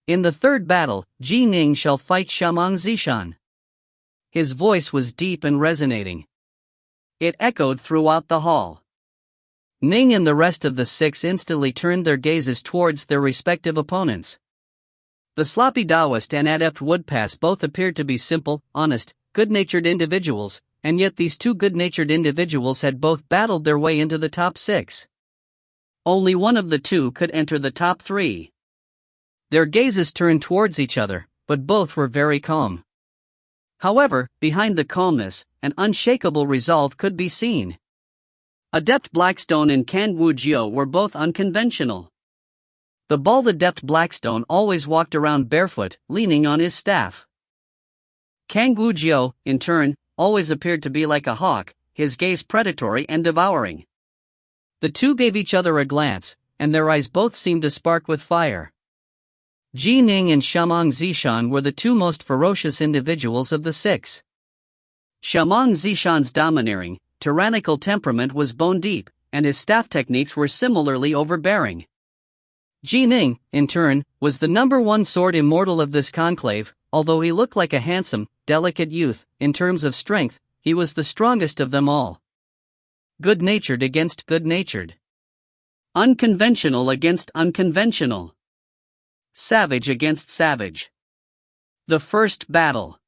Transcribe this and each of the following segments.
In the third battle, Ning shall fight Shamang Zishan. His voice was deep and resonating. It echoed throughout the hall. Ning and the rest of the six instantly turned their gazes towards their respective opponents. The sloppy Taoist and adept Woodpass both appeared to be simple, honest, good-natured individuals, and yet these two good-natured individuals had both battled their way into the top 6. Only one of the two could enter the top 3. Their gazes turned towards each other, but both were very calm. However, behind the calmness, an unshakable resolve could be seen. Adept Blackstone and Kang Wujiu were both unconventional. The bald adept Blackstone always walked around barefoot, leaning on his staff. Kang Wujiu, in turn, always appeared to be like a hawk, his gaze predatory and devouring. The two gave each other a glance, and their eyes both seemed to spark with fire. Ning and Shamang Zishan were the two most ferocious individuals of the 6. Shamang Zishan's domineering, tyrannical temperament was bone deep, and his staff techniques were similarly overbearing. Ning, in turn, was the #1 sword immortal of this conclave. Although he looked like a handsome, delicate youth, in terms of strength, he was the strongest of them all. Good-natured against good-natured. Unconventional against unconventional. Savage against savage. The first battle.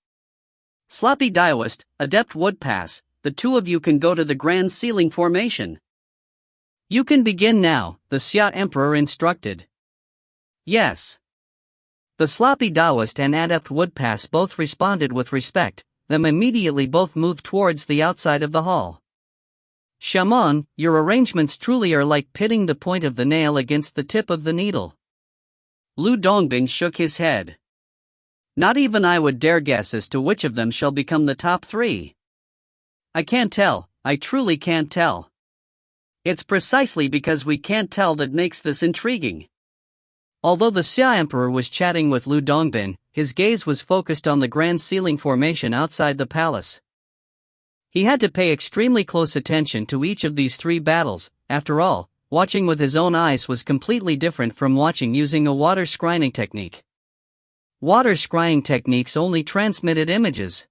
Sloppy Taoist, adept Woodpass, the two of you can go to the grand ceiling formation. You can begin now, the Xia Emperor instructed. Yes. The sloppy Taoist and adept Woodpass both responded with respect, them immediately both moved towards the outside of the hall. Shaman, your arrangements truly are like pitting the point of the nail against the tip of the needle. Lu Dongbin shook his head. Not even I would dare guess as to which of them shall become the top 3. I can't tell, I truly can't tell. It's precisely because we can't tell that makes this intriguing. Although the Xia Emperor was chatting with Lu Dongbin, his gaze was focused on the grand ceiling formation outside the palace. He had to pay extremely close attention to each of these 3 battles. After all, watching with his own eyes was completely different from watching using a water scrying technique. Water scrying techniques only transmitted images.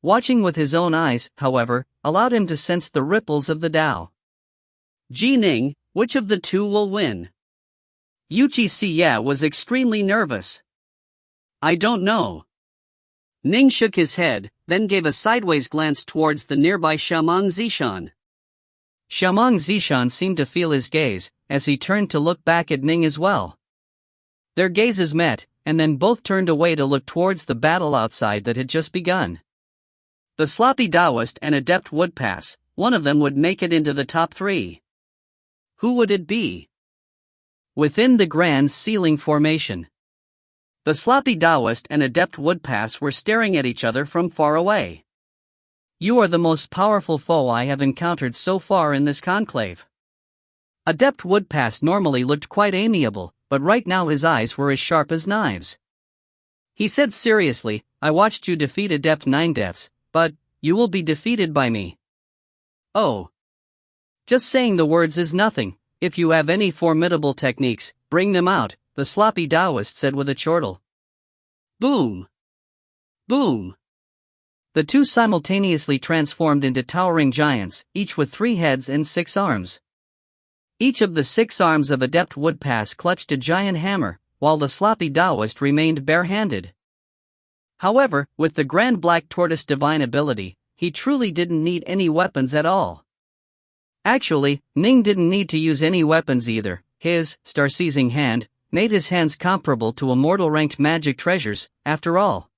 Watching with his own eyes, however, allowed him to sense the ripples of the Tao. Ning, which of the two will win? Yuchi Siya was extremely nervous. I don't know. Ning shook his head, then gave a sideways glance towards the nearby Shamang Zishan. Shamang Zishan seemed to feel his gaze, as he turned to look back at Ning as well. Their gazes met, and then both turned away to look towards the battle outside that had just begun. The sloppy Taoist and adept Woodpass, one of them would make it into the top 3. Who would it be? Within the grand ceiling formation. The sloppy Taoist and adept Woodpass were staring at each other from far away. You are the most powerful foe I have encountered so far in this conclave. Adept Woodpass normally looked quite amiable, but right now his eyes were as sharp as knives. He said seriously, I watched you defeat Adept 9 Deaths, but you will be defeated by me. Oh. Just saying the words is nothing. If you have any formidable techniques, bring them out, the sloppy Taoist said with a chortle. Boom! Boom! The two simultaneously transformed into towering giants, each with 3 heads and 6 arms. Each of the 6 arms of adept Woodpass clutched a giant hammer, while the sloppy Taoist remained bare-handed. However, with the Grand Black Tortoise divine ability, he truly didn't need any weapons at all. Actually, Ning didn't need to use any weapons either. His star-seizing hand made his hands comparable to immortal-ranked magic treasures, after all.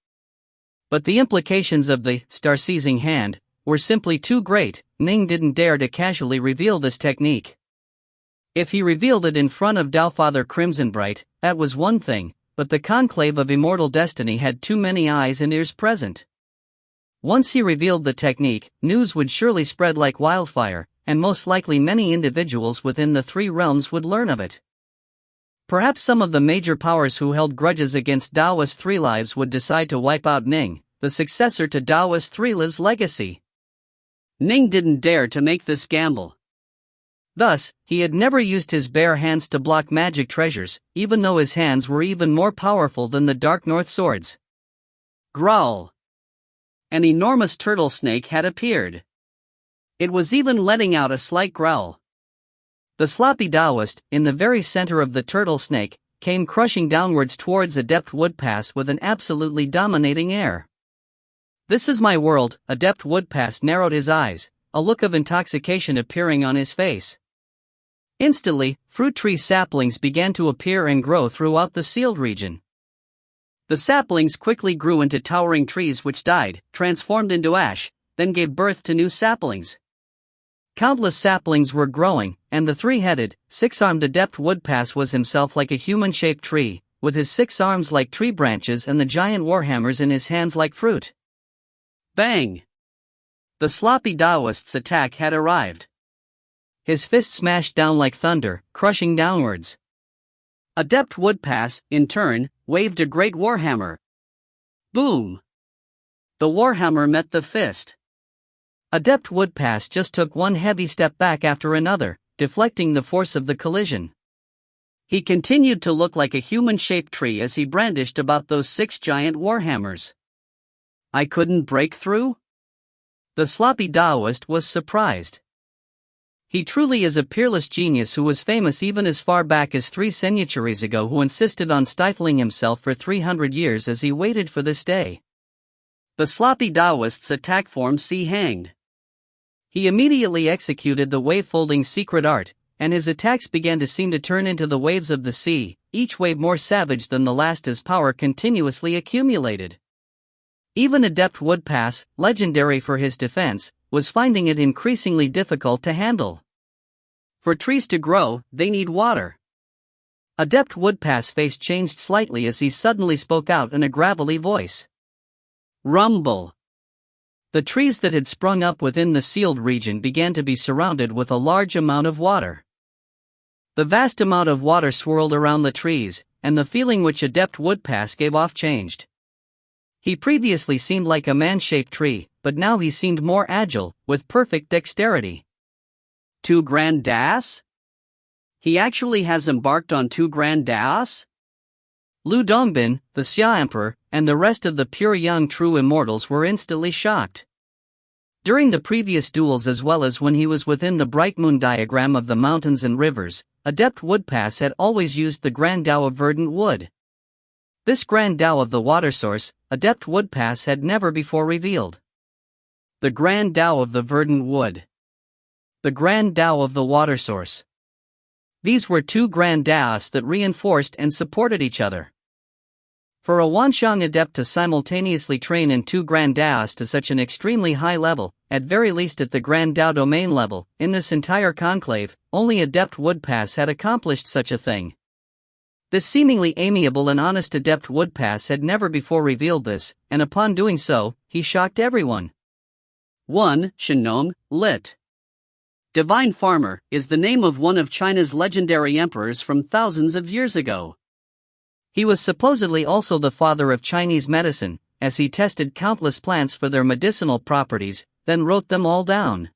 But the implications of the star-seizing hand were simply too great. Ning didn't dare to casually reveal this technique. If he revealed it in front of Taofather Crimsonbright, that was one thing, but the conclave of immortal destiny had too many eyes and ears present. Once he revealed the technique, news would surely spread like wildfire, and most likely many individuals within the 3 realms would learn of it. Perhaps some of the major powers who held grudges against Taoist 3 Lives would decide to wipe out Ning, the successor to Taoist 3 Lives' legacy. Ning didn't dare to make this gamble. Thus, he had never used his bare hands to block magic treasures, even though his hands were even more powerful than the Dark North swords. Growl! An enormous turtle snake had appeared. It was even letting out a slight growl. The sloppy Taoist, in the very center of the turtle snake, came crushing downwards towards Adept Woodpass with an absolutely dominating air. "This is my world," Adept Woodpass narrowed his eyes, a look of intoxication appearing on his face. Instantly, fruit tree saplings began to appear and grow throughout the sealed region. The saplings quickly grew into towering trees which died, transformed into ash, then gave birth to new saplings. Countless saplings were growing, and the three-headed, six-armed Adept Woodpass was himself like a human-shaped tree, with his 6 arms like tree branches and the giant warhammers in his hands like fruit. Bang! The sloppy Taoist's attack had arrived. His fist smashed down like thunder, crushing downwards. Adept Woodpass, in turn, waved a great warhammer. Boom! The warhammer met the fist. Adept Woodpass just took one heavy step back after another, deflecting the force of the collision. He continued to look like a human-shaped tree as he brandished about those 6 giant warhammers. I couldn't break through? The sloppy Taoist was surprised. He truly is a peerless genius who was famous even as far back as 3 centuries ago, who insisted on stifling himself for 300 years as he waited for this day. The sloppy Taoist's attack form hanged. He immediately executed the wave-folding secret art, and his attacks began to seem to turn into the waves of the sea, each wave more savage than the last as power continuously accumulated. Even Adept Woodpass, legendary for his defense, was finding it increasingly difficult to handle. For trees to grow, they need water. Adept Woodpass' face changed slightly as he suddenly spoke out in a gravelly voice. Rumble! The trees that had sprung up within the sealed region began to be surrounded with a large amount of water. The vast amount of water swirled around the trees, and the feeling which Adept Woodpass gave off changed. He previously seemed like a man-shaped tree, but now he seemed more agile, with perfect dexterity. 2 grand das? He actually has embarked on 2 grand das? Lu Dongbin, the Xia Emperor, and the rest of the pure young true immortals were instantly shocked. During the previous duels as well as when he was within the bright moon diagram of the mountains and rivers, Adept Woodpass had always used the Grand Tao of Verdant Wood. This Grand Tao of the water source, Adept Woodpass had never before revealed. The Grand Tao of the Verdant Wood. The Grand Tao of the water source. These were 2 Grand Taos that reinforced and supported each other. For a Wanshang adept to simultaneously train in 2 Grand Taos to such an extremely high level, at very least at the Grand Tao domain level, in this entire conclave, only Adept Woodpass had accomplished such a thing. This seemingly amiable and honest Adept Woodpass had never before revealed this, and upon doing so, he shocked everyone. 1. Shenong, lit. Divine Farmer, is the name of one of China's legendary emperors from thousands of years ago. He was supposedly also the father of Chinese medicine, as he tested countless plants for their medicinal properties, then wrote them all down.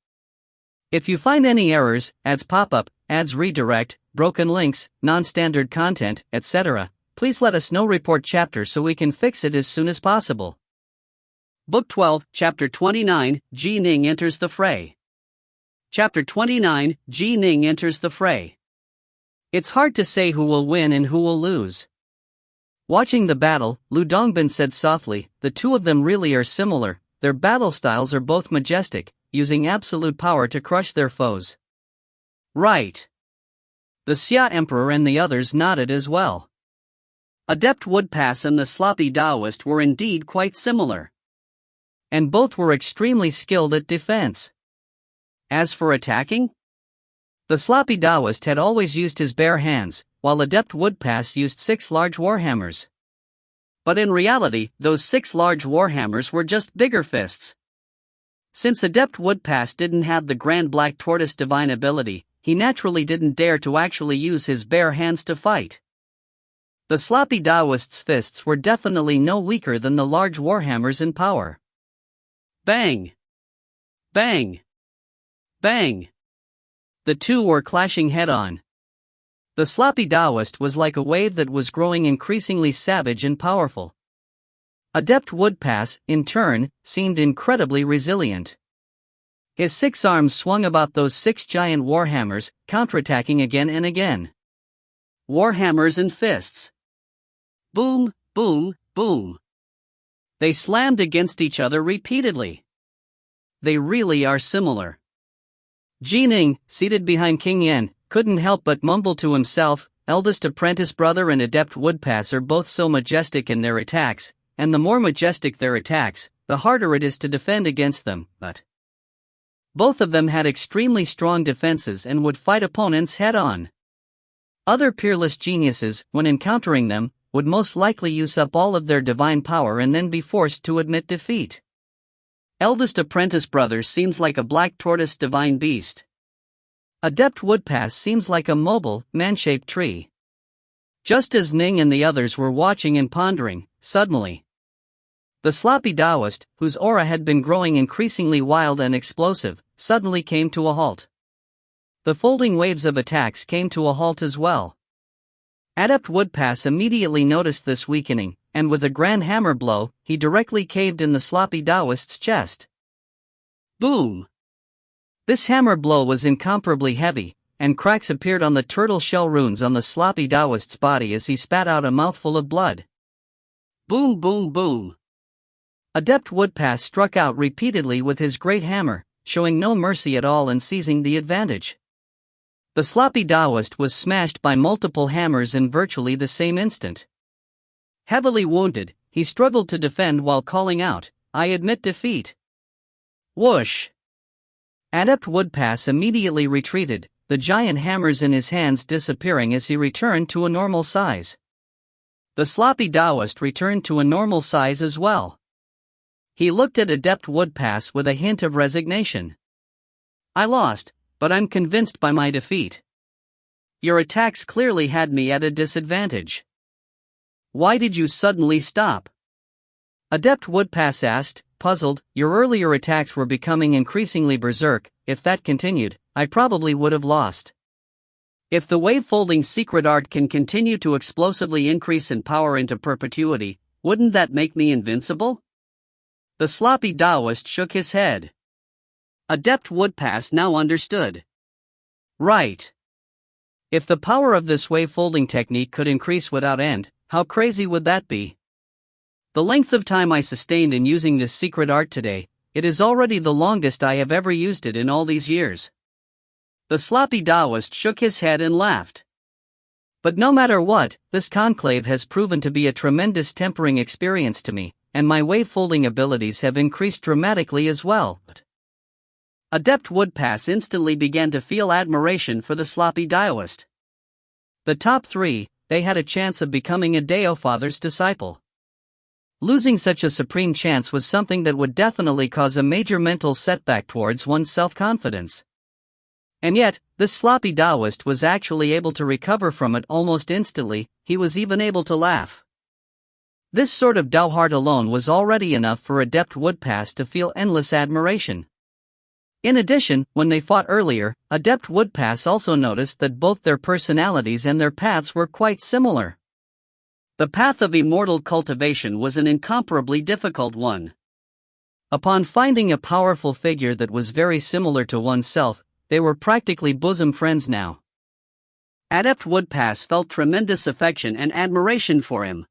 If you find any errors, ads pop up, ads redirect, broken links, non-standard content, etc., please let us know. Report chapter so we can fix it as soon as possible. Book 12, Chapter 29, Ning enters the fray. Chapter 29, Ning enters the fray. It's hard to say who will win and who will lose. Watching the battle, Lu Dongbin said softly, the 2 of them really are similar, their battle styles are both majestic, using absolute power to crush their foes. Right. The Xia Emperor and the others nodded as well. Adept Woodpass and the sloppy Taoist were indeed quite similar. And both were extremely skilled at defense. As for attacking? The sloppy Taoist had always used his bare hands, while Adept Woodpass used 6 large warhammers. But in reality, those 6 large warhammers were just bigger fists. Since Adept Woodpass didn't have the Grand Black Tortoise divine ability, he naturally didn't dare to actually use his bare hands to fight. The sloppy Taoist's fists were definitely no weaker than the large warhammers in power. Bang! Bang! Bang! The two were clashing head-on. The sloppy Taoist was like a wave that was growing increasingly savage and powerful. Adept Woodpass, in turn, seemed incredibly resilient. His 6 arms swung about those 6 giant warhammers, counterattacking again and again. Warhammers and fists. Boom, boom, boom. They slammed against each other repeatedly. They really are similar. Ning, seated behind King Yen, couldn't help but mumble to himself, eldest apprentice brother and adept Woodpass are both so majestic in their attacks, and the more majestic their attacks, the harder it is to defend against them, but both of them had extremely strong defenses and would fight opponents head-on. Other peerless geniuses, when encountering them, would most likely use up all of their divine power and then be forced to admit defeat. Eldest apprentice brother seems like a black tortoise divine beast. Adept Woodpass seems like a mobile, man-shaped tree. Just as Ning and the others were watching and pondering, suddenly the sloppy Taoist, whose aura had been growing increasingly wild and explosive, suddenly came to a halt. The folding waves of attacks came to a halt as well. Adept Woodpass immediately noticed this weakening, and with a grand hammer blow, he directly caved in the sloppy Taoist's chest. Boom! This hammer blow was incomparably heavy, and cracks appeared on the turtle shell runes on the sloppy Taoist's body as he spat out a mouthful of blood. Boom, boom, boom! Adept Woodpass struck out repeatedly with his great hammer, showing no mercy at all and seizing the advantage. The sloppy Taoist was smashed by multiple hammers in virtually the same instant. Heavily wounded, he struggled to defend while calling out, "I admit defeat." Whoosh! Adept Woodpass immediately retreated, the giant hammers in his hands disappearing as he returned to a normal size. The sloppy Taoist returned to a normal size as well. He looked at Adept Woodpass with a hint of resignation. "I lost, but I'm convinced by my defeat. Your attacks clearly had me at a disadvantage. Why did you suddenly stop?" Adept Woodpass asked, puzzled. "Your earlier attacks were becoming increasingly berserk. If that continued, I probably would have lost. If the wave-folding secret art can continue to explosively increase in power into perpetuity, wouldn't that make me invincible?" The sloppy Taoist shook his head. Adept Woodpass now understood. Right. If the power of this wave-folding technique could increase without end, how crazy would that be? The length of time I sustained in using this secret art today, it is already the longest I have ever used it in all these years. The sloppy Taoist shook his head and laughed. But no matter what, this conclave has proven to be a tremendous tempering experience to me, and my wave-folding abilities have increased dramatically as well. Adept Woodpass instantly began to feel admiration for the sloppy Taoist. The top 3, they had a chance of becoming a Dao Father's disciple. Losing such a supreme chance was something that would definitely cause a major mental setback towards one's self-confidence. And yet, this sloppy Taoist was actually able to recover from it almost instantly. He was even able to laugh. This sort of Dao heart alone was already enough for Adept Woodpass to feel endless admiration. In addition, when they fought earlier, Adept Woodpass also noticed that both their personalities and their paths were quite similar. The path of immortal cultivation was an incomparably difficult one. Upon finding a powerful figure that was very similar to oneself, they were practically bosom friends now. Adept Woodpass felt tremendous affection and admiration for him.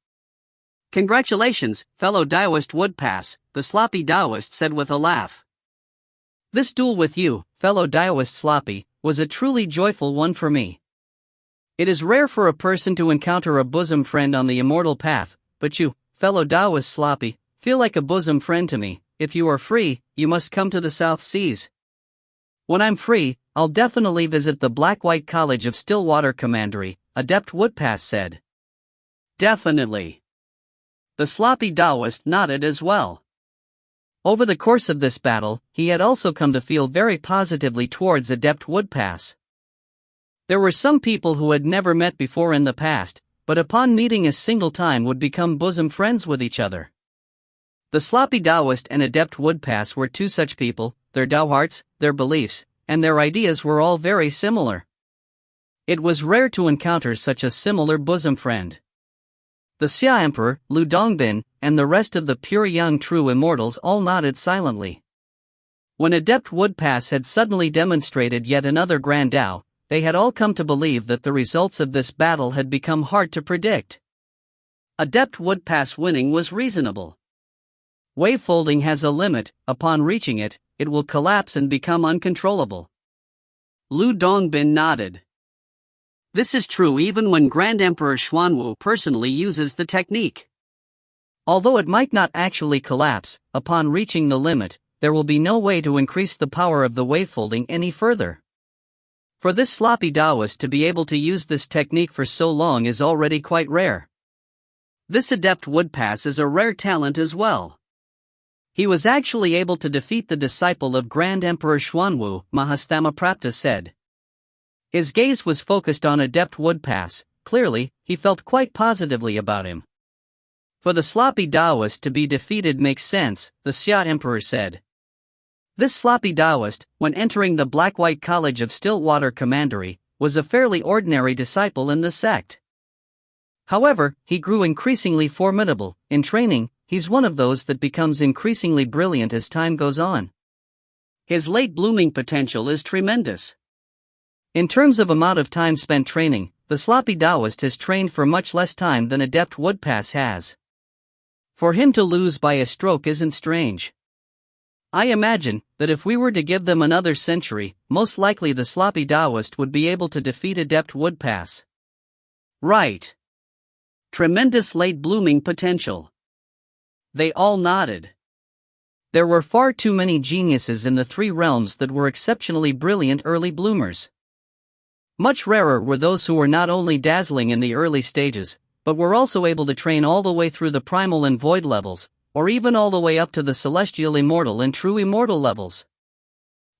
"Congratulations, fellow Taoist Woodpass," the sloppy Taoist said with a laugh. "This duel with you, fellow Taoist Sloppy, was a truly joyful one for me. It is rare for a person to encounter a bosom friend on the immortal path, but you, fellow Taoist Sloppy, feel like a bosom friend to me. If you are free, you must come to the South Seas. When I'm free, I'll definitely visit the Black-White College of Stillwater Commandery," Adept Woodpass said. "Definitely." The sloppy Taoist nodded as well. Over the course of this battle, he had also come to feel very positively towards Adept Woodpass. There were some people who had never met before in the past, but upon meeting a single time would become bosom friends with each other. The sloppy Taoist and Adept Woodpass were two such people. Their Dao hearts, their beliefs, and their ideas were all very similar. It was rare to encounter such a similar bosom friend. The Xia Emperor, Lu Dongbin, and the rest of the pure young true immortals all nodded silently. When Adept Woodpass had suddenly demonstrated yet another Grand Dao, they had all come to believe that the results of this battle had become hard to predict. Adept Woodpass winning was reasonable. Wavefolding has a limit, upon reaching it, it will collapse and become uncontrollable. Lu Dongbin nodded. This is true even when Grand Emperor Xuanwu personally uses the technique. Although it might not actually collapse, upon reaching the limit, there will be no way to increase the power of the wavefolding any further. For this sloppy Taoist to be able to use this technique for so long is already quite rare. This Adept Woodpass is a rare talent as well. He was actually able to defeat the disciple of Grand Emperor Xuanwu, Mahasthamaprapta said. His gaze was focused on Adept Woodpass. Clearly, he felt quite positively about him. For the sloppy Taoist to be defeated makes sense, the Xia Emperor said. This sloppy Taoist, when entering the Black-White College of Stillwater Commandery, was a fairly ordinary disciple in the sect. However, he grew increasingly formidable. In training, he's one of those that becomes increasingly brilliant as time goes on. His late blooming potential is tremendous. In terms of amount of time spent training, the sloppy Taoist has trained for much less time than Adept Woodpass has. For him to lose by a stroke isn't strange. I imagine that if we were to give them another century, most likely the sloppy Taoist would be able to defeat Adept Woodpass. Right. Tremendous late blooming potential. They all nodded. There were far too many geniuses in the three realms that were exceptionally brilliant early bloomers. Much rarer were those who were not only dazzling in the early stages, but were also able to train all the way through the primal and void levels, or even all the way up to the celestial immortal and true immortal levels.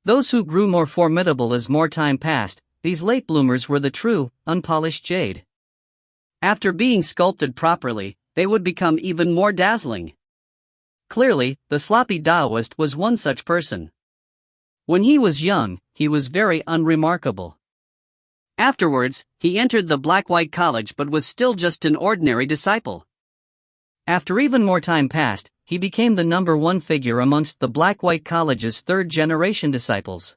Those who grew more formidable as more time passed, these late bloomers were the true, unpolished jade. After being sculpted properly, they would become even more dazzling. Clearly, the sloppy Taoist was one such person. When he was young, he was very unremarkable. Afterwards, he entered the Black-White College but was still just an ordinary disciple. After even more time passed, he became the #1 figure amongst the Black-White College's third-generation disciples.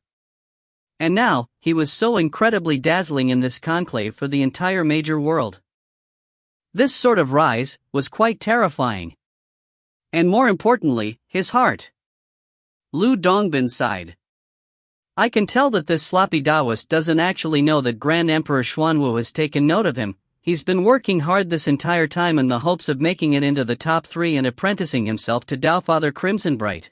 And now, he was so incredibly dazzling in this conclave for the entire major world. This sort of rise was quite terrifying. And more importantly, his heart. Lu Dongbin sighed. I can tell that this sloppy Taoist doesn't actually know that Grand Emperor Xuanwu has taken note of him. He's been working hard this entire time in the hopes of making it into the top 3 and apprenticing himself to Taofather Crimsonbright.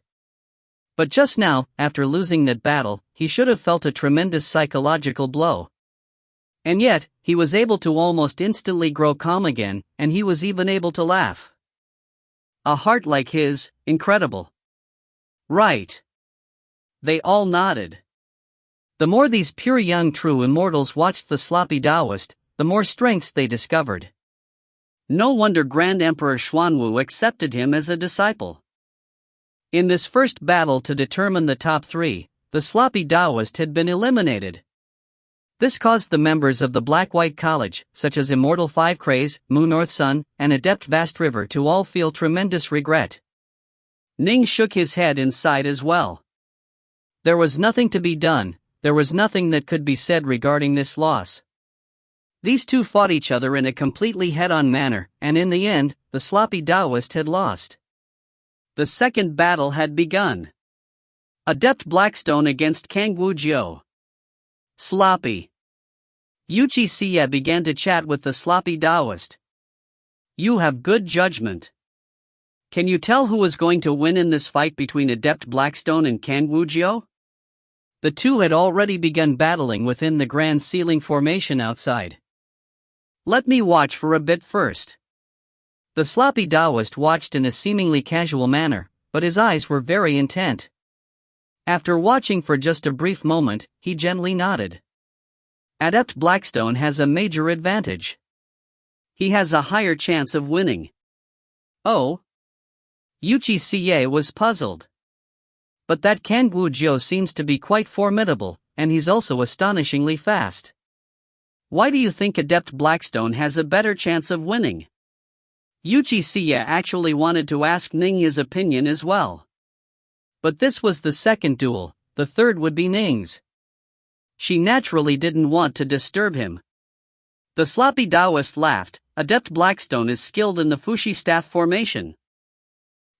But just now, after losing that battle, he should have felt a tremendous psychological blow. And yet, he was able to almost instantly grow calm again, and he was even able to laugh. A heart like his, incredible. Right. They all nodded. The more these pure young true immortals watched the sloppy Taoist, the more strengths they discovered. No wonder Grand Emperor Xuanwu accepted him as a disciple. In this first battle to determine the top 3, the sloppy Taoist had been eliminated. This caused the members of the Black-White College, such as Immortal 5 Craze, Mu North Sun, and Adept Vast River to all feel tremendous regret. Ning shook his head and sighed as well. There was nothing to be done. There was nothing that could be said regarding this loss. These two fought each other in a completely head-on manner, and in the end, the sloppy Taoist had lost. The second battle had begun. Adept Blackstone against Kangwu Jiu. Sloppy. Yuchi Xie began to chat with the sloppy Taoist. You have good judgment. Can you tell who was going to win in this fight between Adept Blackstone and Kangwu Jiu? The two had already begun battling within the Grand Ceiling formation outside. Let me watch for a bit first. The sloppy Taoist watched in a seemingly casual manner, but his eyes were very intent. After watching for just a brief moment, he gently nodded. Adept Blackstone has a major advantage. He has a higher chance of winning. Oh? Yuchi Xie was puzzled. But that Kangwu Jiu seems to be quite formidable. and he's also astonishingly fast. Why do you think Adept Blackstone has a better chance of winning? Uchiha actually wanted to ask Ning his opinion as well. But this was the second duel, the third would be Ning's. She naturally didn't want to disturb him. The sloppy Taoist laughed. Adept Blackstone is skilled in the Fushi staff formation.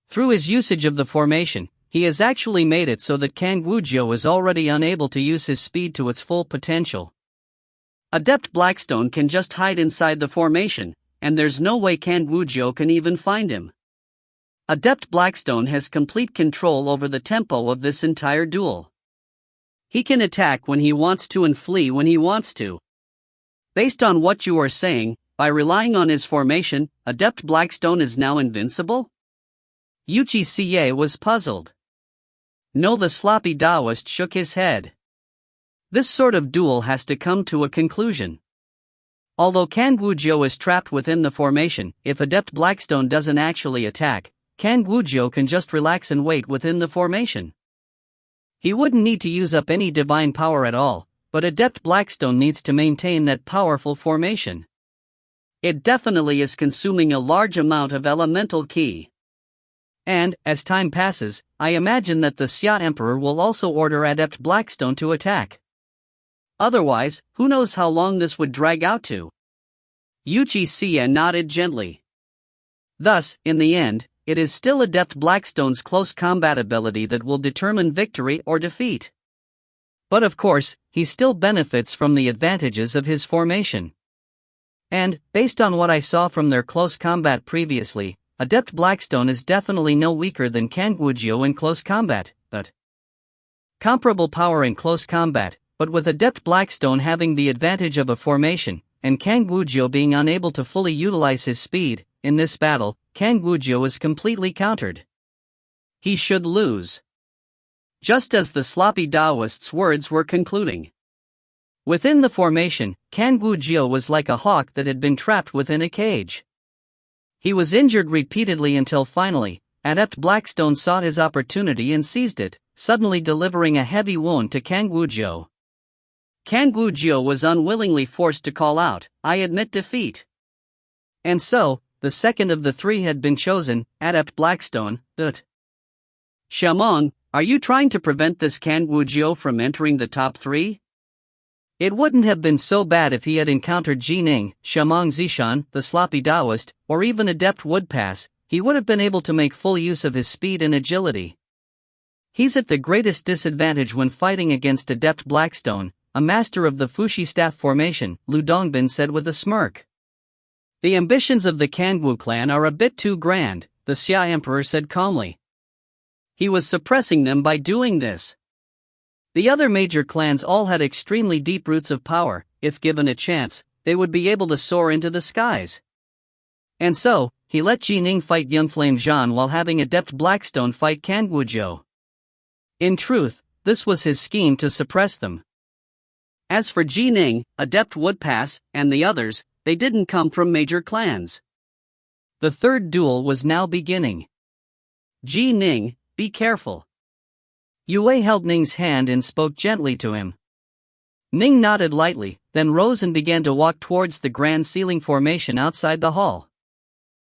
Through his usage of the formation, he has actually made it so that Kangujo is already unable to use his speed to its full potential. Adept Blackstone can just hide inside the formation, and there's no way Kangujo can even find him. Adept Blackstone has complete control over the tempo of this entire duel. He can attack when he wants to and flee when he wants to. Based on what you are saying, by relying on his formation, Adept Blackstone is now invincible? Uchiha was puzzled. No, the sloppy Taoist shook his head. This sort of duel has to come to a conclusion. Although Kangujo is trapped within the formation, if Adept Blackstone doesn't actually attack, Kangujo can just relax and wait within the formation. He wouldn't need to use up any divine power at all, but Adept Blackstone needs to maintain that powerful formation. It definitely is consuming a large amount of elemental ki. And, as time passes, I imagine that the Xia Emperor will also order Adept Blackstone to attack. Otherwise, who knows how long this would drag out to? Uchiha nodded gently. Thus, in the end, it is still Adept Blackstone's close combat ability that will determine victory or defeat. But of course, he still benefits from the advantages of his formation. And, based on what I saw from their close combat previously, Adept Blackstone is definitely no weaker than Kangujo in close combat, but comparable power in close combat, but with Adept Blackstone having the advantage of a formation, and Kangujo being unable to fully utilize his speed. In this battle, Kangujo is completely countered. He should lose. Just as the sloppy Taoist's words were concluding. Within the formation, Kangujo was like a hawk that had been trapped within a cage. He was injured repeatedly until finally, Adept Blackstone sought his opportunity and seized it, suddenly delivering a heavy wound to Kangujo. Kangujo was unwillingly forced to call out, "I admit defeat." And so, the second of the three had been chosen, Adept Blackstone. Shamong, are you trying to prevent this Kangujo from entering the top three? It wouldn't have been so bad if he had encountered Ning, Shamong Zishan, the sloppy Taoist, or even Adept Woodpass. He would have been able to make full use of his speed and agility. He's at the greatest disadvantage when fighting against Adept Blackstone, a master of the Fushi staff formation, Lu Dongbin said with a smirk. The ambitions of the Kangwu clan are a bit too grand, the Xia Emperor said calmly. He was suppressing them by doing this. The other major clans all had extremely deep roots of power. If given a chance, they would be able to soar into the skies. And so, he let Ning fight Yunflame Zhan while having Adept Blackstone fight Kangujo. In truth, this was his scheme to suppress them. As for Ning, Adept Woodpass, and the others, they didn't come from major clans. The third duel was now beginning. Ning, be careful. Yue held Ning's hand and spoke gently to him. Ning nodded lightly, then rose and began to walk towards the grand ceiling formation outside the hall.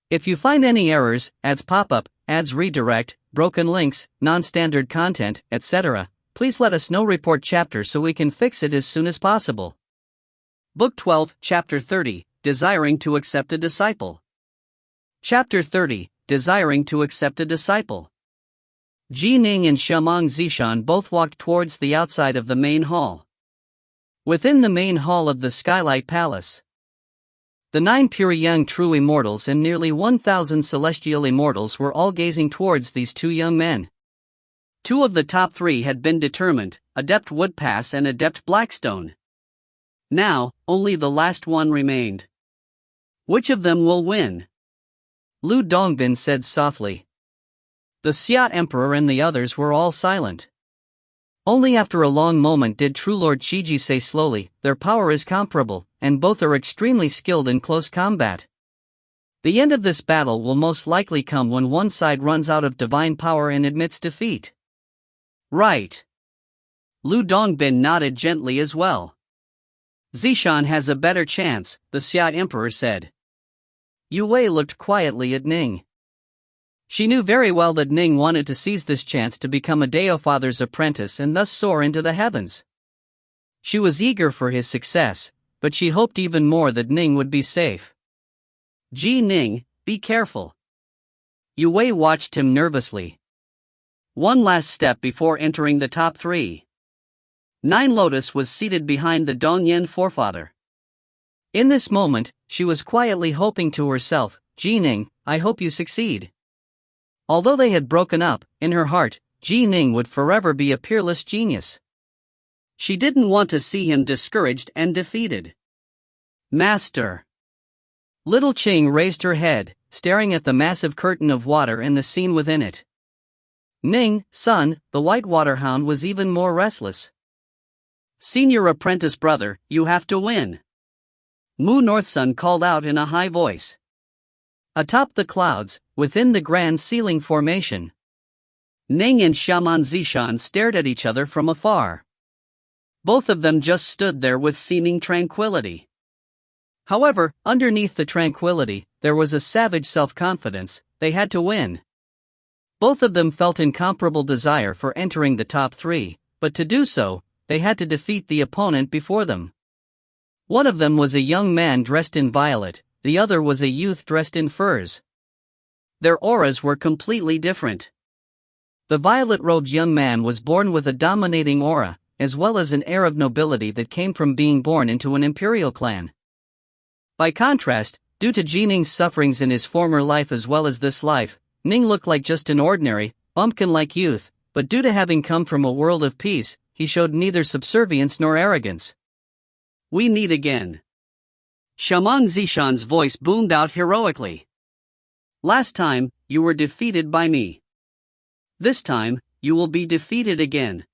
If you find any errors, ads pop-up, ads redirect, broken links, non-standard content, etc., please let us know. Report chapter so we can fix it as soon as possible. Book 12, Chapter 30, Desiring to Accept a Disciple. Chapter 30, Desiring to Accept a Disciple. Ning and Shamong Zishan both walked towards the outside of the main hall. Within the main hall of the Skylight Palace, the 9 pure young true immortals and nearly 1,000 celestial immortals were all gazing towards these two young men. 2 of the top 3 had been determined, Adept Woodpass and Adept Blackstone. Now, only the last one remained. Which of them will win? Lu Dongbin said softly. The Xia Emperor and the others were all silent. Only after a long moment did True Lord Chiji say slowly, their power is comparable, and both are extremely skilled in close combat. The end of this battle will most likely come when one side runs out of divine power and admits defeat. Right. Lu Dongbin nodded gently as well. Zishan has a better chance, the Xia Emperor said. Yu Wei looked quietly at Ning. She knew very well that Ning wanted to seize this chance to become a Deofather's apprentice and thus soar into the heavens. She was eager for his success, but she hoped even more that Ning would be safe. Ji Ning, be careful. Yu Wei watched him nervously. One last step before entering the top 3. Nine Lotus was seated behind the Dongyan forefather. In this moment, she was quietly hoping to herself, Ji Ning, I hope you succeed. Although they had broken up, in her heart, Ji Ning would forever be a peerless genius. She didn't want to see him discouraged and defeated. Master. Little Qing raised her head, staring at the massive curtain of water and the scene within it. Ning, son, the white waterhound was even more restless. Senior apprentice brother, you have to win. Mu Northsun called out in a high voice. Atop the clouds, within the grand ceiling formation, Ning and Shaman Zishan stared at each other from afar. Both of them just stood there with seeming tranquility. However, underneath the tranquility, there was a savage self-confidence. They had to win. Both of them felt incomparable desire for entering the top 3, but to do so, they had to defeat the opponent before them. One of them was a young man dressed in violet, the other was a youth dressed in furs. Their auras were completely different. The violet-robed young man was born with a dominating aura, as well as an air of nobility that came from being born into an imperial clan. By contrast, due to Ji Ning's sufferings in his former life as well as this life, Ning looked like just an ordinary, bumpkin-like youth, but due to having come from a world of peace, he showed neither subservience nor arrogance. We meet again. Shaman Zishan's voice boomed out heroically. Last time, you were defeated by me. This time, you will be defeated again.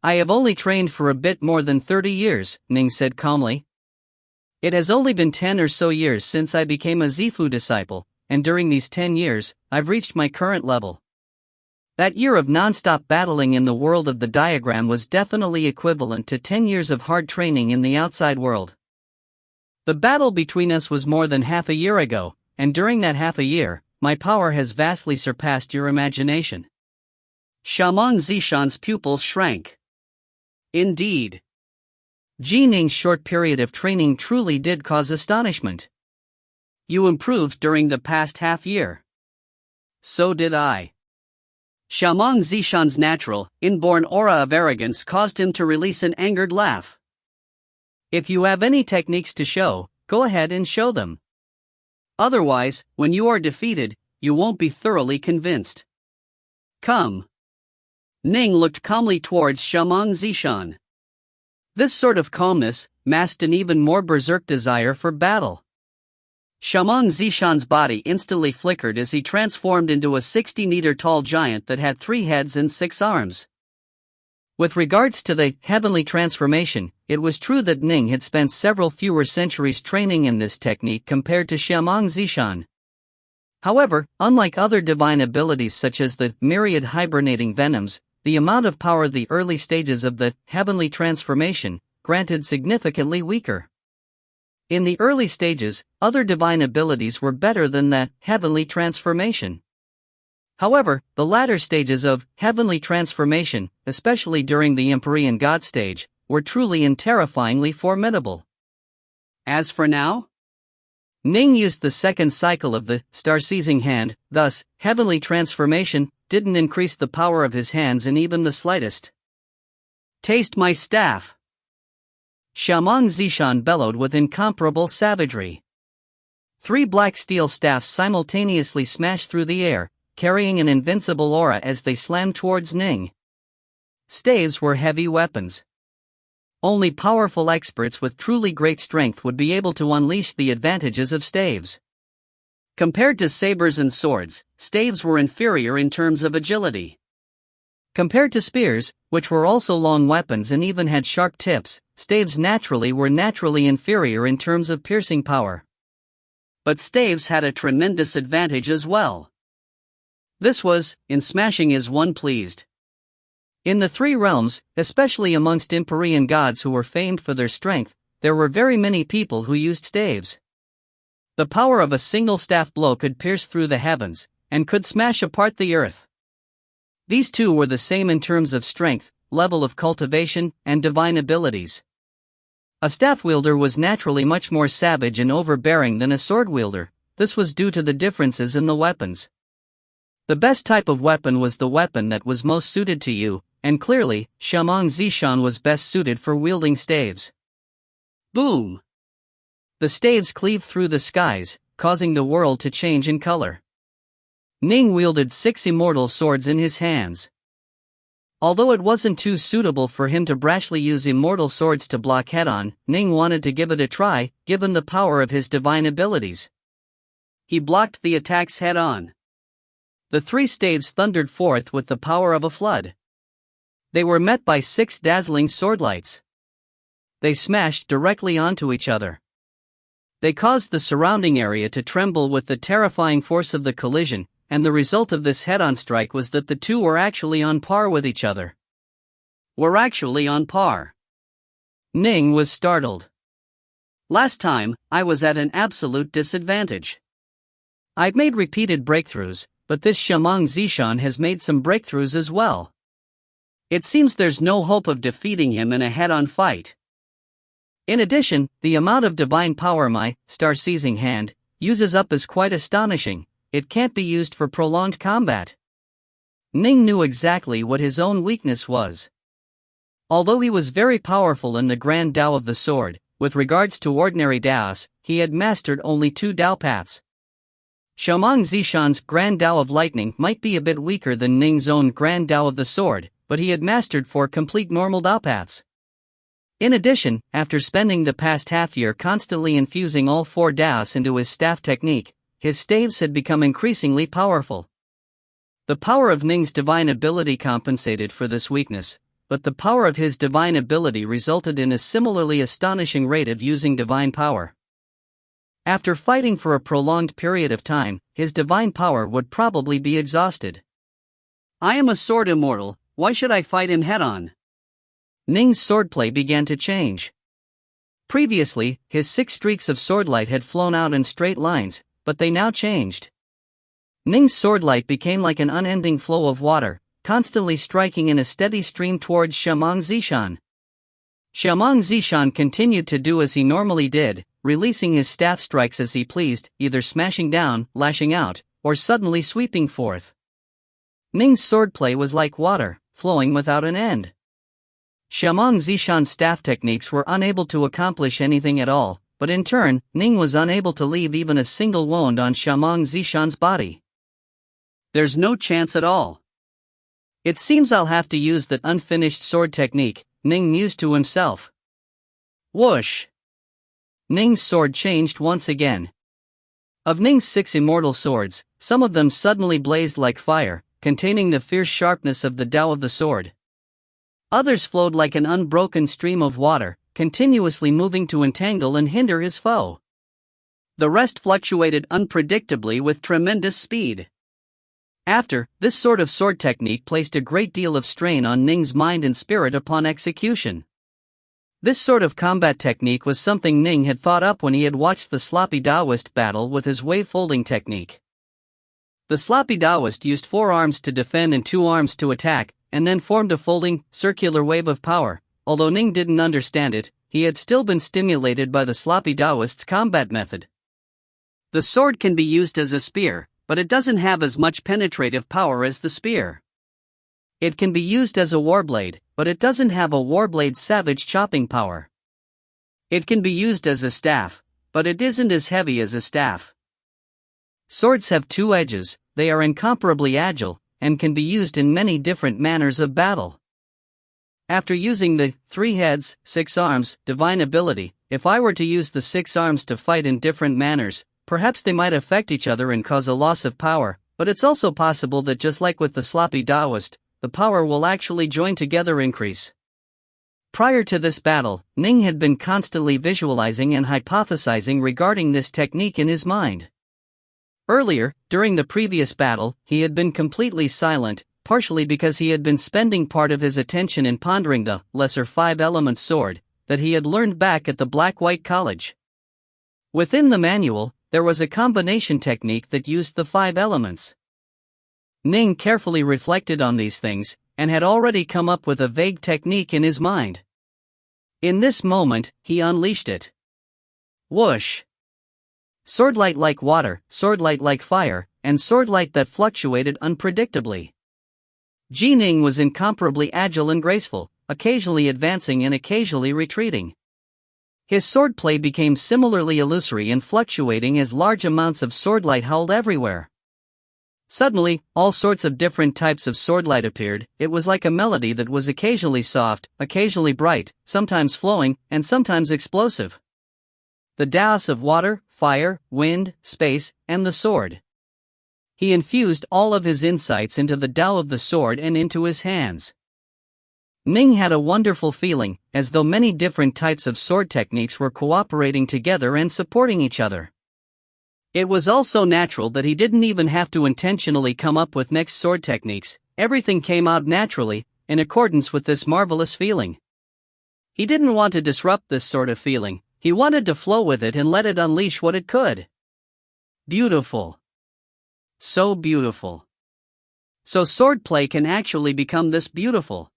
I have only trained for a bit more than 30 years, Ning said calmly. It has only been 10 or so years since I became a Zifu disciple, and during these 10 years, I've reached my current level. That year of non-stop battling in the world of the diagram was definitely equivalent to 10 years of hard training in the outside world. The battle between us was more than half a year ago, and during that half a year, my power has vastly surpassed your imagination. Shaman Zishan's pupils shrank. Indeed. Ji Ning's short period of training truly did cause astonishment. You improved during the past half year. So did I. Shaman Zishan's natural, inborn aura of arrogance caused him to release an angered laugh. If you have any techniques to show, go ahead and show them. Otherwise, when you are defeated, you won't be thoroughly convinced. Come. Ning looked calmly towards Shaman Zishan. This sort of calmness masked an even more berserk desire for battle. Shaman Zishan's body instantly flickered as he transformed into a 60-meter-tall giant that had 3 heads and 6 arms. With regards to the heavenly transformation, it was true that Ning had spent several fewer centuries training in this technique compared to Shaman Zishan. However, unlike other divine abilities such as the myriad hibernating venoms, the amount of power the early stages of the heavenly transformation granted significantly weaker. In the early stages, other divine abilities were better than the heavenly transformation. However, the latter stages of heavenly transformation, especially during the Empyrean God stage, were truly and terrifyingly formidable. As for now, Ning used the second cycle of the star-seizing hand, thus, heavenly transformation didn't increase the power of his hands in even the slightest. Taste my staff! Shaman Zishan bellowed with incomparable savagery. 3 black steel staffs simultaneously smashed through the air, carrying an invincible aura as they slammed towards Ning. Staves were heavy weapons. Only powerful experts with truly great strength would be able to unleash the advantages of staves. Compared to sabers and swords, staves were inferior in terms of agility. Compared to spears, which were also long weapons and even had sharp tips, staves were naturally inferior in terms of piercing power. But staves had a tremendous advantage as well. This was, in smashing as one pleased. In the three realms, especially amongst Empyrean gods who were famed for their strength, there were very many people who used staves. The power of a single staff blow could pierce through the heavens, and could smash apart the earth. These two were the same in terms of strength, level of cultivation, and divine abilities. A staff wielder was naturally much more savage and overbearing than a sword wielder. This was due to the differences in the weapons. The best type of weapon was the weapon that was most suited to you, and clearly, Shamong Zishan was best suited for wielding staves. Boom! The staves cleaved through the skies, causing the world to change in color. Ning wielded 6 immortal swords in his hands. Although it wasn't too suitable for him to brashly use immortal swords to block head-on, Ning wanted to give it a try, given the power of his divine abilities. He blocked the attacks head-on. The 3 staves thundered forth with the power of a flood. They were met by 6 dazzling swordlights. They smashed directly onto each other. They caused the surrounding area to tremble with the terrifying force of the collision, and the result of this head-on strike was that the two were actually on par with each other. Were actually on par. Ning was startled. Last time, I was at an absolute disadvantage. I'd made repeated breakthroughs, but this Shamong Zishan has made some breakthroughs as well. It seems there's no hope of defeating him in a head-on fight. In addition, the amount of divine power my star-seizing hand uses up is quite astonishing. It can't be used for prolonged combat. Ning knew exactly what his own weakness was. Although he was very powerful in the Grand Tao of the Sword, with regards to ordinary Taos, he had mastered only 2 Tao paths. Shamong Zishan's Grand Tao of Lightning might be a bit weaker than Ning's own Grand Tao of the Sword, but he had mastered 4 complete normal Tao paths. In addition, after spending the past half-year constantly infusing all 4 Taos into his staff technique, his staves had become increasingly powerful. The power of Ning's divine ability compensated for this weakness, but the power of his divine ability resulted in a similarly astonishing rate of using divine power. After fighting for a prolonged period of time, his divine power would probably be exhausted. I am a sword immortal, why should I fight him head-on? Ning's swordplay began to change. Previously, his 6 streaks of swordlight had flown out in straight lines, but they now changed. Ning's swordlight became like an unending flow of water, constantly striking in a steady stream towards Shamong Zishan. Shamong Zishan continued to do as he normally did, releasing his staff strikes as he pleased, either smashing down, lashing out, or suddenly sweeping forth. Ning's swordplay was like water, flowing without an end. Shamong Zishan's staff techniques were unable to accomplish anything at all, but in turn, Ning was unable to leave even a single wound on Shamong Zishan's body. There's no chance at all. It seems I'll have to use that unfinished sword technique, Ning mused to himself. Whoosh! Ning's sword changed once again. Of Ning's 6 immortal swords, some of them suddenly blazed like fire, containing the fierce sharpness of the Tao of the sword. Others flowed like an unbroken stream of water, continuously moving to entangle and hinder his foe. The rest fluctuated unpredictably with tremendous speed. This sort of sword technique placed a great deal of strain on Ning's mind and spirit upon execution. This sort of combat technique was something Ning had thought up when he had watched the sloppy Taoist battle with his wave-folding technique. The sloppy Taoist used 4 arms to defend and 2 arms to attack, and then formed a folding, circular wave of power. Although Ning didn't understand it, he had still been stimulated by the sloppy Taoist's combat method. The sword can be used as a spear, but it doesn't have as much penetrative power as the spear. It can be used as a warblade, but it doesn't have a warblade's savage chopping power. It can be used as a staff, but it isn't as heavy as a staff. Swords have 2 edges, they are incomparably agile, and can be used in many different manners of battle. After using the 3 heads, 6 arms divine ability, if I were to use the 6 arms to fight in different manners, perhaps they might affect each other and cause a loss of power, but it's also possible that just like with the sloppy Taoist, the power will actually join together increase. Prior to this battle, Ning had been constantly visualizing and hypothesizing regarding this technique in his mind. Earlier, during the previous battle, he had been completely silent, partially because he had been spending part of his attention in pondering the lesser 5-element sword that he had learned back at the Black-White College. Within the manual, there was a combination technique that used the 5 elements. Ning carefully reflected on these things, and had already come up with a vague technique in his mind. In this moment, he unleashed it. Whoosh! Swordlight like water, swordlight like fire, and swordlight that fluctuated unpredictably. Ning was incomparably agile and graceful, occasionally advancing and occasionally retreating. His swordplay became similarly illusory and fluctuating as large amounts of swordlight howled everywhere. Suddenly, all sorts of different types of swordlight appeared. It was like a melody that was occasionally soft, occasionally bright, sometimes flowing, and sometimes explosive. The Taoist of water, fire, wind, space, and the sword. He infused all of his insights into the Tao of the sword and into his hands. Ning had a wonderful feeling, as though many different types of sword techniques were cooperating together and supporting each other. It was also natural that he didn't even have to intentionally come up with next sword techniques. Everything came out naturally, in accordance with this marvelous feeling. He didn't want to disrupt this sort of feeling, he wanted to flow with it and let it unleash what it could. Beautiful. So beautiful. So swordplay can actually become this beautiful.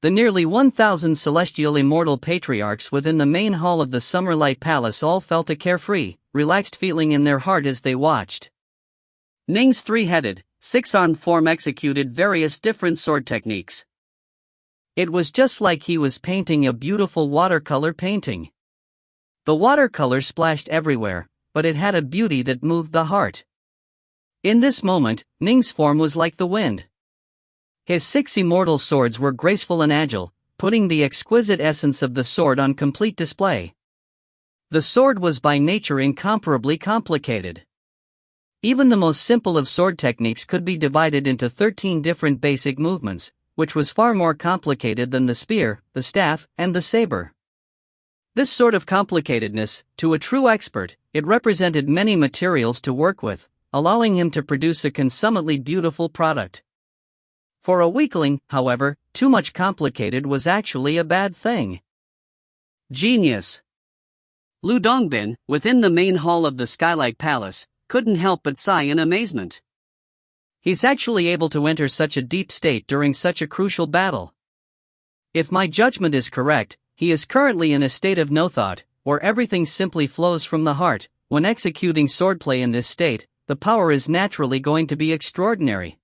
The nearly 1,000 celestial immortal patriarchs within the main hall of the Summerlight Palace all felt a carefree, relaxed feeling in their heart as they watched. Ning's 3-headed, 6-armed form executed various different sword techniques. It was just like he was painting a beautiful watercolor painting. The watercolor splashed everywhere, but it had a beauty that moved the heart. In this moment, Ning's form was like the wind. His 6 immortal swords were graceful and agile, putting the exquisite essence of the sword on complete display. The sword was by nature incomparably complicated. Even the most simple of sword techniques could be divided into 13 different basic movements, which was far more complicated than the spear, the staff, and the saber. This sort of complicatedness, to a true expert, it represented many materials to work with, allowing him to produce a consummately beautiful product. For a weakling, however, too much complicated was actually a bad thing. Genius. Lu Dongbin, within the main hall of the Skylight Palace, couldn't help but sigh in amazement. He's actually able to enter such a deep state during such a crucial battle. If my judgment is correct, he is currently in a state of no thought, where everything simply flows from the heart. When executing swordplay in this state, the power is naturally going to be extraordinary.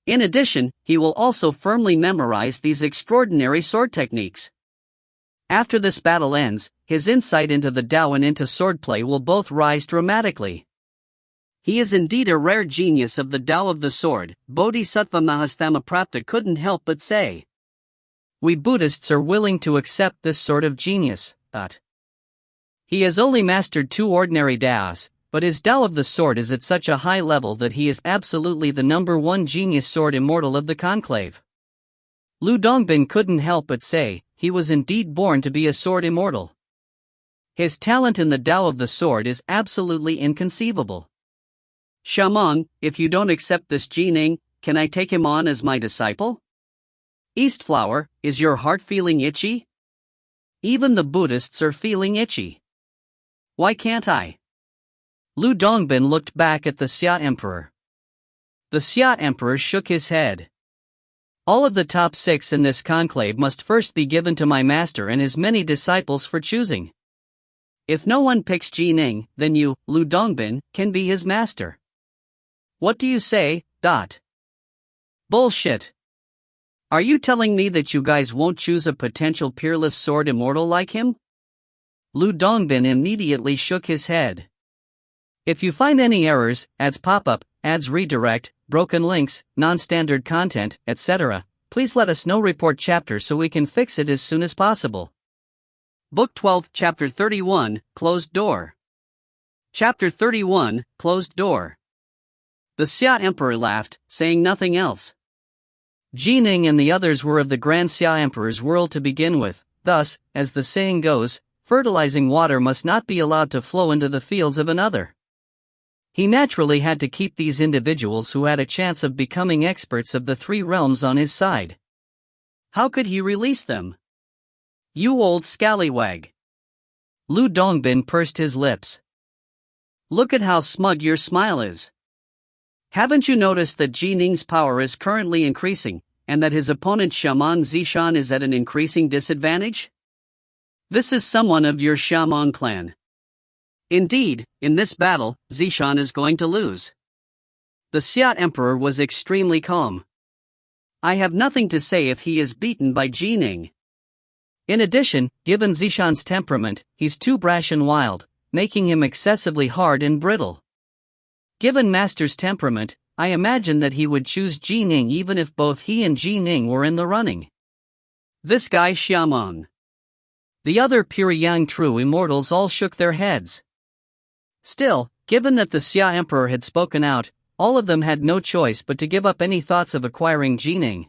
In addition, he will also firmly memorize these extraordinary sword techniques. After this battle ends, his insight into the Tao and into swordplay will both rise dramatically. He is indeed a rare genius of the Tao of the sword, Bodhisattva Mahasthamaprapta couldn't help but say. We Buddhists are willing to accept this sort of genius, but he has only mastered 2 ordinary Taos, but his Tao of the sword is at such a high level that he is absolutely the #1 genius sword immortal of the conclave. Lu Dongbin couldn't help but say, he was indeed born to be a sword immortal. His talent in the Tao of the sword is absolutely inconceivable. Shaman, if you don't accept this Ning, can I take him on as my disciple? Eastflower, is your heart feeling itchy? Even the Buddhists are feeling itchy. Why can't I? Lu Dongbin looked back at the Xia Emperor. The Xia Emperor shook his head. All of the top 6 in this conclave must first be given to my master and his many disciples for choosing. If no one picks Ning, then you, Lu Dongbin, can be his master. What do you say, Dot? Bullshit. Are you telling me that you guys won't choose a potential peerless sword immortal like him? Lu Dongbin immediately shook his head. If you find any errors, ads pop up, ads redirect, broken links, non-standard content, etc., please let us know. Report chapter so we can fix it as soon as possible. Book 12, Chapter 31, Closed Door. Chapter 31, Closed Door. The Xia Emperor laughed, saying nothing else. Ning and the others were of the Grand Xia Emperor's world to begin with, thus, as the saying goes, fertilizing water must not be allowed to flow into the fields of another. He naturally had to keep these individuals who had a chance of becoming experts of the three realms on his side. How could he release them? You old scallywag. Lu Dongbin pursed his lips. Look at how smug your smile is. Haven't you noticed that Ji Ning's power is currently increasing, and that his opponent Shaman Zishan is at an increasing disadvantage? This is someone of your Shaman clan. Indeed, in this battle, Zishan is going to lose. The Xia Emperor was extremely calm. I have nothing to say if he is beaten by Ji Ning. In addition, given Zishan's temperament, he's too brash and wild, making him excessively hard and brittle. Given Master's temperament, I imagine that he would choose Ji Ning even if both he and Ji Ning were in the running. This guy Xiamang. The other pure yang true immortals all shook their heads. Still, given that the Xia Emperor had spoken out, all of them had no choice but to give up any thoughts of acquiring Ji Ning.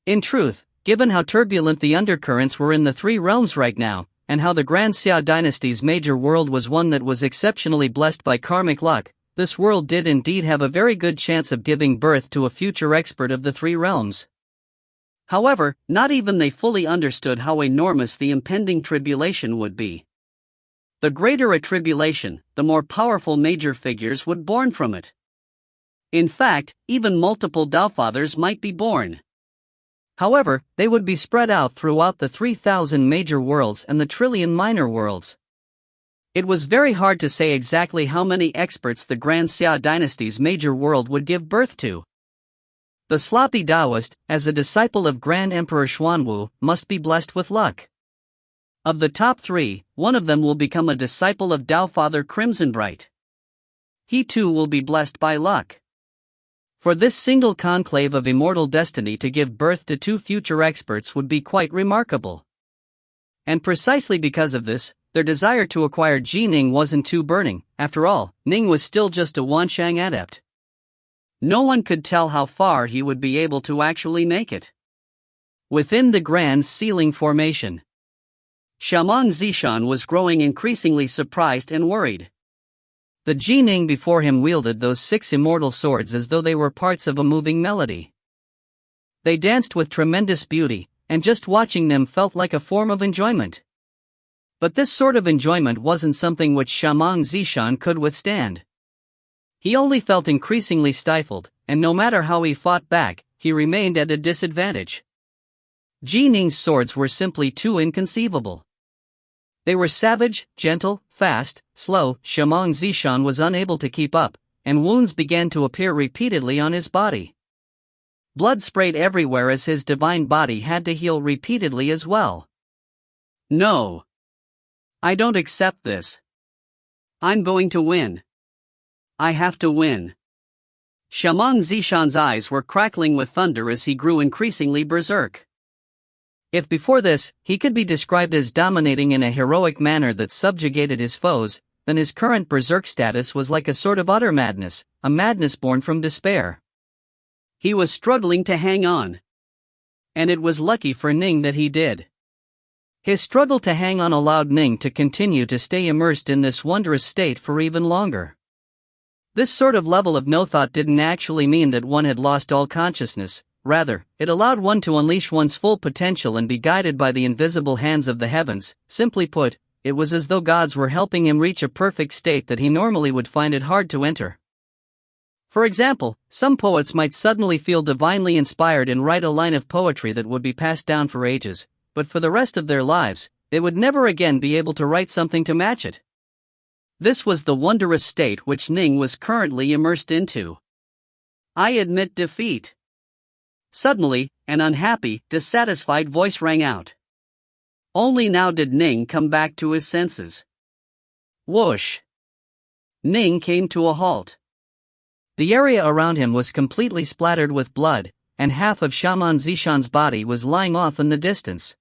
In truth, given how turbulent the undercurrents were in the three realms right now, and how the Grand Xia dynasty's major world was one that was exceptionally blessed by karmic luck, this world did indeed have a very good chance of giving birth to a future expert of the three realms. However, not even they fully understood how enormous the impending tribulation would be. The greater a tribulation, the more powerful major figures would born from it. In fact, even multiple Daofathers might be born. However, they would be spread out throughout the 3,000 major worlds and the trillion minor worlds. It was very hard to say exactly how many experts the Grand Xia dynasty's major world would give birth to. The sloppy Taoist, as a disciple of Grand Emperor Xuanwu, must be blessed with luck. Of the top three, one of them will become a disciple of Daofather Crimsonbright. He too will be blessed by luck. For this single conclave of immortal destiny to give birth to two future experts would be quite remarkable. And precisely because of this, their desire to acquire Ji Ning wasn't too burning. After all, Ning was still just a Wanshang adept. No one could tell how far he would be able to actually make it. Within the Grand Ceiling Formation, Shaman Zishan was growing increasingly surprised and worried. The Ji Ning before him wielded those 6 immortal swords as though they were parts of a moving melody. They danced with tremendous beauty, and just watching them felt like a form of enjoyment. But this sort of enjoyment wasn't something which Shaman Zishan could withstand. He only felt increasingly stifled, and no matter how he fought back, he remained at a disadvantage. Ji Ning's swords were simply too inconceivable. They were savage, gentle, fast, slow. Shaman Zishan was unable to keep up, and wounds began to appear repeatedly on his body. Blood sprayed everywhere as his divine body had to heal repeatedly as well. No. I don't accept this. I'm going to win. I have to win. Shaman Zishan's eyes were crackling with thunder as he grew increasingly berserk. If before this, he could be described as dominating in a heroic manner that subjugated his foes, then his current berserk status was like a sort of utter madness, a madness born from despair. He was struggling to hang on. And it was lucky for Ning that he did. His struggle to hang on allowed Ning to continue to stay immersed in this wondrous state for even longer. This sort of level of no-thought didn't actually mean that one had lost all consciousness. Rather, it allowed one to unleash one's full potential and be guided by the invisible hands of the heavens. Simply put, it was as though gods were helping him reach a perfect state that he normally would find it hard to enter. For example, some poets might suddenly feel divinely inspired and write a line of poetry that would be passed down for ages, but for the rest of their lives, they would never again be able to write something to match it. This was the wondrous state which Ning was currently immersed into. I admit defeat. Suddenly, an unhappy, dissatisfied voice rang out. Only now did Ning come back to his senses. Whoosh! Ning came to a halt. The area around him was completely splattered with blood, and half of Shaman Zishan's body was lying off in the distance.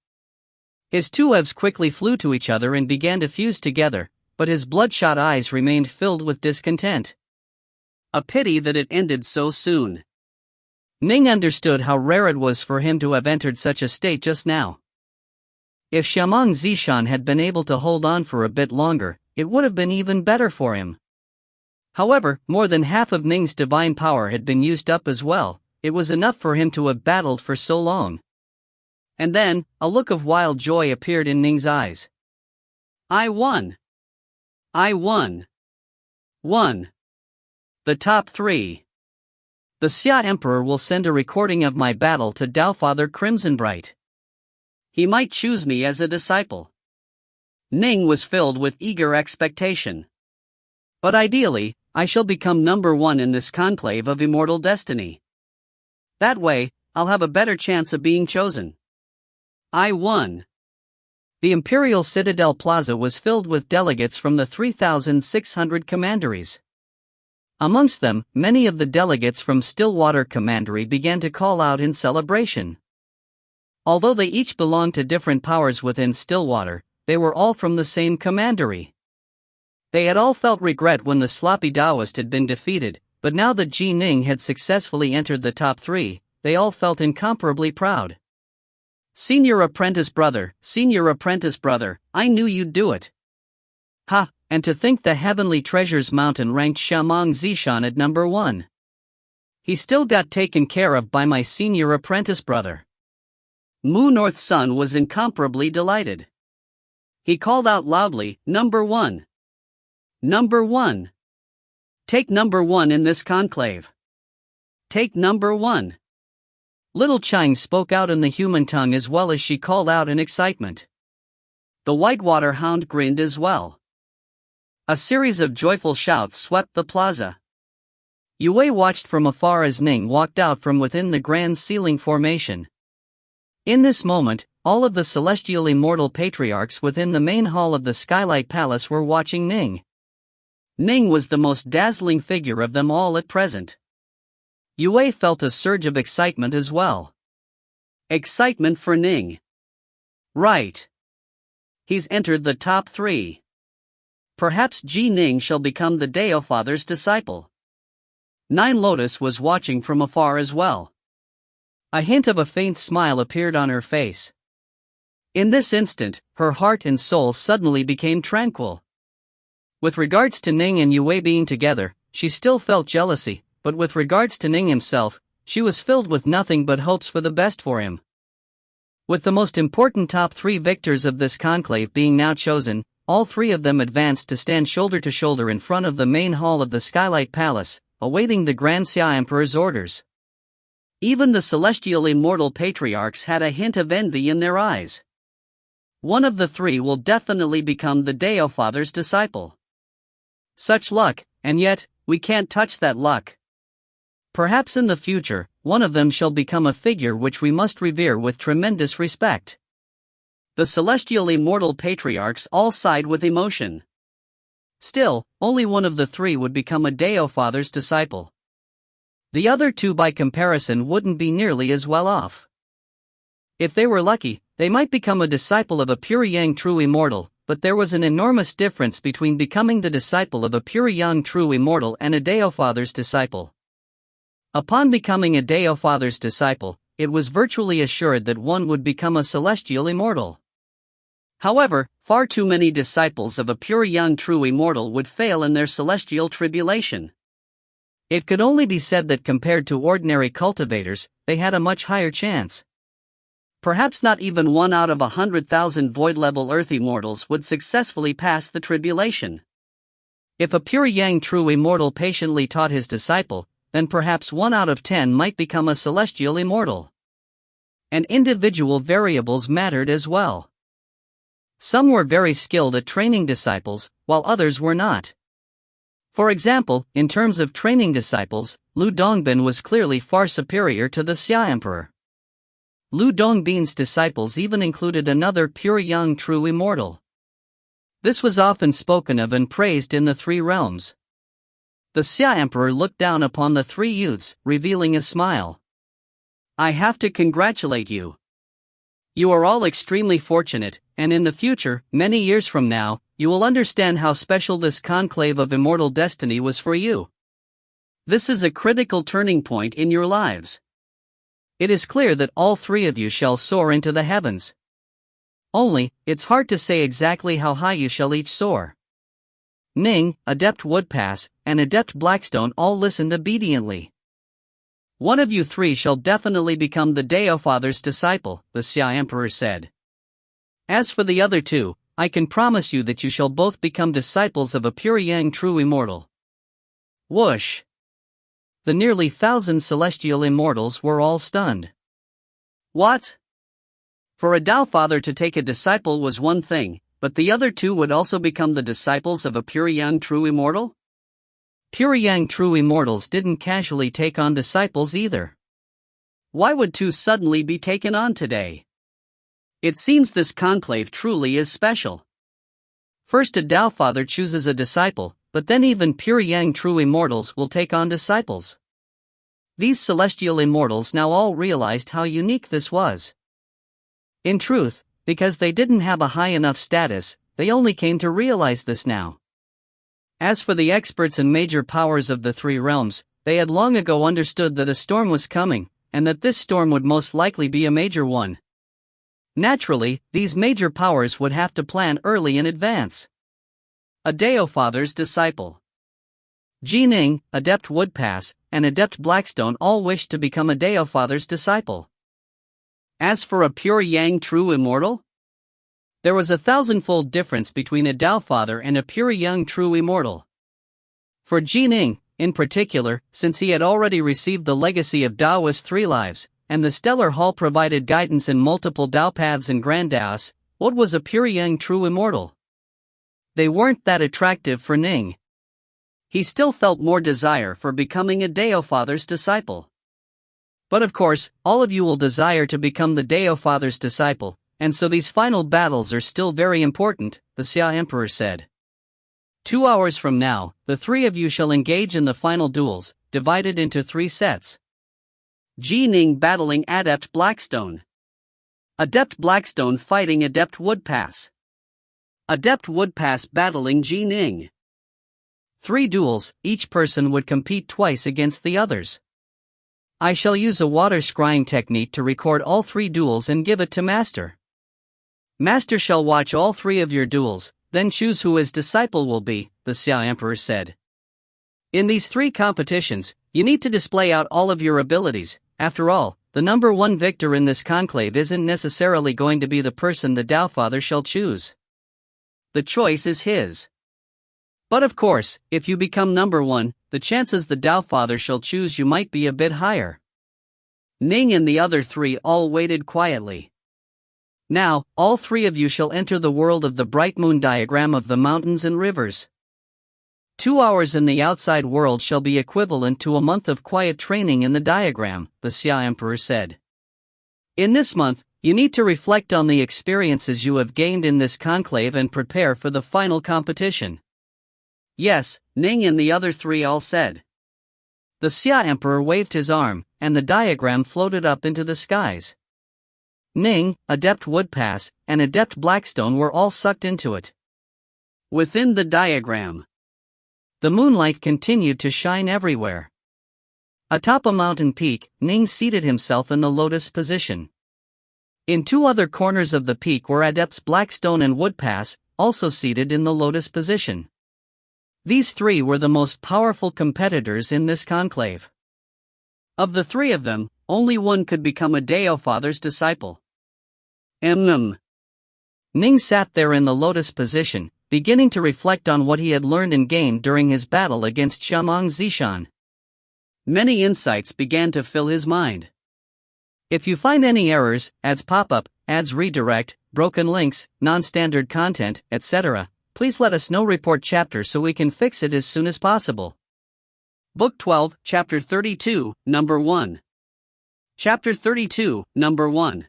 His two halves quickly flew to each other and began to fuse together, but his bloodshot eyes remained filled with discontent. A pity that it ended so soon. Ning understood how rare it was for him to have entered such a state just now. If Shaman Zishan had been able to hold on for a bit longer, it would have been even better for him. However, more than half of Ning's divine power had been used up as well. It was enough for him to have battled for so long. And then, a look of wild joy appeared in Ning's eyes. I won! I won! Won! The top 3. The Xia Emperor will send a recording of my battle to Taofather Crimsonbright. He might choose me as a disciple. Ning was filled with eager expectation. But ideally, I shall become number 1 in this conclave of immortal destiny. That way, I'll have a better chance of being chosen. I won. The Imperial Citadel Plaza was filled with delegates from the 3,600 commanderies. Amongst them, many of the delegates from Stillwater Commandery began to call out in celebration. Although they each belonged to different powers within Stillwater, they were all from the same commandery. They had all felt regret when the sloppy Taoist had been defeated, but now that Ji Ning had successfully entered the top 3, they all felt incomparably proud. Senior apprentice brother, I knew you'd do it. Ha, and to think the Heavenly Treasures Mountain ranked Shamong Zishan at number 1. He still got taken care of by my senior apprentice brother. Mu North Sun was incomparably delighted. He called out loudly, Number 1. Number 1. Take number 1 in this conclave. Take number 1. Little Chang spoke out in the human tongue as well as she called out in excitement. The Whitewater Hound grinned as well. A series of joyful shouts swept the plaza. Yue watched from afar as Ning walked out from within the grand ceiling formation. In this moment, all of the celestial immortal patriarchs within the main hall of the Skylight Palace were watching Ning. Ning was the most dazzling figure of them all at present. Yue felt a surge of excitement as well. Excitement for Ning. Right. He's entered the top 3. Perhaps Ji Ning shall become the Taofather's disciple. Nine Lotus was watching from afar as well. A hint of a faint smile appeared on her face. In this instant, her heart and soul suddenly became tranquil. With regards to Ning and Yue being together, she still felt jealousy, but with regards to Ning himself, she was filled with nothing but hopes for the best for him. With the most important top 3 victors of this conclave being now chosen, all 3 of them advanced to stand shoulder to shoulder in front of the main hall of the Skylight Palace, awaiting the Grand Xia Emperor's orders. Even the celestial immortal patriarchs had a hint of envy in their eyes. One of the 3 will definitely become the Taofather's disciple. Such luck, and yet, we can't touch that luck. Perhaps in the future, one of them shall become a figure which we must revere with tremendous respect. The celestial immortal patriarchs all sighed with emotion. Still, only one of the 3 would become a Taofather's disciple. The other 2 by comparison wouldn't be nearly as well off. If they were lucky, they might become a disciple of a pure Yang true immortal, but there was an enormous difference between becoming the disciple of a pure Yang true immortal and a Taofather's disciple. Upon becoming a Taofather's disciple, it was virtually assured that one would become a celestial immortal. However, far too many disciples of a pure Yang true immortal would fail in their celestial tribulation. It could only be said that compared to ordinary cultivators, they had a much higher chance. Perhaps not even 1 out of 100,000 void-level Earth immortals would successfully pass the tribulation. If a pure Yang true immortal patiently taught his disciple, then perhaps 1 out of 10 might become a celestial immortal. And individual variables mattered as well. Some were very skilled at training disciples, while others were not. For example, in terms of training disciples, Lu Dongbin was clearly far superior to the Xia Emperor. Lu Dongbin's disciples even included another pure Yang true immortal. This was often spoken of and praised in the 3 realms. The Xia Emperor looked down upon the 3 youths, revealing a smile. I have to congratulate you. You are all extremely fortunate, and in the future, many years from now, you will understand how special this conclave of immortal destiny was for you. This is a critical turning point in your lives. It is clear that all 3 of you shall soar into the heavens. Only, it's hard to say exactly how high you shall each soar. Ning, Adept Woodpass, and Adept Blackstone all listened obediently. One of you three shall definitely become the Deofather's disciple, the Xia Emperor said. As for the other two, I can promise you that you shall both become disciples of a pure yang true immortal. Whoosh! The nearly 1,000 celestial immortals were all stunned. What? For a Tao Father to take a disciple was one thing, but the other two would also become the disciples of a pure yang true immortal? Pure yang true immortals didn't casually take on disciples either. Why would two suddenly be taken on today? It seems this conclave truly is special. First a Tao Father chooses a disciple, but then even pure yang true immortals will take on disciples. These celestial immortals now all realized how unique this was. In truth, because they didn't have a high enough status, they only came to realize this now. As for the experts and major powers of the three realms, they had long ago understood that a storm was coming, and that this storm would most likely be a major one. Naturally, these major powers would have to plan early in advance. A Deofather's disciple. Ning, Adept Woodpass, and Adept Blackstone all wished to become a Deofather's disciple. As for a pure yang true immortal? There was a 1,000-fold difference between a Tao Father and a pure young true immortal. For Ning, in particular, since he had already received the legacy of Taoist three lives, and the Stellar Hall provided guidance in multiple Tao paths and Grand Taos, what was a pure young true immortal? They weren't that attractive for Ning. He still felt more desire for becoming a Deofather's disciple. But of course, all of you will desire to become the Deofather's disciple, and so these final battles are still very important, the Xia Emperor said. 2 hours from now, the three of you shall engage in the final duels, divided into 3 sets. Ning battling Adept Blackstone. Adept Blackstone fighting Adept Woodpass. Adept Woodpass battling Ning. 3 duels, each person would compete twice against the others. I shall use a water scrying technique to record all 3 duels and give it to Master. Master shall watch all 3 of your duels, then choose who his disciple will be, the Xia Emperor said. In these 3 competitions, you need to display out all of your abilities. After all, the number 1 victor in this conclave isn't necessarily going to be the person the Tao Father shall choose. The choice is his. But of course, if you become number 1, the chances the Tao Father shall choose you might be a bit higher. Ning and the other 3 all waited quietly. Now, all 3 of you shall enter the world of the bright moon diagram of the mountains and rivers. 2 hours in the outside world shall be equivalent to a month of quiet training in the diagram, the Xia Emperor said. In this month, you need to reflect on the experiences you have gained in this conclave and prepare for the final competition. Yes, Ning and the other 3 all said. The Xia Emperor waved his arm, and the diagram floated up into the skies. Ning, Adept Woodpass, and Adept Blackstone were all sucked into it. Within the diagram, the moonlight continued to shine everywhere. Atop a mountain peak, Ning seated himself in the lotus position. In 2 other corners of the peak were Adepts Blackstone and Woodpass, also seated in the lotus position. These 3 were the most powerful competitors in this conclave. Of the 3 of them, only one could become a Deofather's disciple. Ning sat there in the lotus position, beginning to reflect on what he had learned and gained during his battle against Shamong Zishan. Many insights began to fill his mind. If you find any errors, ads pop-up, ads redirect, broken links, non-standard content, etc., please let us know. Report chapter so we can fix it as soon as possible. Book 12, Chapter 32, Number 1. Chapter 32, Number 1.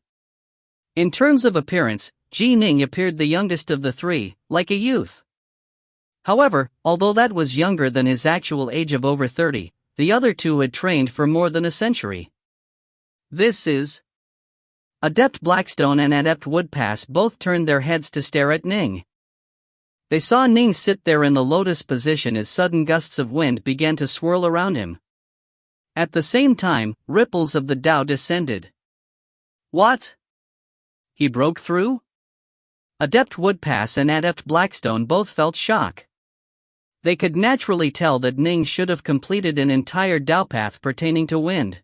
In terms of appearance, Ning appeared the youngest of the 3, like a youth. However, although that was younger than his actual age of over 30, the other 2 had trained for more than a century. This is... Adept Blackstone and Adept Woodpass both turned their heads to stare at Ning. They saw Ning sit there in the lotus position as sudden gusts of wind began to swirl around him. At the same time, ripples of the Tao descended. What? He broke through? Adept Woodpass and Adept Blackstone both felt shock. They could naturally tell that Ning should have completed an entire Dao path pertaining to wind.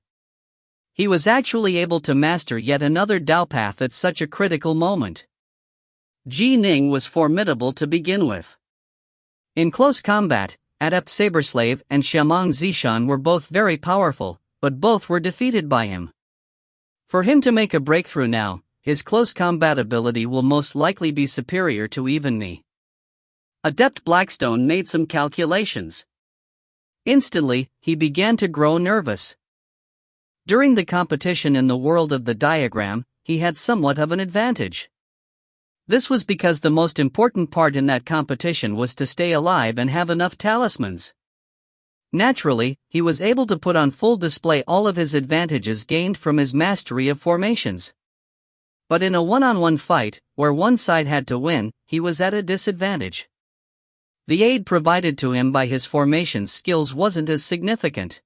He was actually able to master yet another Dao path at such a critical moment. Ning was formidable to begin with. In close combat, Adept Saberslave and Shamong Zishan were both very powerful, but both were defeated by him. For him to make a breakthrough now, his close combat ability will most likely be superior to even me. Adept Blackstone made some calculations. Instantly, he began to grow nervous. During the competition in the world of the diagram, he had somewhat of an advantage. This was because the most important part in that competition was to stay alive and have enough talismans. Naturally, he was able to put on full display all of his advantages gained from his mastery of formations. But in a one-on-one fight, where one side had to win, he was at a disadvantage. The aid provided to him by his formations skills wasn't as significant.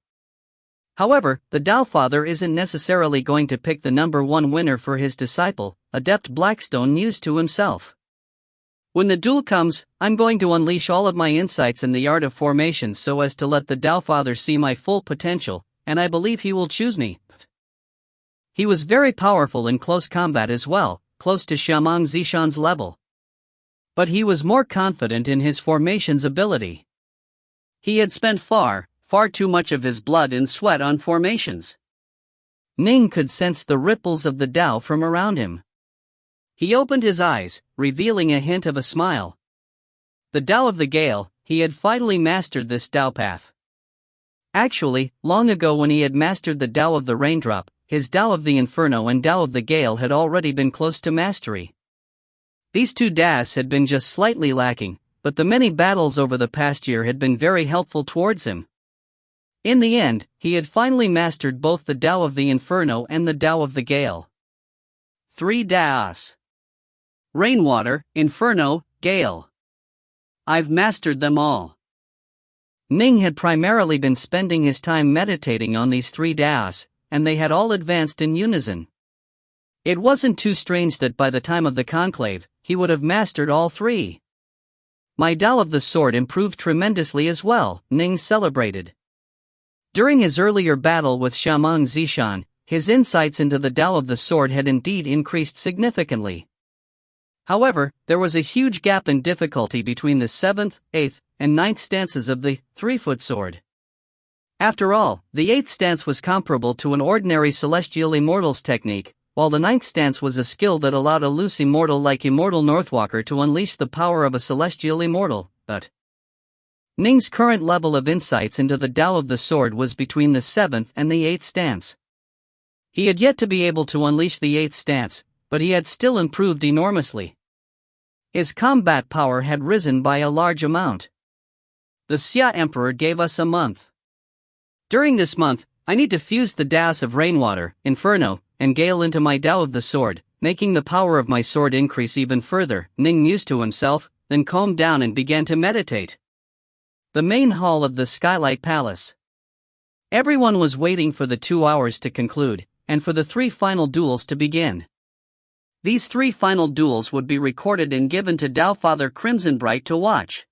However, the Dao Father isn't necessarily going to pick the number one winner for his disciple, Adept Blackstone mused to himself. When the duel comes, I'm going to unleash all of my insights in the art of formation so as to let the Dao Father see my full potential, and I believe he will choose me. He was very powerful in close combat as well, close to Shamong Zishan's level. But he was more confident in his formations ability. He had spent far too much of his blood and sweat on formations. Ning could sense the ripples of the Dao from around him. He opened his eyes, revealing a hint of a smile. The Dao of the Gale, he had finally mastered this Dao path. Actually, long ago when he had mastered the Dao of the Raindrop, his Dao of the Inferno and Dao of the Gale had already been close to mastery. These two Daos had been just slightly lacking, but the many battles over the past year had been very helpful towards him. In the end, he had finally mastered both the Dao of the Inferno and the Dao of the Gale. 3 Daos. Rainwater, Inferno, Gale. I've mastered them all. Ning had primarily been spending his time meditating on these 3 Daos, and they had all advanced in unison. It wasn't too strange that by the time of the conclave, he would have mastered all 3. My Dao of the Sword improved tremendously as well, Ning celebrated. During his earlier battle with Shamong Zishan, his insights into the Dao of the Sword had indeed increased significantly. However, there was a huge gap in difficulty between the 7th, 8th, and 9th stances of the 3-foot sword. After all, the 8th stance was comparable to an ordinary celestial Immortals technique, while the 9th stance was a skill that allowed a loose Immortal like Immortal Northwalker to unleash the power of a celestial Immortal, but Ning's current level of insights into the Dao of the Sword was between the 7th and the 8th stance. He had yet to be able to unleash the 8th stance, but he had still improved enormously. His combat power had risen by a large amount. The Xia Emperor gave us a month. During this month, I need to fuse the Daos of Rainwater, Inferno, and Gale into my Dao of the Sword, making the power of my sword increase even further, Ning mused to himself, then calmed down and began to meditate. The main hall of the Skylight Palace. Everyone was waiting for the 2 hours to conclude, and for the 3 final duels to begin. These 3 final duels would be recorded and given to Dao Father Crimsonbright to watch.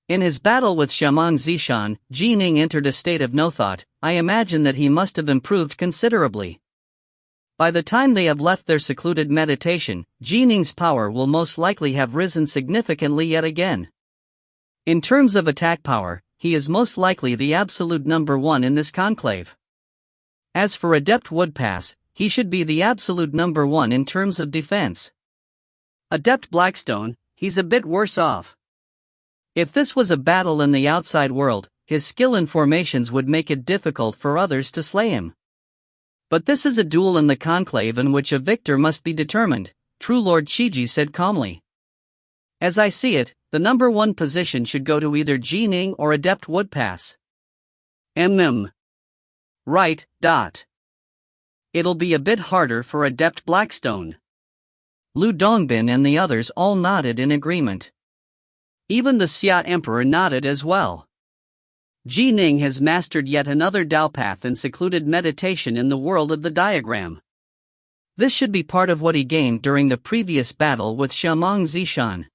In his battle with Shamong Zishan, Ning entered a state of no thought. I imagine that he must have improved considerably. By the time they have left their secluded meditation, Ning's power will most likely have risen significantly yet again. In terms of attack power, he is most likely the absolute number 1 in this conclave. As for Adept Woodpass, he should be the absolute number 1 in terms of defense. Adept Blackstone, he's a bit worse off. If this was a battle in the outside world, his skill in formations would make it difficult for others to slay him. But this is a duel in the conclave in which a victor must be determined, True Lord Chiji said calmly. As I see it, the number 1 position should go to either Ning or Adept Woodpass. Right. It'll be a bit harder for Adept Blackstone. Lu Dongbin and the others all nodded in agreement. Even the Xia Emperor nodded as well. Ning has mastered yet another Dao path and secluded meditation in the world of the diagram. This should be part of what he gained during the previous battle with Shamong Zishan.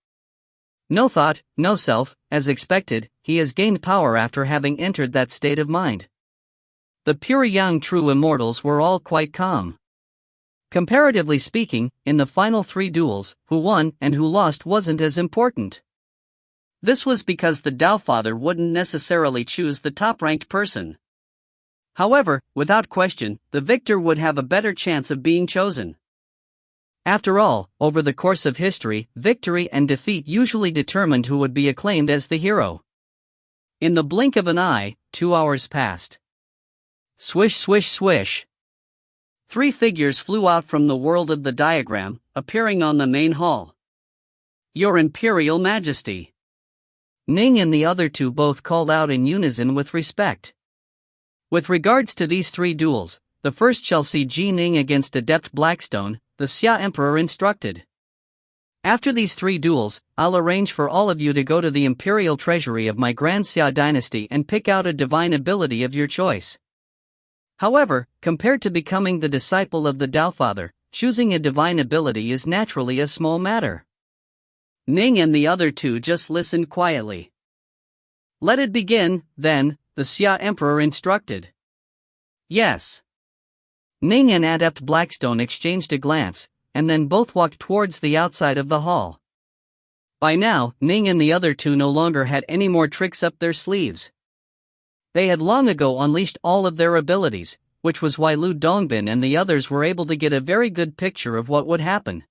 No thought, no self, as expected, he has gained power after having entered that state of mind. The pure young true immortals were all quite calm. Comparatively speaking, in the final 3 duels, who won and who lost wasn't as important. This was because the Tao Father wouldn't necessarily choose the top-ranked person. However, without question, the victor would have a better chance of being chosen. After all, over the course of history, victory and defeat usually determined who would be acclaimed as the hero. In the blink of an eye, 2 hours passed. Swish, swish, swish. 3 figures flew out from the world of the diagram, appearing on the main hall. Your Imperial Majesty. Ning and the other 2 both called out in unison with respect. With regards to these 3 duels, the first shall see Ning against Adept Blackstone, the Xia Emperor instructed. After these 3 duels, I'll arrange for all of you to go to the Imperial Treasury of my Grand Xia dynasty and pick out a divine ability of your choice. However, compared to becoming the disciple of the Tao Father, choosing a divine ability is naturally a small matter. Ning and the other 2 just listened quietly. Let it begin, then, the Xia Emperor instructed. Yes. Ning and Adept Blackstone exchanged a glance, and then both walked towards the outside of the hall. By now, Ning and the other 2 no longer had any more tricks up their sleeves. They had long ago unleashed all of their abilities, which was why Lu Dongbin and the others were able to get a very good picture of what would happen.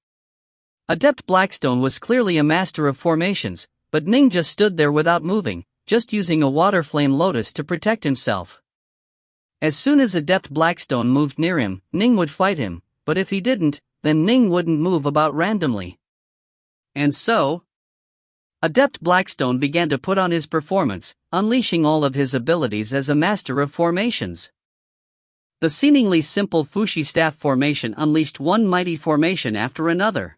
Adept Blackstone was clearly a master of formations, but Ning just stood there without moving, just using a water flame lotus to protect himself. As soon as Adept Blackstone moved near him, Ning would fight him, but if he didn't, then Ning wouldn't move about randomly. And so, Adept Blackstone began to put on his performance, unleashing all of his abilities as a master of formations. The seemingly simple Fushi staff formation unleashed one mighty formation after another.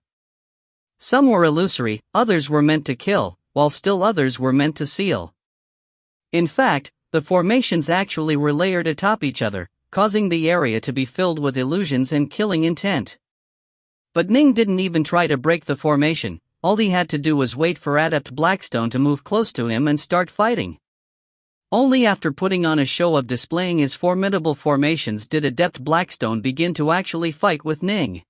Some were illusory, others were meant to kill, while still others were meant to seal. In fact, the formations actually were layered atop each other, causing the area to be filled with illusions and killing intent. But Ning didn't even try to break the formation. All he had to do was wait for Adept Blackstone to move close to him and start fighting. Only after putting on a show of displaying his formidable formations did Adept Blackstone begin to actually fight with Ning.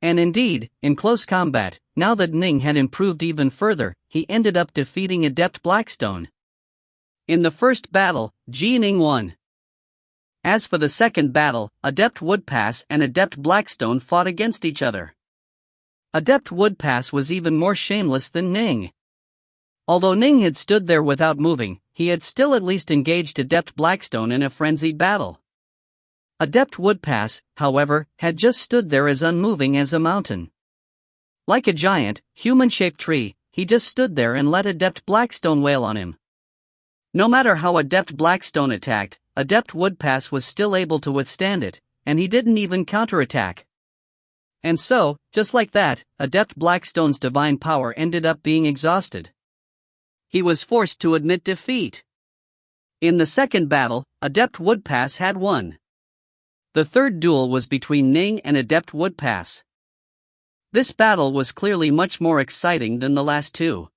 And indeed, in close combat, now that Ning had improved even further, he ended up defeating Adept Blackstone. In the first battle, Ning won. As for the second battle, Adept Woodpass and Adept Blackstone fought against each other. Adept Woodpass was even more shameless than Ning. Although Ning had stood there without moving, he had still at least engaged Adept Blackstone in a frenzied battle. Adept Woodpass, however, had just stood there as unmoving as a mountain. Like a giant, human-shaped tree, he just stood there and let Adept Blackstone wail on him. No matter how Adept Blackstone attacked, Adept Woodpass was still able to withstand it, and he didn't even counterattack. And so, just like that, Adept Blackstone's divine power ended up being exhausted. He was forced to admit defeat. In the second battle, Adept Woodpass had won. The third duel was between Ning and Adept Woodpass. This battle was clearly much more exciting than the last 2.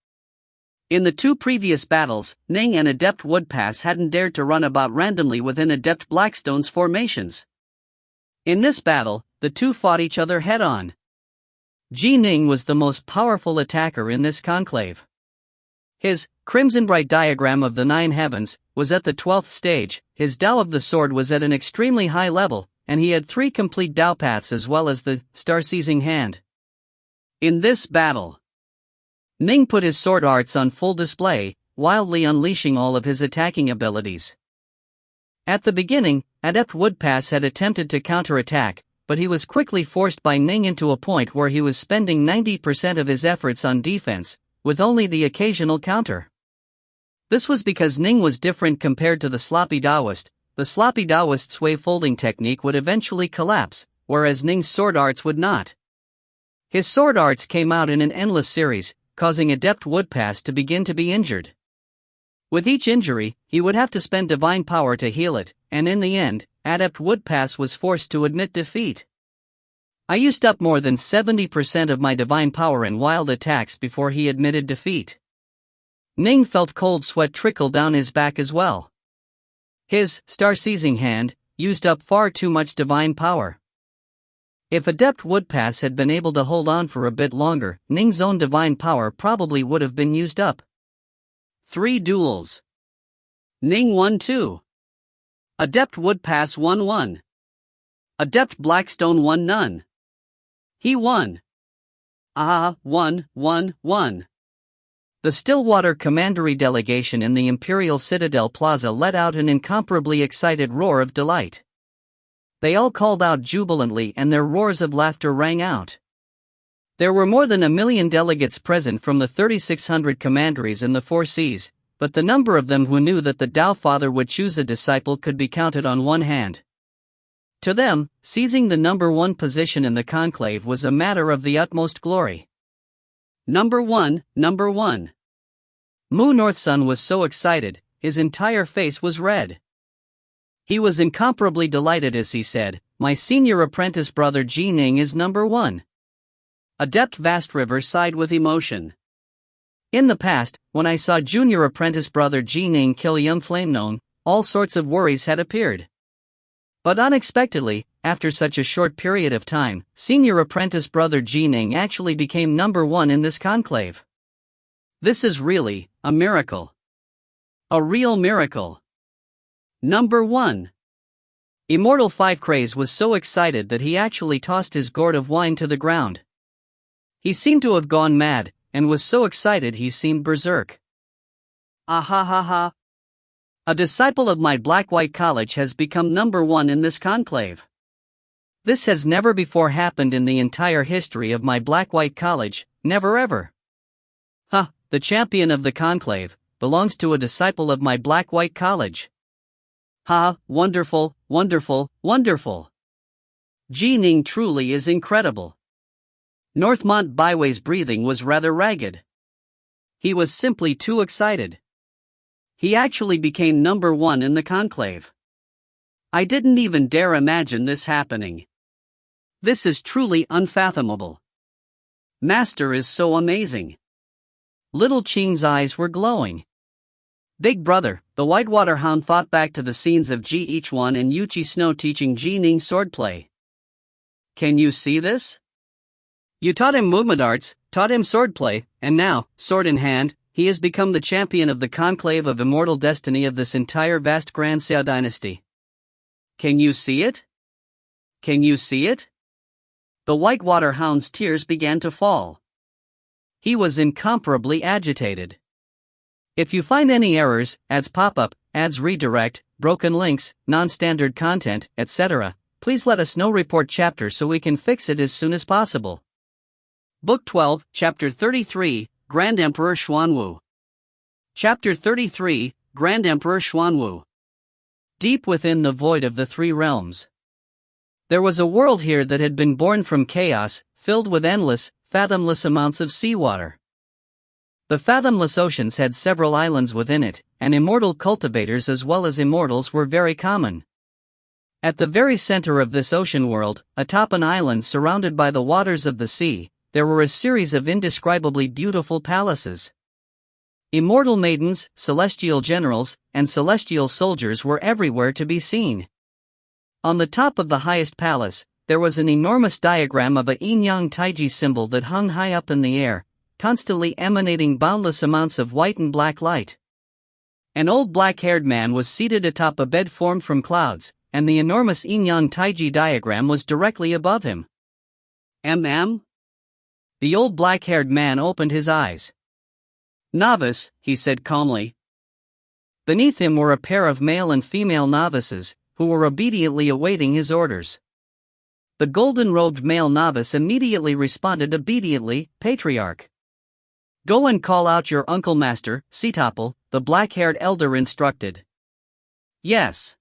In the 2 previous battles, Ning and Adept Woodpass hadn't dared to run about randomly within Adept Blackstone's formations. In this battle, the 2 fought each other head-on. Ning was the most powerful attacker in this conclave. His Crimson Bright diagram of the 9 heavens was at the 12th stage, his Tao of the Sword was at an extremely high level, and he had 3 complete Tao paths as well as the Star-Seizing Hand. In this battle, Ning put his sword arts on full display, wildly unleashing all of his attacking abilities. At the beginning, Adept Woodpass had attempted to counterattack, but he was quickly forced by Ning into a point where he was spending 90% of his efforts on defense, with only the occasional counter. This was because Ning was different compared to the sloppy Taoist. The sloppy Taoist's wave-folding technique would eventually collapse, whereas Ning's sword arts would not. His sword arts came out in an endless series, causing Adept Woodpass to begin to be injured. With each injury, he would have to spend divine power to heal it, and in the end, Adept Woodpass was forced to admit defeat. I used up more than 70% of my divine power in wild attacks before he admitted defeat. Ning felt cold sweat trickle down his back as well. His star-seizing hand used up far too much divine power. If Adept Woodpass had been able to hold on for a bit longer, Ning's own divine power probably would have been used up. 3 duels. Ning won 2. Adept Woodpass won 1. Adept Blackstone won none. He won. 1. The Stillwater Commandery delegation in the Imperial Citadel Plaza let out an incomparably excited roar of delight. They all called out jubilantly and their roars of laughter rang out. There were more than 1 million delegates present from the 3,600 commanderies in the 4 seas, but the number of them who knew that the Tao Father would choose a disciple could be counted on one hand. To them, seizing the number 1 position in the conclave was a matter of the utmost glory. Number 1. Mu Northsun was so excited, his entire face was red. He was incomparably delighted as he said, "My senior apprentice brother Ji Ning is number 1. Adept Vast River sighed with emotion. In the past, when I saw junior apprentice brother Ji Ning kill young Flame Known, all sorts of worries had appeared. But unexpectedly, after such a short period of time, senior apprentice brother Ji Ning actually became number 1 in this conclave. This is really a miracle. A real miracle. Number 1. Immortal 5 Craze was so excited that he actually tossed his gourd of wine to the ground. He seemed to have gone mad, and was so excited he seemed berserk. Ha. A disciple of my Black-White College has become number 1 in this conclave. This has never before happened in the entire history of my Black-White College, never ever. The champion of the conclave belongs to a disciple of my Black-White College. Wonderful. Ji Ning truly is incredible. Northmont Byway's breathing was rather ragged. He was simply too excited. He actually became number 1 in the conclave. I didn't even dare imagine this happening. This is truly unfathomable. Master is so amazing. Little Qing's eyes were glowing. Big brother, the Whitewater Hound thought back to the scenes of Ji Ichuan and Yuchi Snow teaching Ji Ning swordplay. Can you see this? You taught him movement arts, taught him swordplay, and now, sword in hand, he has become the champion of the conclave of immortal destiny of this entire vast Grand Xia dynasty. Can you see it? The Whitewater Hound's tears began to fall. He was incomparably agitated. If you find any errors, ads pop up, ads redirect, broken links, non-standard content, etc., please let us know. Report chapter so we can fix it as soon as possible. Book 12, Chapter 33, Grand Emperor Xuanwu. Chapter 33, Grand Emperor Xuanwu. Deep within the void of the 3 realms. There was a world here that had been born from chaos, filled with endless, fathomless amounts of seawater. The fathomless oceans had several islands within it, and immortal cultivators as well as immortals were very common. At the very center of this ocean world, atop an island surrounded by the waters of the sea, there were a series of indescribably beautiful palaces. Immortal maidens, celestial generals, and celestial soldiers were everywhere to be seen. On the top of the highest palace, there was an enormous diagram of a yin-yang taiji symbol that hung high up in the air, constantly emanating boundless amounts of white and black light. An old black-haired man was seated atop a bed formed from clouds, and the enormous yin-yang taiji diagram was directly above him. The old black-haired man opened his eyes. Novice, he said calmly. Beneath him were a pair of male and female novices, who were obediently awaiting his orders. The golden-robed male novice immediately responded obediently, Patriarch. Go and call out your uncle master, Sitopple, the black-haired elder instructed. Yes.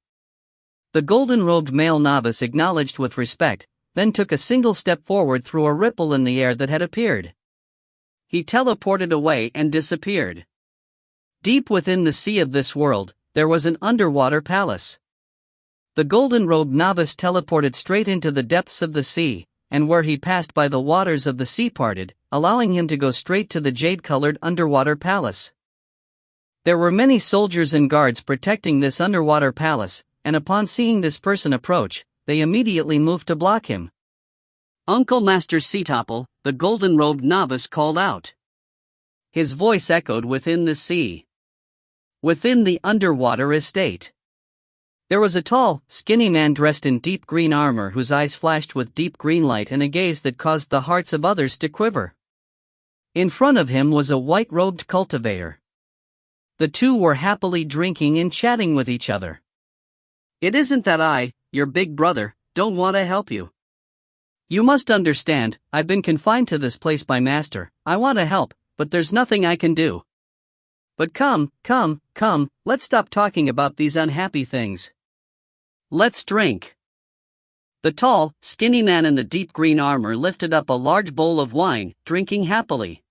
The golden-robed male novice acknowledged with respect, then took a single step forward through a ripple in the air that had appeared. He teleported away and disappeared. Deep within the sea of this world, there was an underwater palace. The golden-robed novice teleported straight into the depths of the sea, and where he passed by the waters of the sea parted, allowing him to go straight to the jade-colored underwater palace. There were many soldiers and guards protecting this underwater palace, and upon seeing this person approach, they immediately moved to block him. Uncle Master Setopple, the golden-robed novice, called out. His voice echoed within the sea. Within the underwater estate, there was a tall, skinny man dressed in deep green armor whose eyes flashed with deep green light and a gaze that caused the hearts of others to quiver. In front of him was a white-robed cultivator. The two were happily drinking and chatting with each other. It isn't that I, your big brother, don't want to help you. You must understand, I've been confined to this place by Master. I want to help, but there's nothing I can do. But come, let's stop talking about these unhappy things. Let's drink. The tall, skinny man in the deep green armor lifted up a large bowl of wine, drinking happily.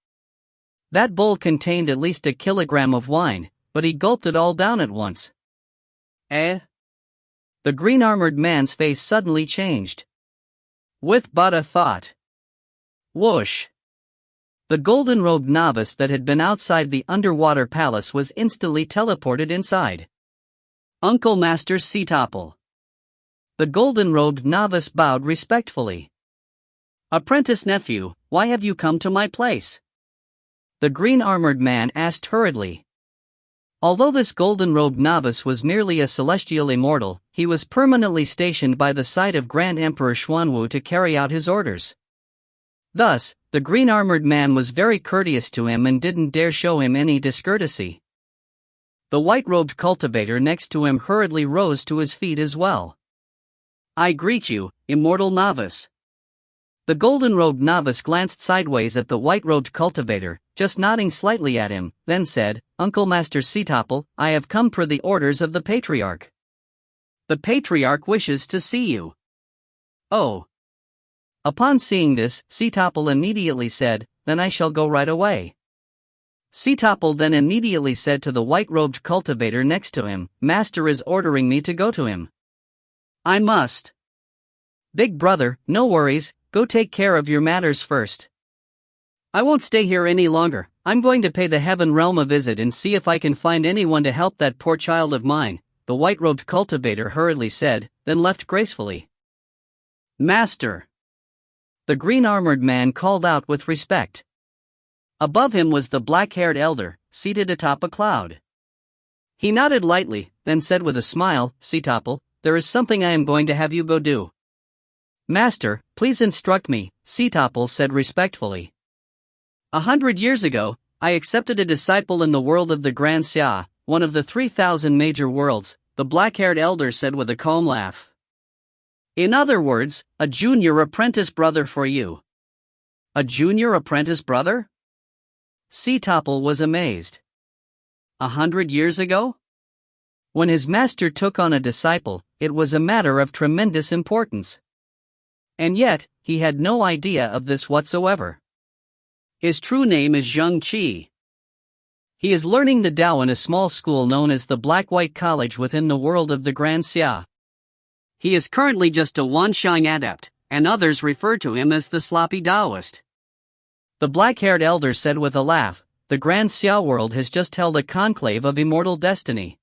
That bowl contained at least 1 kilogram of wine, but he gulped it all down at once. The green-armored man's face suddenly changed. With but a thought. Whoosh! The golden-robed novice that had been outside the underwater palace was instantly teleported inside. Uncle Master Setopple. The golden-robed novice bowed respectfully. Apprentice nephew, why have you come to my place? The green-armored man asked hurriedly. Although this golden-robed novice was merely a celestial immortal, he was permanently stationed by the side of Grand Emperor Xuanwu to carry out his orders. Thus, the green-armored man was very courteous to him and didn't dare show him any discourtesy. The white-robed cultivator next to him hurriedly rose to his feet as well. I greet you, immortal novice. The golden-robed novice glanced sideways at the white-robed cultivator, just nodding slightly at him, then said, Uncle Master Setopple, I have come per the orders of the Patriarch. The Patriarch wishes to see you. Oh. Upon seeing this, Setopple immediately said, Then I shall go right away. Setopple then immediately said to the white-robed cultivator next to him, Master is ordering me to go to him. I must. Big brother, no worries, go take care of your matters first. I won't stay here any longer. I'm going to pay the heaven realm a visit and see if I can find anyone to help that poor child of mine, the white-robed cultivator hurriedly said, then left gracefully. Master! The green-armored man called out with respect. Above him was the black-haired elder, seated atop a cloud. He nodded lightly, then said with a smile, Setopple, there is something I am going to have you go do. Master, please instruct me, Setopple said respectfully. 100 years ago, I accepted a disciple in the world of the Grand Xia, one of the 3,000 major worlds, the black-haired elder said with a calm laugh. In other words, a junior apprentice brother for you. A junior apprentice brother? Setopple was amazed. 100 years ago? When his master took on a disciple, it was a matter of tremendous importance. And yet, he had no idea of this whatsoever. His true name is Zheng Qi. He is learning the Tao in a small school known as the Black-White College within the world of the Grand Xia. He is currently just a Wanshang adept, and others refer to him as the sloppy Taoist. The black-haired elder said with a laugh, the Grand Xia world has just held a conclave of immortal destiny.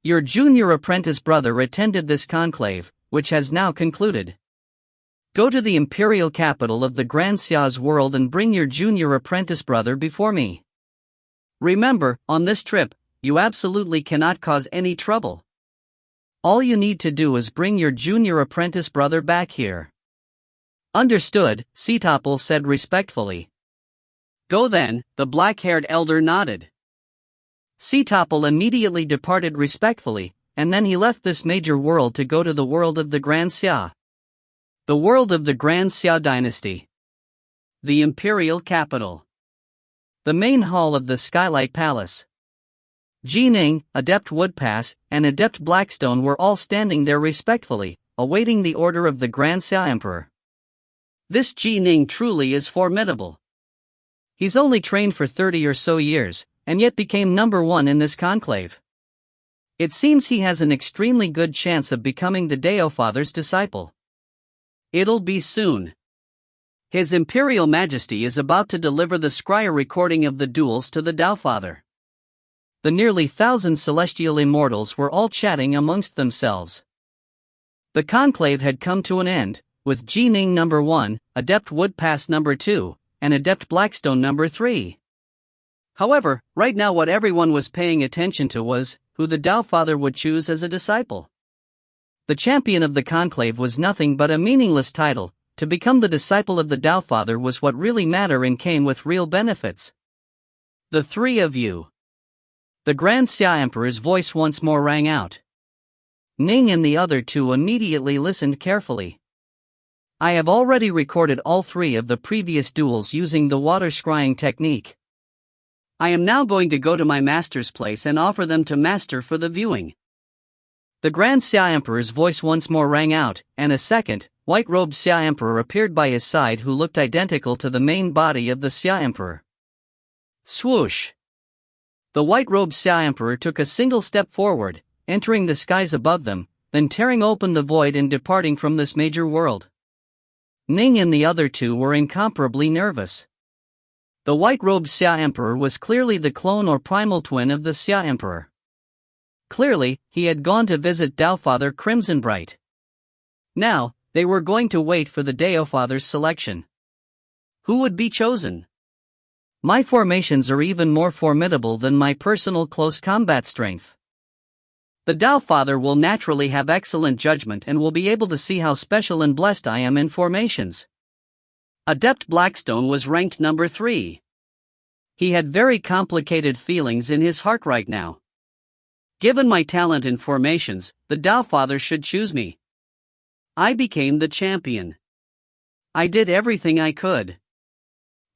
Your junior apprentice brother attended this conclave, which has now concluded. Go to the imperial capital of the Grand Xia's world and bring your junior apprentice brother before me. Remember, on this trip, you absolutely cannot cause any trouble. All you need to do is bring your junior apprentice brother back here. Understood, Setopple said respectfully. Go then, the black-haired elder nodded. Setopple immediately departed respectfully, and then he left this major world to go to the world of the Grand Xia. The world of the Grand Xia dynasty. The imperial capital. The main hall of the Skylight Palace. Ning, Adept Woodpass, and Adept Blackstone were all standing there respectfully, awaiting the order of the Grand Xia Emperor. This Ning truly is formidable. He's only trained for 30 or so years, and yet became number 1 in this conclave. It seems he has an extremely good chance of becoming the Dao Father's disciple. It'll be soon. His Imperial Majesty is about to deliver the scryer recording of the duels to the Taofather. The nearly 1,000 celestial immortals were all chatting amongst themselves. The conclave had come to an end, with Ning number 1, Adept Woodpass number 2, and Adept Blackstone number 3. However, right now what everyone was paying attention to was who the Taofather would choose as a disciple. The champion of the conclave was nothing but a meaningless title. To become the disciple of the Taofather was what really mattered and came with real benefits. The three of you. The Grand Xia Emperor's voice once more rang out. Ning and the other two immediately listened carefully. I have already recorded all three of the previous duels using the water scrying technique. I am now going to go to my master's place and offer them to master for the viewing. The Grand Xia Emperor's voice once more rang out, and a second, white-robed Xia Emperor appeared by his side who looked identical to the main body of the Xia Emperor. Swoosh! The white-robed Xia Emperor took a single step forward, entering the skies above them, then tearing open the void and departing from this major world. Ning and the other two were incomparably nervous. The white-robed Xia Emperor was clearly the clone or primal twin of the Xia Emperor. Clearly, he had gone to visit Taofather Crimsonbright. Now, they were going to wait for the Taofather's selection. Who would be chosen? My formations are even more formidable than my personal close combat strength. The Taofather will naturally have excellent judgment and will be able to see how special and blessed I am in formations. Adept Blackstone was ranked number 3. He had very complicated feelings in his heart right now. Given my talent in formations, the Taofather should choose me. I became the champion. I did everything I could.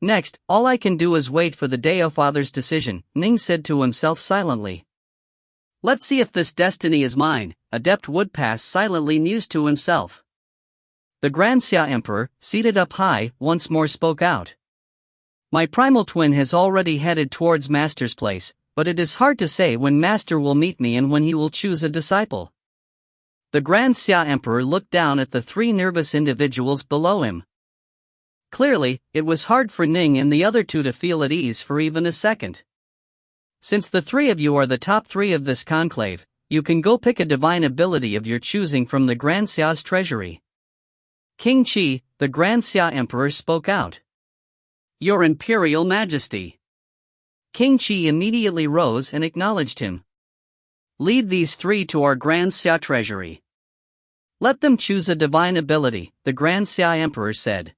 Next, all I can do is wait for the Taofather's decision, Ning said to himself silently. Let's see if this destiny is mine, Adept Woodpass silently mused to himself. The Grand Xia Emperor, seated up high, once more spoke out. My primal twin has already headed towards Master's place, but it is hard to say when Master will meet me and when he will choose a disciple. The Grand Xia Emperor looked down at the three nervous individuals below him. Clearly, it was hard for Ning and the other two to feel at ease for even a second. Since the three of you are the top 3 of this conclave, you can go pick a divine ability of your choosing from the Grand Xia's treasury. King Qi, the Grand Xia Emperor spoke out. Your Imperial Majesty. King Qi immediately rose and acknowledged him. Lead these 3 to our Grand Xia treasury. Let them choose a divine ability, the Grand Xia Emperor said.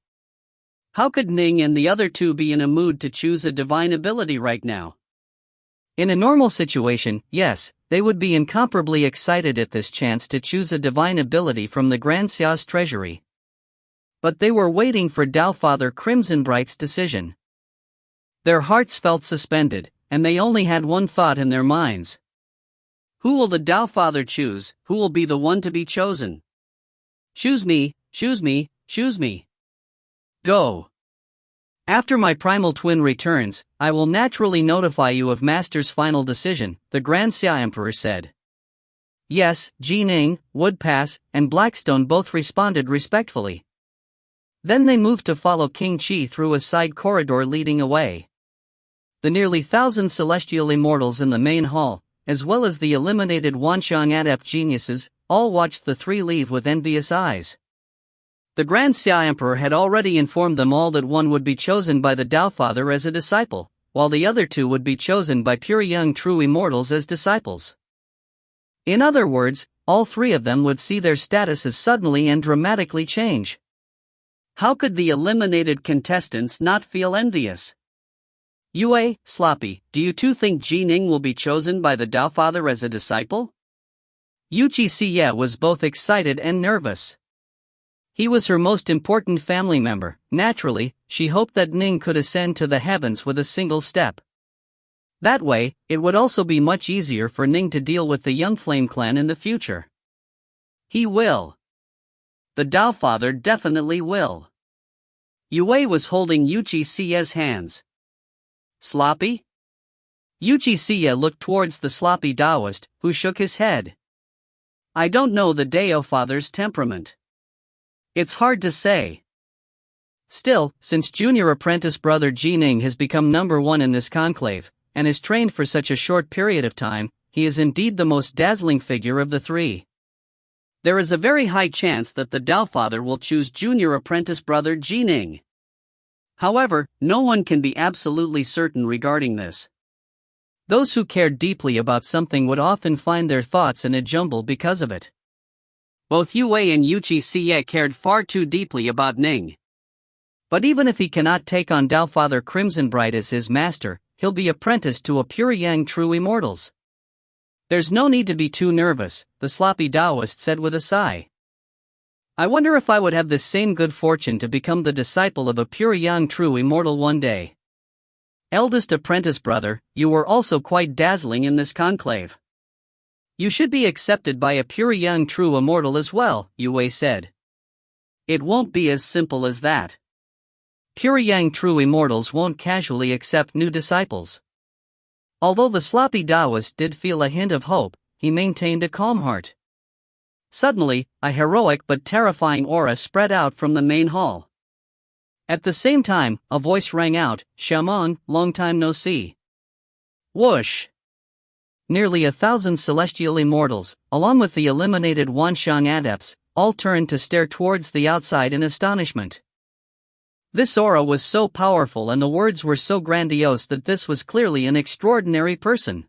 How could Ning and the other 2 be in a mood to choose a divine ability right now? In a normal situation, yes, they would be incomparably excited at this chance to choose a divine ability from the Grand Xia's treasury. But they were waiting for Taofather Crimsonbright's decision. Their hearts felt suspended, and they only had one thought in their minds. Who will the Taofather choose? Who will be the one to be chosen? Choose me, choose me, choose me. Go. After my primal twin returns, I will naturally notify you of Master's final decision, the Grand Xia Emperor said. Yes, Ning, Woodpass, and Blackstone both responded respectfully. Then they moved to follow King Qi through a side corridor leading away. The nearly 1,000 celestial immortals in the main hall, as well as the eliminated Wanxiang adept geniuses, all watched the 3 leave with envious eyes. The Grand Xia Emperor had already informed them all that one would be chosen by the Taofather as a disciple, while the other 2 would be chosen by pure young true immortals as disciples. In other words, all 3 of them would see their statuses suddenly and dramatically change. How could the eliminated contestants not feel envious? Yue, Sloppy, do you too think Ning will be chosen by the Taofather as a disciple? Yuchi Siye was both excited and nervous. He was her most important family member. Naturally, she hoped that Ning could ascend to the heavens with a single step. That way, it would also be much easier for Ning to deal with the Young Flame clan in the future. He will. The Taofather definitely will. Yue was holding Yuchi Siye's hands. Sloppy? Yuchi Siye looked towards the sloppy Taoist, who shook his head. I don't know the Taofather's temperament. It's hard to say. Still, since junior apprentice brother Ning has become number one in this conclave, and is trained for such a short period of time, he is indeed the most dazzling figure of the three. There is a very high chance that the Doubtfather will choose junior apprentice brother Ning. However, no one can be absolutely certain regarding this. Those who cared deeply about something would often find their thoughts in a jumble because of it. Both Yue and Yuchi Xie cared far too deeply about Ning. But even if he cannot take on Doubtfather Crimsonbright as his master, he'll be apprenticed to a pure yang true Immortals. There's no need to be too nervous, the sloppy Taoist said with a sigh. I wonder if I would have this same good fortune to become the disciple of a pure yang true Immortal one day. Eldest apprentice brother, you were also quite dazzling in this conclave. You should be accepted by a pure yang true Immortal as well, Yue said. It won't be as simple as that. Pure yang true Immortals won't casually accept new disciples. Although the sloppy Taoist did feel a hint of hope, he maintained a calm heart. Suddenly, a heroic but terrifying aura spread out from the main hall. At the same time, a voice rang out, "Shaman, long time no see." Whoosh! Nearly 1,000 celestial immortals, along with the eliminated Wanxiang adepts, all turned to stare towards the outside in astonishment. This aura was so powerful and the words were so grandiose that this was clearly an extraordinary person.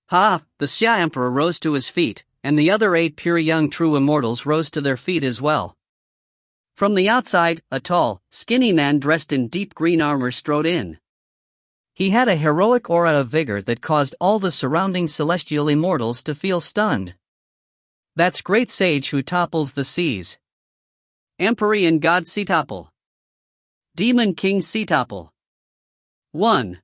Ha! The Xia Emperor rose to his feet, and the other 8 pure young true immortals rose to their feet as well. From the outside, a tall, skinny man dressed in deep green armor strode in. He had a heroic aura of vigor that caused all the surrounding celestial immortals to feel stunned. That's great sage who topples the seas. Empyrean God Setopple. Demon King Setopple. 1.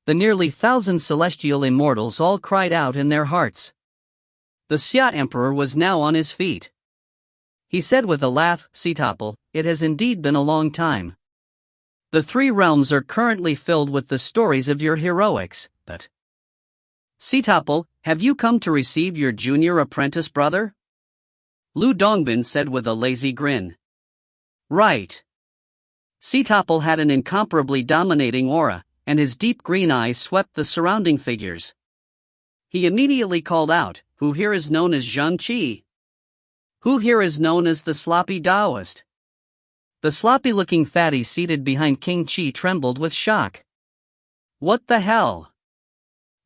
The nearly 1,000 celestial immortals all cried out in their hearts. The Xia Emperor was now on his feet. He said with a laugh, "Setopple, it has indeed been a long time. The 3 realms are currently filled with the stories of your heroics, but... Setopple, have you come to receive your junior apprentice brother?" Lu Dongbin said with a lazy grin. Right. Setopple had an incomparably dominating aura, and his deep green eyes swept the surrounding figures. He immediately called out, "Who here is known as Zhang Qi? Who here is known as the sloppy Taoist?" The sloppy-looking fatty seated behind King Qi trembled with shock. What the hell?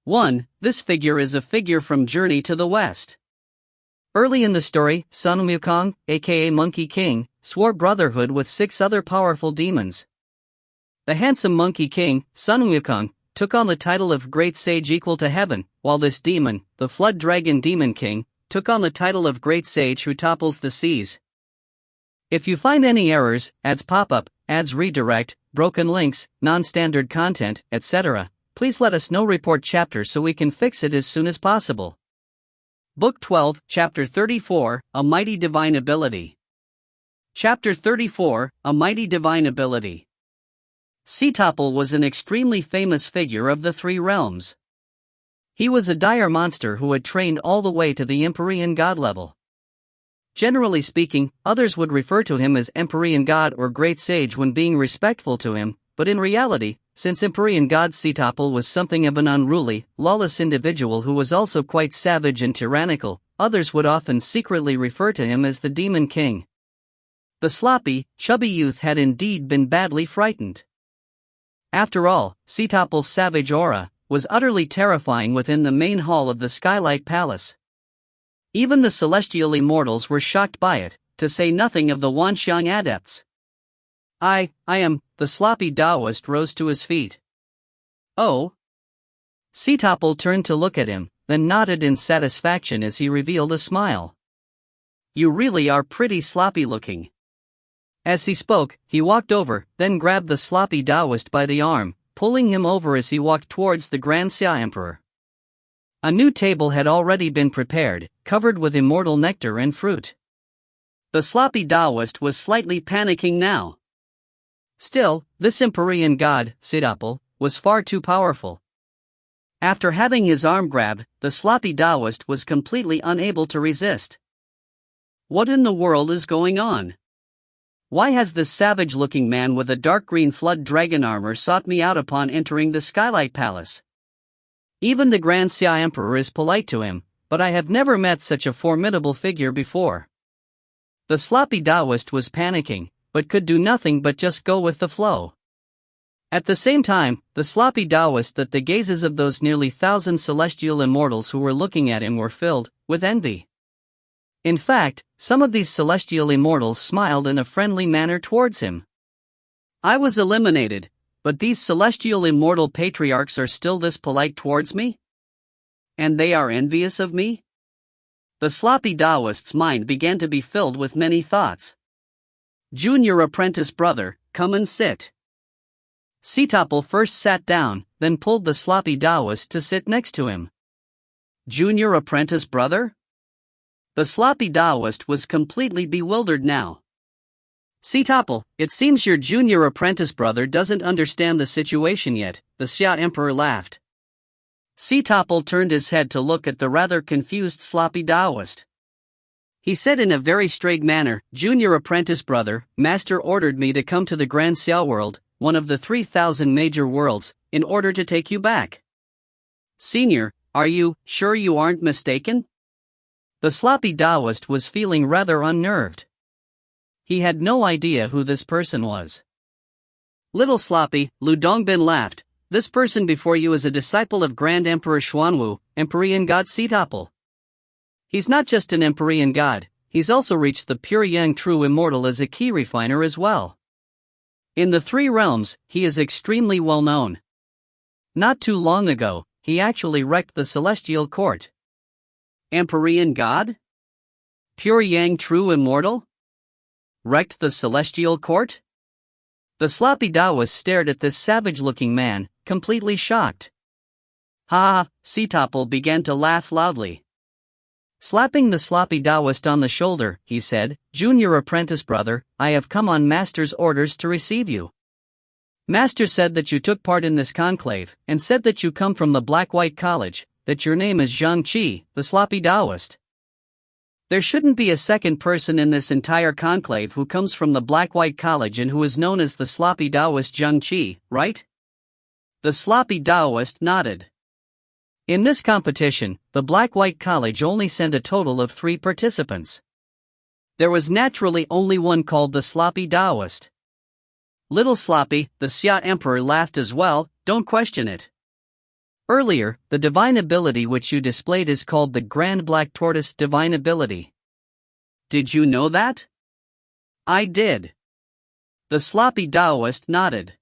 1. This figure is a figure from Journey to the West. Early in the story, Sun Wukong, aka Monkey King, swore brotherhood with 6 other powerful demons. The handsome Monkey King, Sun Wukong, took on the title of Great Sage equal to heaven, while this demon, the Flood Dragon Demon King, took on the title of Great Sage who topples the seas. If you find any errors, ads pop up, ads redirect, broken links, non-standard content, etc., please let us know. Report chapter so we can fix it as soon as possible. Book 12, Chapter 34, A Mighty Divine Ability. Chapter 34, A Mighty Divine Ability. Setopple was an extremely famous figure of the 3 realms. He was a dire monster who had trained all the way to the Empyrean God level. Generally speaking, others would refer to him as Empyrean God or Great Sage when being respectful to him, but in reality, since Empyrean God Setopple was something of an unruly, lawless individual who was also quite savage and tyrannical, others would often secretly refer to him as the Demon King. The sloppy, chubby youth had indeed been badly frightened. After all, Setopple's savage aura was utterly terrifying within the main hall of the Skylight Palace. Even the celestial immortals were shocked by it, to say nothing of the Wanxiang adepts. I am, the sloppy Taoist rose to his feet. Oh? Setopple turned to look at him, then nodded in satisfaction as he revealed a smile. You really are pretty sloppy looking. As he spoke, he walked over, then grabbed the sloppy Taoist by the arm, pulling him over as he walked towards the Grand Xia Emperor. A new table had already been prepared, covered with immortal nectar and fruit. The sloppy Taoist was slightly panicking now. Still, this Empyrean god, Setopple, was far too powerful. After having his arm grabbed, the sloppy Taoist was completely unable to resist. What in the world is going on? Why has this savage-looking man with a dark green flood dragon armor sought me out upon entering the Skylight Palace? Even the Grand Xia Emperor is polite to him, but I have never met such a formidable figure before. The sloppy Taoist was panicking, but could do nothing but just go with the flow. At the same time, the sloppy Taoist that the gazes of those nearly 1,000 celestial immortals who were looking at him were filled with envy. In fact, some of these celestial immortals smiled in a friendly manner towards him. I was eliminated, but these celestial immortal patriarchs are still this polite towards me? And they are envious of me? The sloppy Taoist's mind began to be filled with many thoughts. Junior apprentice brother, come and sit. Sitapal first sat down, then pulled the sloppy Taoist to sit next to him. Junior apprentice brother? The sloppy Taoist was completely bewildered now. Sitapal, it seems your junior apprentice brother doesn't understand the situation yet, the Xia Emperor laughed. Sitapal turned his head to look at the rather confused sloppy Taoist. He said in a very straight manner, Junior apprentice brother, Master ordered me to come to the Grand Xia world, one of the 3,000 major worlds, in order to take you back. Senior, are you sure you aren't mistaken? The sloppy Taoist was feeling rather unnerved. He had no idea who this person was. Little sloppy, Lu Dongbin laughed. This person before you is a disciple of Grand Emperor Xuanwu, Empyrean God Sitapal. He's not just an Empyrean God, he's also reached the pure Yang true Immortal as a key refiner as well. In the three realms, he is extremely well known. Not too long ago, he actually wrecked the celestial court. Empyrean God? Pure Yang true Immortal? Wrecked the celestial court? The sloppy Taoist stared at this savage-looking man, completely shocked. Ha ha, Sitapal began to laugh loudly. Slapping the sloppy Taoist on the shoulder, he said, Junior apprentice brother, I have come on Master's orders to receive you. Master said that you took part in this conclave, and said that you come from the Black-White College, that your name is Zhang Qi, the sloppy Taoist. There shouldn't be a second person in this entire conclave who comes from the Black-White College and who is known as the sloppy Taoist Zhang Qi, right? The sloppy Taoist nodded. In this competition, the Black-White College only sent a total of 3 participants. There was naturally only one called the sloppy Taoist. Little sloppy, the Xia Emperor laughed as well, don't question it. Earlier, the divine ability which you displayed is called the Grand Black Tortoise Divine Ability. Did you know that? I did. The sloppy Taoist nodded.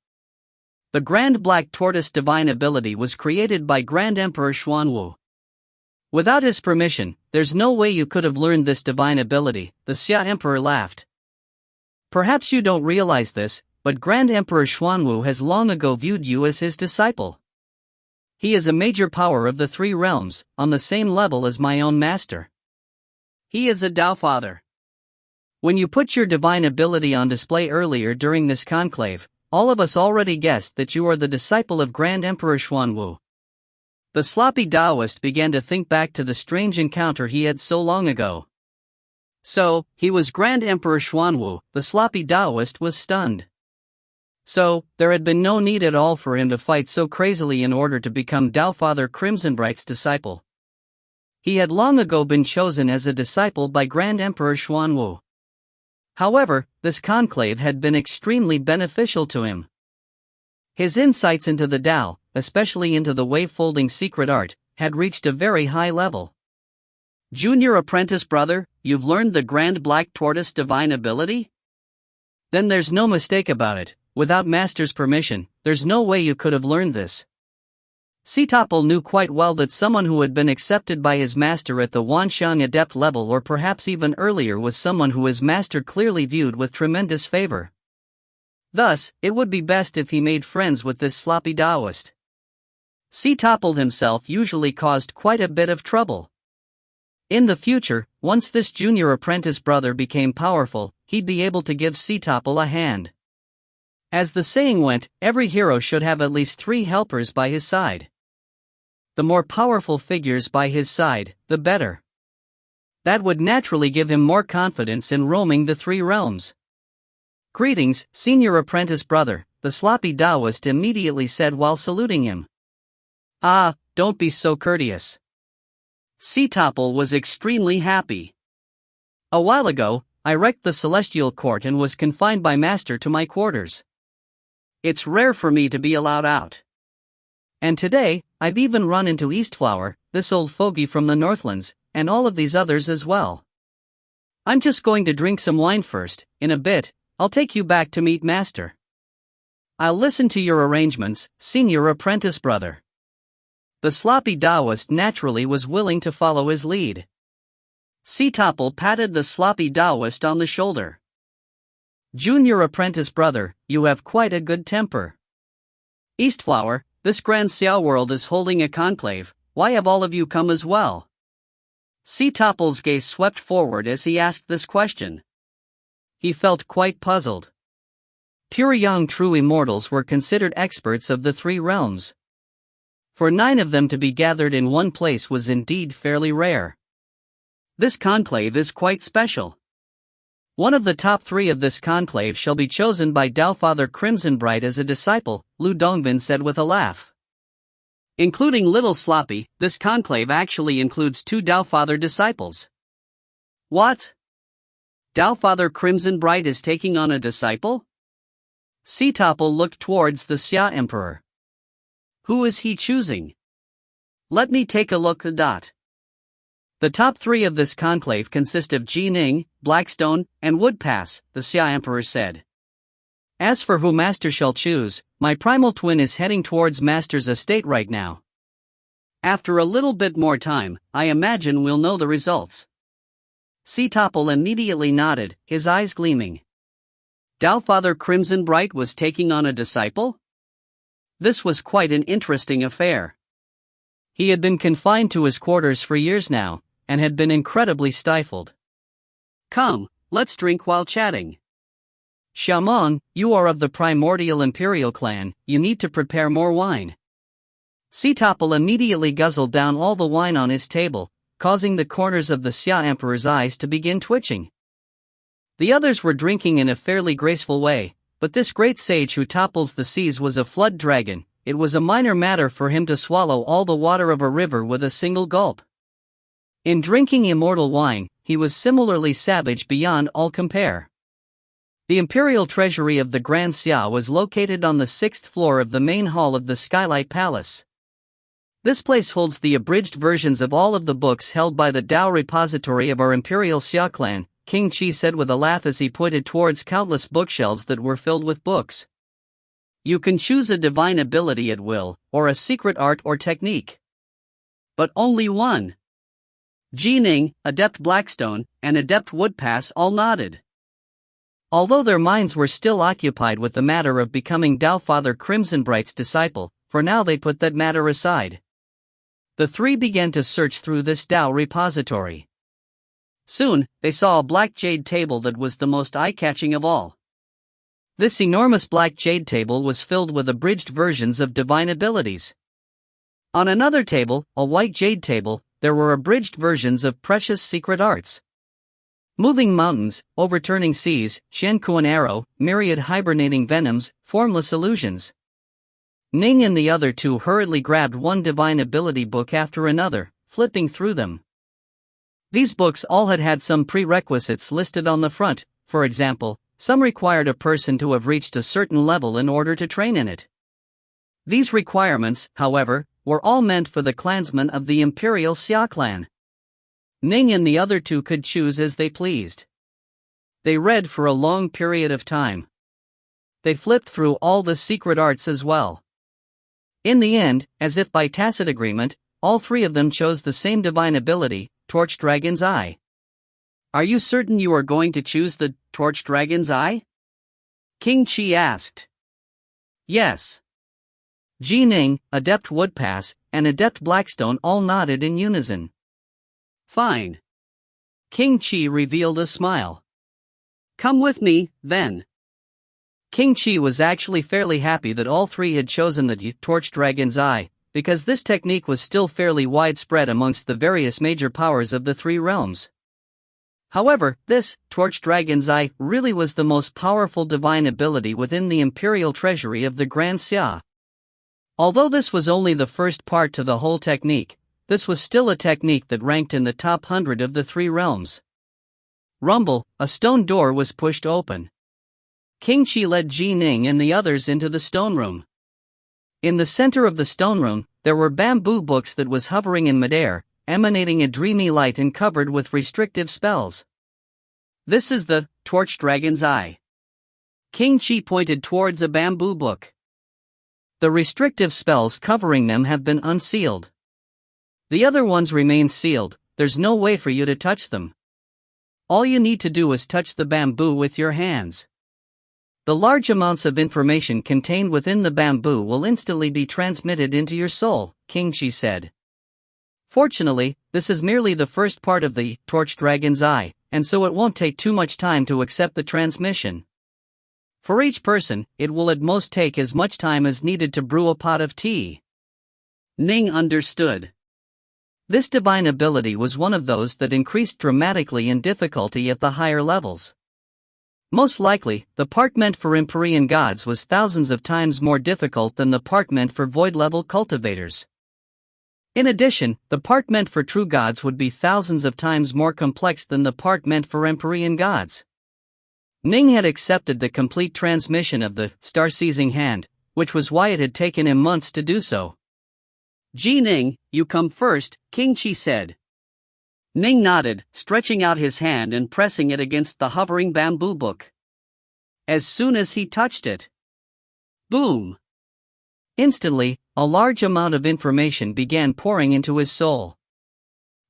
The Grand Black Tortoise Divine Ability was created by Grand Emperor Xuanwu. Without his permission, there's no way you could have learned this divine ability, the Xia Emperor laughed. Perhaps you don't realize this, but Grand Emperor Xuanwu has long ago viewed you as his disciple. He is a major power of the 3 realms, on the same level as my own master. He is a Tao Father. When you put your divine ability on display earlier during this conclave, all of us already guessed that you are the disciple of Grand Emperor Xuanwu. The sloppy Taoist began to think back to the strange encounter he had so long ago. So, he was Grand Emperor Xuanwu, the sloppy Taoist was stunned. So, there had been no need at all for him to fight so crazily in order to become Tao Father Crimsonbright's disciple. He had long ago been chosen as a disciple by Grand Emperor Xuanwu. However, this conclave had been extremely beneficial to him. His insights into the Tao, especially into the wave-folding secret art, had reached a very high level. Junior apprentice brother, you've learned the Grand Black Tortoise Divine Ability? Then there's no mistake about it. Without Master's permission, there's no way you could have learned this. Sitapal knew quite well that someone who had been accepted by his master at the Wanxiang adept level or perhaps even earlier was someone who his master clearly viewed with tremendous favor. Thus, it would be best if he made friends with this sloppy Taoist. Sitapal himself usually caused quite a bit of trouble. In the future, once this junior apprentice brother became powerful, he'd be able to give Sitapal a hand. As the saying went, every hero should have at least 3 helpers by his side. The more powerful figures by his side, the better. That would naturally give him more confidence in roaming the three realms. "Greetings, senior apprentice brother," the sloppy Taoist immediately said while saluting him. "Ah, don't be so courteous." Topple was extremely happy. "A while ago, I wrecked the celestial court and was confined by master to my quarters. It's rare for me to be allowed out. And today, I've even run into Eastflower, this old fogey from the Northlands, and all of these others as well. I'm just going to drink some wine first. In a bit, I'll take you back to meet master." "I'll listen to your arrangements, senior apprentice brother." The sloppy Taoist naturally was willing to follow his lead. Topple patted the sloppy Taoist on the shoulder. "Junior apprentice brother, you have quite a good temper. Eastflower, this Grand Xiao world is holding a conclave. Why have all of you come as well?" Topple's gaze swept forward as he asked this question. He felt quite puzzled. Pure young true immortals were considered experts of the three realms. For 9 of them to be gathered in one place was indeed fairly rare. This conclave is quite special. One of the top 3 of this conclave shall be chosen by Taofather Crimsonbright as a disciple, Lu Dongbin said with a laugh. Including Little Sloppy, this conclave actually includes 2 Taofather disciples. What? Taofather Crimsonbright is taking on a disciple? Topple looked towards the Xia Emperor. Who is he choosing? Let me take a look. The top 3 of this conclave consist of Ning, Blackstone, and Woodpass, the Xia Emperor said. As for who Master shall choose, my primal twin is heading towards Master's estate right now. After a little bit more time, I imagine we'll know the results. Topple immediately nodded, his eyes gleaming. Taofather Crimsonbright was taking on a disciple? This was quite an interesting affair. He had been confined to his quarters for years now, and had been incredibly stifled. Come, let's drink while chatting. Xiaomong, you are of the primordial imperial clan, you need to prepare more wine. Topple immediately guzzled down all the wine on his table, causing the corners of the Xia Emperor's eyes to begin twitching. The others were drinking in a fairly graceful way, but this great sage who topples the seas was a flood dragon. It was a minor matter for him to swallow all the water of a river with a single gulp. In drinking immortal wine, he was similarly savage beyond all compare. The imperial treasury of the Grand Xia was located on the 6th floor of the main hall of the Skylight Palace. This place holds the abridged versions of all of the books held by the Dao repository of our imperial Xia clan, King Qi said with a laugh as he pointed towards countless bookshelves that were filled with books. You can choose a divine ability at will, or a secret art or technique. But only one. Ning, Adept Blackstone, and Adept Woodpass all nodded. Although their minds were still occupied with the matter of becoming Taofather Crimsonbright's disciple, for now they put that matter aside. The 3 began to search through this Dao repository. Soon, they saw a black jade table that was the most eye-catching of all. This enormous black jade table was filled with abridged versions of divine abilities. On another table, a white jade table, there were abridged versions of precious secret arts. Moving mountains, overturning seas, Shenkuan arrow, myriad hibernating venoms, formless illusions. Ning and the other 2 hurriedly grabbed one divine ability book after another, flipping through them. These books all had some prerequisites listed on the front. For example, some required a person to have reached a certain level in order to train in it. These requirements, however, were all meant for the clansmen of the Imperial Xia clan. Ning and the other 2 could choose as they pleased. They read for a long period of time. They flipped through all the secret arts as well. In the end, as if by tacit agreement, all 3 of them chose the same divine ability, Torch Dragon's Eye. Are you certain you are going to choose the Torch Dragon's Eye? King Qi asked. Yes. Ning, Adept Woodpass, and Adept Blackstone all nodded in unison. Fine. King Qi revealed a smile. Come with me, then. King Qi was actually fairly happy that all 3 had chosen the Torch Dragon's Eye, because this technique was still fairly widespread amongst the various major powers of the 3 realms. However, this Torch Dragon's Eye really was the most powerful divine ability within the imperial treasury of the Grand Xia. Although this was only the first part to the whole technique, this was still a technique that ranked in the top 100 of the three realms. Rumble, a stone door was pushed open. King Qi led Ji Ning and the others into the stone room. In the center of the stone room, there were bamboo books that was hovering in midair, emanating a dreamy light and covered with restrictive spells. This is the Torch Dragon's Eye. King Qi pointed towards a bamboo book. The restrictive spells covering them have been unsealed. The other ones remain sealed, there's no way for you to touch them. All you need to do is touch the bamboo with your hands. The large amounts of information contained within the bamboo will instantly be transmitted into your soul, King Qi said. Fortunately, this is merely the first part of the Torch Dragon's Eye, and so it won't take too much time to accept the transmission. For each person, it will at most take as much time as needed to brew a pot of tea. Ning understood. This divine ability was one of those that increased dramatically in difficulty at the higher levels. Most likely, the part meant for Empyrean gods was thousands of times more difficult than the part meant for void-level cultivators. In addition, the part meant for true gods would be thousands of times more complex than the part meant for Empyrean gods. Ning had accepted the complete transmission of the star-seizing hand, which was why it had taken him months to do so. Ji Ning, you come first, King Qi said. Ning nodded, stretching out his hand and pressing it against the hovering bamboo book. As soon as he touched it, boom! Instantly, a large amount of information began pouring into his soul.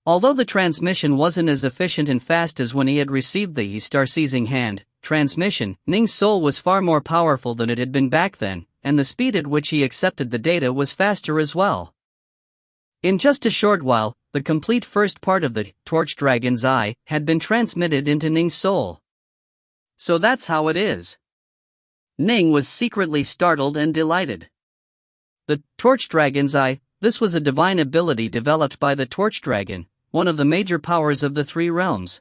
Although the transmission wasn't as efficient and fast as when he had received the star-seizing hand transmission, Ning's soul was far more powerful than it had been back then, and the speed at which he accepted the data was faster as well. In just a short while, the complete first part of the Torch Dragon's Eye had been transmitted into Ning's soul. So that's how it is. Ning was secretly startled and delighted. The Torch Dragon's Eye, this was a divine ability developed by the Torch Dragon, one of the major powers of the three realms.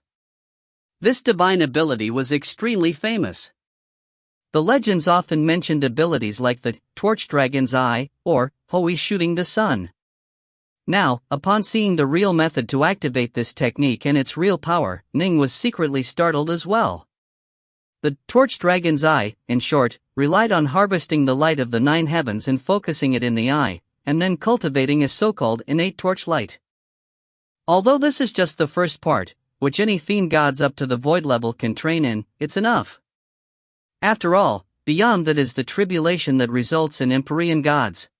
This divine ability was extremely famous. The legends often mentioned abilities like the Torch Dragon's Eye, or Hoi shooting the sun. Now, upon seeing the real method to activate this technique and its real power, Ning was secretly startled as well. The Torch Dragon's Eye, in short, relied on harvesting the light of the nine heavens and focusing it in the eye, and then cultivating a so-called innate torch light. Although this is just the first part, which any fiend gods up to the void level can train in, it's enough. After all, beyond that is the tribulation that results in Empyrean gods.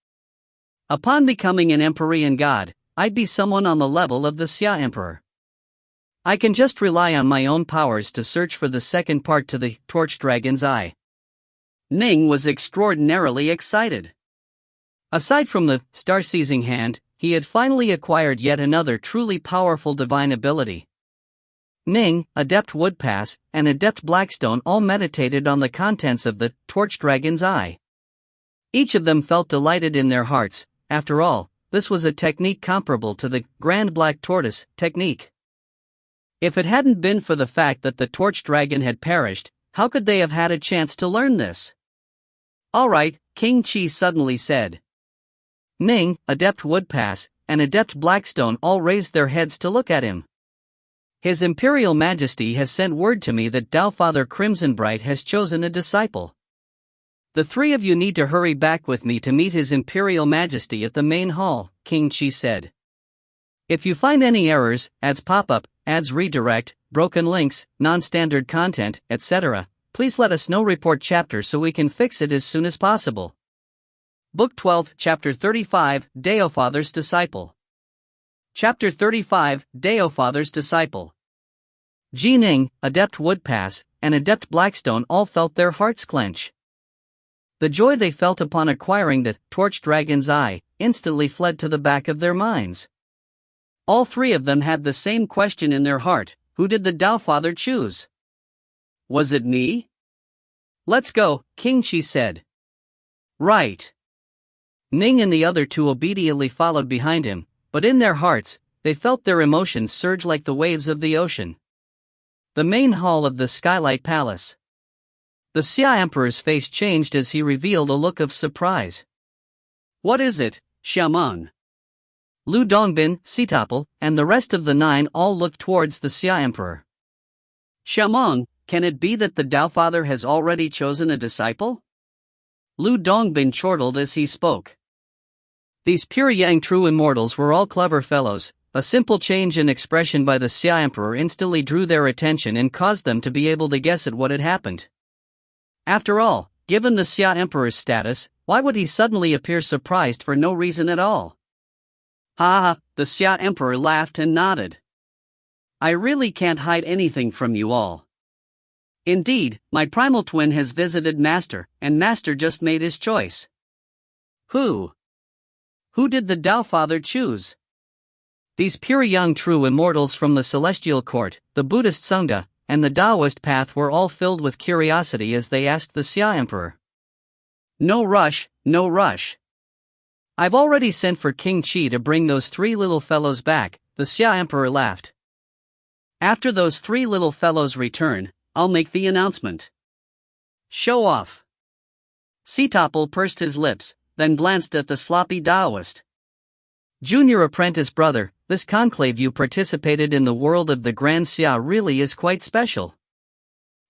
Upon becoming an Empyrean god, I'd be someone on the level of the Xia Emperor. I can just rely on my own powers to search for the second part to the Torch Dragon's Eye. Ning was extraordinarily excited. Aside from the star-seizing hand, he had finally acquired yet another truly powerful divine ability. Ning, Adept Woodpass, and Adept Blackstone all meditated on the contents of the Torch Dragon's Eye. Each of them felt delighted in their hearts. After all, this was a technique comparable to the Grand Black Tortoise technique. If it hadn't been for the fact that the Torch Dragon had perished, how could they have had a chance to learn this? Alright, King Qi suddenly said. Ning, Adept Woodpass, and Adept Blackstone all raised their heads to look at him. His Imperial Majesty has sent word to me that Taofather Crimsonbright has chosen a disciple. The three of you need to hurry back with me to meet His Imperial Majesty at the main hall, King Qi said. If you find any errors, ads pop-up, ads redirect, broken links, non-standard content, etc., please let us know. Report chapter so we can fix it as soon as possible. Book 12, Chapter 35, Taofather's Disciple. Chapter 35, Taofather's Disciple. Ji Ning, Adept Woodpass, and Adept Blackstone all felt their hearts clench. The joy they felt upon acquiring the Torch Dragon's Eye instantly fled to the back of their minds. All three of them had the same question in their heart: who did the Taofather choose? Was it me? Let's go, King Qi said. Right. Ning and the other two obediently followed behind him, but in their hearts, they felt their emotions surge like the waves of the ocean. The main hall of the Skylight Palace. The Xia Emperor's face changed as he revealed a look of surprise. What is it, Xiameng? Lu Dongbin, Sitapel, and the rest of the 9 all looked towards the Xia Emperor. Xiameng, can it be that the Tao Father has already chosen a disciple? Lu Dongbin chortled as he spoke. These pure yang true immortals were all clever fellows. A simple change in expression by the Xia Emperor instantly drew their attention and caused them to be able to guess at what had happened. After all, given the Xia Emperor's status, why would he suddenly appear surprised for no reason at all? Ha ha, the Xia Emperor laughed and nodded. I really can't hide anything from you all. Indeed, my primal twin has visited Master, and Master just made his choice. Who? Who did the Tao Father choose? These pure young true immortals from the celestial court, the Buddhist Sangha, and the Taoist path were all filled with curiosity as they asked the Xia Emperor. No rush, no rush. I've already sent for King Qi to bring those 3 little fellows back, the Xia Emperor laughed. After those 3 little fellows return, I'll make the announcement. Show off. Sitapel pursed his lips, then glanced at the sloppy Taoist. Junior apprentice brother, this conclave you participated in the world of the Grand Xia really is quite special.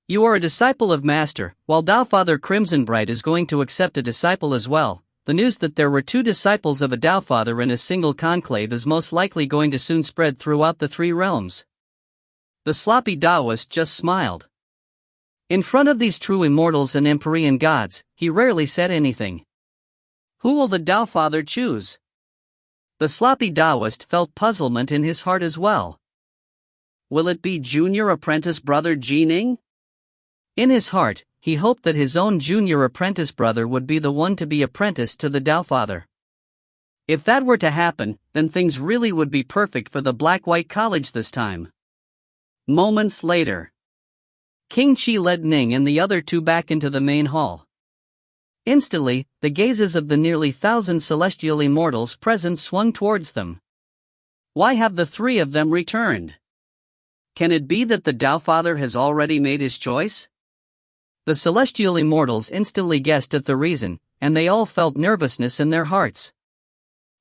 You are a disciple of Master, while Tao Father Crimsonbright is going to accept a disciple as well. The news that there were 2 disciples of a Tao Father in a single conclave is most likely going to soon spread throughout the 3 realms. The sloppy Taoist just smiled. In front of these true immortals and Empyrean gods, he rarely said anything. Who will the Tao Father choose? The sloppy Taoist felt puzzlement in his heart as well. Will it be junior apprentice brother Ning? In his heart, he hoped that his own junior apprentice brother would be the one to be apprenticed to the Tao Father. If that were to happen, then things really would be perfect for the Black-White College this time. Moments later, King Qi led Ning and the other 2 back into the main hall. Instantly, the gazes of the nearly 1,000 celestial immortals present swung towards them. Why have the 3 of them returned? Can it be that the Tao Father has already made his choice? The celestial immortals instantly guessed at the reason, and they all felt nervousness in their hearts.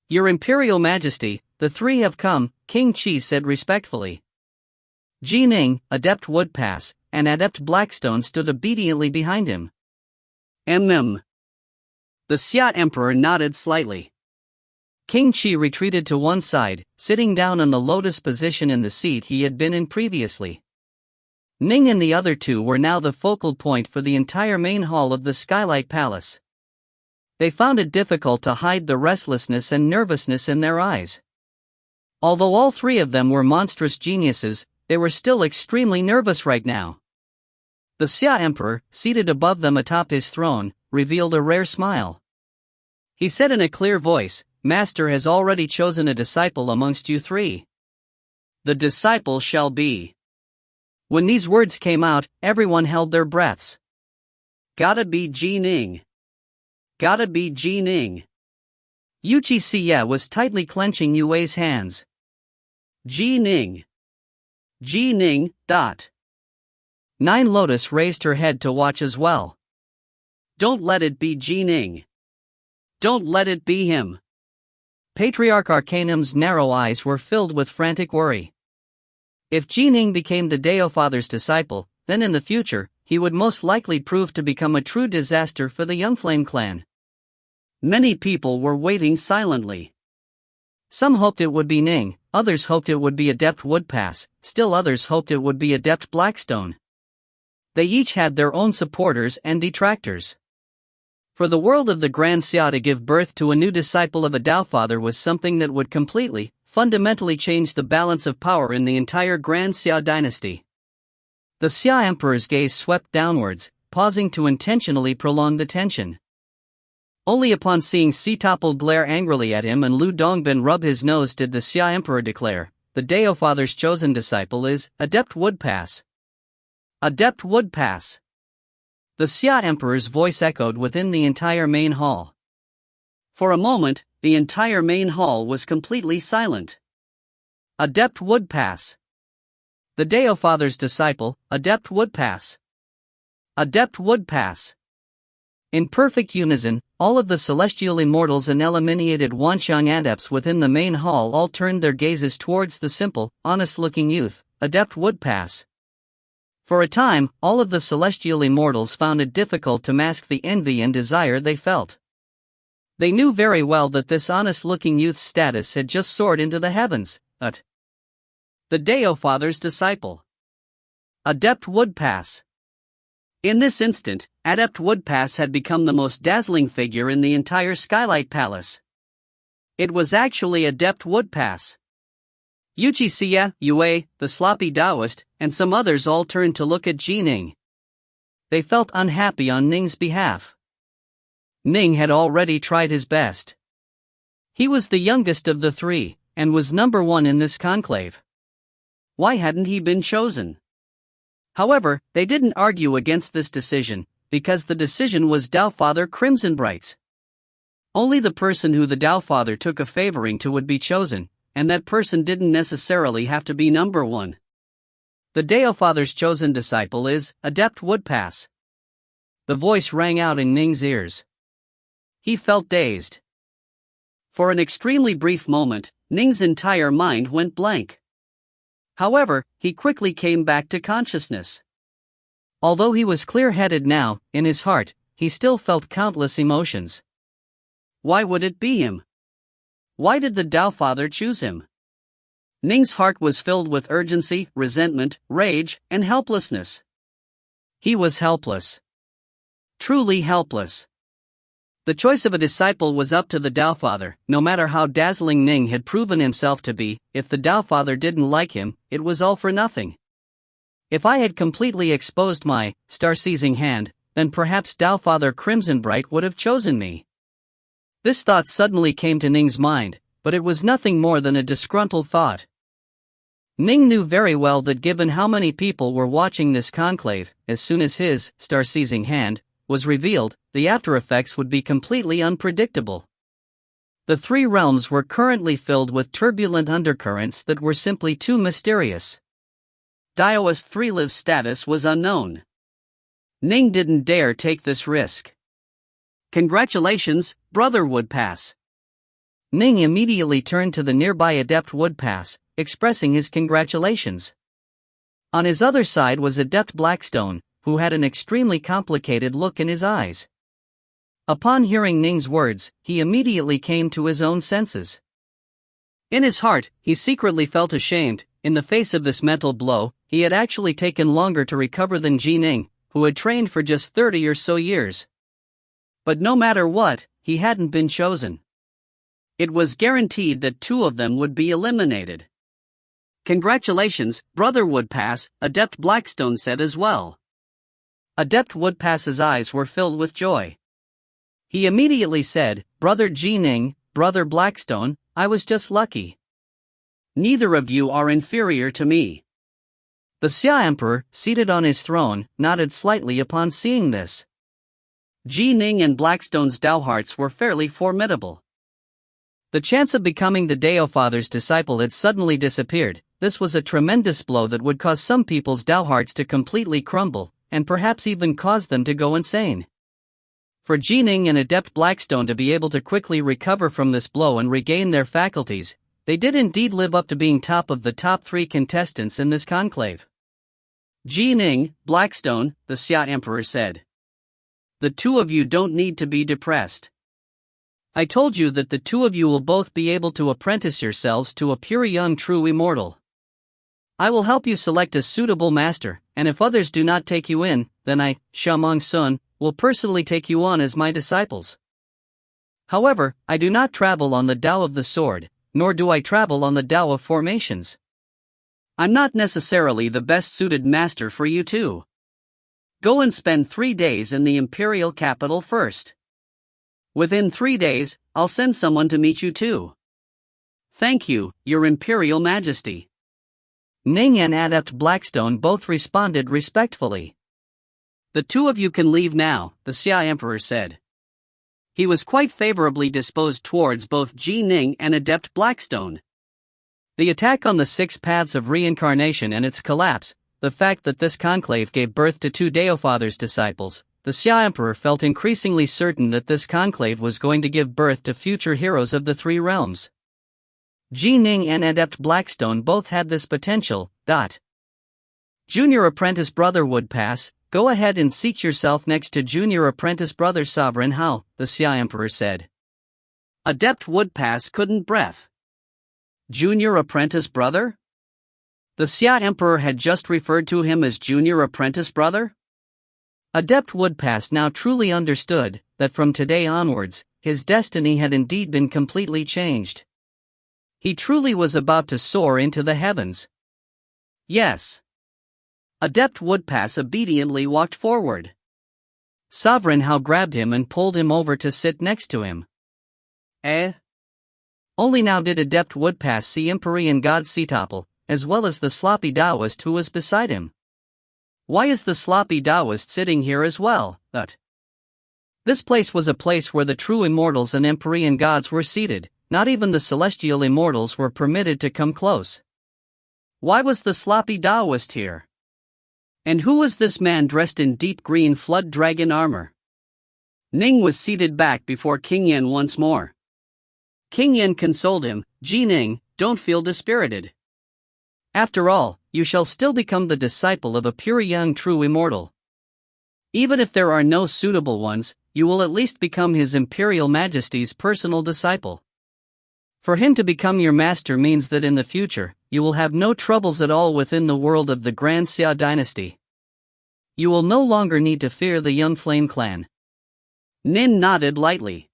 Your Imperial Majesty, the 3 have come, King Qi said respectfully. Ning, Adept Woodpass, and Adept Blackstone stood obediently behind him. The Xia Emperor nodded slightly. King Qi retreated to one side, sitting down in the lotus position in the seat he had been in previously. Ning and the other 2 were now the focal point for the entire main hall of the Skylight Palace. They found it difficult to hide the restlessness and nervousness in their eyes. Although all 3 of them were monstrous geniuses, they were still extremely nervous right now. The Xia Emperor, seated above them atop his throne, revealed a rare smile. He said in a clear voice, Master has already chosen a disciple amongst you 3. The disciple shall be. When these words came out, everyone held their breaths. Gotta be Ning. Gotta be Ning. Yuchi Xie was tightly clenching Yue's hands. Ning. Ning. 9 Lotus raised her head to watch as well. Don't let it be Ning. Don't let it be him. Patriarch Arcanum's narrow eyes were filled with frantic worry. If Ning became the Tao Father's disciple, then in the future, he would most likely prove to become a true disaster for the Youngflame clan. Many people were waiting silently. Some hoped it would be Ning, others hoped it would be Adept Woodpass, still others hoped it would be Adept Blackstone. They each had their own supporters and detractors. For the world of the Grand Xia to give birth to a new disciple of a Tao Father was something that would completely, fundamentally change the balance of power in the entire Grand Xia dynasty. The Xia Emperor's gaze swept downwards, pausing to intentionally prolong the tension. Only upon seeing Sitapel glare angrily at him and Lu Dongbin rub his nose did the Xia Emperor declare, the Tao Father's chosen disciple is Adept Woodpass. Adept Woodpass. The Xia Emperor's voice echoed within the entire main hall. For a moment, the entire main hall was completely silent. Adept Woodpass. The Dao Father's disciple, Adept would pass. Adept would pass. In perfect unison, all of the celestial immortals and eliminated Wanxiang adepts within the main hall all turned their gazes towards the simple, honest-looking youth, Adept would pass. For a time, all of the celestial immortals found it difficult to mask the envy and desire they felt. They knew very well that this honest-looking youth's status had just soared into the heavens. The Dao Father's disciple. Adept would pass. In this instant, Adept would pass had become the most dazzling figure in the entire Skylight Palace. It was actually Adept would pass. Yuchi Xia, Yue, the sloppy Taoist, and some others all turned to look at Ning. They felt unhappy on Ning's behalf. Ning had already tried his best. He was the youngest of the three, and was number one in this conclave. Why hadn't he been chosen? However, they didn't argue against this decision, because the decision was Dao Father Crimsonbright's. Only the person who the Dao Father took a favoring to would be chosen, and that person didn't necessarily have to be number one. The Dao Father's chosen disciple is Adept would pass. The voice rang out in Ning's ears. He felt dazed. For an extremely brief moment, Ning's entire mind went blank. However, he quickly came back to consciousness. Although he was clear-headed now, in his heart, he still felt countless emotions. Why would it be him? Why did the Dao Father choose him? Ning's heart was filled with urgency, resentment, rage, and helplessness. He was helpless. Truly helpless. The choice of a disciple was up to the Dao Father. No matter how dazzling Ning had proven himself to be, if the Dao Father didn't like him, it was all for nothing. If I had completely exposed my star-seizing hand, then perhaps Dao Father Crimsonbright would have chosen me. This thought suddenly came to Ning's mind, but it was nothing more than a disgruntled thought. Ning knew very well that given how many people were watching this conclave, as soon as his star-seizing hand was revealed, the after-effects would be completely unpredictable. The three realms were currently filled with turbulent undercurrents that were simply too mysterious. Daoist Three-Live's status was unknown. Ning didn't dare take this risk. Congratulations, Brother Woodpass. Ning immediately turned to the nearby Adept Woodpass, expressing his congratulations. On his other side was Adept Blackstone, who had an extremely complicated look in his eyes. Upon hearing Ning's words, he immediately came to his own senses. In his heart, he secretly felt ashamed. In the face of this mental blow, he had actually taken longer to recover than Ning, who had trained for just 30 or so years. But no matter what, he hadn't been chosen. It was guaranteed that two of them would be eliminated. Congratulations, Brother Woodpass, Adept Blackstone said as well. Adept Woodpass's eyes were filled with joy. He immediately said, Brother Ning, Brother Blackstone, I was just lucky. Neither of you are inferior to me. The Xia Emperor, seated on his throne, nodded slightly upon seeing this. Ning and Blackstone's Dao hearts were fairly formidable. The chance of becoming the Dao Father's disciple had suddenly disappeared. This was a tremendous blow that would cause some people's Dao hearts to completely crumble, and perhaps even cause them to go insane. For Ning and Adept Blackstone to be able to quickly recover from this blow and regain their faculties, they did indeed live up to being top of the top 3 contestants in this conclave. Ning, Blackstone, the Xia Emperor said. The two of you don't need to be depressed. I told you that the two of you will both be able to apprentice yourselves to a pure young true immortal. I will help you select a suitable master, and if others do not take you in, then I, Shamong Sun, will personally take you on as my disciples. However, I do not travel on the Tao of the Sword, nor do I travel on the Tao of Formations. I'm not necessarily the best suited master for you two. Go and spend 3 days in the imperial capital first. Within 3 days, I'll send someone to meet you too. Thank you, Your Imperial Majesty. Ning and Adept Blackstone both responded respectfully. The two of you can leave now, the Xia Emperor said. He was quite favorably disposed towards both Ning and Adept Blackstone. The attack on the 6 paths of reincarnation and its collapse, the fact that this conclave gave birth to 2 Deofather's disciples, the Xia Emperor felt increasingly certain that this conclave was going to give birth to future heroes of the 3 realms. Ning and Adept Blackstone both had this potential. Junior Apprentice Brother Woodpass, go ahead and seat yourself next to Junior Apprentice Brother Sovereign Hao, the Xia Emperor said. Adept Woodpass couldn't breath. Junior Apprentice Brother? The Xia Emperor had just referred to him as Junior Apprentice Brother? Adept Woodpass now truly understood that from today onwards, his destiny had indeed been completely changed. He truly was about to soar into the heavens. Yes. Adept Woodpass obediently walked forward. Sovereign Hao grabbed him and pulled him over to sit next to him. Only now did Adept Woodpass see Empyrean God Setopal, as well as the sloppy Taoist who was beside him. Why is the sloppy Taoist sitting here as well? This place was a place where the true Immortals and Empyrean gods were seated. Not even the celestial Immortals were permitted to come close. Why was the sloppy Taoist here? And who was this man dressed in deep green flood dragon armor? Ning was seated back before King Yen once more. King Yen consoled him, Ning, don't feel dispirited. After all, you shall still become the disciple of a pure young true Immortal. Even if there are no suitable ones, you will at least become His Imperial Majesty's personal disciple. For him to become your master means that in the future, you will have no troubles at all within the world of the Grand Xia dynasty. You will no longer need to fear the Young Flame clan. Nin nodded lightly.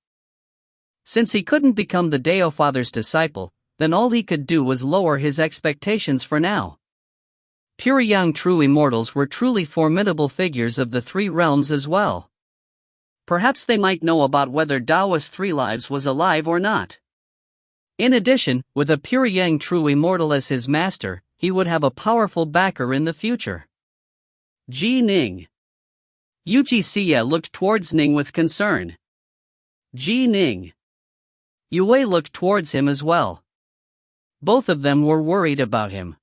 Since he couldn't become the Deofather's disciple, then all he could do was lower his expectations for now. Pure young true Immortals were truly formidable figures of the 3 realms as well. Perhaps they might know about whether Taoist 3 Lives was alive or not. In addition, with a pure young true Immortal as his master, he would have a powerful backer in the future. Ning. Yuji Xie looked towards Ning with concern. Ning. Yue looked towards him as well. Both of them were worried about him.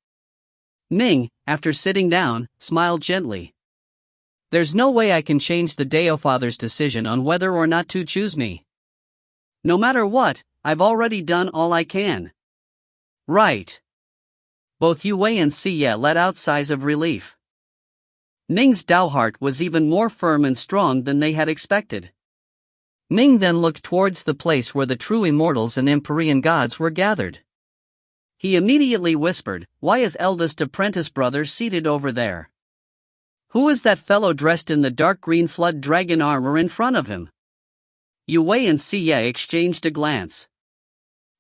Ning, after sitting down, smiled gently. There's no way I can change the Deofather's decision on whether or not to choose me. No matter what, I've already done all I can. Right. Both Yue and Xie let out sighs of relief. Ning's Dao heart was even more firm and strong than they had expected. Ning then looked towards the place where the true Immortals and Empyrean gods were gathered. He immediately whispered, why is eldest apprentice brother seated over there? Who is that fellow dressed in the dark green flood dragon armor in front of him? Yue and Xie exchanged a glance.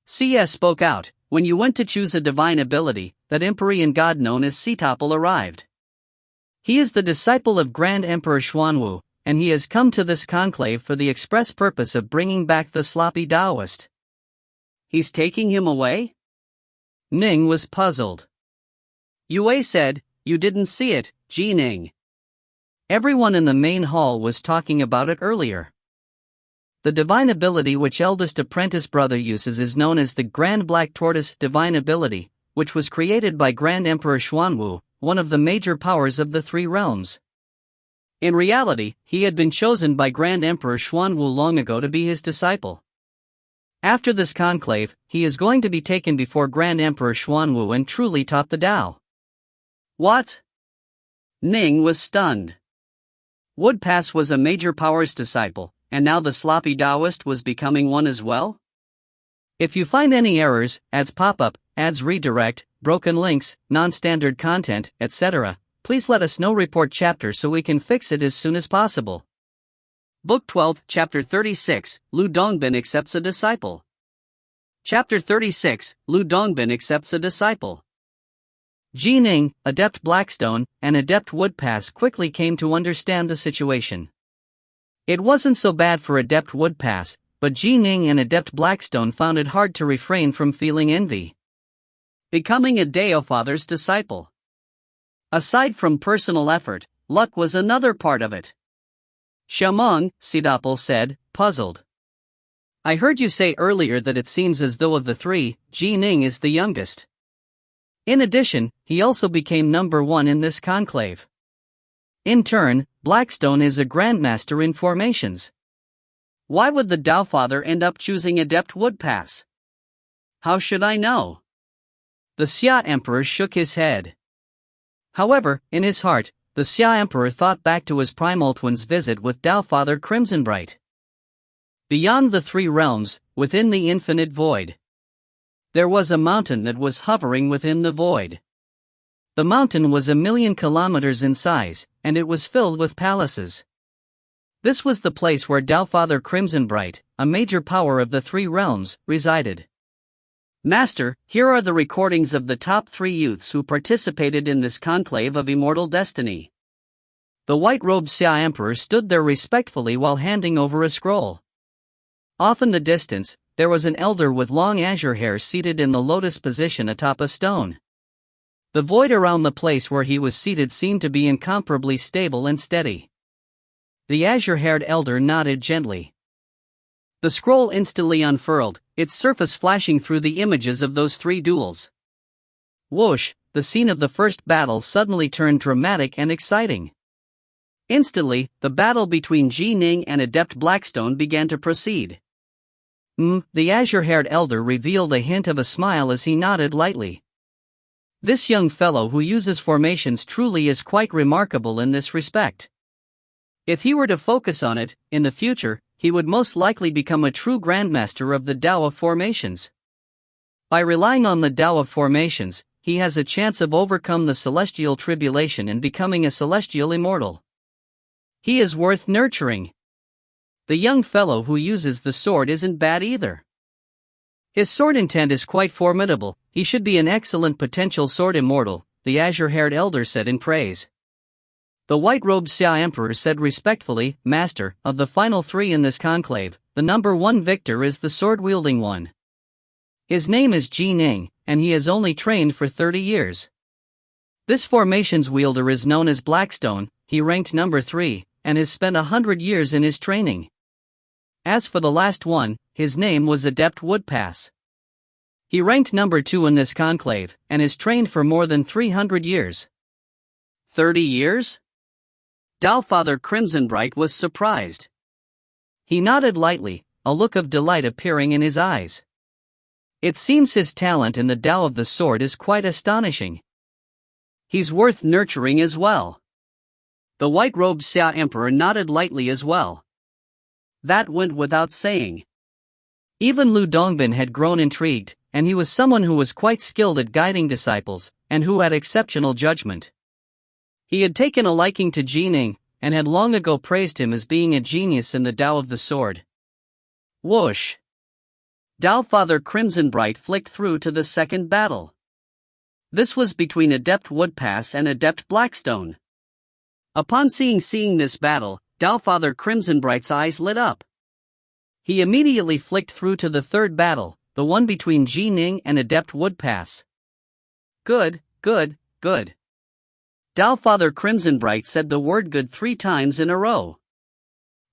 Xie spoke out, when you went to choose a divine ability, that Empyrean god known as Setopal arrived. He is the disciple of Grand Emperor Xuanwu, and he has come to this conclave for the express purpose of bringing back the sloppy Taoist. He's taking him away? Ning was puzzled. Yue said, you didn't see it, Ning. Everyone in the main hall was talking about it earlier. The divine ability which eldest apprentice brother uses is known as the Grand Black Tortoise divine ability, which was created by Grand Emperor Xuanwu, one of the major powers of the 3 realms. In reality, he had been chosen by Grand Emperor Xuanwu long ago to be his disciple. After this conclave, he is going to be taken before Grand Emperor Xuanwu and truly taught the Tao. What? Ning was stunned. Woodpass was a major power's disciple, and now the sloppy Taoist was becoming one as well? If you find any errors, ads pop-up, ads redirect, broken links, non-standard content, etc., please let us know. Report chapter so we can fix it as soon as possible. Book 12, Chapter 36, Lu Dongbin accepts a disciple. Chapter 36, Lu Dongbin accepts a disciple. Ning, Adept Blackstone, and Adept Woodpass quickly came to understand the situation. It wasn't so bad for Adept Woodpass, but Ning and Adept Blackstone found it hard to refrain from feeling envy. Becoming a Deofather's disciple. Aside from personal effort, luck was another part of it. Shamong, Setopal said, puzzled. I heard you say earlier that it seems as though of the 3, Ning is the youngest. In addition, he also became number 1 in this conclave. In turn, Blackstone is a grandmaster in formations. Why would the Tao Father end up choosing Adept Woodpass? How should I know? The Xia Emperor shook his head. However, in his heart, the Xia Emperor thought back to his primal twin's visit with Tao Father Crimsonbright. Beyond the 3 realms, within the infinite void, there was a mountain that was hovering within the void. The mountain was 1,000,000 kilometers in size, and it was filled with palaces. This was the place where Tao Father Crimsonbright, a major power of the 3 realms, resided. Master, here are the recordings of the top 3 youths who participated in this conclave of immortal destiny. The white-robed Xia Emperor stood there respectfully while handing over a scroll. Off in the distance, there was an elder with long azure hair seated in the lotus position atop a stone. The void around the place where he was seated seemed to be incomparably stable and steady. The azure-haired elder nodded gently. The scroll instantly unfurled, its surface flashing through the images of those 3 duels. Whoosh, the scene of the first battle suddenly turned dramatic and exciting. Instantly, the battle between Ning and Adept Blackstone began to proceed. The azure-haired elder revealed a hint of a smile as he nodded lightly. This young fellow who uses formations truly is quite remarkable in this respect. If he were to focus on it, in the future, he would most likely become a true grandmaster of the Tao of formations. By relying on the Tao of formations, he has a chance of overcome the celestial tribulation and becoming a celestial immortal. He is worth nurturing. The young fellow who uses the sword isn't bad either. His sword intent is quite formidable, he should be an excellent potential sword immortal, the azure-haired elder said in praise. The white-robed Xia Emperor said respectfully, Master, of the final 3 in this conclave, the number 1 victor is the sword-wielding one. His name is Ning, and he has only trained for 30 years. This formations wielder is known as Blackstone, he ranked number 3, and has spent 100 years in his training. As for the last one, his name was Adept Woodpass. He ranked number 2 in this conclave, and is trained for more than 300 years. 30 years? Tao Father Crimsonbright was surprised. He nodded lightly, a look of delight appearing in his eyes. It seems his talent in the Tao of the sword is quite astonishing. He's worth nurturing as well. The white-robed Xia Emperor nodded lightly as well. That went without saying. Even Lu Dongbin had grown intrigued, and he was someone who was quite skilled at guiding disciples, and who had exceptional judgment. He had taken a liking to Ning, and had long ago praised him as being a genius in the Tao of the sword. Whoosh! Tao Father Crimsonbright flicked through to the second battle. This was between Adept Woodpass and Adept Blackstone. Upon seeing this battle, Tao Father Crimsonbright's eyes lit up. He immediately flicked through to the third battle, the one between Ning and Adept Woodpass. Good. Tao Father Crimsonbright said the word good 3 times in a row.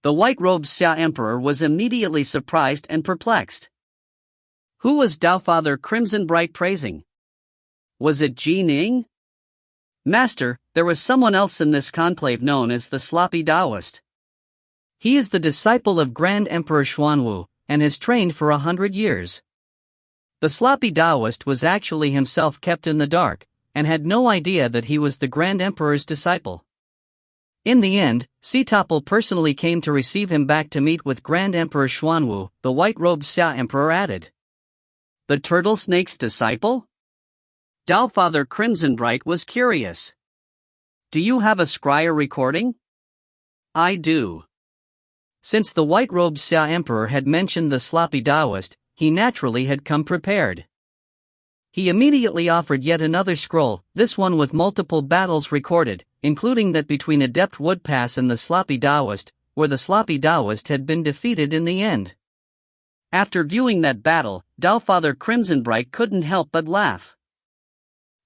The white-robed Xia Emperor was immediately surprised and perplexed. Who was Tao Father Crimsonbright praising? Was it Ning? Master, there was someone else in this conclave known as the Sloppy Taoist. He is the disciple of Grand Emperor Xuanwu, and has trained for 100 years. The Sloppy Taoist was actually himself kept in the dark, and had no idea that he was the Grand Emperor's disciple. In the end, Sitopple personally came to receive him back to meet with Grand Emperor Xuanwu, the white-robed Xia Emperor added. The turtle snake's disciple? Tao Father Crimsonbright was curious. Do you have a scryer recording? I do. Since the white-robed Xia Emperor had mentioned the Sloppy Taoist, he naturally had come prepared. He immediately offered yet another scroll, this one with multiple battles recorded, including that between Adept Woodpass and the Sloppy Taoist, where the Sloppy Taoist had been defeated in the end. After viewing that battle, Tao Father Crimsonbright couldn't help but laugh.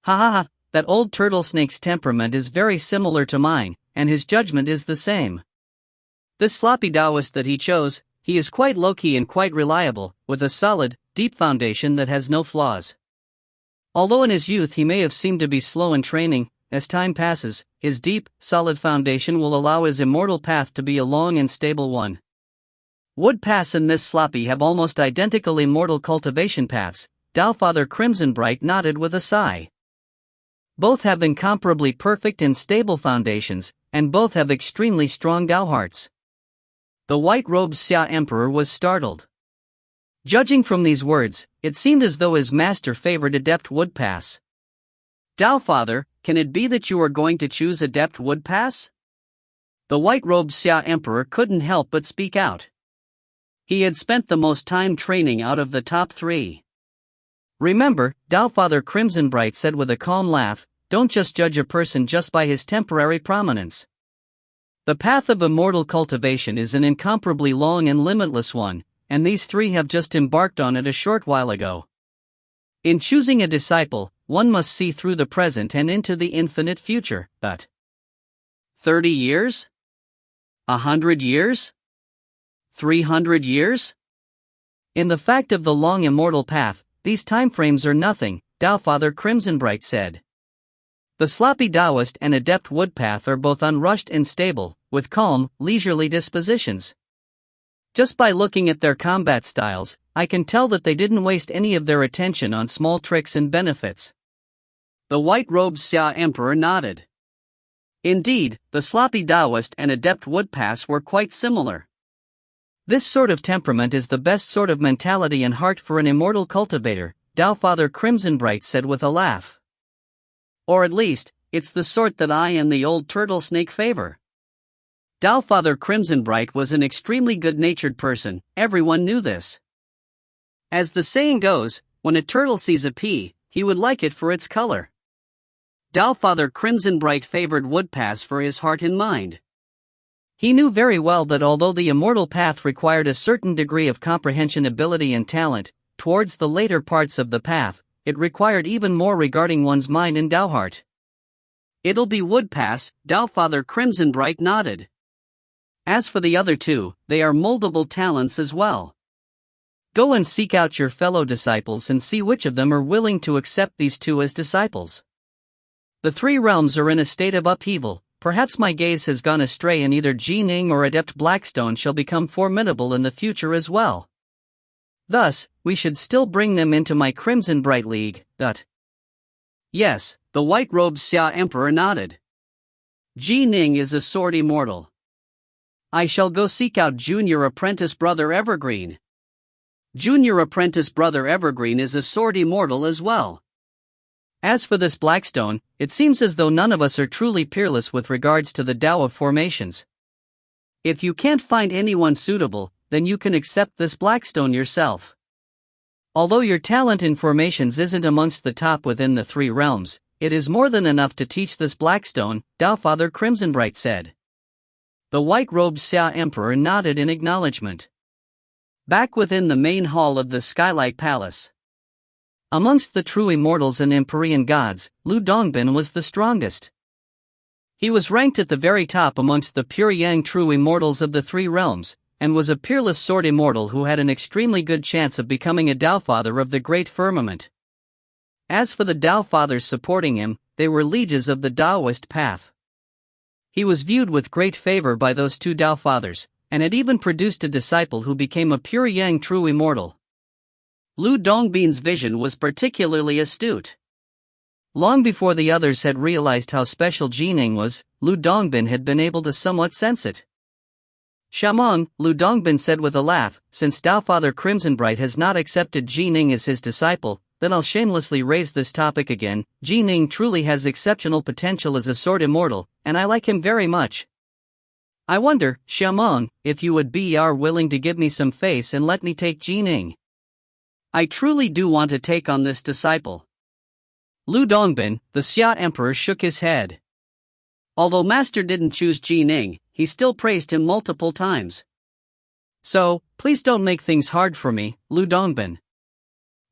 Ha, that old turtle snake's temperament is very similar to mine, and his judgment is the same. This Sloppy Taoist that he chose, he is quite low-key and quite reliable, with a solid, deep foundation that has no flaws. Although in his youth he may have seemed to be slow in training, as time passes, his deep, solid foundation will allow his immortal path to be a long and stable one. Wood Pass and this sloppy have almost identical immortal cultivation paths. Dowfather Crimsonbright nodded with a sigh. Both have incomparably perfect and stable foundations, and both have extremely strong Dao hearts. The white-robed Xia Emperor was startled. Judging from these words, it seemed as though his master favored Adept Wood Pass. Dowfather, can it be that you are going to choose Adept Wood Pass? The white-robed Xia Emperor couldn't help but speak out. He had spent the most time training out of the top 3. Remember, Dowfather Crimsonbright said with a calm laugh, don't just judge a person just by his temporary prominence. The path of immortal cultivation is an incomparably long and limitless one, and these 3 have just embarked on it a short while ago. In choosing a disciple, one must see through the present and into the infinite future, but 30 years? 100 years? 300 years? In the fact of the long immortal path, these timeframes are nothing, Dowfather Crimsonbright said. The sloppy Taoist and Adept Woodpath are both unrushed and stable, with calm, leisurely dispositions. Just by looking at their combat styles, I can tell that they didn't waste any of their attention on small tricks and benefits. The white-robed Xia Emperor nodded. Indeed, the sloppy Taoist and Adept Woodpath were quite similar. This sort of temperament is the best sort of mentality and heart for an immortal cultivator, Dowfather Crimsonbright said with a laugh. Or at least, it's the sort that I and the old turtle snake favor. Dowfather Crimsonbright was an extremely good-natured person, everyone knew this. As the saying goes, when a turtle sees a pea, he would like it for its color. Dowfather Crimsonbright favored Woodpass for his heart and mind. He knew very well that although the immortal path required a certain degree of comprehension, ability and talent, towards the later parts of the path, it required even more regarding one's mind and Dao heart. It'll be Woodpass, Dowfather Crimsonbright nodded. As for the other 2, they are moldable talents as well. Go and seek out your fellow disciples and see which of them are willing to accept these 2 as disciples. The 3 realms are in a state of upheaval. Perhaps my gaze has gone astray and either Ning or Adept Blackstone shall become formidable in the future as well. Thus, we should still bring them into my Crimsonbright League, but... Yes, the white-robed Xia Emperor nodded. Ning is a sword immortal. I shall go seek out Junior Apprentice Brother Evergreen. Junior Apprentice Brother Evergreen is a sword immortal as well. As for this Blackstone, it seems as though none of us are truly peerless with regards to the Tao of formations. If you can't find anyone suitable, then you can accept this Blackstone yourself. Although your talent in formations isn't amongst the top within the 3 realms, it is more than enough to teach this Blackstone, Dowfather Crimsonbright said. The white-robed Xia Emperor nodded in acknowledgement. Back within the main hall of the Skylight Palace. Amongst the true immortals and Empyrean gods, Lu Dongbin was the strongest. He was ranked at the very top amongst the pure yang true immortals of the 3 realms, and was a peerless sword immortal who had an extremely good chance of becoming a Dowfather of the great firmament. As for the Dowfathers supporting him, they were lieges of the Taoist path. He was viewed with great favor by those 2 Dowfathers, and had even produced a disciple who became a pure yang true immortal. Lu Dongbin's vision was particularly astute. Long before the others had realized how special Ning was, Lu Dongbin had been able to somewhat sense it. Shamong, Lu Dongbin said with a laugh, since Dowfather Crimsonbright has not accepted Ning as his disciple, then I'll shamelessly raise this topic again. Ning truly has exceptional potential as a sword immortal, and I like him very much. I wonder, Shamong, if you would be willing to give me some face and let me take Ning. I truly do want to take on this disciple. Lu Dongbin, the Xia Emperor, shook his head. Although Master didn't choose Ning, he still praised him multiple times. So, please don't make things hard for me, Lu Dongbin.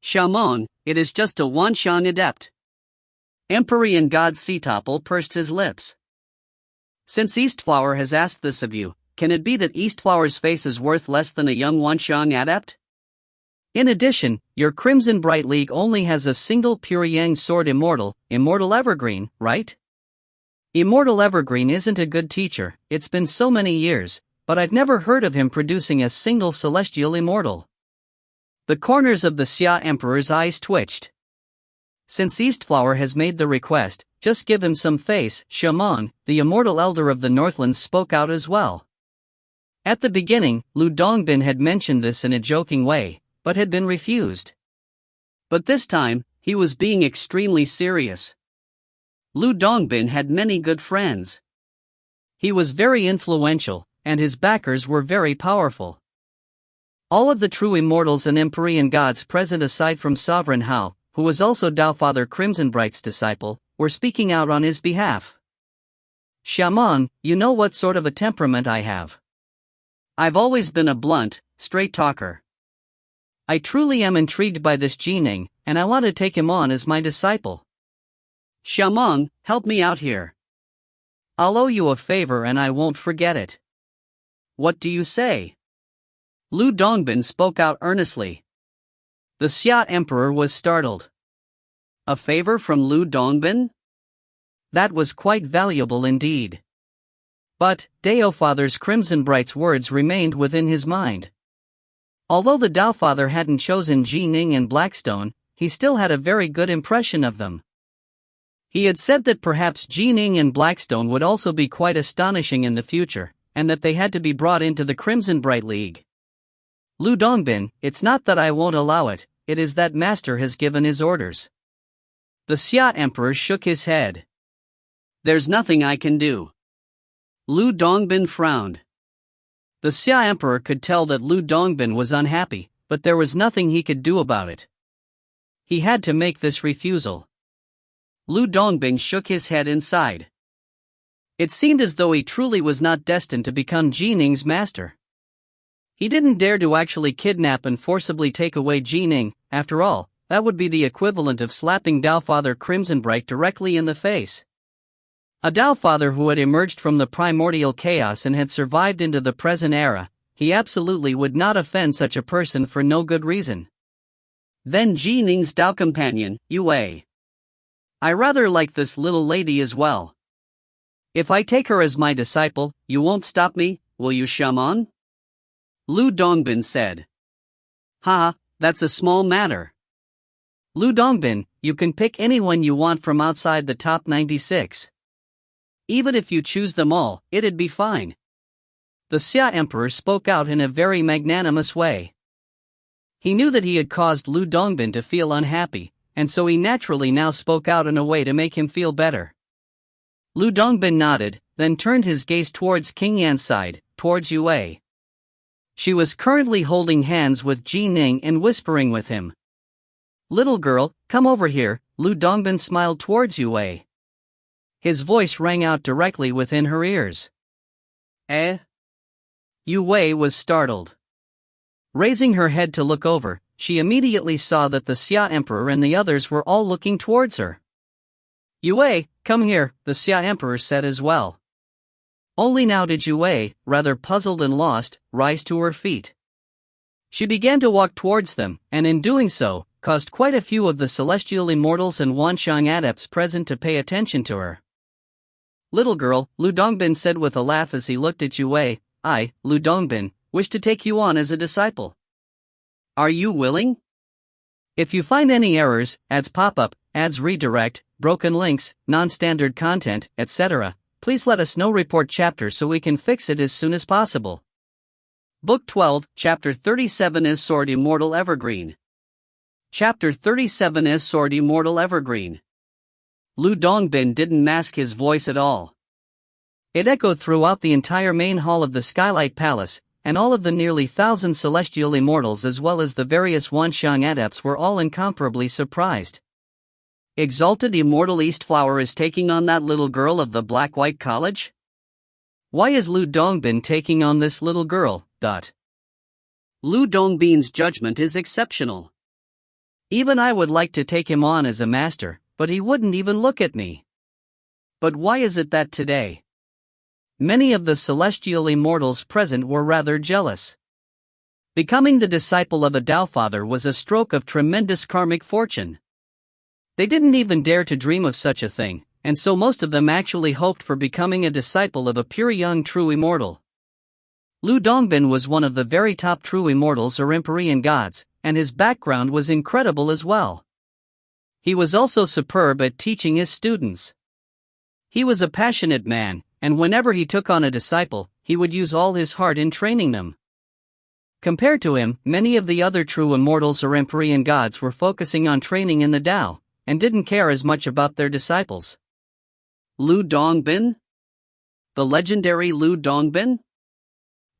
Shamon, it is just a Wanshan adept. Empyrean god Sitopple pursed his lips. Since Eastflower has asked this of you, can it be that Eastflower's face is worth less than a young Wanshan adept? In addition, your Crimson Bright League only has a single pure Yang sword Immortal, Immortal Evergreen, right? Immortal Evergreen isn't a good teacher, it's been so many years, but I've never heard of him producing a single celestial immortal. The corners of the Xia Emperor's eyes twitched. Since Eastflower has made the request, just give him some face. Shaman, the immortal elder of the Northlands, spoke out as well. At the beginning, Lu Dongbin had mentioned this in a joking way, but had been refused. But this time, he was being extremely serious. Lu Dongbin had many good friends. He was very influential, and his backers were very powerful. All of the true immortals and Empyrean gods present aside from Sovereign Hao, who was also Daofather Crimsonbright's disciple, were speaking out on his behalf. Shaman, you know what sort of a temperament I have. I've always been a blunt, straight talker. I truly am intrigued by this Ning, and I want to take him on as my disciple. Shaman, help me out here. I'll owe you a favor and I won't forget it. What do you say? Lu Dongbin spoke out earnestly. The Xia Emperor was startled. A favor from Lu Dongbin? That was quite valuable indeed. But, Daofather's Crimsonbright's words remained within his mind. Although the Daofather hadn't chosen Ning and Blackstone, he still had a very good impression of them. He had said that perhaps Ning and Blackstone would also be quite astonishing in the future, and that they had to be brought into the Crimsonbright League. Lu Dongbin, it's not that I won't allow it, it is that Master has given his orders. The Xia Emperor shook his head. There's nothing I can do. Lu Dongbin frowned. The Xia Emperor could tell that Lu Dongbin was unhappy, but there was nothing he could do about it. He had to make this refusal. Lu Dongbin shook his head and sighed. It seemed as though he truly was not destined to become Ning's master. He didn't dare to actually kidnap and forcibly take away Ning. After all, that would be the equivalent of slapping Daofather Crimsonbright directly in the face. A Daofather who had emerged from the primordial chaos and had survived into the present era, he absolutely would not offend such a person for no good reason. Then Ning's Dao companion, Yue. I rather like this little lady as well. If I take her as my disciple, you won't stop me, will you, Shaman? Lu Dongbin said. Ha, that's a small matter. Lu Dongbin, you can pick anyone you want from outside the top 96. Even if you choose them all, it'd be fine. The Xia Emperor spoke out in a very magnanimous way. He knew that he had caused Lu Dongbin to feel unhappy, and so he naturally now spoke out in a way to make him feel better. Lu Dongbin nodded, then turned his gaze towards King Yan's side, towards Yue. She was currently holding hands with Ning and whispering with him. Little girl, come over here, Lu Dongbin smiled towards Yue. His voice rang out directly within her ears. Eh? Yue was startled. Raising her head to look over, she immediately saw that the Xia Emperor and the others were all looking towards her. Yue, come here, the Xia Emperor said as well. Only now did Yue, rather puzzled and lost, rise to her feet. She began to walk towards them, and in doing so, caused quite a few of the celestial immortals and Wanshang adepts present to pay attention to her. Little girl, Lu Dongbin said with a laugh as he looked at Yue, I, Lu Dongbin, wish to take you on as a disciple. Are you willing? If you find any errors, ads pop up, ads redirect, broken links, non-standard content, etc., please let us know. Report chapter so we can fix it as soon as possible. Book 12, Chapter 37 is Sword Immortal Evergreen. Chapter 37 is Sword Immortal Evergreen. Lu Dongbin didn't mask his voice at all. It echoed throughout the entire main hall of the Skylight Palace, and all of the nearly 1,000 celestial immortals as well as the various Wanshang adepts were all incomparably surprised. Exalted Immortal Eastflower is taking on that little girl of the Black-White College? Why is Lu Dongbin taking on this little girl? Lu Dongbin's judgment is exceptional. Even I would like to take him on as a master, but he wouldn't even look at me. But why is it that today? Many of the celestial immortals present were rather jealous. Becoming the disciple of a Tao Father was a stroke of tremendous karmic fortune. They didn't even dare to dream of such a thing, and so most of them actually hoped for becoming a disciple of a pure young true immortal. Lu Dongbin was one of the very top true immortals or Empyrean gods, and his background was incredible as well. He was also superb at teaching his students. He was a passionate man, and whenever he took on a disciple, he would use all his heart in training them. Compared to him, many of the other true immortals or Empyrean gods were focusing on training in the Tao, and didn't care as much about their disciples. Lu Dongbin? The legendary Lu Dongbin?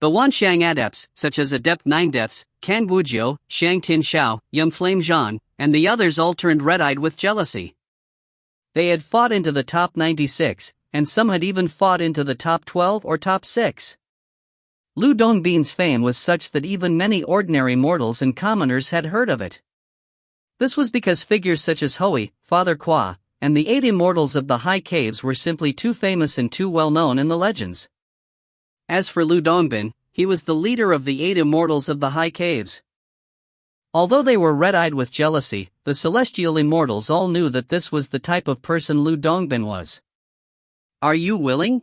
The Wanxiang adepts, such as Adept Nine Deaths, Kan Wujiu, Shang Tin Shao, Yum Flame Zhan, and the others all turned red-eyed with jealousy. They had fought into the top 96, and some had even fought into the top 12 or top 6. Lu Dongbin's fame was such that even many ordinary mortals and commoners had heard of it. This was because figures such as Hui, Father Kwa, and the 8 immortals of the High Caves were simply too famous and too well known in the legends. As for Lu Dongbin, he was the leader of the 8 immortals of the High Caves. Although they were red-eyed with jealousy, the celestial immortals all knew that this was the type of person Lu Dongbin was. "Are you willing?"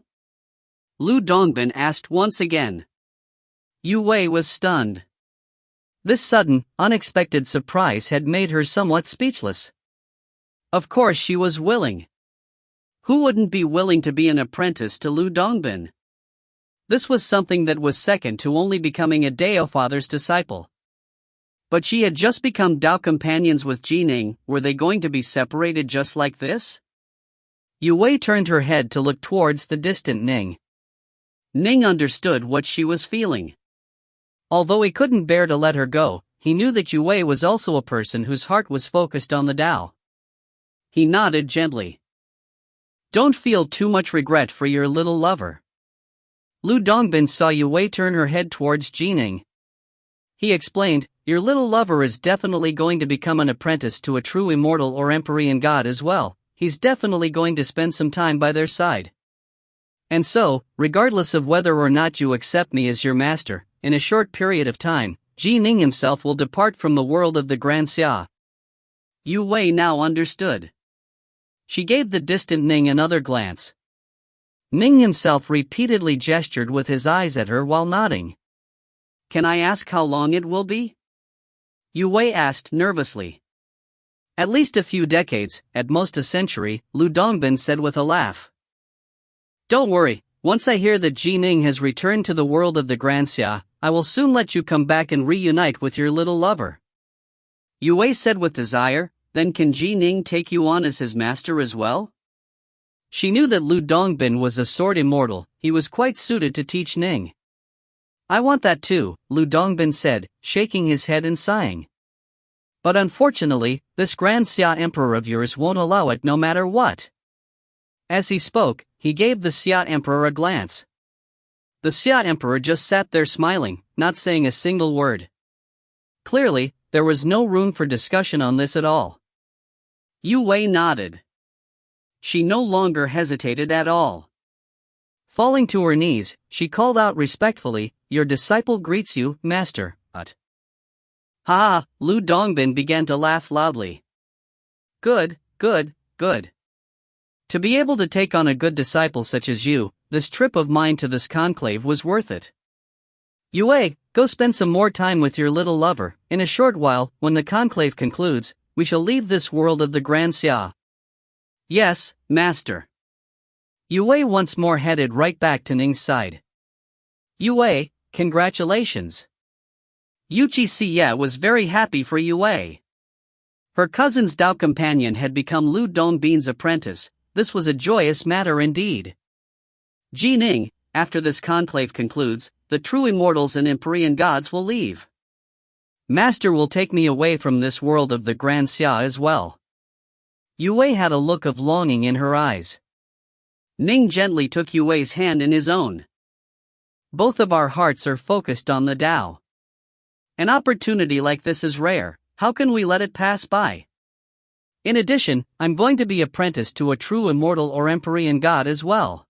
Lu Dongbin asked once again. Yu Wei was stunned. This sudden, unexpected surprise had made her somewhat speechless. Of course she was willing. Who wouldn't be willing to be an apprentice to Lu Dongbin? This was something that was second to only becoming a Dao Father's disciple. But she had just become Dao companions with Ning. Were they going to be separated just like this? Yu Wei turned her head to look towards the distant Ning. Ning understood what she was feeling. Although he couldn't bear to let her go, he knew that Yu Wei was also a person whose heart was focused on the Tao. He nodded gently. "Don't feel too much regret for your little lover." Lu Dongbin saw Yu Wei turn her head towards Ning. He explained, "Your little lover is definitely going to become an apprentice to a true immortal or Empyrean god as well. He's definitely going to spend some time by their side. And so, regardless of whether or not you accept me as your master, in a short period of time, Ning himself will depart from the world of the Grand Xia." Yu Wei now understood. She gave the distant Ning another glance. Ning himself repeatedly gestured with his eyes at her while nodding. "Can I ask how long it will be?" Yu Wei asked nervously. "At least a few decades, at most a century," Lu Dongbin said with a laugh. "Don't worry, once I hear that Ning has returned to the world of the Grand Xia, I will soon let you come back and reunite with your little lover." Yu Wei said with desire, "Then can Ning take you on as his master as well?" She knew that Lu Dongbin was a sword immortal. He was quite suited to teach Ning. "I want that too," Lu Dongbin said, shaking his head and sighing. "But unfortunately, this Grand Xia Emperor of yours won't allow it no matter what." As he spoke, he gave the Xia Emperor a glance. The Xia Emperor just sat there smiling, not saying a single word. Clearly, there was no room for discussion on this at all. Yu Wei nodded. She no longer hesitated at all. Falling to her knees, she called out respectfully, "Your disciple greets you, master." Ha ha! Lu Dongbin began to laugh loudly. Good, good, good. To be able to take on a good disciple such as you, this trip of mine to this conclave was worth it. Yu Wei, go spend some more time with your little lover. In a short while, when the conclave concludes, we shall leave this world of the Grand Xia. Yes, master. Yu Wei once more headed right back to Ning's side. Yu Wei, congratulations. Yuchi Siye was very happy for Yu Wei. Her cousin's Dao companion had become Lu Dongbin's apprentice. This was a joyous matter indeed. Ning, after this conclave concludes, the true immortals and Empyrean gods will leave. Master will take me away from this world of the Grand Xia as well. Yu Wei had a look of longing in her eyes. Ning gently took Yu Wei's hand in his own. Both of our hearts are focused on the Tao. An opportunity like this is rare, how can we let it pass by? In addition, I'm going to be apprenticed to a true immortal or Empyrean god as well.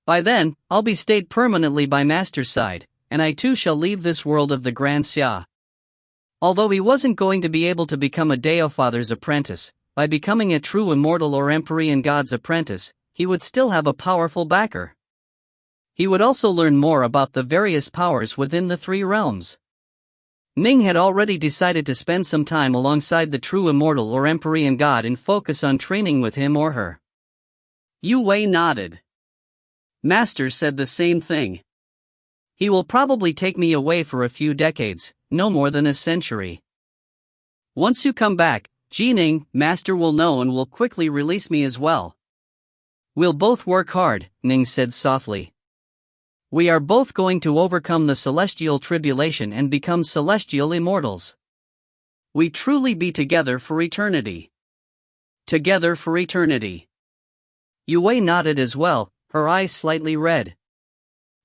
By then, I'll be stayed permanently by Master's side, and I too shall leave this world of the Grand Xia. Although he wasn't going to be able to become a Deofather's apprentice, by becoming a true immortal or Empyrean God's apprentice, he would still have a powerful backer. He would also learn more about the various powers within the three realms. Ning had already decided to spend some time alongside the true immortal or Empyrean God and focus on training with him or her. Yu Wei nodded. Master said the same thing. He will probably take me away for a few decades, no more than a century. Once you come back, Ning, Master will know and will quickly release me as well. We'll both work hard, Ning said softly. We are both going to overcome the celestial tribulation and become celestial immortals. We truly be together for eternity. Together for eternity. Yu Wei nodded as well, her eyes slightly red.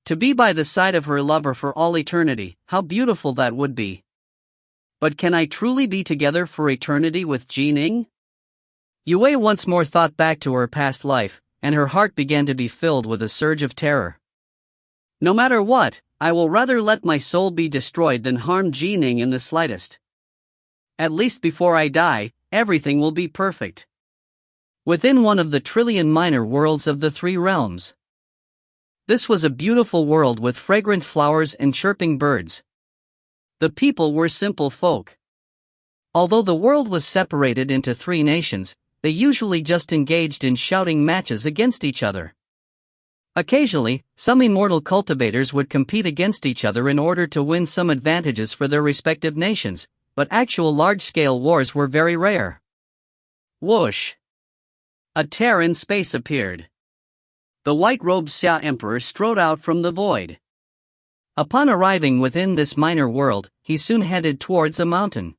To be by the side of her lover for all eternity, how beautiful that would be. But can I truly be together for eternity with Ning? Yu Wei once more thought back to her past life, and her heart began to be filled with a surge of terror. No matter what, I will rather let my soul be destroyed than harm Ning in the slightest. At least before I die, everything will be perfect. Within one of the trillion minor worlds of the three realms. This was a beautiful world with fragrant flowers and chirping birds. The people were simple folk. Although the world was separated into three nations, they usually just engaged in shouting matches against each other. Occasionally, some immortal cultivators would compete against each other in order to win some advantages for their respective nations, but actual large-scale wars were very rare. Whoosh! A tear in space appeared. The white-robed Xia Emperor strode out from the void. Upon arriving within this minor world, he soon headed towards a mountain.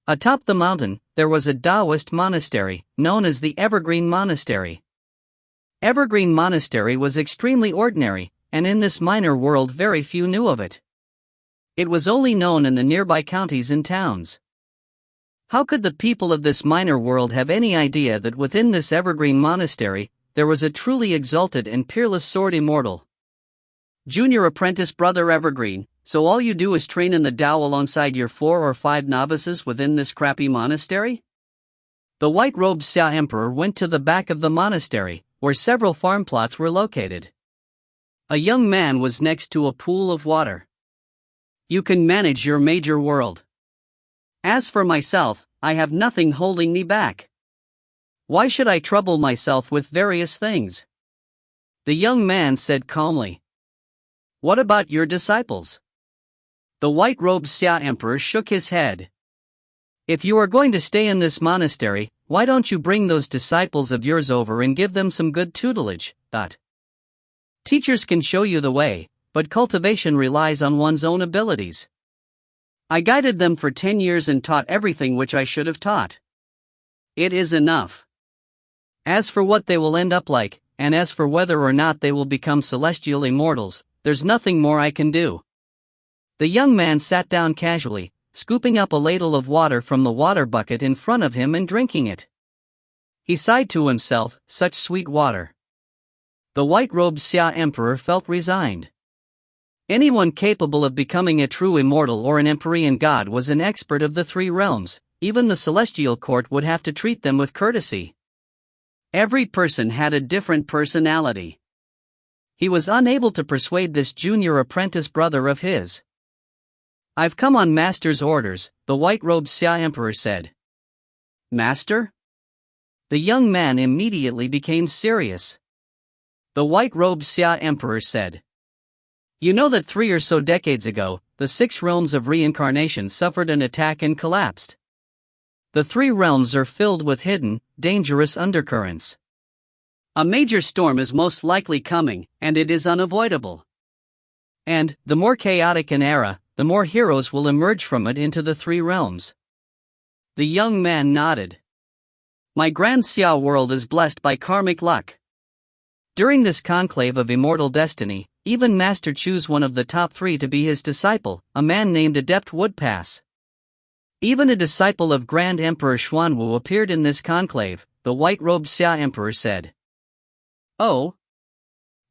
Atop the mountain, there was a Taoist monastery, known as the Evergreen Monastery. Evergreen Monastery was extremely ordinary, and in this minor world very few knew of it. It was only known in the nearby counties and towns. How could the people of this minor world have any idea that within this Evergreen Monastery, there was a truly exalted and peerless sword immortal? Junior apprentice brother Evergreen, so all you do is train in the Tao alongside your 4 or 5 novices within this crappy monastery? The white-robed Xia Emperor went to the back of the monastery, where several farm plots were located. A young man was next to a pool of water. You can manage your major world. As for myself, I have nothing holding me back. Why should I trouble myself with various things? The young man said calmly. What about your disciples? The white-robed Xia Emperor shook his head. If you are going to stay in this monastery, why don't you bring those disciples of yours over and give them some good tutelage? Teachers can show you the way, but cultivation relies on one's own abilities. I guided them for 10 years and taught everything which I should have taught. It is enough. As for what they will end up like, and as for whether or not they will become celestial immortals, there's nothing more I can do. The young man sat down casually, scooping up a ladle of water from the water bucket in front of him and drinking it. He sighed to himself, such sweet water. The white-robed Xia Emperor felt resigned. Anyone capable of becoming a true immortal or an Empyrean god was an expert of the three realms. Even the celestial court would have to treat them with courtesy. Every person had a different personality. He was unable to persuade this junior apprentice brother of his. I've come on Master's orders, the white-robed Xia Emperor said. Master? The young man immediately became serious. The white-robed Xia Emperor said. You know that 3 or so decades ago, the 6 realms of reincarnation suffered an attack and collapsed. The 3 realms are filled with hidden, dangerous undercurrents. A major storm is most likely coming, and it is unavoidable. And, the more chaotic an era, the more heroes will emerge from it into the 3 realms. The young man nodded. My Grand Xia world is blessed by karmic luck. During this conclave of immortal destiny, even Master chose one of the top 3 to be his disciple, a man named Adept Woodpass. Even a disciple of Grand Emperor Xuanwu appeared in this conclave, the white-robed Xia Emperor said. Oh?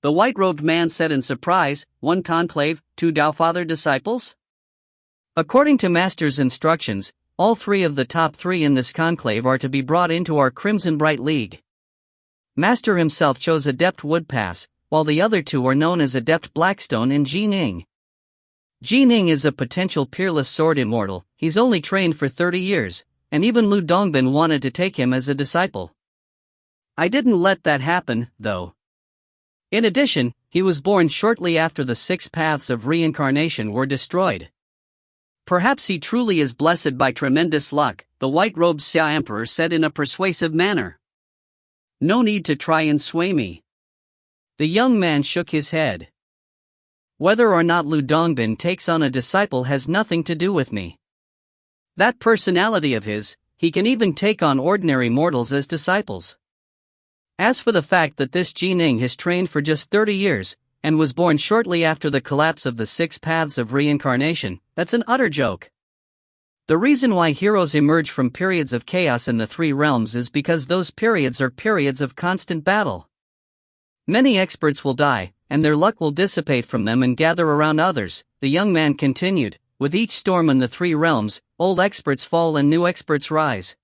The white-robed man said in surprise. One conclave, 2 Daofather disciples? According to Master's instructions, all 3 of the top 3 in this conclave are to be brought into our Crimson Bright League. Master himself chose Adept Woodpass, while the other 2 are known as Adept Blackstone and Ning. Ning is a potential peerless sword immortal. He's only trained for 30 years, and even Lu Dongbin wanted to take him as a disciple. I didn't let that happen, though. In addition, he was born shortly after the 6 paths of reincarnation were destroyed. Perhaps he truly is blessed by tremendous luck, the white-robed Xia Emperor said in a persuasive manner. No need to try and sway me. The young man shook his head. Whether or not Lu Dongbin takes on a disciple has nothing to do with me. That personality of his, he can even take on ordinary mortals as disciples. As for the fact that this Ning has trained for just 30 years, and was born shortly after the collapse of the 6 paths of reincarnation, that's an utter joke. The reason why heroes emerge from periods of chaos in the 3 realms is because those periods are periods of constant battle. Many experts will die, and their luck will dissipate from them and gather around others, the young man continued. With each storm in the 3 realms, old experts fall and new experts rise.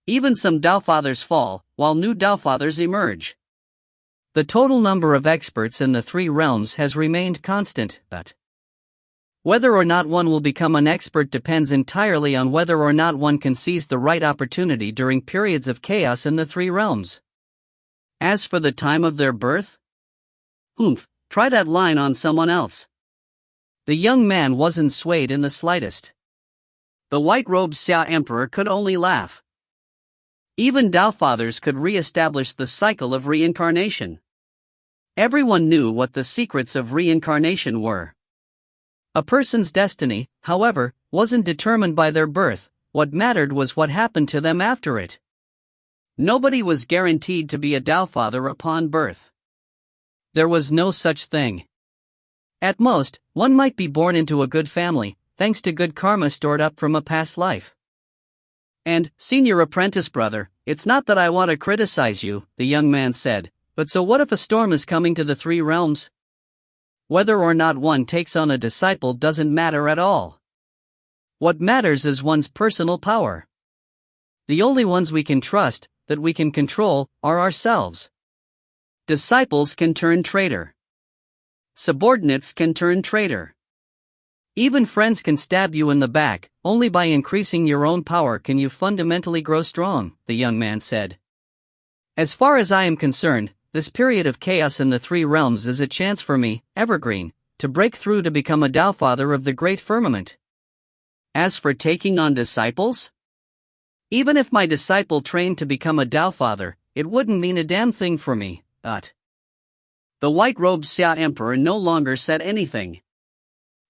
Even some Daofathers fall, while new Daofathers emerge. The total number of experts in the 3 realms has remained constant, but whether or not one will become an expert depends entirely on whether or not one can seize the right opportunity during periods of chaos in the 3 realms. As for the time of their birth? Try that line on someone else. The young man wasn't swayed in the slightest. The white-robed Xia Emperor could only laugh. Even Daofathers could re-establish the cycle of reincarnation. Everyone knew what the secrets of reincarnation were. A person's destiny, however, wasn't determined by their birth. What mattered was what happened to them after it. Nobody was guaranteed to be a Daofather upon birth. There was no such thing. At most, one might be born into a good family, thanks to good karma stored up from a past life. And, senior apprentice brother, it's not that I want to criticize you, the young man said, but so what if a storm is coming to the 3 realms? Whether or not one takes on a disciple doesn't matter at all. What matters is one's personal power. The only ones we can trust, that we can control, are ourselves. Disciples can turn traitor. Subordinates can turn traitor. Even friends can stab you in the back. Only by increasing your own power can you fundamentally grow strong, the young man said. As far as I am concerned, this period of chaos in the 3 realms is a chance for me, Evergreen, to break through to become a Daofather of the great firmament. As for taking on disciples? Even if my disciple trained to become a Daofather, it wouldn't mean a damn thing for me, but the white-robed Xia Emperor no longer said anything.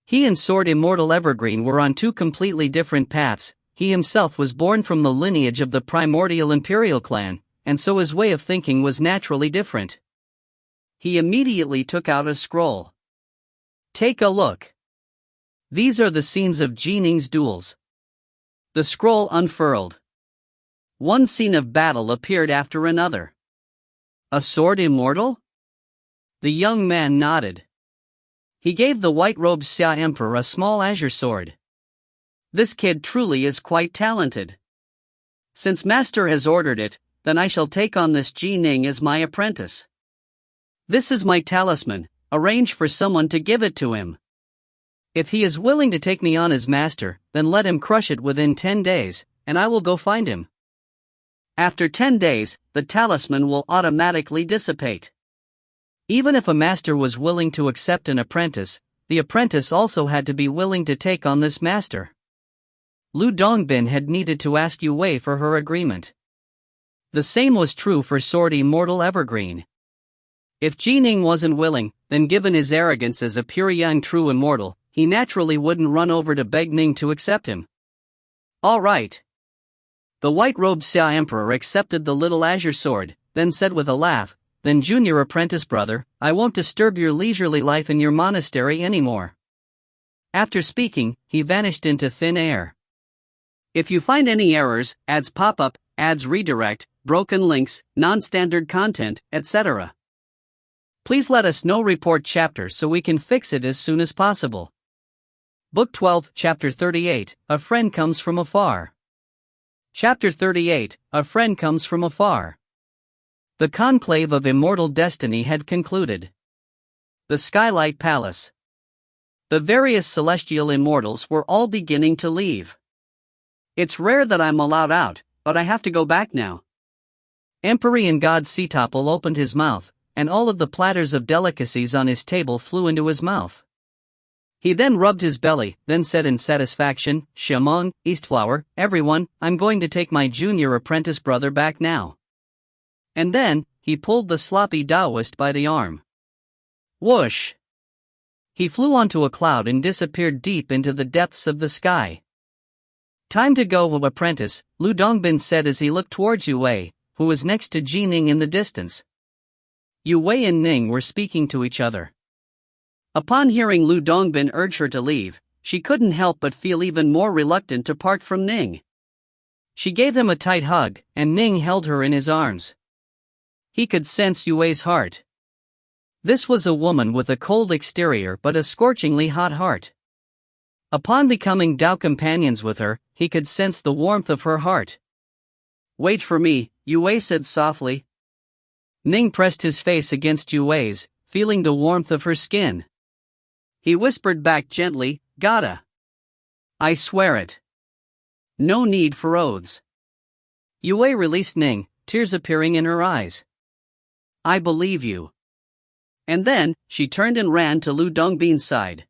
He and Sword Immortal Evergreen were on 2 completely different paths. He himself was born from the lineage of the primordial imperial clan, and so his way of thinking was naturally different. He immediately took out a scroll. Take a look. These are the scenes of Ning's duels. The scroll unfurled. One scene of battle appeared after another. A sword immortal? The young man nodded. He gave the white-robed Xia Emperor a small azure sword. This kid truly is quite talented. Since Master has ordered it, then I shall take on this Ning as my apprentice. This is my talisman, arrange for someone to give it to him. If he is willing to take me on as master, then let him crush it within 10 days, and I will go find him. After 10 days, the talisman will automatically dissipate. Even if a master was willing to accept an apprentice, the apprentice also had to be willing to take on this master. Lu Dongbin had needed to ask Yue Wei for her agreement. The same was true for Sword Immortal Evergreen. If Ning wasn't willing, then given his arrogance as a pure young true immortal, he naturally wouldn't run over to beg Ning to accept him. All right. The white-robed Xia Emperor accepted the little azure sword, then said with a laugh, Then junior apprentice brother, I won't disturb your leisurely life in your monastery anymore. After speaking, he vanished into thin air. If you find any errors, ads pop up, ads redirect, broken links, non-standard content, etc., Please let us know report chapter so we can fix it as soon as possible. Book 12, Chapter 38, A Friend Comes From Afar. Chapter 38, A Friend Comes From Afar. The conclave of immortal destiny had concluded. The Skylight Palace. The various celestial immortals were all beginning to leave. It's rare that I'm allowed out, but I have to go back now. Empyrean God Setopal opened his mouth, and all of the platters of delicacies on his table flew into his mouth. He then rubbed his belly, then said in satisfaction, Shamong, Eastflower, everyone, I'm going to take my junior apprentice brother back now. And then, he pulled the sloppy Taoist by the arm. Whoosh! He flew onto a cloud and disappeared deep into the depths of the sky. Time to go, apprentice, Lu Dongbin said as he looked towards Yue Wei, who was next to Ji Ning in the distance. Yue Wei and Ning were speaking to each other. Upon hearing Lu Dongbin urge her to leave, she couldn't help but feel even more reluctant to part from Ning. She gave him a tight hug, and Ning held her in his arms. He could sense Yue Wei's heart. This was a woman with a cold exterior but a scorchingly hot heart. Upon becoming Tao companions with her, he could sense the warmth of her heart. Wait for me, Yue Wei said softly. Ning pressed his face against Yue Wei's, feeling the warmth of her skin. He whispered back gently, Gotta. I swear it. No need for oaths. Yue Wei released Ning, tears appearing in her eyes. I believe you. And then, she turned and ran to Lu Dongbin's side.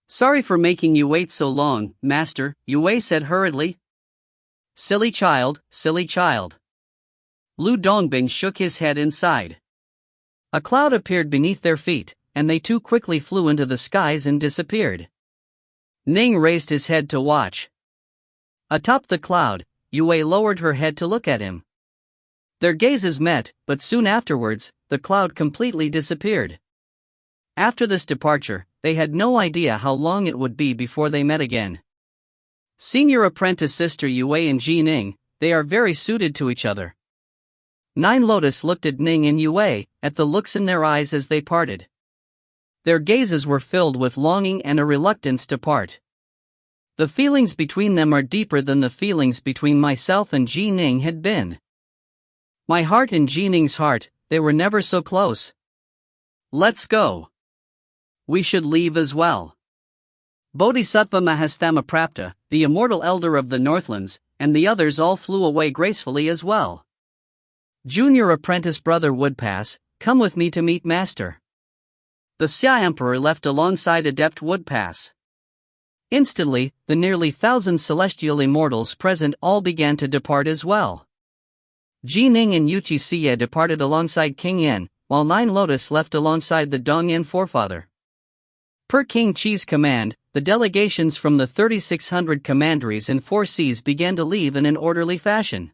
Sorry for making you wait so long, master, Yue Wei said hurriedly. Silly child, silly child. Lu Dongbin shook his head inside. A cloud appeared beneath their feet, and they too quickly flew into the skies and disappeared. Ning raised his head to watch. Atop the cloud, Yue Wei lowered her head to look at him. Their gazes met, but soon afterwards, the cloud completely disappeared. After this departure, they had no idea how long it would be before they met again. Senior apprentice sister Yue Wei and Ji Ning, they are very suited to each other. Nine Lotus looked at Ning and Yue Wei, at the looks in their eyes as they parted. Their gazes were filled with longing and a reluctance to part. The feelings between them are deeper than the feelings between myself and Ji Ning had been. My heart and Ji Ning's heart, they were never so close. Let's go. We should leave as well. Bodhisattva Mahasthamaprapta, the immortal elder of the Northlands, and the others all flew away gracefully as well. Junior apprentice brother Woodpass, come with me to meet master. The Xia Emperor left alongside adept Woodpass. Instantly, the nearly 1,000 celestial immortals present all began to depart as well. Ji Ning and Yuchi Siye departed alongside King Yen, while Nine Lotus left alongside the Dongyan forefather. Per King Chi's command, the delegations from the 3,600 commanderies and 4 seas began to leave in an orderly fashion.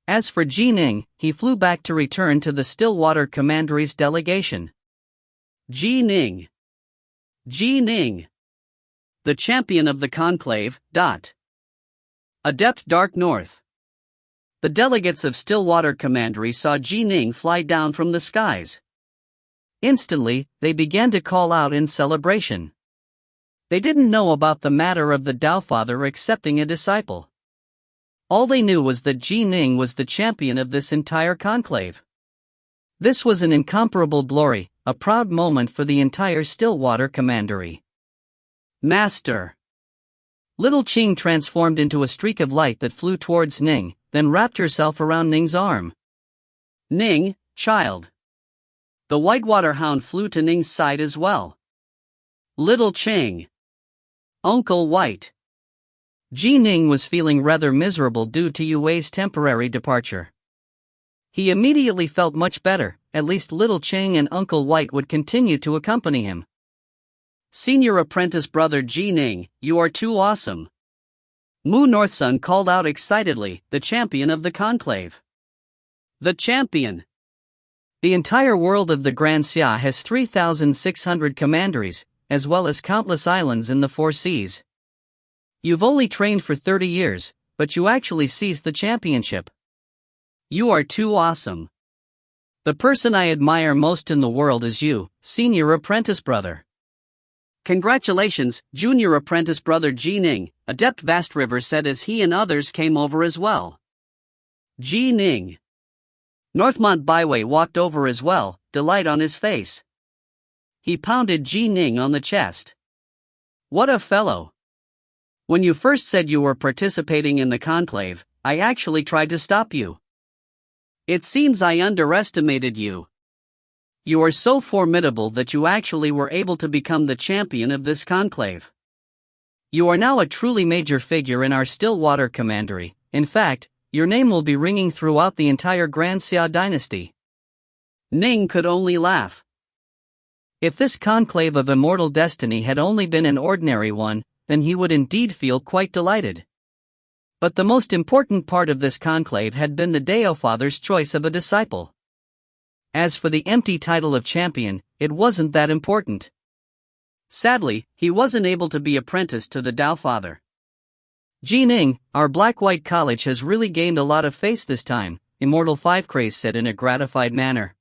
As for Ji Ning, he flew back to return to the Stillwater Commandery's delegation. Ji Ning. Ji Ning. The champion of the conclave, Adept Dark North. The delegates of Stillwater Commandery saw Ji Ning fly down from the skies. Instantly, they began to call out in celebration. They didn't know about the matter of the Tao Father accepting a disciple. All they knew was that Ji Ning was the champion of this entire conclave. This was an incomparable glory, a proud moment for the entire Stillwater Commandery. Master! Little Qing transformed into a streak of light that flew towards Ning, then wrapped herself around Ning's arm. Ning, child. The Whitewater Hound flew to Ning's side as well. Little Qing. Uncle White. Ji Ning was feeling rather miserable due to Yue Wei's temporary departure. He immediately felt much better, at least Little Qing and Uncle White would continue to accompany him. Senior apprentice brother Ji Ning, you are too awesome. Mu Northsun called out excitedly, the champion of the conclave. The champion. The entire world of the Grand Xia has 3,600 commanderies, as well as countless islands in the 4 seas. You've only trained for 30 years, but you actually seized the championship. You are too awesome. The person I admire most in the world is you, senior apprentice brother. Congratulations, junior apprentice brother Ning, Adept Vastriver said as he and others came over as well. Ning. Northmont Byway walked over as well, delight on his face. He pounded Ning on the chest. What a fellow! When you first said you were participating in the conclave, I actually tried to stop you. It seems I underestimated you. You are so formidable that you actually were able to become the champion of this conclave. You are now a truly major figure in our Stillwater commandery. In fact, your name will be ringing throughout the entire Grand Xia dynasty. Ning could only laugh. If this conclave of immortal destiny had only been an ordinary one, then he would indeed feel quite delighted. But the most important part of this conclave had been the Dao Father's choice of a disciple. As for the empty title of champion, it wasn't that important. Sadly, he wasn't able to be apprenticed to the Dao Father. Ning, our Black-White College has really gained a lot of face this time, Immortal 5 Craze said in a gratified manner.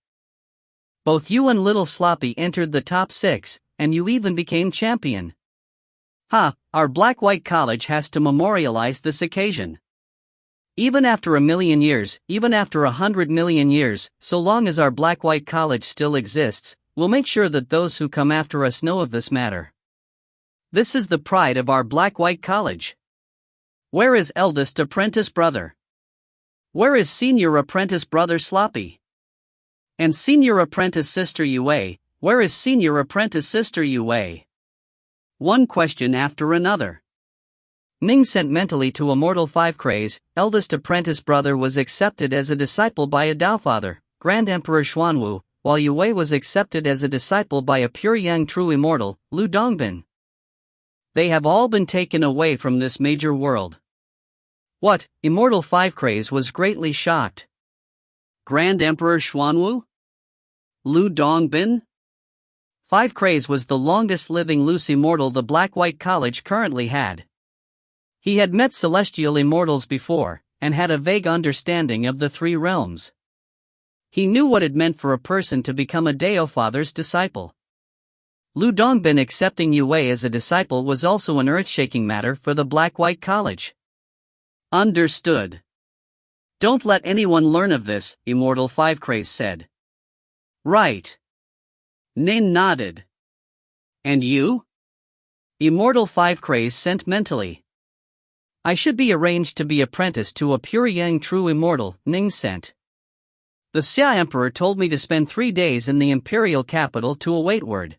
Both you and Little Sloppy entered the top 6, and you even became champion. Our Black-White College has to memorialize this occasion. Even after 1,000,000 years, even after 100 million years, so long as our Black-White College still exists, we'll make sure that those who come after us know of this matter. This is the pride of our Black-White College. Where is eldest apprentice brother? Where is senior apprentice brother Sloppy? And senior apprentice sister Yue, where is senior apprentice sister Yue? One question after another. Ning sent mentally to Immortal 5 Craze, eldest apprentice brother was accepted as a disciple by a Dao Father, Grand Emperor Xuanwu, while Yue was accepted as a disciple by a pure young true immortal, Lu Dongbin. They have all been taken away from this major world. What? Immortal 5 Craze was greatly shocked. Grand Emperor Xuanwu? Lu Dongbin? 5 Craze was the longest living loose immortal the Black-White College currently had. He had met celestial immortals before, and had a vague understanding of the 3 realms. He knew what it meant for a person to become a Dao Father's disciple. Lu Dongbin accepting Yue as a disciple was also an earth-shaking matter for the Black-White College. Understood. Don't let anyone learn of this, Immortal 5 Craze said. Right. Nin nodded. And you? Immortal 5 Craze sent mentally. I should be arranged to be apprenticed to a pure young true immortal, Ning sent. The Xia Emperor told me to spend 3 days in the imperial capital to await word.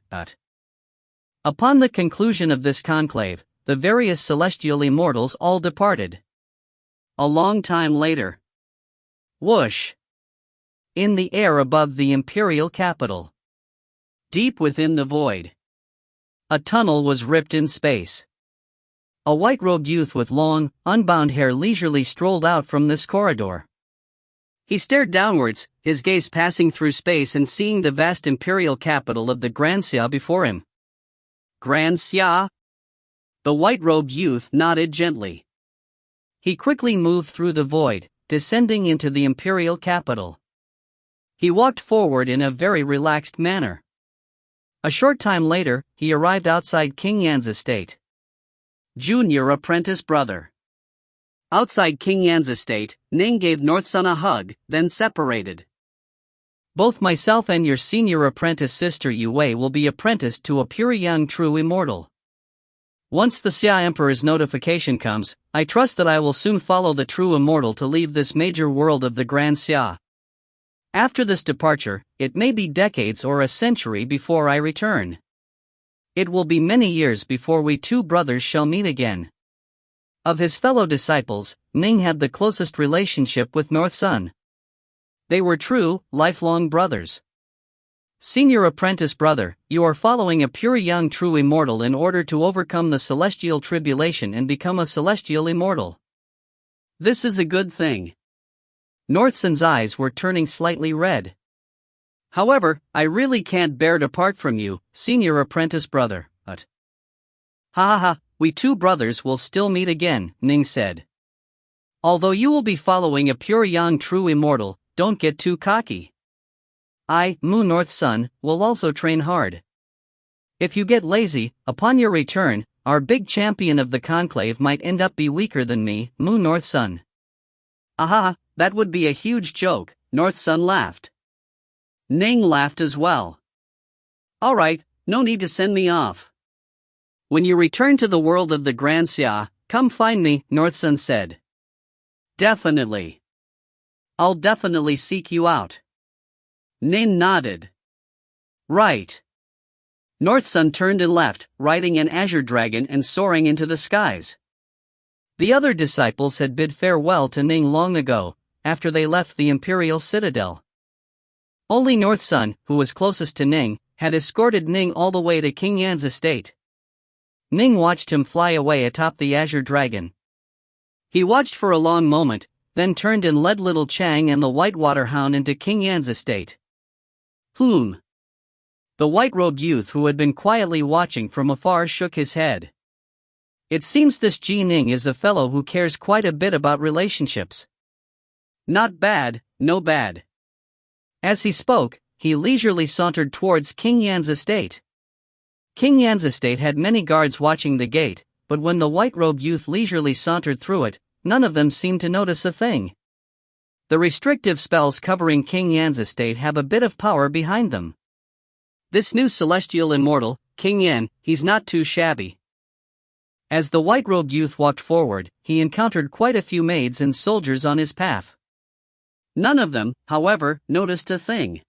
Upon the conclusion of this conclave, the various celestial immortals all departed. A long time later. Whoosh! In the air above the imperial capital. Deep within the void. A tunnel was ripped in space. A white-robed youth with long, unbound hair leisurely strolled out from this corridor. He stared downwards, his gaze passing through space and seeing the vast imperial capital of the Grand Xia before him. Grand Xia? The white-robed youth nodded gently. He quickly moved through the void, descending into the imperial capital. He walked forward in a very relaxed manner. A short time later, he arrived outside King Yan's estate. Junior apprentice brother. Outside King Yan's estate, Ning gave Northsun a hug, then separated. Both myself and your senior apprentice sister Yue will be apprenticed to a pure young true immortal. Once the Xia Emperor's notification comes, I trust that I will soon follow the true immortal to leave this major world of the Grand Xia. After this departure, it may be decades or a century before I return. It will be many years before we 2 brothers shall meet again. Of his fellow disciples, Ning had the closest relationship with Northsun. They were true, lifelong brothers. Senior apprentice brother, you are following a pure young true immortal in order to overcome the celestial tribulation and become a celestial immortal. This is a good thing. Northsun's eyes were turning slightly red. However, I really can't bear to part from you, senior apprentice brother, but... we 2 brothers will still meet again, Ning said. Although you will be following a pure young true immortal, don't get too cocky. I, Moon North Sun, will also train hard. If you get lazy, upon your return, our big champion of the conclave might end up be weaker than me, Moon North Sun. Aha, that would be a huge joke, North Sun laughed. Ning laughed as well. Alright, no need to send me off. When you return to the world of the Grand Xia, come find me, North Sun said. Definitely. I'll definitely seek you out. Ning nodded. Right. North Sun turned and left, riding an azure dragon and soaring into the skies. The other disciples had bid farewell to Ning long ago, after they left the Imperial Citadel. Only North Sun, who was closest to Ning, had escorted Ning all the way to King Yan's estate. Ning watched him fly away atop the azure dragon. He watched for a long moment, then turned and led little Chang and the Whitewater Hound into King Yan's estate. The white-robed youth who had been quietly watching from afar shook his head. It seems this Ji Ning is a fellow who cares quite a bit about relationships. Not bad, no bad. As he spoke, he leisurely sauntered towards King Yan's estate. King Yan's estate had many guards watching the gate, but when the white-robed youth leisurely sauntered through it, none of them seemed to notice a thing. The restrictive spells covering King Yan's estate have a bit of power behind them. This new celestial immortal, King Yan, he's not too shabby. As the white-robed youth walked forward, he encountered quite a few maids and soldiers on his path. None of them, however, noticed a thing.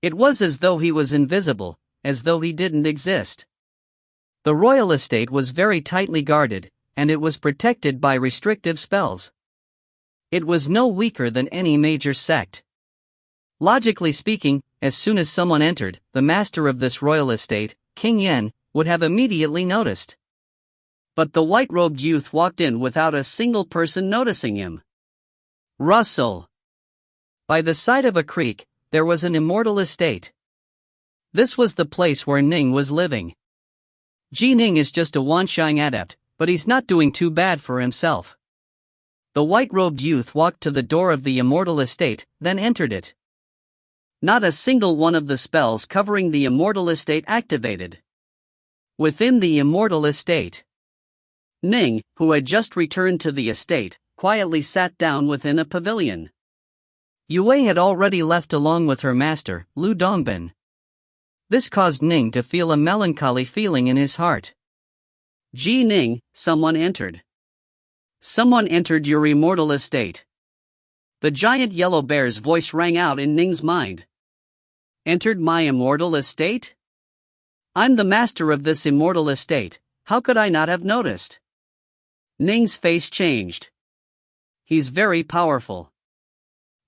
It was as though he was invisible, as though he didn't exist. The royal estate was very tightly guarded, and it was protected by restrictive spells. It was no weaker than any major sect. Logically speaking, as soon as someone entered, the master of this royal estate, King Yan, would have immediately noticed. But the white-robed youth walked in without a single person noticing him. Rustle. By the side of a creek, there was an immortal estate. This was the place where Ning was living. Ji Ning is just a Wanshang adept, but he's not doing too bad for himself. The white-robed youth walked to the door of the immortal estate, then entered it. Not a single one of the spells covering the immortal estate activated. Within the immortal estate, Ning, who had just returned to the estate, quietly sat down within a pavilion. Yue had already left along with her master, Lu Dongbin. This caused Ning to feel a melancholy feeling in his heart. Ji Ning, someone entered. Someone entered your immortal estate. The giant yellow bear's voice rang out in Ning's mind. Entered my immortal estate? I'm the master of this immortal estate, how could I not have noticed? Ning's face changed. He's very powerful.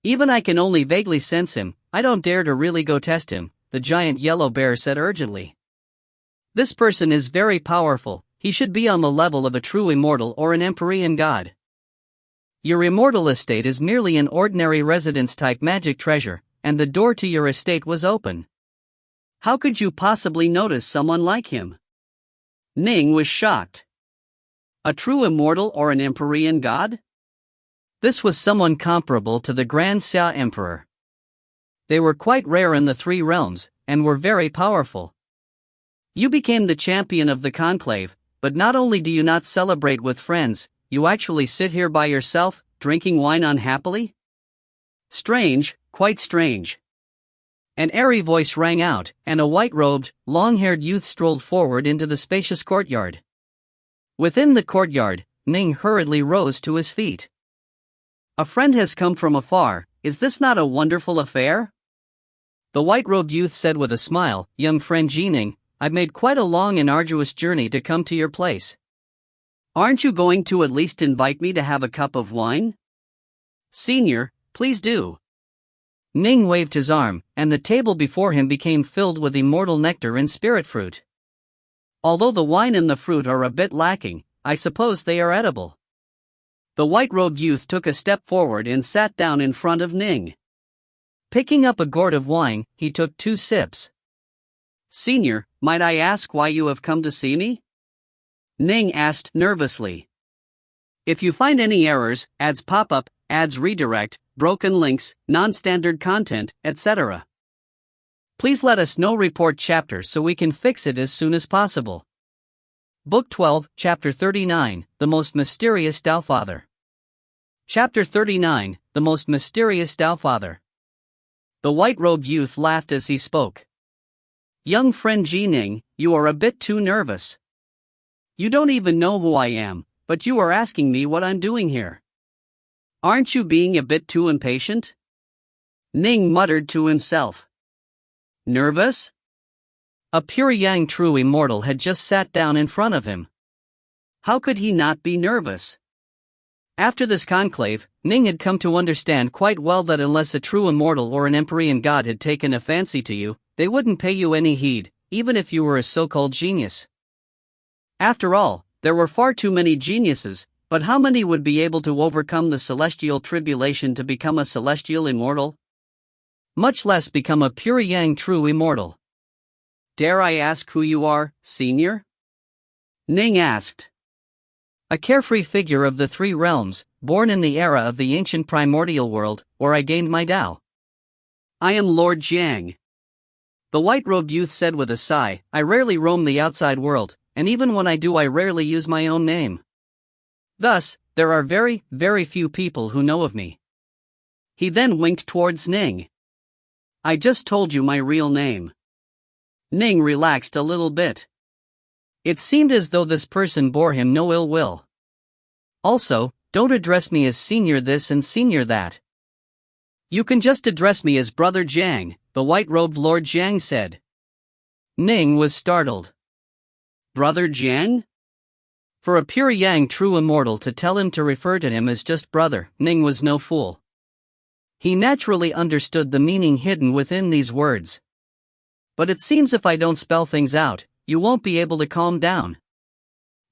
Even I can only vaguely sense him, I don't dare to really go test him, the giant yellow bear said urgently. This person is very powerful. He should be on the level of a true immortal or an Empyrean god. Your immortal estate is merely an ordinary residence-type magic treasure, and the door to your estate was open. How could you possibly notice someone like him? Ning was shocked. A true immortal or an Empyrean god? This was someone comparable to the Grand Xia Emperor. They were quite rare in the three realms, and were very powerful. You became the champion of the conclave, but not only do you not celebrate with friends, you actually sit here by yourself, drinking wine unhappily? Strange, quite strange. An airy voice rang out, and a white-robed, long-haired youth strolled forward into the spacious courtyard. Within the courtyard, Ning hurriedly rose to his feet. A friend has come from afar, is this not a wonderful affair? The white-robed youth said with a smile, young friend Ji Ning, I've made quite a long and arduous journey to come to your place. Aren't you going to at least invite me to have a cup of wine? Senior, please do. Ning waved his arm, and the table before him became filled with immortal nectar and spirit fruit. Although the wine and the fruit are a bit lacking, I suppose they are edible. The white-robed youth took a step forward and sat down in front of Ning. Picking up a gourd of wine, he took 2 sips. Senior, might I ask why you have come to see me? Ning asked nervously. If you find any errors, ads pop up, ads redirect, broken links, non-standard content, etc., Please let us know report chapter so we can fix it as soon as possible. Book 12, Chapter 39, The Most Mysterious Tao Father. Chapter 39, The Most Mysterious Tao Father. The white-robed youth laughed as he spoke. Young friend Ning, you are a bit too nervous. You don't even know who I am, but you are asking me what I'm doing here. Aren't you being a bit too impatient? Ning muttered to himself. Nervous? A pure yang true immortal had just sat down in front of him. How could he not be nervous? After this conclave, Ning had come to understand quite well that unless a true immortal or an Empyrean god had taken a fancy to you, they wouldn't pay you any heed, even if you were a so-called genius. After all, there were far too many geniuses, but how many would be able to overcome the celestial tribulation to become a celestial immortal? Much less become a pure yang true immortal. Dare I ask who you are, senior? Ning asked. A carefree figure of the three realms, born in the era of the ancient primordial world, where I gained my Tao. I am Lord Jiang. The white-robed youth said with a sigh, I rarely roam the outside world, and even when I do I rarely use my own name. Thus, there are very, very few people who know of me. He then winked towards Ning. I just told you my real name. Ning relaxed a little bit. It seemed as though this person bore him no ill will. Also, don't address me as senior this and senior that. You can just address me as Brother Jiang, the white-robed Lord Jiang said. Ning was startled. Brother Jiang? For a pure yang true immortal to tell him to refer to him as just brother, Ning was no fool. He naturally understood the meaning hidden within these words. But it seems if I don't spell things out, you won't be able to calm down.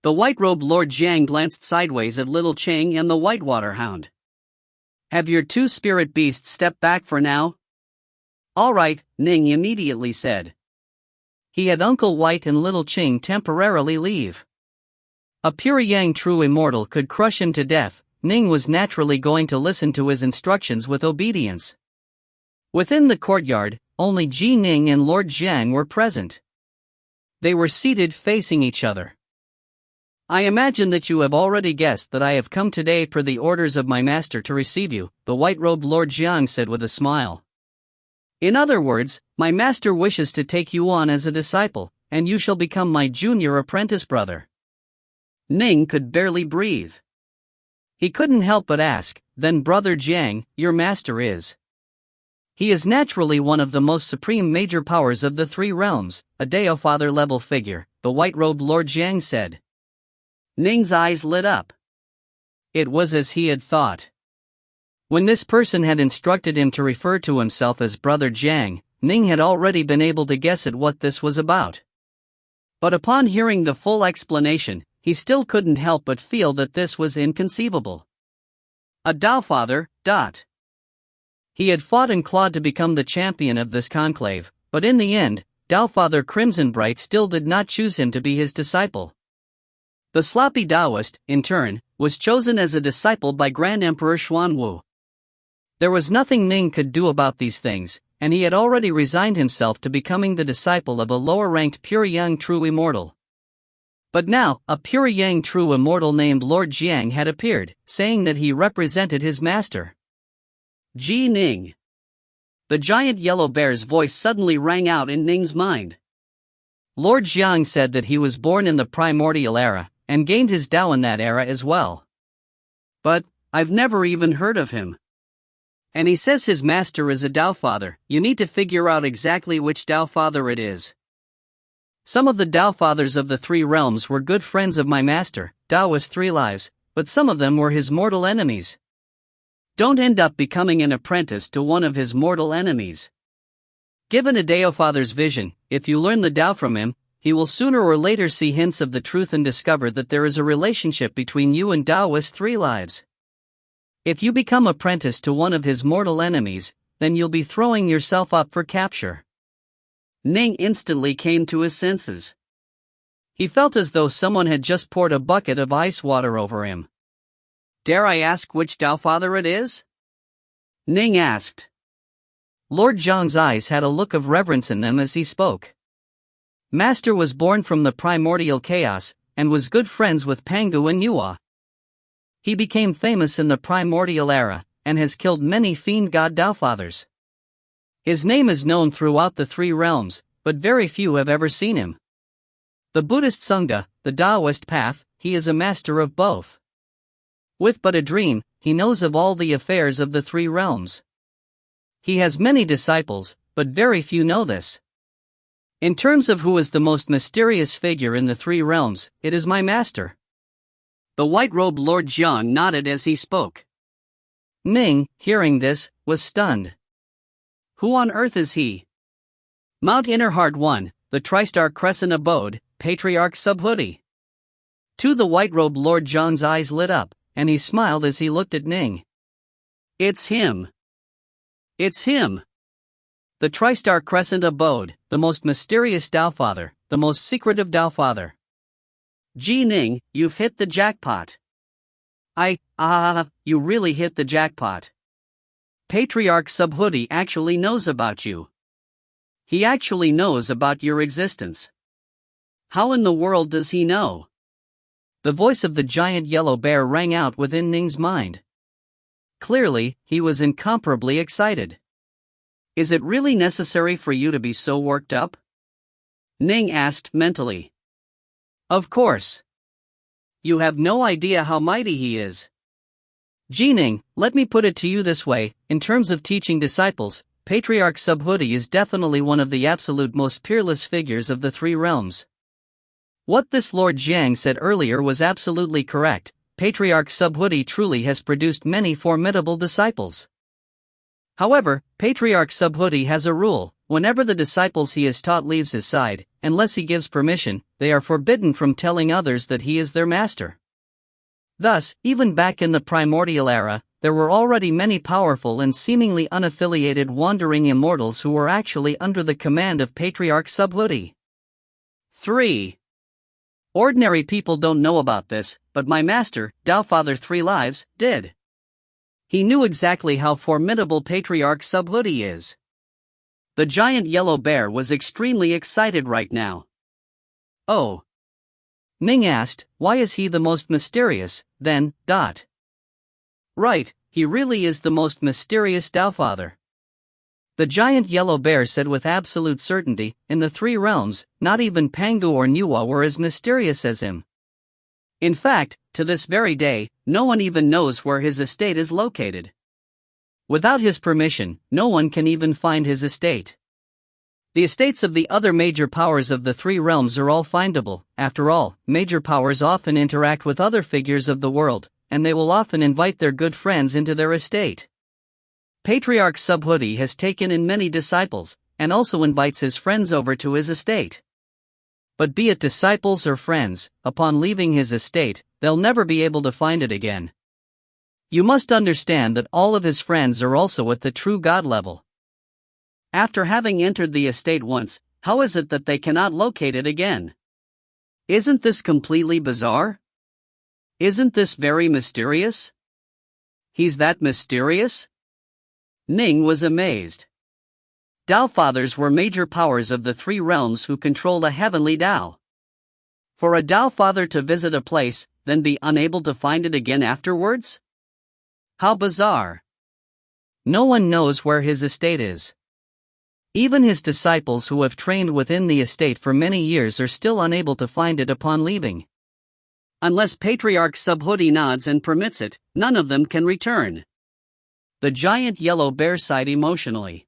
The white-robed Lord Jiang glanced sideways at Little Chang and the Whitewater Hound. Have your two spirit beasts stepped back for now? All right, Ning immediately said. He had Uncle White and Little Ching temporarily leave. A pure yang true immortal could crush him to death. Ning was naturally going to listen to his instructions with obedience. Within the courtyard, only Ji Ning and Lord Jiang were present. They were seated facing each other. I imagine that you have already guessed that I have come today per the orders of my master to receive you, the white-robed Lord Jiang said with a smile. In other words, my master wishes to take you on as a disciple, and you shall become my junior apprentice brother. Ning could barely breathe. He couldn't help but ask, then Brother Jiang, your master is? He is naturally one of the most supreme major powers of the three realms, a Deofather level figure, the white-robed Lord Jiang said. Ning's eyes lit up. It was as he had thought. When this person had instructed him to refer to himself as Brother Jiang, Ning had already been able to guess at what this was about. But upon hearing the full explanation, he still couldn't help but feel that this was inconceivable. A Tao Father, He had fought and clawed to become the champion of this conclave, but in the end, Tao Father Crimson Bright still did not choose him to be his disciple. The sloppy Taoist, in turn, was chosen as a disciple by Grand Emperor Xuanwu. There was nothing Ning could do about these things, and he had already resigned himself to becoming the disciple of a lower-ranked pure yang true immortal. But now, a pure yang true immortal named Lord Jiang had appeared, saying that he represented his master. Ji Ning. The giant yellow bear's voice suddenly rang out in Ning's mind. Lord Jiang said that he was born in the primordial era, and gained his Tao in that era as well. But, I've never even heard of him. And he says his master is a Tao Father. You need to figure out exactly which Tao Father it is. Some of the Tao Fathers of the three realms were good friends of my master, Taoist Three Lives, but some of them were his mortal enemies. Don't end up becoming an apprentice to one of his mortal enemies. Given a Tao Father's vision, if you learn the Tao from him, he will sooner or later see hints of the truth and discover that there is a relationship between you and Taoist Three Lives. If you become apprentice to one of his mortal enemies, then you'll be throwing yourself up for capture. Ning instantly came to his senses. He felt as though someone had just poured a bucket of ice water over him. Dare I ask which Tao Father it is? Ning asked. Lord Zhang's eyes had a look of reverence in them as he spoke. Master was born from the primordial chaos, and was good friends with Pangu and Yua. He became famous in the primordial era, and has killed many fiend god Taofathers. His name is known throughout the three realms, but very few have ever seen him. The Buddhist Sangha, the Taoist path, he is a master of both. With but a dream, he knows of all the affairs of the three realms. He has many disciples, but very few know this. In terms of who is the most mysterious figure in the three realms, it is my master. The white-robed Lord Zhang nodded as he spoke. Ning, hearing this, was stunned. Who on earth is he? Mount Innerheart 1, the Tri-Star Crescent Abode, Patriarch Subhoodie. To the white-robed Lord Zhang's eyes lit up, and he smiled as he looked at Ning. It's him. It's him. The Tri-Star Crescent Abode, the most mysterious Taofather, the most secretive Taofather. Gee Ning, you've hit the jackpot. You really hit the jackpot. Patriarch Subhoodie actually knows about you. He actually knows about your existence. How in the world does he know? The voice of the giant yellow bear rang out within Ning's mind. Clearly, he was incomparably excited. Is it really necessary for you to be so worked up? Ning asked mentally. Of course. You have no idea how mighty he is. Gee Ning, let me put it to you this way, in terms of teaching disciples, Patriarch Subhoodie is definitely one of the absolute most peerless figures of the three realms. What this Lord Zhang said earlier was absolutely correct. Patriarch Subhoodie truly has produced many formidable disciples. However, Patriarch Subhoodie has a rule: whenever the disciples he has taught leaves his side, unless he gives permission, they are forbidden from telling others that he is their master. Thus, even back in the primordial era, there were already many powerful and seemingly unaffiliated wandering immortals who were actually under the command of Patriarch Subhoodie. 3. Ordinary people don't know about this, but my master, Taofather Three Lives, did. He knew exactly how formidable Patriarch Subhoodie is. The giant yellow bear was extremely excited right now. Oh. Ning asked, why is he the most mysterious, then? Right, he really is the most mysterious Taofather. The giant yellow bear said with absolute certainty, in the three realms, not even Pangu or Niwa were as mysterious as him. In fact, to this very day, no one even knows where his estate is located. Without his permission, no one can even find his estate. The estates of the other major powers of the three realms are all findable. After all, major powers often interact with other figures of the world, and they will often invite their good friends into their estate. Patriarch Subhoodie has taken in many disciples, and also invites his friends over to his estate. But be it disciples or friends, upon leaving his estate, they'll never be able to find it again. You must understand that all of his friends are also at the true God level. After having entered the estate once, how is it that they cannot locate it again? Isn't this completely bizarre? Isn't this very mysterious? He's that mysterious? Ning was amazed. Taofathers were major powers of the three realms who control a heavenly Tao. For a Taofather to visit a place, then be unable to find it again afterwards? How bizarre. No one knows where his estate is. Even his disciples who have trained within the estate for many years are still unable to find it upon leaving. Unless Patriarch Subhoodie nods and permits it, none of them can return. The giant yellow bear sighed emotionally.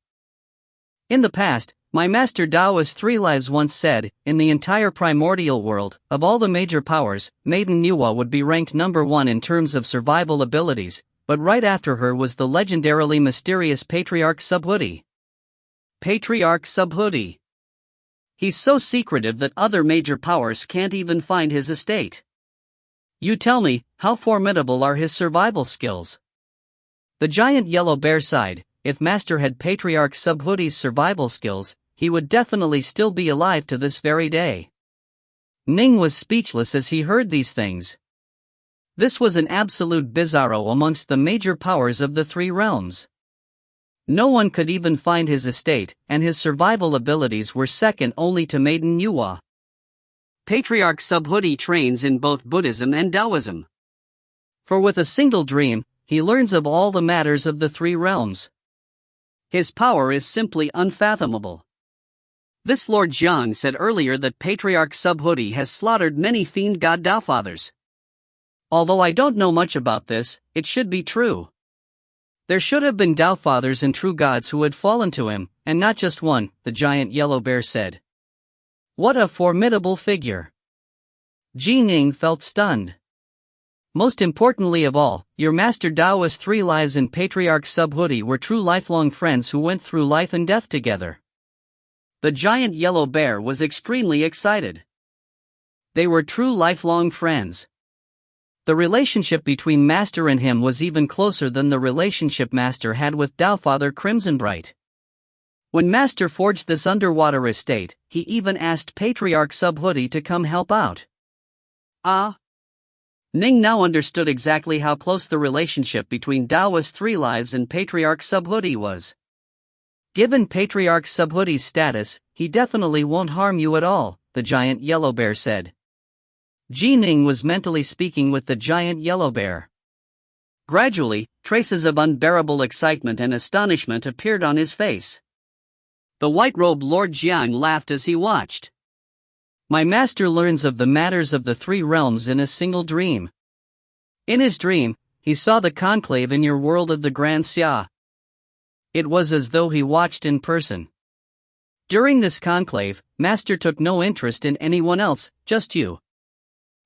In the past, my master Taoist Three Lives once said, in the entire primordial world, of all the major powers, Maiden Niwa would be ranked number 1 in terms of survival abilities, but right after her was the legendarily mysterious Patriarch Subhoodie. Patriarch Subhoodie. He's so secretive that other major powers can't even find his estate. You tell me, how formidable are his survival skills? The giant yellow bear sighed. If Master had Patriarch Subhoodie's survival skills, he would definitely still be alive to this very day. Ning was speechless as he heard these things. This was an absolute bizarro amongst the major powers of the three realms. No one could even find his estate, and his survival abilities were second only to Maiden Yuhua. Patriarch Subhuti trains in both Buddhism and Taoism. For with a single dream, he learns of all the matters of the three realms. His power is simply unfathomable. This Lord Jiang said earlier that Patriarch Subhuti has slaughtered many fiend god Taofathers. Although I don't know much about this, it should be true. There should have been Taofathers and true gods who had fallen to him, and not just one, the giant yellow bear said. What a formidable figure. Ning felt stunned. Most importantly of all, your master Taoist 3 lives and Patriarch Subhuti were true lifelong friends who went through life and death together. The giant yellow bear was extremely excited. They were true lifelong friends. The relationship between Master and him was even closer than the relationship Master had with Taofather Crimsonbright. When Master forged this underwater estate, he even asked Patriarch Subhuti to come help out. Ning now understood exactly how close the relationship between Taoist 3 lives and Patriarch Subhuti was. Given Patriarch Subhuti's status, he definitely won't harm you at all, the giant yellow bear said. Ning was mentally speaking with the giant yellow bear. Gradually, traces of unbearable excitement and astonishment appeared on his face. The white-robed Lord Jiang laughed as he watched. My master learns of the matters of the three realms in a single dream. In his dream, he saw the conclave in your world of the Grand Xia. It was as though he watched in person. During this conclave, Master took no interest in anyone else, just you.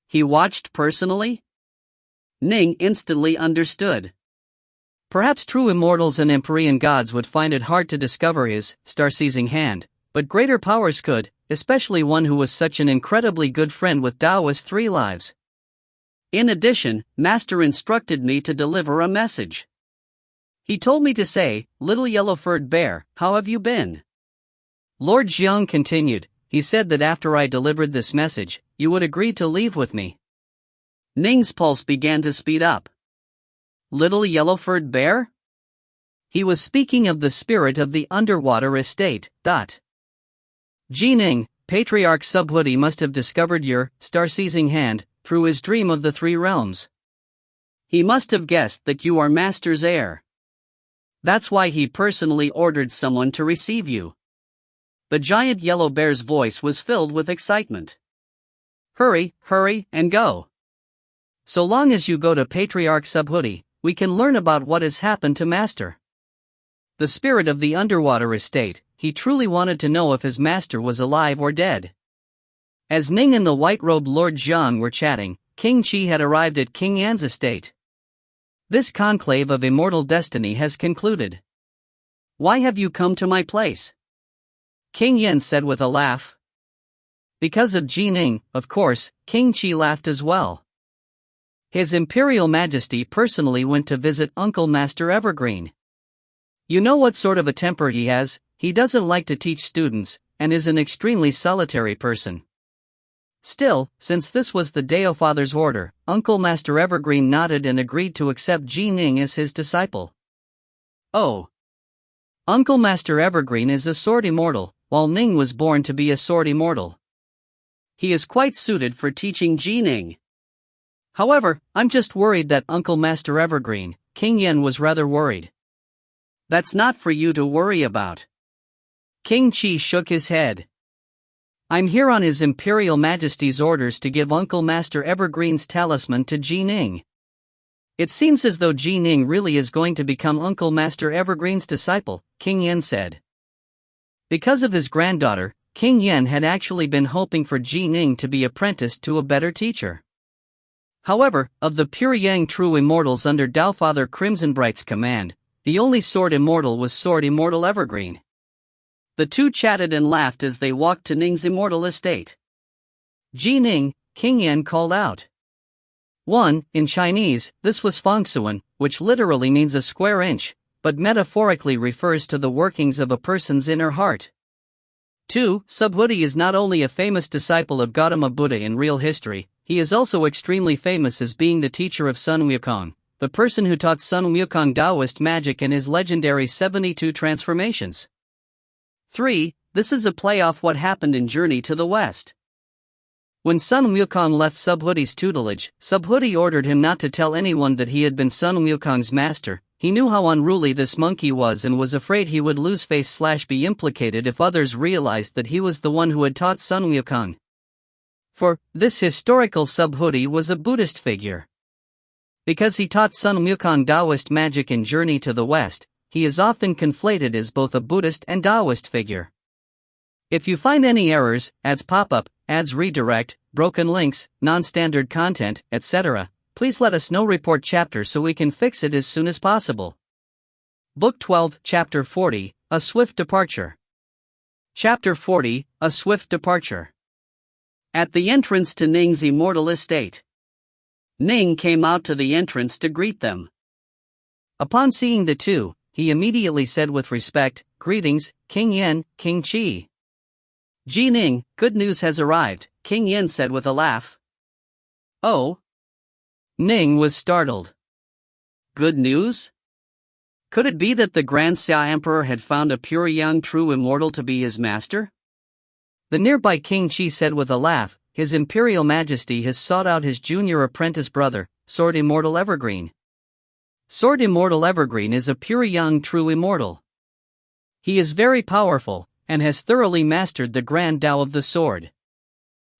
He watched personally? Ning instantly understood. Perhaps true immortals and Empyrean gods would find it hard to discover his star-seizing hand, but greater powers could, especially one who was such an incredibly good friend with Taoist 3 lives. In addition, Master instructed me to deliver a message. He told me to say, "Little yellow-furred bear, how have you been?" Lord Jiang continued, he said that after I delivered this message, you would agree to leave with me. Ning's pulse began to speed up. Little yellow-furred bear? He was speaking of the spirit of the underwater estate. Ning, Patriarch Subhuti must have discovered your star-seizing hand through his dream of the three realms. He must have guessed that you are Master's heir. That's why he personally ordered someone to receive you. The giant yellow bear's voice was filled with excitement. Hurry, and go. So long as you go to Patriarch Subhuti, we can learn about what has happened to Master. The spirit of the underwater estate, he truly wanted to know if his master was alive or dead. As Ning and the white-robed Lord Jiang were chatting, King Qi had arrived at King Yan's estate. This conclave of immortal destiny has concluded. Why have you come to my place? King Yan said with a laugh. Because of Ning, of course, King Qi laughed as well. His Imperial Majesty personally went to visit Uncle Master Evergreen. You know what sort of a temper he has, he doesn't like to teach students, and is an extremely solitary person. Still, since this was the Taofather's order, Uncle Master Evergreen nodded and agreed to accept Ning as his disciple. Oh. Uncle Master Evergreen is a sword immortal, while Ning was born to be a sword immortal. He is quite suited for teaching Ning. However, I'm just worried that Uncle Master Evergreen, King Yan was rather worried. That's not for you to worry about. King Qi shook his head. I'm here on His Imperial Majesty's orders to give Uncle Master Evergreen's talisman to Ning. It seems as though Ning really is going to become Uncle Master Evergreen's disciple, King Yan said. Because of his granddaughter, King Yan had actually been hoping for Ning to be apprenticed to a better teacher. However, of the pure Yang true immortals under Taofather Crimsonbright's command, the only sword immortal was Sword Immortal Evergreen. The two chatted and laughed as they walked to Ning's immortal estate. Ning, King Yan called out. 1. In Chinese, this was Fengsuan, which literally means a square inch, but metaphorically refers to the workings of a person's inner heart. 2. Subhuti is not only a famous disciple of Gautama Buddha in real history, he is also extremely famous as being the teacher of Sun Wukong, the person who taught Sun Wukong Taoist magic and his legendary 72 transformations. 3. This is a play off what happened in Journey to the West. When Sun Wukong left Subhudi's tutelage, Subhudi ordered him not to tell anyone that he had been Sun Wukong's master. He knew how unruly this monkey was and was afraid he would lose face/be implicated if others realized that he was the one who had taught Sun Wukong. For this historical Subhudi was a Buddhist figure. Because he taught Sun Wukong Taoist magic in Journey to the West, he is often conflated as both a Buddhist and Taoist figure. If you find any errors, ads pop up, ads redirect, broken links, non-standard content, etc., please let us know. Report chapter so we can fix it as soon as possible. Book 12, Chapter 40, A Swift Departure. Chapter 40, A Swift Departure. At the entrance to Ning's immortal estate. Ning came out to the entrance to greet them. Upon seeing the two, he immediately said with respect, "Greetings, King Yen, King Qi." "Ji Ning, good news has arrived," King Yen said with a laugh. "Oh?" Ning was startled. "Good news? Could it be that the Grand Xia Emperor had found a pure young true immortal to be his master?" The nearby King Qi said with a laugh, "His Imperial Majesty has sought out his junior apprentice brother, Sword Immortal Evergreen. Sword Immortal Evergreen is a pure young true immortal. He is very powerful, and has thoroughly mastered the Grand Tao of the sword.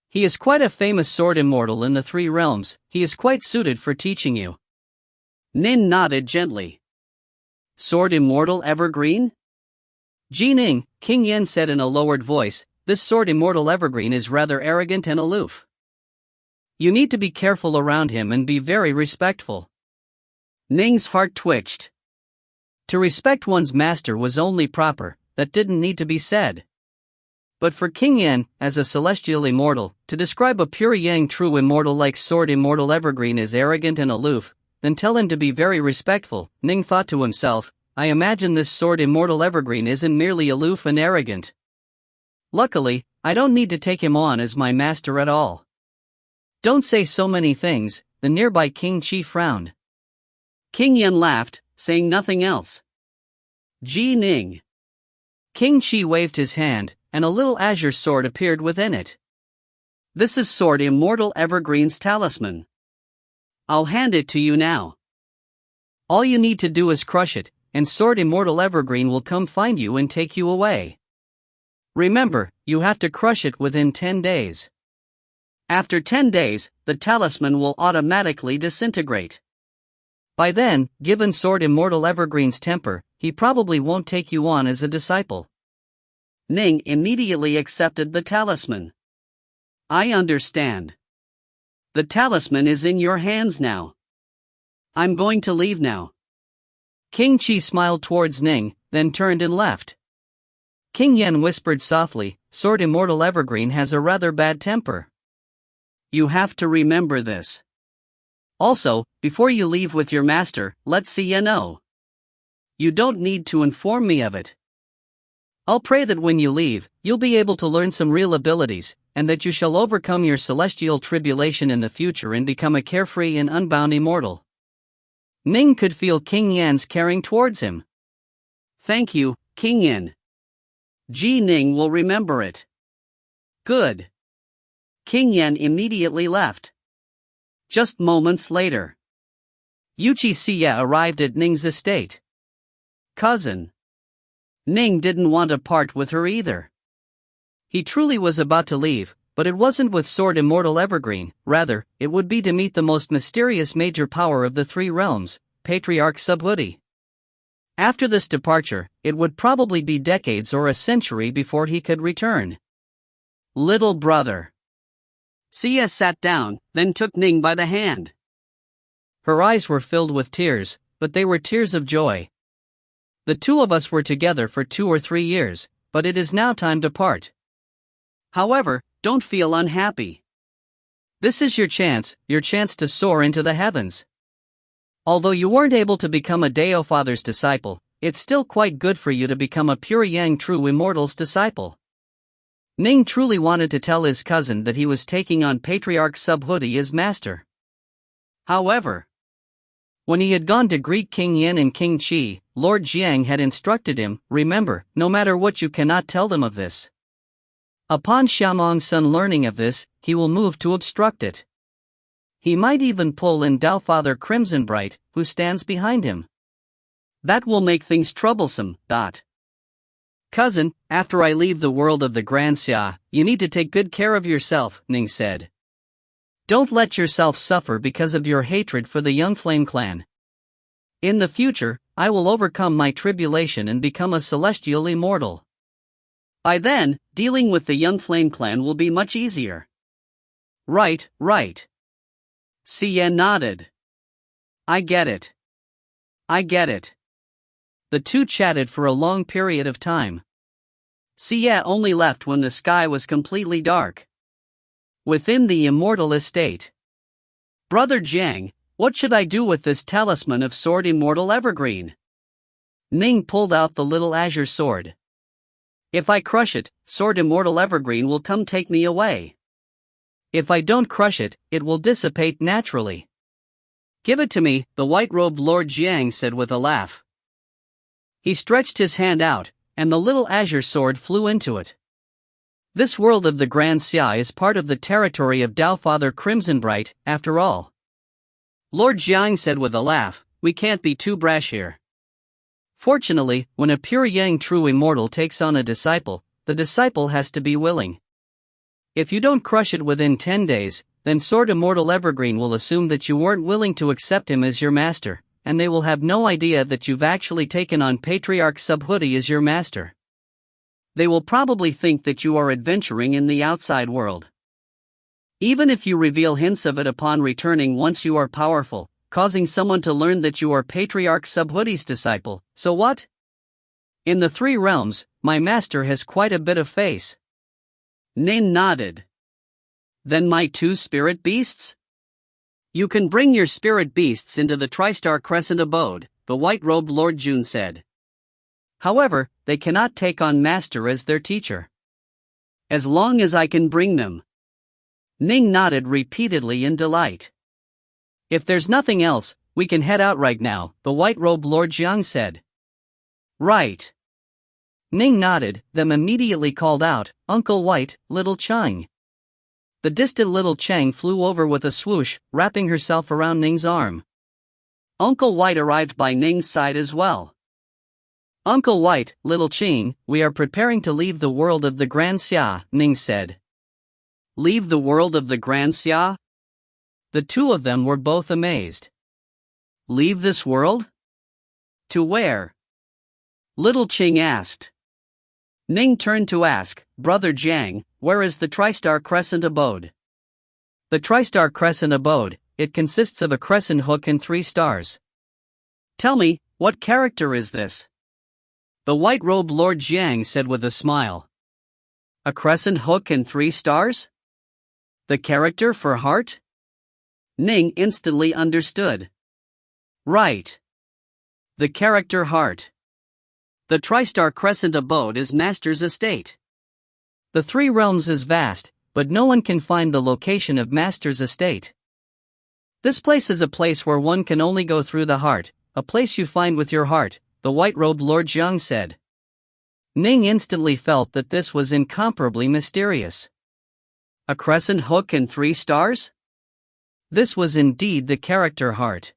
He is quite a famous sword immortal in the three realms. He is quite suited for teaching you." Nin nodded gently. "Sword Immortal Evergreen?" "Ji Ning," King Yen said in a lowered voice, "this Sword Immortal Evergreen is rather arrogant and aloof. You need to be careful around him and be very respectful." Ning's heart twitched. To respect one's master was only proper, that didn't need to be said. But for King Yen, as a celestial immortal, to describe a pure yang true immortal like Sword Immortal Evergreen as arrogant and aloof, then tell him to be very respectful, Ning thought to himself, I imagine this Sword Immortal Evergreen isn't merely aloof and arrogant. Luckily, I don't need to take him on as my master at all. Don't say so many things, the nearby King Qi frowned. King Yen laughed, saying nothing else. Ji Ning. King Qi waved his hand, and a little azure sword appeared within it. This is Sword Immortal Evergreen's talisman. I'll hand it to you now. All you need to do is crush it, and Sword Immortal Evergreen will come find you and take you away. Remember, you have to crush it within 10 days. After 10 days, the talisman will automatically disintegrate. By then, given Sword Immortal Evergreen's temper, he probably won't take you on as a disciple. Ning immediately accepted the talisman. I understand. The talisman is in your hands now. I'm going to leave now. King Qi smiled towards Ning, then turned and left. King Yen whispered softly, Sword Immortal Evergreen has a rather bad temper. You have to remember this. Also, before you leave with your master, let Xia know. You don't need to inform me of it. I'll pray that when you leave, you'll be able to learn some real abilities, and that you shall overcome your celestial tribulation in the future and become a carefree and unbound immortal. Ning could feel King Yan's caring towards him. Thank you, King Yan. Ji Ning will remember it. Good. King Yan immediately left. Just moments later, Yuchi Xia arrived at Ning's estate. Cousin. Ning didn't want to part with her either. He truly was about to leave, but it wasn't with Sword Immortal Evergreen, rather, it would be to meet the most mysterious major power of the three realms, Patriarch Subhuti. After this departure, it would probably be decades or a century before he could return. Little brother. Xia sat down, then took Ning by the hand. Her eyes were filled with tears, but they were tears of joy. The two of us were together for 2 or 3 years, but it is now time to part. However, don't feel unhappy. This is your chance to soar into the heavens. Although you weren't able to become a Dao Father's disciple, it's still quite good for you to become a pure Yang True Immortal's disciple. Ning truly wanted to tell his cousin that he was taking on Patriarch Subhuti as master. However, When he had gone to greet King Yin and King Qi, Lord Jiang had instructed him, "Remember, no matter what you cannot tell them of this." Upon Xiamong's son learning of this, he will move to obstruct it. He might even pull in Doubtfather Crimsonbright, who stands behind him. That will make things troublesome. Cousin, after I leave the world of the Grand Xia, you need to take good care of yourself, Ning said. Don't let yourself suffer because of your hatred for the Young Flame clan. In the future, I will overcome my tribulation and become a celestial immortal. By then, dealing with the Young Flame clan will be much easier. Right. Xie nodded. I get it. The two chatted for a long period of time. Xie only left when the sky was completely dark. Within the Immortal estate. Brother Jiang, what should I do with this talisman of sword Immortal Evergreen? Ning pulled out the little azure sword. If I crush it, sword Immortal Evergreen will come take me away. If I don't crush it, it will dissipate naturally. Give it to me, the white-robed Lord Jiang said with a laugh. He stretched his hand out, and the little azure sword flew into it. This world of the Grand Xia is part of the territory of Doubtfather Crimsonbright, after all. Lord Jiang said with a laugh, we can't be too brash here. Fortunately, when a pure Yang true immortal takes on a disciple, the disciple has to be willing. If you don't crush it within 10 days, then Sword Immortal Evergreen will assume that you weren't willing to accept him as your master, and they will have no idea that you've actually taken on Patriarch Subhuti as your master. They will probably think that you are adventuring in the outside world. Even if you reveal hints of it upon returning once you are powerful, causing someone to learn that you are Patriarch Subhuti's disciple, so what? In the three realms, my master has quite a bit of face. Ning nodded. Then my two spirit beasts? You can bring your spirit beasts into the Tri-Star Crescent abode, the white-robed Lord Jun said. However, they cannot take on Master as their teacher. As long as I can bring them. Ning nodded repeatedly in delight. If there's nothing else, we can head out right now, the white-robed Lord Jiang said. Right. Ning nodded, then immediately called out, Uncle White, Little Chang. The distant Little Chang flew over with a swoosh, wrapping herself around Ning's arm. Uncle White arrived by Ning's side as well. Uncle White, Little Ching, we are preparing to leave the world of the Grand Xia, Ning said. Leave the world of the Grand Xia? The two of them were both amazed. Leave this world? To where? Little Ching asked. Ning turned to ask, Brother Jiang, where is the Tri-Star Crescent abode? The Tri-Star Crescent abode, it consists of a crescent hook and 3 stars. Tell me, what character is this? The white-robed Lord Jiang said with a smile. A crescent hook and 3 stars? The character for heart? Ning instantly understood. Right. The character heart. The Tri-Star Crescent abode is Master's estate. The 3 realms is vast, but no one can find the location of Master's estate. This place is a place where one can only go through the heart, a place you find with your heart, the white-robed Lord Jiang said. Ning instantly felt that this was incomparably mysterious. A crescent hook and 3 stars? This was indeed the character heart.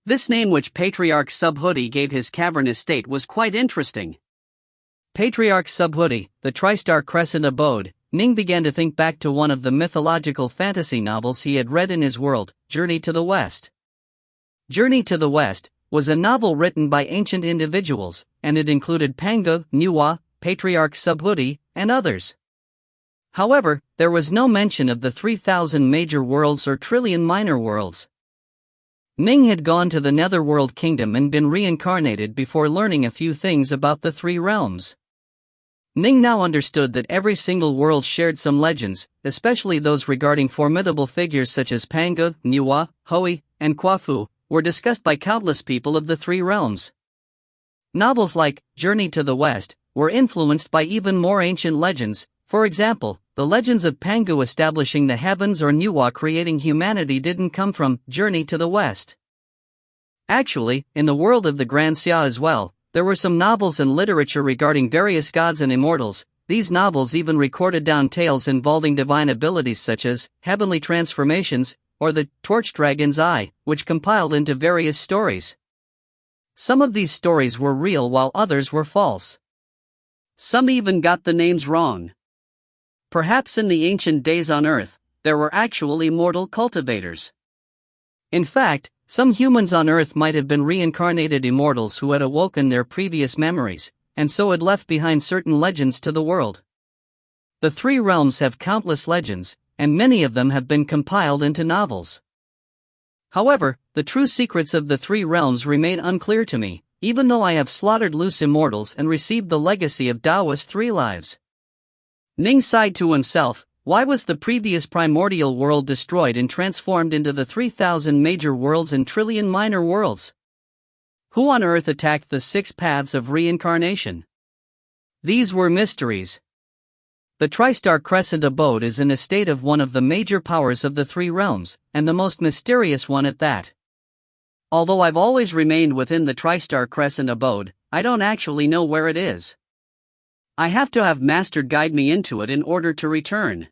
This name which Patriarch Subhuti gave his cavern estate was quite interesting. Patriarch Subhuti, the Tri-Star Crescent abode, Ning began to think back to one of the mythological fantasy novels he had read in his world, Journey to the West. Journey to the West was a novel written by ancient individuals, and it included Pangu, Niwa, Patriarch Subhuti, and others. However, there was no mention of the 3,000 major worlds or trillion minor worlds. Ning had gone to the Netherworld Kingdom and been reincarnated before learning a few things about the 3 realms. Ning now understood that every single world shared some legends, especially those regarding formidable figures such as Pangu, Niwa, Hui, and Kwafu, were discussed by countless people of the 3 realms. Novels like Journey to the West were influenced by even more ancient legends. For example, the legends of Pangu establishing the heavens or Niwa creating humanity didn't come from Journey to the West. Actually, in the world of the Grand Xia as well, there were some novels and literature regarding various gods and immortals. These novels even recorded down tales involving divine abilities such as heavenly transformations, or the Torch Dragon's Eye, which compiled into various stories. Some of these stories were real while others were false. Some even got the names wrong. Perhaps in the ancient days on Earth, there were actual immortal cultivators. In fact, some humans on Earth might have been reincarnated immortals who had awoken their previous memories, and so had left behind certain legends to the world. The three realms have countless legends, and many of them have been compiled into novels. However, the true secrets of the three realms remain unclear to me, even though I have slaughtered loose immortals and received the legacy of Taoist three lives. Ning sighed to himself. Why was the previous primordial world destroyed and transformed into the 3,000 major worlds and trillion minor worlds? Who on earth attacked the 6 paths of reincarnation? These were mysteries. The Tri-Star Crescent abode is an estate of one of the major powers of the three realms, and the most mysterious one at that. Although I've always remained within the Tri-Star Crescent abode, I don't actually know where it is. I have to have Master guide me into it in order to return.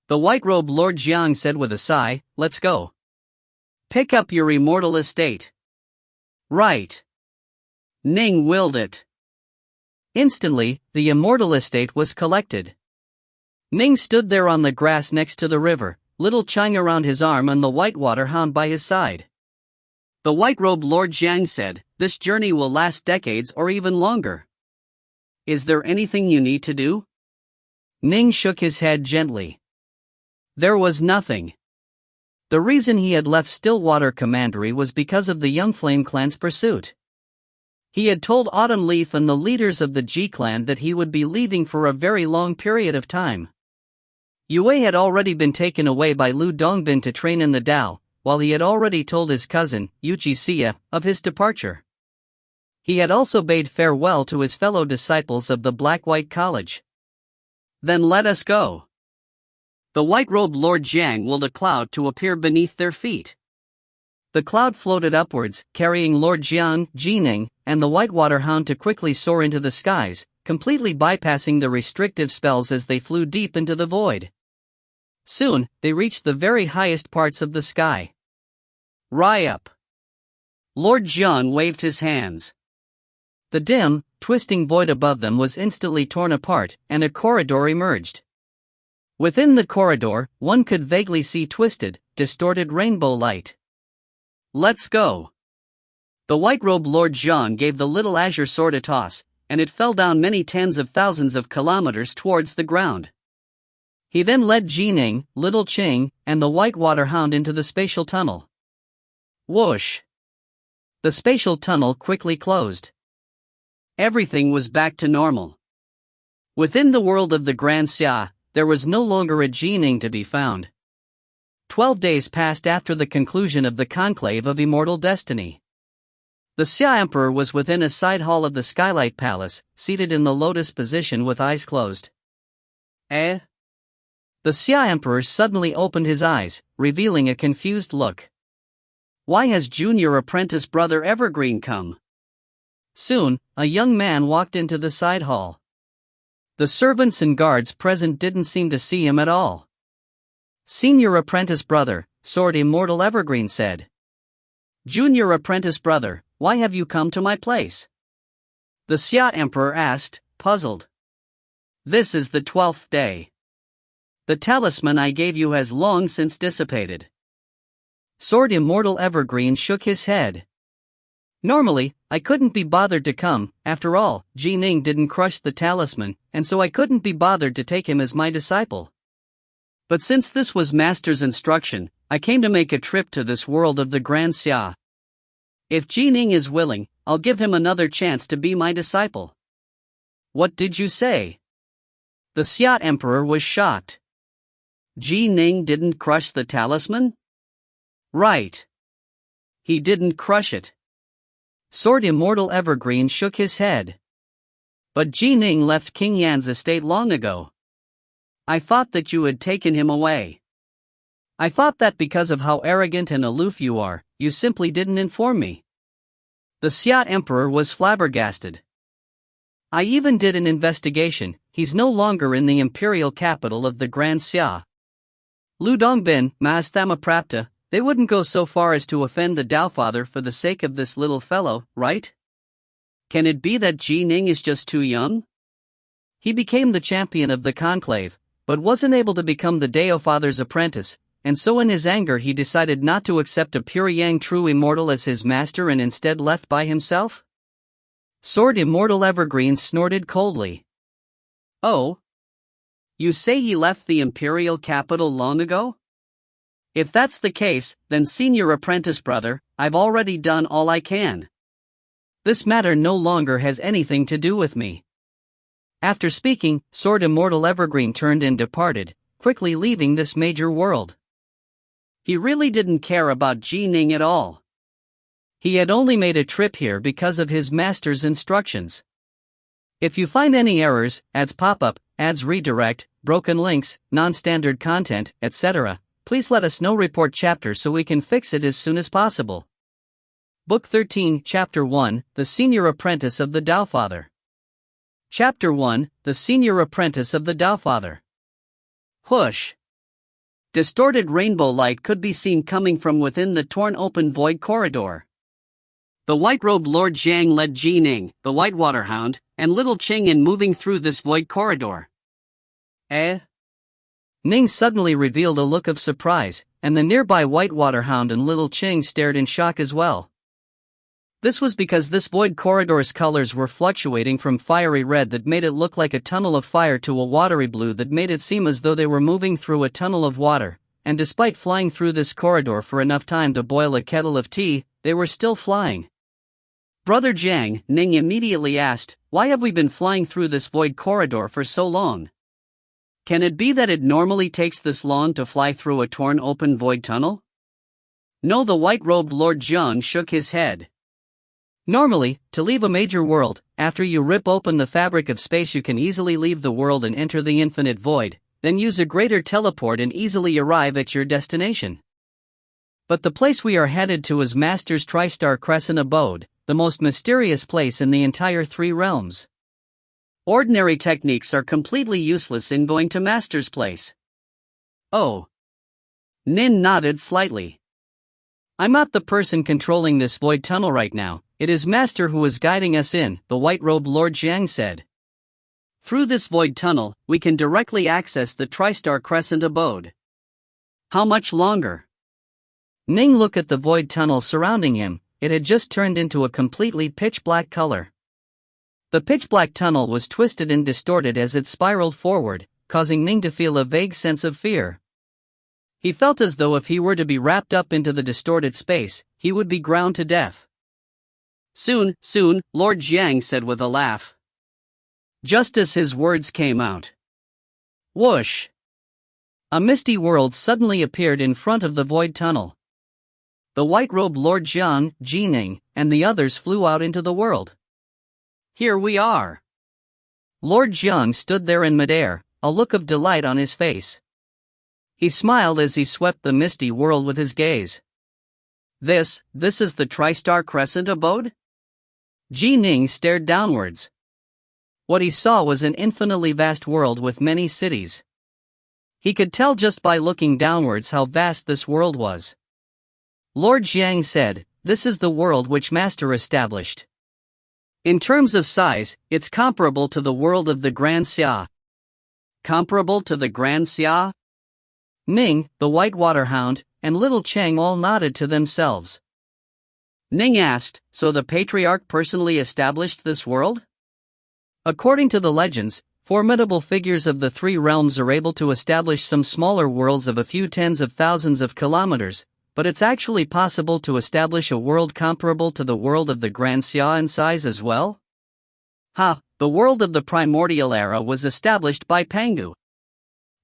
The white-robed Lord Jiang said with a sigh, let's go. Pick up your immortal estate. Right. Ning willed it. Instantly, the immortal estate was collected. Ning stood there on the grass next to the river, little Chang around his arm and the whitewater hound by his side. The white-robed Lord Jiang said, this journey will last decades or even longer. Is there anything you need to do? Ning shook his head gently. There was nothing. The reason he had left Stillwater Commandery was because of the Young Flame clan's pursuit. He had told Autumn Leaf and the leaders of the Ji clan that he would be leaving for a very long period of time. Yue had already been taken away by Lu Dongbin to train in the Dao, while he had already told his cousin, Yuchi Xia, of his departure. He had also bade farewell to his fellow disciples of the Black-White College. Then let us go. The white-robed Lord Jiang willed a cloud to appear beneath their feet. The cloud floated upwards, carrying Lord Jiang, Jining, and the Whitewater Hound to quickly soar into the skies, completely bypassing the restrictive spells as they flew deep into the void. Soon, they reached the very highest parts of the sky. Rise up. Lord Jiang waved his hands. The dim, twisting void above them was instantly torn apart, and a corridor emerged. Within the corridor, one could vaguely see twisted, distorted rainbow light. Let's go. The white-robed Lord Jiang gave the little azure sword a toss, and it fell down many tens of thousands of kilometers towards the ground. He then led Jining, Little Qing, and the Whitewater Hound into the spatial tunnel. Whoosh! The spatial tunnel quickly closed. Everything was back to normal. Within the world of the Grand Xia, there was no longer a Jining to be found. 12 days passed after the conclusion of the conclave of immortal destiny. The Xia Emperor was within a side hall of the Skylight Palace, seated in the lotus position with eyes closed. Eh? The Xia Emperor suddenly opened his eyes, revealing a confused look. Why has Junior Apprentice Brother Evergreen come? Soon, a young man walked into the side hall. The servants and guards present didn't seem to see him at all. Senior Apprentice Brother, Sword Immortal Evergreen said. Junior Apprentice Brother, why have you come to my place? The Xia Emperor asked, puzzled. This is the 12th day. The talisman I gave you has long since dissipated. Sword Immortal Evergreen shook his head. Normally, I couldn't be bothered to come. After all, Jining didn't crush the talisman, and so I couldn't be bothered to take him as my disciple. But since this was Master's instruction, I came to make a trip to this world of the Grand Xia. If Jining is willing, I'll give him another chance to be my disciple. What did you say? The Xia Emperor was shocked. Jining didn't crush the talisman? Right. He didn't crush it. Sword Immortal Evergreen shook his head. But Jining left King Yan's estate long ago. I thought that you had taken him away. I thought that because of how arrogant and aloof you are, you simply didn't inform me. The Xia Emperor was flabbergasted. I even did an investigation, he's no longer in the imperial capital of the Grand Xia. Lu Dongbin, Mas Thamaprapta, they wouldn't go so far as to offend the Taofather for the sake of this little fellow, right? Can it be that Ji Ning is just too young? He became the champion of the conclave, but wasn't able to become the Taofather's apprentice, and so in his anger he decided not to accept a pure yang true immortal as his master and instead left by himself? Sword Immortal Evergreen snorted coldly. Oh? You say he left the imperial capital long ago? If that's the case, then senior apprentice brother, I've already done all I can. This matter no longer has anything to do with me. After speaking, Sword Immortal Evergreen turned and departed, quickly leaving this major world. He really didn't care about Ji Ning at all. He had only made a trip here because of his master's instructions. If you find any errors, ads pop up, ads redirect, broken links, non-standard content, etc., please let us know. Report chapter so we can fix it as soon as possible. Book 13, Chapter 1, The Senior Apprentice of the Taofather. Chapter 1, The Senior Apprentice of the Taofather. Whoosh! Distorted rainbow light could be seen coming from within the torn open void corridor. The white-robed Lord Jiang led Ji Ning, the White Water Hound, and little Qing in moving through this void corridor. Eh? Ning suddenly revealed a look of surprise, and the nearby White Water Hound and little Qing stared in shock as well. This was because this void corridor's colors were fluctuating from fiery red that made it look like a tunnel of fire to a watery blue that made it seem as though they were moving through a tunnel of water, and despite flying through this corridor for enough time to boil a kettle of tea, they were still flying. Brother Jiang, Ning immediately asked, why have we been flying through this void corridor for so long? Can it be that it normally takes this long to fly through a torn open void tunnel? No, the white-robed Lord Jiang shook his head. Normally, to leave a major world, after you rip open the fabric of space you can easily leave the world and enter the infinite void, then use a greater teleport and easily arrive at your destination. But the place we are headed to is Master's Tri-Star Crescent abode, the most mysterious place in the entire three realms. Ordinary techniques are completely useless in going to Master's place. Oh. Nin nodded slightly. I'm not the person controlling this void tunnel right now, it is Master who is guiding us in, the white-robed Lord Jiang said. Through this void tunnel, we can directly access the Tri-Star Crescent abode. How much longer? Ning looked at the void tunnel surrounding him. It had just turned into a completely pitch-black color. The pitch-black tunnel was twisted and distorted as it spiraled forward, causing Ning to feel a vague sense of fear. He felt as though if he were to be wrapped up into the distorted space, he would be ground to death. Soon, Lord Jiang said with a laugh. Just as his words came out. Whoosh! A misty world suddenly appeared in front of the void tunnel. The white-robed Lord Jiang, Ji Ning, and the others flew out into the world. Here we are. Lord Jiang stood there in midair, a look of delight on his face. He smiled as he swept the misty world with his gaze. This is the Tri-Star Crescent abode? Ji Ning stared downwards. What he saw was an infinitely vast world with many cities. He could tell just by looking downwards how vast this world was. Lord Jiang said, this is the world which Master established. In terms of size, it's comparable to the world of the Grand Xia. Comparable to the Grand Xia? Ning, the White Water Hound, and little Cheng all nodded to themselves. Ning asked, so the Patriarch personally established this world? According to the legends, formidable figures of the three realms are able to establish some smaller worlds of a few tens of thousands of kilometers, but it's actually possible to establish a world comparable to the world of the Grand Xia in size as well? The world of the primordial era was established by Pangu.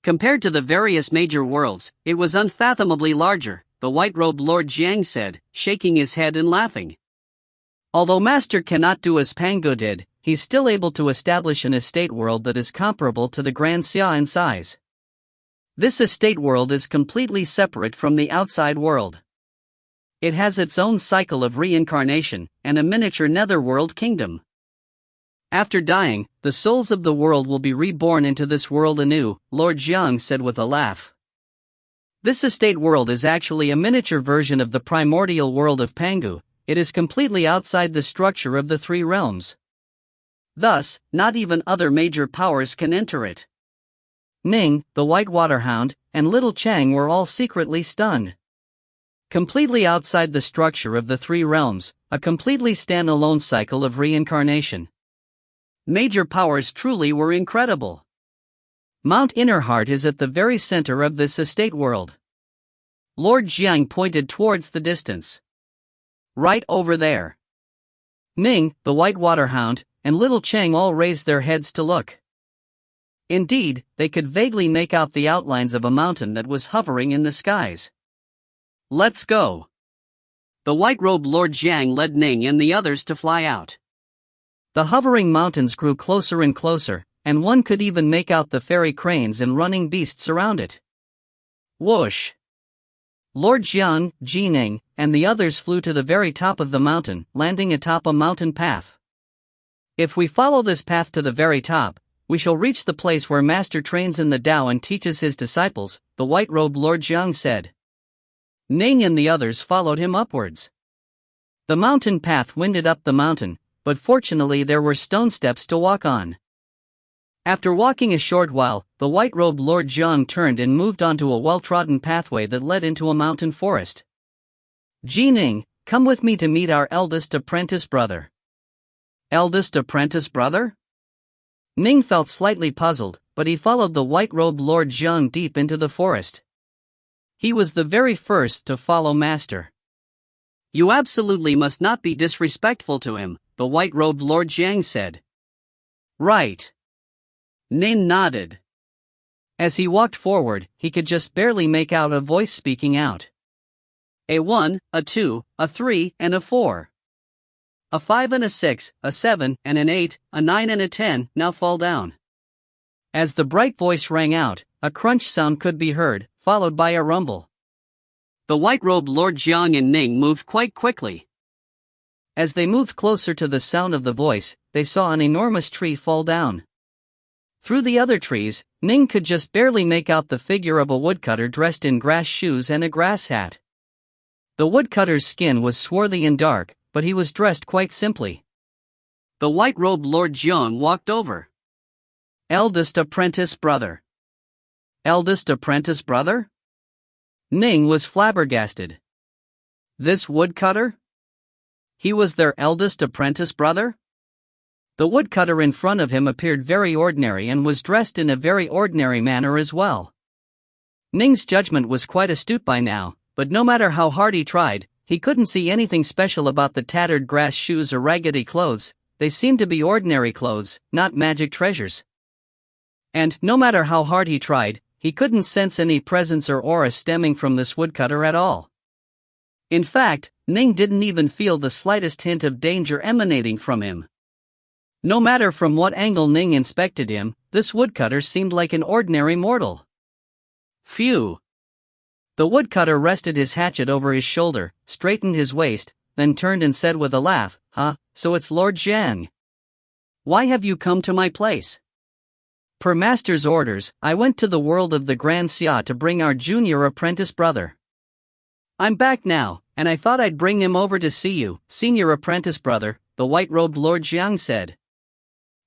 Compared to the various major worlds, it was unfathomably larger, the white-robed Lord Jiang said, shaking his head and laughing. Although Master cannot do as Pangu did, he's still able to establish an estate world that is comparable to the Grand Xia in size. This estate world is completely separate from the outside world. It has its own cycle of reincarnation, and a miniature netherworld kingdom. After dying, the souls of the world will be reborn into this world anew, Lord Jiang said with a laugh. This estate world is actually a miniature version of the primordial world of Pangu. It is completely outside the structure of the three realms. Thus, not even other major powers can enter it. Ning, the White Water Hound, and little Chang were all secretly stunned. Completely outside the structure of the three realms, a completely stand-alone cycle of reincarnation. Major powers truly were incredible. Mount Innerheart is at the very center of this estate world. Lord Jiang pointed towards the distance. Right over there. Ning, the White Water Hound, and little Chang all raised their heads to look. Indeed, they could vaguely make out the outlines of a mountain that was hovering in the skies. Let's go. The white-robed Lord Jiang led Ning and the others to fly out. The hovering mountains grew closer and closer, and one could even make out the fairy cranes and running beasts around it. Whoosh! Lord Jiang, Ning, and the others flew to the very top of the mountain, landing atop a mountain path. If we follow this path to the very top, we shall reach the place where Master trains in the Tao and teaches his disciples, the white-robed Lord Jiang said. Ning and the others followed him upwards. The mountain path winded up the mountain, but fortunately there were stone steps to walk on. After walking a short while, the white-robed Lord Jiang turned and moved onto a well-trodden pathway that led into a mountain forest. Ning, come with me to meet our eldest apprentice brother. Eldest apprentice brother? Ning felt slightly puzzled, but he followed the white-robed Lord Jiang deep into the forest. He was the very first to follow Master. You absolutely must not be disrespectful to him, the white-robed Lord Jiang said. Right. Ning nodded. As he walked forward, he could just barely make out a voice speaking out. A 1, a 2, a 3, and a 4. A 5 and a 6, a 7 and an 8, a 9 and a 10, now fall down. As the bright voice rang out, a crunch sound could be heard, followed by a rumble. The white-robed Lord Jiang and Ning moved quite quickly. As they moved closer to the sound of the voice, they saw an enormous tree fall down. Through the other trees, Ning could just barely make out the figure of a woodcutter dressed in grass shoes and a grass hat. The woodcutter's skin was swarthy and dark, but he was dressed quite simply. The white-robed Lord Jiang walked over. Eldest apprentice brother. Eldest apprentice brother? Ning was flabbergasted. This woodcutter? He was their eldest apprentice brother? The woodcutter in front of him appeared very ordinary and was dressed in a very ordinary manner as well. Ning's judgment was quite astute by now, but no matter how hard he tried, he couldn't see anything special about the tattered grass shoes or raggedy clothes. They seemed to be ordinary clothes, not magic treasures. And, no matter how hard he tried, he couldn't sense any presence or aura stemming from this woodcutter at all. In fact, Ning didn't even feel the slightest hint of danger emanating from him. No matter from what angle Ning inspected him, this woodcutter seemed like an ordinary mortal. Phew! The woodcutter rested his hatchet over his shoulder, straightened his waist, then turned and said with a laugh, So it's Lord Jiang. Why have you come to my place? Per Master's orders, I went to the world of the Grand Xia to bring our junior apprentice brother. I'm back now, and I thought I'd bring him over to see you, senior apprentice brother, the white-robed Lord Jiang said.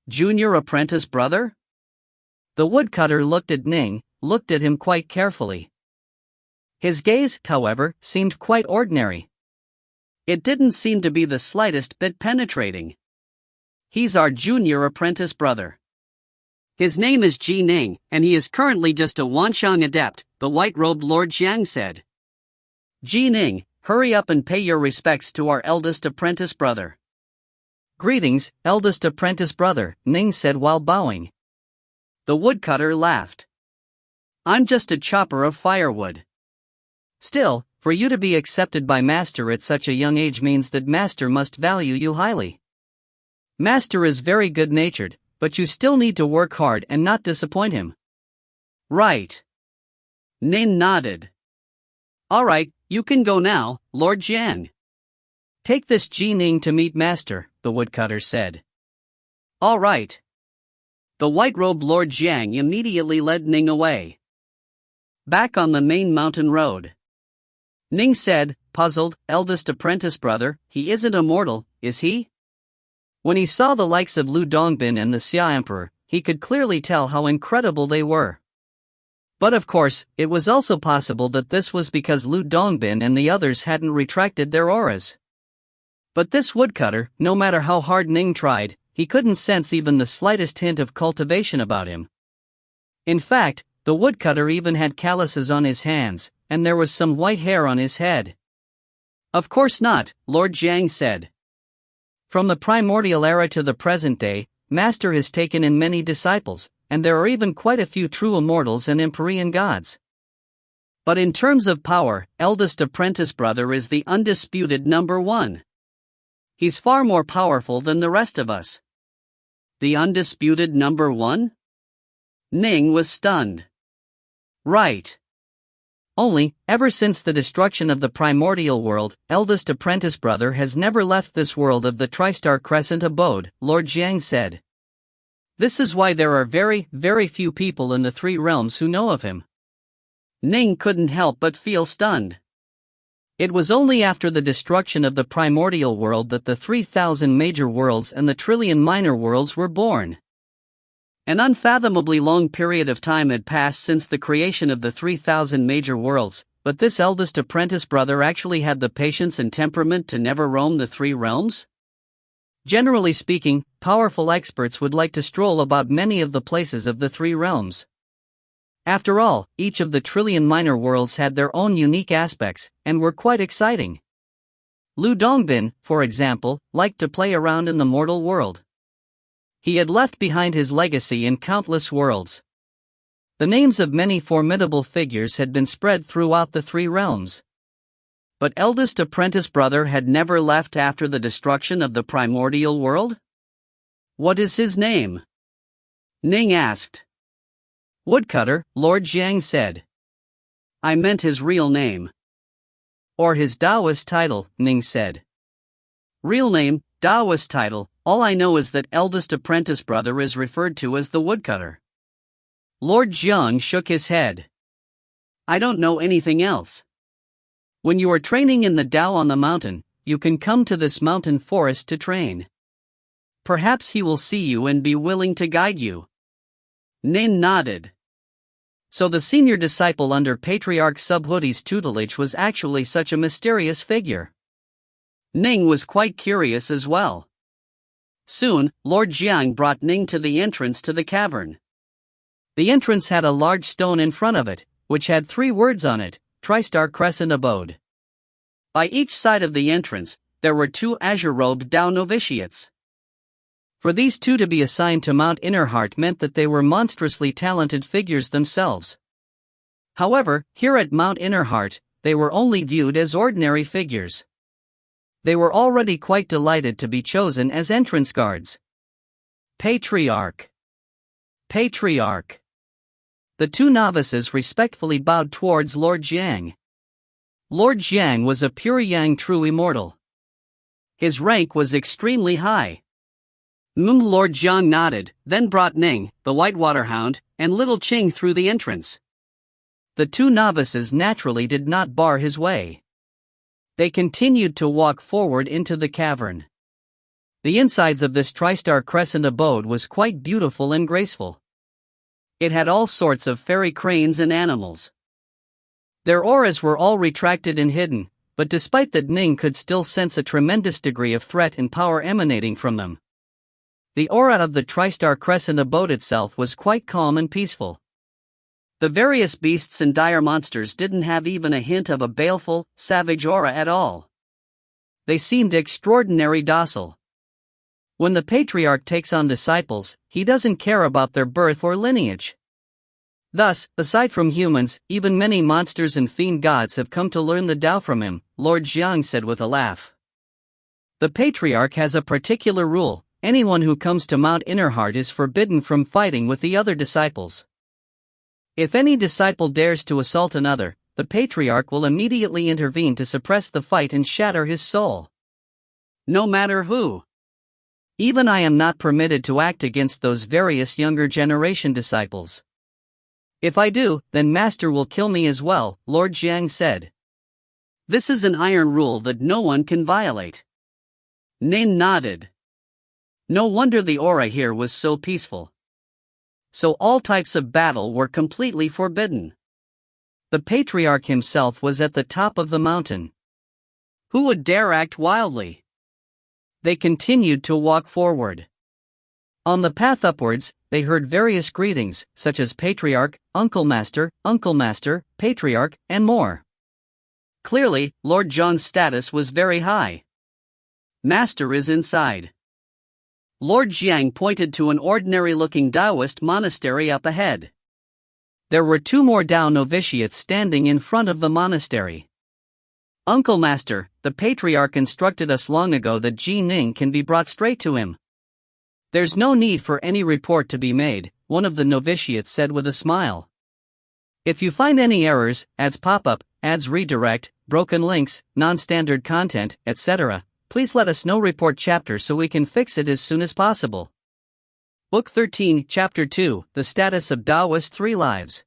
Junior apprentice brother? The woodcutter looked at Ning, looked at him quite carefully. His gaze, however, seemed quite ordinary. It didn't seem to be the slightest bit penetrating. He's our junior apprentice brother. His name is Ning, and he is currently just a Wanshang adept, the white-robed Lord Jiang said. Ning, hurry up and pay your respects to our eldest apprentice brother. Greetings, eldest apprentice brother, Ning said while bowing. The woodcutter laughed. I'm just a chopper of firewood. Still, for you to be accepted by Master at such a young age means that Master must value you highly. Master is very good-natured, but you still need to work hard and not disappoint him. Right. Ning nodded. Alright, you can go now, Lord Jiang. Take this Ning to meet Master, the woodcutter said. Alright. The white-robed Lord Jiang immediately led Ning away. Back on the main mountain road, Ning said, puzzled, eldest apprentice brother, he isn't immortal, is he? When he saw the likes of Lu Dongbin and the Xia Emperor, he could clearly tell how incredible they were. But of course, it was also possible that this was because Lu Dongbin and the others hadn't retracted their auras. But this woodcutter, no matter how hard Ning tried, he couldn't sense even the slightest hint of cultivation about him. In fact, the woodcutter even had calluses on his hands, and there was some white hair on his head. Of course not, Lord Jiang said. From the primordial era to the present day, Master has taken in many disciples, and there are even quite a few true immortals and Empyrean gods. But in terms of power, eldest apprentice brother is the undisputed number one. He's far more powerful than the rest of us. The undisputed number one? Ning was stunned. Right. Only, ever since the destruction of the primordial world, eldest apprentice brother has never left this world of the Tristar Crescent abode, Lord Jiang said. This is why there are very, very few people in the three realms who know of him. Ning couldn't help but feel stunned. It was only after the destruction of the primordial world that the 3,000 major worlds and the trillion minor worlds were born. An unfathomably long period of time had passed since the creation of the 3,000 major worlds, but this eldest apprentice brother actually had the patience and temperament to never roam the three realms? Generally speaking, powerful experts would like to stroll about many of the places of the three realms. After all, each of the trillion minor worlds had their own unique aspects, and were quite exciting. Lu Dongbin, for example, liked to play around in the mortal world. He had left behind his legacy in countless worlds. The names of many formidable figures had been spread throughout the three realms. But eldest apprentice brother had never left after the destruction of the primordial world? What is his name? Ning asked. Woodcutter, Lord Jiang said. I meant his real name. Or his Taoist title, Ning said. Real name, Taoist title, all I know is that eldest apprentice brother is referred to as the woodcutter. Lord Jiang shook his head. I don't know anything else. When you are training in the Tao on the mountain, you can come to this mountain forest to train. Perhaps he will see you and be willing to guide you. Ning nodded. So the senior disciple under Patriarch Subhudi's tutelage was actually such a mysterious figure. Ning was quite curious as well. Soon, Lord Jiang brought Ning to the entrance to the cavern. The entrance had a large stone in front of it, which had 3 words on it, Tristar Crescent Abode. By each side of the entrance, there were 2 azure-robed Tao novitiates. For these 2 to be assigned to Mount Innerheart meant that they were monstrously talented figures themselves. However, here at Mount Innerheart, they were only viewed as ordinary figures. They were already quite delighted to be chosen as entrance guards. Patriarch. Patriarch. The 2 novices respectfully bowed towards Lord Jiang. Lord Jiang was a pure yang true immortal. His rank was extremely high. Lord Jiang nodded, then brought Ning, the Whitewater Hound, and little Qing through the entrance. The 2 novices naturally did not bar his way. They continued to walk forward into the cavern. The insides of this Tristar Crescent abode was quite beautiful and graceful. It had all sorts of fairy cranes and animals. Their auras were all retracted and hidden, but despite that Ning could still sense a tremendous degree of threat and power emanating from them. The aura of the Tristar Crescent abode itself was quite calm and peaceful. The various beasts and dire monsters didn't have even a hint of a baleful, savage aura at all. They seemed extraordinarily docile. When the Patriarch takes on disciples, he doesn't care about their birth or lineage. Thus, aside from humans, even many monsters and fiend gods have come to learn the Tao from him, Lord Jiang said with a laugh. The Patriarch has a particular rule: anyone who comes to Mount Innerheart is forbidden from fighting with the other disciples. If any disciple dares to assault another, the Patriarch will immediately intervene to suppress the fight and shatter his soul. No matter who. Even I am not permitted to act against those various younger generation disciples. If I do, then Master will kill me as well, Lord Jiang said. This is an iron rule that no one can violate. Ning nodded. No wonder the aura here was so peaceful. So all types of battle were completely forbidden. The Patriarch himself was at the top of the mountain. Who would dare act wildly? They continued to walk forward. On the path upwards, they heard various greetings, such as Patriarch, Uncle Master, Patriarch, and more. Clearly, Lord John's status was very high. Master is inside. Lord Jiang pointed to an ordinary-looking Taoist monastery up ahead. There were 2 more Tao novitiates standing in front of the monastery. Uncle Master, the Patriarch instructed us long ago that Ji Ning can be brought straight to him. There's no need for any report to be made, one of the novitiates said with a smile. If you find any errors, ads pop up, ads redirect, broken links, non-standard content, etc., please let us know. Report chapter so we can fix it as soon as possible. Book 13, Chapter 2, The Status of Taoist 3 Lives.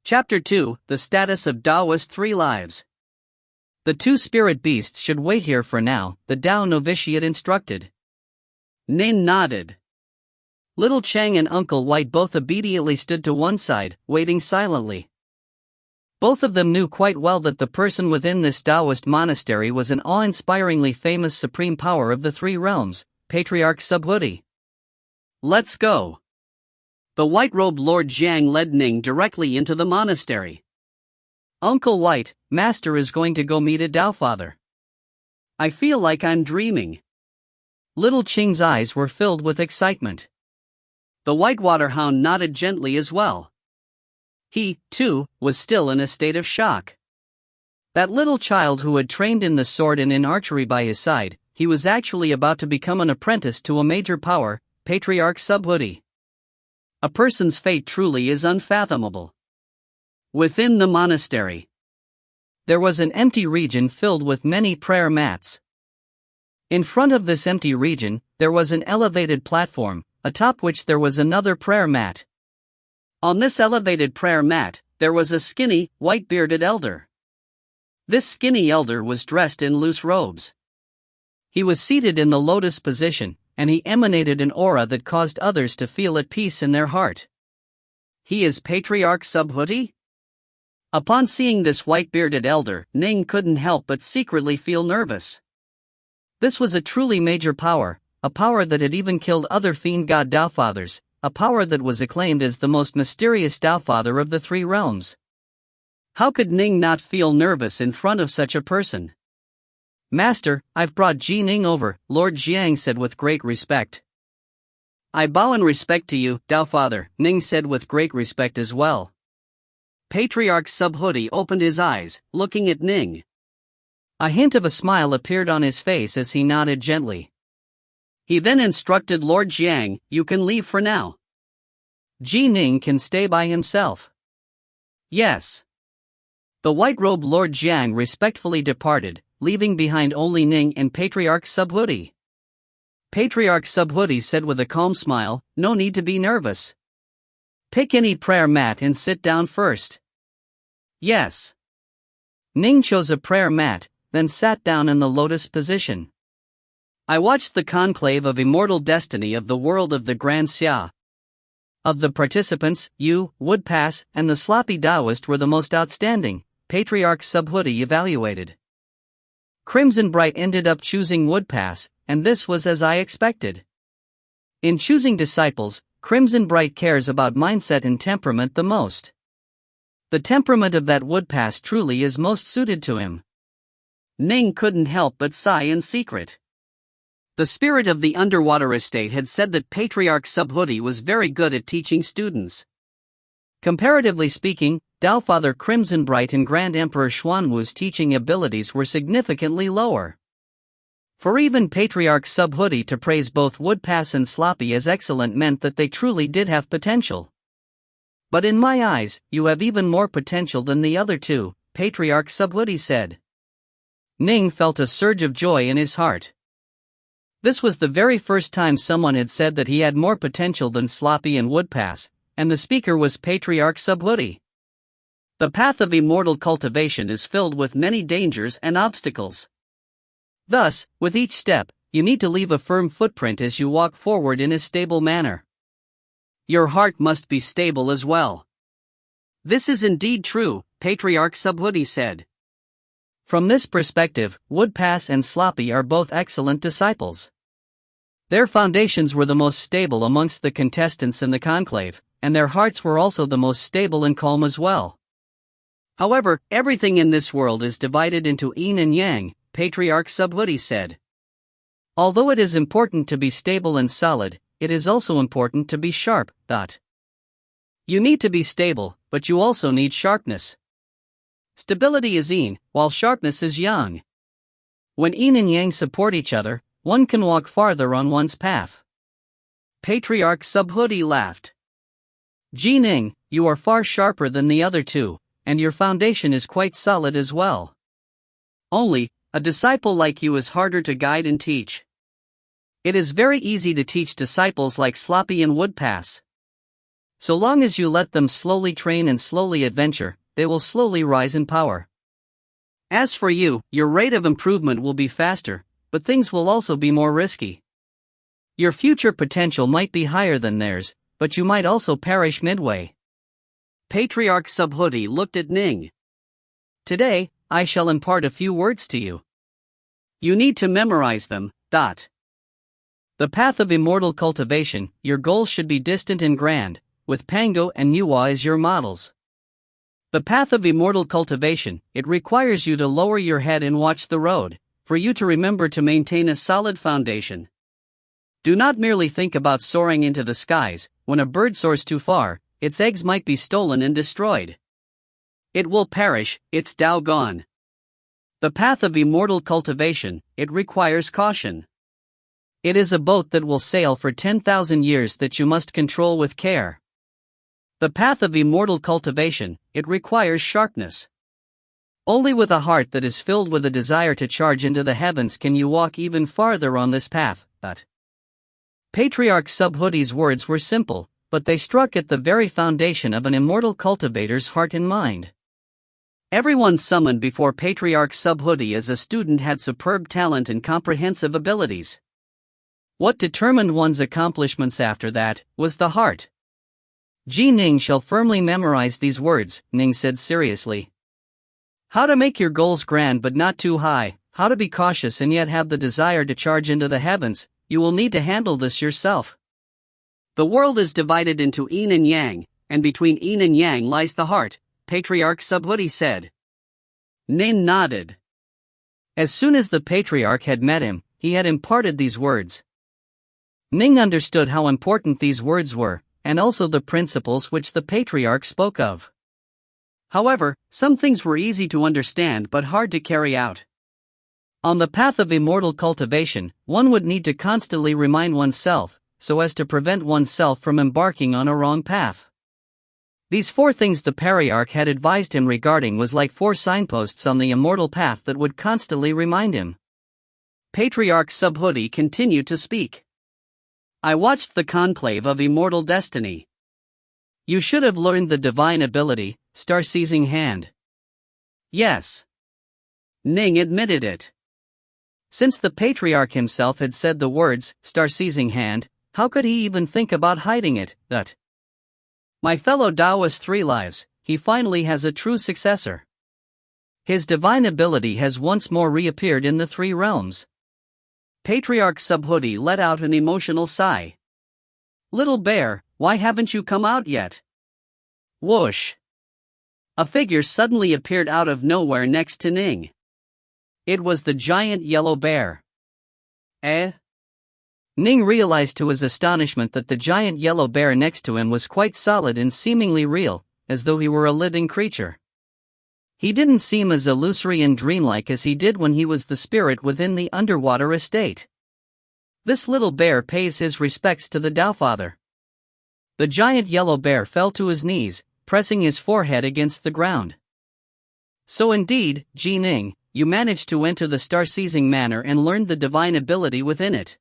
Chapter 2, The Status of Taoist 3 Lives. The 2 spirit beasts should wait here for now, the Tao novitiate instructed. Ning nodded. Little Chang and Uncle White both obediently stood to one side, waiting silently. Both of them knew quite well that the person within this Taoist monastery was an awe-inspiringly famous supreme power of the 3 realms, Patriarch Subhuti. Let's go. The white-robed Lord Jiang led Ning directly into the monastery. Uncle White, Master is going to go meet a Tao Father. I feel like I'm dreaming. Little Qing's eyes were filled with excitement. The Whitewater Hound nodded gently as well. He, too, was still in a state of shock. That little child who had trained in the sword and in archery by his side, he was actually about to become an apprentice to a major power, Patriarch Subhuti. A person's fate truly is unfathomable. Within the monastery, there was an empty region filled with many prayer mats. In front of this empty region, there was an elevated platform, atop which there was another prayer mat. On this elevated prayer mat, there was a skinny, white-bearded elder. This skinny elder was dressed in loose robes. He was seated in the lotus position, and he emanated an aura that caused others to feel at peace in their heart. He is Patriarch Subhuti? Upon seeing this white-bearded elder, Ning couldn't help but secretly feel nervous. This was a truly major power, a power that had even killed other fiend god Tao Fathers, a power that was acclaimed as the most mysterious Tao Father of the 3 realms. How could Ning not feel nervous in front of such a person? Master, I've brought Ji Ning over, Lord Jiang said with great respect. I bow in respect to you, Tao Father, Ning said with great respect as well. Patriarch Subhuti opened his eyes, looking at Ning. A hint of a smile appeared on his face as he nodded gently. He then instructed Lord Jiang, you can leave for now. Ji Ning can stay by himself. Yes. The white-robed Lord Jiang respectfully departed, leaving behind only Ning and Patriarch Subhuti. Patriarch Subhuti said with a calm smile, no need to be nervous. Pick any prayer mat and sit down first. Yes. Ning chose a prayer mat, then sat down in the lotus position. I watched the conclave of immortal destiny of the world of the Grand Xia. Of the participants, you, Woodpass, and the sloppy Taoist were the most outstanding, Patriarch Subhuti evaluated. Crimson Bright ended up choosing Woodpass, and this was as I expected. In choosing disciples, Crimson Bright cares about mindset and temperament the most. The temperament of that Woodpass truly is most suited to him. Ning couldn't help but sigh in secret. The spirit of the underwater estate had said that Patriarch Subhuti was very good at teaching students. Comparatively speaking, Tao Father Crimson Bright and Grand Emperor Xuanwu's teaching abilities were significantly lower. For even Patriarch Subhuti to praise both Woodpass and Sloppy as excellent meant that they truly did have potential. But in my eyes, you have even more potential than the other two, Patriarch Subhuti said. Ning felt a surge of joy in his heart. This was the very first time someone had said that he had more potential than Sloppy and Woodpass, and the speaker was Patriarch Subhuti. The path of immortal cultivation is filled with many dangers and obstacles. Thus, with each step, you need to leave a firm footprint as you walk forward in a stable manner. Your heart must be stable as well. This is indeed true, Patriarch Subhuti said. From this perspective, Woodpass and Sloppy are both excellent disciples. Their foundations were the most stable amongst the contestants in the conclave, and their hearts were also the most stable and calm as well. However, everything in this world is divided into yin and yang, Patriarch Subhuti said. Although it is important to be stable and solid, it is also important to be sharp. You need to be stable, but you also need sharpness. Stability is yin, while sharpness is yang. When yin and yang support each other, one can walk farther on one's path. Patriarch Subhuti laughed. Ning, you are far sharper than the other two, and your foundation is quite solid as well. Only, a disciple like you is harder to guide and teach. It is very easy to teach disciples like Sloppy and Woodpass. So long as you let them slowly train and slowly adventure, they will slowly rise in power. As for you, your rate of improvement will be faster, but things will also be more risky. Your future potential might be higher than theirs, but you might also perish midway. Patriarch Subhuti looked at Ning. Today, I shall impart a few words to you. You need to memorize them. The path of immortal cultivation, your goals should be distant and grand, with Pango and Nuwa as your models. The path of immortal cultivation, it requires you to lower your head and watch the road, for you to remember to maintain a solid foundation. Do not merely think about soaring into the skies. When a bird soars too far, its eggs might be stolen and destroyed. It will perish, its Tao gone. The path of immortal cultivation, it requires caution. It is a boat that will sail for 10,000 years that you must control with care. The path of immortal cultivation, it requires sharpness. Only with a heart that is filled with a desire to charge into the heavens can you walk even farther on this path. Patriarch Subhuti's words were simple, but they struck at the very foundation of an immortal cultivator's heart and mind. Everyone summoned before Patriarch Subhuti as a student had superb talent and comprehensive abilities. What determined one's accomplishments after that was the heart. Ning shall firmly memorize these words, Ning said seriously. How to make your goals grand but not too high, how to be cautious and yet have the desire to charge into the heavens, you will need to handle this yourself. The world is divided into yin and yang, and between yin and yang lies the heart, Patriarch Subhuti said. Ning nodded. As soon as the Patriarch had met him, he had imparted these words. Ning understood how important these words were, and also the principles which the Patriarch spoke of. However, some things were easy to understand but hard to carry out. On the path of immortal cultivation, one would need to constantly remind oneself, so as to prevent oneself from embarking on a wrong path. These 4 things the Patriarch had advised him regarding was like 4 signposts on the immortal path that would constantly remind him. Patriarch Subhuti continued to speak. I watched the conclave of immortal destiny. You should have learned the divine ability, star-seizing hand. Yes. Ning admitted it. Since the Patriarch himself had said the words, star-seizing hand, how could he even think about hiding it? My fellow Taoist 3 lives, he finally has a true successor. His divine ability has once more reappeared in the 3 realms. Patriarch Subhuti let out an emotional sigh. Little bear, why haven't you come out yet? Whoosh! A figure suddenly appeared out of nowhere next to Ning. It was the giant yellow bear. Ning realized to his astonishment that the giant yellow bear next to him was quite solid and seemingly real, as though he were a living creature. He didn't seem as illusory and dreamlike as he did when he was the spirit within the underwater estate. This little bear pays his respects to the Tao Father. The giant yellow bear fell to his knees, pressing his forehead against the ground. So indeed, Ning, you managed to enter the star-seizing manor and learned the divine ability within it.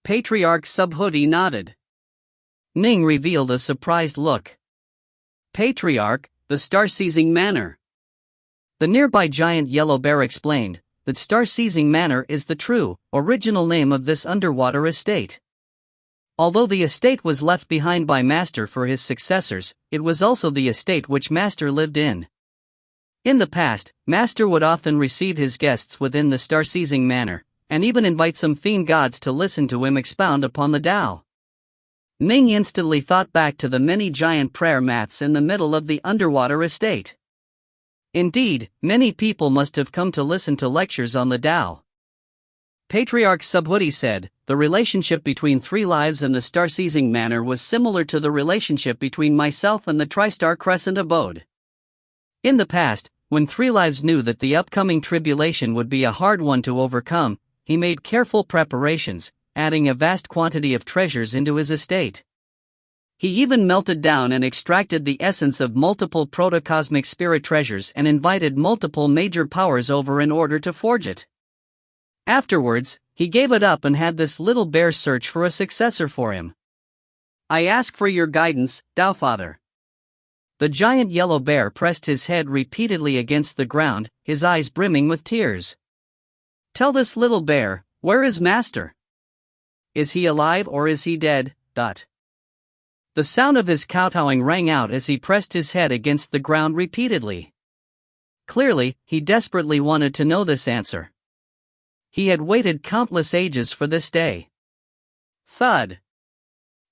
Patriarch Subhuti nodded. Ning revealed a surprised look. Patriarch, the star-seizing manor. The nearby giant yellow bear explained that star-seizing manor is the true, original name of this underwater estate. Although the estate was left behind by Master for his successors, it was also the estate which Master lived in. In the past, Master would often receive his guests within the star-seizing manor, and even invite some fiend gods to listen to him expound upon the Tao. Ning instantly thought back to the many giant prayer mats in the middle of the underwater estate. Indeed, many people must have come to listen to lectures on the Tao. Patriarch Subhuti said, the relationship between Three Lives and the star-seizing manor was similar to the relationship between myself and the Tri-Star Crescent abode. In the past, when Three Lives knew that the upcoming tribulation would be a hard one to overcome, he made careful preparations, adding a vast quantity of treasures into his estate. He even melted down and extracted the essence of multiple protocosmic spirit treasures and invited multiple major powers over in order to forge it. Afterwards, he gave it up and had this little bear search for a successor for him. I ask for your guidance, Tao Father. The giant yellow bear pressed his head repeatedly against the ground, his eyes brimming with tears. Tell this little bear, where is Master? Is he alive or is he dead? The sound of his kowtowing rang out as he pressed his head against the ground repeatedly. Clearly, he desperately wanted to know this answer. He had waited countless ages for this day. Thud.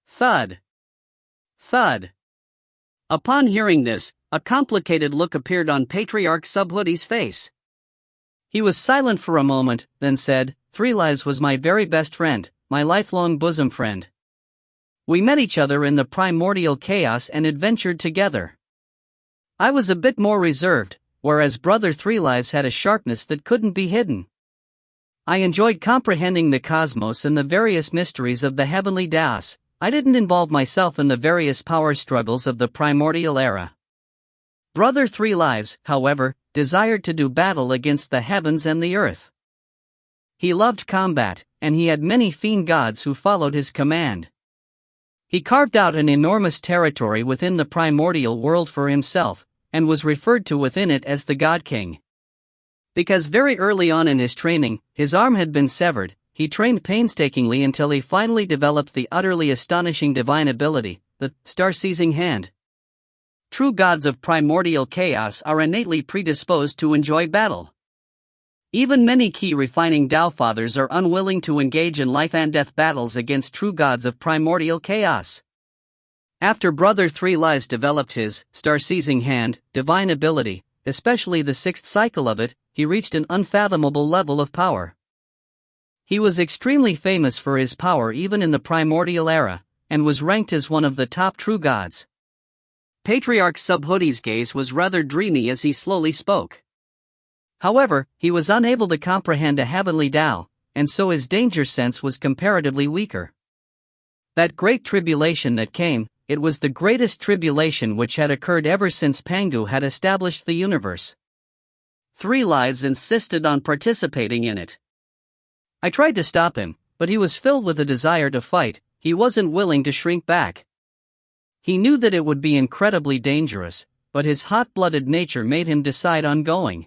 Thud. Thud. Upon hearing this, a complicated look appeared on Patriarch Subhuti's face. He was silent for a moment, then said, Three Lives was my very best friend, my lifelong bosom friend. We met each other in the primordial chaos and adventured together. I was a bit more reserved, whereas Brother Three Lives had a sharpness that couldn't be hidden. I enjoyed comprehending the cosmos and the various mysteries of the heavenly Taos. I didn't involve myself in the various power struggles of the primordial era. Brother Three Lives, however, desired to do battle against the heavens and the earth. He loved combat, and he had many fiend gods who followed his command. He carved out an enormous territory within the primordial world for himself, and was referred to within it as the God King. Because very early on in his training, his arm had been severed, he trained painstakingly until he finally developed the utterly astonishing divine ability, the star-seizing hand. True gods of primordial chaos are innately predisposed to enjoy battle. Even many key refining Tao Fathers are unwilling to engage in life-and-death battles against true gods of primordial chaos. After Brother Three Lives developed his star-seizing hand, divine ability, especially the sixth cycle of it, he reached an unfathomable level of power. He was extremely famous for his power even in the primordial era, and was ranked as one of the top true gods. Patriarch Subhuti's gaze was rather dreamy as he slowly spoke. However, he was unable to comprehend a heavenly Tao, and so his danger sense was comparatively weaker. That great tribulation that came, it was the greatest tribulation which had occurred ever since Pangu had established the universe. Three Lives insisted on participating in it. I tried to stop him, but he was filled with a desire to fight. He wasn't willing to shrink back. He knew that it would be incredibly dangerous, but his hot-blooded nature made him decide on going.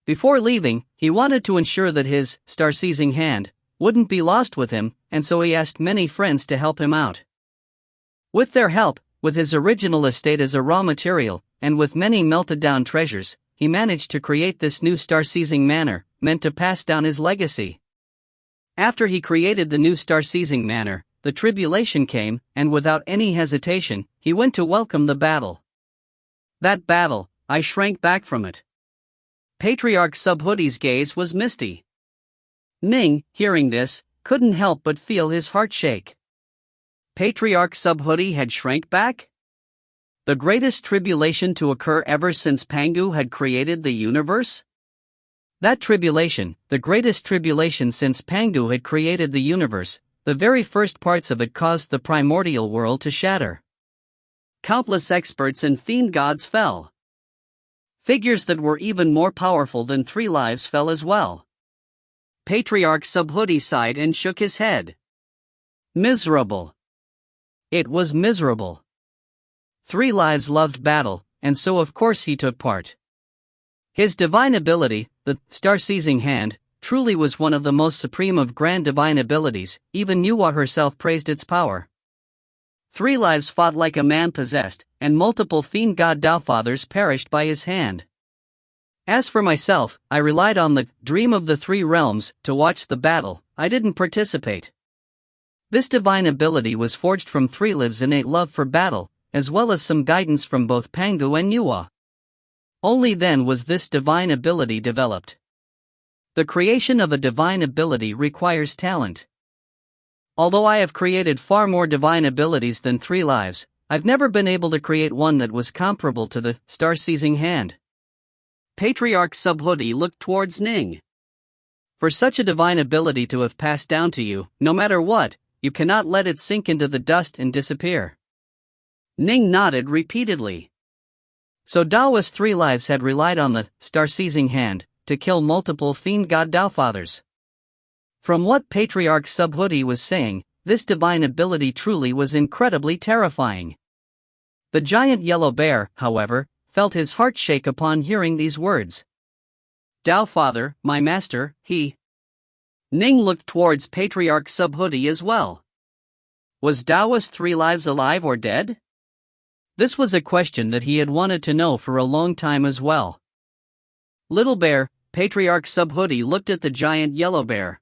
Before leaving, he wanted to ensure that his star-seizing hand wouldn't be lost with him, and so he asked many friends to help him out. With their help, with his original estate as a raw material, and with many melted-down treasures, he managed to create this new star-seizing manor, meant to pass down his legacy. After he created the new star-seizing manor, the tribulation came, and without any hesitation, he went to welcome the battle. That battle, I shrank back from it. Patriarch Subhuti's gaze was misty. Ning, hearing this, couldn't help but feel his heart shake. Patriarch Subhuti had shrank back? The greatest tribulation to occur ever since Pangu had created the universe? That tribulation, the greatest tribulation since Pangu had created the universe, The very first parts of it caused the primordial world to shatter. Countless experts and fiend gods fell. Figures that were even more powerful than 3 lives fell as well. Patriarch Subhuti sighed and shook his head. Miserable. It was miserable. 3 lives loved battle, and so of course he took part. His divine ability, the star-seizing hand, truly was one of the most supreme of grand divine abilities. Even Nuwa herself praised its power. 3 lives fought like a man possessed, and multiple fiend god Dowfathers perished by his hand. As for myself, I relied on the dream of the 3 realms to watch the battle. I didn't participate. This divine ability was forged from 3 lives' innate love for battle, as well as some guidance from both Pangu and Nuwa. Only then was this divine ability developed. The creation of a divine ability requires talent. Although I have created far more divine abilities than 3 lives, I've never been able to create one that was comparable to the star-seizing hand. Patriarch Subhuti looked towards Ning. For such a divine ability to have passed down to you, no matter what, you cannot let it sink into the dust and disappear. Ning nodded repeatedly. So Dao's 3 lives had relied on the star-seizing hand to kill multiple fiend god Dowfathers. From what Patriarch Subhuti was saying, this divine ability truly was incredibly terrifying. The giant yellow bear, however, felt his heart shake upon hearing these words. Dowfather, my master, he. Ning looked towards Patriarch Subhuti as well. Was Dao's 3 lives alive or dead? This was a question that he had wanted to know for a long time as well. Little bear, Patriarch Subhuti looked at the giant yellow bear.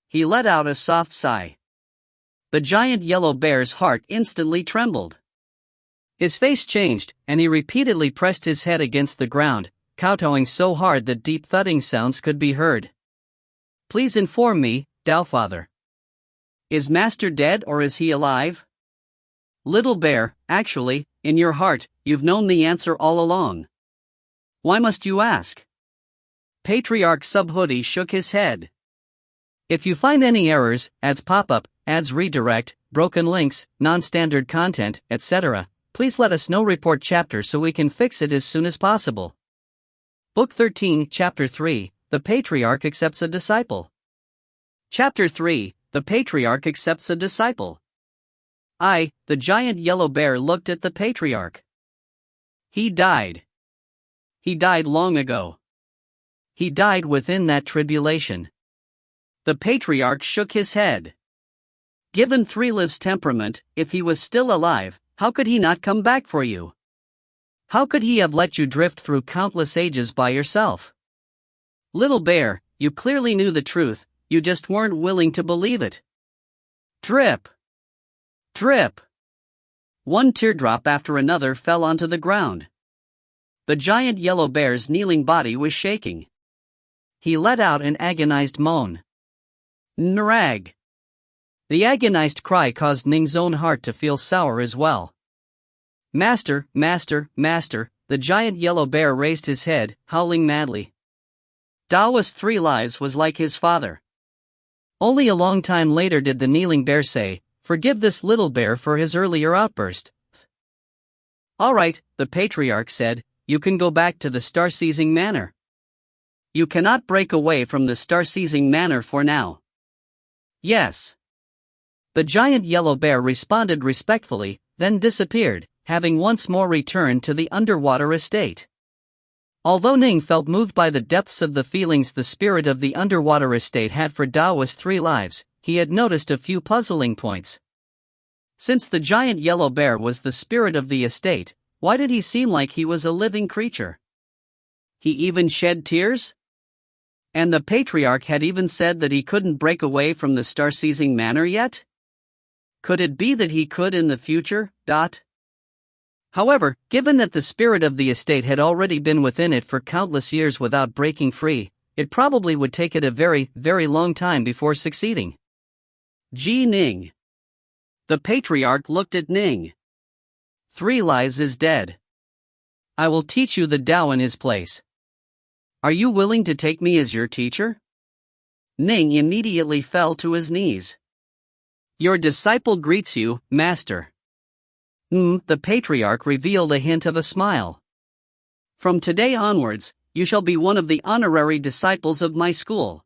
He let out a soft sigh. The giant yellow bear's heart instantly trembled. His face changed, and he repeatedly pressed his head against the ground, kowtowing so hard that deep thudding sounds could be heard. Please inform me, Dowfather. Is Master dead or is he alive? Little bear, actually, in your heart, you've known the answer all along. Why must you ask? Patriarch Subhuti shook his head. If you find any errors, ads pop up, ads redirect, broken links, non-standard content, etc., please let us know. Report chapter so we can fix it as soon as possible. Book 13, Chapter 3, The Patriarch Accepts a Disciple. Chapter 3, The Patriarch Accepts a Disciple. The giant yellow bear looked at the Patriarch. He died. He died long ago. He died within that tribulation. The Patriarch shook his head. Given 3 lives' temperament, if he was still alive, how could he not come back for you? How could he have let you drift through countless ages by yourself? Little bear, you clearly knew the truth, you just weren't willing to believe it. Drip. Drip. One teardrop after another fell onto the ground. The giant yellow bear's kneeling body was shaking. He let out an agonized moan. Nrag. The agonized cry caused Ning's own heart to feel sour as well. Master, master, master, the giant yellow bear raised his head, howling madly. Dao's 3 lives was like his father. Only a long time later did the kneeling bear say, forgive this little bear for his earlier outburst. All right, the Patriarch said, you can go back to the star-seizing manor. You cannot break away from the star-seizing manor for now. Yes. The giant yellow bear responded respectfully, then disappeared, having once more returned to the underwater estate. Although Ning felt moved by the depths of the feelings the spirit of the underwater estate had for Dao's 3 lives, he had noticed a few puzzling points. Since the giant yellow bear was the spirit of the estate, why did he seem like he was a living creature? He even shed tears? And the Patriarch had even said that he couldn't break away from the star-seizing manor yet? Could it be that he could in the future? However, given that the spirit of the estate had already been within it for countless years without breaking free, it probably would take it a very, very long time before succeeding. Ning. The Patriarch looked at Ning. 3 lives is dead. I will teach you the Tao in his place. Are you willing to take me as your teacher? Ning immediately fell to his knees. Your disciple greets you, Master. The patriarch revealed a hint of a smile. From today onwards, you shall be one of the honorary disciples of my school.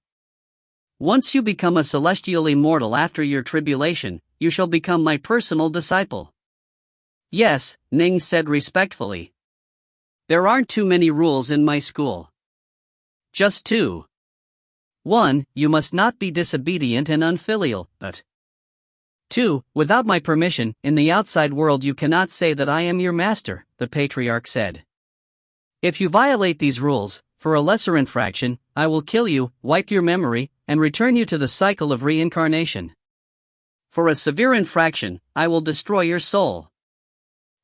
Once you become a celestial immortal after your tribulation, you shall become my personal disciple. Yes, Ning said respectfully. There aren't too many rules in my school. Just two. 1. You must not be disobedient and unfilial, but 2. Without my permission, in the outside world you cannot say that I am your master, the patriarch said. If you violate these rules, for a lesser infraction, I will kill you, wipe your memory, and return you to the cycle of reincarnation. For a severe infraction, I will destroy your soul.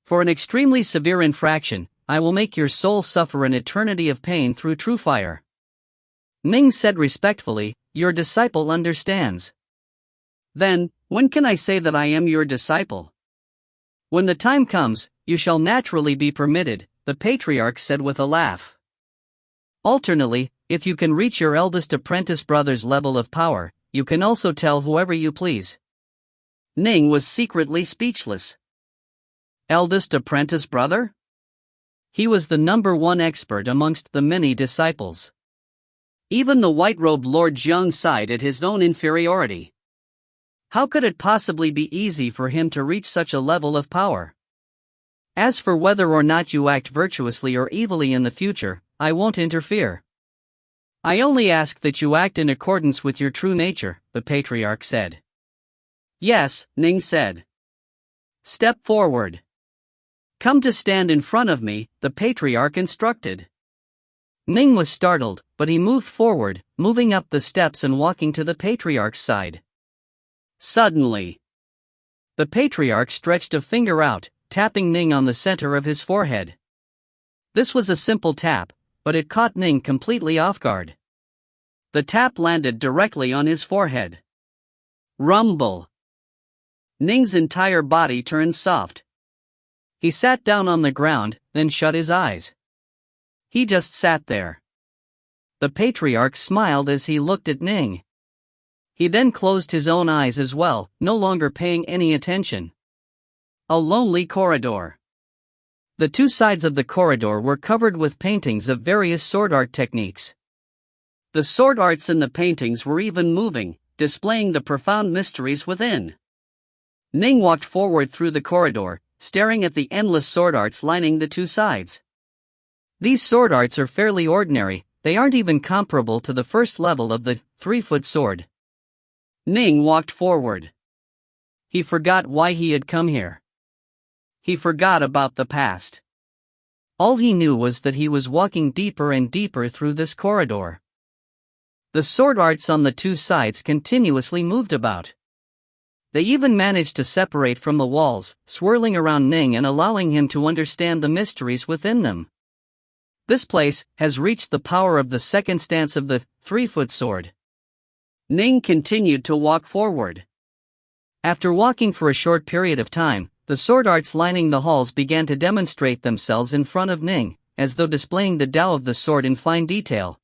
For an extremely severe infraction, I will make your soul suffer an eternity of pain through true fire. Ning said respectfully, your disciple understands. Then, when can I say that I am your disciple? When the time comes, you shall naturally be permitted, the patriarch said with a laugh. Alternately, if you can reach your eldest apprentice brother's level of power, you can also tell whoever you please. Ning was secretly speechless. Eldest apprentice brother? He was the number one expert amongst the many disciples. Even the white-robed Lord Jiang sighed at his own inferiority. How could it possibly be easy for him to reach such a level of power? As for whether or not you act virtuously or evilly in the future, I won't interfere. I only ask that you act in accordance with your true nature, the patriarch said. Yes, Ning said. Step forward. Come to stand in front of me, the patriarch instructed. Ning was startled, but he moved forward, moving up the steps and walking to the patriarch's side. Suddenly, the patriarch stretched a finger out, tapping Ning on the center of his forehead. This was a simple tap, but it caught Ning completely off guard. The tap landed directly on his forehead. Rumble. Ning's entire body turned soft. He sat down on the ground, then shut his eyes. He just sat there. The patriarch smiled as he looked at Ning. He then closed his own eyes as well, no longer paying any attention. A lonely corridor. The two sides of the corridor were covered with paintings of various sword art techniques. The sword arts in the paintings were even moving, displaying the profound mysteries within. Ning walked forward through the corridor, staring at the endless sword arts lining the two sides. These sword arts are fairly ordinary, they aren't even comparable to the first level of the 3-foot sword. Ning walked forward. He forgot why he had come here. He forgot about the past. All he knew was that he was walking deeper and deeper through this corridor. The sword arts on the two sides continuously moved about. They even managed to separate from the walls, swirling around Ning and allowing him to understand the mysteries within them. This place has reached the power of the second stance of the 3-foot sword. Ning continued to walk forward. After walking for a short period of time, the sword arts lining the halls began to demonstrate themselves in front of Ning, as though displaying the Tao of the sword in fine detail.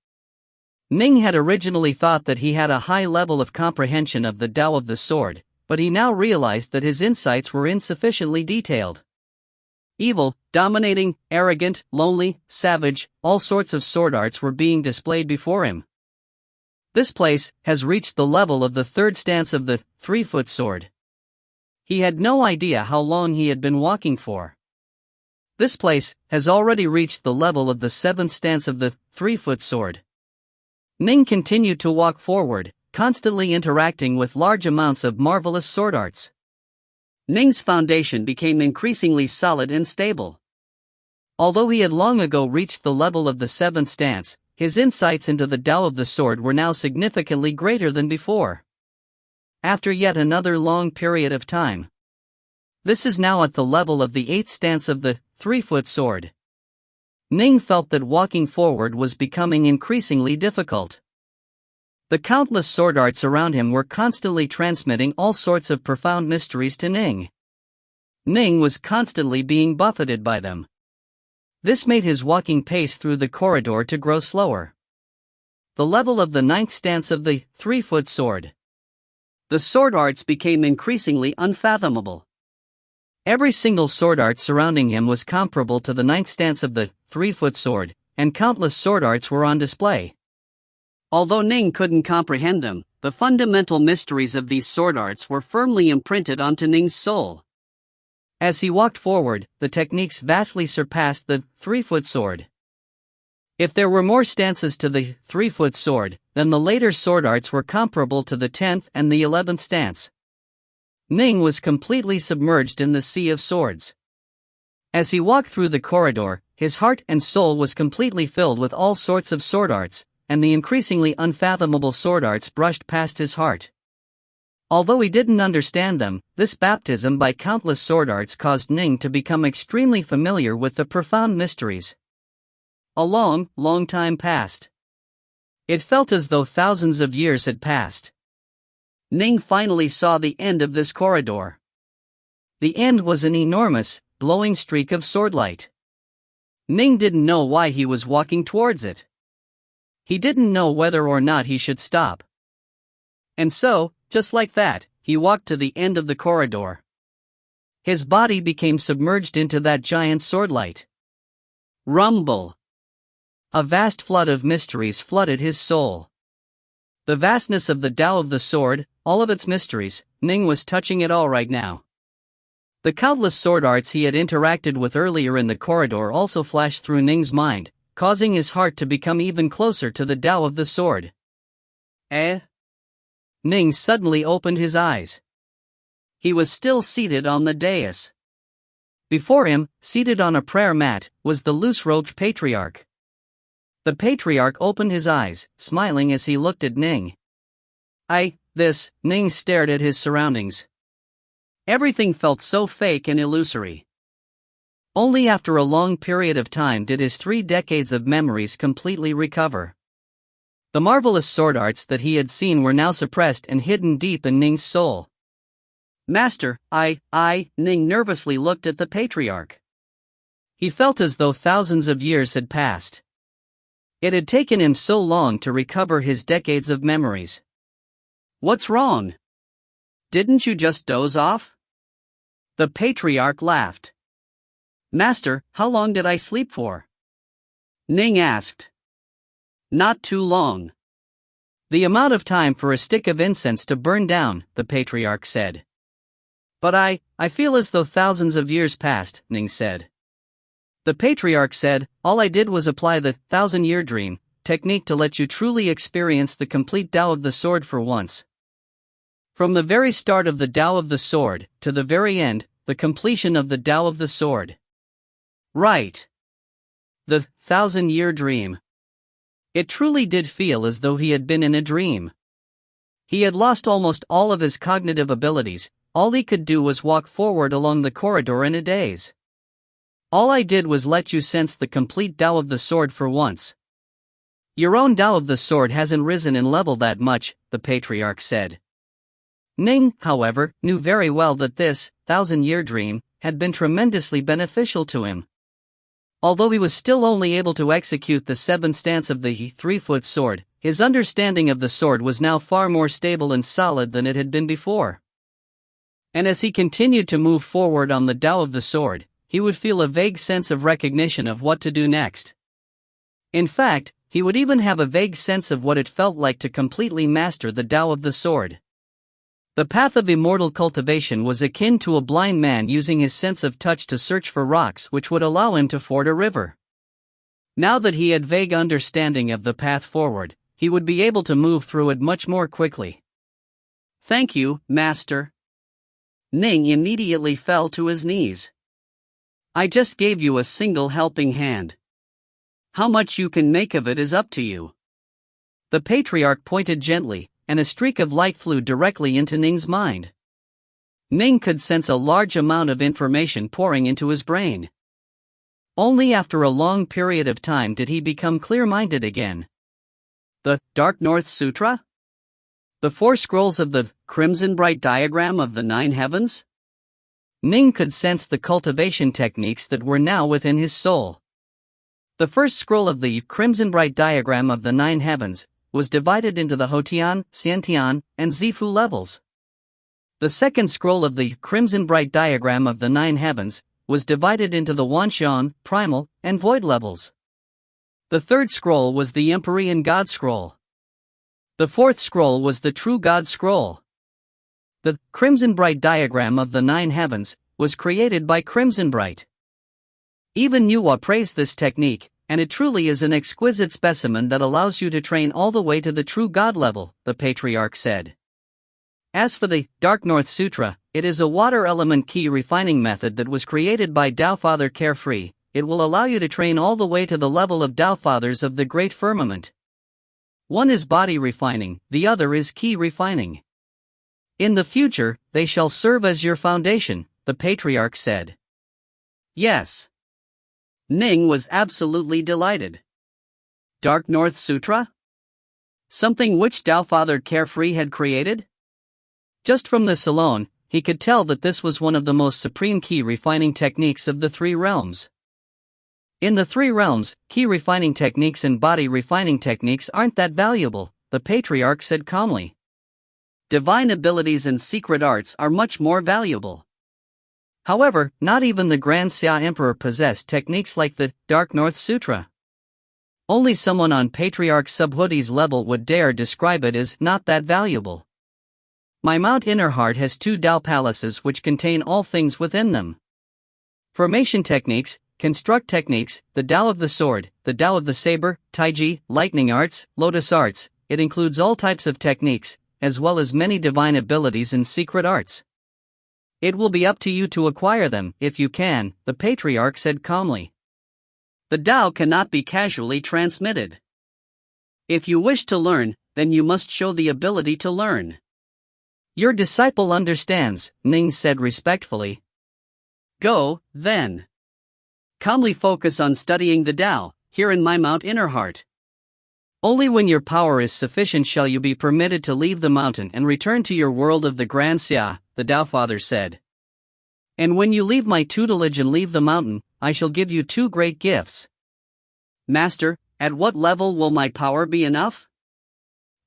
Ning had originally thought that he had a high level of comprehension of the Tao of the sword, but he now realized that his insights were insufficiently detailed. Evil, dominating, arrogant, lonely, savage, all sorts of sword arts were being displayed before him. This place has reached the level of the third stance of the 3-foot sword. He had no idea how long he had been walking for. This place has already reached the level of the 7th stance of the 3-foot sword. Ning continued to walk forward, constantly interacting with large amounts of marvelous sword arts. Ning's foundation became increasingly solid and stable. Although he had long ago reached the level of the 7th stance, his insights into the Tao of the sword were now significantly greater than before. After yet another long period of time. This is now at the level of the 8th stance of the 3-foot sword. Ning felt that walking forward was becoming increasingly difficult. The countless sword arts around him were constantly transmitting all sorts of profound mysteries to Ning. Ning was constantly being buffeted by them. This made his walking pace through the corridor to grow slower. The level of the 9th stance of the 3-foot sword. The sword arts became increasingly unfathomable. Every single sword art surrounding him was comparable to the ninth stance of the 3-foot sword, and countless sword arts were on display. Although Ning couldn't comprehend them, the fundamental mysteries of these sword arts were firmly imprinted onto Ning's soul. As he walked forward, the techniques vastly surpassed the 3-foot sword. If there were more stances to the 3-foot sword, then the later sword arts were comparable to the 10th and the 11th stance. Ning was completely submerged in the sea of swords. As he walked through the corridor, his heart and soul was completely filled with all sorts of sword arts, and the increasingly unfathomable sword arts brushed past his heart. Although he didn't understand them, this baptism by countless sword arts caused Ning to become extremely familiar with the profound mysteries. A long time passed. It felt as though thousands of years had passed. Ning finally saw the end of this corridor. The end was an enormous, glowing streak of swordlight. Ning didn't know why he was walking towards it. He didn't know whether or not he should stop. And so, just like that, he walked to the end of the corridor. His body became submerged into that giant swordlight. Rumble. A vast flood of mysteries flooded his soul. The vastness of the Tao of the sword, all of its mysteries, Ning was touching it all right now. The countless sword arts he had interacted with earlier in the corridor also flashed through Ning's mind, causing his heart to become even closer to the Tao of the sword. Ning suddenly opened his eyes. He was still seated on the dais. Before him, seated on a prayer mat, was the loose-robed patriarch. The patriarch opened his eyes, smiling as he looked at Ning. Ning stared at his surroundings. Everything felt so fake and illusory. Only after a long period of time did his 3 decades of memories completely recover. The marvelous sword arts that he had seen were now suppressed and hidden deep in Ning's soul. Master, Ning nervously looked at the patriarch. He felt as though thousands of years had passed. It had taken him so long to recover his decades of memories. What's wrong? Didn't you just doze off? The patriarch laughed. Master, how long did I sleep for? Ning asked. Not too long. The amount of time for a stick of incense to burn down, the patriarch said. But I feel as though thousands of years passed, Ning said. The patriarch said, all I did was apply the 1,000-year dream technique to let you truly experience the complete Tao of the sword for once. From the very start of the Tao of the sword, to the very end, the completion of the Tao of the sword. Right. The 1,000-year dream. It truly did feel as though he had been in a dream. He had lost almost all of his cognitive abilities, all he could do was walk forward along the corridor in a daze. All I did was let you sense the complete Tao of the sword for once. Your own Tao of the sword hasn't risen in level that much, the patriarch said. Ning, however, knew very well that this 1,000-year dream had been tremendously beneficial to him. Although he was still only able to execute the 7th stance of the 3-foot sword, his understanding of the sword was now far more stable and solid than it had been before. And as he continued to move forward on the Tao of the sword, he would feel a vague sense of recognition of what to do next. In fact, he would even have a vague sense of what it felt like to completely master the Tao of the sword. The path of immortal cultivation was akin to a blind man using his sense of touch to search for rocks which would allow him to ford a river. Now that he had vague understanding of the path forward, he would be able to move through it much more quickly. Thank you, Master. Ning immediately fell to his knees. I just gave you a single helping hand. How much you can make of it is up to you. The patriarch pointed gently, and a streak of light flew directly into Ning's mind. Ning could sense a large amount of information pouring into his brain. Only after a long period of time did he become clear-minded again. The Dark North Sutra? The 4 scrolls of the Crimson Bright Diagram of the 9 Heavens? Ning could sense the cultivation techniques that were now within his soul. The first scroll of the Crimson Bright Diagram of the 9 Heavens was divided into the Hotian, Xiantian, and Zifu levels. The second scroll of the crimson bright diagram of the 9 heavens was divided into the Wanshan, primal, and void levels. The third scroll was the Empyrean God Scroll. The fourth scroll was the True God Scroll. The crimson bright diagram of the 9 heavens was created by Crimson Bright. Even Nuwa praised this technique, and it truly is an exquisite specimen that allows you to train all the way to the true God level, the patriarch said. As for the Dark North Sutra, it is a water element key refining method that was created by Tao Father Carefree. It will allow you to train all the way to the level of Tao Fathers of the Great Firmament. One is body refining, the other is key refining. In the future, they shall serve as your foundation, the patriarch said. Yes. Ning was absolutely delighted. Dark North Sutra? Something which Tao Father Carefree had created? Just from this alone, he could tell that this was one of the most supreme key refining techniques of the 3 realms. In the 3 realms, key refining techniques and body refining techniques aren't that valuable, the patriarch said calmly. Divine abilities and secret arts are much more valuable. However, not even the Grand Xia Emperor possessed techniques like the Dark North Sutra. Only someone on Patriarch Subhudi's level would dare describe it as not that valuable. My Mount Innerheart has 2 Tao palaces which contain all things within them. Formation techniques, construct techniques, the Tao of the sword, the Tao of the saber, Taiji, lightning arts, lotus arts. It includes all types of techniques, as well as many divine abilities and secret arts. It will be up to you to acquire them, if you can, the patriarch said calmly. The Tao cannot be casually transmitted. If you wish to learn, then you must show the ability to learn. Your disciple understands, Ning said respectfully. Go, then. Calmly focus on studying the Tao, here in my Mount Innerheart. Only when your power is sufficient shall you be permitted to leave the mountain and return to your world of the Grand Xia, the Tao Father said. And when you leave my tutelage and leave the mountain, I shall give you 2 great gifts. Master, at what level will my power be enough?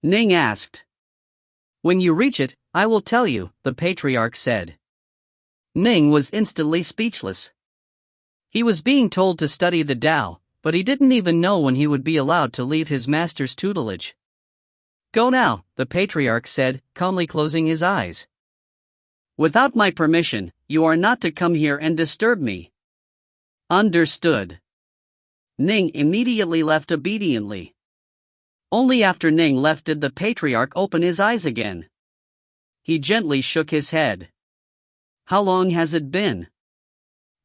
Ning asked. When you reach it, I will tell you, the patriarch said. Ning was instantly speechless. He was being told to study the Tao, but he didn't even know when he would be allowed to leave his master's tutelage. Go now, the patriarch said, calmly closing his eyes. Without my permission, you are not to come here and disturb me. Understood. Ning immediately left obediently. Only after Ning left did the patriarch open his eyes again. He gently shook his head. How long has it been?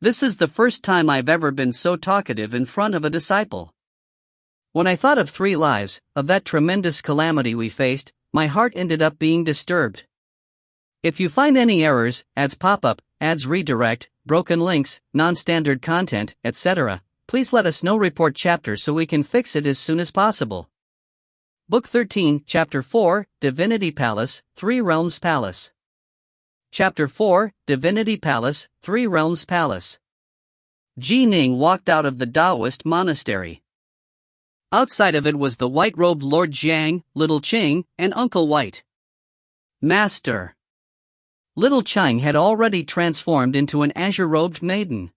This is the first time I've ever been so talkative in front of a disciple. When I thought of 3 lives, of that tremendous calamity we faced, my heart ended up being disturbed. If you find any errors, ads pop up, ads redirect, broken links, non-standard content, etc., please let us know. Report chapter so we can fix it as soon as possible. Book 13, Chapter 4, Divinity Palace, 3 Realms Palace. Chapter 4, Divinity Palace, 3 Realms Palace. Ji Ning walked out of the Taoist monastery. Outside of it was the white-robed Lord Jiang, Little Qing, and Uncle White. Master. Little Qing had already transformed into an azure-robed maiden.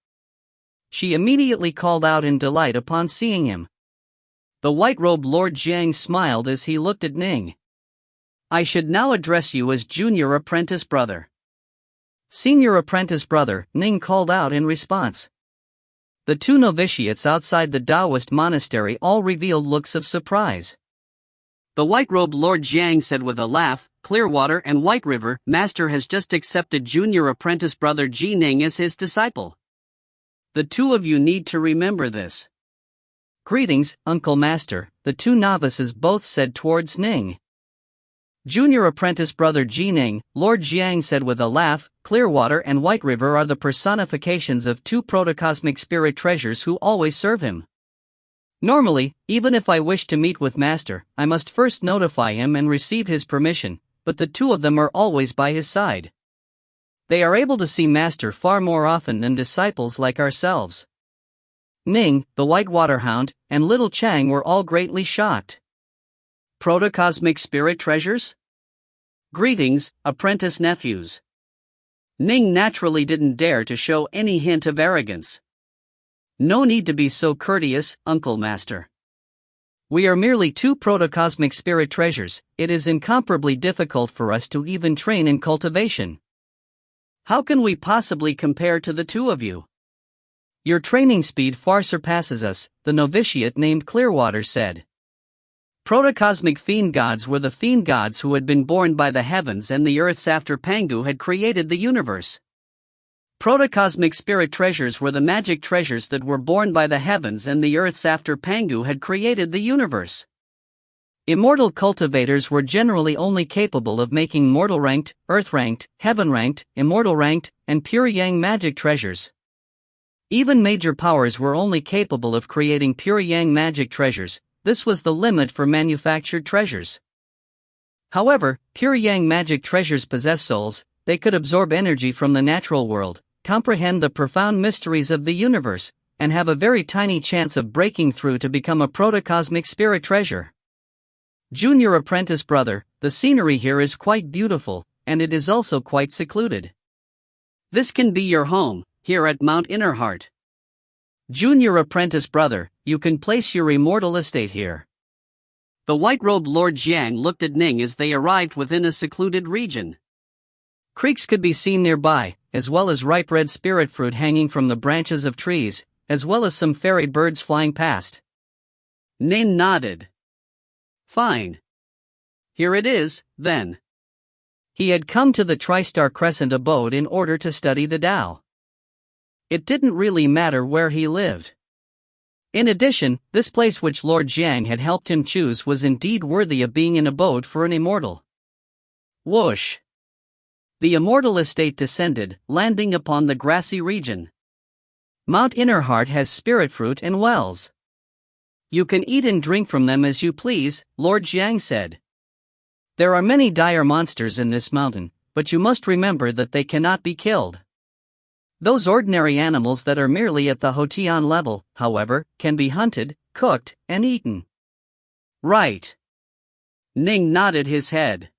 She immediately called out in delight upon seeing him. The white-robed Lord Jiang smiled as he looked at Ning. I should now address you as Junior Apprentice Brother. Senior Apprentice Brother, Ning called out in response. The 2 novitiates outside the Taoist monastery all revealed looks of surprise. The white-robed Lord Jiang said with a laugh, Clearwater and White River, Master has just accepted Junior Apprentice Brother Ji Ning as his disciple. The 2 of you need to remember this. Greetings, Uncle Master, the 2 novices both said towards Ning. Junior Apprentice Brother Ji Ning, Lord Jiang said with a laugh, Clearwater and White River are the personifications of 2 protocosmic spirit treasures who always serve him. Normally, even if I wish to meet with Master, I must first notify him and receive his permission, but the 2 of them are always by his side. They are able to see Master far more often than disciples like ourselves. Ning, the White Waterhound, and Little Chang were all greatly shocked. Protocosmic spirit treasures? Greetings, apprentice nephews. Ning naturally didn't dare to show any hint of arrogance. No need to be so courteous, Uncle Master. We are merely two protocosmic spirit treasures. It is incomparably difficult for us to even train in cultivation. How can we possibly compare to the two of you? Your training speed far surpasses us, the novitiate named Clearwater said. Protocosmic fiend gods were the fiend gods who had been born by the heavens and the earths after Pangu had created the universe. Protocosmic spirit treasures were the magic treasures that were born by the heavens and the earths after Pangu had created the universe. Immortal cultivators were generally only capable of making mortal-ranked, earth-ranked, heaven-ranked, immortal-ranked, and pure yang magic treasures. Even major powers were only capable of creating pure yang magic treasures. This was the limit for manufactured treasures. However, pure yang magic treasures possess souls. They could absorb energy from the natural world, comprehend the profound mysteries of the universe, and have a very tiny chance of breaking through to become a protocosmic spirit treasure. Junior apprentice brother, the scenery here is quite beautiful, and it is also quite secluded. This can be your home, here at Mount Innerheart. Junior apprentice brother, you can place your immortal estate here. The white-robed Lord Jiang looked at Ning as they arrived within a secluded region. Creeks could be seen nearby, as well as ripe red spirit fruit hanging from the branches of trees, as well as some fairy birds flying past. Ning nodded. Fine. Here it is, then. He had come to the Tri-Star Crescent abode in order to study the Tao. It didn't really matter where he lived. In addition, this place which Lord Jiang had helped him choose was indeed worthy of being an abode for an immortal. Whoosh! The immortal estate descended, landing upon the grassy region. Mount Innerheart has spirit fruit and wells. You can eat and drink from them as you please, Lord Jiang said. There are many dire monsters in this mountain, but you must remember that they cannot be killed. Those ordinary animals that are merely at the Hotian level, however, can be hunted, cooked, and eaten. Right. Ning nodded his head.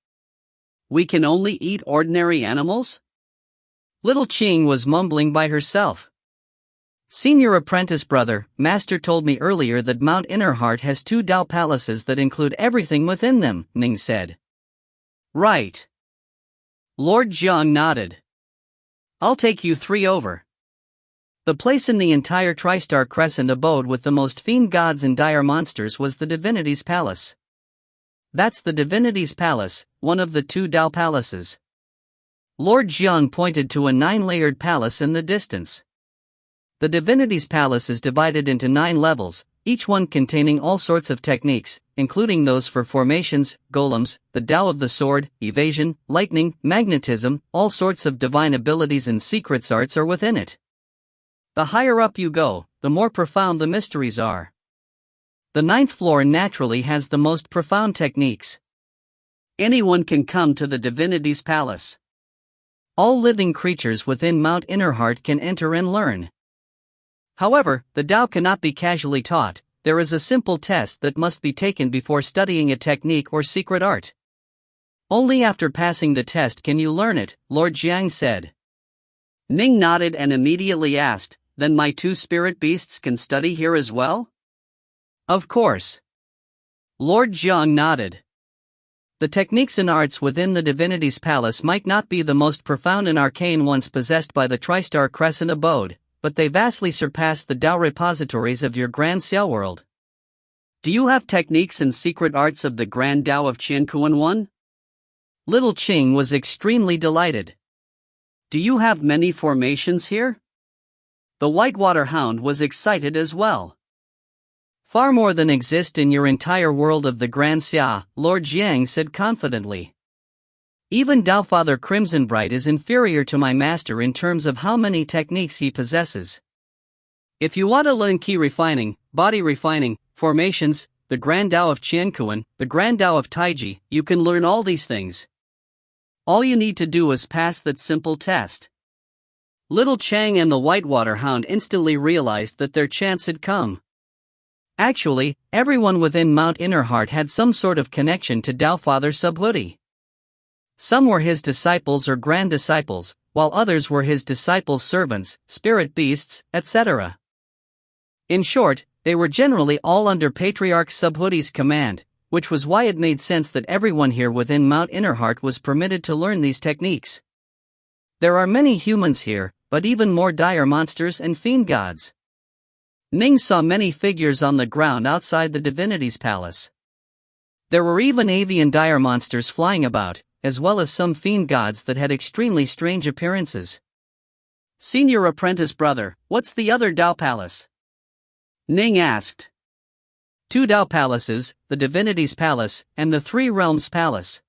We can only eat ordinary animals? Little Qing was mumbling by herself. Senior apprentice brother, Master told me earlier that Mount Innerheart has 2 Tao palaces that include everything within them, Ning said. Right. Lord Jiang nodded. I'll take you 3 over. The place in the entire Tri-Star Crescent abode with the most fiend gods and dire monsters was the Divinity's Palace. That's the Divinity's Palace, one of the 2 Tao palaces. Lord Jiang pointed to a 9-layered palace in the distance. The Divinity's Palace is divided into 9 levels, each one containing all sorts of techniques, including those for formations, golems, the Tao of the sword, evasion, lightning, magnetism. All sorts of divine abilities and secrets arts are within it. The higher up you go, the more profound the mysteries are. The 9th floor naturally has the most profound techniques. Anyone can come to the Divinity's Palace. All living creatures within Mount Innerheart can enter and learn. However, the Tao cannot be casually taught. There is a simple test that must be taken before studying a technique or secret art. Only after passing the test can you learn it, Lord Jiang said. Ning nodded and immediately asked, then my 2 spirit beasts can study here as well? Of course. Lord Jiang nodded. The techniques and arts within the Divinity's Palace might not be the most profound and arcane ones possessed by the Tri-Star Crescent abode, but they vastly surpass the Tao repositories of your Grand Xiao world. Do you have techniques and secret arts of the Grand Tao of Qiankuan One? Little Qing was extremely delighted. Do you have many formations here? The Whitewater Hound was excited as well. Far more than exist in your entire world of the Grand Xia, Lord Jiang said confidently. Even Tao Father Crimsonbright is inferior to my master in terms of how many techniques he possesses. If you want to learn ki refining, body refining, formations, the Grand Tao of Qiankuan, the Grand Tao of Taiji, you can learn all these things. All you need to do is pass that simple test. Little Chang and the Whitewater Hound instantly realized that their chance had come. Actually, everyone within Mount Innerheart had some sort of connection to Tao Father Subhuti. Some were his disciples or grand disciples, while others were his disciples' servants, spirit beasts, etc. In short, they were generally all under Patriarch Subhudi's command, which was why it made sense that everyone here within Mount Innerheart was permitted to learn these techniques. There are many humans here, but even more dire monsters and fiend gods. Ning saw many figures on the ground outside the divinity's palace. There were even avian dire monsters flying about, as well as some fiend gods that had extremely strange appearances. Senior apprentice brother, what's the other Dao Palace? Ning asked. 2 Dao Palaces, the Divinity's Palace, and the 3 Realms Palace.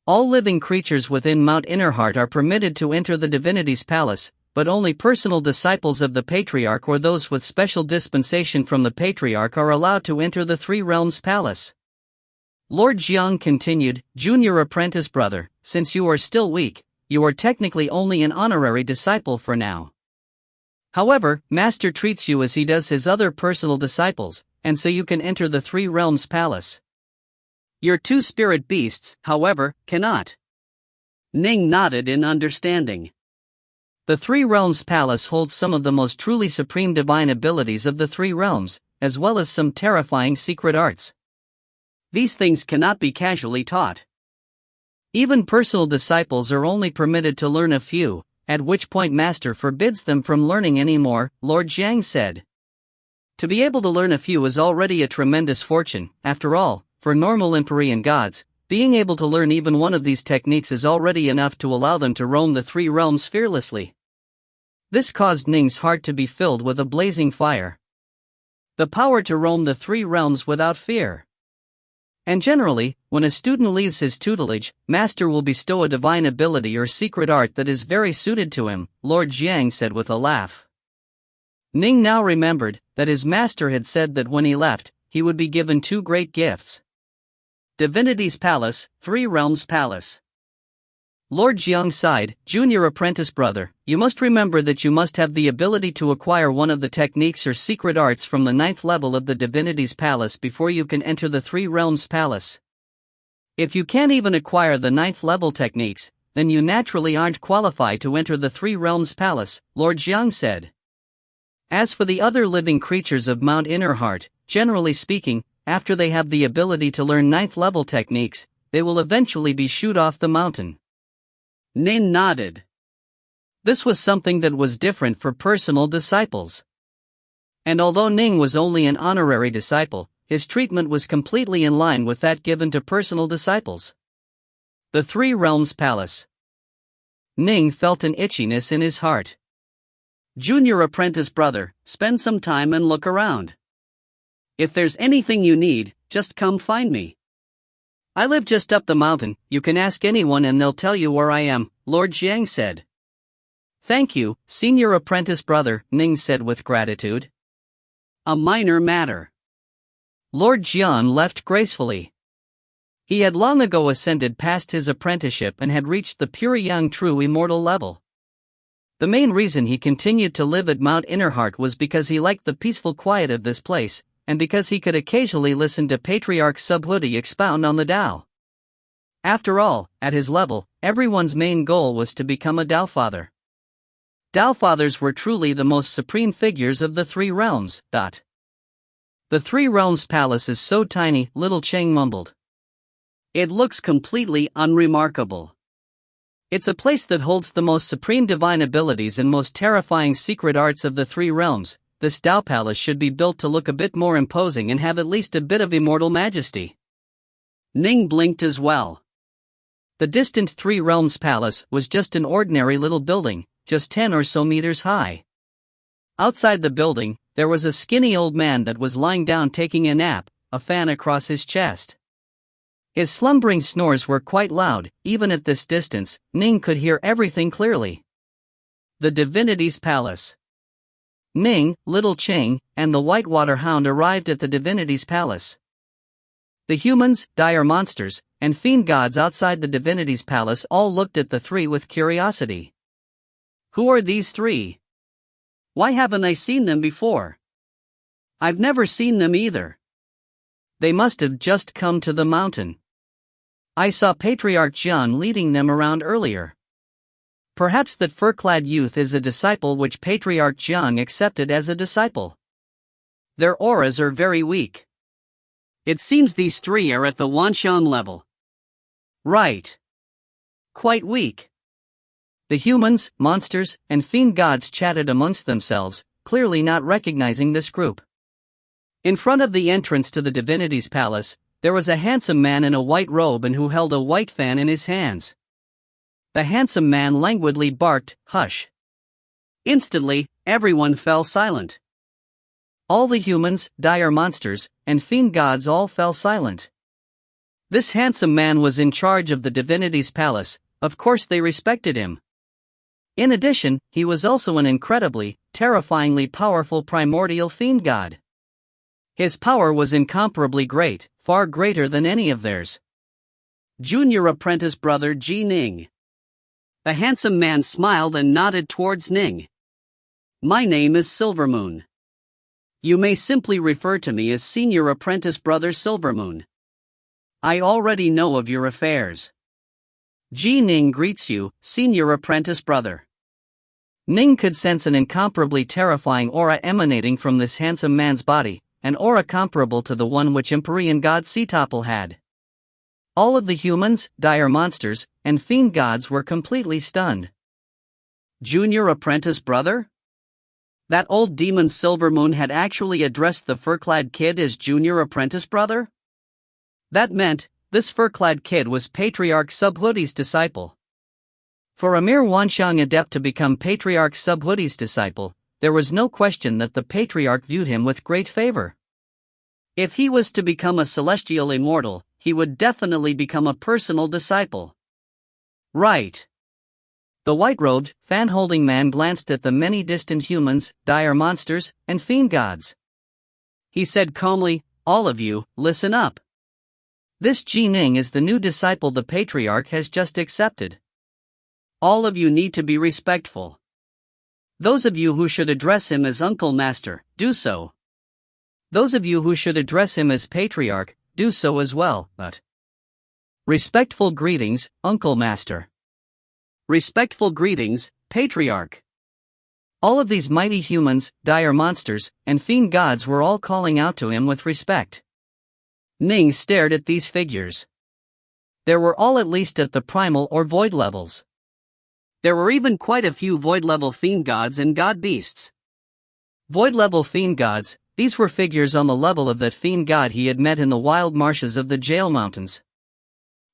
All living creatures within Mount Innerheart are permitted to enter the Divinity's Palace, but only personal disciples of the Patriarch or those with special dispensation from the Patriarch are allowed to enter the 3 Realms Palace. Lord Jiang continued, Junior apprentice brother, since you are still weak, you are technically only an honorary disciple for now. However, Master treats you as he does his other personal disciples, and so you can enter the 3 Realms Palace. Your 2 spirit beasts, however, cannot. Ning nodded in understanding. The 3 Realms Palace holds some of the most truly supreme divine abilities of the 3 realms, as well as some terrifying secret arts. These things cannot be casually taught. Even personal disciples are only permitted to learn a few, at which point Master forbids them from learning any more, Lord Jiang said. To be able to learn a few is already a tremendous fortune. After all, for normal Empyrean gods, being able to learn even one of these techniques is already enough to allow them to roam the 3 realms fearlessly. This caused Ning's heart to be filled with a blazing fire. The power to roam the 3 realms without fear. And generally, when a student leaves his tutelage, Master will bestow a divine ability or secret art that is very suited to him, Lord Jiang said with a laugh. Ning now remembered that his master had said that when he left, he would be given 2 great gifts. Divinity's Palace, 3 Realms Palace. Lord Jiang sighed, Junior apprentice brother, you must remember that you must have the ability to acquire one of the techniques or secret arts from the 9th level of the Divinity's Palace before you can enter the 3 Realms Palace. If you can't even acquire the 9th level techniques, then you naturally aren't qualified to enter the 3 Realms Palace, Lord Jiang said. As for the other living creatures of Mount Innerheart, generally speaking, after they have the ability to learn 9th level techniques, they will eventually be shooed off the mountain. Ning nodded. This was something that was different for personal disciples. And although Ning was only an honorary disciple, his treatment was completely in line with that given to personal disciples. The 3 Realms Palace. Ning felt an itchiness in his heart. Junior apprentice brother, spend some time and look around. If there's anything you need, just come find me. I live just up the mountain, you can ask anyone and they'll tell you where I am, Lord Jiang said. Thank you, senior apprentice brother, Ning said with gratitude. A minor matter. Lord Jian left gracefully. He had long ago ascended past his apprenticeship and had reached the pure young true immortal level. The main reason he continued to live at Mount Innerheart was because he liked the peaceful quiet of this place, and because he could occasionally listen to Patriarch Subhudi expound on the Tao. After all, at his level, everyone's main goal was to become a Tao Father. Tao Fathers were truly the most supreme figures of the 3 realms. The 3 Realms Palace is so tiny, little Cheng mumbled. It looks completely unremarkable. It's a place that holds the most supreme divine abilities and most terrifying secret arts of the 3 realms. This Tao Palace should be built to look a bit more imposing and have at least a bit of immortal majesty. Ning blinked as well. The distant 3 Realms Palace was just an ordinary little building, just 10 or so meters high. Outside the building, there was a skinny old man that was lying down taking a nap, a fan across his chest. His slumbering snores were quite loud. Even at this distance, Ning could hear everything clearly. The Divinity's Palace. Ning, Little Cheng, and the Whitewater Hound arrived at the Divinity's Palace. The humans, dire monsters, and fiend gods outside the Divinity's Palace all looked at the 3 with curiosity. Who are these 3? Why haven't I seen them before? I've never seen them either. They must have just come to the mountain. I saw Patriarch Jian leading them around earlier. Perhaps that fur-clad youth is a disciple which Patriarch Jiang accepted as a disciple. Their auras are very weak. It seems these three are at the Wanshan level. Right. Quite weak. The humans, monsters, and fiend gods chatted amongst themselves, clearly not recognizing this group. In front of the entrance to the divinity's palace, there was a handsome man in a white robe and who held a white fan in his hands. The handsome man languidly barked, "Hush." Instantly, everyone fell silent. All the humans, dire monsters, and fiend gods all fell silent. This handsome man was in charge of the divinity's palace, of course they respected him. In addition, he was also an incredibly, terrifyingly powerful primordial fiend god. His power was incomparably great, far greater than any of theirs. Junior apprentice brother Ji Ning. The handsome man smiled and nodded towards Ning. My name is Silvermoon. You may simply refer to me as senior apprentice brother Silvermoon. I already know of your affairs. Ji Ning greets you, senior apprentice brother. Ning could sense an incomparably terrifying aura emanating from this handsome man's body, an aura comparable to the one which Empyrean god Sitopal had. All of the humans, dire monsters, and fiend gods were completely stunned. Junior apprentice brother? That old demon Silvermoon had actually addressed the fur-clad kid as junior apprentice brother? That meant, this fur-clad kid was Patriarch Subhudi's disciple. For a mere Wanshang adept to become Patriarch Subhudi's disciple, there was no question that the Patriarch viewed him with great favor. If he was to become a celestial immortal, he would definitely become a personal disciple. Right. The white-robed, fan-holding man glanced at the many distant humans, dire monsters, and fiend gods. He said calmly, "All of you, listen up. This Ji Ning is the new disciple the Patriarch has just accepted. All of you need to be respectful. Those of you who should address him as Uncle Master, do so. Those of you who should address him as Patriarch, do so as well, but respectful greetings, Uncle Master. Respectful greetings, Patriarch." All of these mighty humans, dire monsters, and fiend gods were all calling out to him with respect. Ning stared at these figures. They were all at least at the primal or void levels. There were even quite a few void-level fiend gods and god beasts. Void-level fiend gods, these were figures on the level of that fiend god he had met in the wild marshes of the Jail Mountains.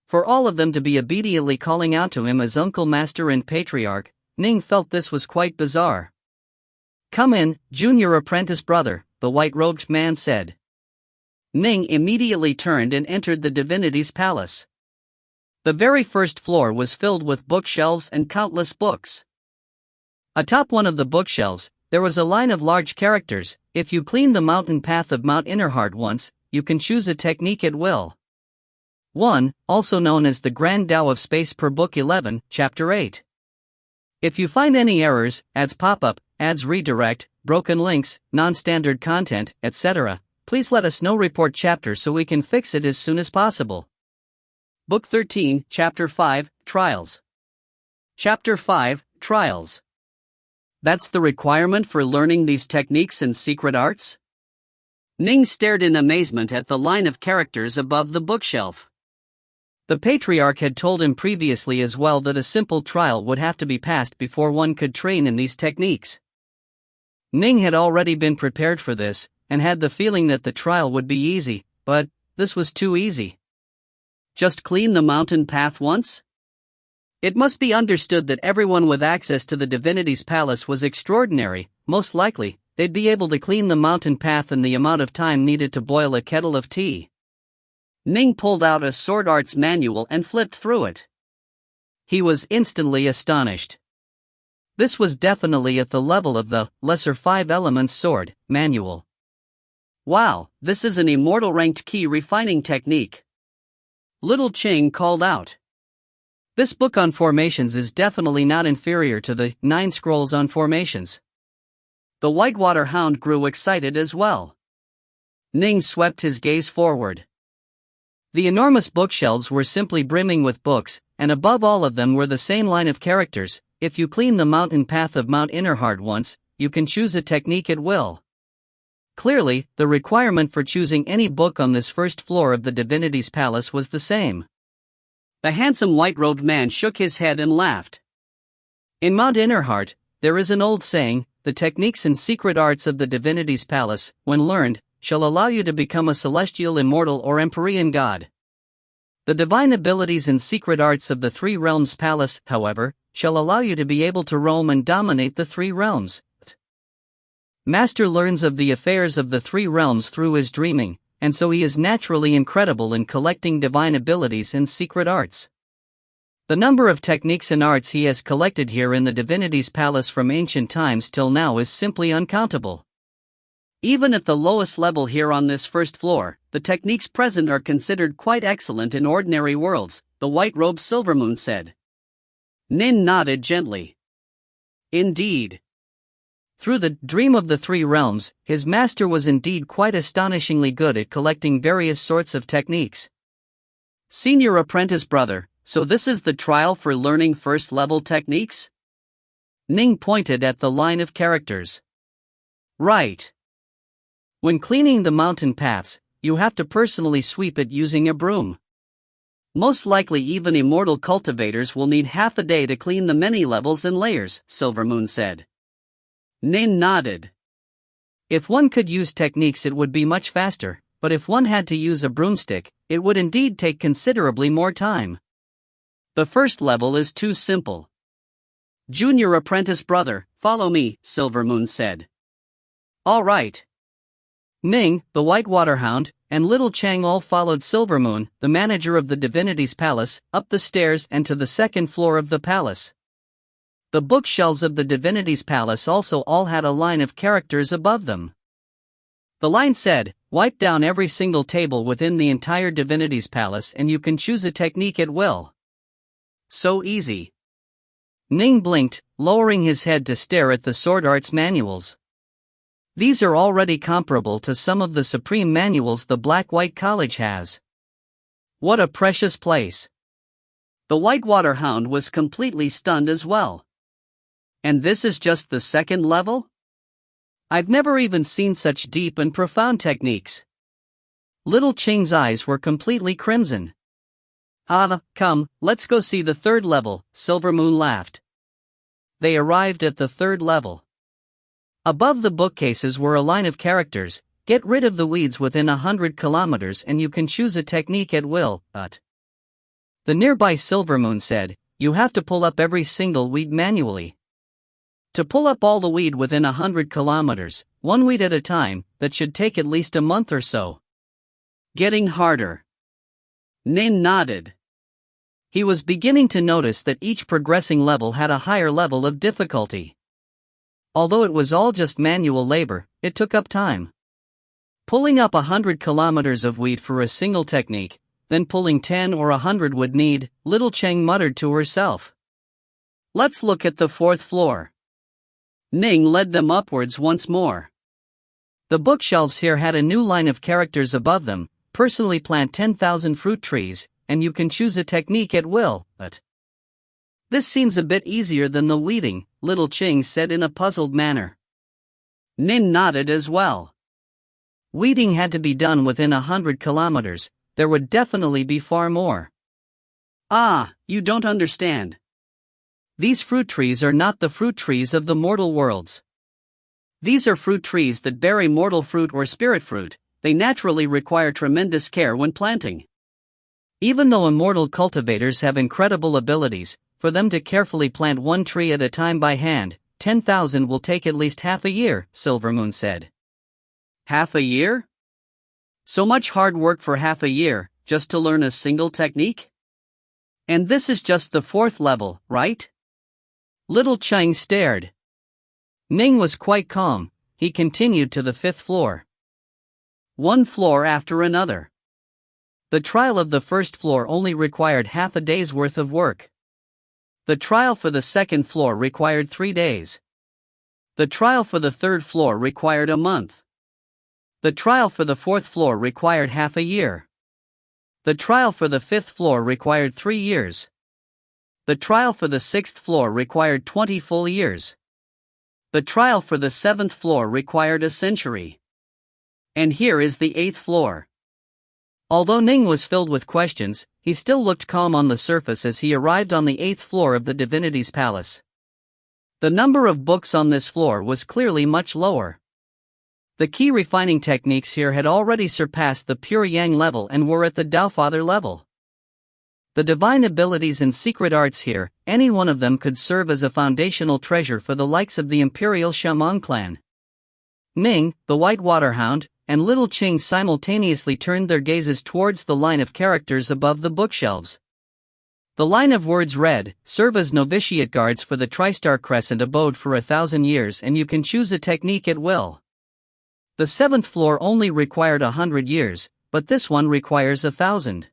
For all of them to be obediently calling out to him as Uncle Master and Patriarch, Ning felt this was quite bizarre. "Come in, junior apprentice brother," the white-robed man said. Ning immediately turned and entered the divinity's palace. The very first floor was filled with bookshelves and countless books. Atop one of the bookshelves, there was a line of large characters: "If you clean the mountain path of Mount Innerheart once, you can choose a technique at will. 1, also known as the Grand Tao of Space per Book 11, Chapter 8. If you find any errors, ads pop up, ads redirect, broken links, non-standard content, etc., please let us know. Report chapter so we can fix it as soon as possible." Book 13, Chapter 5, Trials. Chapter 5, Trials. That's the requirement for learning these techniques and secret arts? Ning stared in amazement at the line of characters above the bookshelf. The Patriarch had told him previously as well that a simple trial would have to be passed before one could train in these techniques. Ning had already been prepared for this, and had the feeling that the trial would be easy, but this was too easy. Just clean the mountain path once? It must be understood that everyone with access to the divinity's palace was extraordinary. Most likely, they'd be able to clean the mountain path in the amount of time needed to boil a kettle of tea. Ning pulled out a sword arts manual and flipped through it. He was instantly astonished. This was definitely at the level of the Lesser 5 Elements Sword manual. Wow, this is an immortal ranked key refining technique. Little Ching called out. This book on formations is definitely not inferior to the 9 scrolls on formations. The Whitewater Hound grew excited as well. Ning swept his gaze forward. The enormous bookshelves were simply brimming with books, and above all of them were the same line of characters. If you clean the mountain path of Mount Innerheart once, you can choose a technique at will. Clearly, the requirement for choosing any book on this first floor of the divinity's palace was the same. The handsome white-robed man shook his head and laughed. In Mount Innerheart, there is an old saying, the techniques and secret arts of the divinity's palace, when learned, shall allow you to become a celestial immortal or empyrean god. The divine abilities and secret arts of the Three Realms Palace, however, shall allow you to be able to roam and dominate the Three Realms. Master learns of the affairs of the Three Realms through his dreaming, and so he is naturally incredible in collecting divine abilities and secret arts. The number of techniques and arts he has collected here in the divinity's palace from ancient times till now is simply uncountable. Even at the lowest level here on this first floor, the techniques present are considered quite excellent in ordinary worlds, the white-robed Silvermoon said. Nin nodded gently. Indeed. Through the dream of the Three Realms, his master was indeed quite astonishingly good at collecting various sorts of techniques. Senior apprentice brother, so this is the trial for learning first-level techniques? Ning pointed at the line of characters. Right. When cleaning the mountain paths, you have to personally sweep it using a broom. Most likely even immortal cultivators will need half a day to clean the many levels and layers, Silvermoon said. Nin nodded. If one could use techniques it would be much faster, but if one had to use a broomstick, it would indeed take considerably more time. The first level is too simple. Junior apprentice brother, follow me, Silvermoon said. All right. Ning, the Whitewater Hound, and Little Chang all followed Silvermoon, the manager of the divinity's palace, up the stairs and to the second floor of the palace. The bookshelves of the divinity's palace also all had a line of characters above them. The line said, wipe down every single table within the entire divinity's palace and you can choose a technique at will. So easy. Ning blinked, lowering his head to stare at the sword arts manuals. These are already comparable to some of the supreme manuals the Black-White College has. What a precious place. The Whitewater Hound was completely stunned as well. And this is just the second level? I've never even seen such deep and profound techniques. Little Ching's eyes were completely crimson. Come, let's go see the third level, Silvermoon laughed. They arrived at the third level. Above the bookcases were a line of characters, get rid of the weeds within 100 kilometers and you can choose a technique at will, but the nearby Silvermoon said, you have to pull up every single weed manually. To pull up all the weed within 100 kilometers, one weed at a time, that should take at least a month or so. Getting harder. Nin nodded. He was beginning to notice that each progressing level had a higher level of difficulty. Although it was all just manual labor, it took up time. Pulling up 100 kilometers of weed for a single technique, then pulling 10 or 100 would need, Little Cheng muttered to herself. Let's look at the fourth floor. Ning led them upwards once more. The bookshelves here had a new line of characters above them, personally plant 10,000 fruit trees, and you can choose a technique at will, but this seems a bit easier than the weeding, Little Ching said in a puzzled manner. Nin nodded as well. Weeding had to be done within 100 kilometers, there would definitely be far more. Ah, you don't understand. These fruit trees are not the fruit trees of the mortal worlds. These are fruit trees that bear immortal fruit or spirit fruit, they naturally require tremendous care when planting. Even though immortal cultivators have incredible abilities, for them to carefully plant one tree at a time by hand, 10,000 will take at least half a year, Silvermoon said. Half a year? So much hard work for half a year, just to learn a single technique? And this is just the fourth level, right? Little Chang stared. Ning was quite calm, he continued to the fifth floor. One floor after another. The trial of the first floor only required half a day's worth of work. The trial for the second floor required 3 days. The trial for the third floor required a month. The trial for the fourth floor required half a year. The trial for the 5th floor required 3 years. The trial for the 6th floor required 20 full years. The trial for the 7th floor required a century. And here is the 8th floor. Although Ning was filled with questions, he still looked calm on the surface as he arrived on the 8th floor of the divinity's palace. The number of books on this floor was clearly much lower. The key refining techniques here had already surpassed the pure Yang level and were at the Taofather level. The divine abilities and secret arts here, any one of them could serve as a foundational treasure for the likes of the Imperial Shaman clan. Ning, the White Waterhound, and Little Ching simultaneously turned their gazes towards the line of characters above the bookshelves. The line of words read, "Serve as novitiate guards for the Tristar Crescent abode for 1,000 years and you can choose a technique at will." The 7th floor only required 100 years, but this one requires 1,000.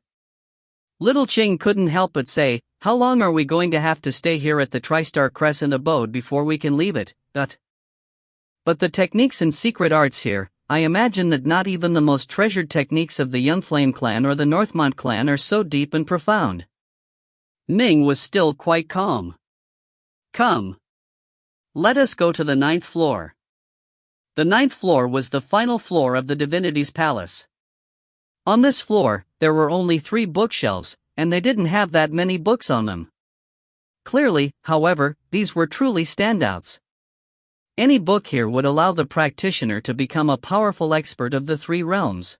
Little Ching couldn't help but say, "How long are we going to have to stay here at the Tristar Crescent abode before we can leave it?" But the techniques and secret arts here, I imagine that not even the most treasured techniques of the Youngflame clan or the Northmont clan are so deep and profound. Ning was still quite calm. "Come. Let us go to the 9th floor." The 9th floor was the final floor of the divinity's palace. On this floor, there were only 3 bookshelves, and they didn't have that many books on them. Clearly, however, these were truly standouts. Any book here would allow the practitioner to become a powerful expert of the 3 realms.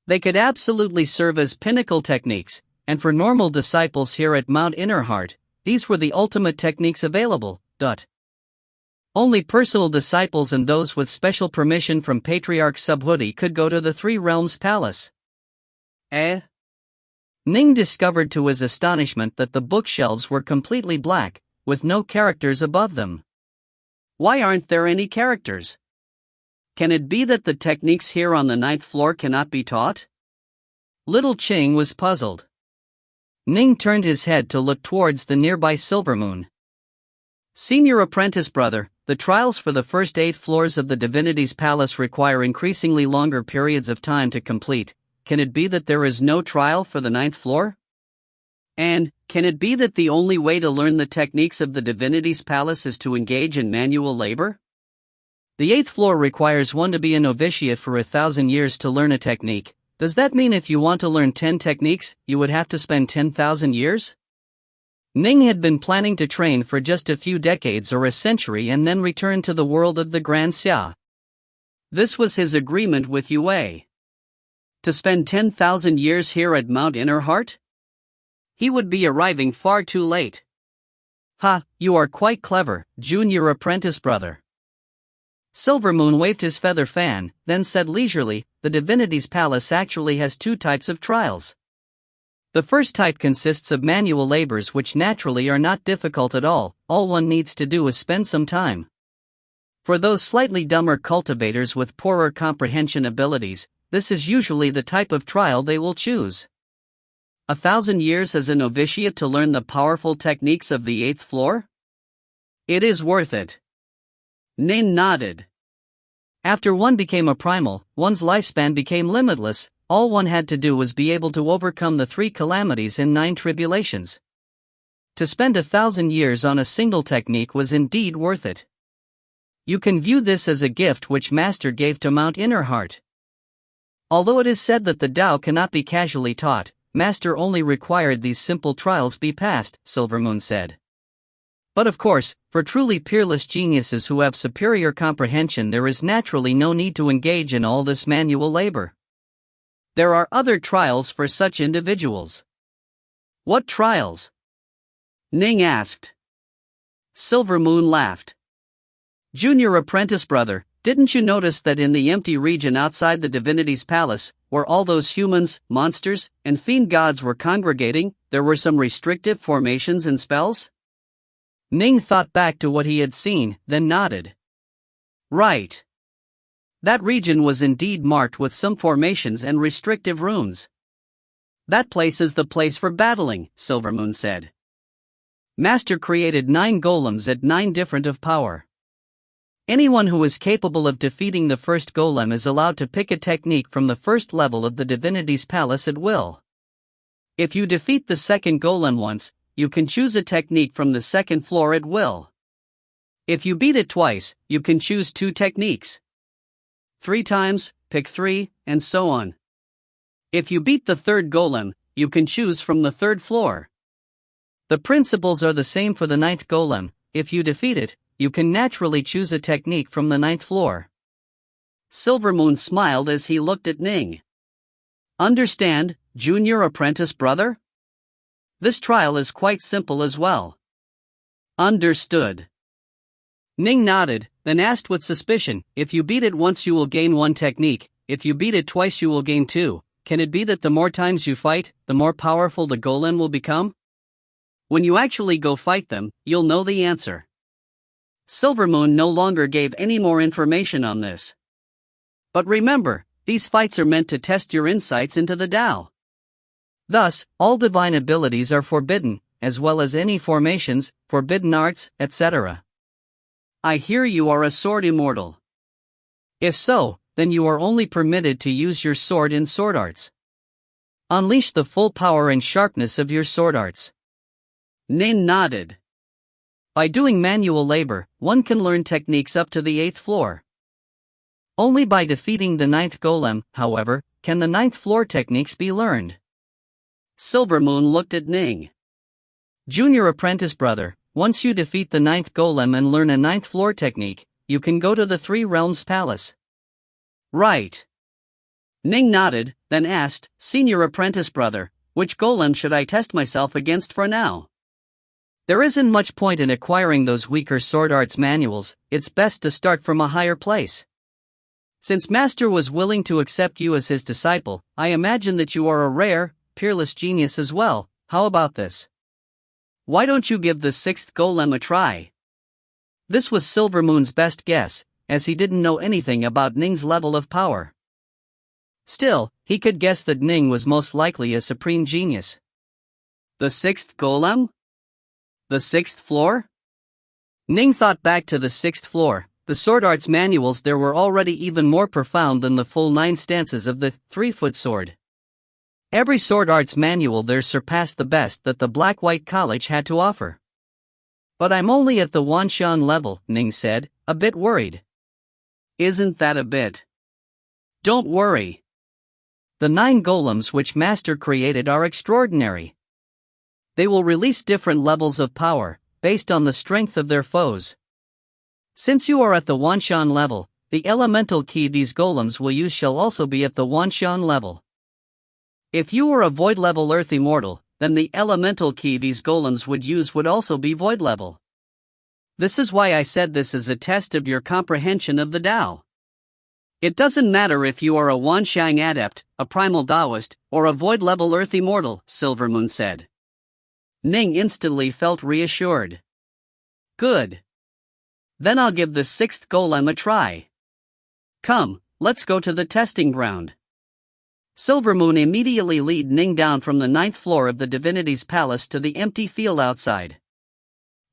They could absolutely serve as pinnacle techniques, and for normal disciples here at Mount Innerheart, these were the ultimate techniques available. Only personal disciples and those with special permission from Patriarch Subhuti could go to the 3 realms palace. Ning discovered to his astonishment that the bookshelves were completely black, with no characters above them. Why aren't there any characters? Can it be that the techniques here on the 9th floor cannot be taught? Little Ching was puzzled. Ning turned his head to look towards the nearby Silvermoon. "Senior apprentice brother, the trials for the first 8 floors of the divinity's palace require increasingly longer periods of time to complete. Can it be that there is no trial for the 9th floor? And, can it be that the only way to learn the techniques of the divinity's palace is to engage in manual labor? The 8th floor requires one to be a novitiate for 1,000 years to learn a technique. Does that mean if you want to learn 10 techniques, you would have to spend 10,000 years? Ning had been planning to train for just a few decades or a century and then return to the world of the Grand Xia. This was his agreement with Yue. To spend 10,000 years here at Mount Innerheart? He would be arriving far too late. "Ha, you are quite clever, junior apprentice brother." Silvermoon waved his feather fan, then said leisurely, "The divinity's palace actually has 2 types of trials. The first type consists of manual labors which naturally are not difficult at all one needs to do is spend some time. For those slightly dumber cultivators with poorer comprehension abilities, this is usually the type of trial they will choose. 1,000 years as a novitiate to learn the powerful techniques of the 8th floor? It is worth it." Ning nodded. After one became a primal, one's lifespan became limitless. All one had to do was be able to overcome the 3 calamities and 9 tribulations. To spend 1,000 years on a single technique was indeed worth it. You can view this as a gift which Master gave to Mount Innerheart. Although it is said that the Tao cannot be casually taught, Master only required these simple trials be passed, Silvermoon said. But of course, for truly peerless geniuses who have superior comprehension there is naturally no need to engage in all this manual labor. There are other trials for such individuals. "What trials?" Ning asked. Silvermoon laughed. "Junior apprentice brother, didn't you notice that in the empty region outside the divinity's palace, where all those humans, monsters, and fiend gods were congregating, there were some restrictive formations and spells?" Ning thought back to what he had seen, then nodded. "Right. That region was indeed marked with some formations and restrictive runes." "That place is the place for battling," Silvermoon said. "Master created 9 golems at 9 different of power. Anyone who is capable of defeating the first golem is allowed to pick a technique from the first level of the divinity's palace at will. If you defeat the second golem once, you can choose a technique from the second floor at will. If you beat it twice, you can choose 2 techniques. 3 times, pick 3, and so on. If you beat the third golem, you can choose from the third floor. The principles are the same for the 9th golem. If you defeat it, you can naturally choose a technique from the 9th floor. Silvermoon smiled as he looked at Ning. Understand, junior apprentice brother? This trial is quite simple as well. Understood. Ning nodded, then asked with suspicion, if you beat it once you will gain 1 technique, if you beat it twice you will gain 2, can it be that the more times you fight, the more powerful the golem will become? When you actually go fight them, you'll know the answer. Silvermoon no longer gave any more information on this. But remember, these fights are meant to test your insights into the Tao. Thus, all divine abilities are forbidden, as well as any formations, forbidden arts, etc. I hear you are a sword immortal. If so, then you are only permitted to use your sword in sword arts. Unleash the full power and sharpness of your sword arts. Ning nodded. By doing manual labor, one can learn techniques up to the 8th floor. Only by defeating the 9th golem, however, can the 9th floor techniques be learned. Silvermoon looked at Ning. Junior apprentice brother, once you defeat the 9th golem and learn a 9th floor technique, you can go to the 3 Realms Palace. Right. Ning nodded, then asked, Senior apprentice brother, which golem should I test myself against for now? There isn't much point in acquiring those weaker sword arts manuals, it's best to start from a higher place. Since Master was willing to accept you as his disciple, I imagine that you are a rare, peerless genius as well. How about this? Why don't you give the 6th golem a try? This was Silvermoon's best guess, as he didn't know anything about Ning's level of power. Still, he could guess that Ning was most likely a supreme genius. The 6th golem? The 6th floor? Ning thought back to the 6th floor. The sword arts manuals there were already even more profound than the full 9 stances of the 3-foot sword. Every sword arts manual there surpassed the best that the Black-White College had to offer. But I'm only at the Wanshan level, Ning said, a bit worried. Isn't that a bit? Don't worry. The 9 golems which Master created are extraordinary. They will release different levels of power, based on the strength of their foes. Since you are at the Wanshan level, the elemental key these golems will use shall also be at the Wanshan level. If you were a void level earth immortal, then the elemental key these golems would use would also be void level. This is why I said this is a test of your comprehension of the Tao. It doesn't matter if you are a Wanshan adept, a primal Taoist, or a void level earth immortal, Silvermoon said. Ning instantly felt reassured. Good. Then I'll give the 6th golem a try. Come, let's go to the testing ground. Silvermoon immediately led Ning down from the 9th floor of the divinity's palace to the empty field outside.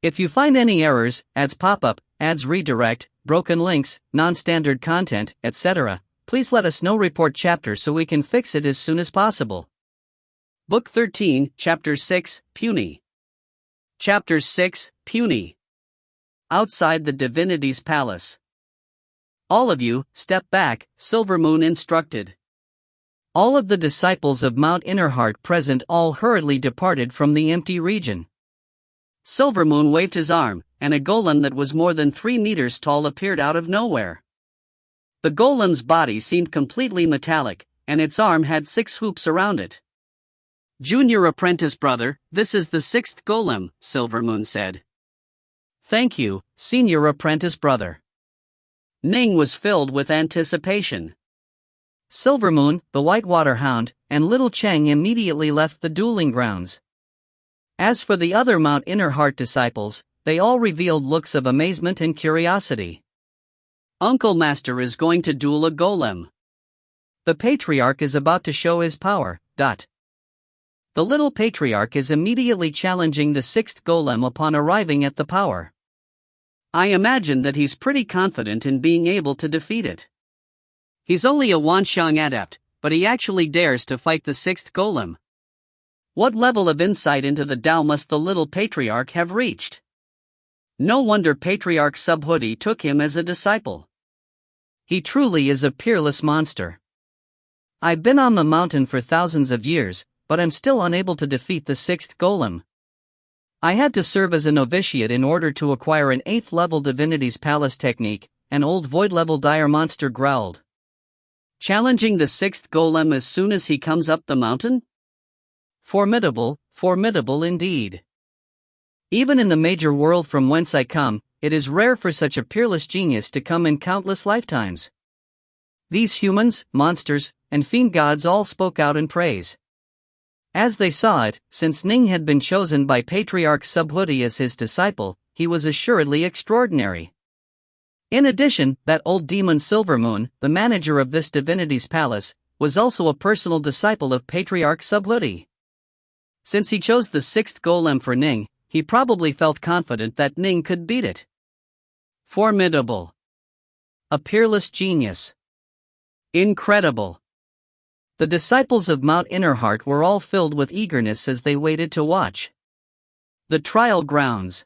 If you find any errors, ads pop up, ads redirect, broken links, non-standard content, etc., please let us know. Report chapter so we can fix it as soon as possible. Book 13, Chapter 6, Puny. Chapter 6, Puny. Outside the divinity's palace. All of you, step back, Silvermoon instructed. All of the disciples of Mount Innerheart present all hurriedly departed from the empty region. Silvermoon waved his arm, and a golem that was more than 3 meters tall appeared out of nowhere. The golem's body seemed completely metallic, and its arm had 6 hoops around it. Junior apprentice brother, this is the 6th golem, Silvermoon said. Thank you, senior apprentice brother. Ning was filled with anticipation. Silvermoon, the Whitewater Hound, and Little Cheng immediately left the dueling grounds. As for the other Mount Innerheart disciples, they all revealed looks of amazement and curiosity. Uncle Master is going to duel a golem. The Patriarch is about to show his power. The little Patriarch is immediately challenging the 6th golem upon arriving at the power. I imagine that he's pretty confident in being able to defeat it. He's only a Wanshan adept, but he actually dares to fight the 6th golem. What level of insight into the Tao must the little patriarch have reached? No wonder Patriarch Subhuti took him as a disciple. He truly is a peerless monster. I've been on the mountain for thousands of years, but I'm still unable to defeat the 6th golem. I had to serve as a novitiate in order to acquire an 8th level divinity's palace technique, an old void level dire monster growled. Challenging the 6th golem as soon as he comes up the mountain? Formidable, formidable indeed. Even in the major world from whence I come, it is rare for such a peerless genius to come in countless lifetimes. These humans, monsters, and fiend gods all spoke out in praise. As they saw it, since Ning had been chosen by Patriarch Subhuti as his disciple, he was assuredly extraordinary. In addition, that old demon Silvermoon, the manager of this divinity's palace, was also a personal disciple of Patriarch Subhuti. Since he chose the 6th golem for Ning, he probably felt confident that Ning could beat it. Formidable. A peerless genius. Incredible. The disciples of Mount Innerheart were all filled with eagerness as they waited to watch. The trial grounds.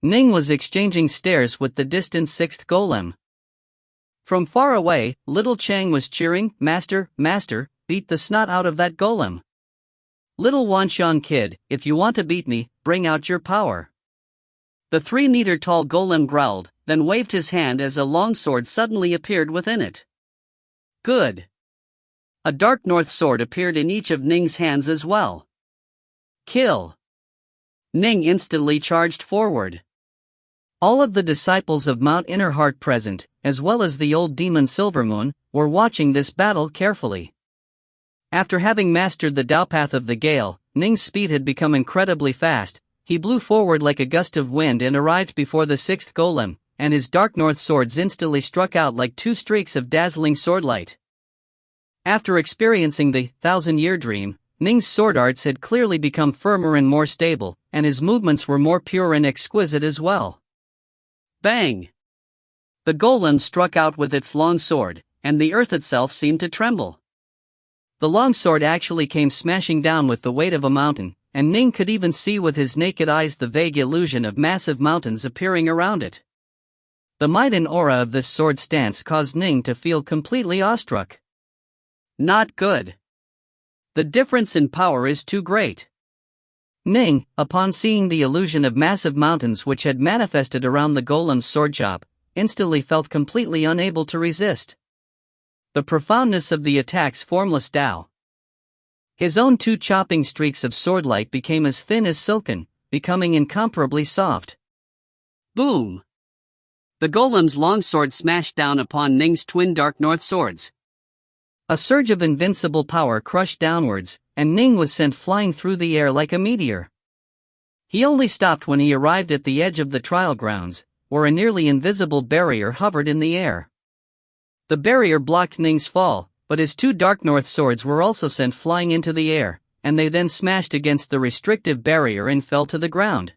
Ning was exchanging stares with the distant 6th golem. From far away, little Chang was cheering, "Master, Master, beat the snot out of that golem. Little Wanshan kid, if you want to beat me, bring out your power." The 3-meter tall golem growled, then waved his hand as a longsword suddenly appeared within it. Good. A dark north sword appeared in each of Ning's hands as well. Kill. Ning instantly charged forward. All of the disciples of Mount Innerheart present, as well as the old demon Silvermoon, were watching this battle carefully. After having mastered the Tao path of the gale, Ning's speed had become incredibly fast. He blew forward like a gust of wind and arrived before the 6th golem, and his dark north swords instantly struck out like 2 streaks of dazzling swordlight. After experiencing the 1,000-year dream, Ning's sword arts had clearly become firmer and more stable, and his movements were more pure and exquisite as well. Bang! The golem struck out with its long sword, and the earth itself seemed to tremble. The longsword actually came smashing down with the weight of a mountain, and Ning could even see with his naked eyes the vague illusion of massive mountains appearing around it. The might and aura of this sword stance caused Ning to feel completely awestruck. Not good. The difference in power is too great. Ning, upon seeing the illusion of massive mountains which had manifested around the golem's sword chop, instantly felt completely unable to resist. The profoundness of the attack's formless Tao. His own 2 chopping streaks of swordlight became as thin as silken, becoming incomparably soft. Boom! The golem's longsword smashed down upon Ning's twin dark north swords. A surge of invincible power crushed downwards, and Ning was sent flying through the air like a meteor. He only stopped when he arrived at the edge of the trial grounds, where a nearly invisible barrier hovered in the air. The barrier blocked Ning's fall, but his 2 dark north swords were also sent flying into the air, and they then smashed against the restrictive barrier and fell to the ground.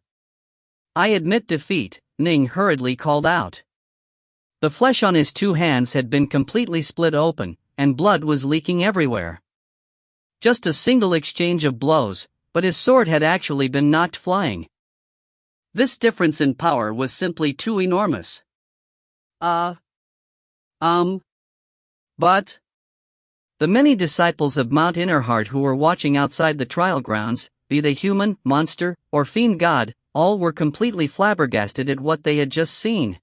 "I admit defeat," Ning hurriedly called out. The flesh on his 2 hands had been completely split open, and blood was leaking everywhere. Just a single exchange of blows, but his sword had actually been knocked flying. This difference in power was simply too enormous. But the many disciples of Mount Innerheart who were watching outside the trial grounds, be they human, monster, or fiend god, all were completely flabbergasted at what they had just seen.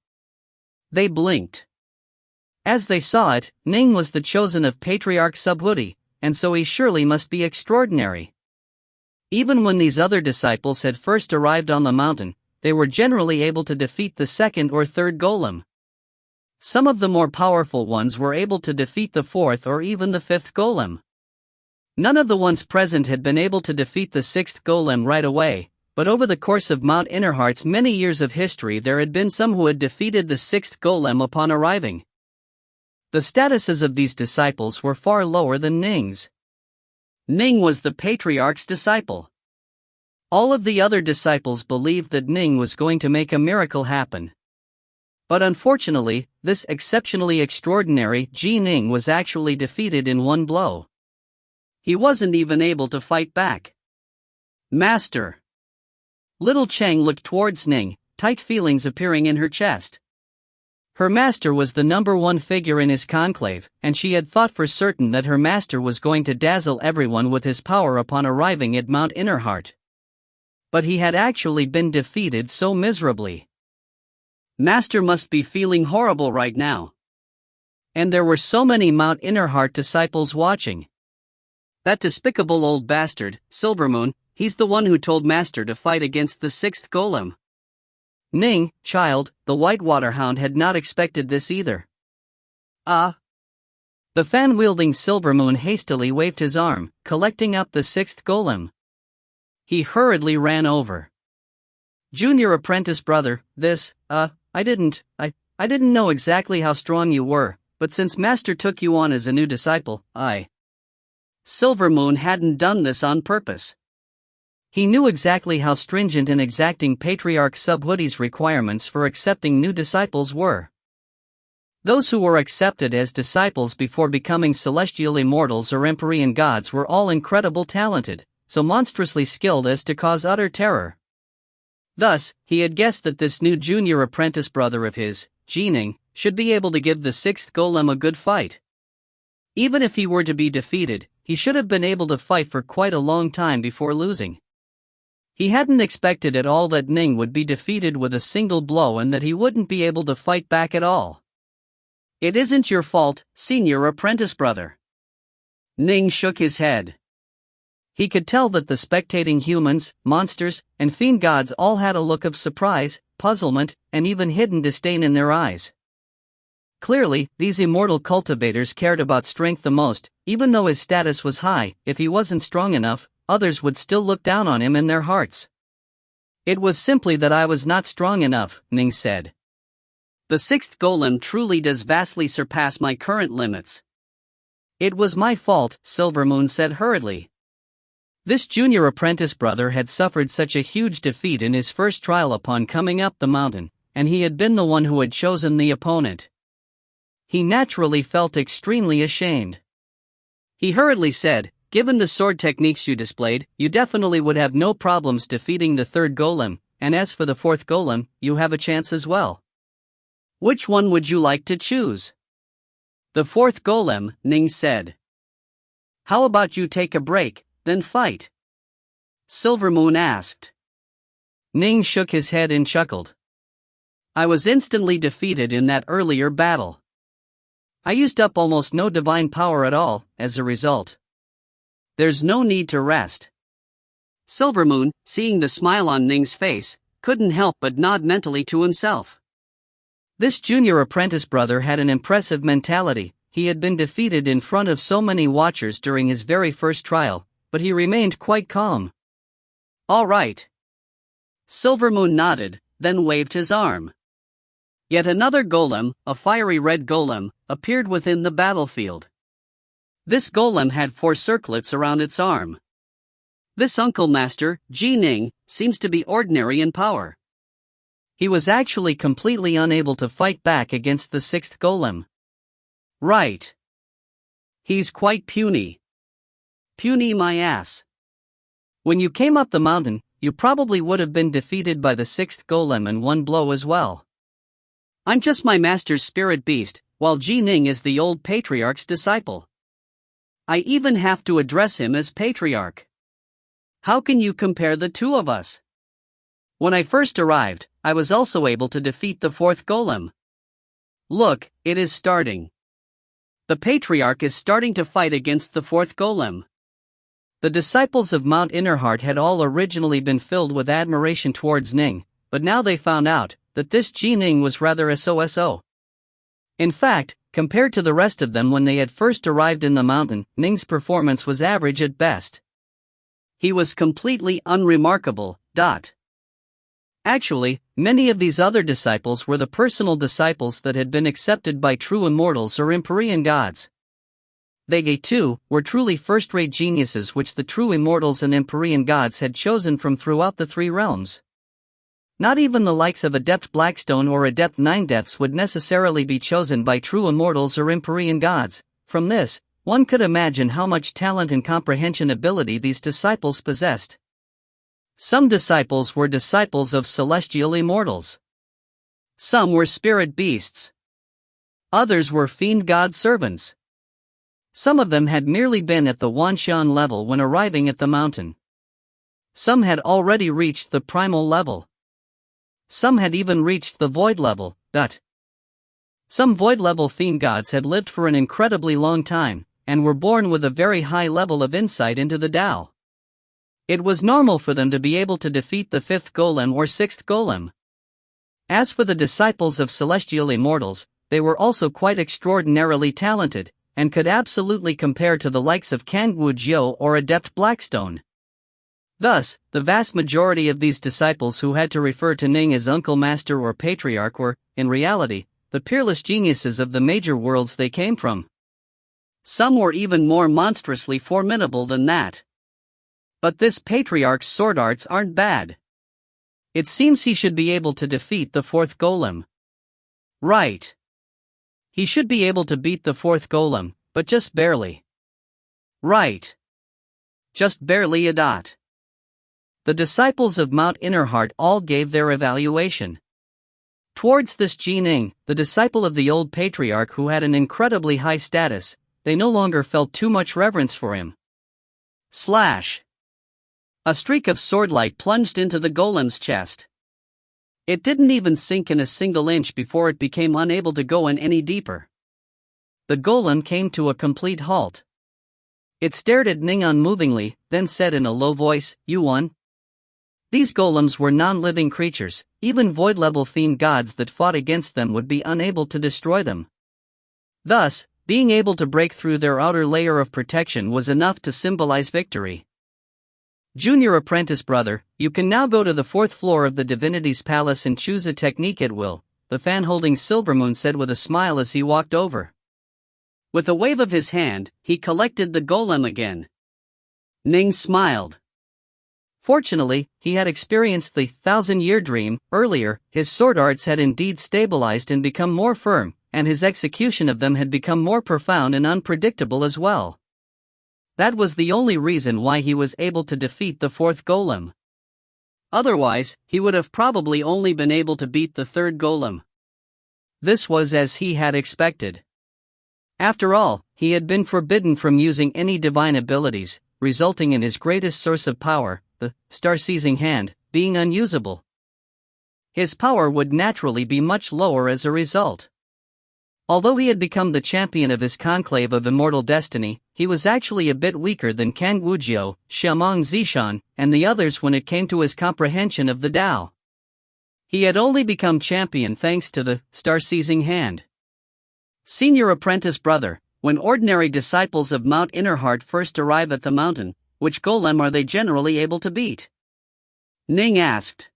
They blinked. As they saw it, Ning was the chosen of Patriarch Subhuti, and so he surely must be extraordinary. Even when these other disciples had first arrived on the mountain, they were generally able to defeat the 2nd or 3rd golem. Some of the more powerful ones were able to defeat the 4th or even the 5th golem. None of the ones present had been able to defeat the 6th golem right away, but over the course of Mount Innerheart's many years of history there had been some who had defeated the 6th golem upon arriving. The statuses of these disciples were far lower than Ning's. Ning was the Patriarch's disciple. All of the other disciples believed that Ning was going to make a miracle happen. But unfortunately, this exceptionally extraordinary Ning was actually defeated in one blow. He wasn't even able to fight back. Master. Little Cheng looked towards Ning, tight feelings appearing in her chest. Her master was the number one figure in his conclave, and she had thought for certain that her master was going to dazzle everyone with his power upon arriving at Mount Innerheart. But he had actually been defeated so miserably. Master must be feeling horrible right now. And there were so many Mount Innerheart disciples watching. That despicable old bastard, Silvermoon, he's the one who told Master to fight against the sixth golem. Ning, child, the Whitewater Hound had not expected this either. Ah! The fan-wielding Silvermoon hastily waved his arm, collecting up the sixth golem. He hurriedly ran over. Junior apprentice brother, I didn't know exactly how strong you were, but since Master took you on as a new disciple, Silvermoon hadn't done this on purpose. He knew exactly how stringent and exacting Patriarch Subhoody's requirements for accepting new disciples were. Those who were accepted as disciples before becoming celestial immortals or empyrean gods were all incredibly talented, so monstrously skilled as to cause utter terror. Thus, he had guessed that this new junior apprentice brother of his, Ning, should be able to give the sixth golem a good fight. Even if he were to be defeated, he should have been able to fight for quite a long time before losing. He hadn't expected at all that Ning would be defeated with a single blow and that he wouldn't be able to fight back at all. It isn't your fault, senior apprentice brother. Ning shook his head. He could tell that the spectating humans, monsters, and fiend gods all had a look of surprise, puzzlement, and even hidden disdain in their eyes. Clearly, these immortal cultivators cared about strength the most, even though his status was high. If he wasn't strong enough, others would still look down on him in their hearts. It was simply that I was not strong enough, Ning said. The sixth golem truly does vastly surpass my current limits. It was my fault, Silvermoon said hurriedly. This junior apprentice brother had suffered such a huge defeat in his first trial upon coming up the mountain, and he had been the one who had chosen the opponent. He naturally felt extremely ashamed. He hurriedly said, given the sword techniques you displayed, you definitely would have no problems defeating the third golem, and as for the fourth golem, you have a chance as well. Which one would you like to choose? The fourth golem, Ning said. How about you take a break, then fight? Silvermoon asked. Ning shook his head and chuckled. I was instantly defeated in that earlier battle. I used up almost no divine power at all, as a result. There's no need to rest. Silvermoon, seeing the smile on Ning's face, couldn't help but nod mentally to himself. This junior apprentice brother had an impressive mentality. He had been defeated in front of so many watchers during his very first trial, but he remained quite calm. All right. Silvermoon nodded, then waved his arm. Yet another golem, a fiery red golem, appeared within the battlefield. This golem had 4 circlets around its arm. This Uncle Master, Ning, seems to be ordinary in power. He was actually completely unable to fight back against the sixth golem. Right. He's quite puny. Puny my ass. When you came up the mountain, you probably would have been defeated by the sixth golem in one blow as well. I'm just my master's spirit beast, while Ning is the old patriarch's disciple. I even have to address him as patriarch. How can you compare the two of us? When I first arrived, I was also able to defeat the fourth golem. Look, it is starting. The patriarch is starting to fight against the fourth golem. The disciples of Mount Innerheart had all originally been filled with admiration towards Ning, but now they found out that this Ning was rather so. In fact, compared to the rest of them when they had first arrived in the mountain, Ning's performance was average at best. He was completely unremarkable. Actually, many of these other disciples were the personal disciples that had been accepted by true immortals or empyrean gods. They, too, were truly first-rate geniuses which the true immortals and empyrean gods had chosen from throughout the 3 realms. Not even the likes of Adept Blackstone or Adept Ninedeaths would necessarily be chosen by true immortals or empyrean gods. From this, one could imagine how much talent and comprehension ability these disciples possessed. Some disciples were disciples of celestial immortals. Some were spirit beasts. Others were fiend god servants. Some of them had merely been at the Wanshan level when arriving at the mountain. Some had already reached the primal level. Some had even reached the void level. Some void level fiend gods had lived for an incredibly long time, and were born with a very high level of insight into the Tao. It was normal for them to be able to defeat the fifth golem or sixth golem. As for the disciples of celestial immortals, they were also quite extraordinarily talented, and could absolutely compare to the likes of Kangwu Jiu or Adept Blackstone. Thus, the vast majority of these disciples who had to refer to Ning as Uncle Master or Patriarch were, in reality, the peerless geniuses of the major worlds they came from. Some were even more monstrously formidable than that. But this Patriarch's sword arts aren't bad. It seems he should be able to defeat the fourth golem. Right. He should be able to beat the fourth golem, but just barely. Right. Just barely . The disciples of Mount Innerheart all gave their evaluation. Towards this Ning, the disciple of the old patriarch who had an incredibly high status, they no longer felt too much reverence for him. Slash. A streak of swordlight plunged into the golem's chest. It didn't even sink in a single inch before it became unable to go in any deeper. The golem came to a complete halt. It stared at Ning unmovingly, then said in a low voice, "You won." These golems were non-living creatures. Even void-level fiend gods that fought against them would be unable to destroy them. Thus, being able to break through their outer layer of protection was enough to symbolize victory. Junior apprentice brother, you can now go to the fourth floor of the divinity's palace and choose a technique at will, the fan-holding Silvermoon said with a smile as he walked over. With a wave of his hand, he collected the golem again. Ning smiled. Fortunately, he had experienced the 1,000-year dream. Earlier, his sword arts had indeed stabilized and become more firm, and his execution of them had become more profound and unpredictable as well. That was the only reason why he was able to defeat the fourth golem. Otherwise, he would have probably only been able to beat the third golem. This was as he had expected. After all, he had been forbidden from using any divine abilities, resulting in his greatest source of power, the star-seizing hand, being unusable. His power would naturally be much lower as a result. Although he had become the champion of his conclave of immortal destiny, he was actually a bit weaker than Kang Wujiu, Xiamong Zishan, and the others when it came to his comprehension of the Tao. He had only become champion thanks to the star-seizing hand. Senior apprentice brother, when ordinary disciples of Mount Innerheart first arrive at the mountain, which golem are they generally able to beat? Ning asked.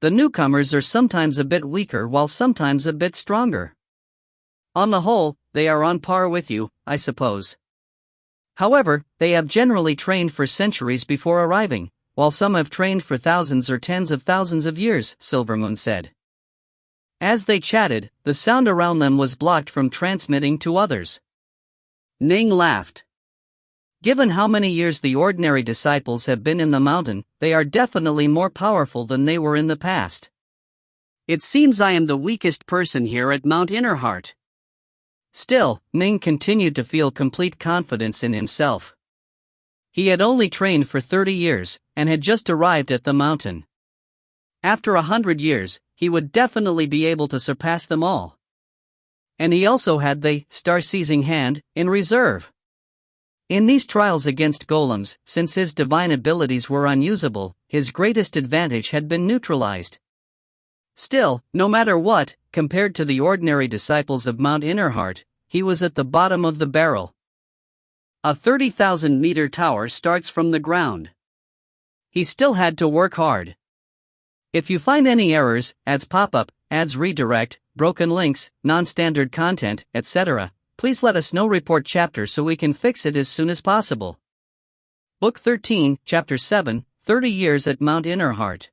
The newcomers are sometimes a bit weaker while sometimes a bit stronger. On the whole, they are on par with you, I suppose. However, they have generally trained for centuries before arriving, while some have trained for thousands or tens of thousands of years, Silvermoon said. As they chatted, the sound around them was blocked from transmitting to others. Ning laughed. Given how many years the ordinary disciples have been in the mountain, they are definitely more powerful than they were in the past. It seems I am the weakest person here at Mount Innerheart. Still, Ning continued to feel complete confidence in himself. He had only trained for 30 years, and had just arrived at the mountain. After 100 years, he would definitely be able to surpass them all. And he also had the star-seizing hand in reserve. In these trials against golems, since his divine abilities were unusable, his greatest advantage had been neutralized. Still, no matter what, compared to the ordinary disciples of Mount Innerheart, he was at the bottom of the barrel. A 30,000-meter tower starts from the ground. He still had to work hard. If you find any errors, ads pop up, ads redirect, broken links, non-standard content, etc., please let us know. Report chapter so we can fix it as soon as possible. Book 13, Chapter 7, 30 Years at Mount Innerheart.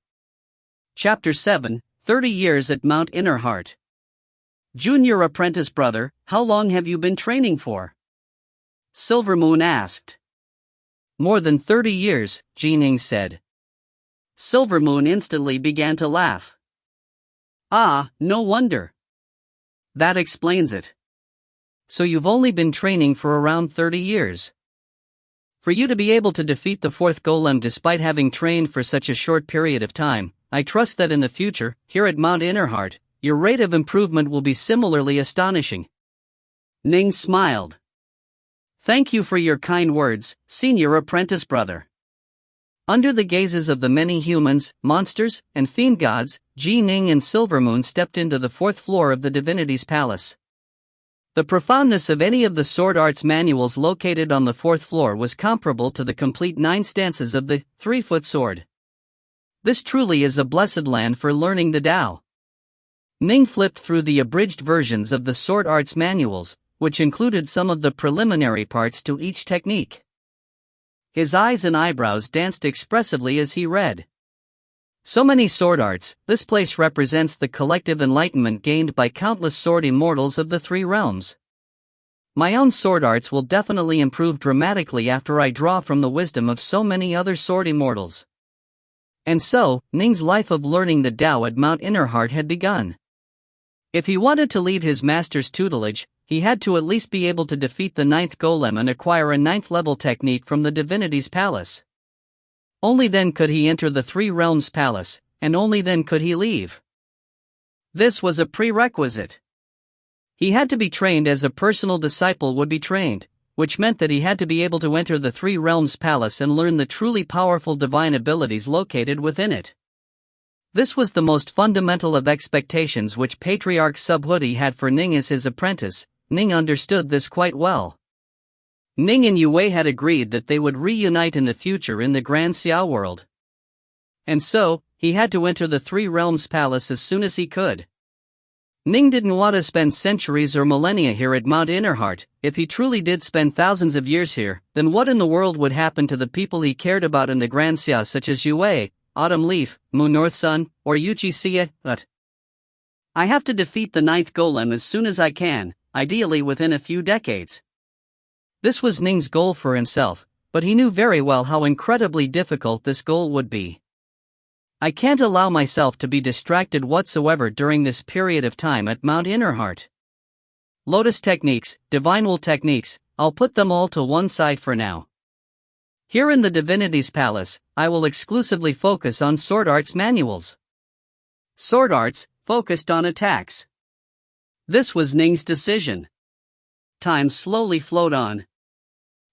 Chapter 7, 30 Years at Mount Innerheart. Junior apprentice brother, how long have you been training for? Silvermoon asked. More than 30 years, Ning said. Silvermoon instantly began to laugh. Ah, no wonder. That explains it. So you've only been training for around 30 years. For you to be able to defeat the fourth golem despite having trained for such a short period of time, I trust that in the future, here at Mount Innerheart, your rate of improvement will be similarly astonishing. Ning smiled. Thank you for your kind words, senior apprentice brother. Under the gazes of the many humans, monsters, and fiend gods, Ning and Silvermoon stepped into the fourth floor of the divinity's palace. The profoundness of any of the sword arts manuals located on the fourth floor was comparable to the complete 9 stances of the 3-foot sword. This truly is a blessed land for learning the Tao. Ning flipped through the abridged versions of the sword arts manuals, which included some of the preliminary parts to each technique. His eyes and eyebrows danced expressively as he read. So many sword arts, this place represents the collective enlightenment gained by countless sword immortals of the 3 realms. My own sword arts will definitely improve dramatically after I draw from the wisdom of so many other sword immortals. And so, Ning's life of learning the Tao at Mount Innerheart had begun. If he wanted to leave his master's tutelage, he had to at least be able to defeat the 9th golem and acquire a 9th-level technique from the divinity's palace. Only then could he enter the 3 realms palace, and only then could he leave. This was a prerequisite. He had to be trained as a personal disciple would be trained, which meant that he had to be able to enter the 3 realms palace and learn the truly powerful divine abilities located within it. This was the most fundamental of expectations which Patriarch Subhuti had for Ning as his apprentice. Ning understood this quite well. Ning and Yue had agreed that they would reunite in the future in the Grand Xia world. And so, he had to enter the 3 realms palace as soon as he could. Ning didn't want to spend centuries or millennia here at Mount Innerheart. If he truly did spend thousands of years here, then what in the world would happen to the people he cared about in the Grand Xia such as Yue, Autumn Leaf, Moon North Sun, or Yuchi Xie? But I have to defeat the 9th golem as soon as I can, ideally within a few decades. This was Ning's goal for himself, but he knew very well how incredibly difficult this goal would be. I can't allow myself to be distracted whatsoever during this period of time at Mount Innerheart. Lotus techniques, divine will techniques, I'll put them all to one side for now. Here in the divinity's palace, I will exclusively focus on sword arts manuals. Sword arts, focused on attacks. This was Ning's decision. Time slowly flowed on.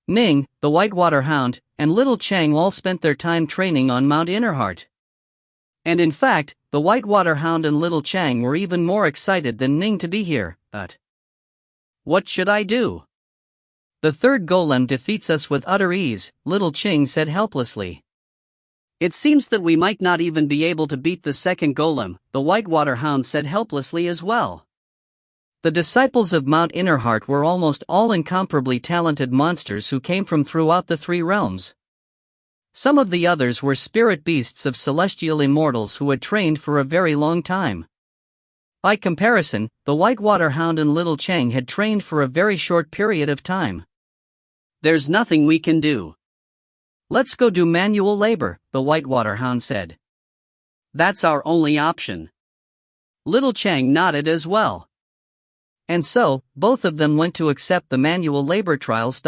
Ning, the Whitewater Hound, and Little Chang all spent their time training on Mount Innerheart. And in fact, the Whitewater Hound and Little Chang were even more excited than Ning to be here. But what should I do? The 3rd golem defeats us with utter ease, Little Ching said helplessly. It seems that we might not even be able to beat the 2nd golem, the Whitewater Hound said helplessly as well. The disciples of Mount Innerheart were almost all incomparably talented monsters who came from throughout the 3 realms. Some of the others were spirit beasts of celestial immortals who had trained for a very long time. By comparison, the Whitewater Hound and Little Chang had trained for a very short period of time. There's nothing we can do. Let's go do manual labor, the Whitewater Hound said. That's our only option. Little Chang nodded as well. And so, both of them went to accept the manual labor trials.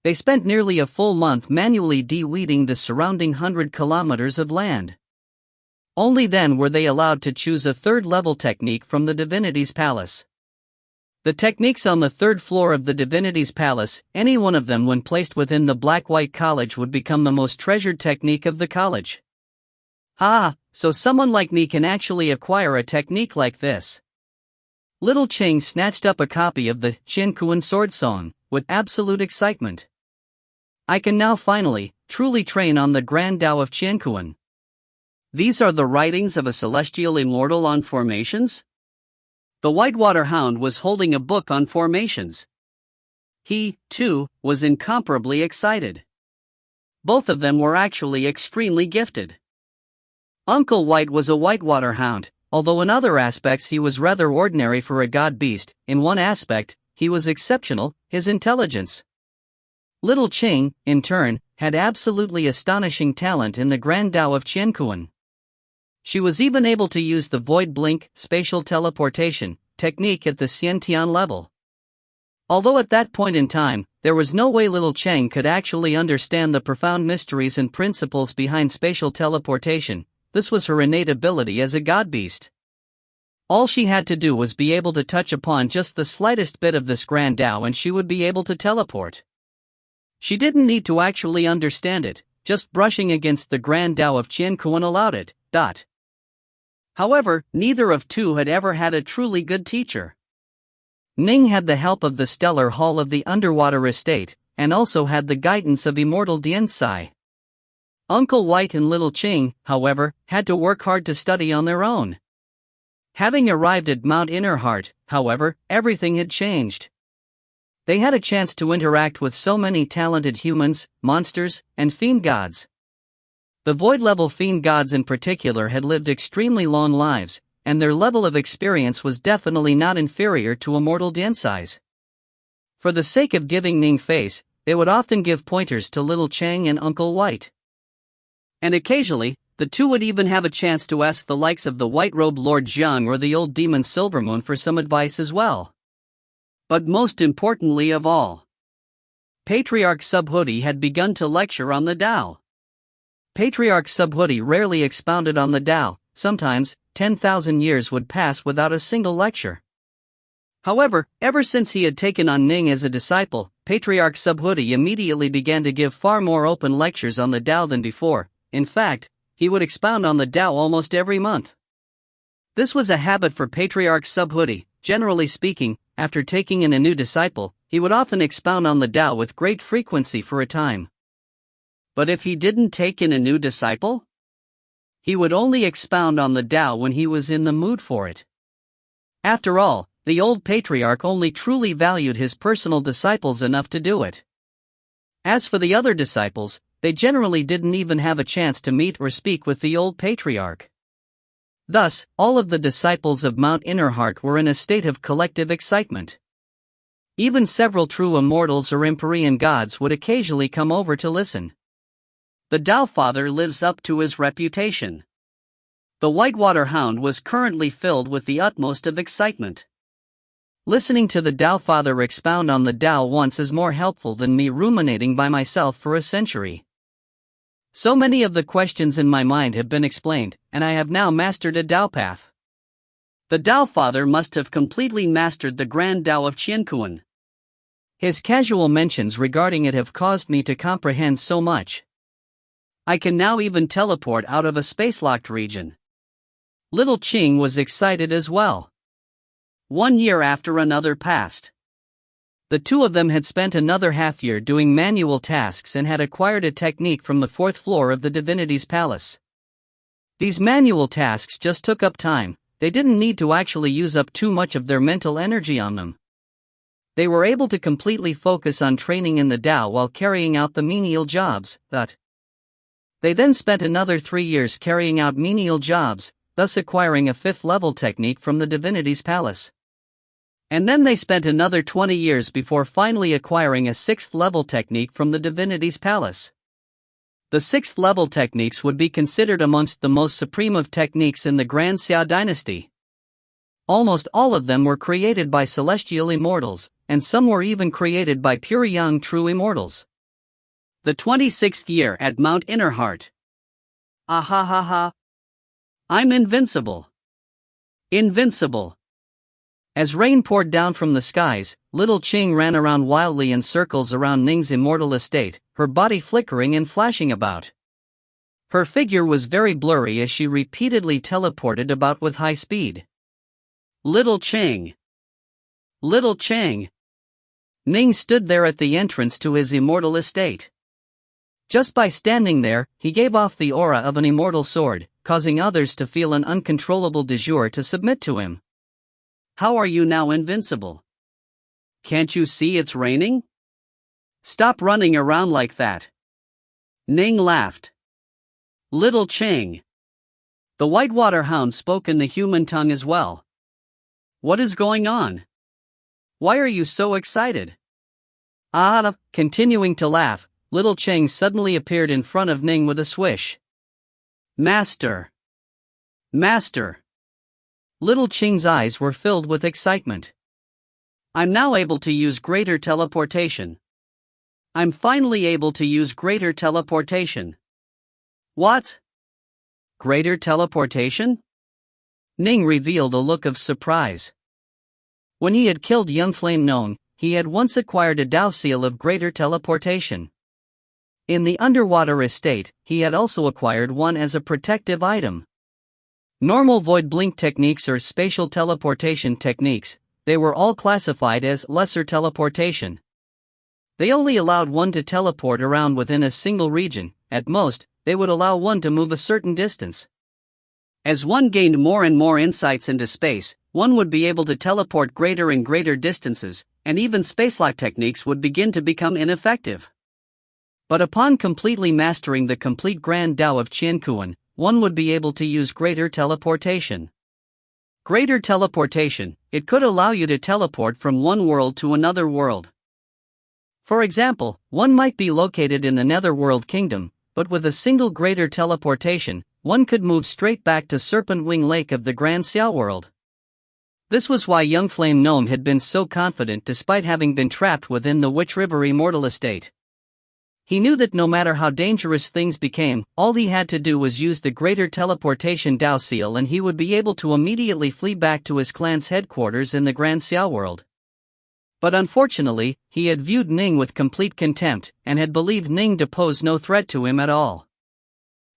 They spent nearly a full month manually de-weeding the surrounding 100 kilometers of land. Only then were they allowed to choose a 3rd-level technique from the divinity's palace. The techniques on the 3rd floor of the divinity's palace, any one of them when placed within the Black-White College would become the most treasured technique of the college. So someone like me can actually acquire a technique like this. Little Ching snatched up a copy of the Qiankuan Sword Song, with absolute excitement. I can now finally, truly train on the Grand Tao of Qiankuan. These are the writings of a celestial immortal on formations? The Whitewater Hound was holding a book on formations. He, too, was incomparably excited. Both of them were actually extremely gifted. Uncle White was a Whitewater Hound, although in other aspects he was rather ordinary for a god beast. In one aspect, he was exceptional, his intelligence. Little Ching, in turn, had absolutely astonishing talent in the Grand Tao of Qiankuan. She was even able to use the void blink, spatial teleportation, technique at the Xiantian level. Although at that point in time, there was no way little Cheng could actually understand the profound mysteries and principles behind spatial teleportation, this was her innate ability as a god beast. All she had to do was be able to touch upon just the slightest bit of this Grand Tao and she would be able to teleport. She didn't need to actually understand it, just brushing against the Grand Tao of Qiankuan allowed it. However, neither of two had ever had a truly good teacher. Ning had the help of the stellar hall of the underwater estate, and also had the guidance of Immortal Dianzai. Uncle White and Little Ching, however, had to work hard to study on their own. Having arrived at Mount Innerheart, however, everything had changed. They had a chance to interact with so many talented humans, monsters, and fiend gods. The void-level fiend gods in particular had lived extremely long lives, and their level of experience was definitely not inferior to Immortal Dianzai's. For the sake of giving Ning face, they would often give pointers to Little Cheng and Uncle White. And occasionally, the two would even have a chance to ask the likes of the white-robed Lord Zhang or the old demon Silvermoon for some advice as well. But most importantly of all, Patriarch Subhuti had begun to lecture on the Tao. Patriarch Subhuti rarely expounded on the Tao, sometimes 10,000 years would pass without a single lecture. However, ever since he had taken on Ning as a disciple, Patriarch Subhuti immediately began to give far more open lectures on the Tao than before. In fact, he would expound on the Tao almost every month. This was a habit for Patriarch Subhuti. Generally speaking, after taking in a new disciple, he would often expound on the Tao with great frequency for a time. But if he didn't take in a new disciple, he would only expound on the Tao when he was in the mood for it. After all, the old patriarch only truly valued his personal disciples enough to do it. As for the other disciples, they generally didn't even have a chance to meet or speak with the old patriarch. Thus, all of the disciples of Mount Innerheart were in a state of collective excitement. Even several true immortals or Empyrean gods would occasionally come over to listen. The Tao Father lives up to his reputation. The Whitewater Hound was currently filled with the utmost of excitement. Listening to the Tao Father expound on the Tao once is more helpful than me ruminating by myself for a century. So many of the questions in my mind have been explained, and I have now mastered a Tao path. The Tao Father must have completely mastered the Grand Tao of Qiankuan. His casual mentions regarding it have caused me to comprehend so much. I can now even teleport out of a space-locked region. Little Ching was excited as well. 1 year after another passed. The two of them had spent another half-year doing manual tasks and had acquired a technique from the 4th floor of the divinity's palace. These manual tasks just took up time, they didn't need to actually use up too much of their mental energy on them. They were able to completely focus on training in the Tao while carrying out the menial jobs. They then spent another 3 years carrying out menial jobs, thus acquiring a 5th level technique from the divinity's palace. And then they spent another 20 years before finally acquiring a 6th level technique from the divinity's palace. The 6th level techniques would be considered amongst the most supreme of techniques in the Grand Xia dynasty. Almost all of them were created by celestial immortals, and some were even created by pure young true immortals. The 26th year at Mount Innerheart. Ahahaha. I'm invincible. Invincible. As rain poured down from the skies, Little Ching ran around wildly in circles around Ning's immortal estate, her body flickering and flashing about. Her figure was very blurry as she repeatedly teleported about with high speed. Little Ching. Little Ching. Ning stood there at the entrance to his immortal estate. Just by standing there, he gave off the aura of an immortal sword, causing others to feel an uncontrollable desire to submit to him. How are you now invincible? Can't you see it's raining? Stop running around like that. Ning laughed. Little Ching. The Whitewater Hound spoke in the human tongue as well. What is going on? Why are you so excited? Continuing to laugh, Little Cheng suddenly appeared in front of Ning with a swish. Master! Master! Little Cheng's eyes were filled with excitement. I'm now able to use greater teleportation. I'm finally able to use greater teleportation. What? Greater teleportation? Ning revealed a look of surprise. When he had killed young Flame Known, he had once acquired a Dao seal of greater teleportation. In the underwater estate, he had also acquired one as a protective item. Normal void blink techniques or spatial teleportation techniques, they were all classified as lesser teleportation. They only allowed one to teleport around within a single region. At most, they would allow one to move a certain distance. As one gained more and more insights into space, one would be able to teleport greater and greater distances, and even spacelock techniques would begin to become ineffective. But upon completely mastering the complete Grand Dao of Qiankuan, one would be able to use greater teleportation. Greater teleportation, it could allow you to teleport from one world to another world. For example, one might be located in the Netherworld Kingdom, but with a single greater teleportation, one could move straight back to Serpent Wing Lake of the Grand Xiao World. This was why young Flame Gnome had been so confident despite having been trapped within the Witch River Immortal estate. He knew that no matter how dangerous things became, all he had to do was use the greater teleportation Dao seal and he would be able to immediately flee back to his clan's headquarters in the Grand Xiao World. But unfortunately, he had viewed Ning with complete contempt, and had believed Ning to pose no threat to him at all.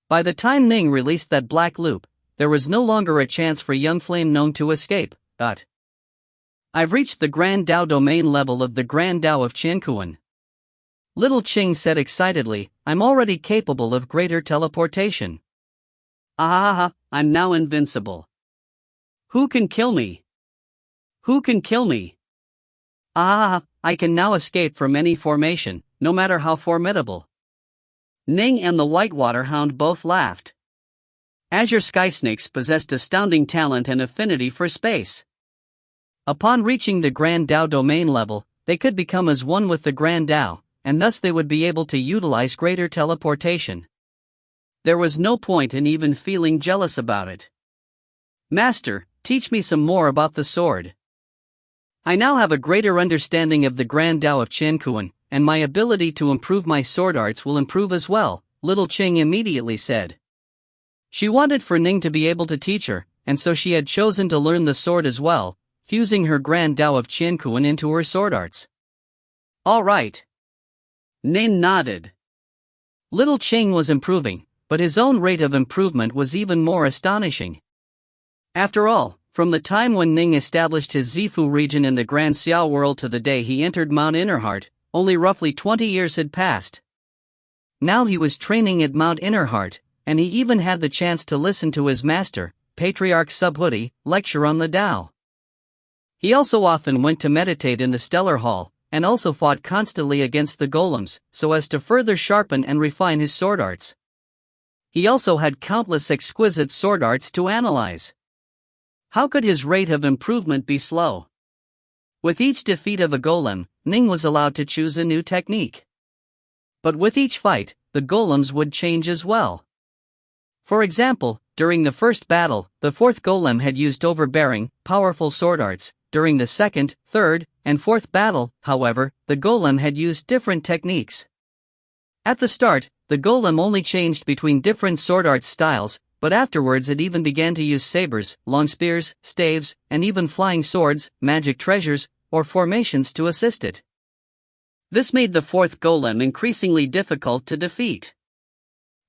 By the time Ning released that black loop, there was no longer a chance for young Flame Known to escape. I've reached the Grand Dao domain level of the Grand Dao of Qiankuan. Little Cheng said excitedly, I'm already capable of greater teleportation. Ahaha, I'm now invincible. Who can kill me? Who can kill me? Ah, I can now escape from any formation, no matter how formidable. Ning and the Whitewater Hound both laughed. Azure Sky Snakes possessed astounding talent and affinity for space. Upon reaching the Grand Dao domain level, they could become as one with the Grand Dao, and thus they would be able to utilize greater teleportation. There was no point in even feeling jealous about it. Master, teach me some more about the sword. I now have a greater understanding of the Grand Dao of Qiankuan, and my ability to improve my sword arts will improve as well, Little Cheng immediately said. She wanted for Ning to be able to teach her, and so she had chosen to learn the sword as well, fusing her Grand Dao of Qiankuan into her sword arts. All right. Ning nodded. Little Cheng was improving, but his own rate of improvement was even more astonishing. After all, from the time when Ning established his Zifu region in the Grand Xiao World to the day he entered Mount Innerheart, only roughly 20 years had passed. Now he was training at Mount Innerheart, and he even had the chance to listen to his master, Patriarch Subhuti, lecture on the Tao. He also often went to meditate in the Stellar Hall, and also fought constantly against the golems, so as to further sharpen and refine his sword arts. He also had countless exquisite sword arts to analyze. How could his rate of improvement be slow? With each defeat of a golem, Ning was allowed to choose a new technique. But with each fight, the golems would change as well. For example, during the first battle, the fourth golem had used overbearing, powerful sword arts. During the second, third, and fourth battle, however, the golem had used different techniques. At the start, the golem only changed between different sword art styles, but afterwards it even began to use sabers, long spears, staves, and even flying swords, magic treasures, or formations to assist it. This made the fourth golem increasingly difficult to defeat.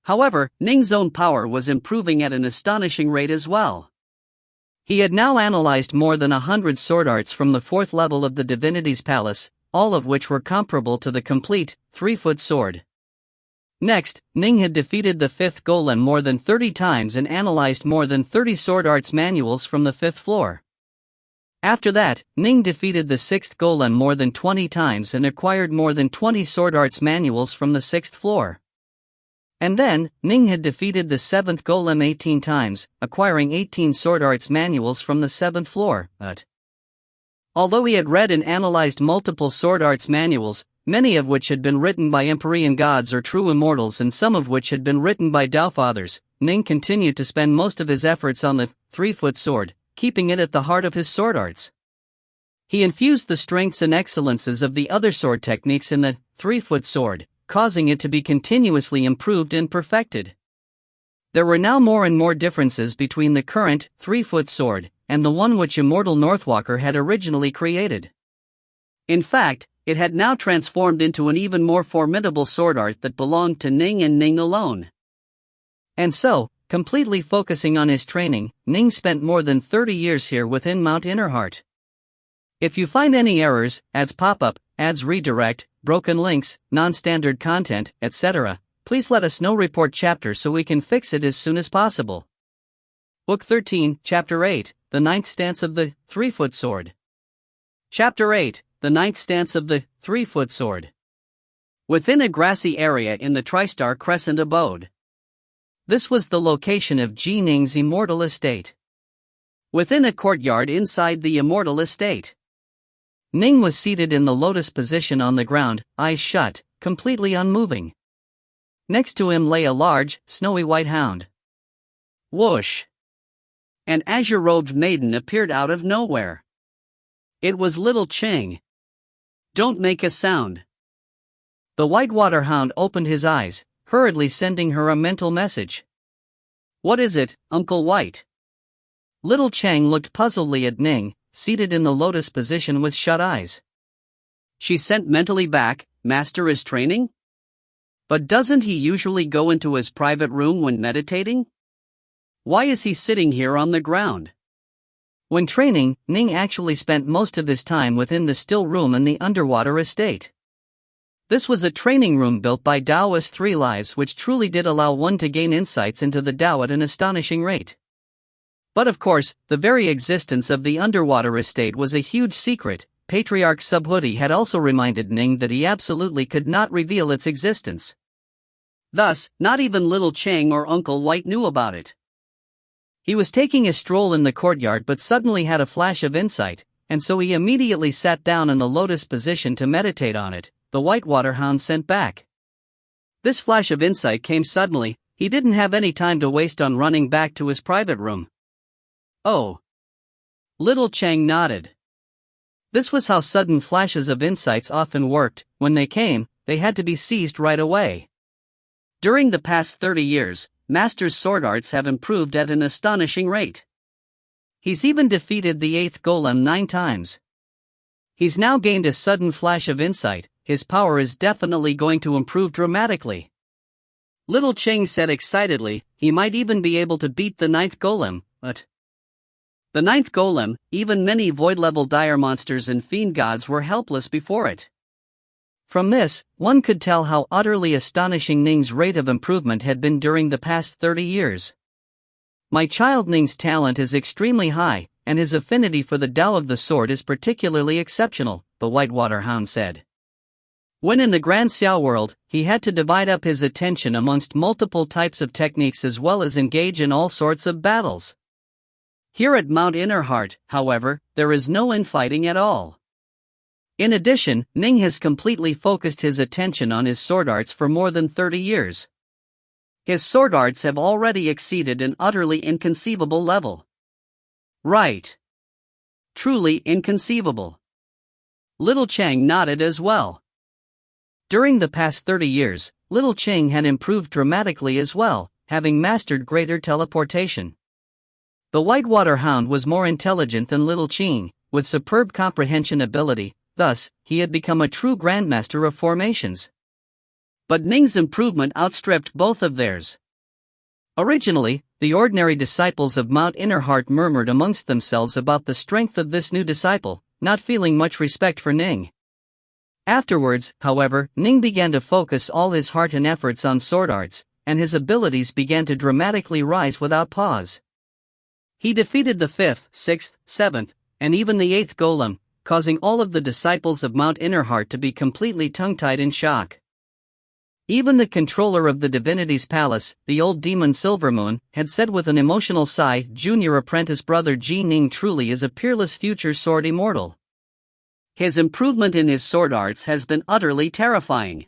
However, Ning's own power was improving at an astonishing rate as well. He had now analyzed more than 100 sword arts from the fourth level of the Divinity's Palace, all of which were comparable to the complete, 3-foot sword. Next, Ning had defeated the fifth golem more than 30 times and analyzed more than 30 sword arts manuals from the fifth floor. After that, Ning defeated the sixth golem more than 20 times and acquired more than 20 sword arts manuals from the sixth floor. And then, Ning had defeated the seventh golem 18 times, acquiring 18 sword arts manuals from the seventh floor. Although he had read and analyzed multiple sword arts manuals, many of which had been written by Empyrean gods or true immortals and some of which had been written by Tao fathers, Ning continued to spend most of his efforts on the 3-foot sword, keeping it at the heart of his sword arts. He infused the strengths and excellences of the other sword techniques in the 3-foot sword, causing it to be continuously improved and perfected. There were now more and more differences between the current 3-foot sword and the one which Immortal Northwalker had originally created. In fact, it had now transformed into an even more formidable sword art that belonged to Ning and Ning alone. And so, completely focusing on his training, Ning spent more than 30 years here within Mount Innerheart. If you find any errors, ads pop up, ads redirect, broken links, non-standard content, etc., please let us know. Report chapter so we can fix it as soon as possible. Book 13, Chapter 8, The Ninth Stance of the 3-foot Sword. Chapter 8, The Ninth Stance of the 3-foot Sword. Within a grassy area in the Tristar Crescent abode. This was the location of Ji Ning's Immortal estate. Within a courtyard inside the Immortal estate, Ning was seated in the lotus position on the ground, eyes shut, completely unmoving. Next to him lay a large, snowy white hound. Whoosh! An azure-robed maiden appeared out of nowhere. It was little Cheng. Don't make a sound. The whitewater hound opened his eyes, hurriedly sending her a mental message. What is it, Uncle White? Little Cheng looked puzzledly at Ning, seated in the lotus position with shut eyes. She sent mentally back, Master is training? But doesn't he usually go into his private room when meditating? Why is he sitting here on the ground? When training, Ning actually spent most of his time within the still room in the underwater estate. This was a training room built by Taoist 3 lives which truly did allow one to gain insights into the Tao at an astonishing rate. But of course, the very existence of the underwater estate was a huge secret. Patriarch Subhuti had also reminded Ning that he absolutely could not reveal its existence. Thus, not even little Cheng or Uncle White knew about it. He was taking a stroll in the courtyard but suddenly had a flash of insight, and so he immediately sat down in the lotus position to meditate on it, the whitewater hound sent back. This flash of insight came suddenly, he didn't have any time to waste on running back to his private room. Oh. Little Cheng nodded. This was how sudden flashes of insights often worked. When they came, they had to be seized right away. During the past 30 years, Master's sword arts have improved at an astonishing rate. He's even defeated the 8th golem 9 times. He's now gained a sudden flash of insight, his power is definitely going to improve dramatically. Little Cheng said excitedly, he might even be able to beat the 9th golem, but the 9th golem, even many void-level dire monsters and fiend gods were helpless before it. From this, one could tell how utterly astonishing Ning's rate of improvement had been during the past 30 years. My child Ning's talent is extremely high, and his affinity for the Tao of the sword is particularly exceptional, the Whitewater Hound said. When in the Grand Xiao world, he had to divide up his attention amongst multiple types of techniques as well as engage in all sorts of battles. Here at Mount Innerheart, however, there is no infighting at all. In addition, Ning has completely focused his attention on his sword arts for more than 30 years. His sword arts have already exceeded an utterly inconceivable level. Right. Truly inconceivable. Little Cheng nodded as well. During the past 30 years, Little Cheng had improved dramatically as well, having mastered greater teleportation. The Whitewater Hound was more intelligent than Little Cheng, with superb comprehension ability, thus, he had become a true grandmaster of formations. But Ning's improvement outstripped both of theirs. Originally, the ordinary disciples of Mount Innerheart murmured amongst themselves about the strength of this new disciple, not feeling much respect for Ning. Afterwards, however, Ning began to focus all his heart and efforts on sword arts, and his abilities began to dramatically rise without pause. He defeated the 5th, 6th, 7th, and even the 8th golem, causing all of the disciples of Mount Innerheart to be completely tongue-tied in shock. Even the controller of the divinity's palace, the old demon Silvermoon, had said with an emotional sigh, junior apprentice brother Ji Ning truly is a peerless future sword immortal. His improvement in his sword arts has been utterly terrifying.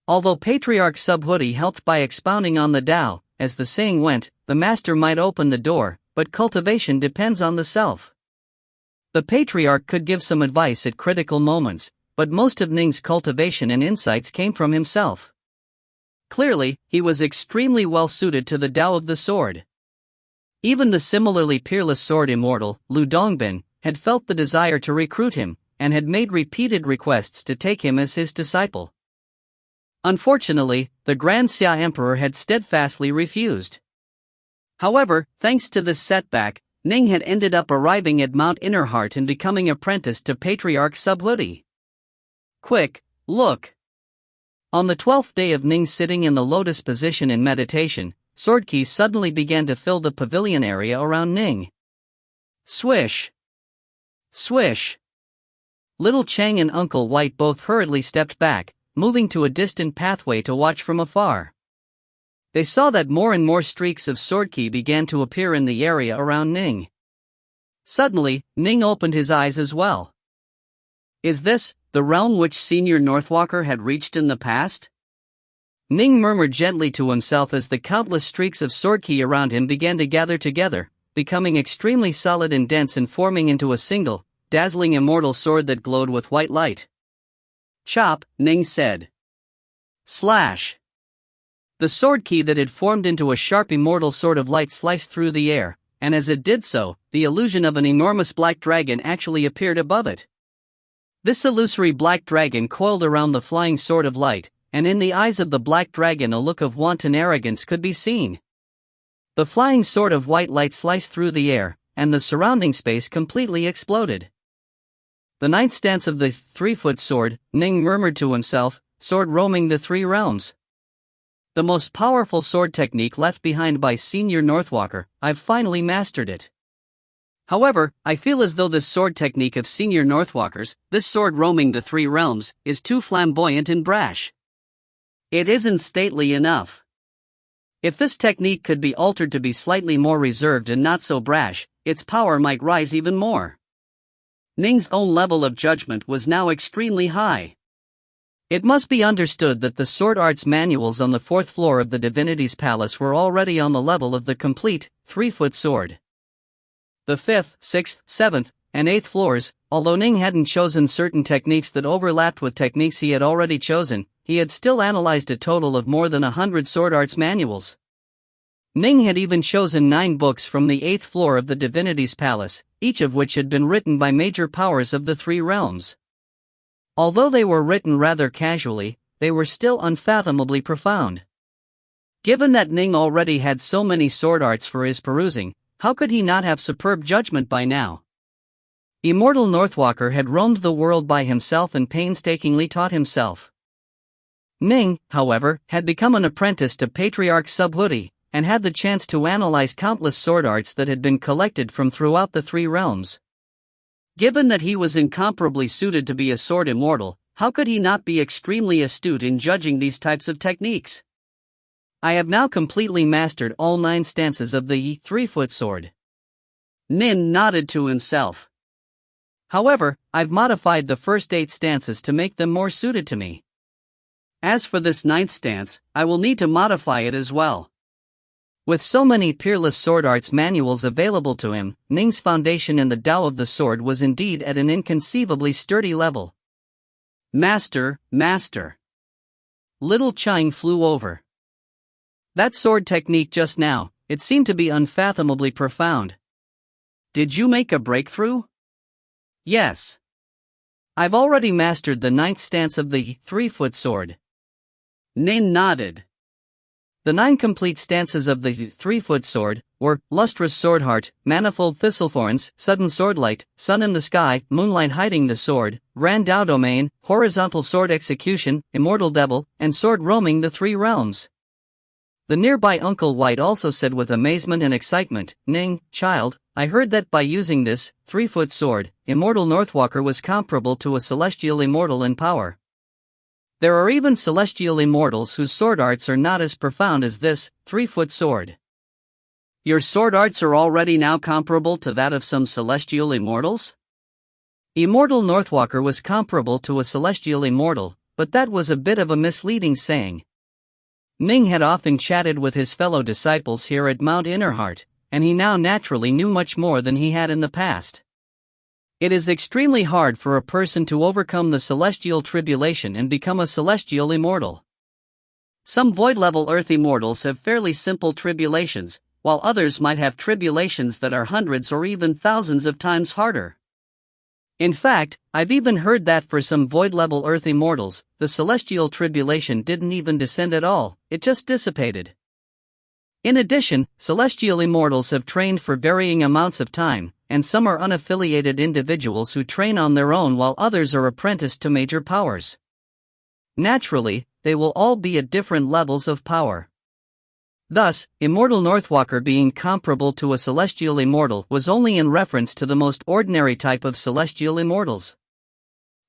Although Patriarch Subhuti helped by expounding on the Tao, as the saying went, the master might open the door, but cultivation depends on the self. The Patriarch could give some advice at critical moments, but most of Ning's cultivation and insights came from himself. Clearly, he was extremely well suited to the Tao of the sword. Even the similarly peerless sword immortal, Lu Dongbin, had felt the desire to recruit him, and had made repeated requests to take him as his disciple. Unfortunately, the Grand Xia Emperor had steadfastly refused. However, thanks to this setback, Ning had ended up arriving at Mount Innerheart and becoming apprenticed to Patriarch Subhuti. Quick, look! On the 12th day of Ning sitting in the lotus position in meditation, sword keys suddenly began to fill the pavilion area around Ning. Swish! Swish! Little Chang and Uncle White both hurriedly stepped back, moving to a distant pathway to watch from afar. They saw that more and more streaks of sword key began to appear in the area around Ning. Suddenly, Ning opened his eyes as well. Is this the realm which Senior Northwalker had reached in the past? Ning murmured gently to himself as the countless streaks of sword key around him began to gather together, becoming extremely solid and dense and forming into a single, dazzling immortal sword that glowed with white light. Chop, Ning said. Slash! The sword key that had formed into a sharp immortal sword of light sliced through the air, and as it did so, the illusion of an enormous black dragon actually appeared above it. This illusory black dragon coiled around the flying sword of light, and in the eyes of the black dragon a look of wanton arrogance could be seen. The flying sword of white light sliced through the air, and the surrounding space completely exploded. The ninth stance of the 3-foot sword, Ning murmured to himself, sword roaming the 3 realms. The most powerful sword technique left behind by Senior Northwalker, I've finally mastered it. However, I feel as though this sword technique of Senior Northwalker's, this sword roaming the 3 realms, is too flamboyant and brash. It isn't stately enough. If this technique could be altered to be slightly more reserved and not so brash, its power might rise even more. Ning's own level of judgment was now extremely high. It must be understood that the sword arts manuals on the 4th floor of the Divinity's Palace were already on the level of the complete 3-foot sword. The 5th, 6th, 7th, and 8th floors, although Ning hadn't chosen certain techniques that overlapped with techniques he had already chosen, he had still analyzed a total of more than 100 sword arts manuals. Ning had even chosen 9 books from the 8th floor of the Divinity's Palace, each of which had been written by major powers of the 3 realms. Although they were written rather casually, they were still unfathomably profound. Given that Ning already had so many sword arts for his perusing, how could he not have superb judgment by now? Immortal Northwalker had roamed the world by himself and painstakingly taught himself. Ning, however, had become an apprentice to Patriarch Subhuti, and had the chance to analyze countless sword arts that had been collected from throughout the 3 realms. Given that he was incomparably suited to be a sword immortal, how could he not be extremely astute in judging these types of techniques? I have now completely mastered all 9 stances of the 3-foot sword. Nin nodded to himself. However, I've modified the first 8 stances to make them more suited to me. As for this 9th stance, I will need to modify it as well. With so many peerless sword arts manuals available to him, Ning's foundation in the Tao of the sword was indeed at an inconceivably sturdy level. Master, master. Little Chang flew over. That sword technique just now, it seemed to be unfathomably profound. Did you make a breakthrough? Yes. I've already mastered the 9th stance of the 3-foot sword. Nin nodded. The 9 complete stances of the 3-foot sword were lustrous sword heart, manifold thistlethorns, sudden swordlight, sun in the sky, moonlight hiding the sword, Ran Dao domain, horizontal sword execution, immortal devil, and sword roaming the 3 realms. The nearby Uncle White also said with amazement and excitement, Ning, child, I heard that by using this 3-foot sword, Immortal Northwalker was comparable to a celestial immortal in power. There are even celestial immortals whose sword arts are not as profound as this 3-foot sword. Your sword arts are already now comparable to that of some celestial immortals? Immortal Northwalker was comparable to a celestial immortal, but that was a bit of a misleading saying. Ning had often chatted with his fellow disciples here at Mount Innerheart, and he now naturally knew much more than he had in the past. It is extremely hard for a person to overcome the celestial tribulation and become a celestial immortal. Some void-level earth immortals have fairly simple tribulations, while others might have tribulations that are hundreds or even thousands of times harder. In fact, I've even heard that for some void-level earth immortals, the celestial tribulation didn't even descend at all, it just dissipated. In addition, celestial immortals have trained for varying amounts of time, and some are unaffiliated individuals who train on their own while others are apprenticed to major powers. Naturally, they will all be at different levels of power. Thus, Immortal Northwalker being comparable to a celestial immortal was only in reference to the most ordinary type of celestial immortals.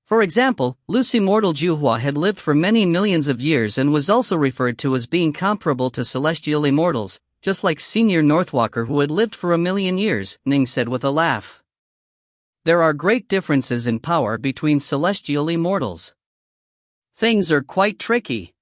For example, Luce Immortal Juhua had lived for many millions of years and was also referred to as being comparable to celestial immortals, just like Senior Northwalker who had lived for 1,000,000 years, Ning said with a laugh. There are great differences in power between celestial immortals. Things are quite tricky.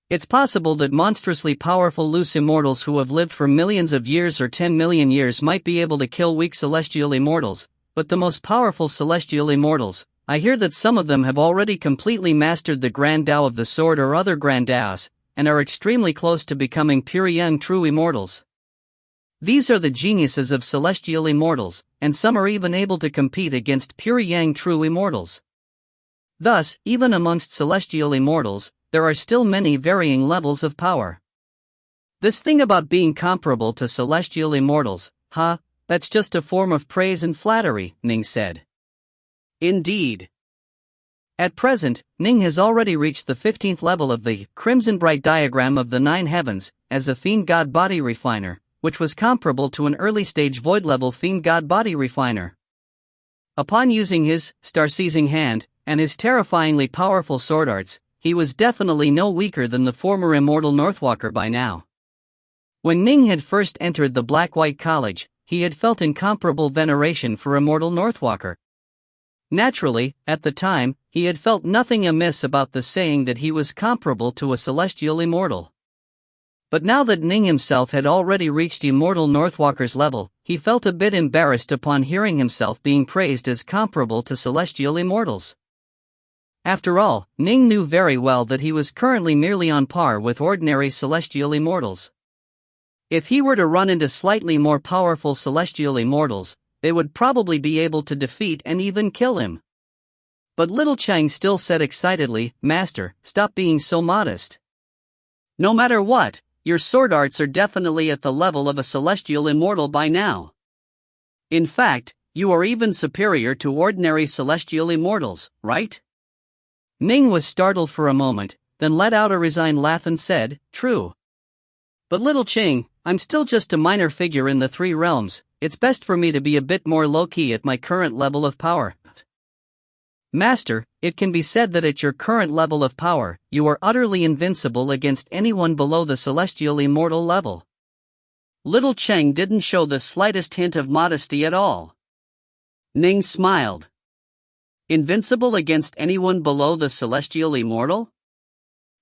It's possible that monstrously powerful Luce immortals who have lived for millions of years or 10 million years might be able to kill weak celestial immortals, but the most powerful celestial immortals, I hear that some of them have already completely mastered the Grand Tao of the Sword or other Grand Taos, and are extremely close to becoming pure young true immortals. These are the geniuses of celestial immortals, and some are even able to compete against pure yang true immortals. Thus, even amongst celestial immortals, there are still many varying levels of power. This thing about being comparable to celestial immortals, that's just a form of praise and flattery, Ning said. Indeed. At present, Ning has already reached the 15th level of the Crimson Bright diagram of the 9 heavens, as a fiend god body refiner, which was comparable to an early-stage void-level fiend god body refiner. Upon using his star-seizing hand, and his terrifyingly powerful sword arts, he was definitely no weaker than the former Immortal Northwalker by now. When Ning had first entered the Black-White College, he had felt incomparable veneration for Immortal Northwalker. Naturally, at the time, he had felt nothing amiss about the saying that he was comparable to a celestial immortal. But now that Ning himself had already reached Immortal Northwalker's level, he felt a bit embarrassed upon hearing himself being praised as comparable to celestial immortals. After all, Ning knew very well that he was currently merely on par with ordinary celestial immortals. If he were to run into slightly more powerful celestial immortals, they would probably be able to defeat and even kill him. But Little Chang still said excitedly, "Master, stop being so modest. No matter what, your sword arts are definitely at the level of a celestial immortal by now. In fact, you are even superior to ordinary celestial immortals, right?" Ning was startled for a moment, then let out a resigned laugh and said, "True. But Little Ching, I'm still just a minor figure in the 3 realms, it's best for me to be a bit more low-key at my current level of power." "Master, it can be said that at your current level of power, you are utterly invincible against anyone below the celestial immortal level." Little Cheng didn't show the slightest hint of modesty at all. Ning smiled. Invincible against anyone below the celestial immortal?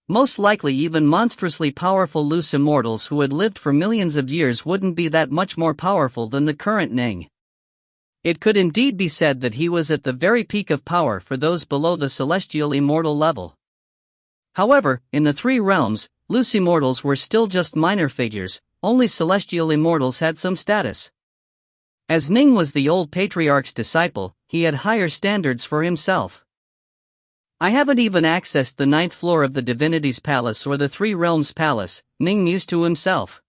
Most likely even monstrously powerful Luce immortals who had lived for millions of years wouldn't be that much more powerful than the current Ning. It could indeed be said that he was at the very peak of power for those below the celestial immortal level. However, in the 3 realms, Luce immortals were still just minor figures, only celestial immortals had some status. As Ning was the old patriarch's disciple, he had higher standards for himself. "I haven't even accessed the 9th floor of the Divinity's Palace or the 3 Realms Palace," Ning mused to himself.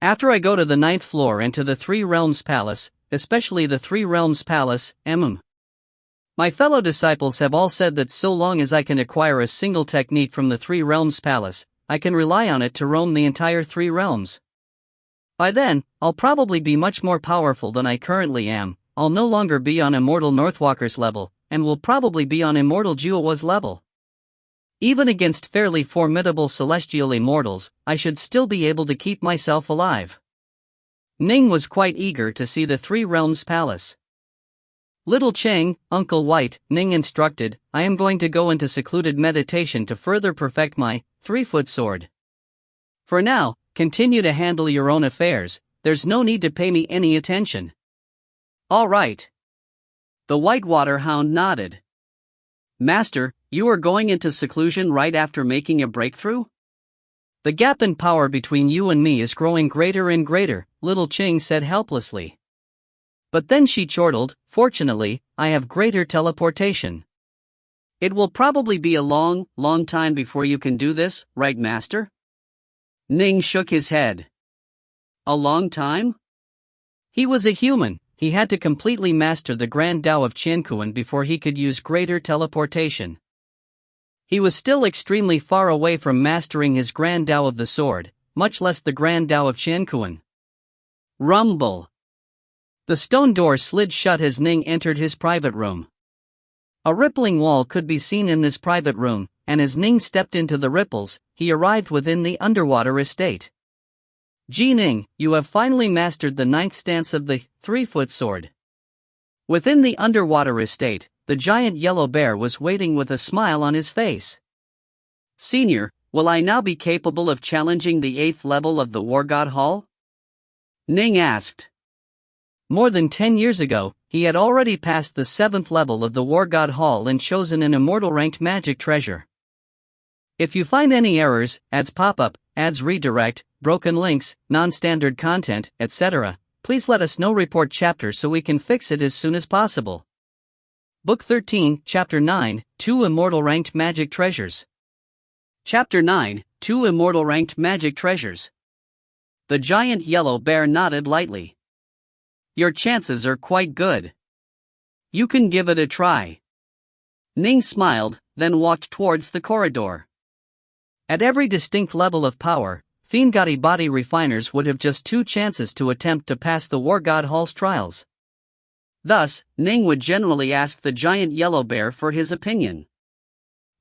"After I go to the 9th floor and to the 3 Realms Palace, especially the 3 Realms Palace, My fellow disciples have all said that so long as I can acquire a single technique from the 3 Realms Palace, I can rely on it to roam the entire 3 realms. By then, I'll probably be much more powerful than I currently am. I'll no longer be on Immortal Northwalker's level, and will probably be on Immortal Juhua's level. Even against fairly formidable celestial immortals, I should still be able to keep myself alive." Ning was quite eager to see the 3 Realms Palace. Little Cheng, Uncle White, Ning instructed, I am going to go into secluded meditation to further perfect my 3-foot sword. For now, continue to handle your own affairs, there's no need to pay me any attention. All right. The Whitewater Hound nodded. Master, you are going into seclusion right after making a breakthrough? The gap in power between you and me is growing greater and greater, Little Cheng said helplessly. But then she chortled, fortunately, I have greater teleportation. It will probably be a long time before you can do this, right, Master? Ning shook his head. A long time? He was a human, he had to completely master the Grand Tao of Qiankuan before he could use greater teleportation. He was still extremely far away from mastering his Grand Tao of the sword, much less the Grand Tao of Qiankuan. Rumble. The stone door slid shut as Ning entered his private room. A rippling wall could be seen in this private room, and as Ning stepped into the ripples, he arrived within the underwater estate. Ning, you have finally mastered the 9th stance of the 3-foot sword. Within the underwater estate, the giant yellow bear was waiting with a smile on his face. Senior, will I now be capable of challenging the 8th level of the War God Hall? Ning asked. More than 10 years ago, he had already passed the 7th level of the War God Hall and chosen an immortal ranked magic treasure. If you find any errors, ads pop up, ads redirect, broken links, non-standard content, etc., please let us know. Report chapter so we can fix it as soon as possible. Book 13, Chapter 9, 2 Immortal Ranked Magic Treasures. Chapter 9, 2 Immortal Ranked Magic Treasures. The giant yellow bear nodded lightly. Your chances are quite good. You can give it a try. Ning smiled, then walked towards the corridor. At every distinct level of power, Fiendgodi body refiners would have just 2 chances to attempt to pass the War God Hall's trials. Thus, Ning would generally ask the giant yellow bear for his opinion.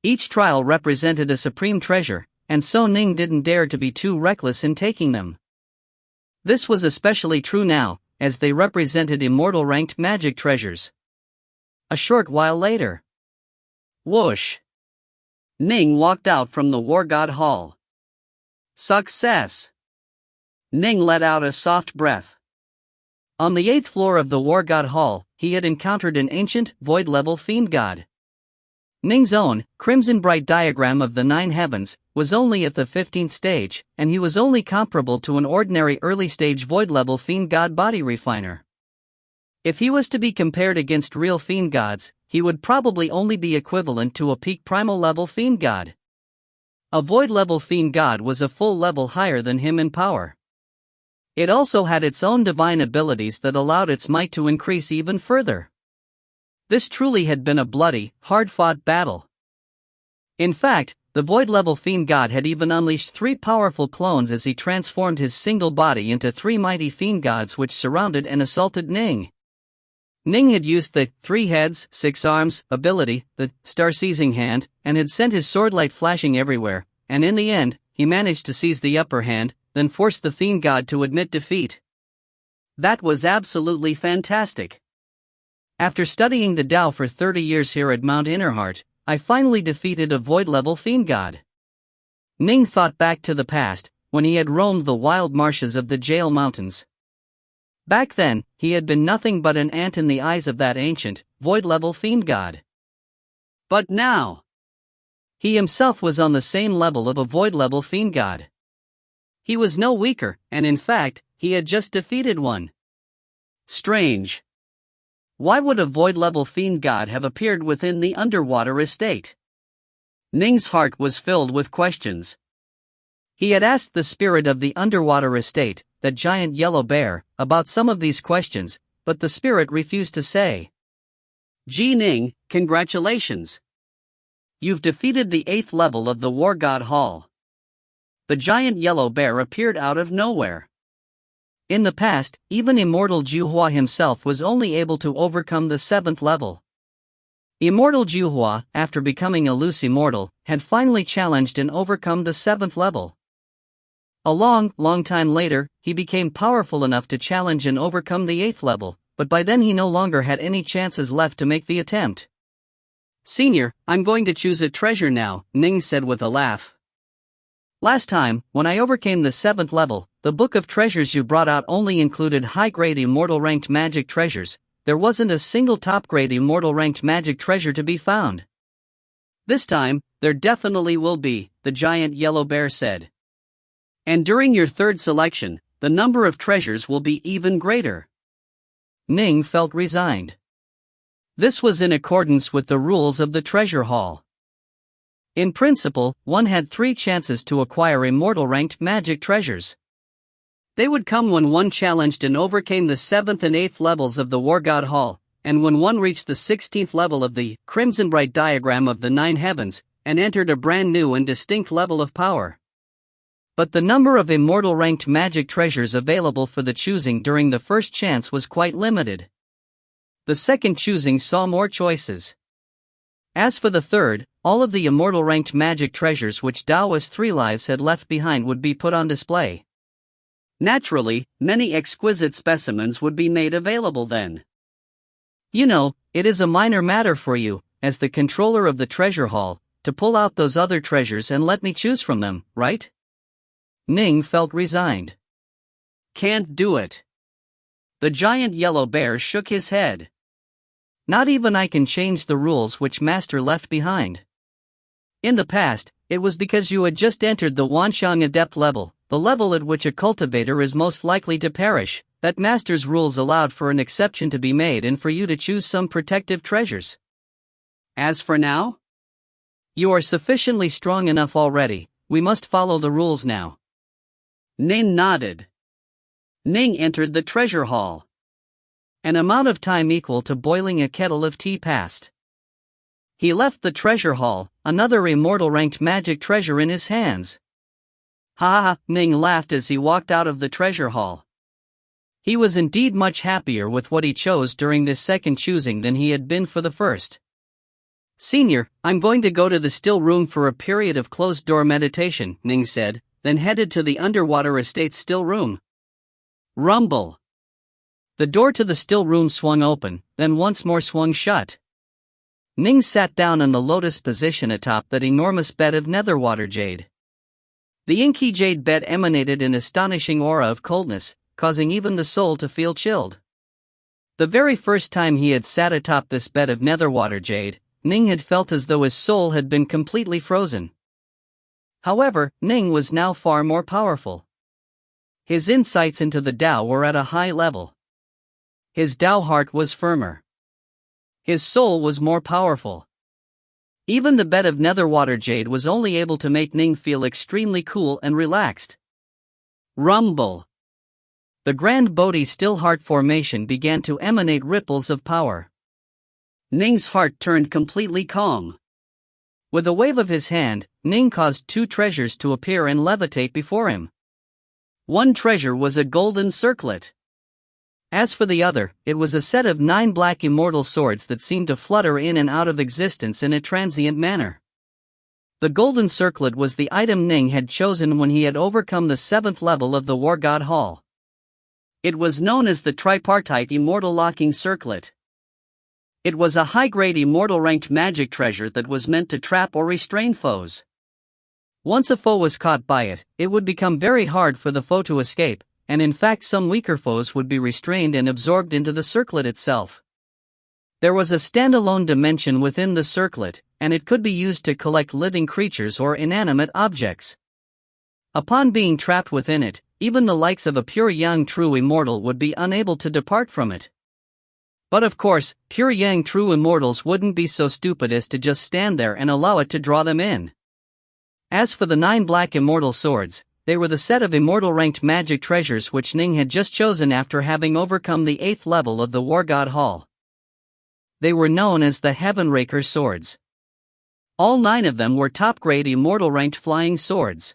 Each trial represented a supreme treasure, and so Ning didn't dare to be too reckless in taking them. This was especially true now, as they represented immortal ranked magic treasures. A short while later. Whoosh! Ning walked out from the War God Hall. Success! Ning let out a soft breath. On the 8th floor of the War God Hall, he had encountered an ancient, void-level fiend god. Ning's own, crimson-bright diagram of the 9 heavens, was only at the 15th stage, and he was only comparable to an ordinary early-stage void-level fiend god body refiner. If he was to be compared against real fiend gods, he would probably only be equivalent to a peak primal-level fiend god. A void-level fiend god was a full level higher than him in power. It also had its own divine abilities that allowed its might to increase even further. This truly had been a bloody, hard-fought battle. In fact, the void-level fiend god had even unleashed 3 powerful clones as he transformed his single body into 3 mighty fiend gods which surrounded and assaulted Ning. Ning had used the 3 heads, 6 arms ability, the star-seizing hand, and had sent his swordlight flashing everywhere, and in the end, he managed to seize the upper hand, then forced the fiend god to admit defeat. That was absolutely fantastic. After studying the Tao for 30 years here at Mount Innerheart, I finally defeated a void-level fiend god. Ning thought back to the past, when he had roamed the wild marshes of the Jail Mountains. Back then, he had been nothing but an ant in the eyes of that ancient, void-level fiend god. But now, he himself was on the same level of a void-level fiend god. He was no weaker, and in fact, he had just defeated one. Strange. Why would a void-level fiend god have appeared within the underwater estate? Ning's heart was filled with questions. He had asked the spirit of the underwater estate, that giant yellow bear, about some of these questions, but the spirit refused to say. Ning, congratulations. You've defeated the 8th level of the War God Hall. The giant yellow bear appeared out of nowhere. In the past, even Immortal Juhua himself was only able to overcome the 7th level. Immortal Juhua, after becoming a loose immortal, had finally challenged and overcome the 7th level. A long time later, he became powerful enough to challenge and overcome the 8th level, but by then he no longer had any chances left to make the attempt. "Senior, I'm going to choose a treasure now," Ning said with a laugh. "Last time, when I overcame the 7th level, the book of treasures you brought out only included high-grade immortal ranked magic treasures. There wasn't a single top-grade immortal ranked magic treasure to be found. This time, there definitely will be," the giant yellow bear said. "And during your third selection, the number of treasures will be even greater." Ning felt resigned. This was in accordance with the rules of the treasure hall. In principle, one had 3 chances to acquire immortal ranked magic treasures. They would come when one challenged and overcame the 7th and 8th levels of the War God Hall, and when one reached the 16th level of the Crimson Bright diagram of the 9 heavens, and entered a brand new and distinct level of power. But the number of immortal ranked magic treasures available for the choosing during the first chance was quite limited. The second choosing saw more choices. As for the third, all of the immortal ranked magic treasures which Daoist 3 Lives had left behind would be put on display. Naturally, many exquisite specimens would be made available then. "You know, it is a minor matter for you, as the controller of the treasure hall, to pull out those other treasures and let me choose from them, right?" Ning felt resigned. "Can't do it." The giant yellow bear shook his head. "Not even I can change the rules which Master left behind. In the past, it was because you had just entered the Wanxiang Adept level, the level at which a cultivator is most likely to perish, that Master's rules allowed for an exception to be made and for you to choose some protective treasures. As for now, you are sufficiently strong enough already, we must follow the rules now." Ning nodded. Ning entered the treasure hall. An amount of time equal to boiling a kettle of tea passed. He left the treasure hall, another immortal ranked magic treasure in his hands. "Ha ha!" Ning laughed as he walked out of the treasure hall. He was indeed much happier with what he chose during this second choosing than he had been for the first. "Senior, I'm going to go to the still room for a period of closed-door meditation," Ning said, then headed to the underwater estate's still room. Rumble. The door to the still room swung open, then once more swung shut. Ning sat down in the lotus position atop that enormous bed of netherwater jade. The inky jade bed emanated an astonishing aura of coldness, causing even the soul to feel chilled. The very first time he had sat atop this bed of netherwater jade, Ning had felt as though his soul had been completely frozen. However, Ning was now far more powerful. His insights into the Tao were at a high level. His Tao heart was firmer. His soul was more powerful. Even the bed of netherwater jade was only able to make Ning feel extremely cool and relaxed. Rumble. The Grand Bodhi still heart formation began to emanate ripples of power. Ning's heart turned completely calm. With a wave of his hand, Ning caused 2 treasures to appear and levitate before him. One treasure was a golden circlet. As for the other, it was a set of 9 black immortal swords that seemed to flutter in and out of existence in a transient manner. The golden circlet was the item Ning had chosen when he had overcome the 7th level of the War God Hall. It was known as the tripartite immortal locking circlet. It was a high-grade immortal ranked magic treasure that was meant to trap or restrain foes. Once a foe was caught by it, it would become very hard for the foe to escape, and in fact some weaker foes would be restrained and absorbed into the circlet itself. There was a standalone dimension within the circlet, and it could be used to collect living creatures or inanimate objects. Upon being trapped within it, even the likes of a pure young true immortal would be unable to depart from it. But of course, pure young true immortals wouldn't be so stupid as to just stand there and allow it to draw them in. As for the 9 black immortal swords, they were the set of immortal ranked magic treasures which Ning had just chosen after having overcome the 8th level of the War God Hall. They were known as the Heavenraker swords. All 9 of them were top-grade immortal ranked flying swords.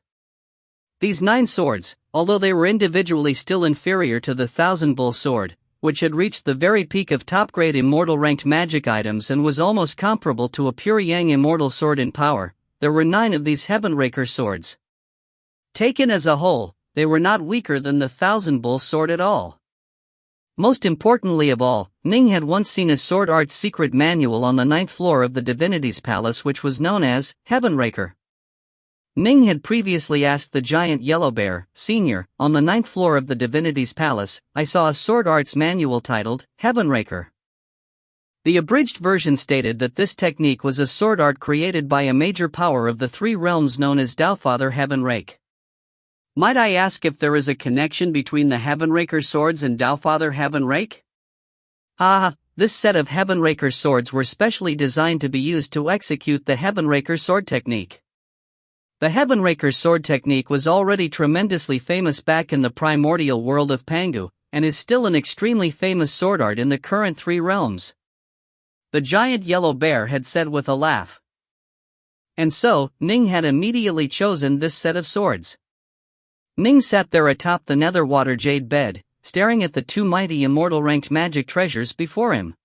These 9 swords, although they were individually still inferior to the Thousand Bull sword, which had reached the very peak of top-grade immortal ranked magic items and was almost comparable to a pure Yang immortal sword in power, there were 9 of these Heavenraker swords. Taken as a whole, they were not weaker than the Thousand Bull sword at all. Most importantly of all, Ning had once seen a sword art's secret manual on the 9th floor of the divinity's palace, which was known as Heavenraker. Ning had previously asked the giant yellow bear, Senior, on the 9th floor of the divinity's palace, I saw a sword art's manual titled Heavenraker. The abridged version stated that this technique was a sword art created by a major power of the three realms known as Taofather Heavenrake. Might I ask if there is a connection between the Heavenraker swords and Taofather Heavenrake? This set of Heavenraker swords were specially designed to be used to execute the Heavenraker sword technique. The Heavenraker sword technique was already tremendously famous back in the primordial world of Pangu, and is still an extremely famous sword art in the current three realms. The giant yellow bear had said with a laugh. And so, Ning had immediately chosen this set of swords. Ning sat there atop the netherwater jade bed, staring at the two mighty immortal ranked magic treasures before him.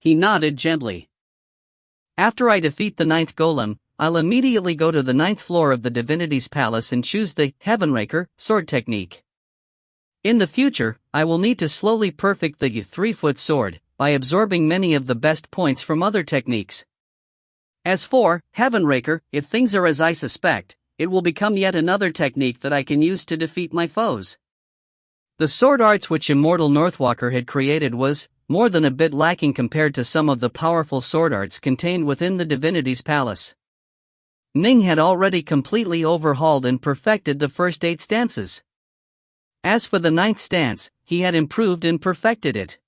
He nodded gently. After I defeat the 9th golem, I'll immediately go to the 9th floor of the divinity's palace and choose the Heavenraker sword technique. In the future, I will need to slowly perfect the 3-foot sword, by absorbing many of the best points from other techniques. As for Heavenraker, if things are as I suspect, it will become yet another technique that I can use to defeat my foes. The sword arts which Immortal Northwalker had created was more than a bit lacking compared to some of the powerful sword arts contained within the divinity's palace. Ning had already completely overhauled and perfected the first 8 stances. As for the 9th stance, he had improved and perfected it.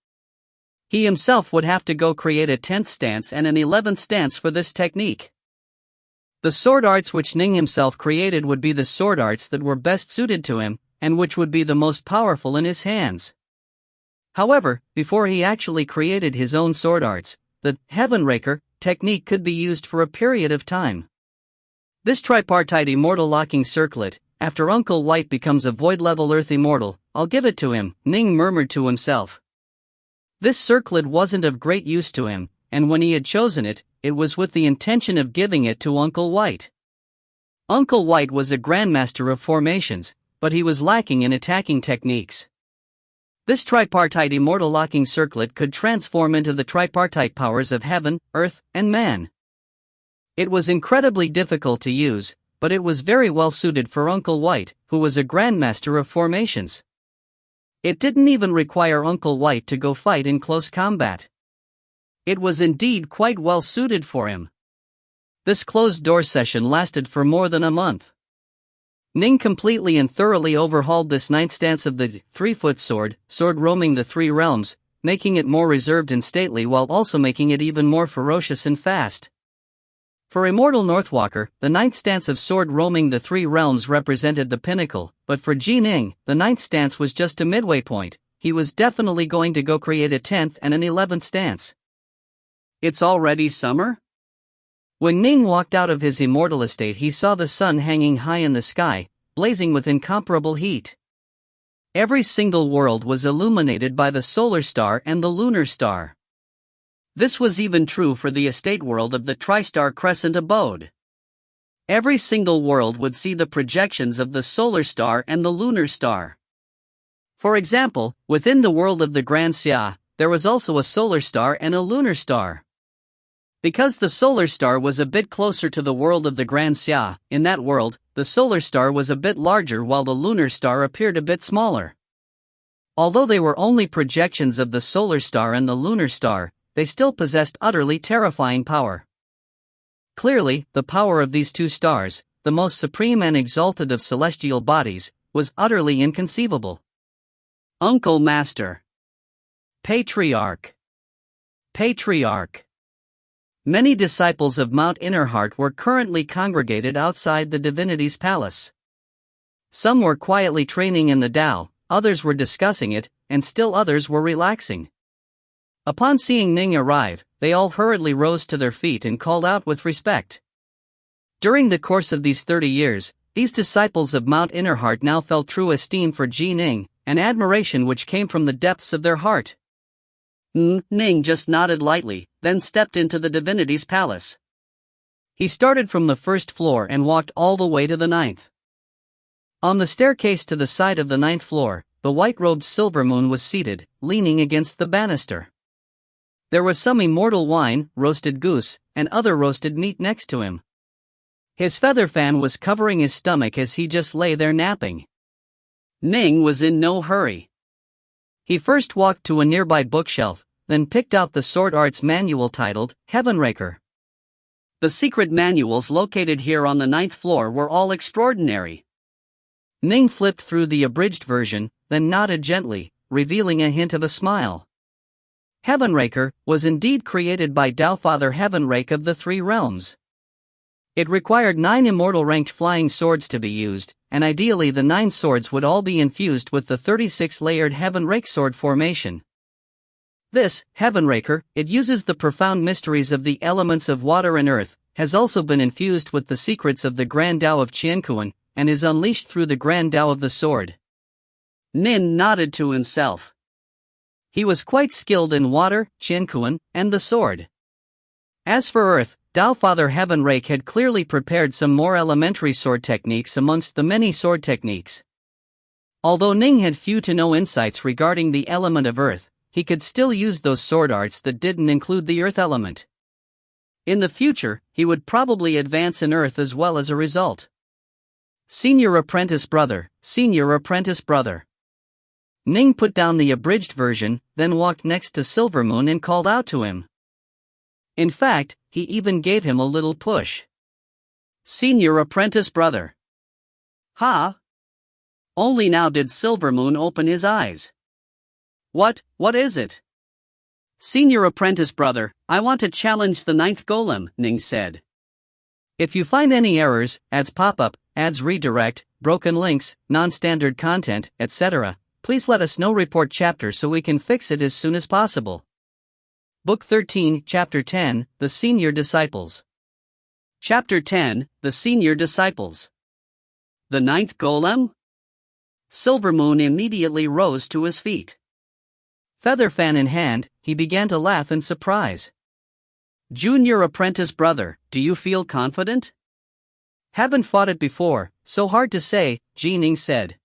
He himself would have to go create a 10th stance and an 11th stance for this technique. The sword arts which Ning himself created would be the sword arts that were best suited to him, and which would be the most powerful in his hands. However, before he actually created his own sword arts, the Heavenraker technique could be used for a period of time. This tripartite immortal locking circlet, after Uncle White becomes a void-level earth immortal, I'll give it to him, Ning murmured to himself. This circlet wasn't of great use to him, and when he had chosen it, it was with the intention of giving it to Uncle White. Uncle White was a grandmaster of formations, but he was lacking in attacking techniques. This tripartite immortal locking circlet could transform into the tripartite powers of heaven, earth, and man. It was incredibly difficult to use, but it was very well suited for Uncle White, who was a grandmaster of formations. It didn't even require Uncle White to go fight in close combat. It was indeed quite well suited for him. This closed-door session lasted for more than a month. Ning completely and thoroughly overhauled this 9th stance of the 3-foot sword roaming the 3 realms, making it more reserved and stately while also making it even more ferocious and fast. For Immortal Northwalker, the 9th stance of sword roaming the 3 realms represented the pinnacle, but for Ning, the 9th stance was just a midway point. He was definitely going to go create a 10th and an 11th stance. It's already summer? When Ning walked out of his immortal estate, he saw the sun hanging high in the sky, blazing with incomparable heat. Every single world was illuminated by the solar star and the lunar star. This was even true for the estate world of the Tri-Star Crescent abode. Every single world would see the projections of the solar star and the lunar star. For example, within the world of the Grand Xia, there was also a solar star and a lunar star. Because the solar star was a bit closer to the world of the Grand Xia, in that world, the solar star was a bit larger while the lunar star appeared a bit smaller. Although they were only projections of the solar star and the lunar star, they still possessed utterly terrifying power. Clearly, the power of these 2 stars, the most supreme and exalted of celestial bodies, was utterly inconceivable. Uncle Master. Patriarch. Patriarch. Many disciples of Mount Innerheart were currently congregated outside the divinity's palace. Some were quietly training in the Tao, others were discussing it, and still others were relaxing. Upon seeing Ning arrive, they all hurriedly rose to their feet and called out with respect. During the course of these 30 years, these disciples of Mount Innerheart now felt true esteem for Ning, an admiration which came from the depths of their heart. Ning just nodded lightly, then stepped into the divinity's palace. He started from the 1st floor and walked all the way to the 9th. On the staircase to the side of the 9th floor, the white-robed Silvermoon was seated, leaning against the banister. There was some immortal wine, roasted goose, and other roasted meat next to him. His feather fan was covering his stomach as he just lay there napping. Ning was in no hurry. He first walked to a nearby bookshelf, then picked out the sword arts manual titled Heavenraker. The secret manuals located here on the 9th floor were all extraordinary. Ning flipped through the abridged version, then nodded gently, revealing a hint of a smile. Heavenraker was indeed created by Taofather Heavenrake of the Three Realms. It required 9 immortal-ranked flying swords to be used, and ideally the 9 swords would all be infused with the 36-layered Heavenrake sword formation. This, Heavenraker, it uses the profound mysteries of the elements of water and earth, has also been infused with the secrets of the Grand Tao of Qiankuan, and is unleashed through the Grand Tao of the sword. Nin nodded to himself. He was quite skilled in water, Qiankuan, and the sword. As for earth, Taofather Heavenrake had clearly prepared some more elementary sword techniques amongst the many sword techniques. Although Ning had few to no insights regarding the element of earth, he could still use those sword arts that didn't include the earth element. In the future, he would probably advance in earth as well as a result. Senior apprentice brother, senior apprentice brother. Ning put down the abridged version, then walked next to Silvermoon and called out to him. In fact, he even gave him a little push. Senior apprentice brother. Ha! Only now did Silvermoon open his eyes. What is it? Senior apprentice brother, I want to challenge the 9th golem, Ning said. If you find any errors, ads pop up, ads redirect, broken links, non-standard content, etc., please let us know. Report chapter so we can fix it as soon as possible. Book 13, Chapter 10, The Senior Disciples. Chapter 10, The Senior Disciples. The 9th golem? Silvermoon immediately rose to his feet. Feather fan in hand, he began to laugh in surprise. Junior apprentice brother, do you feel confident? Haven't fought it before, so hard to say, Ning said.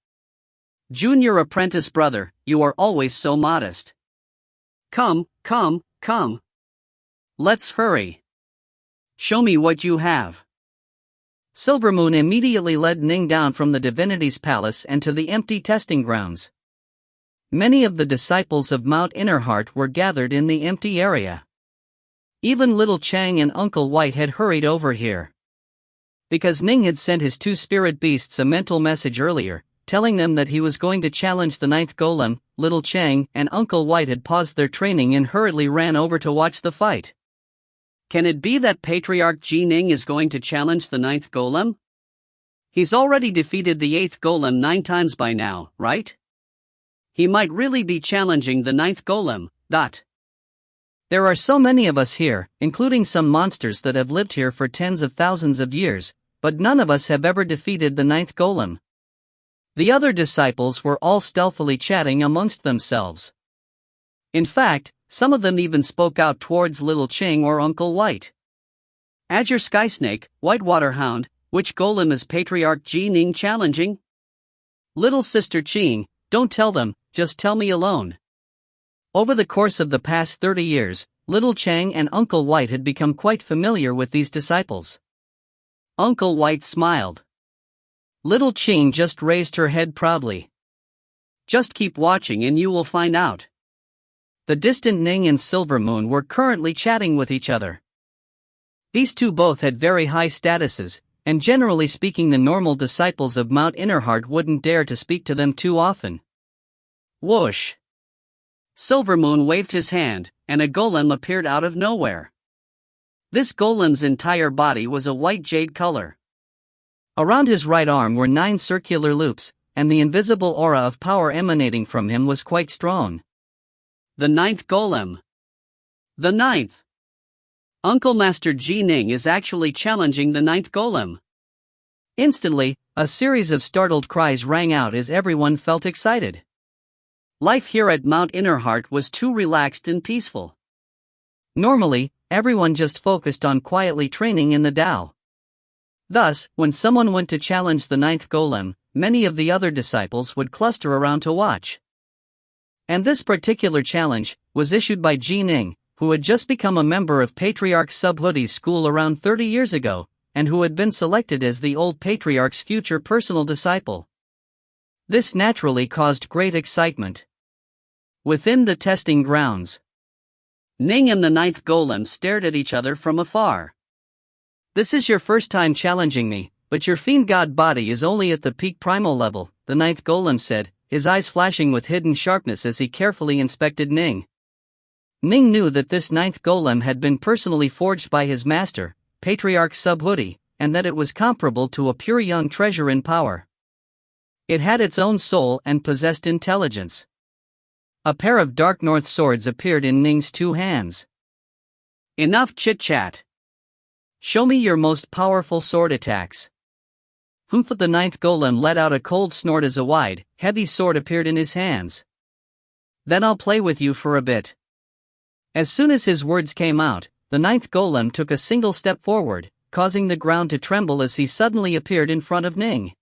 Junior apprentice brother, you are always so modest. Come. Let's hurry. Show me what you have. Silvermoon immediately led Ning down from the divinity's palace and to the empty testing grounds. Many of the disciples of Mount Innerheart were gathered in the empty area. Even little Chang and Uncle White had hurried over here. Because Ning had sent his 2 spirit beasts a mental message earlier, telling them that he was going to challenge the 9th golem, little Chang and Uncle White had paused their training and hurriedly ran over to watch the fight. Can it be that Patriarch Ning is going to challenge the 9th golem? He's already defeated the 8th golem 9 times by now, right? He might really be challenging the 9th golem. There are so many of us here, including some monsters that have lived here for tens of thousands of years, but none of us have ever defeated the 9th golem. The other disciples were all stealthily chatting amongst themselves. In fact, some of them even spoke out towards little Ching or Uncle White. Azure Skysnake, Whitewater Hound, which golem is Patriarch Ning challenging? Little sister Ching, don't tell them, just tell me alone. Over the course of the past 30 years, little Chang and Uncle White had become quite familiar with these disciples. Uncle White smiled. Little Ching just raised her head proudly. Just keep watching and you will find out. The distant Ning and Silvermoon were currently chatting with each other. These two both had very high statuses, and generally speaking the normal disciples of Mount Innerheart wouldn't dare to speak to them too often. Whoosh! Silvermoon waved his hand, and a golem appeared out of nowhere. This golem's entire body was a white jade color. Around his right arm were 9 circular loops, and the invisible aura of power emanating from him was quite strong. The 9th golem. The 9th. Uncle Master Ning is actually challenging the 9th golem. Instantly, a series of startled cries rang out as everyone felt excited. Life here at Mount Innerheart was too relaxed and peaceful. Normally, everyone just focused on quietly training in the Tao. Thus, when someone went to challenge the 9th golem, many of the other disciples would cluster around to watch. And this particular challenge was issued by Ning, who had just become a member of Patriarch Subhudi's school around 30 years ago, and who had been selected as the old Patriarch's future personal disciple. This naturally caused great excitement. Within the testing grounds, Ning and the ninth golem stared at each other from afar. "This is your first time challenging me, but your fiend god body is only at the peak primal level," the ninth golem said, his eyes flashing with hidden sharpness as he carefully inspected Ning. Ning knew that this ninth golem had been personally forged by his master, Patriarch Subhudi, and that it was comparable to a pure young treasure in power. It had its own soul and possessed intelligence. A pair of dark north swords appeared in Ning's two hands. "Enough chit-chat. Show me your most powerful sword attacks." Humph! The ninth golem let out a cold snort as a wide, heavy sword appeared in his hands. "Then I'll play with you for a bit." As soon as his words came out, the ninth golem took a single step forward, causing the ground to tremble as he suddenly appeared in front of Ning.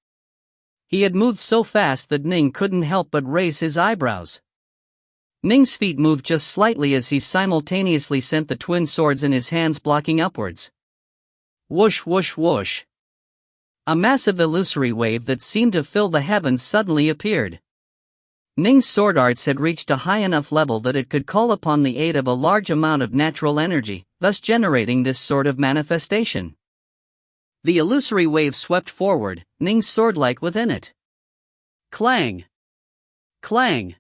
He had moved so fast that Ning couldn't help but raise his eyebrows. Ning's feet moved just slightly as he simultaneously sent the twin swords in his hands blocking upwards. Whoosh whoosh whoosh. A massive illusory wave that seemed to fill the heavens suddenly appeared. Ning's sword arts had reached a high enough level that it could call upon the aid of a large amount of natural energy, thus generating this sort of manifestation. The illusory wave swept forward, Ning's sword-like within it. Clang! Clang!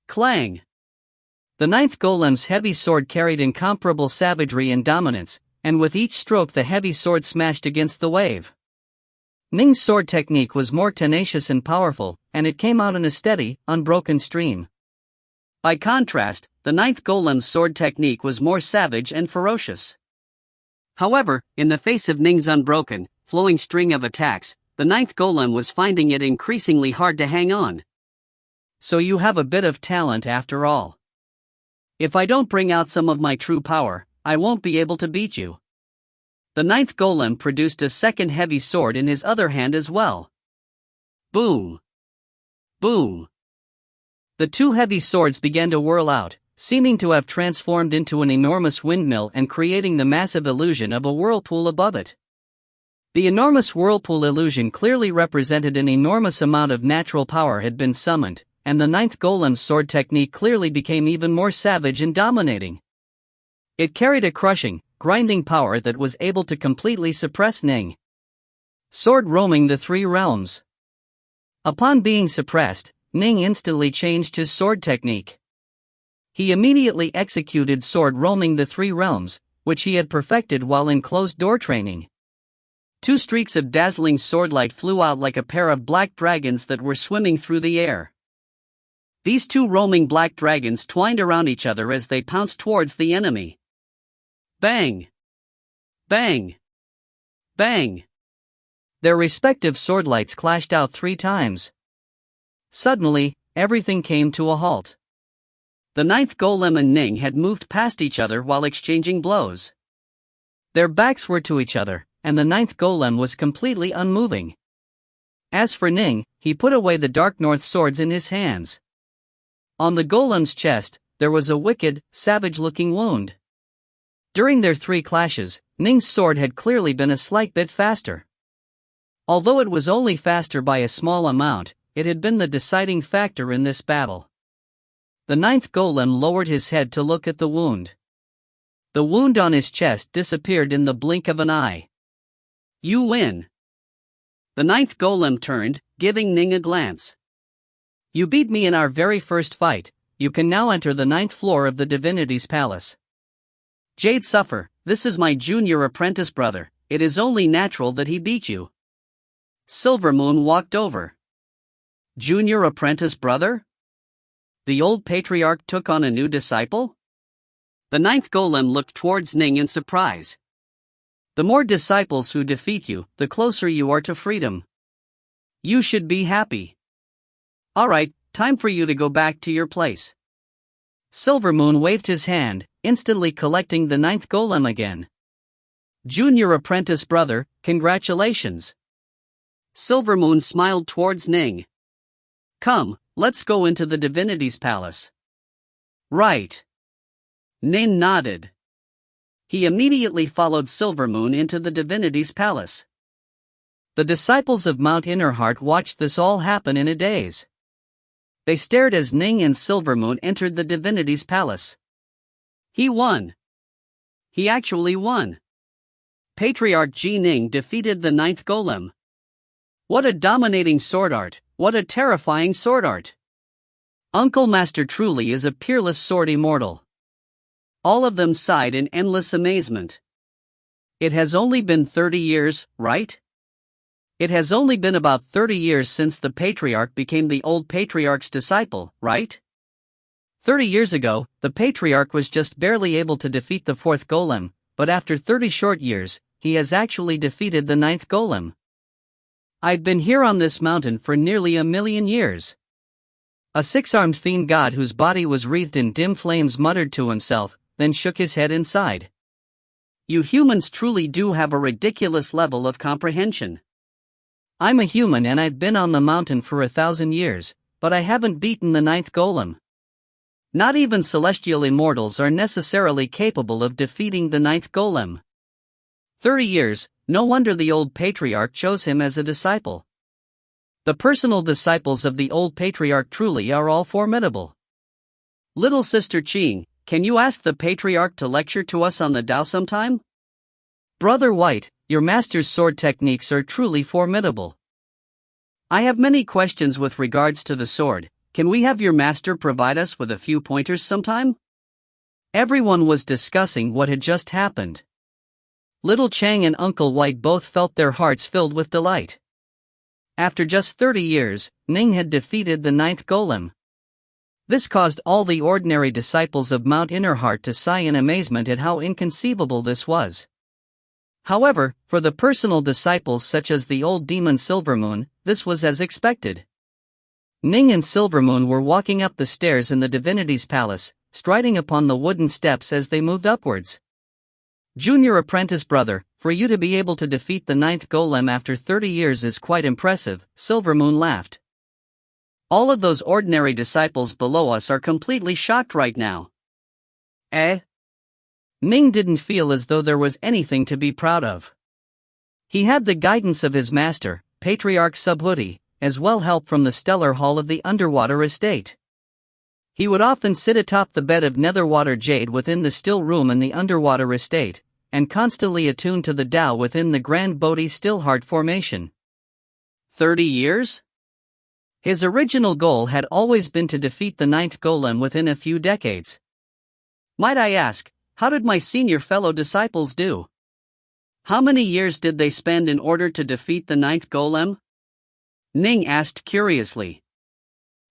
Clang! The ninth golem's heavy sword carried incomparable savagery and dominance, and with each stroke the heavy sword smashed against the wave. Ning's sword technique was more tenacious and powerful, and it came out in a steady, unbroken stream. By contrast, the ninth golem's sword technique was more savage and ferocious. However, in the face of Ning's unbroken, flowing string of attacks, the ninth golem was finding it increasingly hard to hang on. "So you have a bit of talent after all. If I don't bring out some of my true power, I won't be able to beat you." The ninth golem produced a second heavy sword in his other hand as well. Boom! Boom! The two heavy swords began to whirl out, seeming to have transformed into an enormous windmill and creating the massive illusion of a whirlpool above it. The enormous whirlpool illusion clearly represented an enormous amount of natural power had been summoned, and the ninth golem's sword technique clearly became even more savage and dominating. It carried a crushing, grinding power that was able to completely suppress Ning. Sword roaming the three realms. Upon being suppressed, Ning instantly changed his sword technique. He immediately executed sword roaming the three realms, which he had perfected while in closed-door training. Two streaks of dazzling swordlight flew out like a pair of black dragons that were swimming through the air. These two roaming black dragons twined around each other as they pounced towards the enemy. Bang! Bang! Bang! Their respective swordlights clashed out 3 times. Suddenly, everything came to a halt. The ninth golem and Ning had moved past each other while exchanging blows. Their backs were to each other, and the ninth golem was completely unmoving. As for Ning, he put away the dark north swords in his hands. On the golem's chest, there was a wicked, savage-looking wound. During their 3 clashes, Ning's sword had clearly been a slight bit faster. Although it was only faster by a small amount, it had been the deciding factor in this battle. The ninth golem lowered his head to look at the wound. The wound on his chest disappeared in the blink of an eye. "You win." The ninth golem turned, giving Ning a glance. "You beat me in our very first fight. You can now enter the 9th floor of the divinity's palace. Jade Suffer, this is my junior apprentice brother. It is only natural that he beat you." Silvermoon walked over. "Junior apprentice brother? The old patriarch took on a new disciple?" The 9th golem looked towards Ning in surprise. "The more disciples who defeat you, the closer you are to freedom. You should be happy. Alright, time for you to go back to your place." Silvermoon waved his hand, instantly collecting the 9th golem again. "Junior apprentice brother, congratulations." Silvermoon smiled towards Ning. Come, let's go into the divinity's palace. Right. Ning nodded. He immediately followed Silvermoon into the divinity's palace. The disciples of Mount Innerheart watched this all happen in a daze. They stared as Ning and Silvermoon entered the divinity's palace. He won. He actually won. Patriarch Ning defeated the 9th golem. What a dominating sword art, what a terrifying sword art. Uncle Master truly is a peerless sword immortal. All of them sighed in endless amazement. It has only been 30 years, right? It has only been about 30 years since the Patriarch became the old Patriarch's disciple, right? 30 years ago, the Patriarch was just barely able to defeat the 4th golem, but after 30 short years, he has actually defeated the 9th golem. I've been here on this mountain for nearly 1,000,000 years. A 6-armed fiend god whose body was wreathed in dim flames muttered to himself, then shook his head and sighed. You humans truly do have a ridiculous level of comprehension. I'm a human and I've been on the mountain for 1,000 years, but I haven't beaten the 9th golem. Not even celestial immortals are necessarily capable of defeating the 9th golem. 30 years, no wonder the old Patriarch chose him as a disciple. The personal disciples of the old Patriarch truly are all formidable. Little sister Qing, can you ask the Patriarch to lecture to us on the Tao sometime? Brother White, your master's sword techniques are truly formidable. I have many questions with regards to the sword. Can we have your master provide us with a few pointers sometime? Everyone was discussing what had just happened. Little Chang and Uncle White both felt their hearts filled with delight. After just 30 years, Ning had defeated the 9th golem. This caused all the ordinary disciples of Mount Innerheart to sigh in amazement at how inconceivable this was. However, for the personal disciples such as the old demon Silvermoon, this was as expected. Ning and Silvermoon were walking up the stairs in the divinity's palace, striding upon the wooden steps as they moved upwards. Junior apprentice brother, for you to be able to defeat the 9th golem after 30 years is quite impressive, Silvermoon laughed. All of those ordinary disciples below us are completely shocked right now. Eh? Ning didn't feel as though there was anything to be proud of. He had the guidance of his master, Patriarch Subhuti, as well help from the stellar hall of the underwater estate. He would often sit atop the bed of netherwater jade within the still room in the underwater estate, and constantly attuned to the Tao within the Grand Bodhi Stillheart formation. 30 years? His original goal had always been to defeat the 9th golem within a few decades. Might I ask, how did my senior fellow disciples do? How many years did they spend in order to defeat the 9th golem? Ning asked curiously.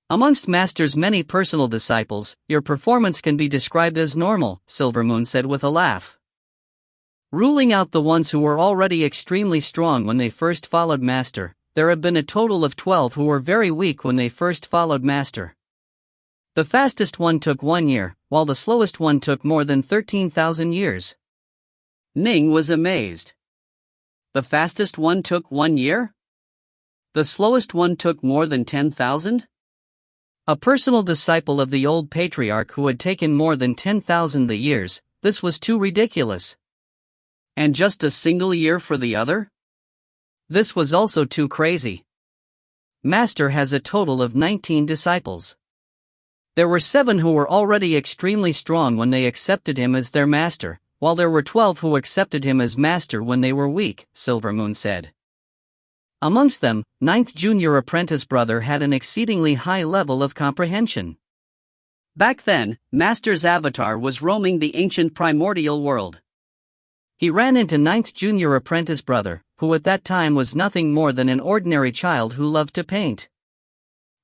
Amongst Master's many personal disciples, your performance can be described as normal, Silvermoon said with a laugh. Ruling out the ones who were already extremely strong when they first followed Master, there have been a total of 12 who were very weak when they first followed Master. The fastest one took 1 year, while the slowest one took more than 13,000 years. Ning was amazed. The fastest one took 1 year? The slowest one took more than 10,000? A personal disciple of the old Patriarch who had taken more than 10,000 the years, this was too ridiculous. And just a single year for the other? This was also too crazy. Master has a total of 19 disciples. There were 7 who were already extremely strong when they accepted him as their master, while there were 12 who accepted him as master when they were weak, Silvermoon said. Amongst them, 9th junior apprentice brother had an exceedingly high level of comprehension. Back then, Master's avatar was roaming the ancient primordial world. He ran into 9th junior apprentice brother, who at that time was nothing more than an ordinary child who loved to paint.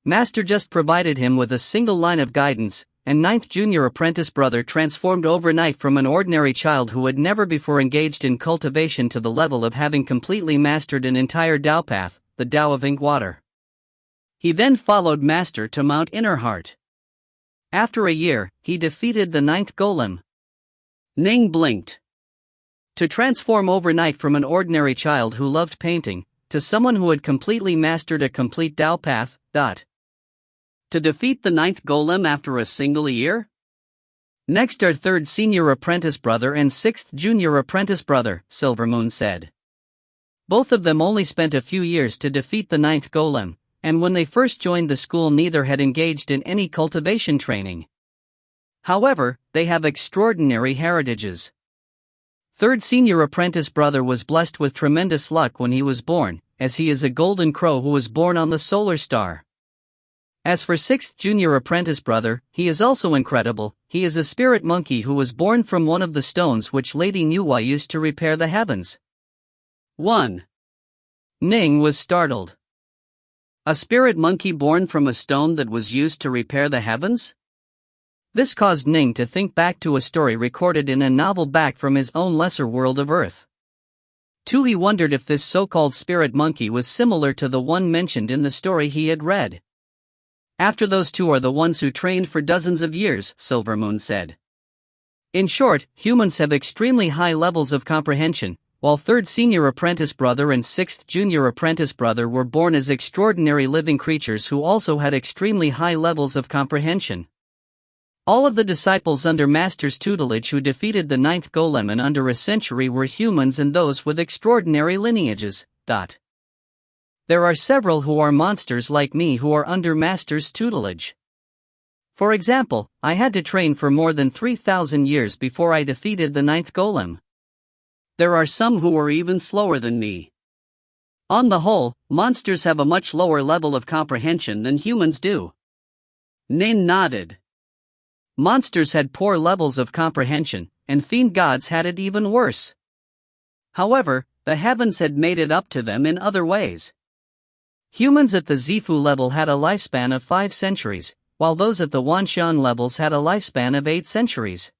Master just provided him with a single line of guidance, and 9th junior apprentice brother transformed overnight from an ordinary child who had never before engaged in cultivation to the level of having completely mastered an entire Tao path, the Tao of ink water. He then followed Master to Mount Innerheart. After a year, he defeated the 9th golem. Ning blinked. To transform overnight from an ordinary child who loved painting, to someone who had completely mastered a complete Tao path. To defeat the 9th golem after a single year? Next are 3rd senior apprentice brother and 6th junior apprentice brother, Silvermoon said. Both of them only spent a few years to defeat the 9th golem, and when they first joined the school neither had engaged in any cultivation training. However, they have extraordinary heritages. 3rd senior apprentice brother was blessed with tremendous luck when he was born, as he is a golden crow who was born on the solar star. As for 6th junior apprentice brother, he is also incredible. He is a spirit monkey who was born from one of the stones which Lady Nuwa used to repair the heavens. 1. Ning was startled. A spirit monkey born from a stone that was used to repair the heavens? This caused Ning to think back to a story recorded in a novel back from his own lesser world of Earth. 2. He wondered if this so-called spirit monkey was similar to the one mentioned in the story he had read. After those 2 are the ones who trained for dozens of years, Silvermoon said. In short, humans have extremely high levels of comprehension, while 3rd senior apprentice brother and 6th junior apprentice brother were born as extraordinary living creatures who also had extremely high levels of comprehension. All of the disciples under Master's tutelage who defeated the 9th golem in under a century were humans and those with extraordinary lineages. There are several who are monsters like me who are under Master's tutelage. For example, I had to train for more than 3,000 years before I defeated the 9th golem. There are some who are even slower than me. On the whole, monsters have a much lower level of comprehension than humans do. Ning nodded. Monsters had poor levels of comprehension, and fiend gods had it even worse. However, the heavens had made it up to them in other ways. Humans at the Zifu level had a lifespan of 5 centuries, while those at the Wanshan levels had a lifespan of 8 centuries.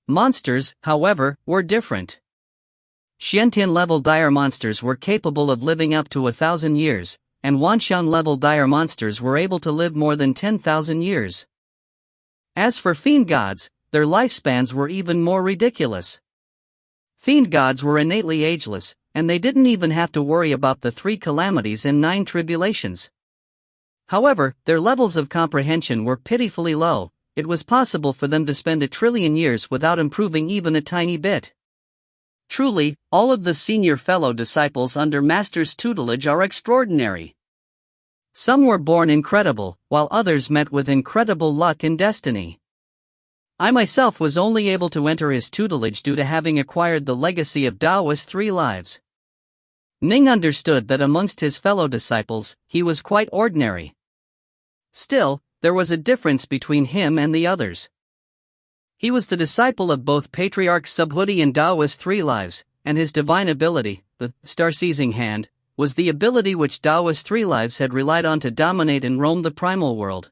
Monsters, however, were different. Xiantian level dire monsters were capable of living up to 1,000 years, and Wanshan level dire monsters were able to live more than 10,000 years. As for fiend gods, their lifespans were even more ridiculous. Fiend gods were innately ageless, and they didn't even have to worry about the 3 calamities and 9 tribulations. However, their levels of comprehension were pitifully low. It was possible for them to spend 1 trillion years without improving even a tiny bit. Truly, all of the senior fellow disciples under Master's tutelage are extraordinary. Some were born incredible, while others met with incredible luck and destiny. I myself was only able to enter his tutelage due to having acquired the legacy of Taoist 3 lives. Ning understood that amongst his fellow disciples, he was quite ordinary. Still, there was a difference between him and the others. He was the disciple of both Patriarch Subhuti and Taoist 3 lives, and his divine ability, the star-seizing hand, was the ability which Taoist 3 lives had relied on to dominate and roam the primal world.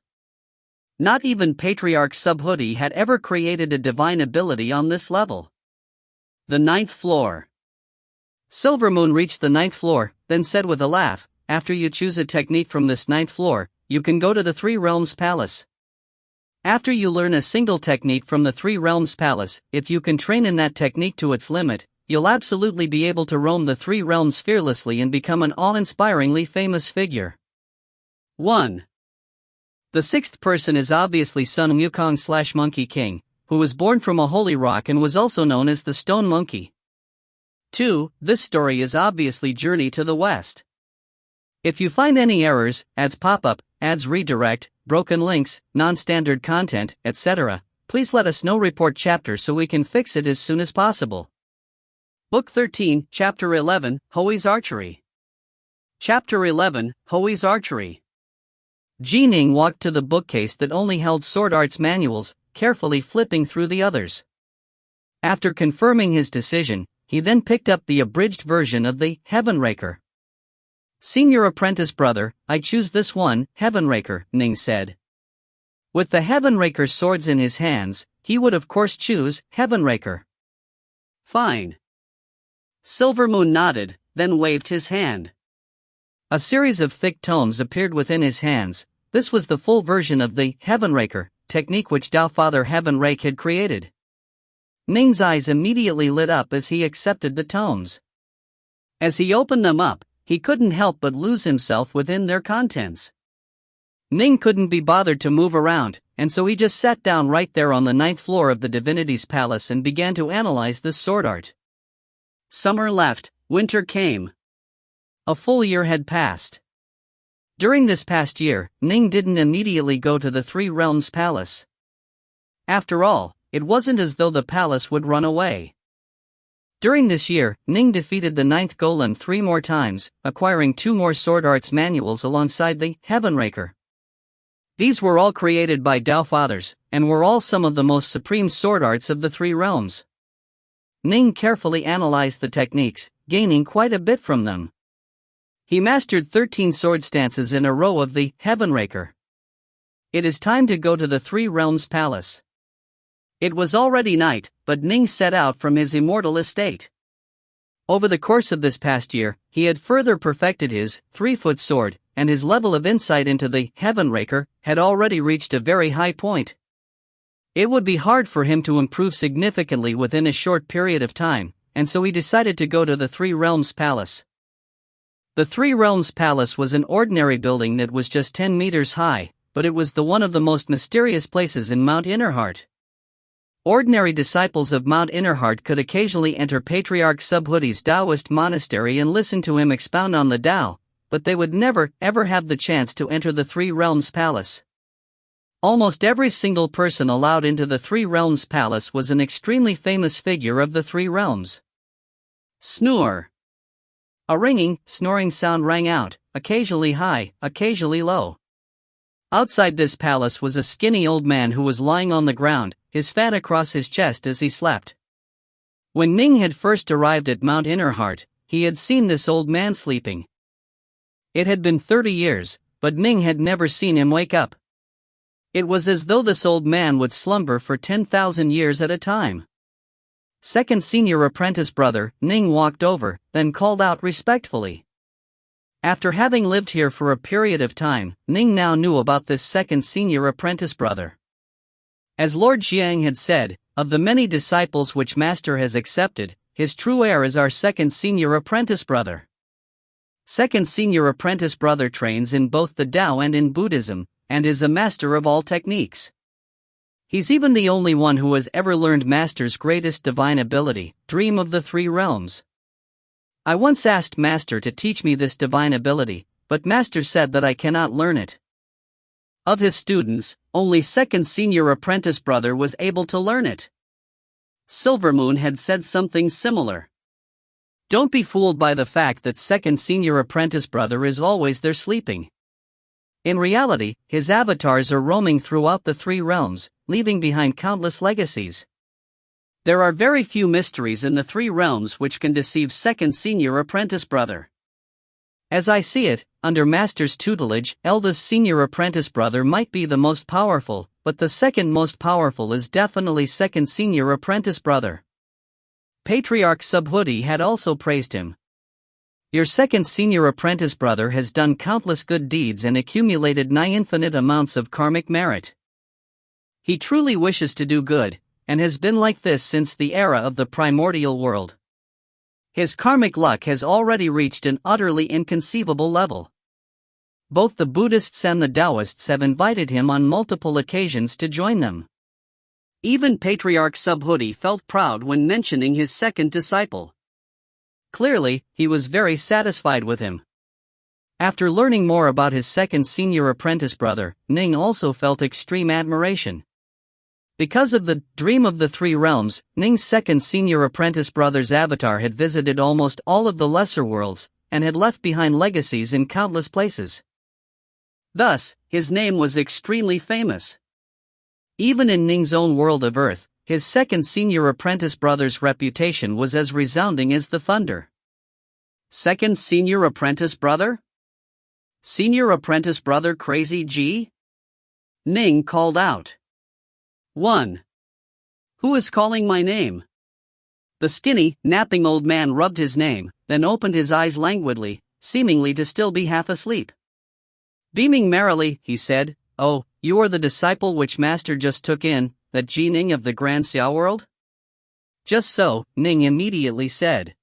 Not even Patriarch Subhuti had ever created a divine ability on this level. The 9th floor. Silvermoon reached the 9th floor, then said with a laugh, after you choose a technique from this 9th floor, you can go to the 3 Realms Palace. After you learn a single technique from the 3 Realms Palace, if you can train in that technique to its limit, you'll absolutely be able to roam the 3 realms fearlessly and become an awe-inspiringly famous figure. 1. The 6th person is obviously Sun Wukong/Monkey King, who was born from a holy rock and was also known as the Stone Monkey. 2. This story is obviously Journey to the West. If you find any errors, ads pop up, ads redirect, broken links, non-standard content, etc., please let us know. Report chapter so we can fix it as soon as possible. Book 13, Chapter 11, Hoi's Archery. Chapter 11, Hoi's Archery. Ning walked to the bookcase that only held sword arts manuals, carefully flipping through the others. After confirming his decision, he then picked up the abridged version of the Heavenraker. Senior apprentice brother, I choose this one, Heavenraker, Ning said. With the Heavenraker swords in his hands, he would of course choose Heavenraker. Fine. Silvermoon nodded, then waved his hand. A series of thick tomes appeared within his hands. This was the full version of the Heavenraker technique which Tao Father Heavenrake had created. Ning's eyes immediately lit up as he accepted the tomes. As he opened them up, he couldn't help but lose himself within their contents. Ning couldn't be bothered to move around, and so he just sat down right there on the 9th floor of the divinity's palace and began to analyze the sword art. Summer left, winter came. A full year had passed. During this past year, Ning didn't immediately go to the Three Realms Palace. After all, it wasn't as though the palace would run away. During this year, Ning defeated the 9th golem 3 more times, acquiring 2 more sword arts manuals alongside the Heavenraker. These were all created by Dao Fathers, and were all some of the most supreme sword arts of the 3 realms. Ning carefully analyzed the techniques, gaining quite a bit from them. He mastered 13 sword stances in a row of the Heavenraker. It is time to go to the Three Realms Palace. It was already night, but Ning set out from his immortal estate. Over the course of this past year, he had further perfected his 3-foot sword, and his level of insight into the Heavenraker had already reached a very high point. It would be hard for him to improve significantly within a short period of time, and so he decided to go to the Three Realms Palace. The Three Realms Palace was an ordinary building that was just 10 meters high, but it was one of the most mysterious places in Mount Innerheart. Ordinary disciples of Mount Innerheart could occasionally enter Patriarch Subhudi's Taoist monastery and listen to him expound on the Tao, but they would never, ever have the chance to enter the Three Realms Palace. Almost every single person allowed into the Three Realms Palace was an extremely famous figure of the Three Realms. Snore. A ringing, snoring sound rang out, occasionally high, occasionally low. Outside this palace was a skinny old man who was lying on the ground, his fan across his chest as he slept. When Ning had first arrived at Mount Innerheart, he had seen this old man sleeping. It had been 30 years, but Ning had never seen him wake up. It was as though this old man would slumber for 10,000 years at a time. Second senior apprentice brother, Ning walked over, then called out respectfully. After having lived here for a period of time, Ning now knew about this second senior apprentice brother. As Lord Xiang had said, of the many disciples which Master has accepted, his true heir is our second senior apprentice brother. Second senior apprentice brother trains in both the Tao and in Buddhism, and is a master of all techniques. He's even the only one who has ever learned Master's greatest divine ability, Dream of the Three Realms. I once asked Master to teach me this divine ability, but Master said that I cannot learn it. Of his students, only second senior apprentice brother was able to learn it. Silvermoon had said something similar. Don't be fooled by the fact that second senior apprentice brother is always there sleeping. In reality, his avatars are roaming throughout the Three Realms, leaving behind countless legacies. There are very few mysteries in the Three Realms which can deceive second senior apprentice brother. As I see it, under Master's tutelage, eldest senior apprentice brother might be the most powerful, but the second most powerful is definitely second senior apprentice brother. Patriarch Subhudi had also praised him. Your second senior apprentice brother has done countless good deeds and accumulated nigh infinite amounts of karmic merit. He truly wishes to do good, and has been like this since the era of the primordial world. His karmic luck has already reached an utterly inconceivable level. Both the Buddhists and the Taoists have invited him on multiple occasions to join them. Even Patriarch Subhudi felt proud when mentioning his second disciple. Clearly, he was very satisfied with him. After learning more about his second senior apprentice brother, Ning also felt extreme admiration. Because of the Dream of the Three Realms, Ning's second senior apprentice brother's avatar had visited almost all of the lesser worlds, and had left behind legacies in countless places. Thus, his name was extremely famous. Even in Ning's own world of Earth, his second senior apprentice brother's reputation was as resounding as the thunder. Second senior apprentice brother? Senior apprentice brother Crazy G? Ning called out. 1. Who is calling my name? The skinny, napping old man rubbed his name, then opened his eyes languidly, seemingly to still be half asleep. Beaming merrily, he said, Oh, you are the disciple which Master just took in, that Ji Ning of the Grand Xia world? Just so, Ning immediately said.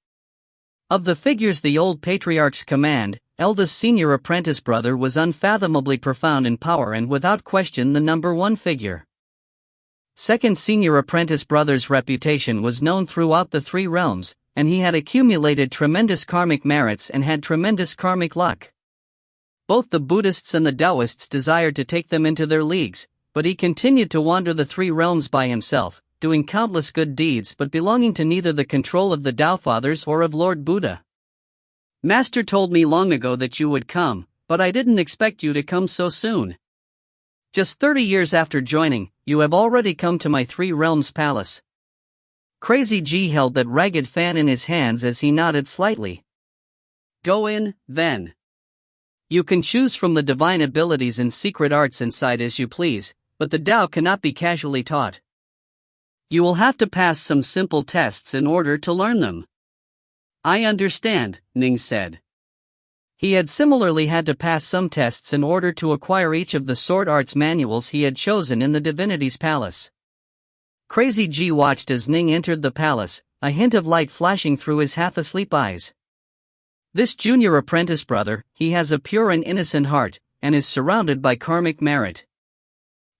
Of the figures the old patriarch's command, eldest senior apprentice brother was unfathomably profound in power and without question the number one figure. Second senior apprentice brother's reputation was known throughout the three realms, and he had accumulated tremendous karmic merits and had tremendous karmic luck. Both the Buddhists and the Taoists desired to take them into their leagues, but he continued to wander the three realms by himself, doing countless good deeds but belonging to neither the control of the Tao Fathers or of Lord Buddha. Master told me long ago that you would come, but I didn't expect you to come so soon. Just 30 years after joining, you have already come to my three realms palace. Crazy G held that ragged fan in his hands as he nodded slightly. Go in, then. You can choose from the divine abilities and secret arts inside as you please, but the Tao cannot be casually taught. You will have to pass some simple tests in order to learn them. I understand, Ning said. He had similarly had to pass some tests in order to acquire each of the sword arts manuals he had chosen in the divinity's palace. Crazy G watched as Ning entered the palace, a hint of light flashing through his half-asleep eyes. This junior apprentice brother, he has a pure and innocent heart, and is surrounded by karmic merit.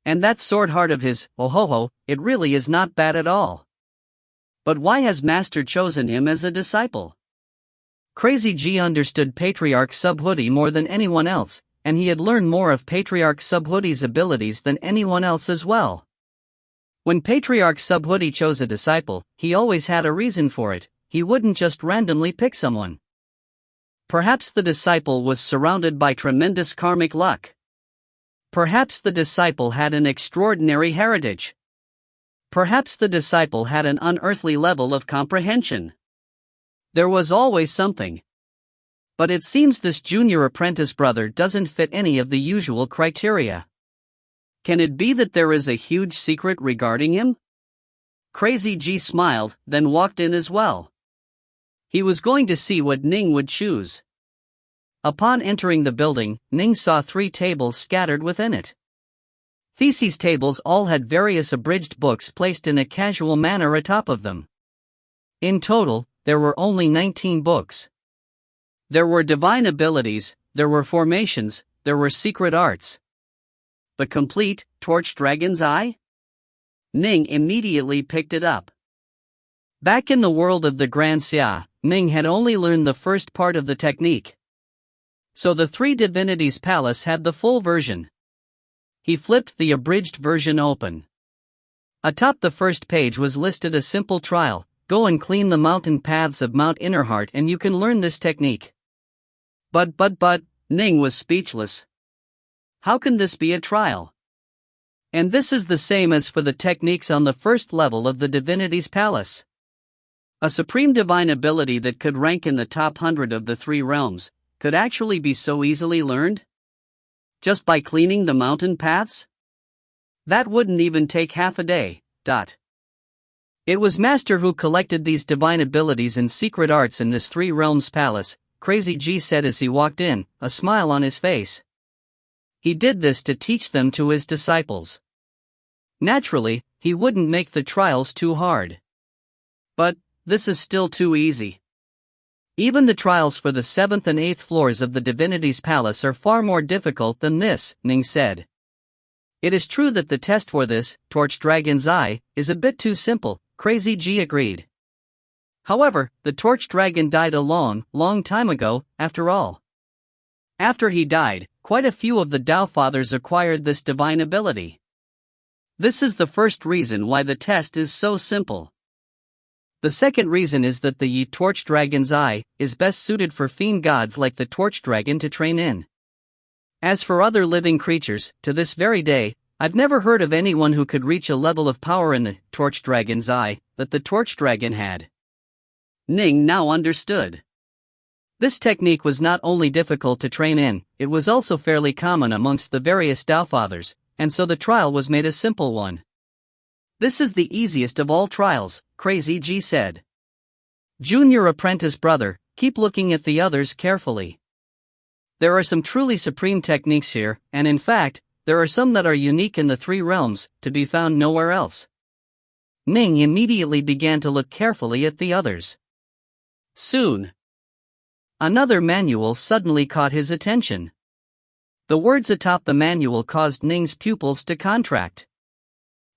And that sword heart of his, oh ho ho, it really is not bad at all. But why has Master chosen him as a disciple? Crazy G understood Patriarch Subhoodie more than anyone else, and he had learned more of Patriarch Subhoodie's abilities than anyone else as well. When Patriarch Subhoodie chose a disciple, he always had a reason for it. He wouldn't just randomly pick someone. Perhaps the disciple was surrounded by tremendous karmic luck. Perhaps the disciple had an extraordinary heritage. Perhaps the disciple had an unearthly level of comprehension. There was always something. But it seems this junior apprentice brother doesn't fit any of the usual criteria. Can it be that there is a huge secret regarding him? Crazy G smiled, then walked in as well. He was going to see what Ning would choose. Upon entering the building, Ning saw 3 tables scattered within it. These tables all had various abridged books placed in a casual manner atop of them. In total, there were only 19 books. There were divine abilities, there were formations, there were secret arts. The complete, Torch Dragon's Eye? Ning immediately picked it up. Back in the world of the Grand Xia, Ning had only learned the first part of the technique. So the Three Divinities Palace had the full version. He flipped the abridged version open. Atop the first page was listed a simple trial: go and clean the mountain paths of Mount Innerheart and you can learn this technique. But, Ning was speechless. How can this be a trial? And this is the same as for the techniques on the first level of the Divinity's Palace. A supreme divine ability that could rank in the top 100 of the 3 realms, could actually be so easily learned? Just by cleaning the mountain paths? That wouldn't even take half a day. It was Master who collected these divine abilities and secret arts in this 3 realms palace, Crazy G said as he walked in, a smile on his face. He did this to teach them to his disciples. Naturally, he wouldn't make the trials too hard. But this is still too easy. Even the trials for the 7th and 8th floors of the Divinity's Palace are far more difficult than this, Ning said. It is true that the test for this, Torch Dragon's Eye, is a bit too simple, Crazy G agreed. However, the Torch Dragon died a long time ago, after all. After he died, quite a few of the Tao Fathers acquired this divine ability. This is the first reason why the test is so simple. The second reason is that the Torch Dragon's Eye is best suited for fiend gods like the Torch Dragon to train in. As for other living creatures, to this very day, I've never heard of anyone who could reach a level of power in the Torch Dragon's Eye that the Torch Dragon had. Ning now understood. This technique was not only difficult to train in, it was also fairly common amongst the various Tao Fathers, and so the trial was made a simple one. This is the easiest of all trials, Crazy G said. Junior apprentice brother, keep looking at the others carefully. There are some truly supreme techniques here, and in fact, there are some that are unique in the 3 realms, to be found nowhere else. Ning immediately began to look carefully at the others. Soon, another manual suddenly caught his attention. The words atop the manual caused Ning's pupils to contract.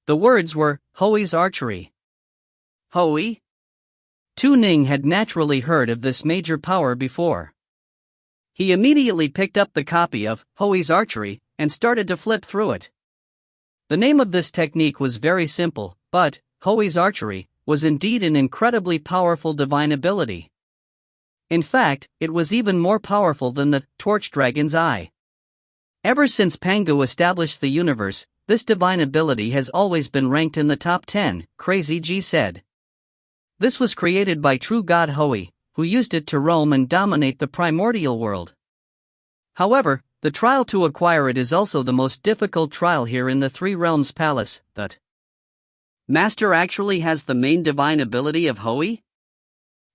The words were, Hoi's archery. Hoi? Tu Ning had naturally heard of this major power before. He immediately picked up the copy of Hoi's archery and started to flip through it. The name of this technique was very simple, but Hoi's archery was indeed an incredibly powerful divine ability. In fact, it was even more powerful than the torch dragon's eye. Ever since Pangu established the universe, this divine ability has always been ranked in the top 10, Crazy G said. This was created by true god Hoi, who used it to roam and dominate the primordial world. However, the trial to acquire it is also the most difficult trial here in the Three Realms Palace. But Master actually has the main divine ability of Hoi?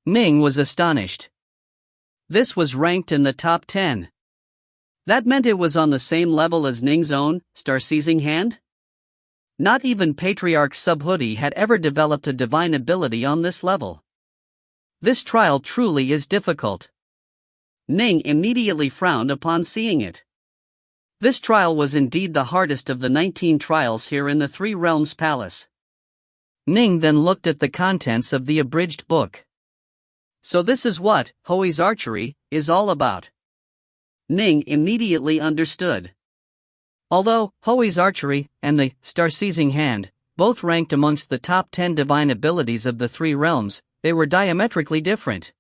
Ning was astonished. This was ranked in the top 10. That meant it was on the same level as Ning's own star-seizing hand? Not even Patriarch Subhuti had ever developed a divine ability on this level. This trial truly is difficult. Ning immediately frowned upon seeing it. This trial was indeed the hardest of the 19 trials here in the Three Realms Palace. Ning then looked at the contents of the abridged book. So this is what Hoi's archery is all about. Ning immediately understood. Although Hoi's archery and the star-seizing hand both ranked amongst the top 10 divine abilities of the Three Realms, they were diametrically different.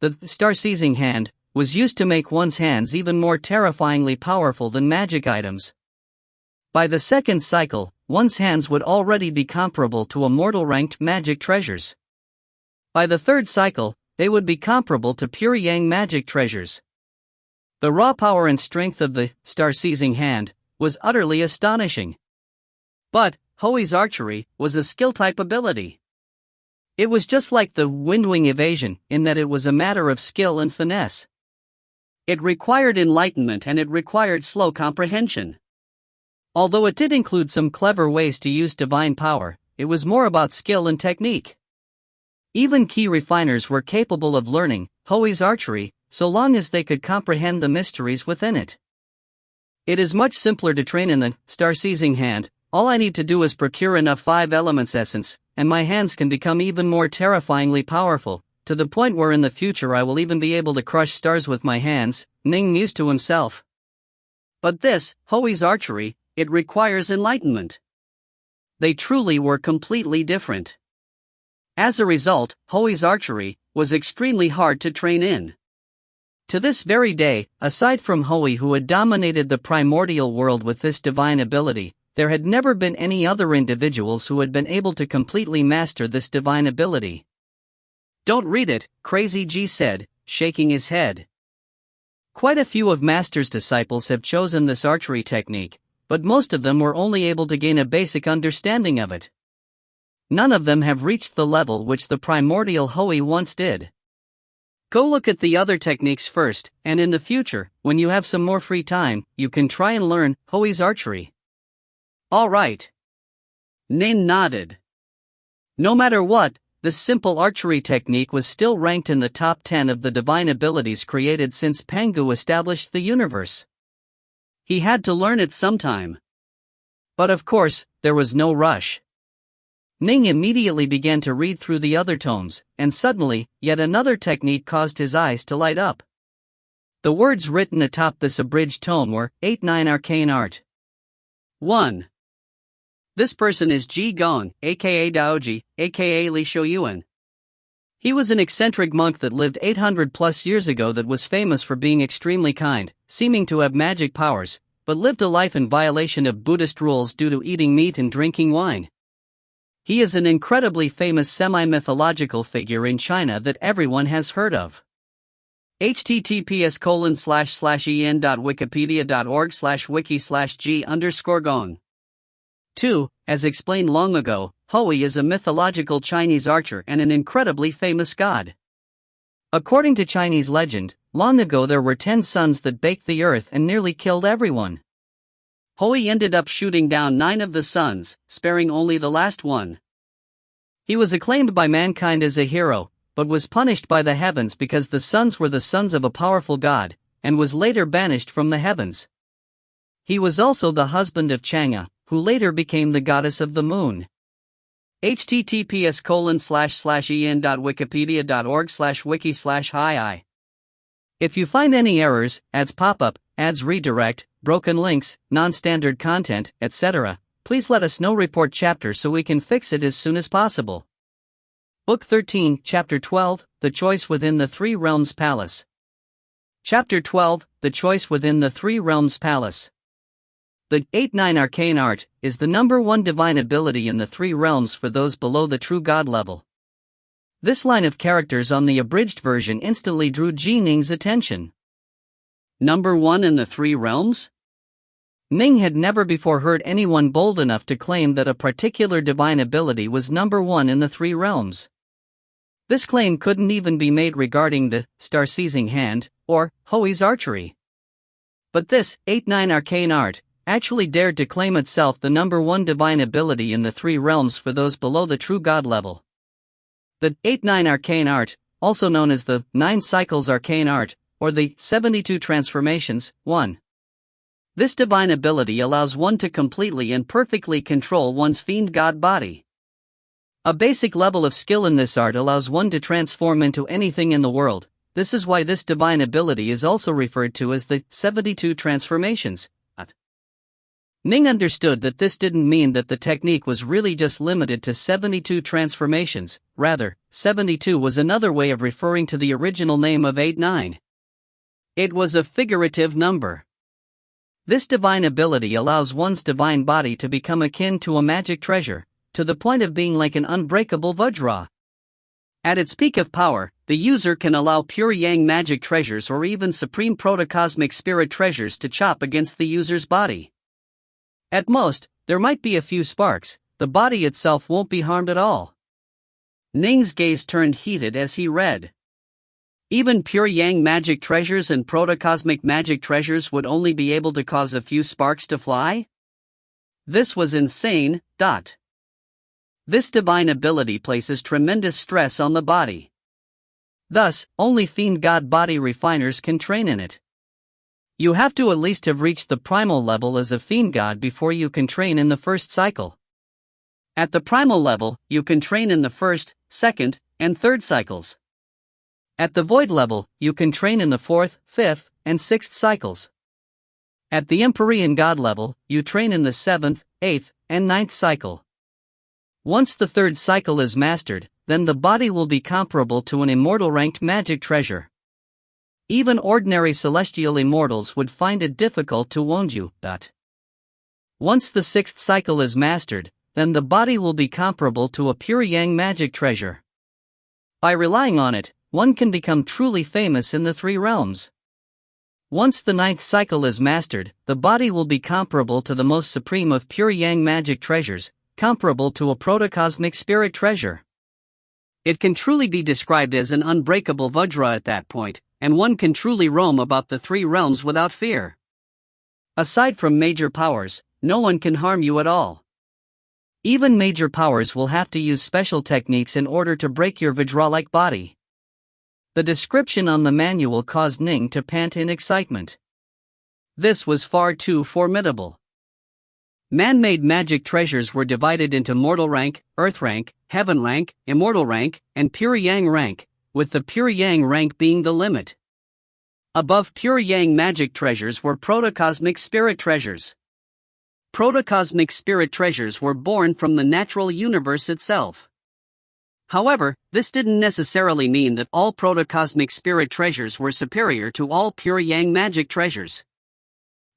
The star-seizing hand was used to make one's hands even more terrifyingly powerful than magic items. By the second cycle, one's hands would already be comparable to immortal-ranked magic treasures. By the third cycle, they would be comparable to pure yang magic treasures. The raw power and strength of the star-seizing hand was utterly astonishing. But Hoi's archery was a skill-type ability. It was just like the windwing evasion in that it was a matter of skill and finesse. It required enlightenment and it required slow comprehension. Although it did include some clever ways to use divine power, it was more about skill and technique. Even key refiners were capable of learning Hoi's archery, so long as they could comprehend the mysteries within it. It is much simpler to train in the star-seizing hand. All I need to do is procure enough 5 elements essence, and my hands can become even more terrifyingly powerful, to the point where in the future I will even be able to crush stars with my hands, Ning mused to himself. But this, Hoi's archery, it requires enlightenment. They truly were completely different. As a result, Hoi's archery was extremely hard to train in. To this very day, aside from Hoi who had dominated the primordial world with this divine ability, there had never been any other individuals who had been able to completely master this divine ability. Don't read it, Crazy G said, shaking his head. Quite a few of Master's disciples have chosen this archery technique, but most of them were only able to gain a basic understanding of it. None of them have reached the level which the primordial Hoi once did. Go look at the other techniques first, and in the future, when you have some more free time, you can try and learn Hoi's archery. Alright. Ning nodded. No matter what, this simple archery technique was still ranked in the top 10 of the divine abilities created since Pangu established the universe. He had to learn it sometime. But of course, there was no rush. Ning immediately began to read through the other tomes, and suddenly, yet another technique caused his eyes to light up. The words written atop this abridged tome were 8-9 Arcane Art. 1. This person is Ji Gong, aka Daoji, aka Li Shouyuan. He was an eccentric monk that lived 800 plus years ago that was famous for being extremely kind, seeming to have magic powers, but lived a life in violation of Buddhist rules due to eating meat and drinking wine. He is an incredibly famous semi-mythological figure in China that everyone has heard of. https://en.wikipedia.org/wiki/g_gong. 2. As explained long ago, Hoi is a mythological Chinese archer and an incredibly famous god. According to Chinese legend, long ago there were 10 suns that baked the earth and nearly killed everyone. Hoi ended up shooting down 9 of the suns, sparing only the last one. He was acclaimed by mankind as a hero, but was punished by the heavens because the sons were the sons of a powerful god, and was later banished from the heavens. He was also the husband of Chang'e, who later became the goddess of the moon. https://en.wikipedia.org/wiki/hi. If you find any errors, ads pop up, ads redirect, broken links, non-standard content, etc., please let us know. Report chapter so we can fix it as soon as possible. Book 13, Chapter 12, The Choice Within the Three Realms Palace. Chapter 12, The Choice Within the Three Realms Palace. The 8-9 Arcane Art is the number one divine ability in the three realms for those below the true god level. This line of characters on the abridged version instantly drew Ning's attention. Number 1 in the three realms? Ning had never before heard anyone bold enough to claim that a particular divine ability was number 1 in the three realms. This claim couldn't even be made regarding the star-seizing hand, or Hoi's archery. But this 8-9 Arcane Art actually dared to claim itself the number 1 divine ability in the three realms for those below the true god level. The 8-9 Arcane Art, also known as the 9 Cycles Arcane Art, or the 72 Transformations, 1. This divine ability allows one to completely and perfectly control one's fiend god body. A basic level of skill in this art allows one to transform into anything in the world. This is why this divine ability is also referred to as the 72 Transformations. Ning understood that this didn't mean that the technique was really just limited to 72 transformations, rather, 72 was another way of referring to the original name of 8-9. It was a figurative number. This divine ability allows one's divine body to become akin to a magic treasure, to the point of being like an unbreakable vajra. At its peak of power, the user can allow pure yang magic treasures or even supreme protocosmic spirit treasures to chop against the user's body. At most, there might be a few sparks, the body itself won't be harmed at all. Ning's gaze turned heated as he read. Even pure yang magic treasures and protocosmic magic treasures would only be able to cause a few sparks to fly? This was insane. This divine ability places tremendous stress on the body. Thus, only fiend god body refiners can train in it. You have to at least have reached the primal level as a fiend god before you can train in the first cycle. At the primal level, you can train in the first, second, and third cycles. At the void level, you can train in the fourth, fifth, and sixth cycles. At the Empyrean god level, you train in the seventh, eighth, and ninth cycle. Once the third cycle is mastered, then the body will be comparable to an immortal ranked magic treasure. Even ordinary celestial immortals would find it difficult to wound you. Once the sixth cycle is mastered, then the body will be comparable to a pure yang magic treasure. By relying on it, one can become truly famous in the three realms. Once the ninth cycle is mastered, the body will be comparable to the most supreme of pure yang magic treasures, comparable to a protocosmic spirit treasure. It can truly be described as an unbreakable vajra at that point, and one can truly roam about the three realms without fear. Aside from major powers, no one can harm you at all. Even major powers will have to use special techniques in order to break your vajra-like body. The description on the manual caused Ning to pant in excitement. This was far too formidable. Man-made magic treasures were divided into mortal rank, earth rank, heaven rank, immortal rank, and pure yang rank, with the pure yang rank being the limit. Above pure yang magic treasures were protocosmic spirit treasures. Protocosmic spirit treasures were born from the natural universe itself. However, this didn't necessarily mean that all protocosmic spirit treasures were superior to all pure yang magic treasures.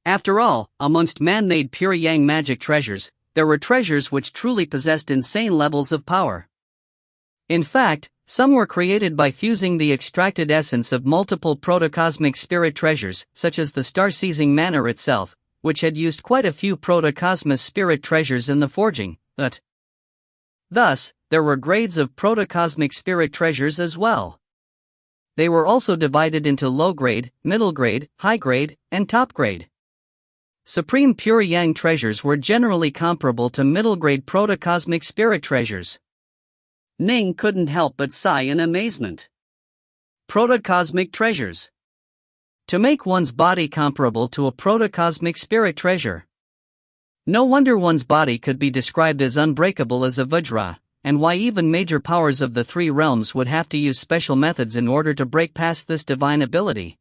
After all, amongst man-made pure yang magic treasures, there were treasures which truly possessed insane levels of power. In fact, some were created by fusing the extracted essence of multiple protocosmic spirit treasures, such as the star-seizing manor itself, which had used quite a few protocosmos spirit treasures in the forging, Thus, there were grades of protocosmic spirit treasures as well. They were also divided into low grade, middle grade, high grade, and top grade. Supreme pure yang treasures were generally comparable to middle grade protocosmic spirit treasures. Ning couldn't help but sigh in amazement. Protocosmic treasures. To make one's body comparable to a protocosmic spirit treasure. No wonder one's body could be described as unbreakable as a vajra, and why even major powers of the three realms would have to use special methods in order to break past this divine ability.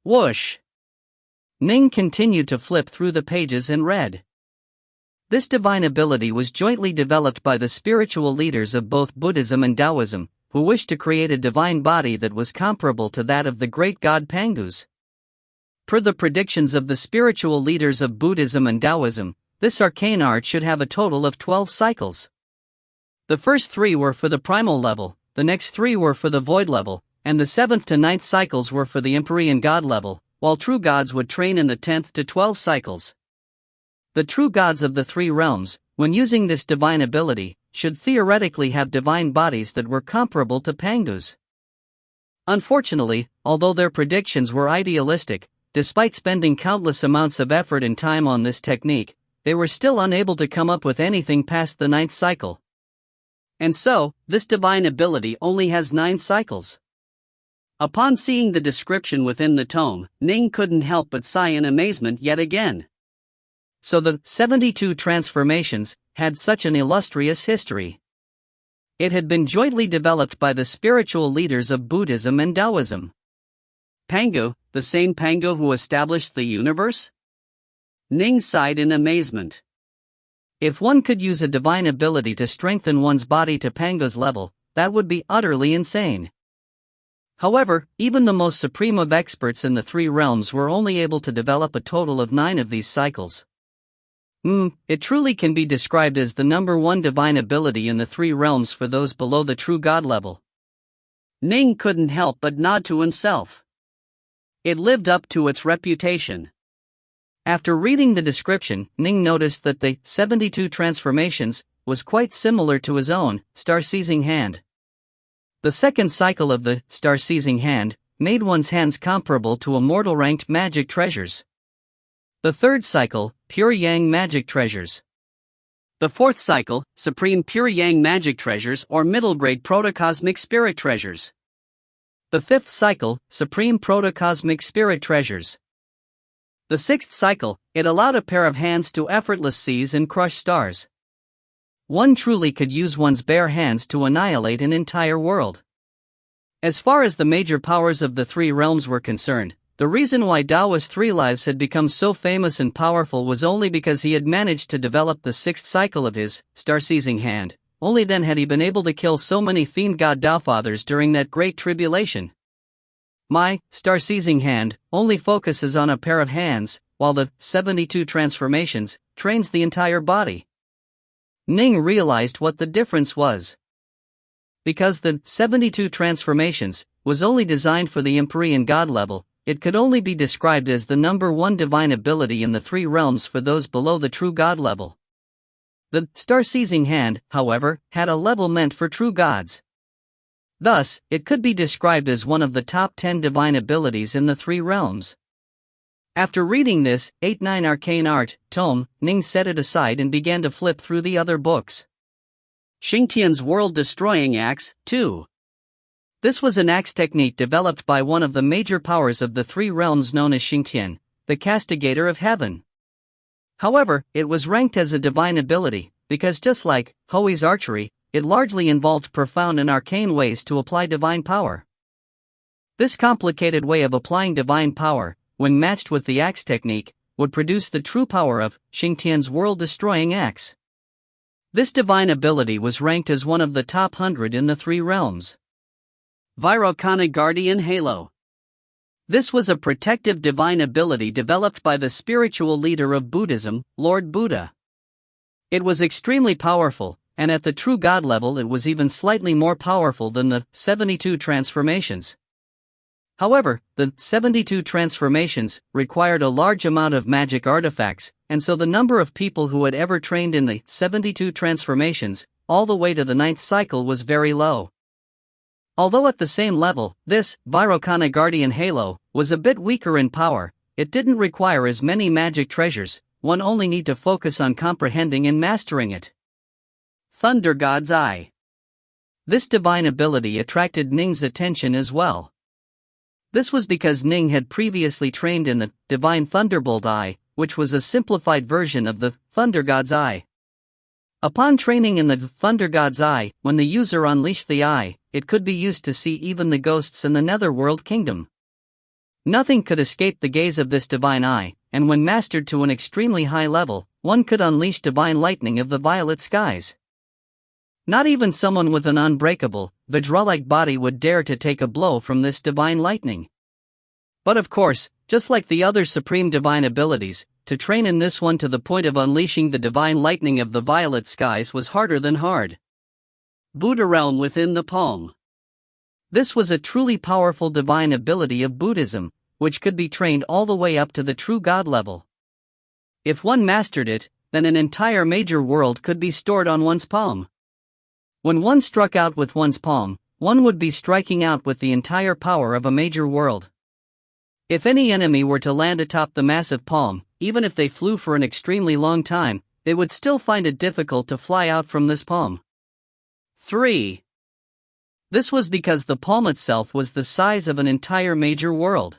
Whoosh! Ning continued to flip through the pages and read. This divine ability was jointly developed by the spiritual leaders of both Buddhism and Taoism, who wished to create a divine body that was comparable to that of the great god Pangus. Per the predictions of the spiritual leaders of Buddhism and Taoism, this arcane art should have a total of 12 cycles. The first 3 were for the primal level, the next 3 were for the void level, and the 7th to 9th cycles were for the empyrean god level, while true gods would train in the 10th to 12th cycles. The true gods of the three realms, when using this divine ability, should theoretically have divine bodies that were comparable to Pangus. Unfortunately, although their predictions were idealistic, despite spending countless amounts of effort and time on this technique, they were still unable to come up with anything past the 9th cycle. And so, this divine ability only has 9 cycles. Upon seeing the description within the tome, Ning couldn't help but sigh in amazement yet again. So the 72 transformations had such an illustrious history. It had been jointly developed by the spiritual leaders of Buddhism and Taoism. Pangu, the same Pangu who established the universe? Ning sighed in amazement. If one could use a divine ability to strengthen one's body to Pangu's level, that would be utterly insane. However, even the most supreme of experts in the three realms were only able to develop a total of 9 of these cycles. It truly can be described as the number 1 divine ability in the three realms for those below the true god level. Ning couldn't help but nod to himself. It lived up to its reputation. After reading the description, Ning noticed that the 72 transformations was quite similar to his own star-seizing hand. The second cycle of the star-seizing hand made one's hands comparable to immortal-ranked magic treasures. The third cycle, pure yang magic treasures. The fourth cycle, supreme pure yang magic treasures or middle-grade protocosmic spirit treasures. The fifth cycle, supreme protocosmic spirit treasures. The sixth cycle, it allowed a pair of hands to effortless seize and crush stars. One truly could use one's bare hands to annihilate an entire world. As far as the major powers of the three realms were concerned, the reason why Taoist Three Lives had become so famous and powerful was only because he had managed to develop the sixth cycle of his star-seizing hand. Only then had he been able to kill so many fiend god Taofathers during that great tribulation. My star-seizing hand only focuses on a pair of hands, while the 72 transformations trains the entire body. Ning realized what the difference was. Because the 72 transformations was only designed for the empyrean god level, it could only be described as the number 1 divine ability in the three realms for those below the true god level. The star-seizing hand, however, had a level meant for true gods. Thus, it could be described as one of the top 10 divine abilities in the three realms. After reading this 8-9 arcane art tome, Ning set it aside and began to flip through the other books. Xingtian's world-destroying axe, 2. This was an axe technique developed by one of the major powers of the three realms known as Xingtian, the castigator of heaven. However, it was ranked as a divine ability, because just like Hoi's archery, it largely involved profound and arcane ways to apply divine power. This complicated way of applying divine power, when matched with the axe technique, would produce the true power of Xingtian's world-destroying axe. This divine ability was ranked as one of the top 100 in the three realms. Virokana Guardian Halo. This was a protective divine ability developed by the spiritual leader of Buddhism, Lord Buddha. It was extremely powerful, and at the true god level it was even slightly more powerful than the 72 transformations. However, the 72 transformations required a large amount of magic artifacts, and so the number of people who had ever trained in the 72 transformations, all the way to the 9th cycle, was very low. Although at the same level, this Virokana Guardian Halo was a bit weaker in power, it didn't require as many magic treasures, one only need to focus on comprehending and mastering it. Thunder God's Eye. This divine ability attracted Ning's attention as well. This was because Ning had previously trained in the Divine Thunderbolt Eye, which was a simplified version of the Thunder God's Eye. Upon training in the Thunder God's Eye, when the user unleashed the eye, it could be used to see even the ghosts in the Netherworld Kingdom. Nothing could escape the gaze of this divine eye, and when mastered to an extremely high level, one could unleash divine lightning of the violet skies. Not even someone with an unbreakable, Vajra-like body would dare to take a blow from this divine lightning. But of course, just like the other supreme divine abilities, to train in this one to the point of unleashing the divine lightning of the violet skies was harder than hard. Buddha realm within the palm. This was a truly powerful divine ability of Buddhism, which could be trained all the way up to the true God level. If one mastered it, then an entire major world could be stored on one's palm. When one struck out with one's palm, one would be striking out with the entire power of a major world. If any enemy were to land atop the massive palm, even if they flew for an extremely long time, they would still find it difficult to fly out from this palm. 3. This was because the palm itself was the size of an entire major world.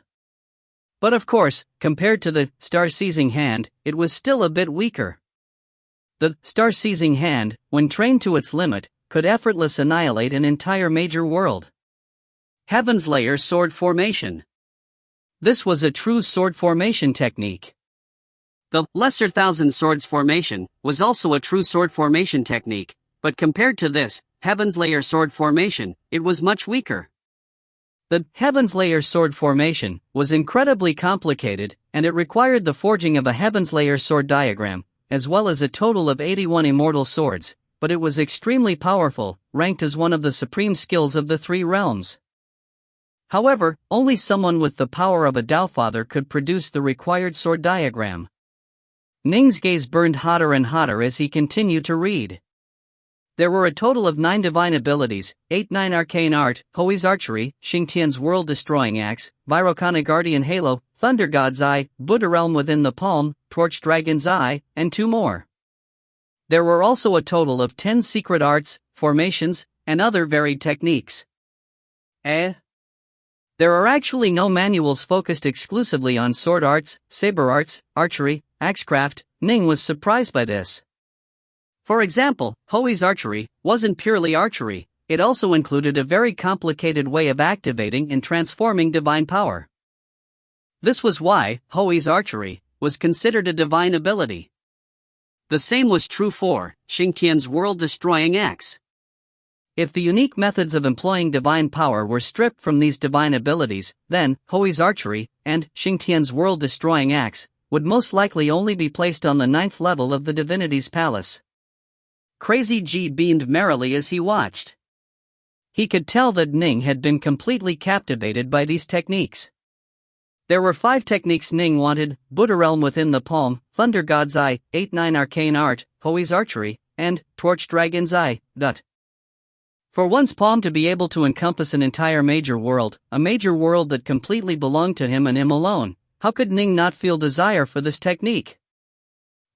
But of course, compared to the star-seizing hand, it was still a bit weaker. The star-seizing hand, when trained to its limit, could effortlessly annihilate an entire major world. Heaven's Layer Sword Formation. This was a true sword formation technique. The Lesser Thousand Swords Formation was also a true sword formation technique, but compared to this, Heaven's Layer Sword Formation, it was much weaker. The Heaven's Layer Sword Formation was incredibly complicated, and it required the forging of a Heaven's Layer sword diagram, as well as a total of 81 immortal swords, but it was extremely powerful, ranked as one of the supreme skills of the three realms. However, only someone with the power of a Taofather could produce the required sword diagram. Ning's gaze burned hotter and hotter as he continued to read. There were a total of 9 divine abilities, 8-9 arcane art, Hoi's archery, Xingtian's world-destroying axe, Virokana guardian halo, Thunder God's Eye, Buddha realm within the palm, Torch Dragon's Eye, and 2 more. There were also a total of 10 secret arts, formations, and other varied techniques. There are actually no manuals focused exclusively on sword arts, saber arts, archery, axecraft. Ning was surprised by this. For example, Hoi's archery wasn't purely archery, it also included a very complicated way of activating and transforming divine power. This was why Hoi's archery was considered a divine ability. The same was true for Xingtian's world-destroying axe. If the unique methods of employing divine power were stripped from these divine abilities, then Hoi's archery and Xingtian's world-destroying axe would most likely only be placed on the 9th level of the divinity's palace. Crazy G beamed merrily as he watched. He could tell that Ning had been completely captivated by these techniques. There were 5 techniques Ning wanted: Buddha realm within the palm, Thunder God's Eye, 8-9 arcane art, Hoi's archery, and Torch Dragon's Eye. For one's palm to be able to encompass an entire major world, a major world that completely belonged to him and him alone, how could Ning not feel desire for this technique?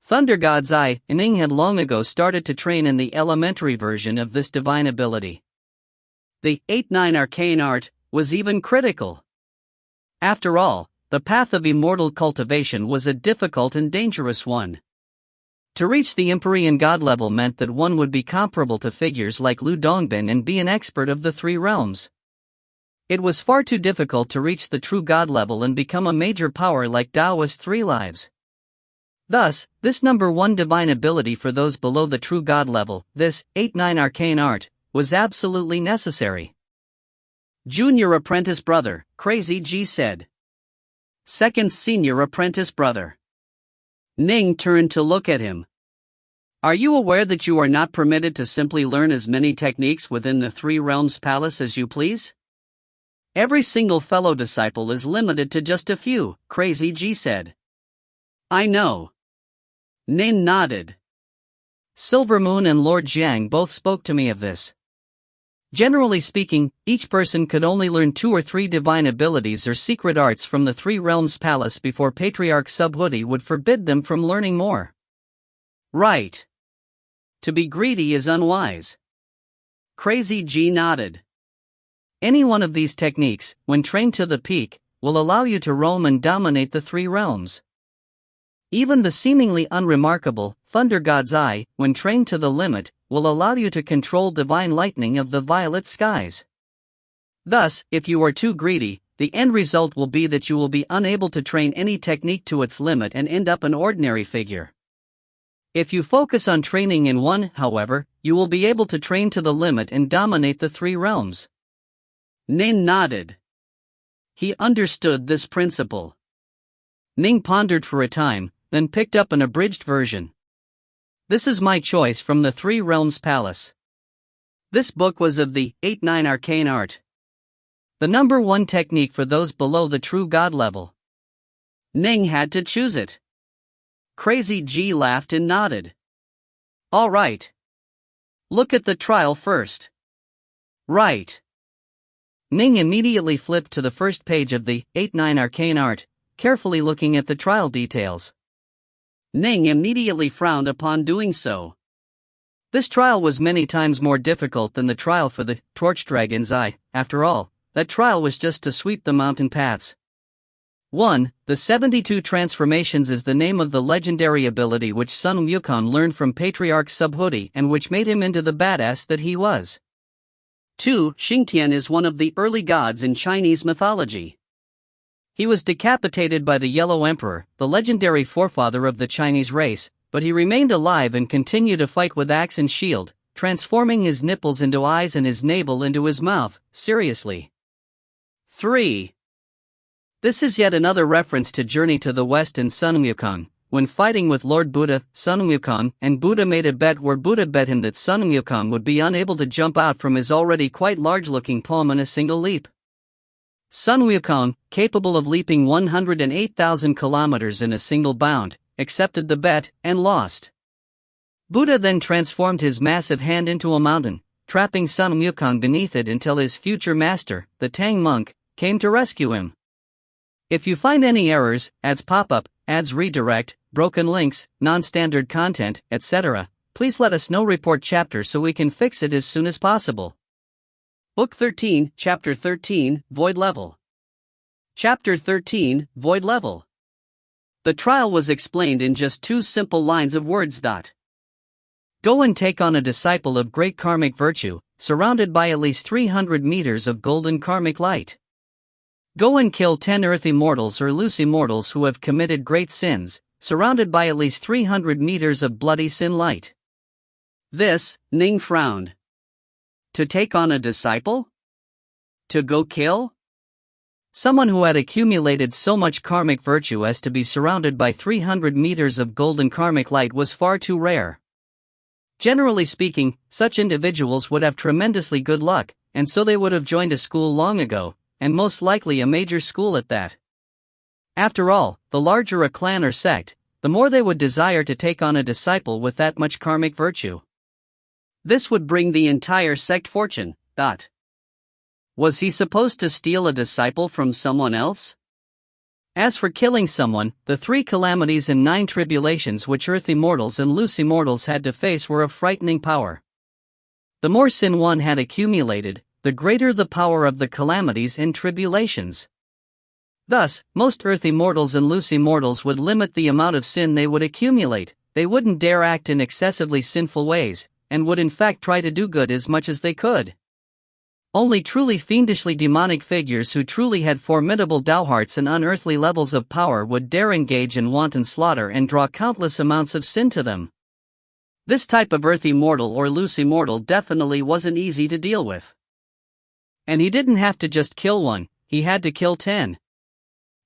Thunder God's Eye. Ning had long ago started to train in the elementary version of this divine ability. The 8-9 arcane art was even critical. After all, the path of immortal cultivation was a difficult and dangerous one. To reach the Empyrean God level meant that one would be comparable to figures like Lu Dongbin and be an expert of the 3 realms. It was far too difficult to reach the true God level and become a major power like Taoist 3 lives. Thus, this number 1 divine ability for those below the true God level, this 8-9 arcane art, was absolutely necessary. Junior apprentice brother, Crazy G said. Second senior apprentice brother. Ning turned to look at him. Are you aware that you are not permitted to simply learn as many techniques within the 3 realms palace as you please? Every single fellow disciple is limited to just a few, Crazy G said. I know. Ning nodded. Silver Moon and Lord Jiang both spoke to me of this. Generally speaking, each person could only learn 2 or 3 divine abilities or secret arts from the 3 realms palace before Patriarch Subhuti would forbid them from learning more. Right. To be greedy is unwise. Crazy G nodded. Any one of these techniques, when trained to the peak, will allow you to roam and dominate the three realms. Even the seemingly unremarkable Thunder God's Eye, when trained to the limit, will allow you to control divine lightning of the violet skies. Thus, if you are too greedy, the end result will be that you will be unable to train any technique to its limit and end up an ordinary figure. If you focus on training in one, however, you will be able to train to the limit and dominate the three realms. Ning nodded. He understood this principle. Ning pondered for a time, then picked up an abridged version. This is my choice from the Three Realms Palace. This book was of the 8-9 arcane art. The number one technique for those below the true god level. Ning had to choose it. Crazy G laughed and nodded. All right. Look at the trial first. Right. Ning immediately flipped to the first page of the 8-9 arcane art, carefully looking at the trial details. Ning immediately frowned upon doing so. This trial was many times more difficult than the trial for the Torch Dragon's Eye. After all, that trial was just to sweep the mountain paths. 1. The 72 Transformations is the name of the legendary ability which Sun Wukong learned from Patriarch Subhuti and which made him into the badass that he was. 2. Xingtian is one of the early gods in Chinese mythology. He was decapitated by the Yellow Emperor, the legendary forefather of the Chinese race, but he remained alive and continued to fight with axe and shield, transforming his nipples into eyes and his navel into his mouth. Seriously. 3. This is yet another reference to Journey to the West and Sun Wukong. When fighting with Lord Buddha, Sun Wukong and Buddha made a bet where Buddha bet him that Sun Wukong would be unable to jump out from his already quite large-looking palm in a single leap. Sun Wukong, capable of leaping 108,000 kilometers in a single bound, accepted the bet and lost. Buddha then transformed his massive hand into a mountain, trapping Sun Wukong beneath it until his future master, the Tang monk, came to rescue him. If you find any errors, ads pop up, ads redirect, broken links, non-standard content, etc., please let us know. Report chapter so we can fix it as soon as possible. Book 13, Chapter 13, Void Level. Chapter 13, Void Level. The trial was explained in just 2 simple lines of words. Go and take on a disciple of great karmic virtue, surrounded by at least 300 meters of golden karmic light. Go and kill 10 earth immortals or loose immortals who have committed great sins, surrounded by at least 300 meters of bloody sin light. This, Ning frowned. To take on a disciple? To go kill? Someone who had accumulated so much karmic virtue as to be surrounded by 300 meters of golden karmic light was far too rare. Generally speaking, such individuals would have tremendously good luck, and so they would have joined a school long ago, and most likely a major school at that. After all, the larger a clan or sect, the more they would desire to take on a disciple with that much karmic virtue. This would bring the entire sect fortune. Was he supposed to steal a disciple from someone else? As for killing someone, the 3 calamities and 9 tribulations which earth immortals and loose immortals had to face were of frightening power. The more sin one had accumulated, the greater the power of the calamities and tribulations. Thus, most earth immortals and loose immortals would limit the amount of sin they would accumulate. They wouldn't dare act in excessively sinful ways, and would in fact try to do good as much as they could. Only truly fiendishly demonic figures who truly had formidable dowhearts and unearthly levels of power would dare engage in wanton slaughter and draw countless amounts of sin to them. This type of earth immortal or loose immortal definitely wasn't easy to deal with. And he didn't have to just kill one, he had to kill 10.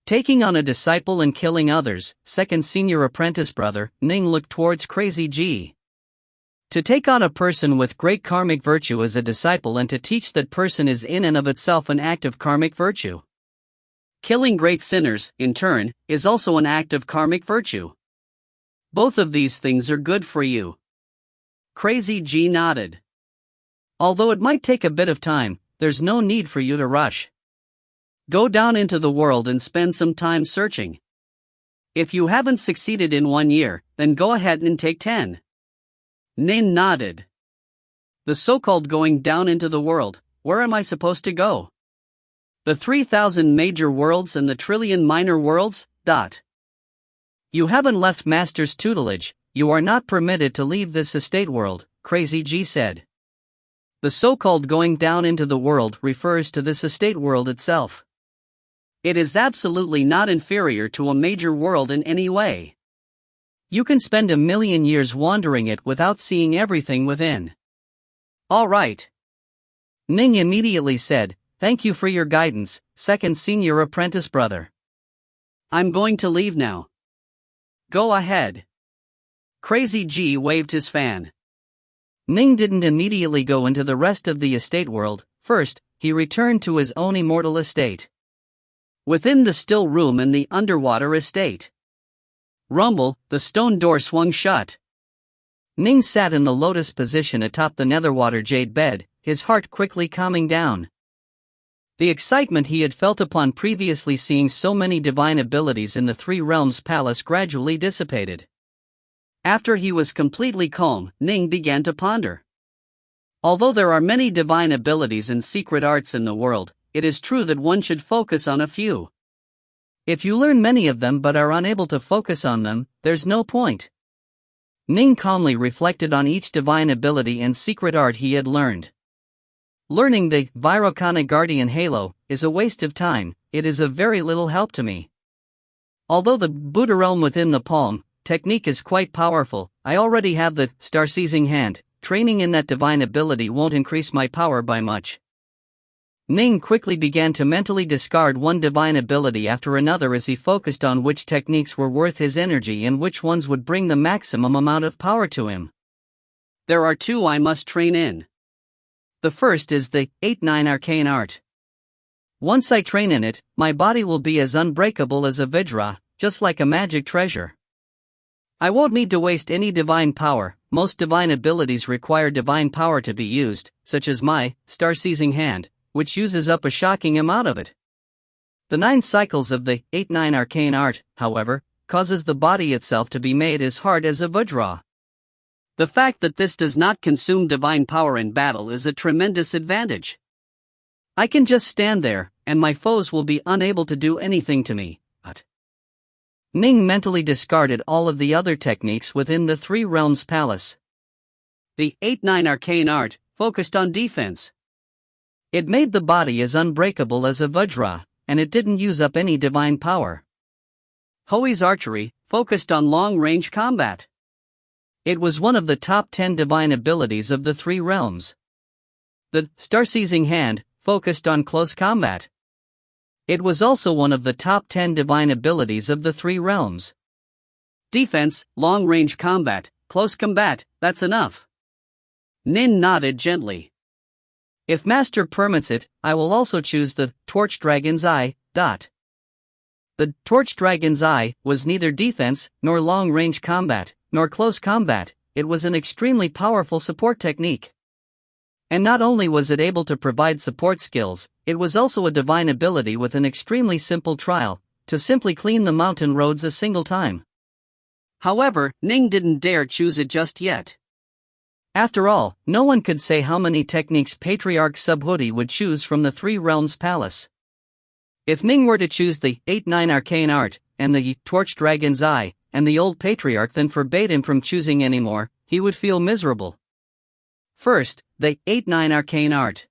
Taking on a disciple and killing others, second senior apprentice brother, Ning looked towards Crazy G. To take on a person with great karmic virtue as a disciple and to teach that person is in and of itself an act of karmic virtue. Killing great sinners, in turn, is also an act of karmic virtue. Both of these things are good for you. Crazy G nodded. Although it might take a bit of time, there's no need for you to rush. Go down into the world and spend some time searching. If you haven't succeeded in 1 year, then go ahead and take 10. Ning nodded. The so-called going down into the world, where am I supposed to go? The 3,000 major worlds and the trillion minor worlds? You haven't left Master's tutelage, you are not permitted to leave this estate world, Crazy G said. The so-called going down into the world refers to this estate world itself. It is absolutely not inferior to a major world in any way. You can spend 1,000,000 years wandering it without seeing everything within. All right. Ning immediately said, "Thank you for your guidance, second senior apprentice brother. I'm going to leave now." "Go ahead." Crazy G waved his fan. Ning didn't immediately go into the rest of the estate world. First, he returned to his own immortal estate. Within the still room in the underwater estate. Rumble, the stone door swung shut. Ning sat in the lotus position atop the netherwater jade bed, his heart quickly calming down. The excitement he had felt upon previously seeing so many divine abilities in the Three Realms Palace gradually dissipated. After he was completely calm, Ning began to ponder. Although there are many divine abilities and secret arts in the world, it is true that one should focus on a few. If you learn many of them but are unable to focus on them, there's no point. Ning calmly reflected on each divine ability and secret art he had learned. Learning the Virokana Guardian Halo is a waste of time, it is of very little help to me. Although the Buddha realm within the palm technique is quite powerful, I already have the Star Seizing Hand. Training in that divine ability won't increase my power by much. Ning quickly began to mentally discard one divine ability after another as he focused on which techniques were worth his energy and which ones would bring the maximum amount of power to him. There are two I must train in. The first is the 8-9 arcane art. Once I train in it, my body will be as unbreakable as a Vajra, just like a magic treasure. I won't need to waste any divine power. Most divine abilities require divine power to be used, such as my Star Seizing Hand, which uses up a shocking amount of it. The 9 cycles of the 8-9 arcane art, however, causes the body itself to be made as hard as a Vajra. The fact that this does not consume divine power in battle is a tremendous advantage. I can just stand there, and my foes will be unable to do anything to me. Ning mentally discarded all of the other techniques within the Three Realms Palace. The 8-9 arcane art focused on defense. It made the body as unbreakable as a Vajra, and it didn't use up any divine power. Hoi's archery focused on long-range combat. It was one of the top 10 divine abilities of the Three Realms. The Star Seizing Hand focused on close combat. It was also one of the top 10 divine abilities of the Three Realms. Defense, long-range combat, close combat, that's enough. Nin nodded gently. If Master permits it, I will also choose the Torch Dragon's Eye. The Torch Dragon's Eye was neither defense, nor long-range combat, nor close combat. It was an extremely powerful support technique. And not only was it able to provide support skills, it was also a divine ability with an extremely simple trial, to simply clean the mountain roads a single time. However, Ning didn't dare choose it just yet. After all, no one could say how many techniques Patriarch Subhuti would choose from the Three Realms Palace. If Ning were to choose the 8-9 arcane art, and the Torch Dragon's Eye, and the old Patriarch then forbade him from choosing anymore, he would feel miserable. First, the 8-9 arcane art.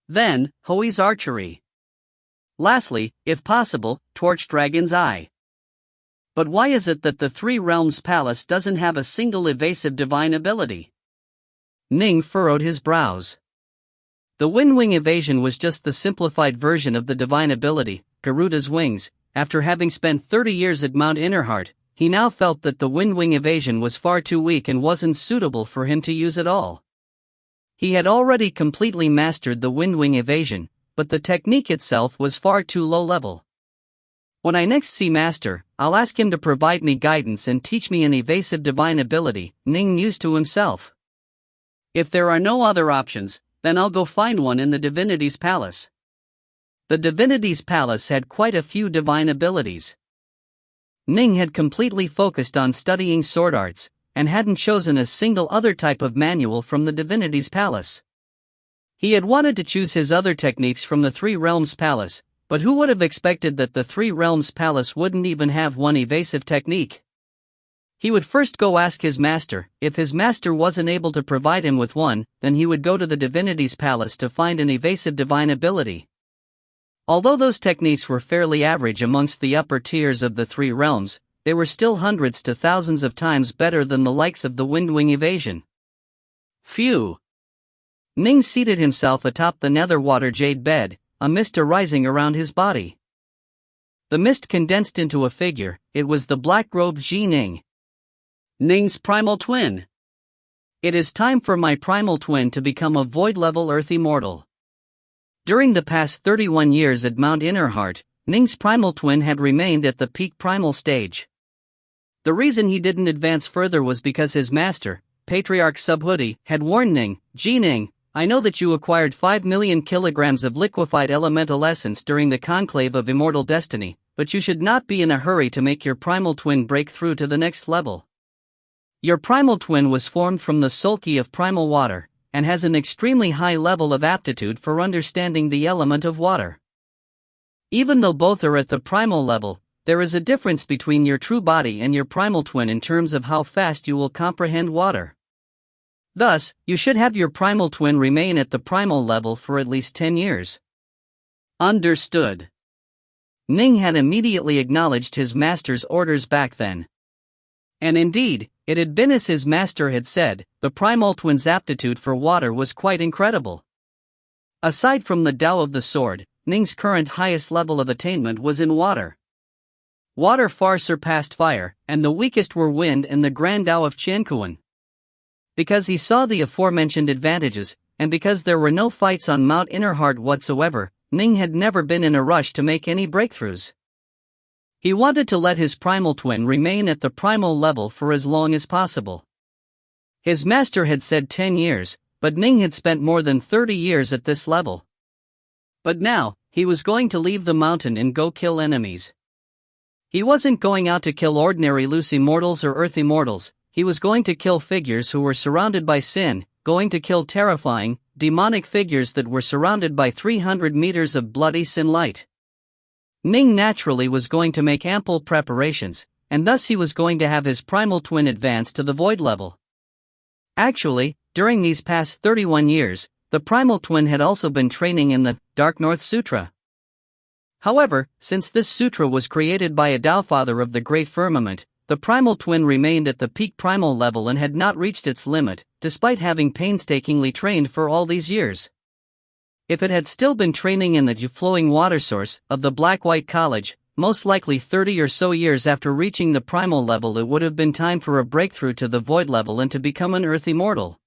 Then, Hoi's archery. Lastly, if possible, Torch Dragon's Eye. But why is it that the Three Realms Palace doesn't have a single evasive divine ability? Ning furrowed his brows. The Windwing Evasion was just the simplified version of the divine ability, Garuda's Wings. After having spent 30 years at Mount Innerheart, he now felt that the Windwing Evasion was far too weak and wasn't suitable for him to use at all. He had already completely mastered the Windwing Evasion, but the technique itself was far too low level. When I next see Master, I'll ask him to provide me guidance and teach me an evasive divine ability, Ning mused to himself. If there are no other options, then I'll go find one in the Divinity's Palace. The Divinity's Palace had quite a few divine abilities. Ning had completely focused on studying sword arts, and hadn't chosen a single other type of manual from the divinity's palace. He had wanted to choose his other techniques from the Three Realms Palace, but who would have expected that the Three Realms Palace wouldn't even have one evasive technique? He would first go ask his master. If his master wasn't able to provide him with one, then he would go to the divinity's palace to find an evasive divine ability. Although those techniques were fairly average amongst the upper tiers of the Three Realms, they were still hundreds to thousands of times better than the likes of the Windwing evasion. Phew! Ning seated himself atop the netherwater jade bed, a mist arising around his body. The mist condensed into a figure. It was the black-robed Ning. Ning's primal twin. It is time for my primal twin to become a void-level Earth Immortal. During the past 31 years at Mount Innerheart, Ning's primal twin had remained at the peak primal stage. The reason he didn't advance further was because his master, Patriarch Subhuti, had warned Ning, Ning, I know that you acquired 5 million kilograms of liquefied elemental essence during the conclave of immortal destiny, but you should not be in a hurry to make your primal twin break through to the next level. Your primal twin was formed from the soul key of primal water, and has an extremely high level of aptitude for understanding the element of water. Even though both are at the primal level, there is a difference between your true body and your primal twin in terms of how fast you will comprehend water. Thus, you should have your primal twin remain at the primal level for at least 10 years. Understood. Ning had immediately acknowledged his master's orders back then. And indeed, it had been as his master had said, the primal twin's aptitude for water was quite incredible. Aside from the Tao of the Sword, Ning's current highest level of attainment was in water. Water far surpassed fire, and the weakest were wind and the Grand Tao of Qiankuan. Because he saw the aforementioned advantages, and because there were no fights on Mount Innerheart whatsoever, Ning had never been in a rush to make any breakthroughs. He wanted to let his primal twin remain at the primal level for as long as possible. His master had said 10 years, but Ning had spent more than 30 years at this level. But now, he was going to leave the mountain and go kill enemies. He wasn't going out to kill ordinary loose immortals or earth immortals, he was going to kill figures who were surrounded by sin, going to kill terrifying, demonic figures that were surrounded by 300 meters of bloody sin light. Ning naturally was going to make ample preparations, and thus he was going to have his primal twin advance to the void level. Actually, during these past 31 years, the primal twin had also been training in the Dark North Sutra. However, since this sutra was created by a Tao Father of the Great Firmament, the primal twin remained at the peak primal level and had not reached its limit, despite having painstakingly trained for all these years. If it had still been training in the flowing water source of the Black-White College, most likely 30 or so years after reaching the primal level, it would have been time for a breakthrough to the void level and to become an Earth Immortal.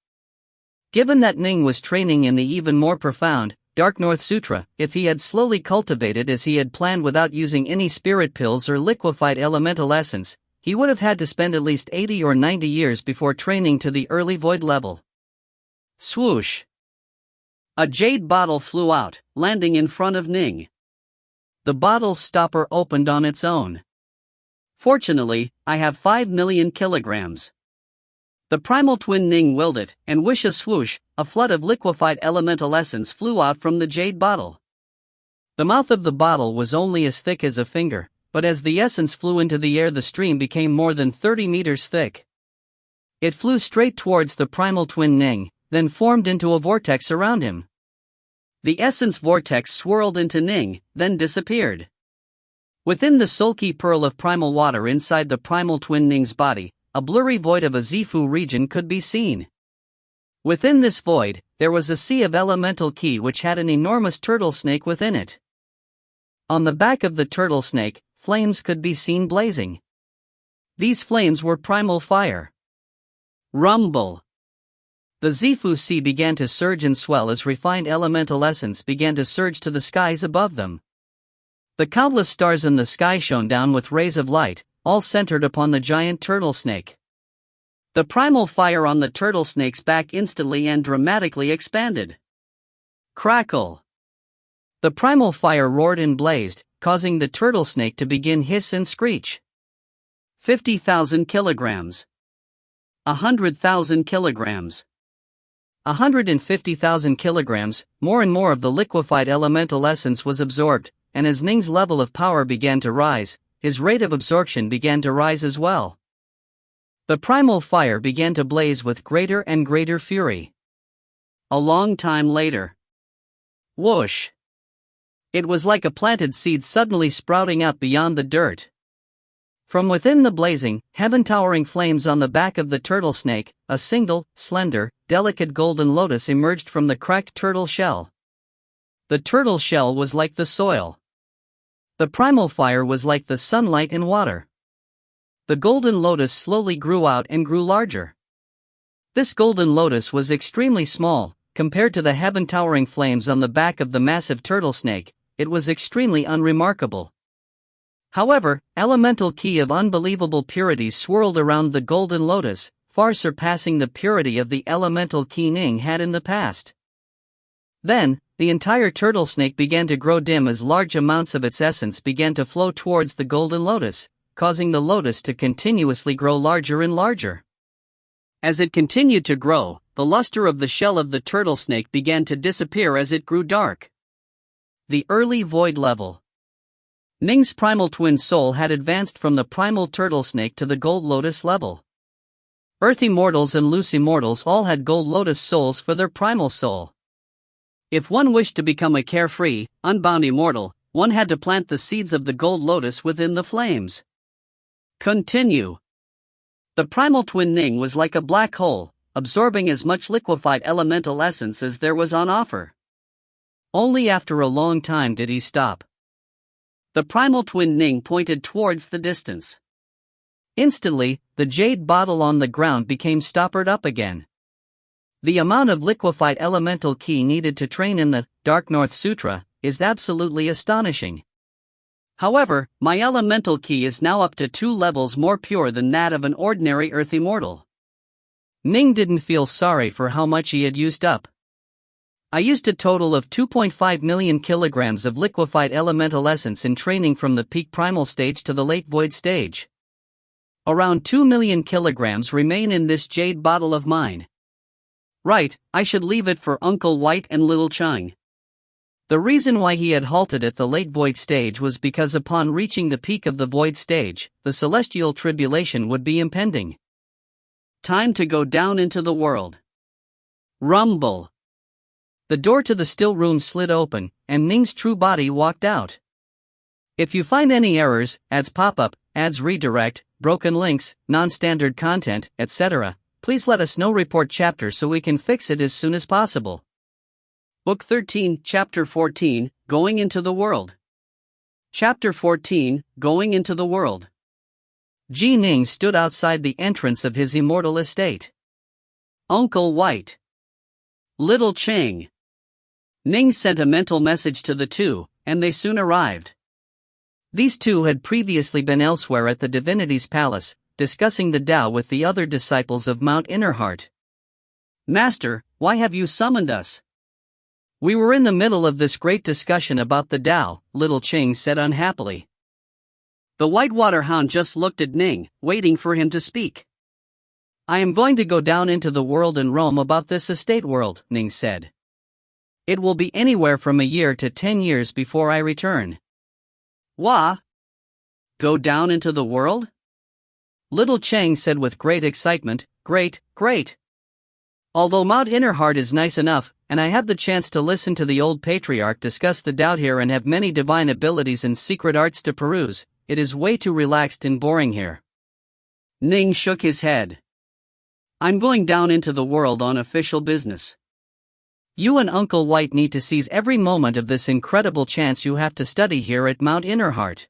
Given that Ning was training in the even more profound Dark North Sutra, if he had slowly cultivated as he had planned without using any spirit pills or liquefied elemental essence, he would have had to spend at least 80 or 90 years before training to the early void level. Swoosh! A jade bottle flew out, landing in front of Ning. The bottle's stopper opened on its own. Fortunately, I have 5 million kilograms. The primal twin Ning willed it, and wish a swoosh, a flood of liquefied elemental essence flew out from the jade bottle. The mouth of the bottle was only as thick as a finger, but as the essence flew into the air, the stream became more than 30 meters thick. It flew straight towards the primal twin Ning, then formed into a vortex around him. The essence vortex swirled into Ning, then disappeared. Within the sulky pearl of primal water inside the primal twin Ning's body, a blurry void of a Zifu region could be seen. Within this void, there was a sea of elemental ki which had an enormous turtle snake within it. On the back of the turtle snake, flames could be seen blazing. These flames were primal fire. Rumble! The Zifu Sea began to surge and swell as refined elemental essence began to surge to the skies above them. The countless stars in the sky shone down with rays of light, all centered upon the giant turtle snake. The primal fire on the turtle snake's back instantly and dramatically expanded. Crackle! The primal fire roared and blazed, causing the turtle snake to begin hiss and screech. 50,000 kilograms. 100,000 kilograms. 150,000 kilograms, more and more of the liquefied elemental essence was absorbed, and as Ning's level of power began to rise, his rate of absorption began to rise as well. The primal fire began to blaze with greater and greater fury. A long time later. Whoosh! It was like a planted seed suddenly sprouting up beyond the dirt. From within the blazing, heaven-towering flames on the back of the turtle snake, a single, slender, delicate golden lotus emerged from the cracked turtle shell. The turtle shell was like the soil. The primal fire was like the sunlight and water. The golden lotus slowly grew out and grew larger. This golden lotus was extremely small, compared to the heaven-towering flames on the back of the massive turtle snake. It was extremely unremarkable. However, elemental ki of unbelievable purity swirled around the golden lotus, far surpassing the purity of the elemental ki Ning had in the past. Then, the entire turtle snake began to grow dim as large amounts of its essence began to flow towards the golden lotus, causing the lotus to continuously grow larger and larger. As it continued to grow, the luster of the shell of the turtle snake began to disappear as it grew dark. The early void level. Ning's primal twin soul had advanced from the primal turtle snake to the gold lotus level. Earth Immortals and Loose Immortals all had gold lotus souls for their primal soul. If one wished to become a carefree, unbound immortal, one had to plant the seeds of the gold lotus within the flames. Continue. The primal twin Ning was like a black hole, absorbing as much liquefied elemental essence as there was on offer. Only after a long time did he stop. The primal twin Ning pointed towards the distance. Instantly, the jade bottle on the ground became stoppered up again. The amount of liquefied elemental ki needed to train in the Dark North Sutra is absolutely astonishing. However, my elemental ki is now up to 2 levels more pure than that of an ordinary Earth Immortal. Ning didn't feel sorry for how much he had used up. I used a total of 2.5 million kilograms of liquefied elemental essence in training from the peak primal stage to the late void stage. Around 2 million kilograms remain in this jade bottle of mine. Right, I should leave it for Uncle White and Little Chung. The reason why he had halted at the late void stage was because upon reaching the peak of the void stage, the celestial tribulation would be impending. Time to go down into the world. Rumble. The door to the still room slid open, and Ning's true body walked out. If you find any errors, ads pop up, ads redirect, broken links, non-standard content, etc., please let us know. Report chapter so we can fix it as soon as possible. Book 13, Chapter 14, Going into the World. Chapter 14, Going into the World. Ning stood outside the entrance of his immortal estate. Uncle White. Little Chang. Ning sent a mental message to the two, and they soon arrived. These two had previously been elsewhere at the divinity's palace, discussing the Tao with the other disciples of Mount Innerheart. Master, why have you summoned us? We were in the middle of this great discussion about the Tao, Little Ching said unhappily. The Whitewater Hound just looked at Ning, waiting for him to speak. I am going to go down into the world and roam about this estate world, Ning said. It will be anywhere from a year to 10 years before I return. Wah? Go down into the world? Little Chang said with great excitement, great, great. Although Mount Innerheart is nice enough, and I have the chance to listen to the old patriarch discuss the Tao here and have many divine abilities and secret arts to peruse, it is way too relaxed and boring here. Ning shook his head. I'm going down into the world on official business. You and Uncle White need to seize every moment of this incredible chance you have to study here at Mount Innerheart.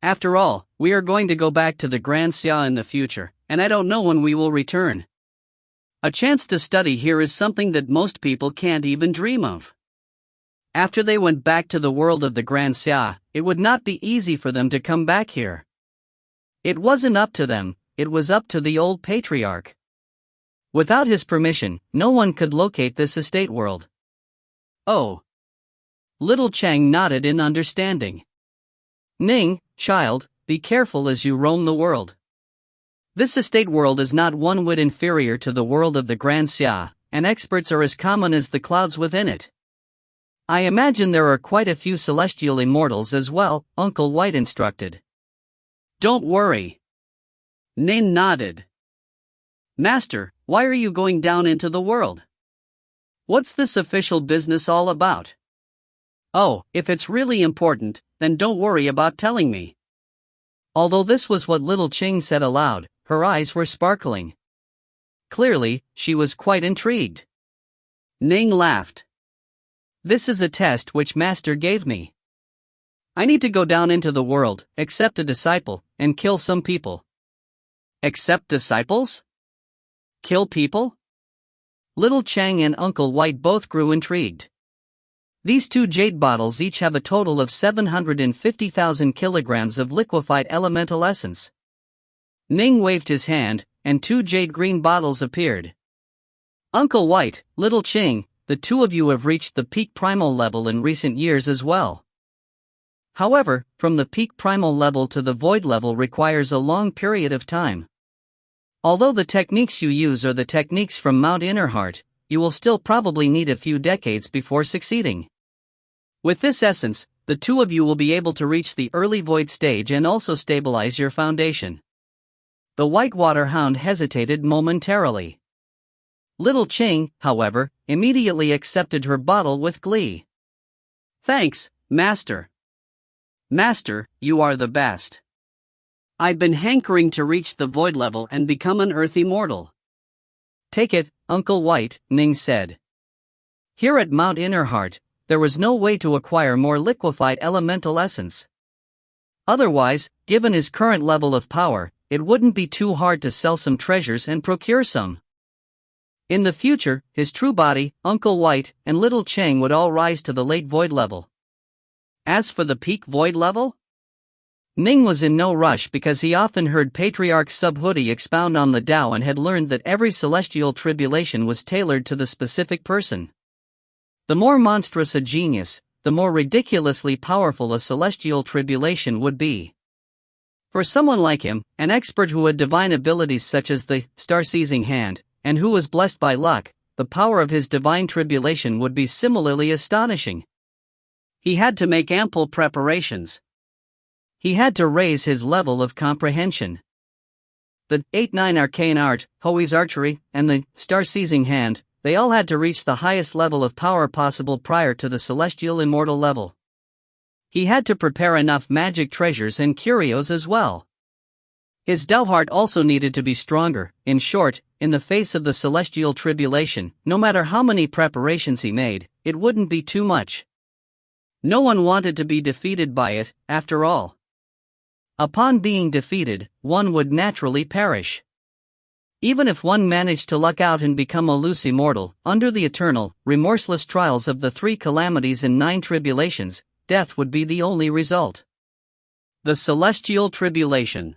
After all, we are going to go back to the Grand Xia in the future, and I don't know when we will return. A chance to study here is something that most people can't even dream of. After they went back to the world of the Grand Xia, it would not be easy for them to come back here. It wasn't up to them, it was up to the old patriarch. Without his permission, no one could locate this estate world. Oh. Little Chang nodded in understanding. Ning, child, be careful as you roam the world. This estate world is not one whit inferior to the world of the Grand Xia, and experts are as common as the clouds within it. I imagine there are quite a few celestial immortals as well, Uncle White instructed. Don't worry. Ning nodded. Master, why are you going down into the world? What's this official business all about? Oh, if it's really important, then don't worry about telling me. Although this was what little Qing said aloud, her eyes were sparkling. Clearly, she was quite intrigued. Ning laughed. This is a test which Master gave me. I need to go down into the world, accept a disciple, and kill some people. Accept disciples? Kill people? Little Chang and Uncle White both grew intrigued. These two jade bottles each have a total of 750,000 kilograms of liquefied elemental essence. Ning waved his hand, and two jade green bottles appeared. Uncle White, Little Qing, the two of you have reached the peak primal level in recent years as well. However, from the peak primal level to the void level requires a long period of time. Although the techniques you use are the techniques from Mount Innerheart, you will still probably need a few decades before succeeding. With this essence, the two of you will be able to reach the early void stage and also stabilize your foundation. The Whitewater Hound hesitated momentarily. Little Qing, however, immediately accepted her bottle with glee. Thanks, Master. Master, you are the best. I've been hankering to reach the void level and become an earth immortal. Take it, Uncle White, Ning said. Here at Mount Innerheart, there was no way to acquire more liquefied elemental essence. Otherwise, given his current level of power, it wouldn't be too hard to sell some treasures and procure some. In the future, his true body, Uncle White, and Little Chang would all rise to the late void level. As for the peak void level? Ning was in no rush because he often heard Patriarch Subhuti expound on the Tao and had learned that every celestial tribulation was tailored to the specific person. The more monstrous a genius, the more ridiculously powerful a celestial tribulation would be. For someone like him, an expert who had divine abilities such as the star-seizing hand, and who was blessed by luck, the power of his divine tribulation would be similarly astonishing. He had to make ample preparations. He had to raise his level of comprehension. The 8-9 arcane art, Hoi's archery, and the star-seizing hand, they all had to reach the highest level of power possible prior to the celestial immortal level. He had to prepare enough magic treasures and curios as well. His Tao heart also needed to be stronger. In short, in the face of the celestial tribulation, no matter how many preparations he made, it wouldn't be too much. No one wanted to be defeated by it, after all. Upon being defeated, one would naturally perish. Even if one managed to luck out and become a loose immortal, under the eternal, remorseless trials of the 3 calamities and 9 tribulations, death would be the only result. The celestial tribulation.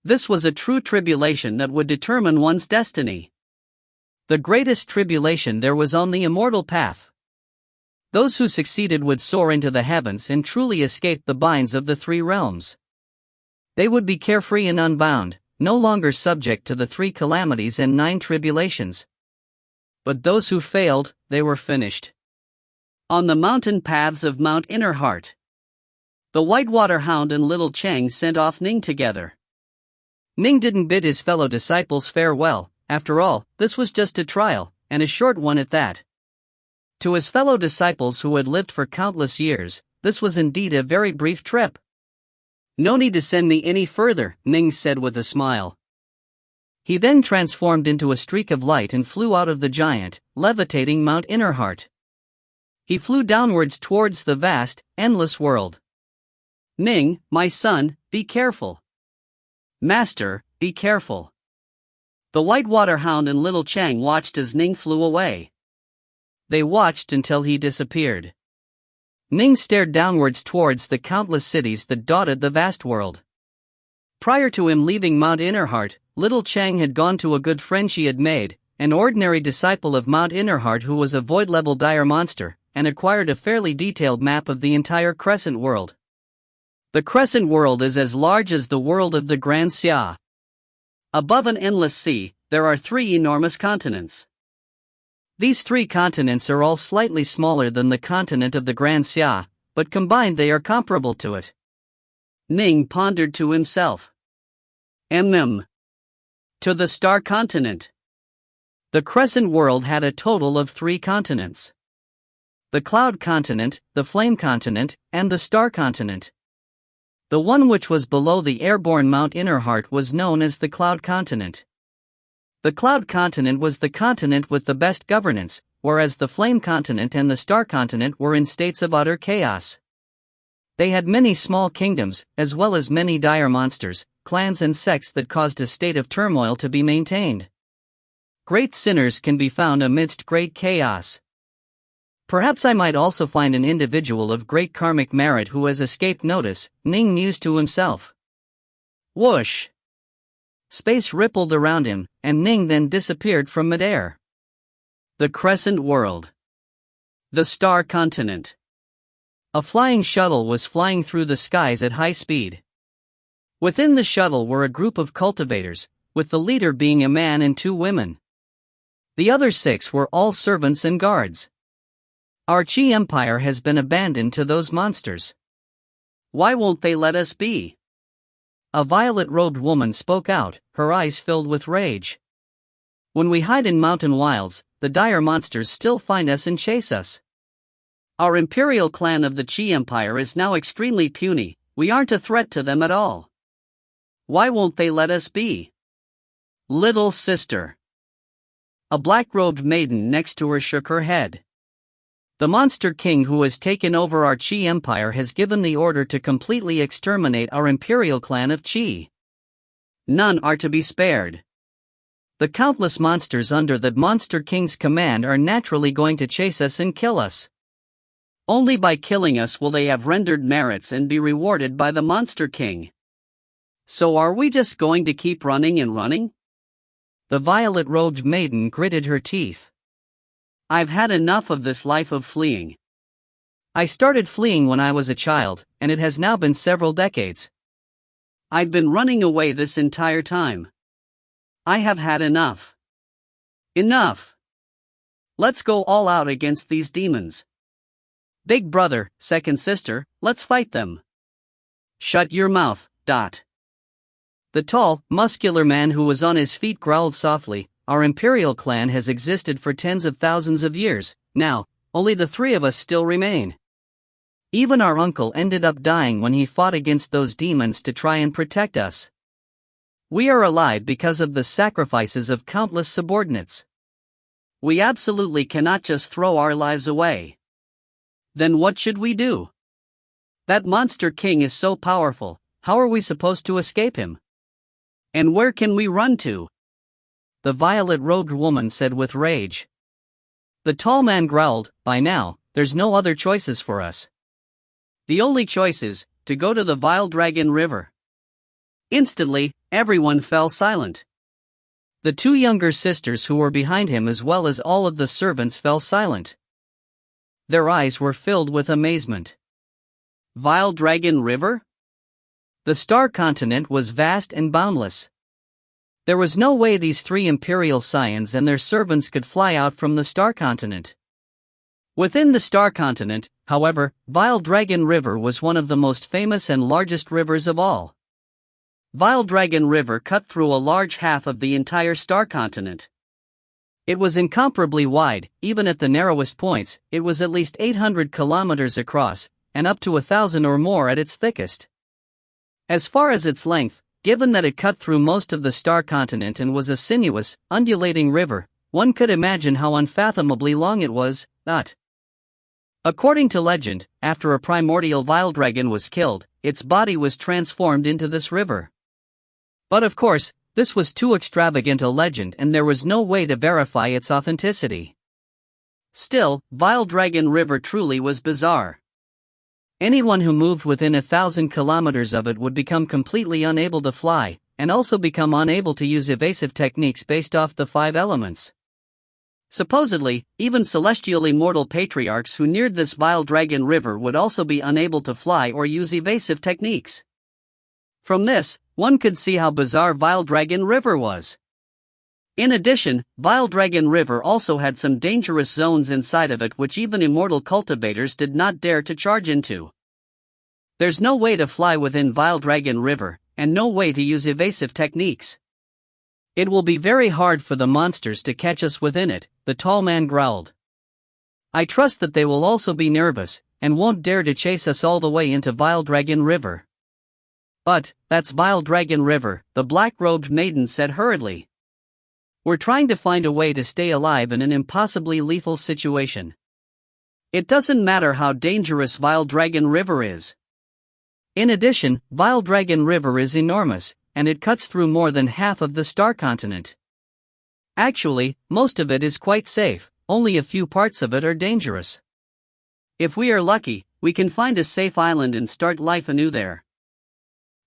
This was a true tribulation that would determine one's destiny. The greatest tribulation there was on the immortal path. Those who succeeded would soar into the heavens and truly escape the binds of the 3 realms. They would be carefree and unbound, no longer subject to the 3 calamities and 9 tribulations. But those who failed, they were finished. On the mountain paths of Mount Innerheart, the Whitewater Hound and Little Chang sent off Ning together. Ning didn't bid his fellow disciples farewell. After all, this was just a trial, and a short one at that. To his fellow disciples who had lived for countless years, this was indeed a very brief trip. No need to send me any further, Ning said with a smile. He then transformed into a streak of light and flew out of the giant, levitating Mount Innerheart. He flew downwards towards the vast, endless world. Ning, my son, be careful. Master, be careful. The Whitewater Hound and Little Chang watched as Ning flew away. They watched until he disappeared. Ning stared downwards towards the countless cities that dotted the vast world. Prior to him leaving Mount Innerheart, Little Chang had gone to a good friend she had made, an ordinary disciple of Mount Innerheart who was a void-level dire monster, and acquired a fairly detailed map of the entire Crescent world. The Crescent world is as large as the world of the Grand Xia. Above an endless sea, there are 3 enormous continents. These 3 continents are all slightly smaller than the continent of the Grand Xia, but combined they are comparable to it. Ning pondered to himself. To the star continent. The crescent world had a total of 3 continents. The cloud continent, the flame continent, and the star continent. The one which was below the airborne Mount Innerheart was known as the cloud continent. The cloud continent was the continent with the best governance, whereas the flame continent and the star continent were in states of utter chaos. They had many small kingdoms, as well as many dire monsters, clans and sects that caused a state of turmoil to be maintained. Great sinners can be found amidst great chaos. Perhaps I might also find an individual of great karmic merit who has escaped notice, Ning mused to himself. Whoosh! Space rippled around him, and Ning then disappeared from midair. The crescent world. The star continent. A flying shuttle was flying through the skies at high speed. Within the shuttle were a group of cultivators, with the leader being a man and 2 women. The other 6 were all servants and guards. Our Qi Empire has been abandoned to those monsters. Why won't they let us be? A violet-robed woman spoke out, her eyes filled with rage. When we hide in mountain wilds, the dire monsters still find us and chase us. Our imperial clan of the Qi Empire is now extremely puny, we aren't a threat to them at all. Why won't they let us be? Little sister. A black-robed maiden next to her shook her head. The monster king who has taken over our Qi Empire has given the order to completely exterminate our imperial clan of Qi. None are to be spared. The countless monsters under the monster king's command are naturally going to chase us and kill us. Only by killing us will they have rendered merits and be rewarded by the monster king. So are we just going to keep running and running? The violet-robed maiden gritted her teeth. I've had enough of this life of fleeing. I started fleeing when I was a child, and it has now been several decades. I've been running away this entire time. I have had enough. Enough. Let's go all out against these demons. Big brother, second sister, let's fight them. Shut your mouth, Dot. The tall, muscular man who was on his feet growled softly. Our imperial clan has existed for tens of thousands of years, now, only the 3 of us still remain. Even our uncle ended up dying when he fought against those demons to try and protect us. We are alive because of the sacrifices of countless subordinates. We absolutely cannot just throw our lives away. Then what should we do? That monster king is so powerful, how are we supposed to escape him? And where can we run to? The violet-robed woman said with rage. The tall man growled, by now, there's no other choices for us. The only choice is, to go to the Vile Dragon River. Instantly, everyone fell silent. The 2 younger sisters who were behind him as well as all of the servants fell silent. Their eyes were filled with amazement. Vile Dragon River? The star continent was vast and boundless. There was no way these 3 imperial scions and their servants could fly out from the star continent. Within the star continent, however, Vile Dragon River was one of the most famous and largest rivers of all. Vile Dragon River cut through a large half of the entire star continent. It was incomparably wide, even at the narrowest points, it was at least 800 kilometers across, and up to 1,000 or more at its thickest. As far as its length, given that it cut through most of the star continent and was a sinuous, undulating river, one could imagine how unfathomably long it was, not. According to legend, after a primordial vile dragon was killed, its body was transformed into this river. But of course, this was too extravagant a legend and there was no way to verify its authenticity. Still, Vile Dragon River truly was bizarre. Anyone who moved within 1,000 kilometers of it would become completely unable to fly, and also become unable to use evasive techniques based off the 5 elements. Supposedly, even celestial immortal patriarchs who neared this Vile Dragon River would also be unable to fly or use evasive techniques. From this, one could see how bizarre Vile Dragon River was. In addition, Vile Dragon River also had some dangerous zones inside of it which even immortal cultivators did not dare to charge into. There's no way to fly within Vile Dragon River, and no way to use evasive techniques. It will be very hard for the monsters to catch us within it, the tall man growled. I trust that they will also be nervous, and won't dare to chase us all the way into Vile Dragon River. But, that's Vile Dragon River, the black-robed maiden said hurriedly. We're trying to find a way to stay alive in an impossibly lethal situation. It doesn't matter how dangerous Vile Dragon River is. In addition, Vile Dragon River is enormous, and it cuts through more than half of the star continent. Actually, most of it is quite safe, only a few parts of it are dangerous. If we are lucky, we can find a safe island and start life anew there.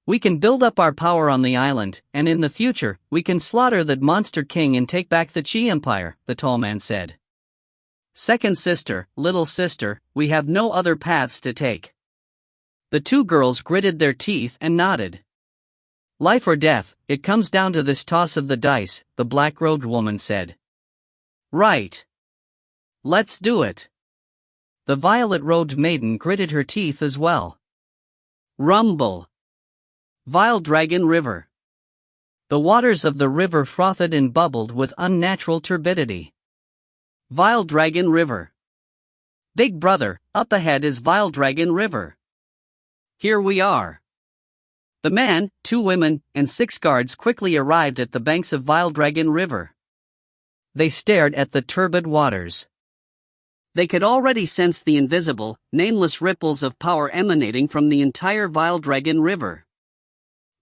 We can build up our power on the island, and in the future, we can slaughter that monster king and take back the Chi Empire, the tall man said. Second sister, little sister, we have no other paths to take. The two girls gritted their teeth and nodded. Life or death, it comes down to this toss of the dice, the black-robed woman said. Right. Let's do it. The violet-robed maiden gritted her teeth as well. Rumble. Vile Dragon River. The waters of the river frothed and bubbled with unnatural turbidity. Vile Dragon River. Big brother, up ahead is Vile Dragon River. Here we are. The man, 2 women, and 6 guards quickly arrived at the banks of Vile Dragon River. They stared at the turbid waters. They could already sense the invisible, nameless ripples of power emanating from the entire Vile Dragon River.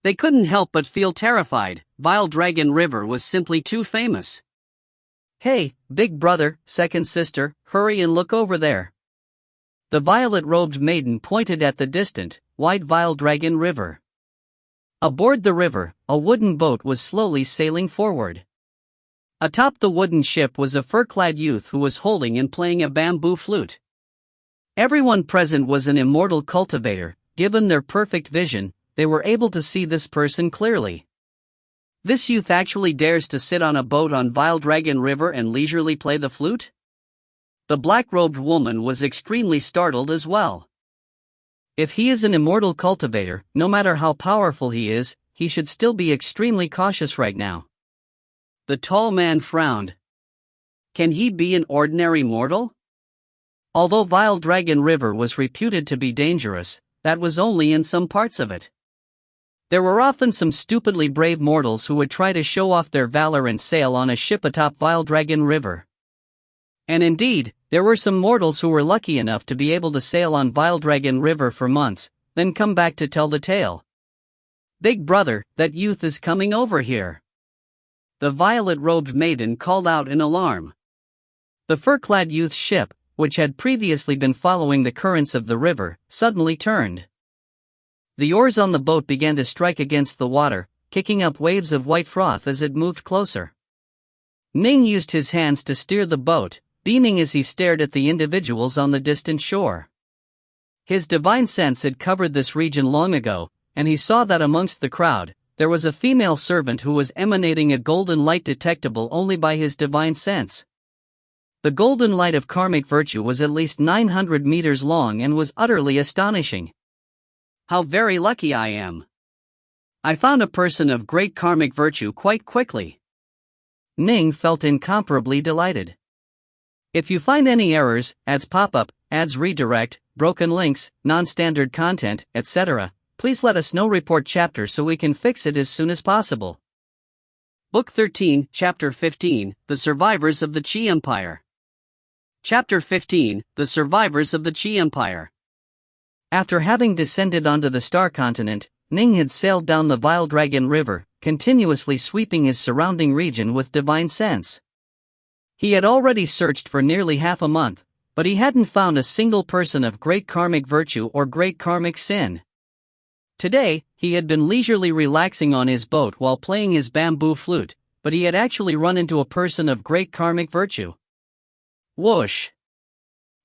They couldn't help but feel terrified. Vile Dragon River was simply too famous. Hey, big brother, second sister, hurry and look over there. The violet-robed maiden pointed at the distant, wide Vile Dragon River. Aboard the river, a wooden boat was slowly sailing forward. Atop the wooden ship was a fur-clad youth who was holding and playing a bamboo flute. Everyone present was an immortal cultivator. Given their perfect vision, they were able to see this person clearly. This youth actually dares to sit on a boat on Vile Dragon River and leisurely play the flute? The black-robed woman was extremely startled as well. If he is an immortal cultivator, no matter how powerful he is, he should still be extremely cautious right now. The tall man frowned. Can he be an ordinary mortal? Although Vile Dragon River was reputed to be dangerous, that was only in some parts of it. There were often some stupidly brave mortals who would try to show off their valor and sail on a ship atop Vile Dragon River. And indeed, there were some mortals who were lucky enough to be able to sail on Vile Dragon River for months, then come back to tell the tale. Big brother, that youth is coming over here. The violet-robed maiden called out in alarm. The fur-clad youth's ship, which had previously been following the currents of the river, suddenly turned. The oars on the boat began to strike against the water, kicking up waves of white froth as it moved closer. Ning used his hands to steer the boat, beaming as he stared at the individuals on the distant shore. His divine sense had covered this region long ago, and he saw that amongst the crowd, there was a female servant who was emanating a golden light detectable only by his divine sense. The golden light of karmic virtue was at least 900 meters long and was utterly astonishing. How very lucky I am. I found a person of great karmic virtue quite quickly. Ning felt incomparably delighted. If you find any errors, ads pop up, ads redirect, broken links, non-standard content, etc., please let us know. Report chapter so we can fix it as soon as possible. Book 13, Chapter 15, The Survivors of the Chi Empire. Chapter 15, The Survivors of the Chi Empire. After having descended onto the star continent, Ning had sailed down the Vile Dragon River, continuously sweeping his surrounding region with divine sense. He had already searched for nearly half a month, but he hadn't found a single person of great karmic virtue or great karmic sin. Today, he had been leisurely relaxing on his boat while playing his bamboo flute, but he had actually run into a person of great karmic virtue. Whoosh!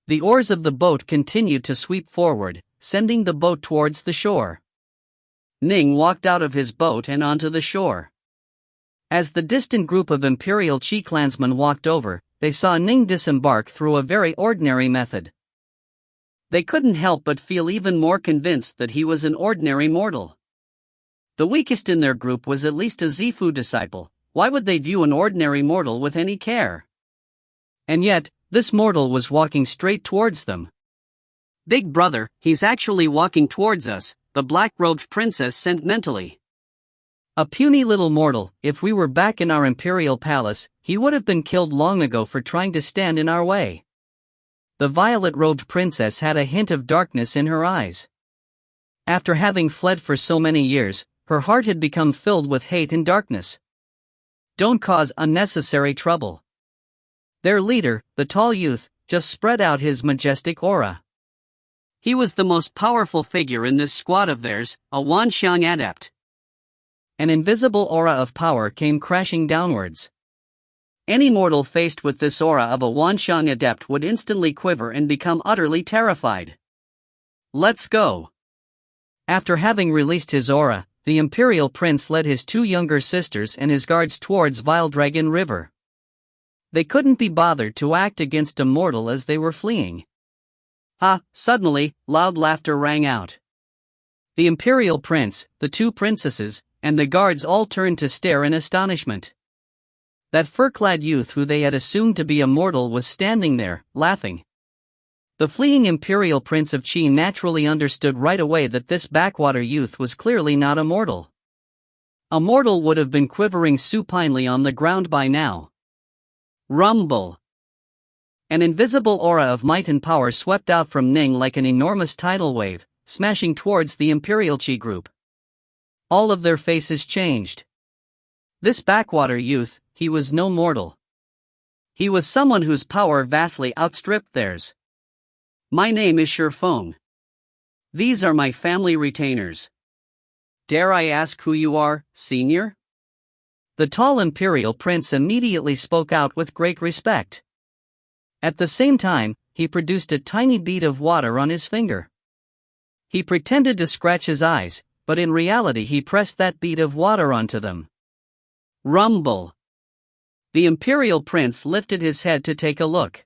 The oars of the boat continued to sweep forward, sending the boat towards the shore. Ning walked out of his boat and onto the shore. As the distant group of Imperial Qi clansmen walked over, they saw Ning disembark through a very ordinary method. They couldn't help but feel even more convinced that he was an ordinary mortal. The weakest in their group was at least a Zifu disciple. Why would they view an ordinary mortal with any care? And yet, this mortal was walking straight towards them. "Big brother, he's actually walking towards us," the black-robed princess sent mentally. A puny little mortal. If we were back in our imperial palace, he would have been killed long ago for trying to stand in our way. The violet-robed princess had a hint of darkness in her eyes. After having fled for so many years, her heart had become filled with hate and darkness. Don't cause unnecessary trouble. Their leader, the tall youth, just spread out his majestic aura. He was the most powerful figure in this squad of theirs, a Wanxiang adept. An invisible aura of power came crashing downwards. Any mortal faced with this aura of a Wanxiang adept would instantly quiver and become utterly terrified. "Let's go." After having released his aura, the Imperial Prince led his two younger sisters and his guards towards Vile Dragon River. They couldn't be bothered to act against a mortal as they were fleeing. Suddenly, loud laughter rang out. The Imperial Prince, the two princesses, and the guards all turned to stare in astonishment. That fur-clad youth who they had assumed to be a mortal was standing there, laughing. The fleeing Imperial Prince of Qi naturally understood right away that this backwater youth was clearly not a mortal. A mortal would have been quivering supinely on the ground by now. Rumble. An invisible aura of might and power swept out from Ning like an enormous tidal wave, smashing towards the Imperial Qi group. All of their faces changed. This backwater youth, he was no mortal. He was someone whose power vastly outstripped theirs. "My name is Shifeng. These are my family retainers. Dare I ask who you are, senior?" The tall Imperial Prince immediately spoke out with great respect. At the same time, he produced a tiny bead of water on his finger. He pretended to scratch his eyes, but in reality he pressed that bead of water onto them. Rumble. The Imperial Prince lifted his head to take a look.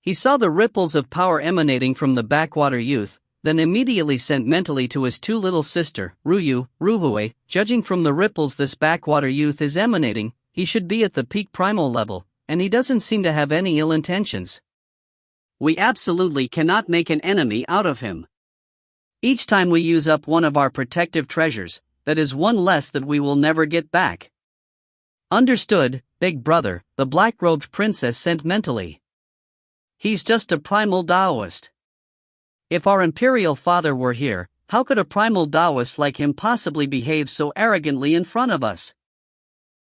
He saw the ripples of power emanating from the backwater youth, then immediately sent mentally to his two little sister, Ruhue, judging from the ripples this backwater youth is emanating, he should be at the peak primal level, and he doesn't seem to have any ill intentions. We absolutely cannot make an enemy out of him. Each time we use up one of our protective treasures, that is one less that we will never get back. Understood, big brother, the black-robed princess sent mentally. He's just a primal Taoist. If our imperial father were here, how could a primal Taoist like him possibly behave so arrogantly in front of us?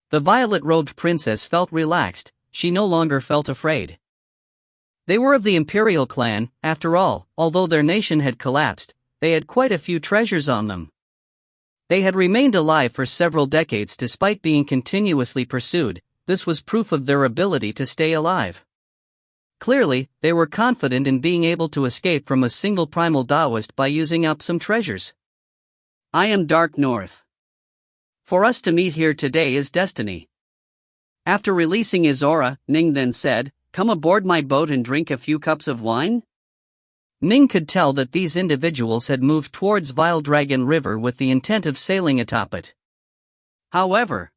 The violet-robed princess felt relaxed, she no longer felt afraid. They were of the imperial clan, after all, although their nation had collapsed, they had quite a few treasures on them. They had remained alive for several decades despite being continuously pursued. This was proof of their ability to stay alive. Clearly, they were confident in being able to escape from a single primal Taoist by using up some treasures. I am Dark North. For us to meet here today is destiny. After releasing his aura, Ning then said, "Come aboard my boat and drink a few cups of wine?" Ning could tell that these individuals had moved towards Vile Dragon River with the intent of sailing atop it. However,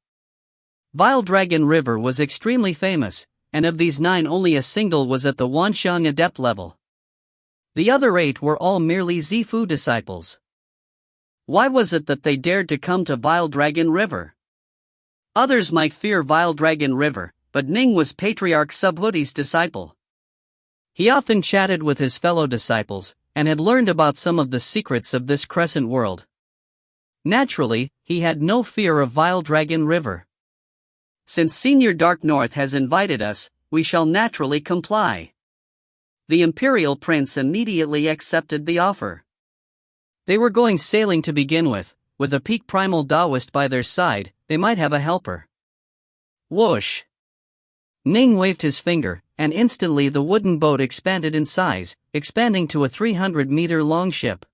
Vile Dragon River was extremely famous, and of these 9 only a single was at the Wanxiang adept level. The other 8 were all merely Zifu disciples. Why was it that they dared to come to Vile Dragon River? Others might fear Vile Dragon River, but Ning was Patriarch Subhudi's disciple. He often chatted with his fellow disciples, and had learned about some of the secrets of this crescent world. Naturally, he had no fear of Vile Dragon River. Since Senior Dark North has invited us, we shall naturally comply. The Imperial Prince immediately accepted the offer. They were going sailing to begin with a peak primal Taoist by their side, they might have a helper. Whoosh! Ning waved his finger, and instantly the wooden boat expanded in size, expanding to a 300-meter-long ship.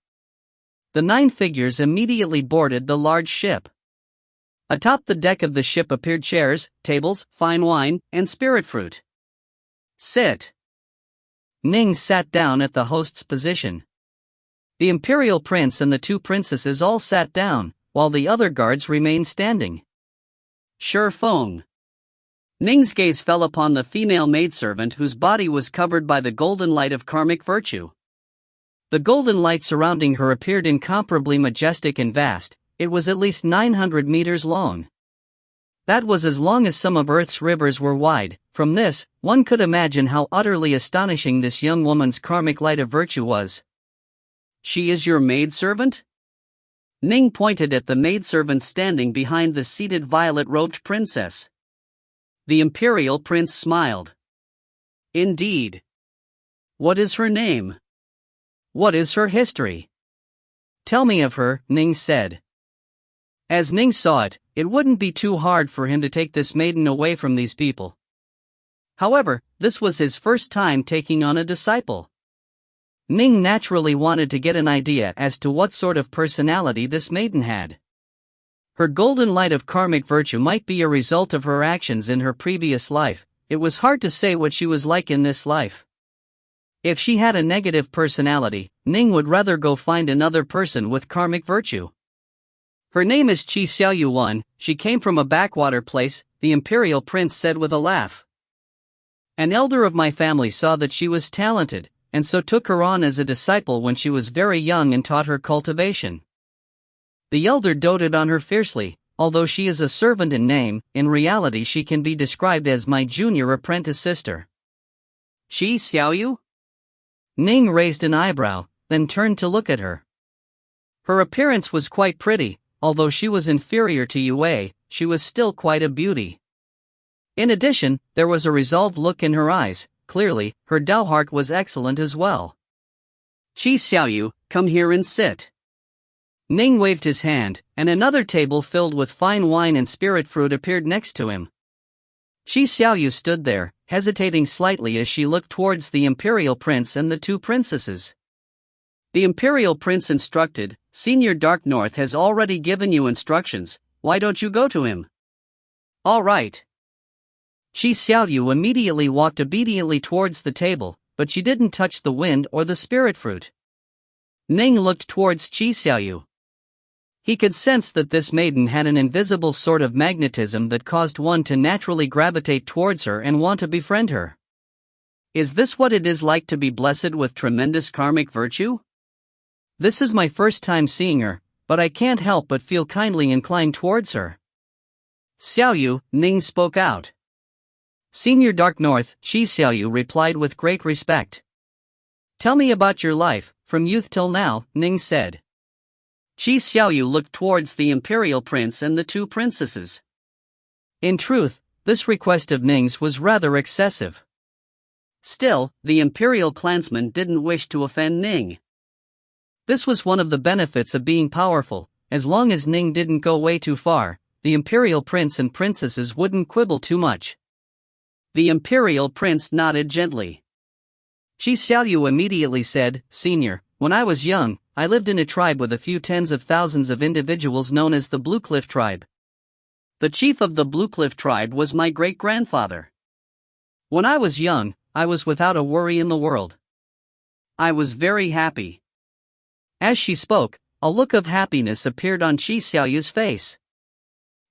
The 9 figures immediately boarded the large ship. Atop the deck of the ship appeared chairs, tables, fine wine, and spirit fruit. Sit. Ning sat down at the host's position. The Imperial Prince and the 2 princesses all sat down, while the other guards remained standing. Shi Feng. Ning's gaze fell upon the female maidservant whose body was covered by the golden light of karmic virtue. The golden light surrounding her appeared incomparably majestic and vast. It was at least 900 meters long. That was as long as some of Earth's rivers were wide. From this, one could imagine how utterly astonishing this young woman's karmic light of virtue was. She is your maidservant? Ning pointed at the maidservant standing behind the seated violet-robed princess. The Imperial Prince smiled. Indeed. What is her name? What is her history? Tell me of her, Ning said. As Ning saw it, it wouldn't be too hard for him to take this maiden away from these people. However, this was his first time taking on a disciple. Ning naturally wanted to get an idea as to what sort of personality this maiden had. Her golden light of karmic virtue might be a result of her actions in her previous life. It was hard to say what she was like in this life. If she had a negative personality, Ning would rather go find another person with karmic virtue. Her name is Qi Xiaoyuan. She came from a backwater place, the Imperial Prince said with a laugh. An elder of my family saw that she was talented, and so took her on as a disciple when she was very young and taught her cultivation. The elder doted on her fiercely. Although she is a servant in name, in reality she can be described as my junior apprentice sister. Qi Xiaoyu? Ning raised an eyebrow, then turned to look at her. Her appearance was quite pretty. Although she was inferior to Yue, she was still quite a beauty. In addition, there was a resolved look in her eyes. Clearly, her Dao heart was excellent as well. Qi Xiaoyu, come here and sit. Ning waved his hand, and another table filled with fine wine and spirit fruit appeared next to him. Qi Xiaoyu stood there, hesitating slightly as she looked towards the Imperial Prince and the 2 princesses. The Imperial Prince instructed, Senior Dark North has already given you instructions, why don't you go to him? All right. Qi Xiaoyu immediately walked obediently towards the table, but she didn't touch the wind or the spirit fruit. Ning looked towards Qi Xiaoyu. He could sense that this maiden had an invisible sort of magnetism that caused one to naturally gravitate towards her and want to befriend her. Is this what it is like to be blessed with tremendous karmic virtue? This is my first time seeing her, but I can't help but feel kindly inclined towards her. Xiaoyu, Ning spoke out. Senior Dark North, Qi Xiaoyu replied with great respect. Tell me about your life, from youth till now, Ning said. Qi Xiaoyu looked towards the Imperial Prince and the 2 princesses. In truth, this request of Ning's was rather excessive. Still, the Imperial clansman didn't wish to offend Ning. This was one of the benefits of being powerful. As long as Ning didn't go way too far, the Imperial Prince and princesses wouldn't quibble too much. The Imperial Prince nodded gently. Qi Xiaoyu immediately said, Senior, when I was young, I lived in a tribe with a few tens of thousands of individuals known as the Blue Cliff tribe. The chief of the Blue Cliff tribe was my great-grandfather. When I was young, I was without a worry in the world. I was very happy. As she spoke, a look of happiness appeared on Qi Xiaoyu's face.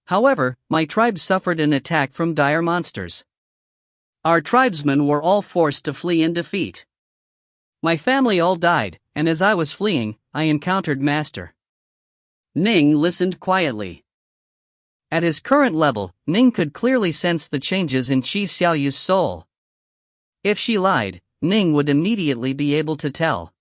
However, my tribe suffered an attack from dire monsters. Our tribesmen were all forced to flee in defeat. My family all died, and as I was fleeing, I encountered Master. Ning listened quietly. At his current level, Ning could clearly sense the changes in Qi Xiaoyu's soul. If she lied, Ning would immediately be able to tell.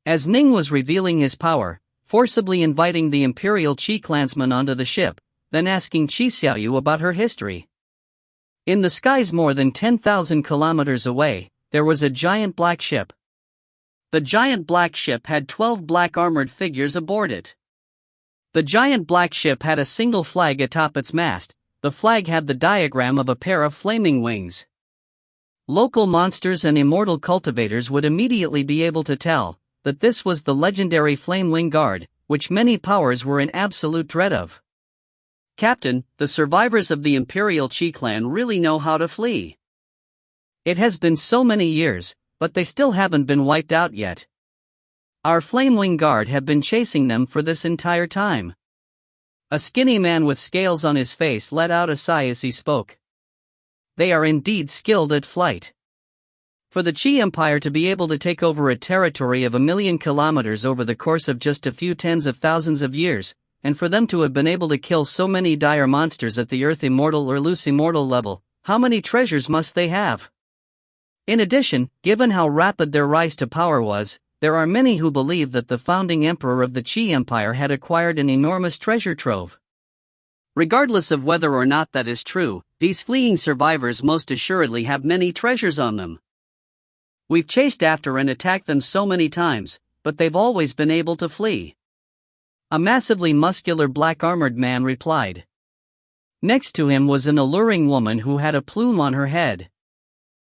As Ning was revealing his power, forcibly inviting the Imperial Qi clansman onto the ship, then asking Qi Xiaoyu about her history. In the skies more than 10,000 kilometers away, there was a giant black ship. The giant black ship had 12 black armored figures aboard it. The giant black ship had a single flag atop its mast. The flag had the diagram of a pair of flaming wings. Local monsters and immortal cultivators would immediately be able to tell. that this was the legendary Flamewing Guard, which many powers were in absolute dread of. "Captain, the survivors of the Imperial Qi clan really know how to flee. It has been so many years, but they still haven't been wiped out yet. Our Flamewing Guard have been chasing them for this entire time." A skinny man with scales on his face let out a sigh as he spoke. They are indeed skilled at flight. For the Qi Empire to be able to take over a territory of 1,000,000 kilometers over the course of just a few tens of thousands of years, and for them to have been able to kill so many dire monsters at the Earth Immortal or loose Immortal level, how many treasures must they have? In addition, given how rapid their rise to power was, there are many who believe that the founding emperor of the Qi Empire had acquired an enormous treasure trove. Regardless of whether or not that is true, these fleeing survivors most assuredly have many treasures on them. We've chased after and attacked them so many times, but they've always been able to flee. A massively muscular black-armored man replied. Next to him was an alluring woman who had a plume on her head.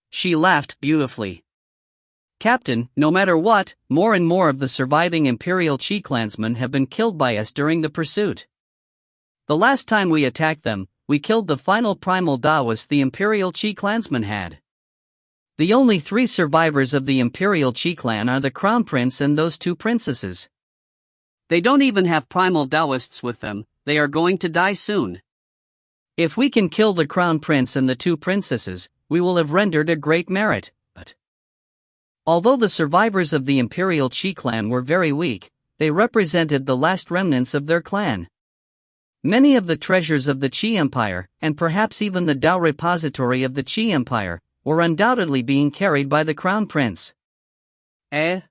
She laughed beautifully. "Captain, no matter what, more and more of the surviving Imperial Qi clansmen have been killed by us during the pursuit. The last time we attacked them, we killed the final primal Taoist the Imperial Qi clansmen had. The only 3 survivors of the Imperial Qi clan are the Crown Prince and those 2 princesses. They don't even have primal Taoists with them, they are going to die soon. If we can kill the Crown Prince and the 2 princesses, we will have rendered a great merit." But although the survivors of the Imperial Qi clan were very weak, they represented the last remnants of their clan. Many of the treasures of the Qi Empire, and perhaps even the Dao repository of the Qi Empire, were undoubtedly being carried by the Crown Prince. Eh?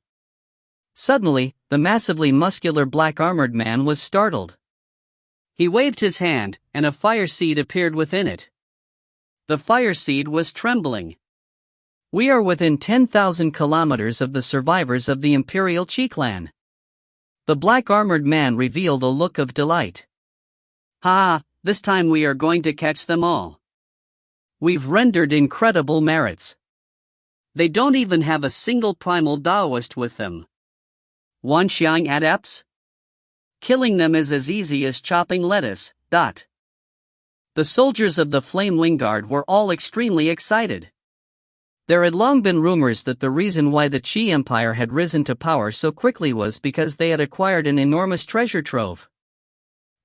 Suddenly, the massively muscular black-armored man was startled. He waved his hand, and a fire seed appeared within it. The fire seed was trembling. "We are within 10,000 kilometers of the survivors of the Imperial Qi clan." The black-armored man revealed a look of delight. "Ha, this time we are going to catch them all. We've rendered incredible merits. They don't even have a single primal Taoist with them. Wanxiang adepts? Killing them is as easy as chopping lettuce." The soldiers of the Flamewing Guard were all extremely excited. There had long been rumors that the reason why the Qi Empire had risen to power so quickly was because they had acquired an enormous treasure trove.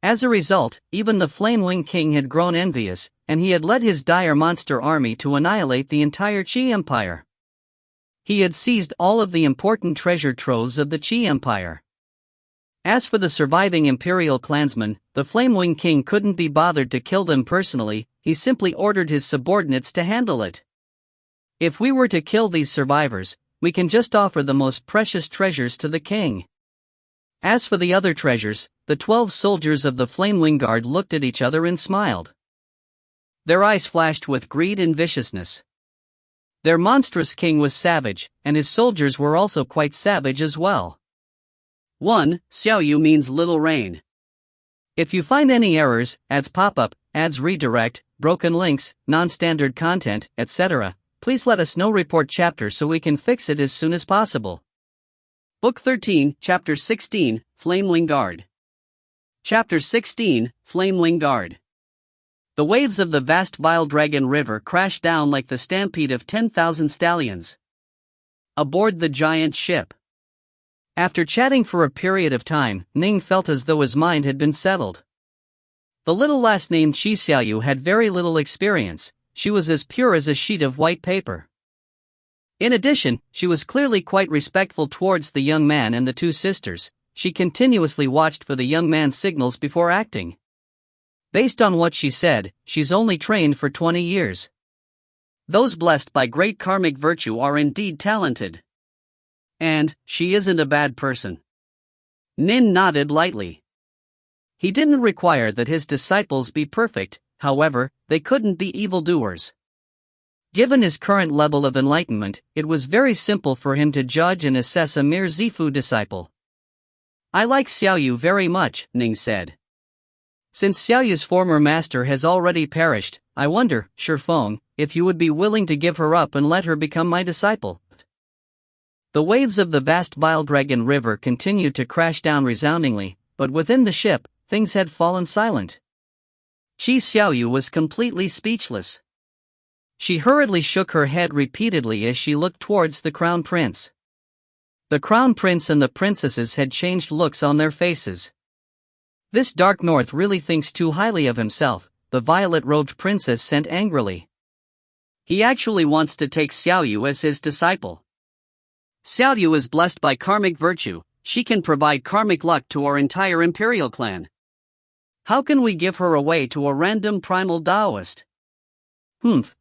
As a result, even the Flamewing King had grown envious, and he had led his dire monster army to annihilate the entire Qi Empire. He had seized all of the important treasure troves of the Qi Empire. As for the surviving Imperial clansmen, the Flamewing King couldn't be bothered to kill them personally, he simply ordered his subordinates to handle it. "If we were to kill these survivors, we can just offer the most precious treasures to the king." As for the other treasures, the 12 soldiers of the Flamewing Guard looked at each other and smiled. Their eyes flashed with greed and viciousness. Their monstrous king was savage, and his soldiers were also quite savage as well. 1. Xiaoyu means little rain. If you find any errors, ads pop-up, ads redirect, broken links, non-standard content, etc., please let us know. Report chapter so we can fix it as soon as possible. Book 13, Chapter 16, Flamewing Guard. Chapter 16, Flamewing Guard. The waves of the vast Vile Dragon River crashed down like the stampede of 10,000 stallions aboard the giant ship. After chatting for a period of time, Ning felt as though his mind had been settled. The little lass named Qi Xiaoyu had very little experience, she was as pure as a sheet of white paper. In addition, she was clearly quite respectful towards the young man and the 2 sisters. She continuously watched for the young man's signals before acting. Based on what she said, she's only trained for 20 years. Those blessed by great karmic virtue are indeed talented. And, she isn't a bad person. Nin nodded lightly. He didn't require that his disciples be perfect, however, they couldn't be evildoers. Given his current level of enlightenment, it was very simple for him to judge and assess a mere Zifu disciple. "I like Xiaoyu very much," Ning said. "Since Xiaoyu's former master has already perished, I wonder, Shifeng, if you would be willing to give her up and let her become my disciple." The waves of the vast Bile-Dragon River continued to crash down resoundingly, but within the ship, things had fallen silent. Qi Xiaoyu was completely speechless. She hurriedly shook her head repeatedly as she looked towards the Crown Prince. The Crown Prince and the princesses had changed looks on their faces. This Dark North really thinks too highly of himself, the violet-robed princess sent angrily. He actually wants to take Xiaoyu as his disciple. Xiaoyu is blessed by karmic virtue, she can provide karmic luck to our entire imperial clan. How can we give her away to a random primal Taoist?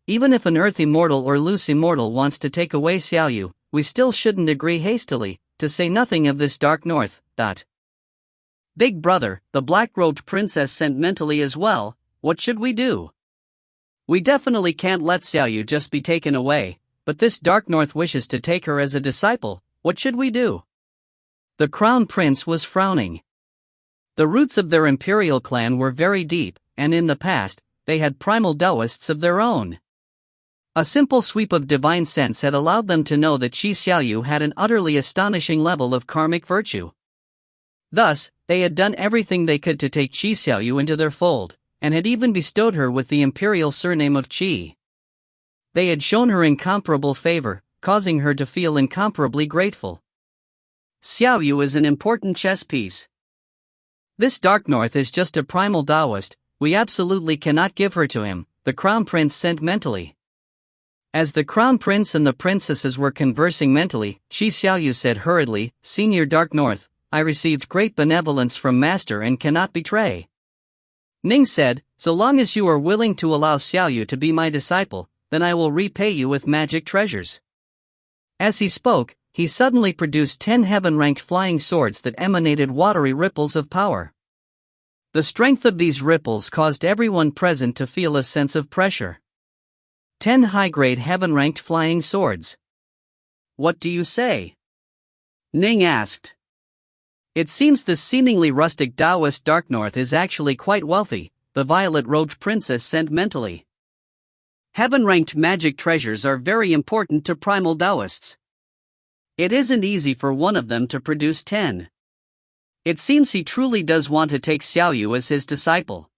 Even if an Earth Immortal or Loose Immortal wants to take away Xiaoyu, we still shouldn't agree hastily, to say nothing of this Dark North. Big brother, the black-robed princess sent mentally as well, what should we do? We definitely can't let Xiaoyu just be taken away, but this Dark North wishes to take her as a disciple, what should we do? The Crown Prince was frowning. The roots of their imperial clan were very deep, and in the past, they had primal Taoists of their own. A simple sweep of divine sense had allowed them to know that Qi Xiaoyu had an utterly astonishing level of karmic virtue. Thus, they had done everything they could to take Qi Xiaoyu into their fold, and had even bestowed her with the imperial surname of Qi. They had shown her incomparable favor, causing her to feel incomparably grateful. Xiaoyu is an important chess piece. This Dark North is just a primal Taoist, we absolutely cannot give her to him, the Crown Prince sent mentally. As the Crown Prince and the princesses were conversing mentally, Qi Xiaoyu said hurriedly, Senior Dark North, I received great benevolence from Master and cannot betray. Ning said, so long as you are willing to allow Xiaoyu to be my disciple, then I will repay you with magic treasures. As he spoke, he suddenly produced 10 heaven-ranked flying swords that emanated watery ripples of power. The strength of these ripples caused everyone present to feel a sense of pressure. 10 high-grade heaven-ranked flying swords. What do you say? Ning asked. It seems this seemingly rustic Taoist Dark North is actually quite wealthy, the violet-robed princess sent mentally. Heaven-ranked magic treasures are very important to primal Taoists. It isn't easy for one of them to produce 10. It seems he truly does want to take Xiaoyu as his disciple.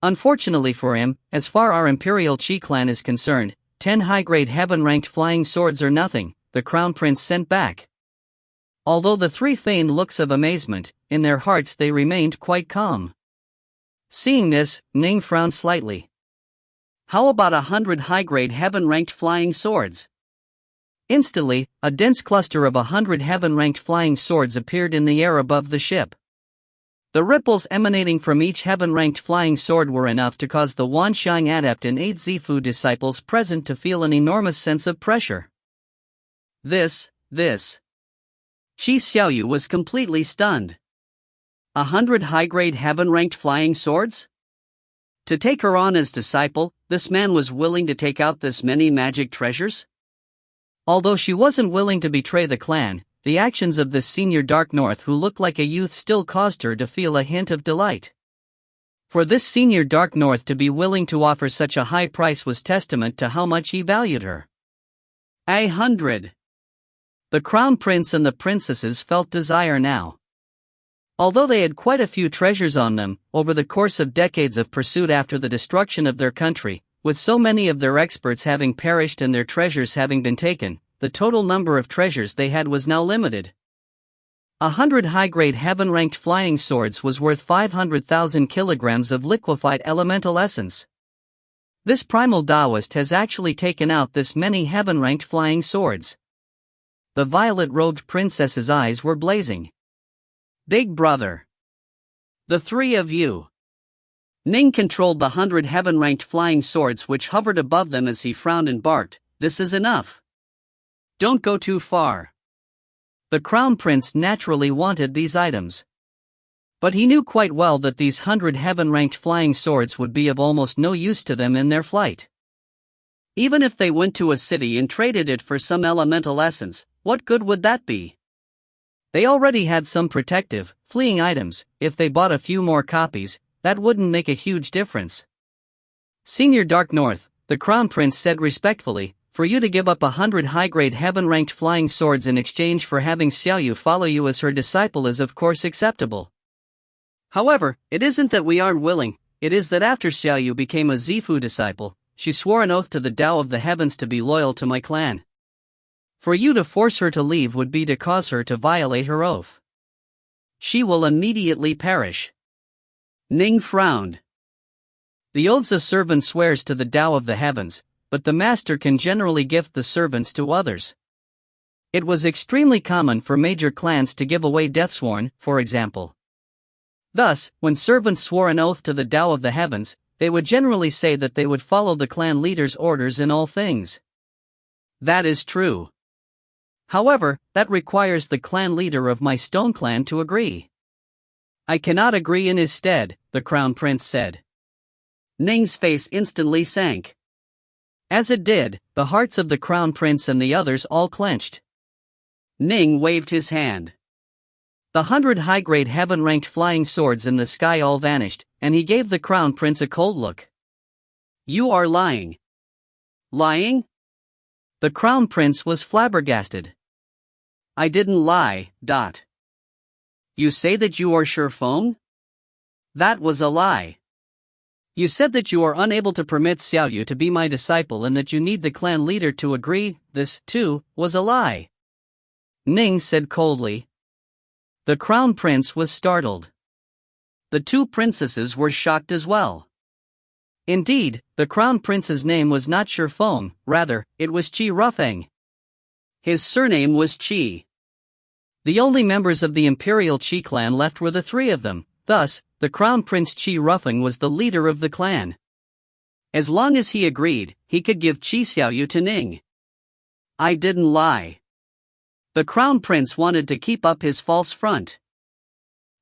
Unfortunately for him, as far our Imperial Qi clan is concerned, 10 high-grade heaven-ranked flying swords are nothing, the Crown Prince sent back. Although the three feigned looks of amazement, in their hearts they remained quite calm. Seeing this, Ning frowned slightly. How about 100 high-grade heaven-ranked flying swords? Instantly, a dense cluster of 100 heaven-ranked flying swords appeared in the air above the ship. The ripples emanating from each heaven-ranked flying sword were enough to cause the Wanxiang adept and 8 Zifu disciples present to feel an enormous sense of pressure. This. Qi Xiaoyu was completely stunned. 100 high-grade heaven-ranked flying swords? To take her on as disciple, this man was willing to take out this many magic treasures? Although she wasn't willing to betray the clan, the actions of this senior Dark North who looked like a youth still caused her to feel a hint of delight. For this senior Dark North to be willing to offer such a high price was testament to how much he valued her. 100. The Crown Prince and the princesses felt desire now. Although they had quite a few treasures on them, over the course of decades of pursuit after the destruction of their country, with so many of their experts having perished and their treasures having been taken, the total number of treasures they had was now limited. 100 high-grade heaven-ranked flying swords was worth 500,000 kilograms of liquefied elemental essence. This primal Taoist has actually taken out this many heaven-ranked flying swords. The violet-robed princess's eyes were blazing. Big brother. The three of you. Ning controlled the 100 heaven-ranked flying swords which hovered above them as he frowned and barked, this is enough. Don't go too far. The Crown Prince naturally wanted these items. But he knew quite well that these 100 heaven-ranked flying swords would be of almost no use to them in their flight. Even if they went to a city and traded it for some elemental essence, what good would that be? They already had some protective, fleeing items, if they bought a few more copies, that wouldn't make a huge difference. Senior Dark North, the Crown Prince said respectfully, for you to give up 100 high-grade heaven-ranked flying swords in exchange for having Xiaoyu follow you as her disciple is of course acceptable. However, it isn't that we aren't willing, it is that after Xiaoyu became a Zifu disciple, she swore an oath to the Tao of the Heavens to be loyal to my clan. For you to force her to leave would be to cause her to violate her oath. She will immediately perish. Ning frowned. The oaths a servant swears to the Tao of the Heavens, but the master can generally gift the servants to others. It was extremely common for major clans to give away deathsworn, for example. Thus, when servants swore an oath to the Tao of the Heavens, they would generally say that they would follow the clan leader's orders in all things. That is true. However, that requires the clan leader of my stone clan to agree. I cannot agree in his stead, the crown prince said. Ning's face instantly sank. As it did, the hearts of the crown prince and the others all clenched. Ning waved his hand. The 100 high-grade heaven-ranked flying swords in the sky all vanished, and he gave the crown prince a cold look. You are lying. Lying? The crown prince was flabbergasted. I didn't lie. You say that you are sure phone? That was a lie. You said that you are unable to permit Xiaoyu to be my disciple and that you need the clan leader to agree. This, too, was a lie. Ning said coldly. The crown prince was startled. The two princesses were shocked as well. Indeed, the crown prince's name was not Shifeng, rather, it was Qi Rufeng. His surname was Qi. The only members of the imperial Qi clan left were the three of them, thus, the crown prince Qi Rufeng was the leader of the clan. As long as he agreed, he could give Qi Xiaoyu to Ning. I didn't lie. The crown prince wanted to keep up his false front.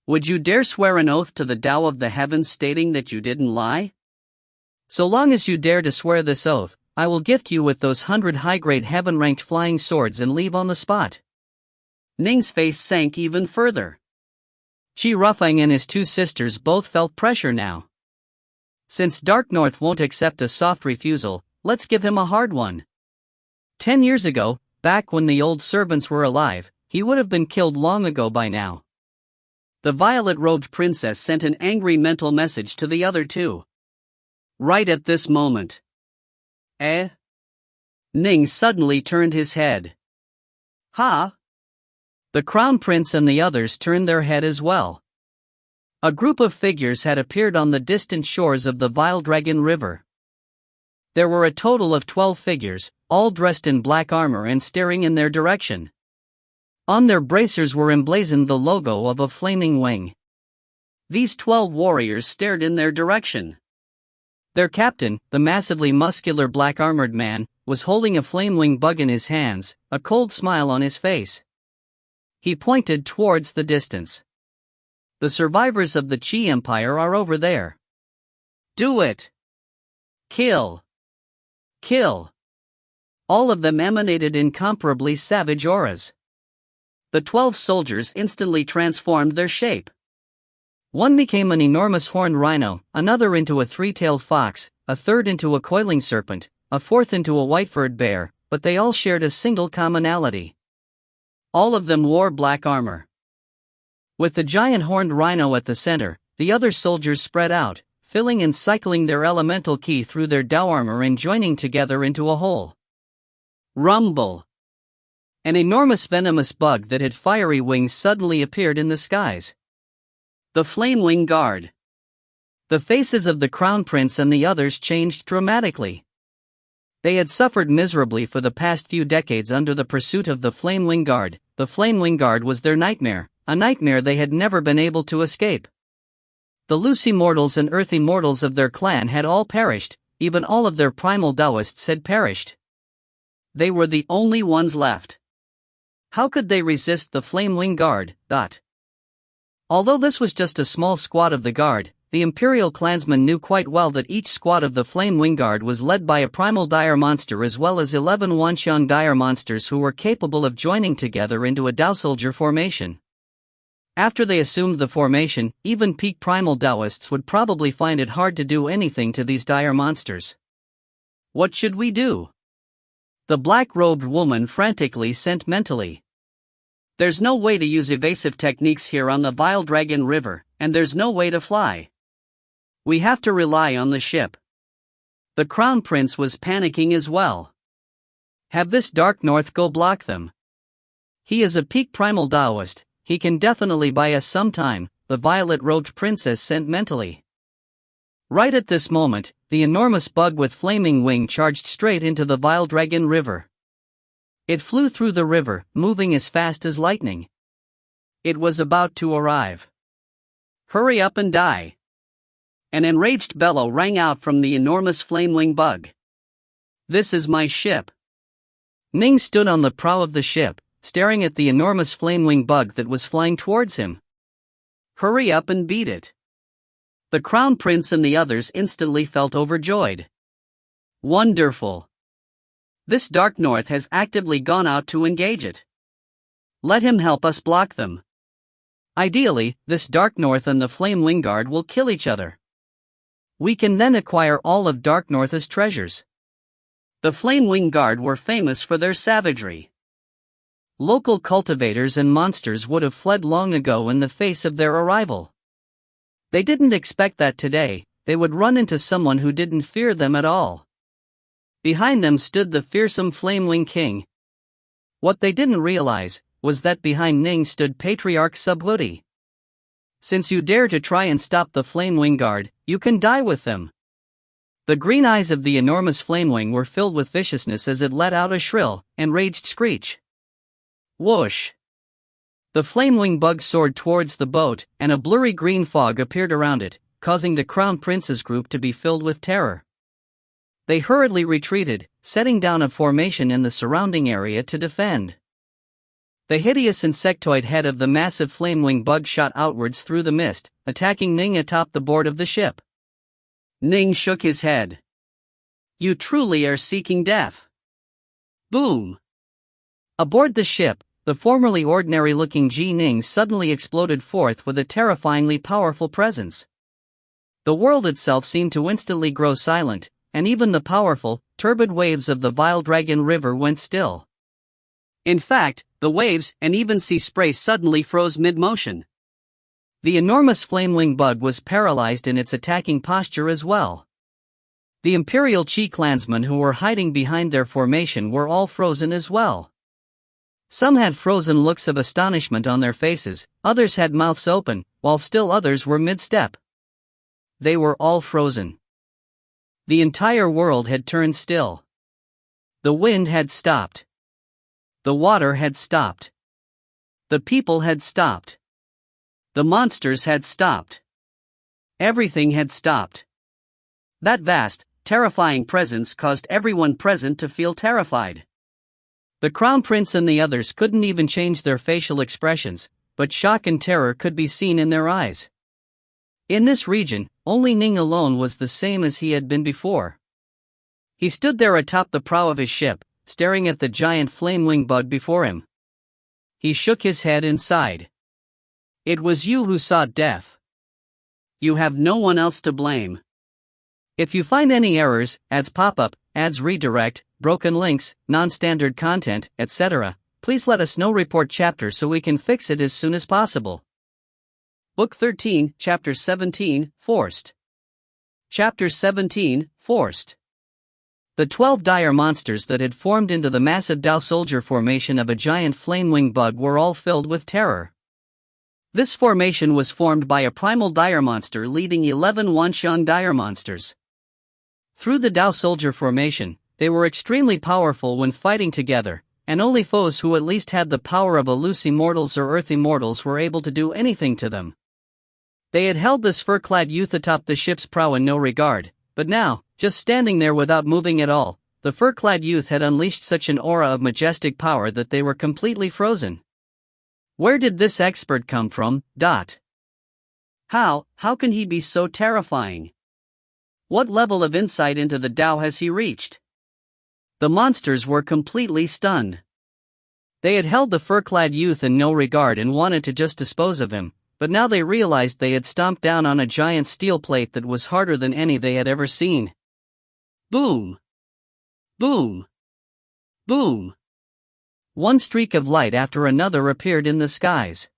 Would you dare swear an oath to the Tao of the Heavens stating that you didn't lie? So long as you dare to swear this oath, I will gift you with those 100 high-grade heaven-ranked flying swords and leave on the spot. Ning's face sank even further. Qi Rufeng and his two sisters both felt pressure now. Since Dark North won't accept a soft refusal, let's give him a hard one. 10 years ago, back when the old servants were alive, he would have been killed long ago by now. The violet-robed princess sent an angry mental message to the other two. Right at this moment. Ning suddenly turned his head. Ha! The crown prince and the others turned their head as well. A group of figures had appeared on the distant shores of the Vile Dragon River. There were a total of 12 figures, all dressed in black armor and staring in their direction. On their bracers were emblazoned the logo of a flaming wing. These 12 warriors stared in their direction. Their captain, the massively muscular black-armored man, was holding a flame-wing bug in his hands, a cold smile on his face. He pointed towards the distance. The survivors of the Qi Empire are over there. Do it! Kill! Kill! All of them emanated incomparably savage auras. The 12 soldiers instantly transformed their shape. One became an enormous horned rhino, another into a three-tailed fox, a third into a coiling serpent, a fourth into a white-furred bear, but they all shared a single commonality. All of them wore black armor. With the giant horned rhino at the center, the other soldiers spread out, filling and cycling their elemental ki through their Dao armor and joining together into a whole. Rumble! An enormous venomous bug that had fiery wings suddenly appeared in the skies. The Flame-Wing Guard. The faces of the Crown Prince and the others changed dramatically. They had suffered miserably for the past few decades under the pursuit of the Flame-Wing Guard. The Flame-Wing Guard was their nightmare, a nightmare they had never been able to escape. The loose Immortals and Earth Immortals of their clan had all perished, even all of their primal Taoists had perished. They were the only ones left. How could they resist the Flame-Wing Guard? Although this was just a small squad of the guard, the Imperial clansmen knew quite well that each squad of the Flame-Wing Guard was led by a primal dire monster as well as 11 Wanxiang dire monsters who were capable of joining together into a Dao soldier formation. After they assumed the formation, even peak primal Taoists would probably find it hard to do anything to these dire monsters. What should we do? The black-robed woman frantically sent mentally. There's no way to use evasive techniques here on the Vile Dragon River, and there's no way to fly. We have to rely on the ship. The Crown Prince was panicking as well. Have this Dark North go block them. He is a peak primal Taoist, he can definitely buy us some time, the violet-robed princess sent mentally. Right at this moment, the enormous bug with flaming wing charged straight into the Vile Dragon River. It flew through the river, moving as fast as lightning. It was about to arrive. Hurry up and die. An enraged bellow rang out from the enormous flamewing bug. This is my ship. Ning stood on the prow of the ship, staring at the enormous flamewing bug that was flying towards him. Hurry up and beat it. The Crown Prince and the others instantly felt overjoyed. Wonderful. This Dark North has actively gone out to engage it. Let him help us block them. Ideally, this Dark North and the Flame Wing Guard will kill each other. We can then acquire all of Dark North's treasures. The Flame Wing Guard were famous for their savagery. Local cultivators and monsters would have fled long ago in the face of their arrival. They didn't expect that today, they would run into someone who didn't fear them at all. Behind them stood the fearsome Flamewing King. What they didn't realize was that behind Ning stood Patriarch Subhuti. Since you dare to try and stop the Flamewing Guard, you can die with them. The green eyes of the enormous Flamewing were filled with viciousness as it let out a shrill, enraged screech. Whoosh! The Flamewing bug soared towards the boat, and a blurry green fog appeared around it, causing the Crown Prince's group to be filled with terror. They hurriedly retreated, setting down a formation in the surrounding area to defend. The hideous insectoid head of the massive Flamewing bug shot outwards through the mist, attacking Ning atop the board of the ship. Ning shook his head. You truly are seeking death. Boom! Aboard the ship, the formerly ordinary-looking Ning suddenly exploded forth with a terrifyingly powerful presence. The world itself seemed to instantly grow silent, and even the powerful, turbid waves of the Vile Dragon River went still. In fact, the waves and even sea spray suddenly froze mid-motion. The enormous Flamewing bug was paralyzed in its attacking posture as well. The Imperial Chi clansmen who were hiding behind their formation were all frozen as well. Some had frozen looks of astonishment on their faces, others had mouths open, while still others were mid-step. They were all frozen. The entire world had turned still. The wind had stopped. The water had stopped. The people had stopped. The monsters had stopped. Everything had stopped. That vast, terrifying presence caused everyone present to feel terrified. The Crown Prince and the others couldn't even change their facial expressions, but shock and terror could be seen in their eyes. In this region, only Ning alone was the same as he had been before. He stood there atop the prow of his ship, staring at the giant Flamewing bug before him. He shook his head and sighed. It was you who sought death. You have no one else to blame. If you find any errors, ads pop up, ads redirect, broken links, non-standard content, etc., please let us know. Report chapter so we can fix it as soon as possible. Book 13, Chapter 17, Forced. Chapter 17, Forced. The 12 dire monsters that had formed into the massive Dao soldier formation of a giant Flamewing bug were all filled with terror. This formation was formed by a primal dire monster leading 11 Wanxiang dire monsters. Through the Dao soldier formation, they were extremely powerful when fighting together, and only foes who at least had the power of a loose Immortals or Earth Immortals were able to do anything to them. They had held this fur-clad youth atop the ship's prow in no regard, but now, just standing there without moving at all, the fur-clad youth had unleashed such an aura of majestic power that they were completely frozen. Where did this expert come from? How can he be so terrifying? What level of insight into the Tao has he reached? The monsters were completely stunned. They had held the fur-clad youth in no regard and wanted to just dispose of him, but now they realized they had stomped down on a giant steel plate that was harder than any they had ever seen. Boom! Boom! Boom! One streak of light after another appeared in the skies.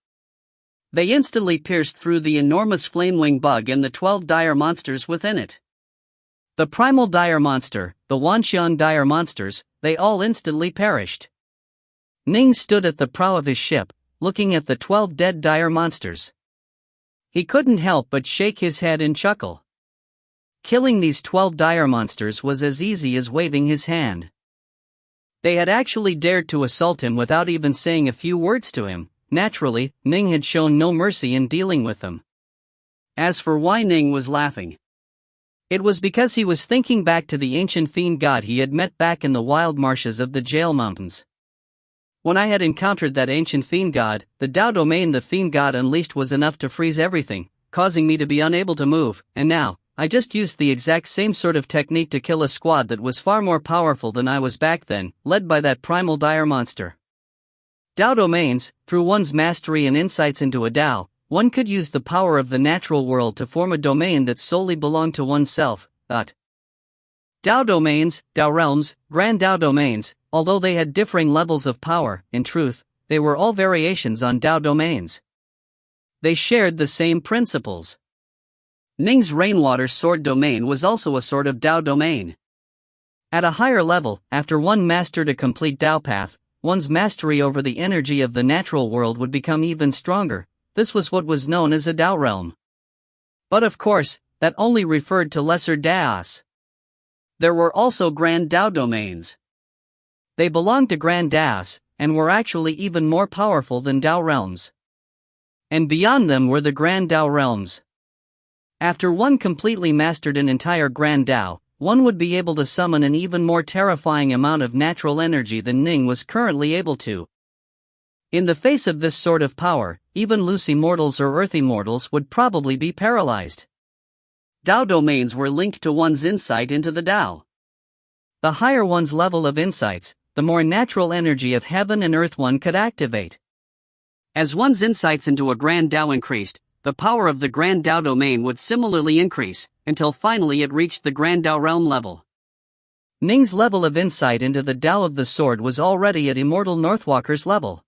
They instantly pierced through the enormous flamewing bug and the 12 dire monsters within it. The primal dire monster, the Wanxian dire monsters, they all instantly perished. Ning stood at the prow of his ship, looking at the 12 dead dire monsters. He couldn't help but shake his head and chuckle. Killing these 12 dire monsters was as easy as waving his hand. They had actually dared to assault him without even saying a few words to him. Naturally, Ning had shown no mercy in dealing with them. As for why Ning was laughing, it was because he was thinking back to the ancient fiend god he had met back in the wild marshes of the Jail Mountains. When I had encountered that ancient fiend god, the Dao domain the fiend god unleashed was enough to freeze everything, causing me to be unable to move, and now, I just used the exact same sort of technique to kill a squad that was far more powerful than I was back then, led by that primal dire monster. Dao domains, through one's mastery and insights into a Dao, one could use the power of the natural world to form a domain that solely belonged to oneself. Dao domains, Dao realms, grand Dao domains, although they had differing levels of power, in truth, they were all variations on Dao domains. They shared the same principles. Ning's rainwater sword domain was also a sort of Dao domain. At a higher level, after one mastered a complete Dao path, one's mastery over the energy of the natural world would become even stronger. This was what was known as a Dao realm. But of course, that only referred to lesser Daos. There were also grand Dao domains. They belonged to grand Daos, and were actually even more powerful than Dao realms. And beyond them were the grand Dao realms. After one completely mastered an entire grand Dao, one would be able to summon an even more terrifying amount of natural energy than Ning was currently able to. In the face of this sort of power, even loose Immortals or Earth Immortals would probably be paralyzed. Dao domains were linked to one's insight into the Dao. The higher one's level of insights, the more natural energy of heaven and earth one could activate. As one's insights into a grand Dao increased, the power of the grand Dao domain would similarly increase, until finally it reached the grand Dao realm level. Ning's level of insight into the Dao of the sword was already at Immortal Northwalker's level.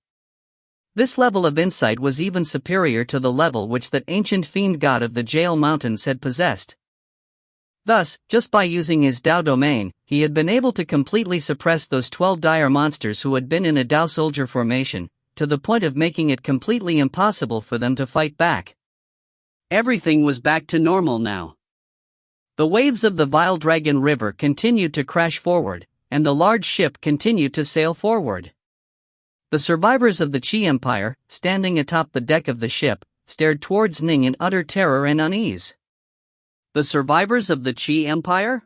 This level of insight was even superior to the level which that ancient fiend god of the Jail Mountains had possessed. Thus, just by using his Dao domain, he had been able to completely suppress those 12 dire monsters who had been in a Dao soldier formation, to the point of making it completely impossible for them to fight back. Everything was back to normal now. The waves of the Vile Dragon River continued to crash forward, and the large ship continued to sail forward. The survivors of the Qi Empire, standing atop the deck of the ship, stared towards Ning in utter terror and unease. The survivors of the Qi Empire?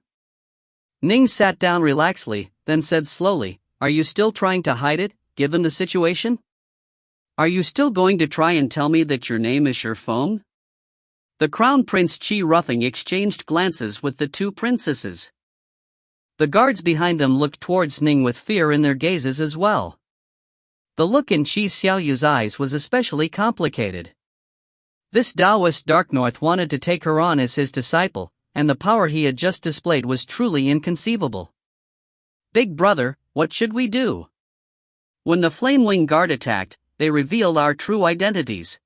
Ning sat down relaxedly, then said slowly, "Are you still trying to hide it, given the situation? Are you still going to try and tell me that your name is Shifeng?" The Crown Prince Qi Ruffing exchanged glances with the two princesses. The guards behind them looked towards Ning with fear in their gazes as well. The look in Qi Xiaoyu's eyes was especially complicated. This Taoist Dark North wanted to take her on as his disciple, and the power he had just displayed was truly inconceivable. "Big brother, what should we do? When the Flamewing Guard attacked, they revealed our true identities.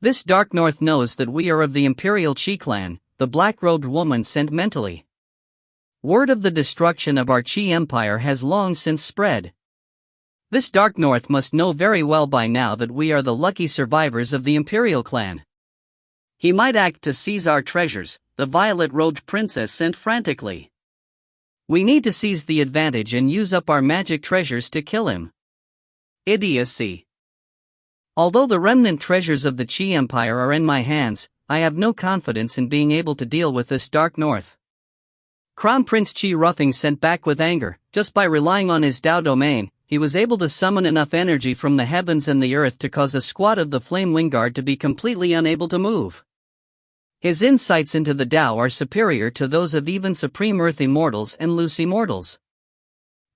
This Dark North knows that we are of the Imperial Qi clan," the black-robed woman sent mentally. "Word of the destruction of our Qi Empire has long since spread. This Dark North must know very well by now that we are the lucky survivors of the Imperial clan. He might act to seize our treasures," the violet-robed princess sent frantically. "We need to seize the advantage and use up our magic treasures to kill him." Idiocy. Although the remnant treasures of the Qi Empire are in my hands, I have no confidence in being able to deal with this Dark North. Crown Prince Qi Ruffing sent back with anger. Just by relying on his Dao domain, he was able to summon enough energy from the heavens and the earth to cause a squad of the Flame Wingguard to be completely unable to move. His insights into the Dao are superior to those of even Supreme Earth Immortals and Loose Immortals.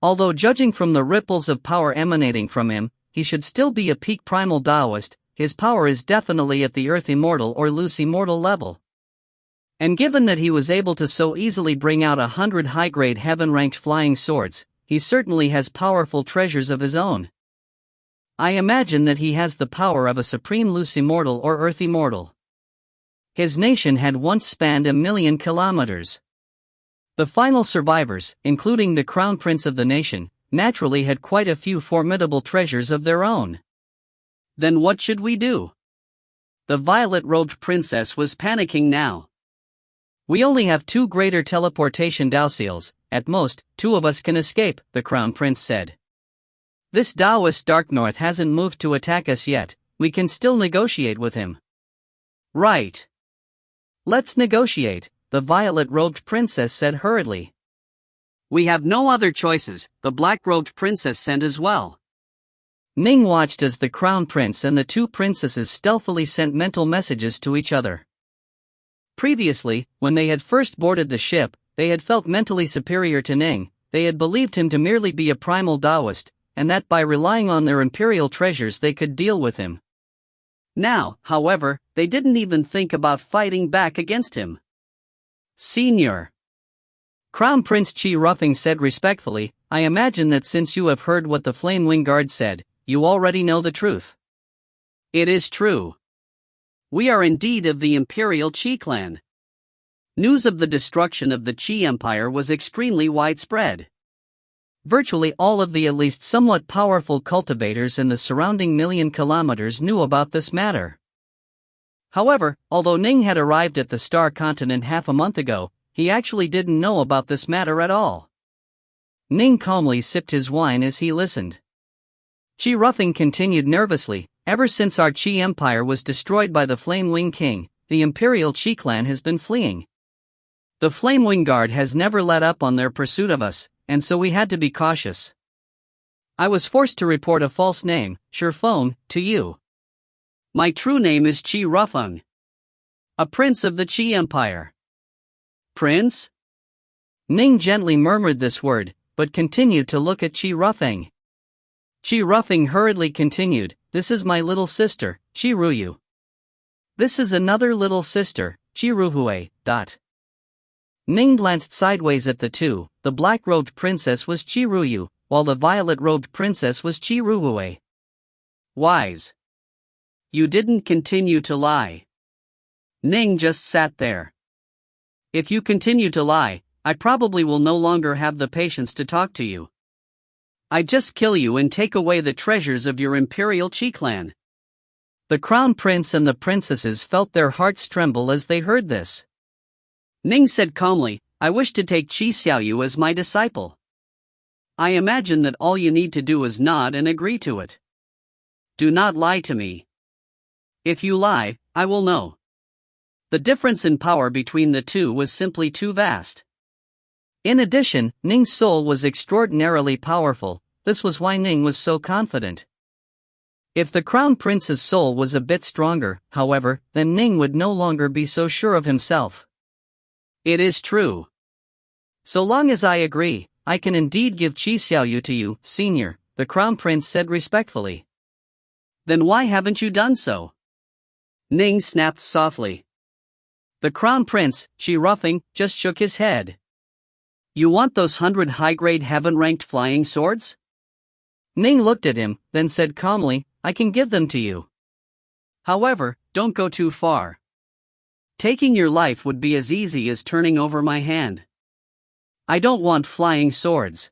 Although judging from the ripples of power emanating from him, he should still be a peak primal Daoist, his power is definitely at the Earth Immortal or Loose Immortal level. And given that he was able to so easily bring out 100 high-grade heaven-ranked flying swords, he certainly has powerful treasures of his own. I imagine that he has the power of a supreme loose immortal or earth immortal. His nation had once spanned 1,000,000 kilometers. The final survivors, including the crown prince of the nation, naturally had quite a few formidable treasures of their own. Then what should we do? The violet-robed princess was panicking now. We only have 2 greater teleportation Daoseals, at most, 2 of us can escape, the crown prince said. This Taoist Dark North hasn't moved to attack us yet, we can still negotiate with him. Right. Let's negotiate, the violet-robed princess said hurriedly. We have no other choices, the black-robed princess said as well. Ning watched as the crown prince and the 2 princesses stealthily sent mental messages to each other. Previously, when they had first boarded the ship, they had felt mentally superior to Ning. They had believed him to merely be a primal Taoist, and that by relying on their imperial treasures they could deal with him. Now, however, they didn't even think about fighting back against him. Senior. Crown Prince Chi Ruffing said respectfully, I imagine that since you have heard what the Flame Wing Guard said, you already know the truth. It is true. We are indeed of the Imperial Qi clan. News of the destruction of the Qi Empire was extremely widespread. Virtually all of the at least somewhat powerful cultivators in the surrounding 1,000,000 kilometers knew about this matter. However, although Ning had arrived at the Star Continent half a month ago, he actually didn't know about this matter at all. Ning calmly sipped his wine as he listened. Chi Ruffing continued nervously, ever since our Qi Empire was destroyed by the Flame Wing King, the Imperial Qi clan has been fleeing. The Flame Wing Guard has never let up on their pursuit of us, and so we had to be cautious. I was forced to report a false name, Shurphone, to you. My true name is Chi Ruffing, a prince of the Qi Empire. Prince? Ning gently murmured this word, but continued to look at Chi Ruffing. Chi Ruffing hurriedly continued, this is my little sister, Chi Ruyu. This is another little sister, Chi Ruhue. Ning glanced sideways at the 2, the black-robed princess was Chi Ruyu, while the violet-robed princess was Chi Ruhue. Wise. You didn't continue to lie. Ning just sat there. If you continue to lie, I probably will no longer have the patience to talk to you. I just kill you and take away the treasures of your Imperial Qi clan. The crown prince and the princesses felt their hearts tremble as they heard this. Ning said calmly, I wish to take Qi Xiaoyu as my disciple. I imagine that all you need to do is nod and agree to it. Do not lie to me. If you lie, I will know. The difference in power between the 2 was simply too vast. In addition, Ning's soul was extraordinarily powerful, this was why Ning was so confident. If the crown prince's soul was a bit stronger, however, then Ning would no longer be so sure of himself. It is true. So long as I agree, I can indeed give Qi Xiaoyu to you, senior, the crown prince said respectfully. Then why haven't you done so? Ning snapped softly. The crown prince, Chi Ruffing, just shook his head. You want those 100 high-grade heaven-ranked flying swords? Ning looked at him, then said calmly, I can give them to you. However, don't go too far. Taking your life would be as easy as turning over my hand. I don't want flying swords.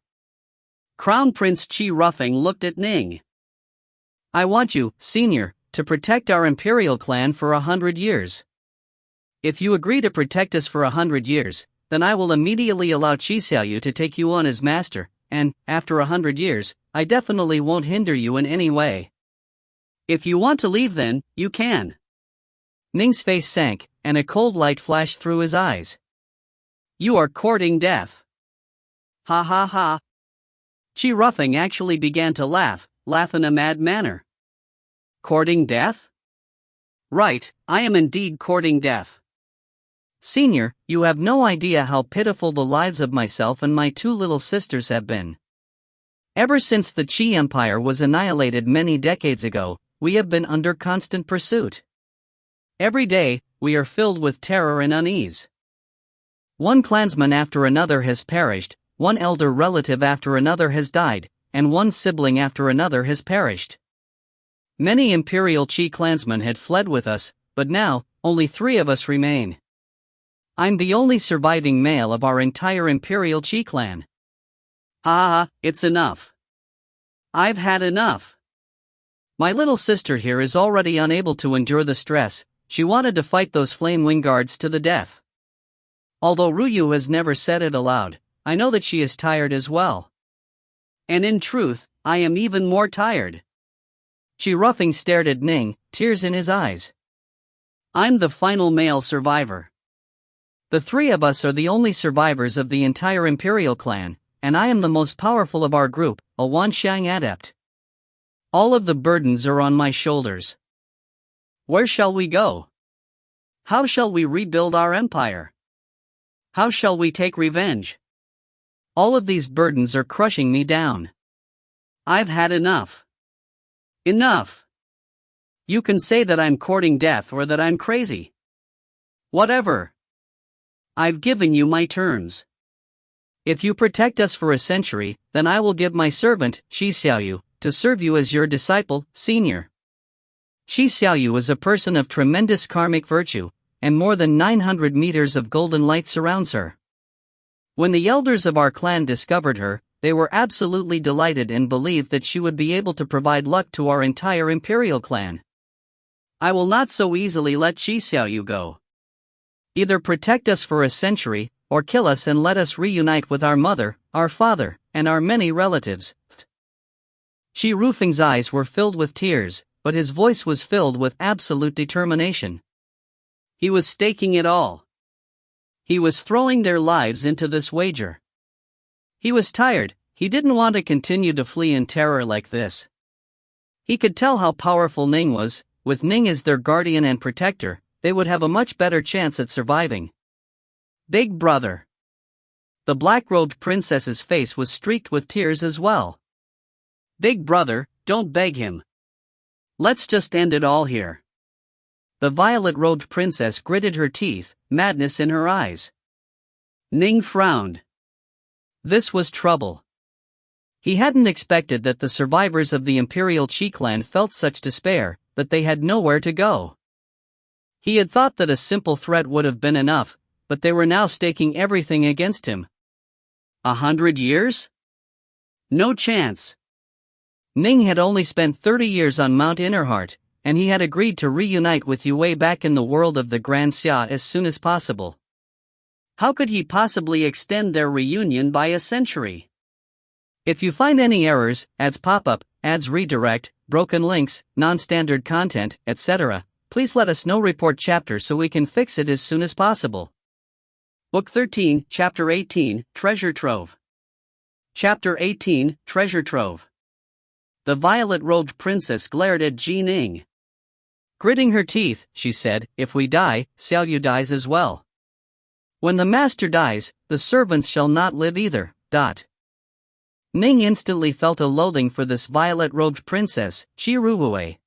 Crown Prince Chi Ruffing looked at Ning. I want you, senior, to protect our imperial clan for 100 years. If you agree to protect us for 100 years, then I will immediately allow Qi Xiaoyu to take you on as master, and, after 100 years, I definitely won't hinder you in any way. If you want to leave then, you can. Ning's face sank, and a cold light flashed through his eyes. You are courting death. Ha ha ha. Chi Ruffing actually began to laugh in a mad manner. Courting death? Right, I am indeed courting death. Senior, you have no idea how pitiful the lives of myself and my 2 little sisters have been. Ever since the Qi Empire was annihilated many decades ago, we have been under constant pursuit. Every day, we are filled with terror and unease. One clansman after another has perished, one elder relative after another has died, and one sibling after another has perished. Many Imperial Qi clansmen had fled with us, but now, only 3 of us remain. I'm the only surviving male of our entire Imperial Qi clan. It's enough. I've had enough. My little sister here is already unable to endure the stress. She wanted to fight those flame wing guards to the death. Although Ruyu has never said it aloud, I know that she is tired as well. And in truth, I am even more tired. Chi Ruffing stared at Ning, tears in his eyes. I'm the final male survivor. The 3 of us are the only survivors of the entire Imperial clan, and I am the most powerful of our group, a Wanxiang adept. All of the burdens are on my shoulders. Where shall we go? How shall we rebuild our empire? How shall we take revenge? All of these burdens are crushing me down. I've had enough. Enough. You can say that I'm courting death or that I'm crazy. Whatever. I've given you my terms. If you protect us for a century, then I will give my servant, Shi Xiaoyu, to serve you as your disciple, senior. Shi Xiaoyu is a person of tremendous karmic virtue, and more than 900 meters of golden light surrounds her. When the elders of our clan discovered her, they were absolutely delighted and believed that she would be able to provide luck to our entire Imperial clan. I will not so easily let Shi Xiaoyu go. Either protect us for a century, or kill us and let us reunite with our mother, our father, and our many relatives. Shi Rufing's eyes were filled with tears, but his voice was filled with absolute determination. He was staking it all. He was throwing their lives into this wager. He was tired. He didn't want to continue to flee in terror like this. He could tell how powerful Ning was. With Ning as their guardian and protector, they would have a much better chance at surviving. Big brother. The black-robed princess's face was streaked with tears as well. Big brother, don't beg him. Let's just end it all here. The violet-robed princess gritted her teeth, madness in her eyes. Ning frowned. This was trouble. He hadn't expected that the survivors of the Imperial Qi clan felt such despair, that they had nowhere to go. He had thought that a simple threat would have been enough, but they were now staking everything against him. 100 years? No chance. Ning had only spent 30 years on Mount Innerheart, and he had agreed to reunite with Yue back in the world of the Grand Xia as soon as possible. How could he possibly extend their reunion by a century? If you find any errors, ads pop-up, ads redirect, broken links, non-standard content, etc., please let us know. Report chapter so we can fix it as soon as possible. Book 13, Chapter 18, Treasure Trove. Chapter 18, Treasure Trove. The violet-robed princess glared at Ji Ning. Gritting her teeth, she said, if we die, Xiaoyu dies as well. When the master dies, the servants shall not live either. Ning instantly felt a loathing for this violet-robed princess, Qi Ruwei.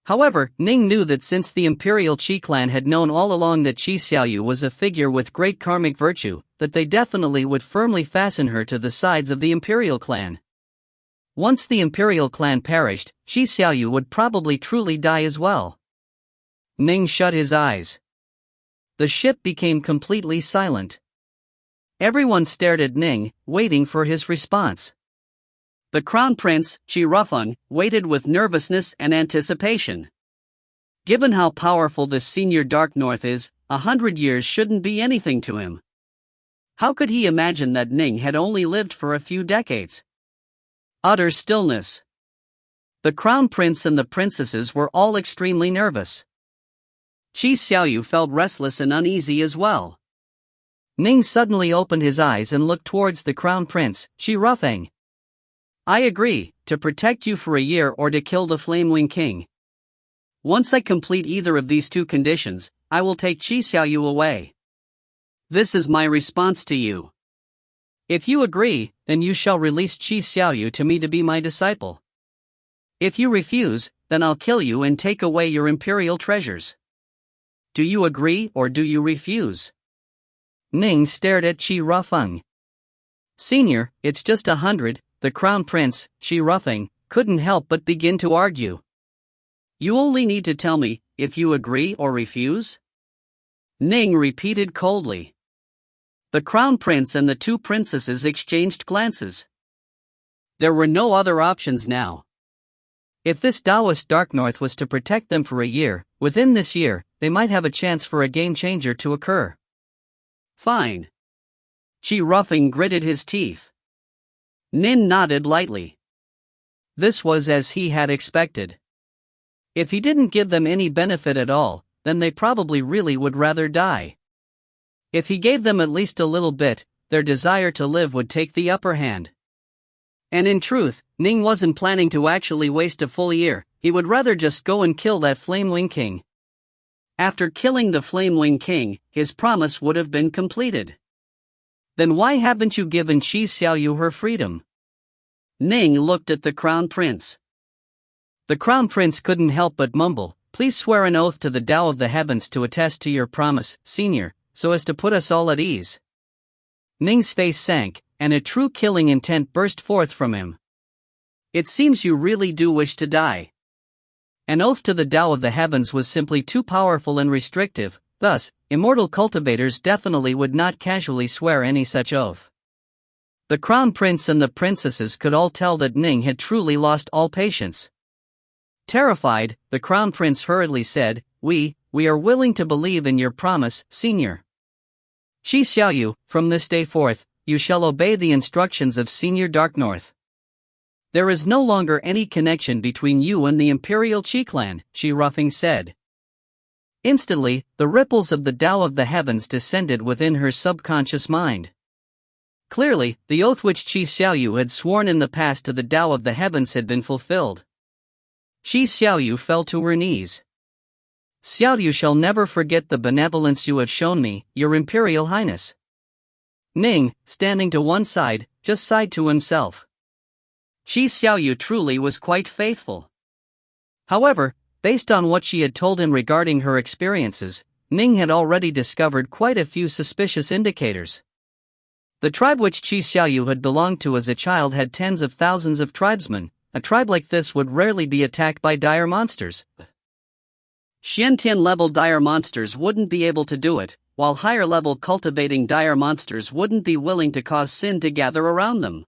However, Ning knew that since the Imperial Qi clan had known all along that Qi Xiaoyu was a figure with great karmic virtue, that they definitely would firmly fasten her to the sides of the Imperial clan. Once the Imperial clan perished, Qi Xiaoyu would probably truly die as well. Ning shut his eyes. The ship became completely silent. Everyone stared at Ning, waiting for his response. The Crown Prince, Qi Rufeng, waited with nervousness and anticipation. Given how powerful this senior Dark North is, 100 years shouldn't be anything to him. How could he imagine that Ning had only lived for a few decades? Utter stillness. The Crown Prince and the princesses were all extremely nervous. Qi Xiaoyu felt restless and uneasy as well. Ning suddenly opened his eyes and looked towards the Crown Prince, Qi Rufeng. I agree, to protect you for a year or to kill the Flamewing King. Once I complete either of these 2 conditions, I will take Qi Xiaoyu away. This is my response to you. If you agree, then you shall release Qi Xiaoyu to me to be my disciple. If you refuse, then I'll kill you and take away your imperial treasures. Do you agree or do you refuse? Ning stared at Qi Rufeng. Senior, it's just 100, the crown prince, Shi Ruffing, couldn't help but begin to argue. You only need to tell me if you agree or refuse? Ning repeated coldly. The crown prince and the two princesses exchanged glances. There were no other options now. If this Taoist Dark North was to protect them for a year, within this year, they might have a chance for a game changer to occur. Fine. Shi Ruffing gritted his teeth. Nin nodded lightly. This was as he had expected. If he didn't give them any benefit at all, then they probably really would rather die. If he gave them at least a little bit, their desire to live would take the upper hand. And in truth, Ning wasn't planning to actually waste a full year, he would rather just go and kill that Flamewing King. After killing the Flamewing King, his promise would have been completed. Then why haven't you given Shi Xiaoyu her freedom? Ning looked at the Crown Prince. The Crown Prince couldn't help but mumble, please swear an oath to the Tao of the Heavens to attest to your promise, Senior, so as to put us all at ease. Ning's face sank, and a true killing intent burst forth from him. It seems you really do wish to die. An oath to the Tao of the Heavens was simply too powerful and restrictive, thus, immortal cultivators definitely would not casually swear any such oath. The Crown Prince and the princesses could all tell that Ning had truly lost all patience. Terrified, the Crown Prince hurriedly said, We are willing to believe in your promise, Senior. Shi Xiaoyu, from this day forth, you shall obey the instructions of Senior Dark North. There is no longer any connection between you and the Imperial Qi clan, Shi Ruffing said. Instantly, the ripples of the Tao of the Heavens descended within her subconscious mind. Clearly, the oath which Shi Xiaoyu had sworn in the past to the Tao of the Heavens had been fulfilled. Shi Xiaoyu fell to her knees. Xiaoyu shall never forget the benevolence you have shown me, Your Imperial Highness. Ning, standing to one side, just sighed to himself. Shi Xiaoyu truly was quite faithful. However, based on what she had told him regarding her experiences, Ning had already discovered quite a few suspicious indicators. The tribe which Shi Xiaoyu had belonged to as a child had tens of thousands of tribesmen. A tribe like this would rarely be attacked by dire monsters. Xiantian-level dire monsters wouldn't be able to do it, while higher-level cultivating dire monsters wouldn't be willing to cause sin to gather around them.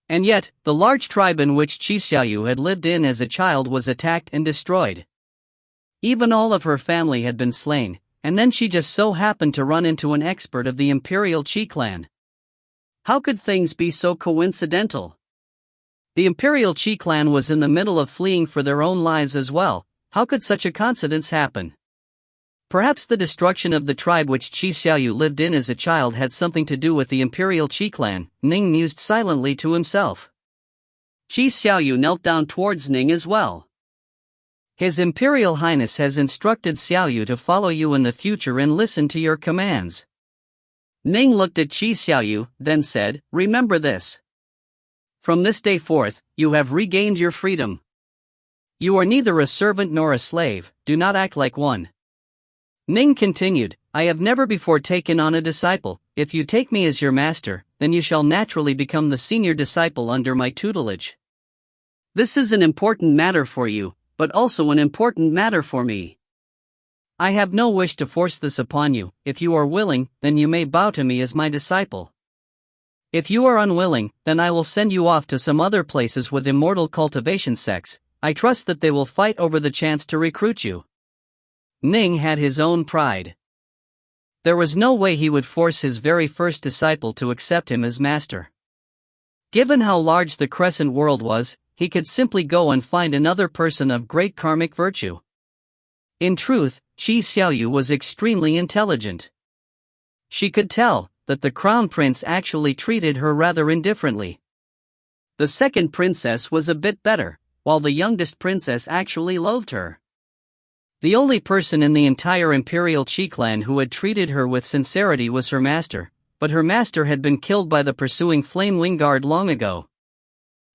And yet, the large tribe in which Shi Xiaoyu had lived in as a child was attacked and destroyed. Even all of her family had been slain, and then she just so happened to run into an expert of the Imperial Qi clan. How could things be so coincidental? The Imperial Qi clan was in the middle of fleeing for their own lives as well. How could such a coincidence happen? Perhaps the destruction of the tribe which Shi Xiaoyu lived in as a child had something to do with the Imperial Qi clan, Ning mused silently to himself. Shi Xiaoyu knelt down towards Ning as well. His Imperial Highness has instructed Xiaoyu to follow you in the future and listen to your commands. Ning looked at Shi Xiaoyu, then said, Remember this. From this day forth, you have regained your freedom. You are neither a servant nor a slave, do not act like one. Ning continued, I have never before taken on a disciple. If you take me as your master, then you shall naturally become the senior disciple under my tutelage. This is an important matter for you, but also an important matter for me. I have no wish to force this upon you. If you are willing, then you may bow to me as my disciple. If you are unwilling, then I will send you off to some other places with immortal cultivation sects. I trust that they will fight over the chance to recruit you. Ning had his own pride. There was no way he would force his very first disciple to accept him as master. Given how large the Crescent world was, he could simply go and find another person of great karmic virtue. In truth, Shi Xiaoyu was extremely intelligent. She could tell that the Crown Prince actually treated her rather indifferently. The second princess was a bit better, while the youngest princess actually loathed her. The only person in the entire Imperial Qi clan who had treated her with sincerity was her master, but her master had been killed by the pursuing Flame Wing Guard long ago.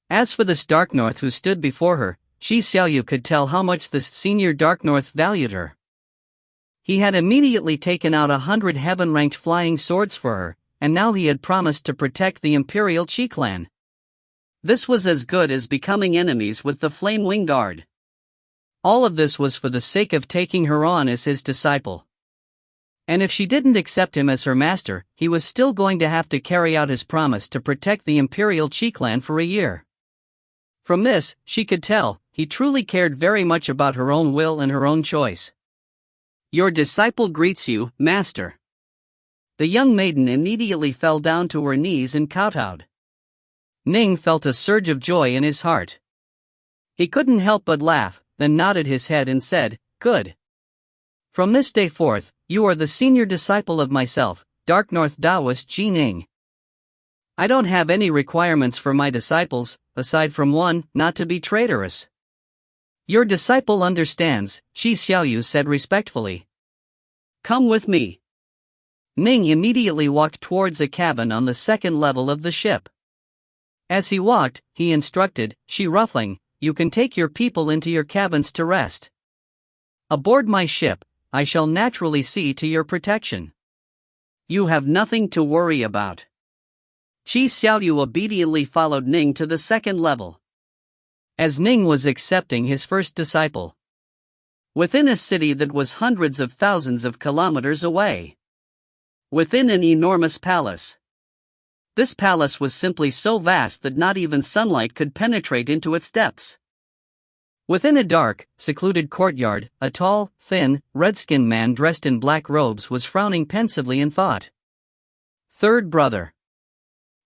As for this Dark North who stood before her, Shi Xiaoyu could tell how much this senior Dark North valued her. He had immediately taken out 100 heaven-ranked flying swords for her, and now he had promised to protect the Imperial Chi clan. This was as good as becoming enemies with the Flame Wing Guard. All of this was for the sake of taking her on as his disciple. And if she didn't accept him as her master, he was still going to have to carry out his promise to protect the Imperial Chi clan for a year. From this, she could tell, he truly cared very much about her own will and her own choice. "Your disciple greets you, master." The young maiden immediately fell down to her knees and kowtowed. Ning felt a surge of joy in his heart. He couldn't help but laugh, then nodded his head and said, "Good. From this day forth, you are the senior disciple of myself, Dark North Taoist Ji Ning. I don't have any requirements for my disciples, aside from one, not to be traitorous." "Your disciple understands," Shi Xiaoyu said respectfully. "Come with me." Ning immediately walked towards a cabin on the second level of the ship. As he walked, he instructed, "Shi Ruffling, you can take your people into your cabins to rest. Aboard my ship, I shall naturally see to your protection. You have nothing to worry about." Shi Xiaoyu obediently followed Ning to the second level. As Ning was accepting his first disciple within a city that was hundreds of thousands of kilometers away, within an enormous palace. This palace was simply so vast that not even sunlight could penetrate into its depths. Within a dark, secluded courtyard, a tall, thin, red-skinned man dressed in black robes was frowning pensively in thought. "Third brother."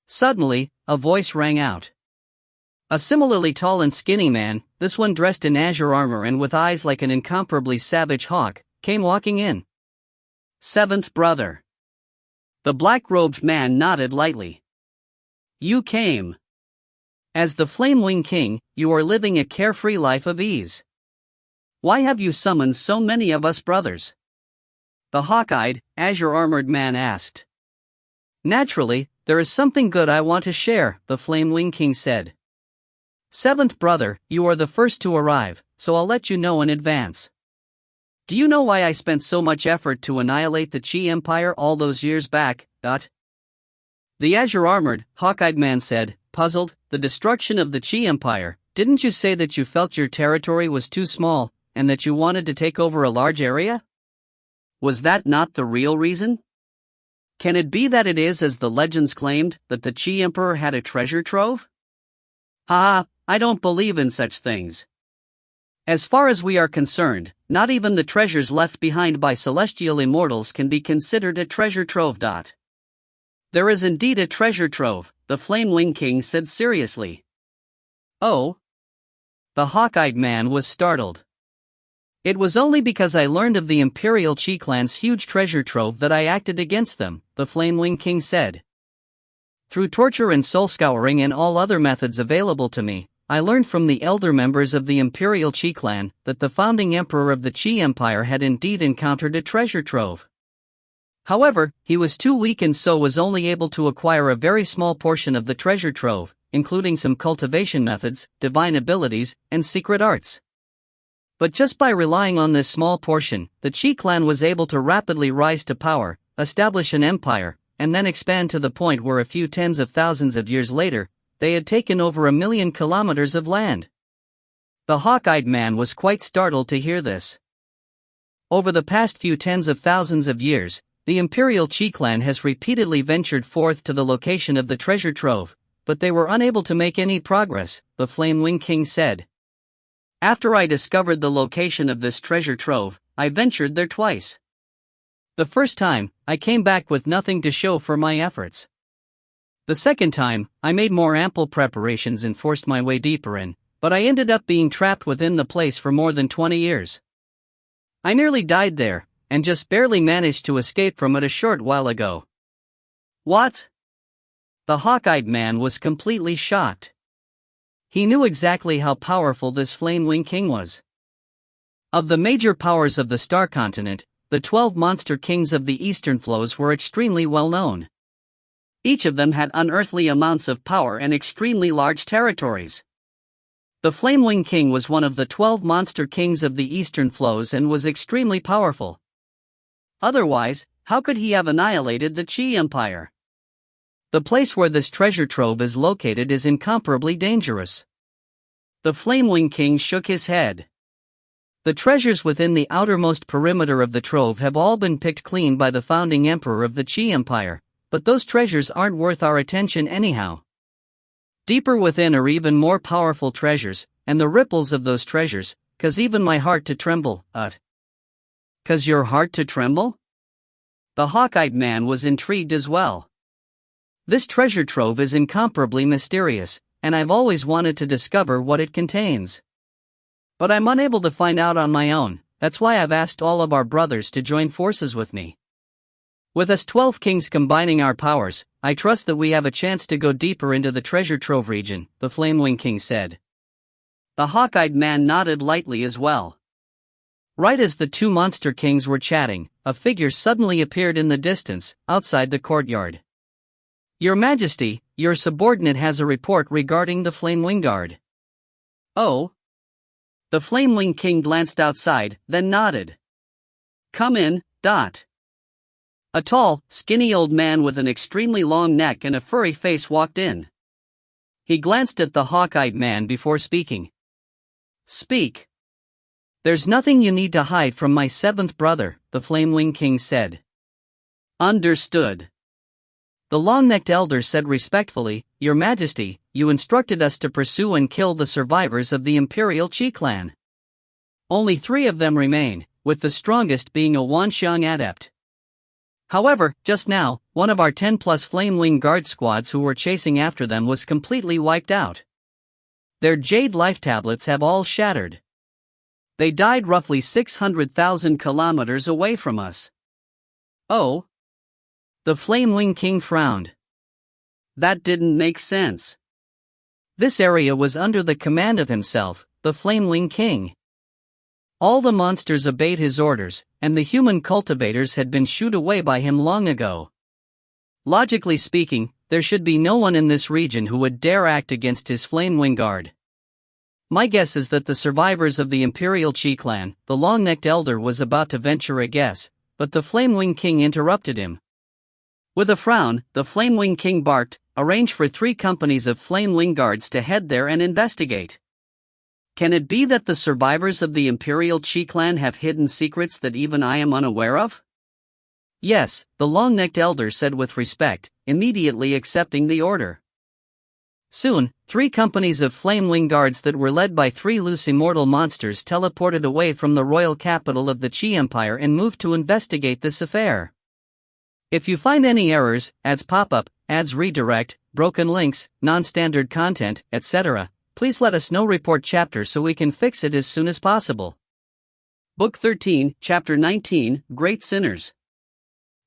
Suddenly, a voice rang out. A similarly tall and skinny man, this one dressed in azure armor and with eyes like an incomparably savage hawk, came walking in. "Seventh brother." The black-robed man nodded lightly. "You came. As the Flame Wing King, you are living a carefree life of ease. Why have you summoned so many of us brothers?" The hawk-eyed, azure-armored man asked. "Naturally, there is something good I want to share," the Flame Wing King said. "Seventh brother, you are the first to arrive, so I'll let you know in advance. Do you know why I spent so much effort to annihilate the Qi Empire all those years back?" The azure-armored, hawk-eyed man said, puzzled, "The destruction of the Qi Empire, didn't you say that you felt your territory was too small, and that you wanted to take over a large area? Was that not the real reason? Can it be that it is as the legends claimed, that the Qi Emperor had a treasure trove? Ha! I don't believe in such things. As far as we are concerned, not even the treasures left behind by celestial immortals can be considered a treasure trove. There is indeed a treasure trove," the Flame Wing King said seriously. "Oh?" The hawk-eyed man was startled. "It was only because I learned of the Imperial Chi clan's huge treasure trove that I acted against them," the Flame Wing King said. "Through torture and soul scouring and all other methods available to me, I learned from the elder members of the Imperial Chi clan that the founding emperor of the Qi Empire had indeed encountered a treasure trove. However, he was too weak and so was only able to acquire a very small portion of the treasure trove, including some cultivation methods, divine abilities, and secret arts. But just by relying on this small portion, the Qi clan was able to rapidly rise to power, establish an empire, and then expand to the point where a few tens of thousands of years later, they had taken over 1,000,000 kilometers of land." The hawk-eyed man was quite startled to hear this. Over the past few tens of thousands of years, the Imperial Qi clan has repeatedly ventured forth to the location of the treasure trove, but they were unable to make any progress, the Flame Wing King said. "After I discovered the location of this treasure trove, I ventured there twice. The first time, I came back with nothing to show for my efforts. The second time, I made more ample preparations and forced my way deeper in, but I ended up being trapped within the place for more than 20 years. I nearly died there, and just barely managed to escape from it a short while ago." "What?" The hawk-eyed man was completely shocked. He knew exactly how powerful this Flame Wing King was. Of the major powers of the Star Continent, the 12 monster kings of the Eastern Flows were extremely well known. Each of them had unearthly amounts of power and extremely large territories. The Flame Wing King was one of the 12 monster kings of the Eastern Flows and was extremely powerful. Otherwise, how could he have annihilated the Qi Empire? The place where this treasure trove is located is incomparably dangerous. The Flamewing King shook his head. The treasures within the outermost perimeter of the trove have all been picked clean by the founding emperor of the Qi Empire, but those treasures aren't worth our attention anyhow. Deeper within are even more powerful treasures, and the ripples of those treasures, 'cause even my heart to tremble, 'Cause your heart to tremble? The hawk-eyed man was intrigued as well. This treasure trove is incomparably mysterious, and I've always wanted to discover what it contains. But I'm unable to find out on my own. That's why I've asked all of our brothers to join forces with me. With us 12 kings combining our powers, I trust that we have a chance to go deeper into the treasure trove region, the Flamewing King said. The hawk-eyed man nodded lightly as well. Right as the two monster kings were chatting, a figure suddenly appeared in the distance, outside the courtyard. Your Majesty, your subordinate has a report regarding the Flamewing Guard. Oh? The Flamewing King glanced outside, then nodded. Come in, . A tall, skinny old man with an extremely long neck and a furry face walked in. He glanced at the hawk-eyed man before speaking. Speak. There's nothing you need to hide from my seventh brother, the Flamewing King said. Understood. The long-necked elder said respectfully, Your Majesty, you instructed us to pursue and kill the survivors of the Imperial Qi clan. Only 3 of them remain, with the strongest being a Wanxiang adept. However, just now, one of our 10-plus Flamewing Guard squads who were chasing after them was completely wiped out. Their jade life tablets have all shattered. They died roughly 600,000 kilometers away from us. Oh? The Flamewing King frowned. That didn't make sense. This area was under the command of himself, the Flamewing King. All the monsters obeyed his orders, and the human cultivators had been shooed away by him long ago. Logically speaking, there should be no one in this region who would dare act against his Flamewing Guard. My guess is that the survivors of the Imperial Qi clan, the long-necked elder was about to venture a guess, but the Flamewing King interrupted him. With a frown, the Flamewing King barked, Arrange for 3 companies of Flamewing Guards to head there and investigate. Can it be that the survivors of the Imperial Qi clan have hidden secrets that even I am unaware of? Yes, the long-necked elder said with respect, immediately accepting the order. Soon, 3 companies of Flamewing Guards that were led by 3 loose immortal monsters teleported away from the royal capital of the Qi Empire and moved to investigate this affair. If you find any errors, ads pop up, ads redirect, broken links, non-standard content, etc., please let us know. Report chapter so we can fix it as soon as possible. Book 13, Chapter 19, Great Sinners.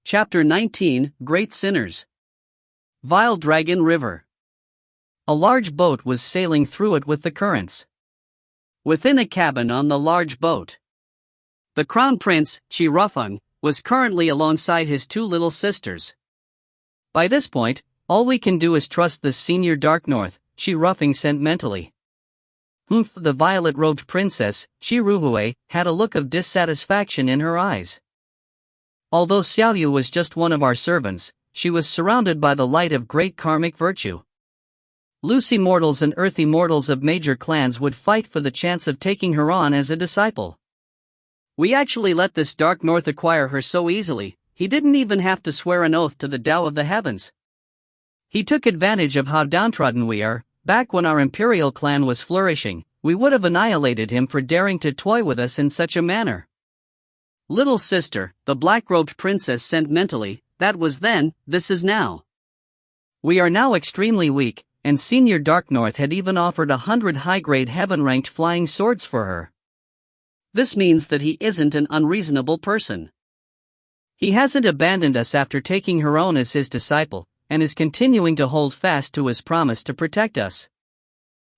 Chapter 19, Great Sinners. Vile Dragon River. A large boat was sailing through it with the currents. Within a cabin on the large boat, the Crown Prince, Qi Rufeng, was currently alongside his 2 little sisters. By this point, all we can do is trust the senior Dark North, Qi Rufeng said mentally. The violet-robed princess, Qi Ruhue, had a look of dissatisfaction in her eyes. Although Xiaoyu was just one of our servants, she was surrounded by the light of great karmic virtue. Loose Immortals and Earth Immortals of major clans would fight for the chance of taking her on as a disciple. We actually let this Dark North acquire her so easily, he didn't even have to swear an oath to the Tao of the Heavens. He took advantage of how downtrodden we are. Back when our Imperial clan was flourishing, we would have annihilated him for daring to toy with us in such a manner. Little sister, the black-robed princess sent mentally, that was then, this is now. We are now extremely weak, and Senior Dark North had even offered 100 high-grade heaven-ranked flying swords for her. This means that he isn't an unreasonable person. He hasn't abandoned us after taking her on as his disciple, and is continuing to hold fast to his promise to protect us.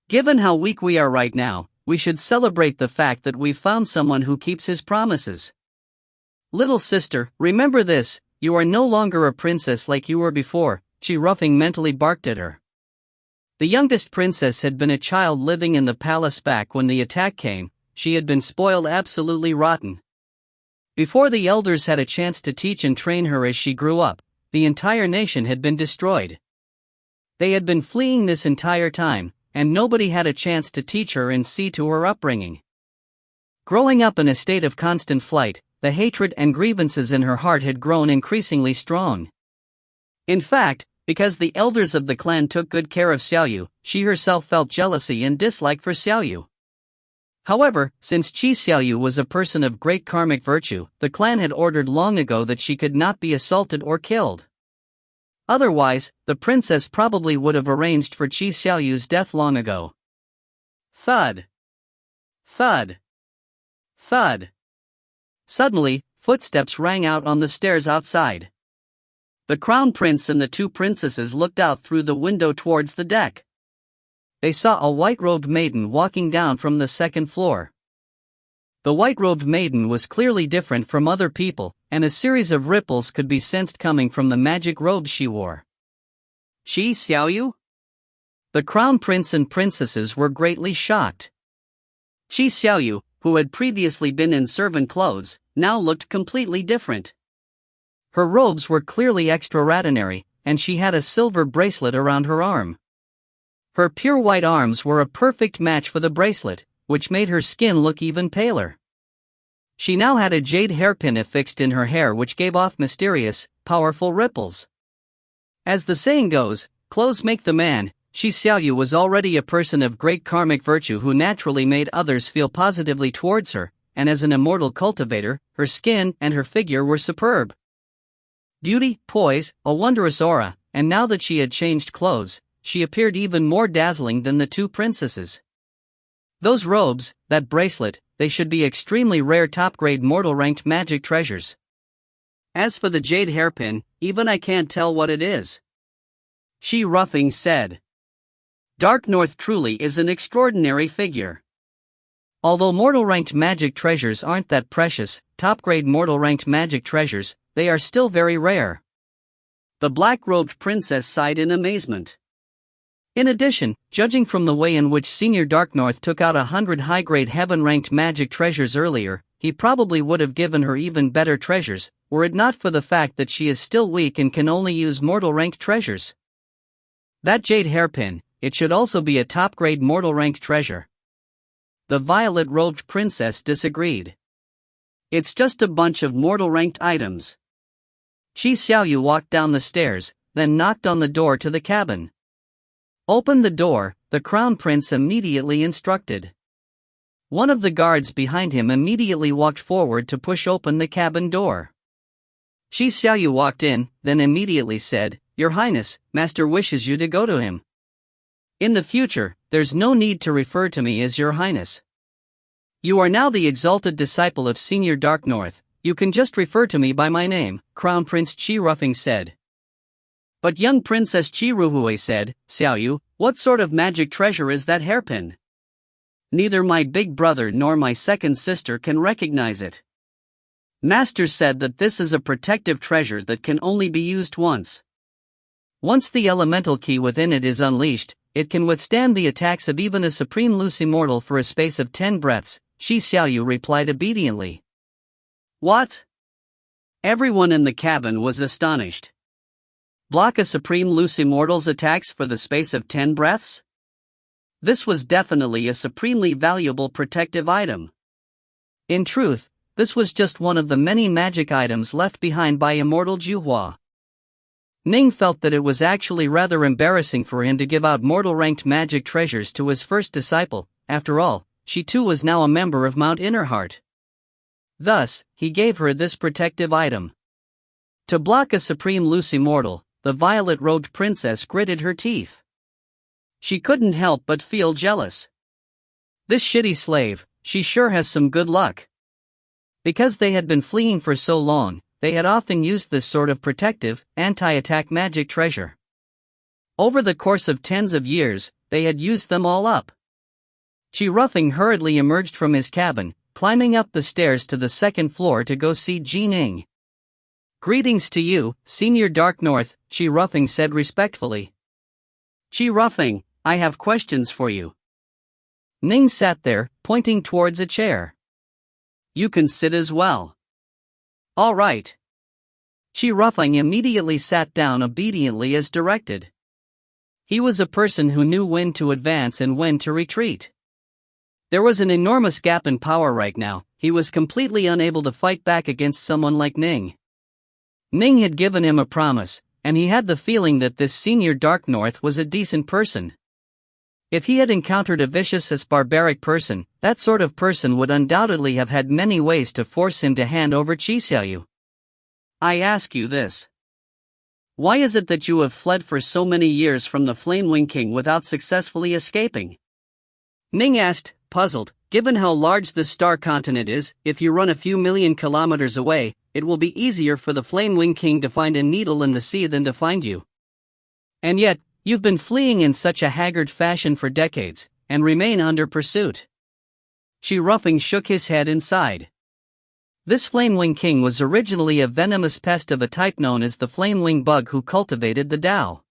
Given how weak we are right now, we should celebrate the fact that we've found someone who keeps his promises. Little sister, remember this, you are no longer a princess like you were before, Qi Rufeng mentally barked at her. The youngest princess had been a child living in the palace back when the attack came. She had been spoiled absolutely rotten. Before the elders had a chance to teach and train her as she grew up, the entire nation had been destroyed. They had been fleeing this entire time, and nobody had a chance to teach her and see to her upbringing. Growing up in a state of constant flight, the hatred and grievances in her heart had grown increasingly strong. In fact, because the elders of the clan took good care of Xiaoyu, she herself felt jealousy and dislike for Xiaoyu. However, since Qi Xiaoyu was a person of great karmic virtue, the clan had ordered long ago that she could not be assaulted or killed. Otherwise, the princess probably would have arranged for Qi Xiaoyu's death long ago. Thud. Thud. Thud. Suddenly, footsteps rang out on the stairs outside. The crown prince and the two princesses looked out through the window towards the deck. They saw a white-robed maiden walking down from the second floor. The white-robed maiden was clearly different from other people, and a series of ripples could be sensed coming from the magic robes she wore. Qi Xiaoyu? The crown prince and princesses were greatly shocked. Qi Xiaoyu, who had previously been in servant clothes, now looked completely different. Her robes were clearly extraordinary, and she had a silver bracelet around her arm. Her pure white arms were a perfect match for the bracelet, which made her skin look even paler. She now had a jade hairpin affixed in her hair which gave off mysterious, powerful ripples. As the saying goes, clothes make the man. Qi Xiaoyu was already a person of great karmic virtue who naturally made others feel positively towards her, and as an immortal cultivator, her skin and her figure were superb. Beauty, poise, a wondrous aura, and now that she had changed clothes, she appeared even more dazzling than the two princesses. Those robes, that bracelet, they should be extremely rare top-grade mortal-ranked magic treasures. As for the jade hairpin, even I can't tell what it is. She Ruffing said. Dark North truly is an extraordinary figure. Although mortal-ranked magic treasures aren't that precious, top-grade mortal-ranked magic treasures, they are still very rare. The black-robed princess sighed in amazement. In addition, judging from the way in which Senior Dark North took out 100 high-grade heaven-ranked magic treasures earlier, he probably would have given her even better treasures, were it not for the fact that she is still weak and can only use mortal-ranked treasures. That jade hairpin, it should also be a top-grade mortal-ranked treasure. The violet-robed princess disagreed. It's just a bunch of mortal-ranked items. Qi Xiaoyu walked down the stairs, then knocked on the door to the cabin. Open the door, the crown prince immediately instructed. One of the guards behind him immediately walked forward to push open the cabin door. Qi Xiaoyu walked in, then immediately said, Your Highness, Master wishes you to go to him. In the future, there's no need to refer to me as Your Highness. You are now the exalted disciple of Senior Dark North, you can just refer to me by my name, Crown Prince Qi Ruffing said. But young Princess Qi Ruhui said, Xiaoyu, what sort of magic treasure is that hairpin? Neither my big brother nor my second sister can recognize it. Master said that this is a protective treasure that can only be used once. Once the elemental key within it is unleashed, it can withstand the attacks of even a supreme loose immortal for a space of 10 breaths, Qi Xiaoyu replied obediently. What? Everyone in the cabin was astonished. Block a supreme loose immortal's attacks for the space of 10 breaths? This was definitely a supremely valuable protective item. In truth, this was just one of the many magic items left behind by Immortal Juhua. Ning felt that it was actually rather embarrassing for him to give out mortal-ranked magic treasures to his first disciple. After all, she too was now a member of Mount Innerheart. Thus, he gave her this protective item. To block a supreme loose immortal, the violet-robed princess gritted her teeth. She couldn't help but feel jealous. This shitty slave, she sure has some good luck. Because they had been fleeing for so long, they had often used this sort of protective, anti-attack magic treasure. Over the course of tens of years, they had used them all up. Qi Ruffing hurriedly emerged from his cabin, climbing up the stairs to the second floor to go see Ning. Greetings to you, Senior Dark North, Qi Ruffing said respectfully. Qi Ruffing, I have questions for you. Ning sat there, pointing towards a chair. You can sit as well. All right. Qi Ruffing immediately sat down obediently as directed. He was a person who knew when to advance and when to retreat. There was an enormous gap in power right now. He was completely unable to fight back against someone like Ning. Ning had given him a promise, and he had the feeling that this senior Dark North was a decent person. If he had encountered a vicious as barbaric person, that sort of person would undoubtedly have had many ways to force him to hand over Chixiaoyu. I ask you this. Why is it that you have fled for so many years from the Flamewing King without successfully escaping? Ning asked, puzzled. Given how large the star continent is, if you run a few million kilometers away, it will be easier for the Flamewing King to find a needle in the sea than to find you. And yet, you've been fleeing in such a haggard fashion for decades, and remain under pursuit. Shi Rufeng shook his head and sighed. This Flamewing King was originally a venomous pest of a type known as the Flamewing Bug who cultivated the Tao.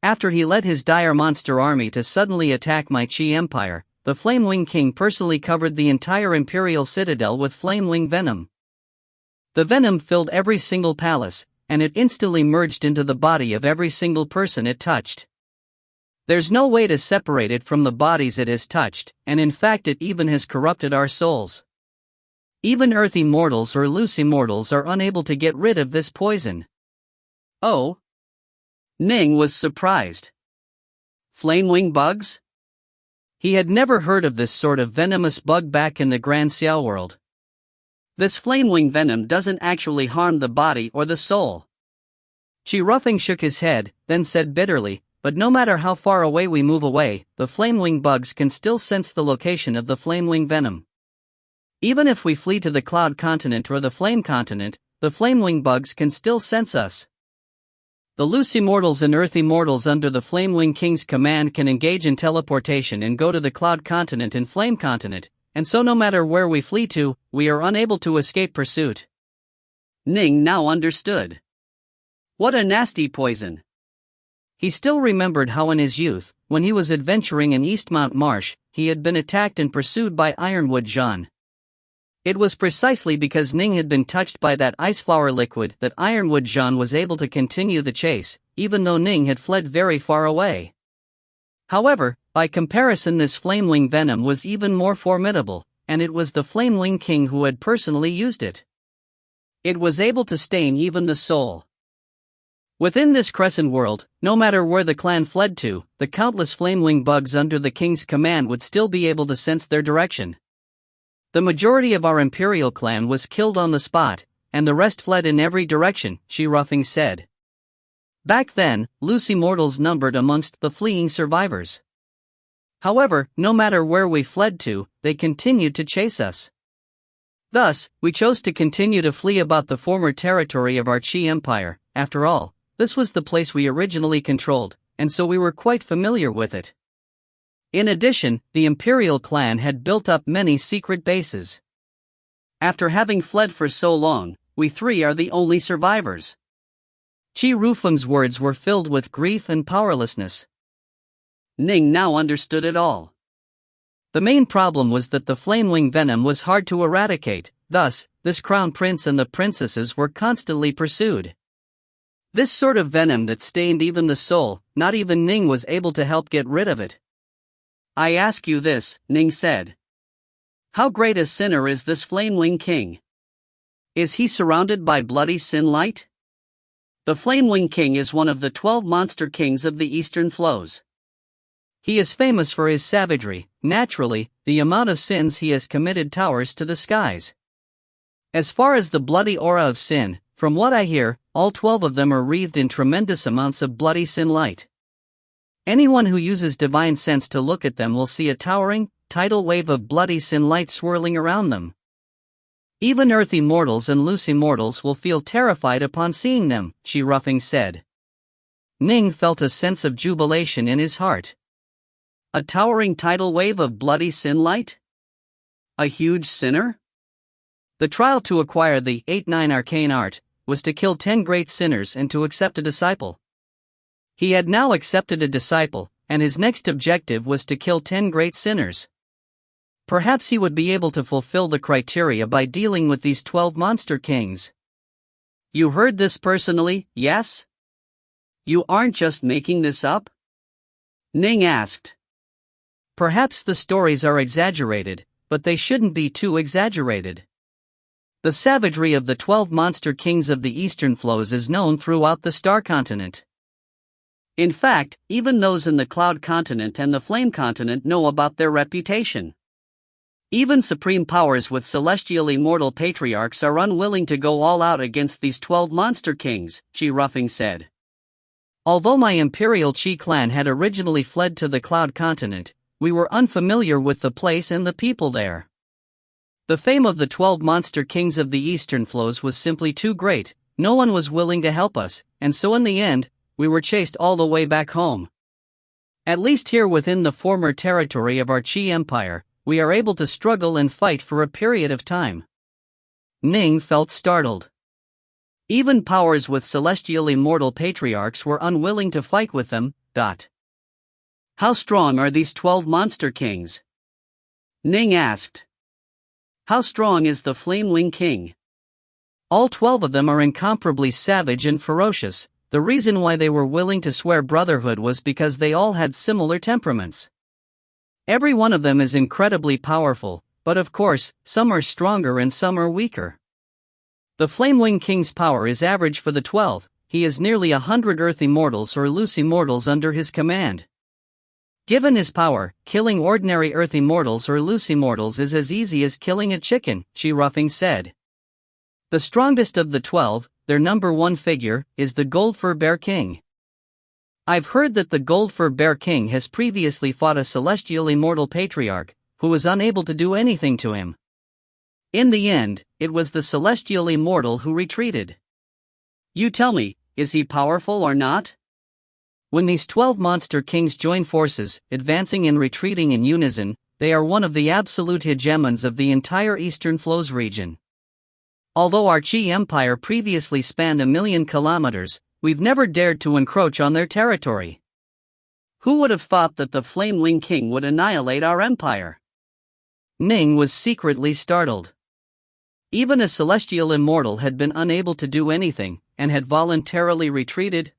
After he led his dire monster army to suddenly attack my Qi Empire, the Flamewing King personally covered the entire Imperial Citadel with Flamewing venom. The venom filled every single palace, and it instantly merged into the body of every single person it touched. There's no way to separate it from the bodies it has touched, and in fact it even has corrupted our souls. Even Earth Immortals or loose Immortals are unable to get rid of this poison. Oh? Ning was surprised. Flamewing bugs? He had never heard of this sort of venomous bug back in the Grand Xiao world. This flamewing venom doesn't actually harm the body or the soul. Shi Rufeng shook his head, then said bitterly, but no matter how far away we move away, the flamewing bugs can still sense the location of the flamewing venom. Even if we flee to the Cloud Continent or the Flame Continent, the flamewing bugs can still sense us. The loose Immortals and Earth Immortals under the Flamewing King's command can engage in teleportation and go to the Cloud Continent and Flame Continent, and so no matter where we flee to, we are unable to escape pursuit. Ning now understood. What a nasty poison. He still remembered how in his youth, when he was adventuring in Eastmount Marsh, he had been attacked and pursued by Ironwood Jean. It was precisely because Ning had been touched by that iceflower liquid that Ironwood Jean was able to continue the chase, even though Ning had fled very far away. However, by comparison this flamewing venom was even more formidable, and it was the Flamewing King who had personally used it. It was able to stain even the soul. Within this crescent world, no matter where the clan fled to, the countless flamewing bugs under the king's command would still be able to sense their direction. The majority of our Imperial clan was killed on the spot, and the rest fled in every direction, Shi Rufeng said. Back then, loose Immortals numbered amongst the fleeing survivors. However, no matter where we fled to, they continued to chase us. Thus, we chose to continue to flee about the former territory of our Qi Empire. After all, this was the place we originally controlled, and so we were quite familiar with it. In addition, the Imperial clan had built up many secret bases. After having fled for so long, we three are the only survivors. Shi Rufeng's words were filled with grief and powerlessness. Ning now understood it all. The main problem was that the flamewing venom was hard to eradicate, thus, this crown prince and the princesses were constantly pursued. This sort of venom that stained even the soul, not even Ning was able to help get rid of it. I ask you this, Ning said. How great a sinner is this Flamewing King? Is he surrounded by bloody sin light? The Flamewing King is one of the 12 monster kings of the Eastern Flows. He is famous for his savagery. Naturally, the amount of sins he has committed towers to the skies. As far as the bloody aura of sin, from what I hear, all 12 of them are wreathed in tremendous amounts of bloody sin light. Anyone who uses divine sense to look at them will see a towering, tidal wave of bloody sin light swirling around them. Even Earth Immortals and loose Immortals will feel terrified upon seeing them, Shi Rufeng said. Ning felt a sense of jubilation in his heart. A towering tidal wave of bloody sin light? A huge sinner? The trial to acquire the 8-9 arcane art was to kill 10 great sinners and to accept a disciple. He had now accepted a disciple, and his next objective was to kill 10 great sinners. Perhaps he would be able to fulfill the criteria by dealing with these 12 monster kings. You heard this personally, yes? You aren't just making this up? Ning asked. Perhaps the stories are exaggerated, but they shouldn't be too exaggerated. The savagery of the 12 monster kings of the eastern flows is known throughout the star continent. In fact, even those in the cloud continent and the flame continent know about their reputation. Even supreme powers with celestial immortal patriarchs are unwilling to go all out against these 12 monster kings, Chi said. Although my imperial Chi clan had originally fled to the cloud continent, we were unfamiliar with the place and the people there. The fame of the 12 monster kings of the eastern flows was simply too great, no one was willing to help us, and so in the end, we were chased all the way back home. At least here within the former territory of our Chi Empire, we are able to struggle and fight for a period of time. Ning felt startled. Even powers with celestial immortal patriarchs were unwilling to fight with them. How strong are these 12 monster kings? Ning asked. How strong is the Flame Wing King? All 12 of them are incomparably savage and ferocious. The reason why they were willing to swear brotherhood was because they all had similar temperaments. Every one of them is incredibly powerful, but of course, some are stronger and some are weaker. The Flame Wing King's power is average for the 12, he has nearly 100 Earth Immortals or loose Immortals under his command. Given his power, killing ordinary Earth Immortals or loose Immortals is as easy as killing a chicken, Chi said. The strongest of the 12, their number one figure, is the Gold Fur Bear King. I've heard that the Gold Fur Bear King has previously fought a celestial immortal patriarch, who was unable to do anything to him. In the end, it was the celestial immortal who retreated. You tell me, is he powerful or not? When these 12 monster kings join forces, advancing and retreating in unison, they are one of the absolute hegemons of the entire Eastern Flows region. Although our Chi Empire previously spanned 1,000,000 kilometers, we've never dared to encroach on their territory. Who would have thought that the Flame Wing King would annihilate our empire? Ning was secretly startled. Even a celestial immortal had been unable to do anything, and had voluntarily retreated.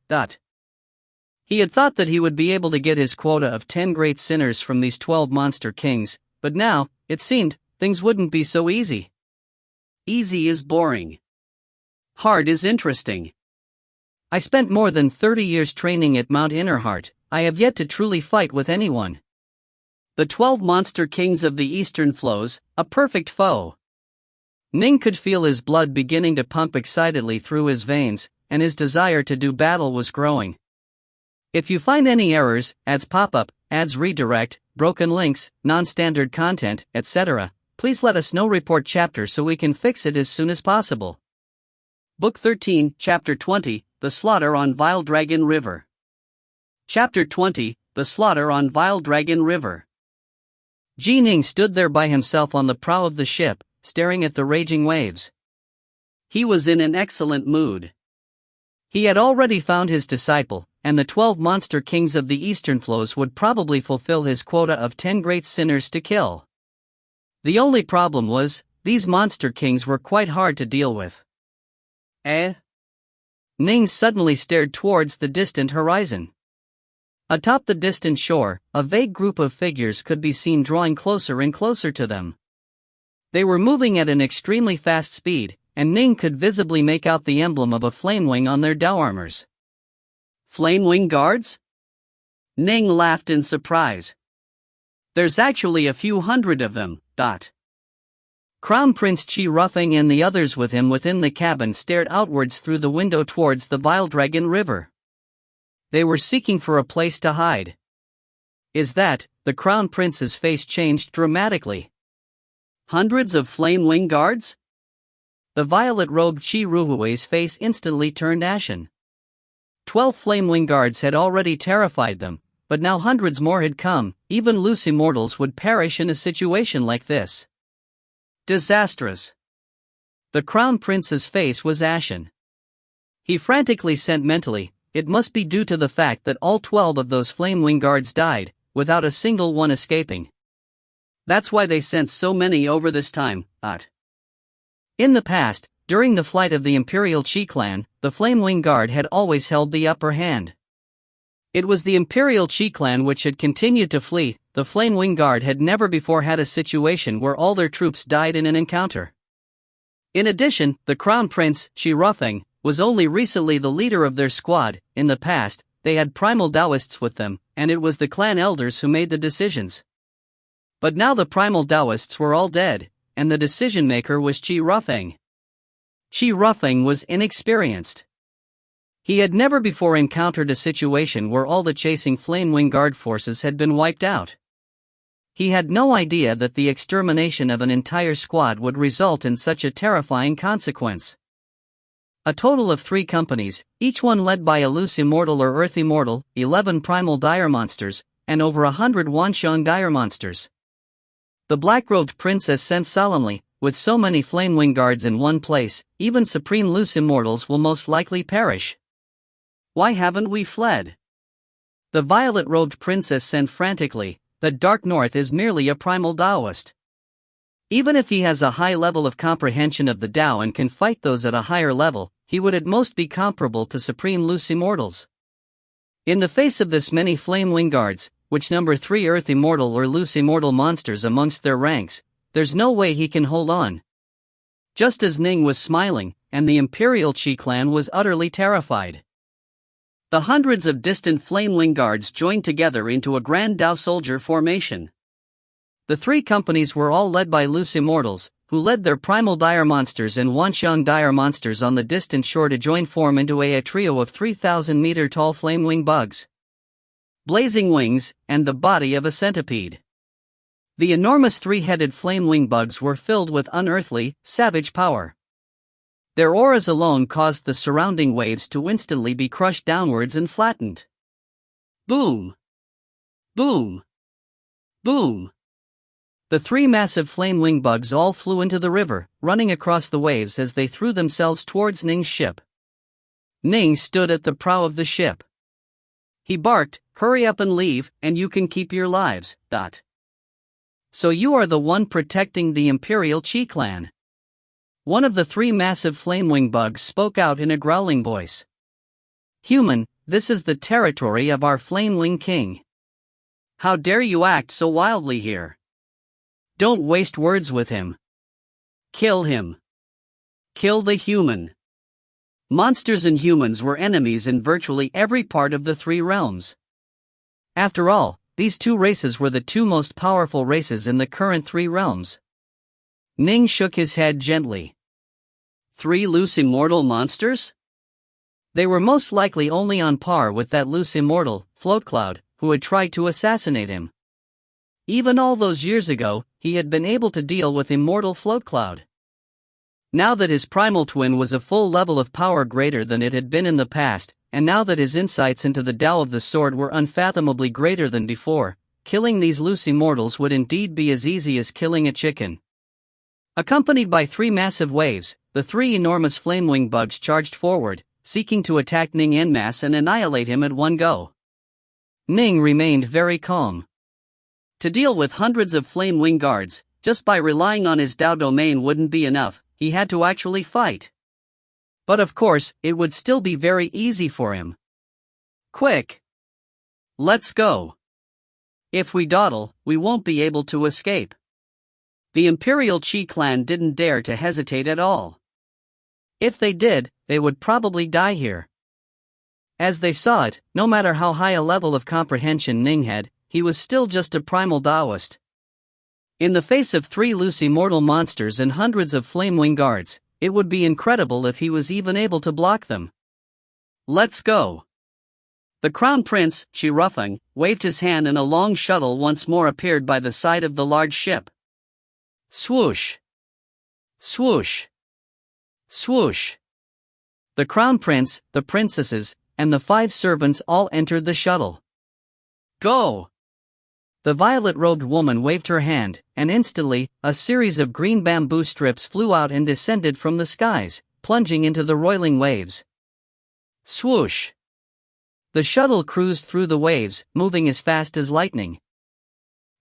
He had thought that he would be able to get his quota of 10 great sinners from these 12 monster kings, but now, it seemed, things wouldn't be so easy. Easy is boring. Hard is interesting. I spent more than 30 years training at Mount Innerheart. I have yet to truly fight with anyone. The 12 monster kings of the Eastern Flows, a perfect foe. Ning could feel his blood beginning to pump excitedly through his veins, and his desire to do battle was growing. If you find any errors, ads pop up, ads redirect, broken links, non-standard content, etc., please let us know. Report chapter so we can fix it as soon as possible. Book 13, Chapter 20, The Slaughter on Vile Dragon River. Chapter 20, The Slaughter on Vile Dragon River. Ning stood there by himself on the prow of the ship, staring at the raging waves. He was in an excellent mood. He had already found his disciple, and the 12 monster kings of the Eastern Flows would probably fulfill his quota of 10 great sinners to kill. The only problem was, these monster kings were quite hard to deal with. Ning suddenly stared towards the distant horizon. Atop the distant shore, a vague group of figures could be seen drawing closer and closer to them. They were moving at an extremely fast speed, and Ning could visibly make out the emblem of a flame wing on their bow armors. Flame Wing Guards? Ning laughed in surprise. There's actually a few hundred of them. Crown Prince Chi and the others with him within the cabin stared outwards through the window towards the Vile Dragon River. They were seeking for a place to hide. Is that, the Crown Prince's face changed dramatically. Hundreds of Flame Wing Guards? The violet-robed Chi Ruhue's face instantly turned ashen. 12 Flame Wing Guards had already terrified them, but now hundreds more had come. Even loose Immortals would perish in a situation like this. Disastrous. The Crown Prince's face was ashen. He frantically sent mentally, it must be due to the fact that all 12 of those Flame Wing Guards died, without a single one escaping. That's why they sent so many over this time. In the past, during the flight of the Imperial Chi clan, the Flame Wing Guard had always held the upper hand. It was the Imperial Chi clan which had continued to flee. The Flame Wing Guard had never before had a situation where all their troops died in an encounter. In addition, the Crown Prince, Chi Rufeng, was only recently the leader of their squad. In the past, they had primal Taoists with them, and it was the clan elders who made the decisions. But now the primal Taoists were all dead, and the decision-maker was Chi Rufeng. Chi Rufeng was inexperienced. He had never before encountered a situation where all the chasing Flame Wing Guard forces had been wiped out. He had no idea that the extermination of an entire squad would result in such a terrifying consequence. A total of 3 companies, each one led by a loose immortal or earth immortal, 11 primal dire monsters, and over 100 Wanxiang dire monsters. The black-robed princess sent solemnly, with so many Flame Wing Guards in one place, even supreme loose immortals will most likely perish. Why haven't we fled? The violet-robed princess sent frantically. The Dark North is merely a primal Taoist. Even if he has a high level of comprehension of the Tao and can fight those at a higher level, he would at most be comparable to supreme loose immortals. In the face of this many Flame Wing Guards, which number 3 earth immortal or loose immortal monsters amongst their ranks, there's no way he can hold on. Just as Ning was smiling, and the Imperial Chi clan was utterly terrified. The hundreds of distant Flame Wing Guards joined together into a grand Tao soldier formation. The 3 companies were all led by loose immortals, who led their primal dire monsters and Wanxiang dire monsters on the distant shore to join form into a trio of 3,000-meter-tall Flame Wing bugs. Blazing wings, and the body of a centipede. The enormous 3-headed Flame Wing bugs were filled with unearthly, savage power. Their auras alone caused the surrounding waves to instantly be crushed downwards and flattened. Boom! Boom! Boom! The 3 massive Flame Wing bugs all flew into the river, running across the waves as they threw themselves towards Ning's ship. Ning stood at the prow of the ship. He barked, "Hurry up and leave, and you can keep your lives." So you are the one protecting the Imperial Chi clan. One of the 3 massive Flame Wing bugs spoke out in a growling voice. "Human, this is the territory of our Flame Wing King. How dare you act so wildly here? Don't waste words with him. Kill him. Kill the human." Monsters and humans were enemies in virtually every part of the 3 realms. After all, these 2 races were the 2 most powerful races in the current 3 realms. Ning shook his head gently. 3 loose immortal monsters? They were most likely only on par with that loose immortal, Float Cloud, who had tried to assassinate him. Even all those years ago, he had been able to deal with immortal Float Cloud. Now that his primal twin was a full level of power greater than it had been in the past, and now that his insights into the Tao of the sword were unfathomably greater than before, killing these loose immortals would indeed be as easy as killing a chicken. Accompanied by 3 massive waves, the 3 enormous Flame Wing bugs charged forward, seeking to attack Ning en masse and annihilate him at one go. Ning remained very calm. To deal with hundreds of Flame Wing Guards, just by relying on his Tao domain wouldn't be enough, he had to actually fight. But of course, it would still be very easy for him. Quick! Let's go! If we dawdle, we won't be able to escape. The Imperial Chi clan didn't dare to hesitate at all. If they did, they would probably die here. As they saw it, no matter how high a level of comprehension Ning had, he was still just a primal Taoist. In the face of 3 loose immortal monsters and hundreds of Flame Wing Guards, it would be incredible if he was even able to block them. Let's go! The Crown Prince, Chi Rufeng, waved his hand and a long shuttle once more appeared by the side of the large ship. Swoosh! Swoosh! Swoosh! The Crown Prince, the princesses, and the 5 servants all entered the shuttle. Go! The violet-robed woman waved her hand, and instantly, a series of green bamboo strips flew out and descended from the skies, plunging into the roiling waves. Swoosh! The shuttle cruised through the waves, moving as fast as lightning.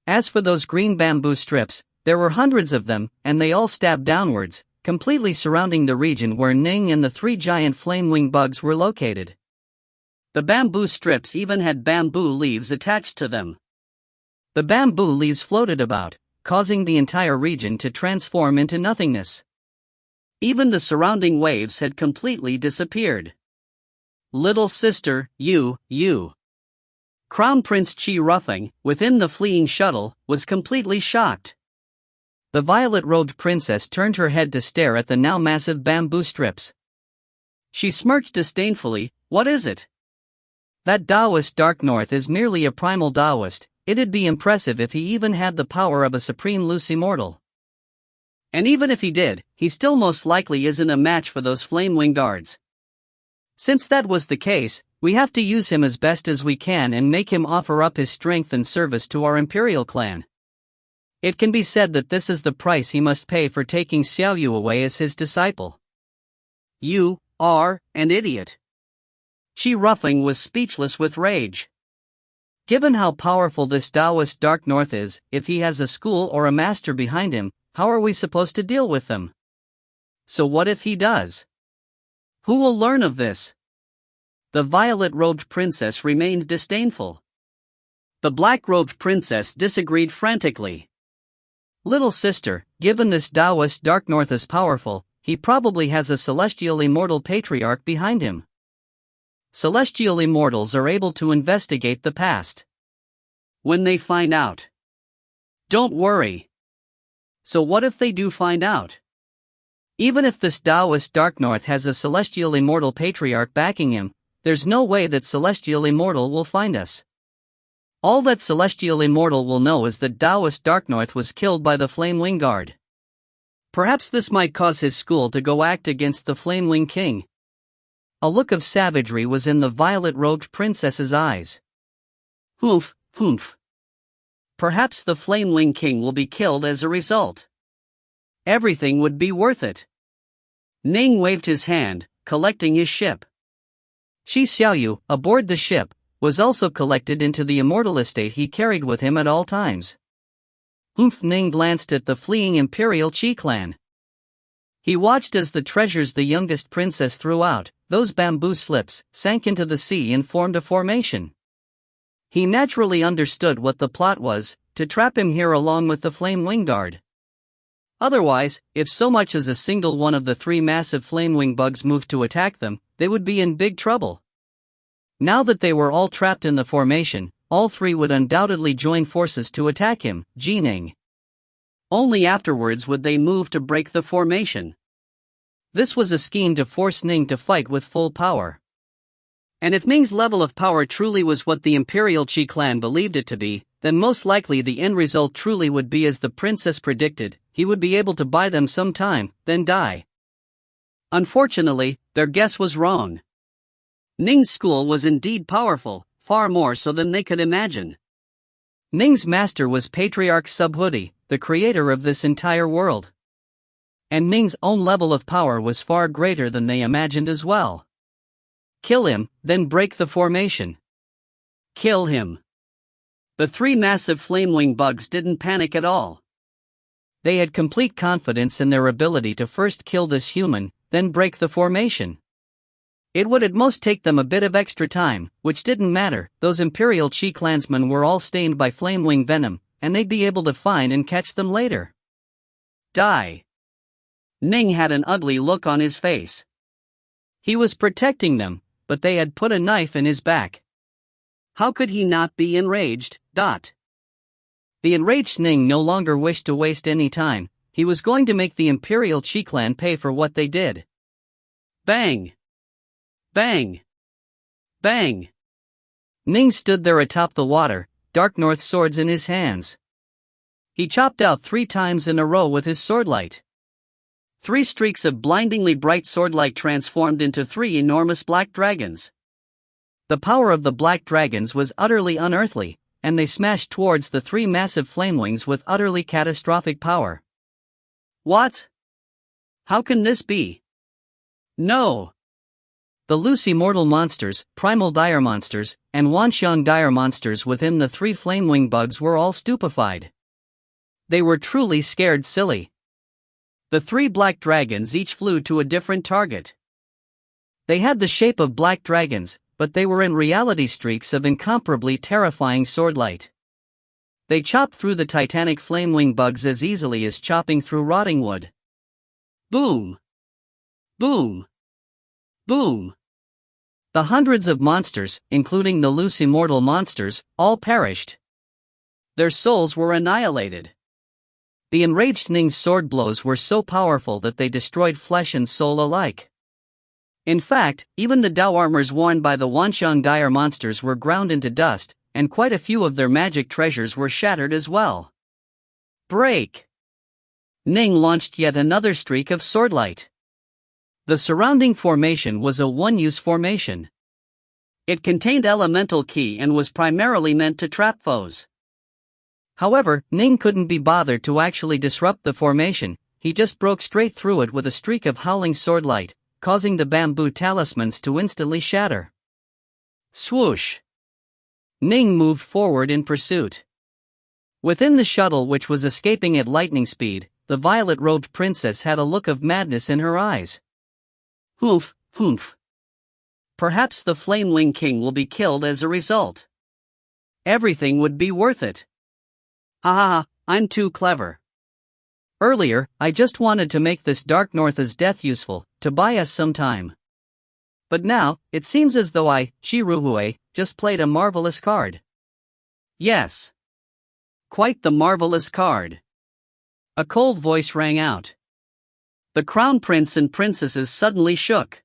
As for those green bamboo strips, there were hundreds of them, and they all stabbed downwards, completely surrounding the region where Ning and the 3 giant Flame Wing bugs were located. The bamboo strips even had bamboo leaves attached to them. The bamboo leaves floated about, causing the entire region to transform into nothingness. Even the surrounding waves had completely disappeared. Little sister, you. Crown Prince Chi Ruffing, within the fleeing shuttle, was completely shocked. The violet-robed princess turned her head to stare at the now massive bamboo strips. She smirked disdainfully. What is it? That Taoist Dark North is merely a primal Taoist. It'd be impressive if he even had the power of a supreme loose immortal. And even if he did, he still most likely isn't a match for those flame-winged guards. Since that was the case, we have to use him as best as we can and make him offer up his strength and service to our imperial clan. It can be said that this is the price he must pay for taking Xiaoyu away as his disciple. You are an idiot. Chi Ruffing was speechless with rage. Given how powerful this Taoist Dark North is, if he has a school or a master behind him, how are we supposed to deal with them? So what if he does? Who will learn of this? The violet-robed princess remained disdainful. The black-robed princess disagreed frantically. Little sister, given this Taoist Dark North is powerful, he probably has a celestial immortal patriarch behind him. Celestial immortals are able to investigate the past. When they find out. Don't worry. So what if they do find out? Even if this Taoist Dark North has a celestial immortal patriarch backing him, there's no way that celestial immortal will find us. All that celestial immortal will know is that Taoist Dark North was killed by the Flame Wing Guard. Perhaps this might cause his school to go act against the Flame Wing King. A look of savagery was in the violet-robed princess's eyes. Humph. Perhaps the Flame Wing King will be killed as a result. Everything would be worth it. Ning waved his hand, collecting his ship. Shi Xiaoyu, aboard the ship, was also collected into the immortal estate he carried with him at all times. Ning glanced at the fleeing Imperial Qi clan. He watched as the treasures the youngest princess threw out, those bamboo slips, sank into the sea and formed a formation. He naturally understood what the plot was, to trap him here along with the Flame Wing Guard. Otherwise, if so much as a single one of the three massive flame wing bugs moved to attack them, they would be in big trouble. Now that they were all trapped in the formation, all three would undoubtedly join forces to attack him, Ning. Only afterwards would they move to break the formation. This was a scheme to force Ning to fight with full power. And if Ning's level of power truly was what the Imperial Qi clan believed it to be, then most likely the end result truly would be as the princess predicted. He would be able to buy them some time, then die. Unfortunately, their guess was wrong. Ning's school was indeed powerful, far more so than they could imagine. Ning's master was Patriarch Subhuti, the creator of this entire world. And Ning's own level of power was far greater than they imagined as well. Kill him, then break the formation. Kill him. The three massive flame-wing bugs didn't panic at all. They had complete confidence in their ability to first kill this human, then break the formation. It would at most take them a bit of extra time, which didn't matter. Those Imperial Qi clansmen were all stained by flame-wing venom, and they'd be able to find and catch them later. Die. Ning had an ugly look on his face. He was protecting them, but they had put a knife in his back. How could he not be enraged? The enraged Ning no longer wished to waste any time. He was going to make the Imperial Qi clan pay for what they did. Bang! Bang! Bang! Ning stood there atop the water, Dark North swords in his hands. He chopped out 3 times in a row with his swordlight. 3 streaks of blindingly bright swordlight transformed into 3 enormous black dragons. The power of the black dragons was utterly unearthly, and they smashed towards the 3 massive flamewings with utterly catastrophic power. What? How can this be? No! The loose immortal monsters, primal dire monsters, and Wanxiang dire monsters within the 3 flamewing bugs were all stupefied. They were truly scared silly. The 3 black dragons each flew to a different target. They had the shape of black dragons, but they were in reality streaks of incomparably terrifying swordlight. They chopped through the titanic flamewing bugs as easily as chopping through rotting wood. Boom! Boom! Boom! The hundreds of monsters, including the loose immortal monsters, all perished. Their souls were annihilated. The enraged Ning's sword blows were so powerful that they destroyed flesh and soul alike. In fact, even the Dao armors worn by the Wanxiang dire monsters were ground into dust, and quite a few of their magic treasures were shattered as well. Break! Ning launched yet another streak of swordlight. The surrounding formation was a one-use formation. It contained elemental ki and was primarily meant to trap foes. However, Ning couldn't be bothered to actually disrupt the formation. He just broke straight through it with a streak of howling swordlight, causing the bamboo talismans to instantly shatter. Swoosh! Ning moved forward in pursuit. Within the shuttle, which was escaping at lightning speed, the violet-robed princess had a look of madness in her eyes. Humph, humph. Perhaps the Flamewing King will be killed as a result. Everything would be worth it. Ha ha ha, I'm too clever. Earlier, I just wanted to make this Dark North's death useful, to buy us some time. But now, it seems as though Shi-Ruhue, just played a marvelous card. Yes. Quite the marvelous card. A cold voice rang out. The crown prince and princesses suddenly shook.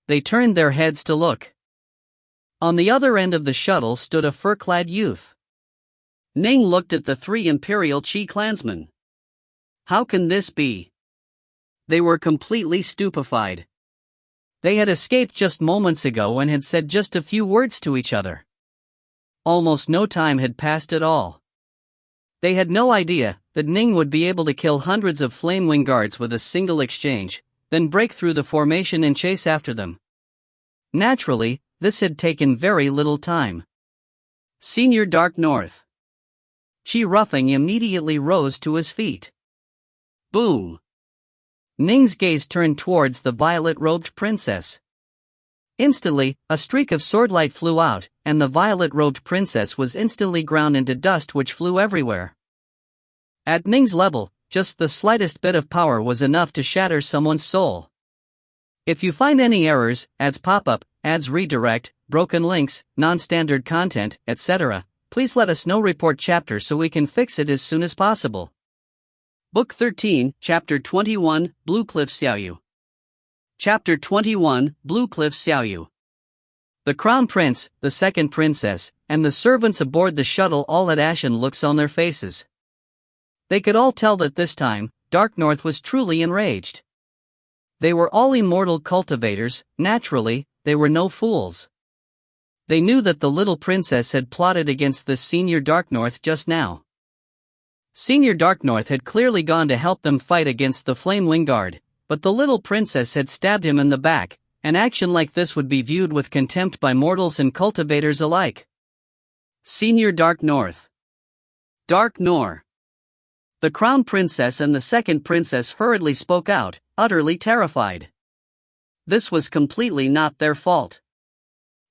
They turned their heads to look. On the other end of the shuttle stood a fur-clad youth. Ning looked at the three Imperial Qi clansmen. How can this be? They were completely stupefied. They had escaped just moments ago and had said just a few words to each other. Almost no time had passed at all. They had no idea that Ning would be able to kill hundreds of Flamewing guards with a single exchange, then break through the formation and chase after them. Naturally, this had taken very little time. Senior Dark North. Qi Ruffing immediately rose to his feet. Boom! Ning's gaze turned towards the violet-robed princess. Instantly, a streak of swordlight flew out, and the violet-robed princess was instantly ground into dust which flew everywhere. At Ning's level, just the slightest bit of power was enough to shatter someone's soul. If you find any errors, ads pop up, ads redirect, broken links, non-standard content, etc., please let us know. Report chapter so we can fix it as soon as possible. Book 13, Chapter 21, Blue Cliff Xiaoyu. Chapter 21, Blue Cliff Xiaoyu. The Crown Prince, the Second Princess, and the servants aboard the shuttle all had ashen looks on their faces. They could all tell that this time, Dark North was truly enraged. They were all immortal cultivators. Naturally, they were no fools. They knew that the little princess had plotted against this Senior Dark North just now. Senior Dark North had clearly gone to help them fight against the Flamewing Guard, but the little princess had stabbed him in the back. An action like this would be viewed with contempt by mortals and cultivators alike. Senior Dark North. Dark Nor. The Crown Princess and the Second Princess hurriedly spoke out, utterly terrified. This was completely not their fault.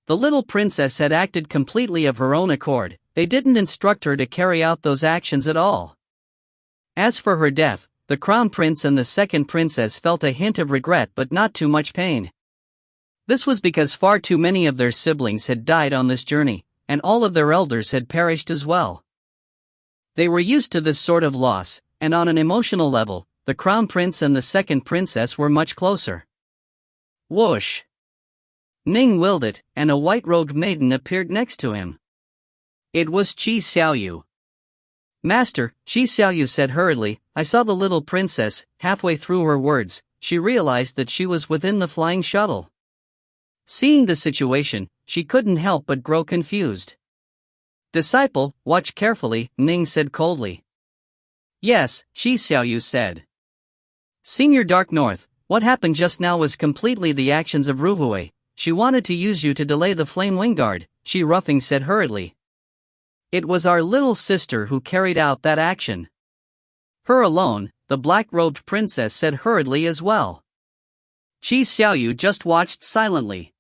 The little princess had acted completely of her own accord. They didn't instruct her to carry out those actions at all. As for her death, the Crown Prince and the Second Princess felt a hint of regret but not too much pain. This was because far too many of their siblings had died on this journey, and all of their elders had perished as well. They were used to this sort of loss, and on an emotional level, the Crown Prince and the Second Princess were much closer. Whoosh! Ning willed it, and a white-robed maiden appeared next to him. It was Qi Xiaoyu. Master, Qi Xiaoyu said hurriedly, I saw the little princess. Halfway through her words, she realized that she was within the flying shuttle. Seeing the situation, she couldn't help but grow confused. Disciple, watch carefully, Ning said coldly. Yes, Qi Xiaoyu said. Senior Dark North, what happened just now was completely the actions of Ruhue. She wanted to use you to delay the Flamewing Guard, Qi Ruffing said hurriedly. It was our little sister who carried out that action. Her alone, the black-robed princess said hurriedly as well. Qi Xiaoyu just watched silently.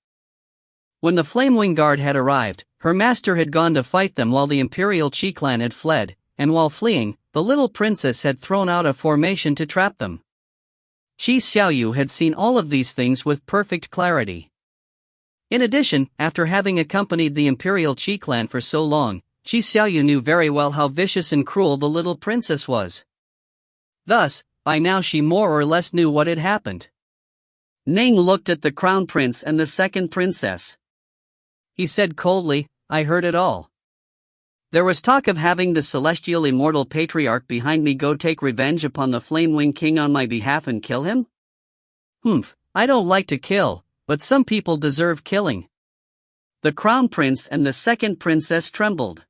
When the Flamewing Guard had arrived, her master had gone to fight them while the Imperial Qi clan had fled, and while fleeing, the little princess had thrown out a formation to trap them. Qi Xiaoyu had seen all of these things with perfect clarity. In addition, after having accompanied the Imperial Qi clan for so long, Qi Xiaoyu knew very well how vicious and cruel the little princess was. Thus, by now she more or less knew what had happened. Ning looked at the crown prince and the second princess. He said coldly, "I heard it all. There was talk of having the celestial immortal patriarch behind me go take revenge upon the Flamewing King on my behalf and kill him? I don't like to kill, but some people deserve killing." The crown prince and the second princess trembled.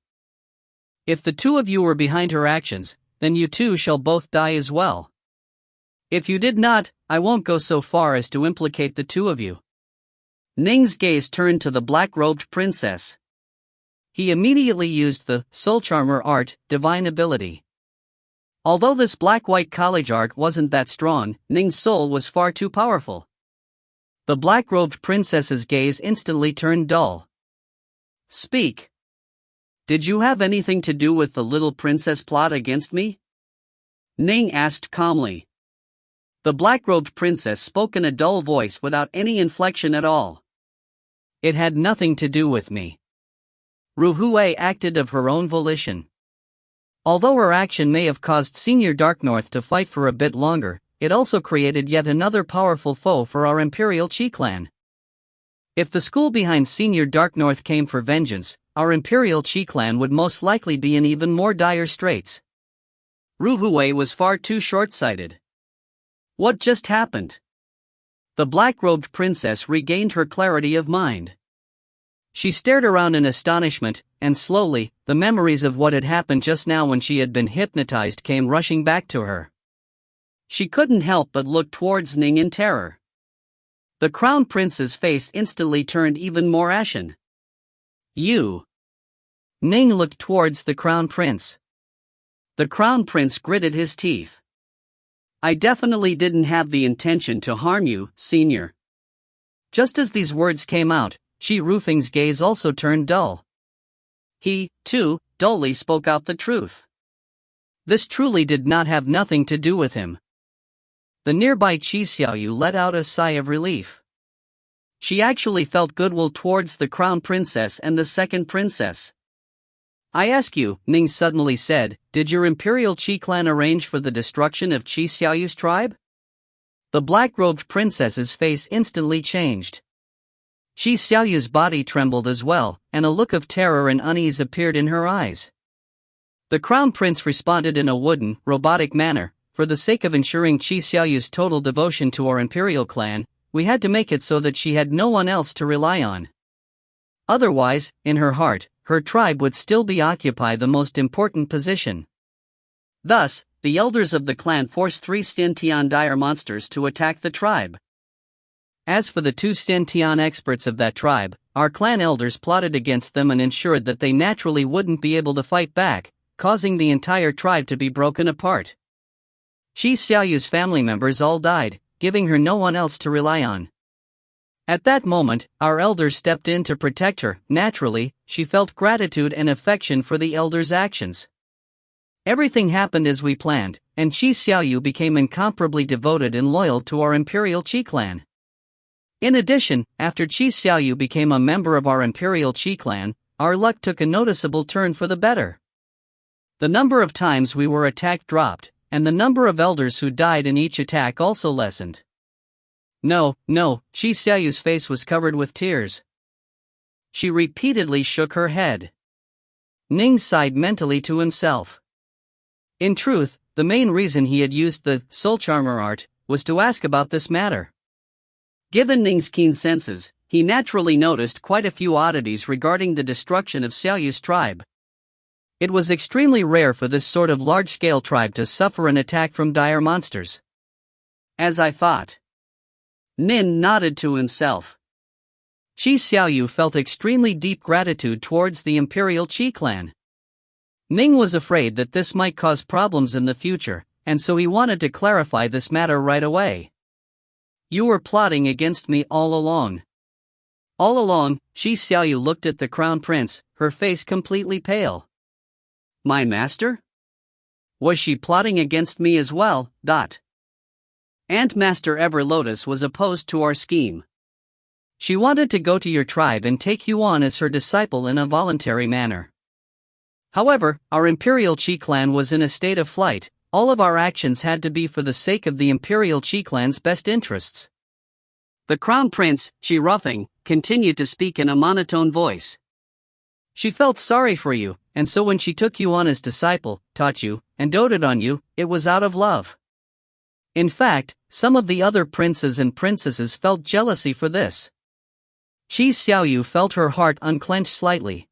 "If the two of you were behind her actions, then you two shall both die as well. If you did not, I won't go so far as to implicate the two of you." Ning's gaze turned to the black-robed princess. He immediately used the Soul Charmer art, divine ability. Although this black-white college art wasn't that strong, Ning's soul was far too powerful. The black-robed princess's gaze instantly turned dull. "Speak. Did you have anything to do with the little princess plot against me?" Ning asked calmly. The black-robed princess spoke in a dull voice without any inflection at all. "It had nothing to do with me. Ruhui acted of her own volition. Although her action may have caused Senior Dark North to fight for a bit longer, it also created yet another powerful foe for our Imperial Qi clan. If the school behind Senior Dark North came for vengeance, our Imperial Qi clan would most likely be in even more dire straits. Ruhui was far too short-sighted. What just happened?" The black-robed princess regained her clarity of mind. She stared around in astonishment, and slowly, the memories of what had happened just now when she had been hypnotized came rushing back to her. She couldn't help but look towards Ning in terror. The crown prince's face instantly turned even more ashen. "You." Ning looked towards the crown prince. The crown prince gritted his teeth. "I definitely didn't have the intention to harm you, senior." Just as these words came out, Shi Rufeng's gaze also turned dull. He, too, dully spoke out the truth. This truly did not have nothing to do with him. The nearby Qi Xiaoyu let out a sigh of relief. She actually felt goodwill towards the crown princess and the second princess. "I ask you," Ning suddenly said, "did your Imperial Qi clan arrange for the destruction of Qi Xiaoyu's tribe?" The black-robed princess's face instantly changed. Qi Xiaoyu's body trembled as well, and a look of terror and unease appeared in her eyes. The crown prince responded in a wooden, robotic manner. "For the sake of ensuring Qi Xiaoyu's total devotion to our Imperial clan, we had to make it so that she had no one else to rely on. Otherwise, in her heart, her tribe would still be occupy the most important position." Thus, the elders of the clan forced 3 Stention dire monsters to attack the tribe. As for the 2 Stention experts of that tribe, our clan elders plotted against them and ensured that they naturally wouldn't be able to fight back, causing the entire tribe to be broken apart. Qi Xiaoyu's family members all died, giving her no one else to rely on. At that moment, our elders stepped in to protect her. Naturally, she felt gratitude and affection for the elders' actions. Everything happened as we planned, and Qi Xiaoyu became incomparably devoted and loyal to our Imperial Qi clan. In addition, after Qi Xiaoyu became a member of our Imperial Qi clan, our luck took a noticeable turn for the better. The number of times we were attacked dropped, and the number of elders who died in each attack also lessened. No, Qi Xiaoyu's face was covered with tears. She repeatedly shook her head. Ning sighed mentally to himself. In truth, the main reason he had used the Soul Charmer art was to ask about this matter. Given Ning's keen senses, he naturally noticed quite a few oddities regarding the destruction of Xiaoyu's tribe. It was extremely rare for this sort of large-scale tribe to suffer an attack from dire monsters. "As I thought." Nin nodded to himself. Qi Xiaoyu felt extremely deep gratitude towards the Imperial Qi clan. Ning was afraid that this might cause problems in the future, and so he wanted to clarify this matter right away. "You were plotting against me all along." All along, Shi Xiaoyu looked at the crown prince, her face completely pale. My master? Was she plotting against me as well? And Master Everlotus was opposed to our scheme. She wanted to go to your tribe and take you on as her disciple in a voluntary manner. However, our Imperial Qi clan was in a state of flight. All of our actions had to be for the sake of the Imperial Qi clan's best interests. The Crown Prince, Shi Ruffing, continued to speak in a monotone voice. She felt sorry for you, and so when she took you on as disciple, taught you, and doted on you, it was out of love. In fact, some of the other princes and princesses felt jealousy for this. Shi Xiaoyu felt her heart unclench slightly.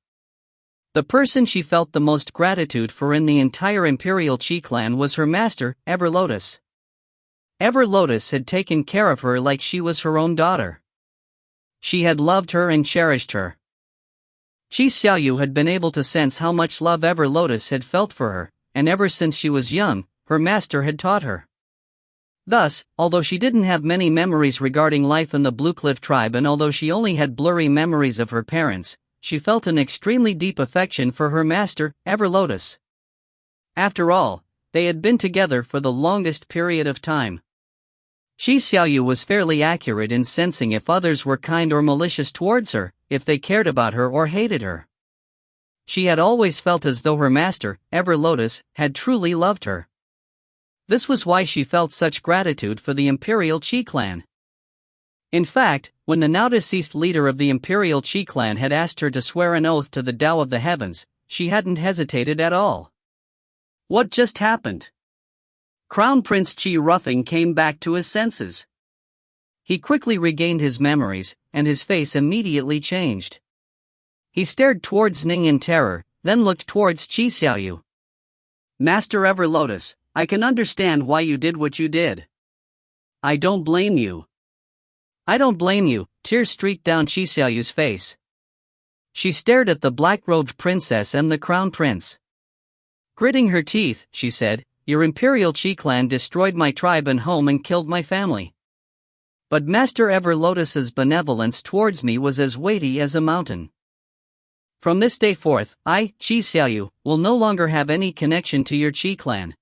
The person she felt the most gratitude for in the entire Imperial Qi clan was her master, Everlotus. Everlotus had taken care of her like she was her own daughter. She had loved her and cherished her. Shi Xiaoyu had been able to sense how much love Everlotus had felt for her, and ever since she was young, her master had taught her. Thus, although she didn't have many memories regarding life in the Bluecliff tribe and although she only had blurry memories of her parents, she felt an extremely deep affection for her master, Everlotus. After all, they had been together for the longest period of time. Shi Xiaoyu was fairly accurate in sensing if others were kind or malicious towards her, if they cared about her or hated her. She had always felt as though her master, Everlotus, had truly loved her. This was why she felt such gratitude for the Imperial Qi clan. In fact, when the now-deceased leader of the Imperial Qi clan had asked her to swear an oath to the Tao of the Heavens, she hadn't hesitated at all. What just happened? Crown Prince Shi Ruffing came back to his senses. He quickly regained his memories, and his face immediately changed. He stared towards Ning in terror, then looked towards Shi Xiaoyu. Master Everlotus, I can understand why you did what you did. I don't blame you. I don't blame you, tears streaked down Shi Xiaoyu's face. She stared at the black-robed princess and the crown prince. Gritting her teeth, she said, Your Imperial Qi clan destroyed my tribe and home and killed my family. But Master Everlotus's benevolence towards me was as weighty as a mountain. From this day forth, I, Shi Xiaoyu, will no longer have any connection to your Qi clan.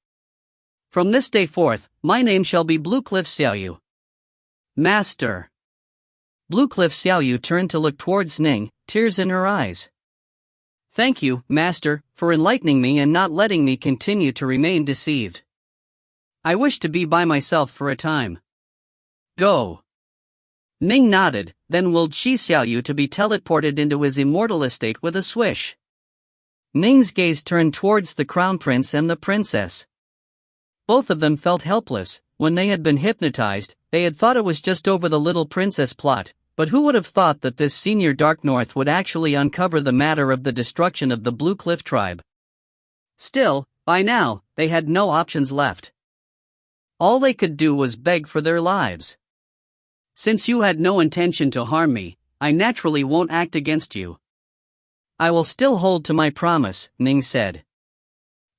From this day forth, my name shall be Bluecliff Xiaoyu. Master. Bluecliff Xiaoyu turned to look towards Ning, tears in her eyes. Thank you, Master, for enlightening me and not letting me continue to remain deceived. I wish to be by myself for a time. Go. Ning nodded, then willed Shi Xiaoyu to be teleported into his immortal estate with a swish. Ning's gaze turned towards the crown prince and the princess. Both of them felt helpless. When they had been hypnotized, they had thought it was just over the little princess plot, but who would have thought that this senior Dark North would actually uncover the matter of the destruction of the Bluecliff tribe? Still, by now, they had no options left. All they could do was beg for their lives. Since you had no intention to harm me, I naturally won't act against you. I will still hold to my promise, Ning said.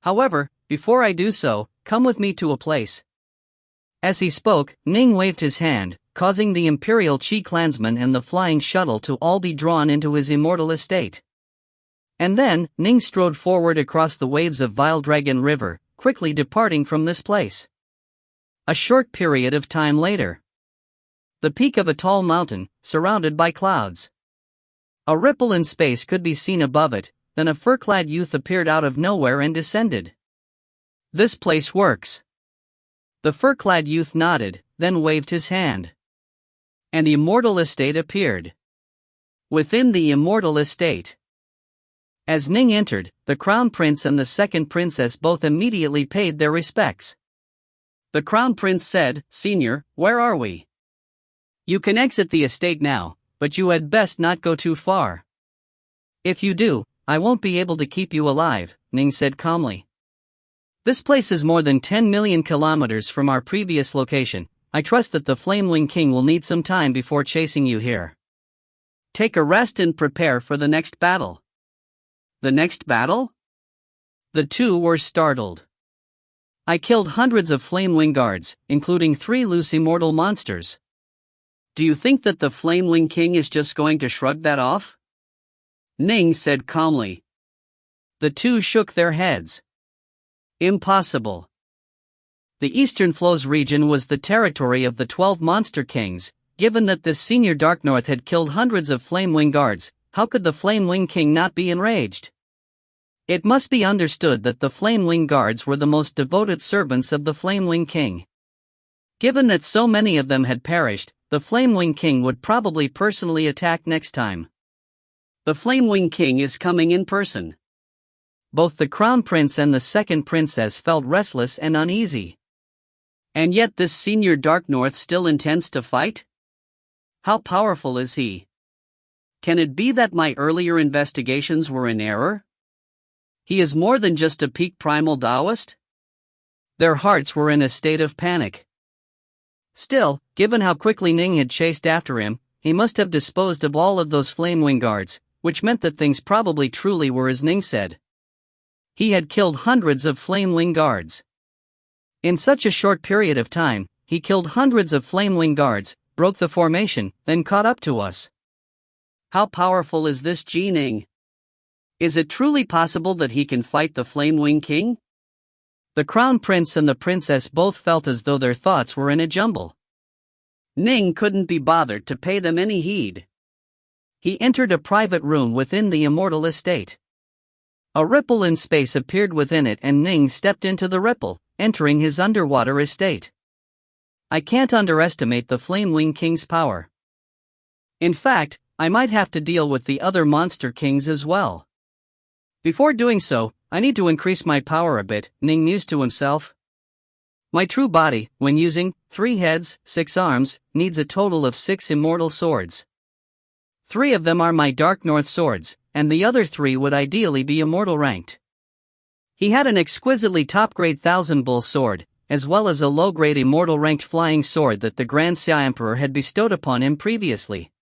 However, before I do so, come with me to a place. As he spoke, Ning waved his hand, causing the Imperial Qi clansmen and the flying shuttle to all be drawn into his immortal estate. And then, Ning strode forward across the waves of Vile Dragon River, quickly departing from this place. A short period of time later. The peak of a tall mountain, surrounded by clouds. A ripple in space could be seen above it, then a fur-clad youth appeared out of nowhere and descended. This place works. The fur-clad youth nodded, then waved his hand. An immortal estate appeared. Within the immortal estate. As Ning entered, the crown prince and the second princess both immediately paid their respects. The crown prince said, Senior, where are we? You can exit the estate now, but you had best not go too far. If you do, I won't be able to keep you alive, Ning said calmly. This place is more than 10 million kilometers from our previous location. I trust that the Flamewing King will need some time before chasing you here. Take a rest and prepare for the next battle. The next battle? The two were startled. I killed hundreds of Flamewing guards, including 3 loose immortal monsters. Do you think that the Flameling King is just going to shrug that off? Ning said calmly. The two shook their heads. Impossible. The Eastern Flows region was the territory of the 12 Monster Kings. Given that this senior Dark North had killed hundreds of Flamewing guards, how could the Flamewing King not be enraged? It must be understood that the Flamewing guards were the most devoted servants of the Flamewing King. Given that so many of them had perished, the Flamewing King would probably personally attack next time. The Flamewing King is coming in person. Both the Crown Prince and the second princess felt restless and uneasy. And yet this senior Dark North still intends to fight? How powerful is he? Can it be that my earlier investigations were in error? He is more than just a peak primal Taoist? Their hearts were in a state of panic. Still, given how quickly Ning had chased after him, he must have disposed of all of those Flamewing guards, which meant that things probably truly were as Ning said. He had killed hundreds of Flamewing guards. In such a short period of time, he killed hundreds of Flamewing guards, broke the formation, then caught up to us. How powerful is this Ning? Is it truly possible that he can fight the Flamewing King? The Crown Prince and the Princess both felt as though their thoughts were in a jumble. Ning couldn't be bothered to pay them any heed. He entered a private room within the Immortal estate. A ripple in space appeared within it and Ning stepped into the ripple, entering his underwater estate. I can't underestimate the Flamewing King's power. In fact, I might have to deal with the other Monster Kings as well. Before doing so, I need to increase my power a bit, Ning mused to himself. My true body, when using 3 heads, 6 arms, needs a total of 6 immortal swords. 3 of them are my Dark North swords, and the other 3 would ideally be immortal ranked. He had an exquisitely top-grade Thousand Bull sword, as well as a low-grade immortal ranked flying sword that the Grand Xia Emperor had bestowed upon him previously.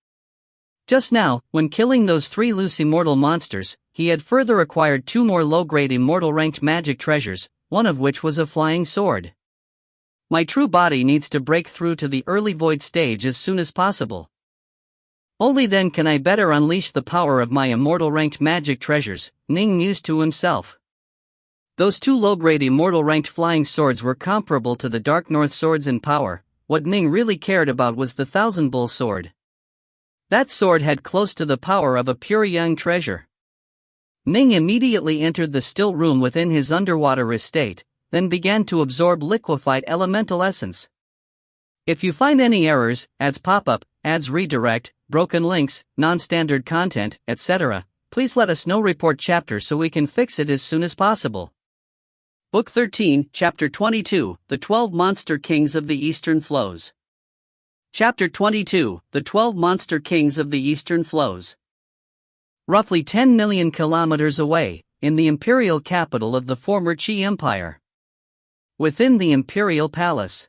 Just now, when killing those 3 loose immortal monsters, he had further acquired 2 more low-grade immortal ranked magic treasures, one of which was a flying sword. My true body needs to break through to the early void stage as soon as possible. Only then can I better unleash the power of my immortal ranked magic treasures, Ning mused to himself. Those 2 low-grade immortal ranked flying swords were comparable to the Dark North swords in power. What Ning really cared about was the Thousand Bull sword. That sword had close to the power of a pure young treasure. Ning immediately entered the still room within his underwater estate, then began to absorb liquefied elemental essence. If you find any errors, ads pop up, ads redirect, broken links, non-standard content, etc., please let us know. Report chapter so we can fix it as soon as possible. Book 13, Chapter 22, The 12 Monster Kings of the Eastern Flows. Chapter 22, The 12 Monster Kings of the Eastern Flows. Roughly 10 million kilometers away, in the imperial capital of the former Qi Empire. Within the Imperial Palace.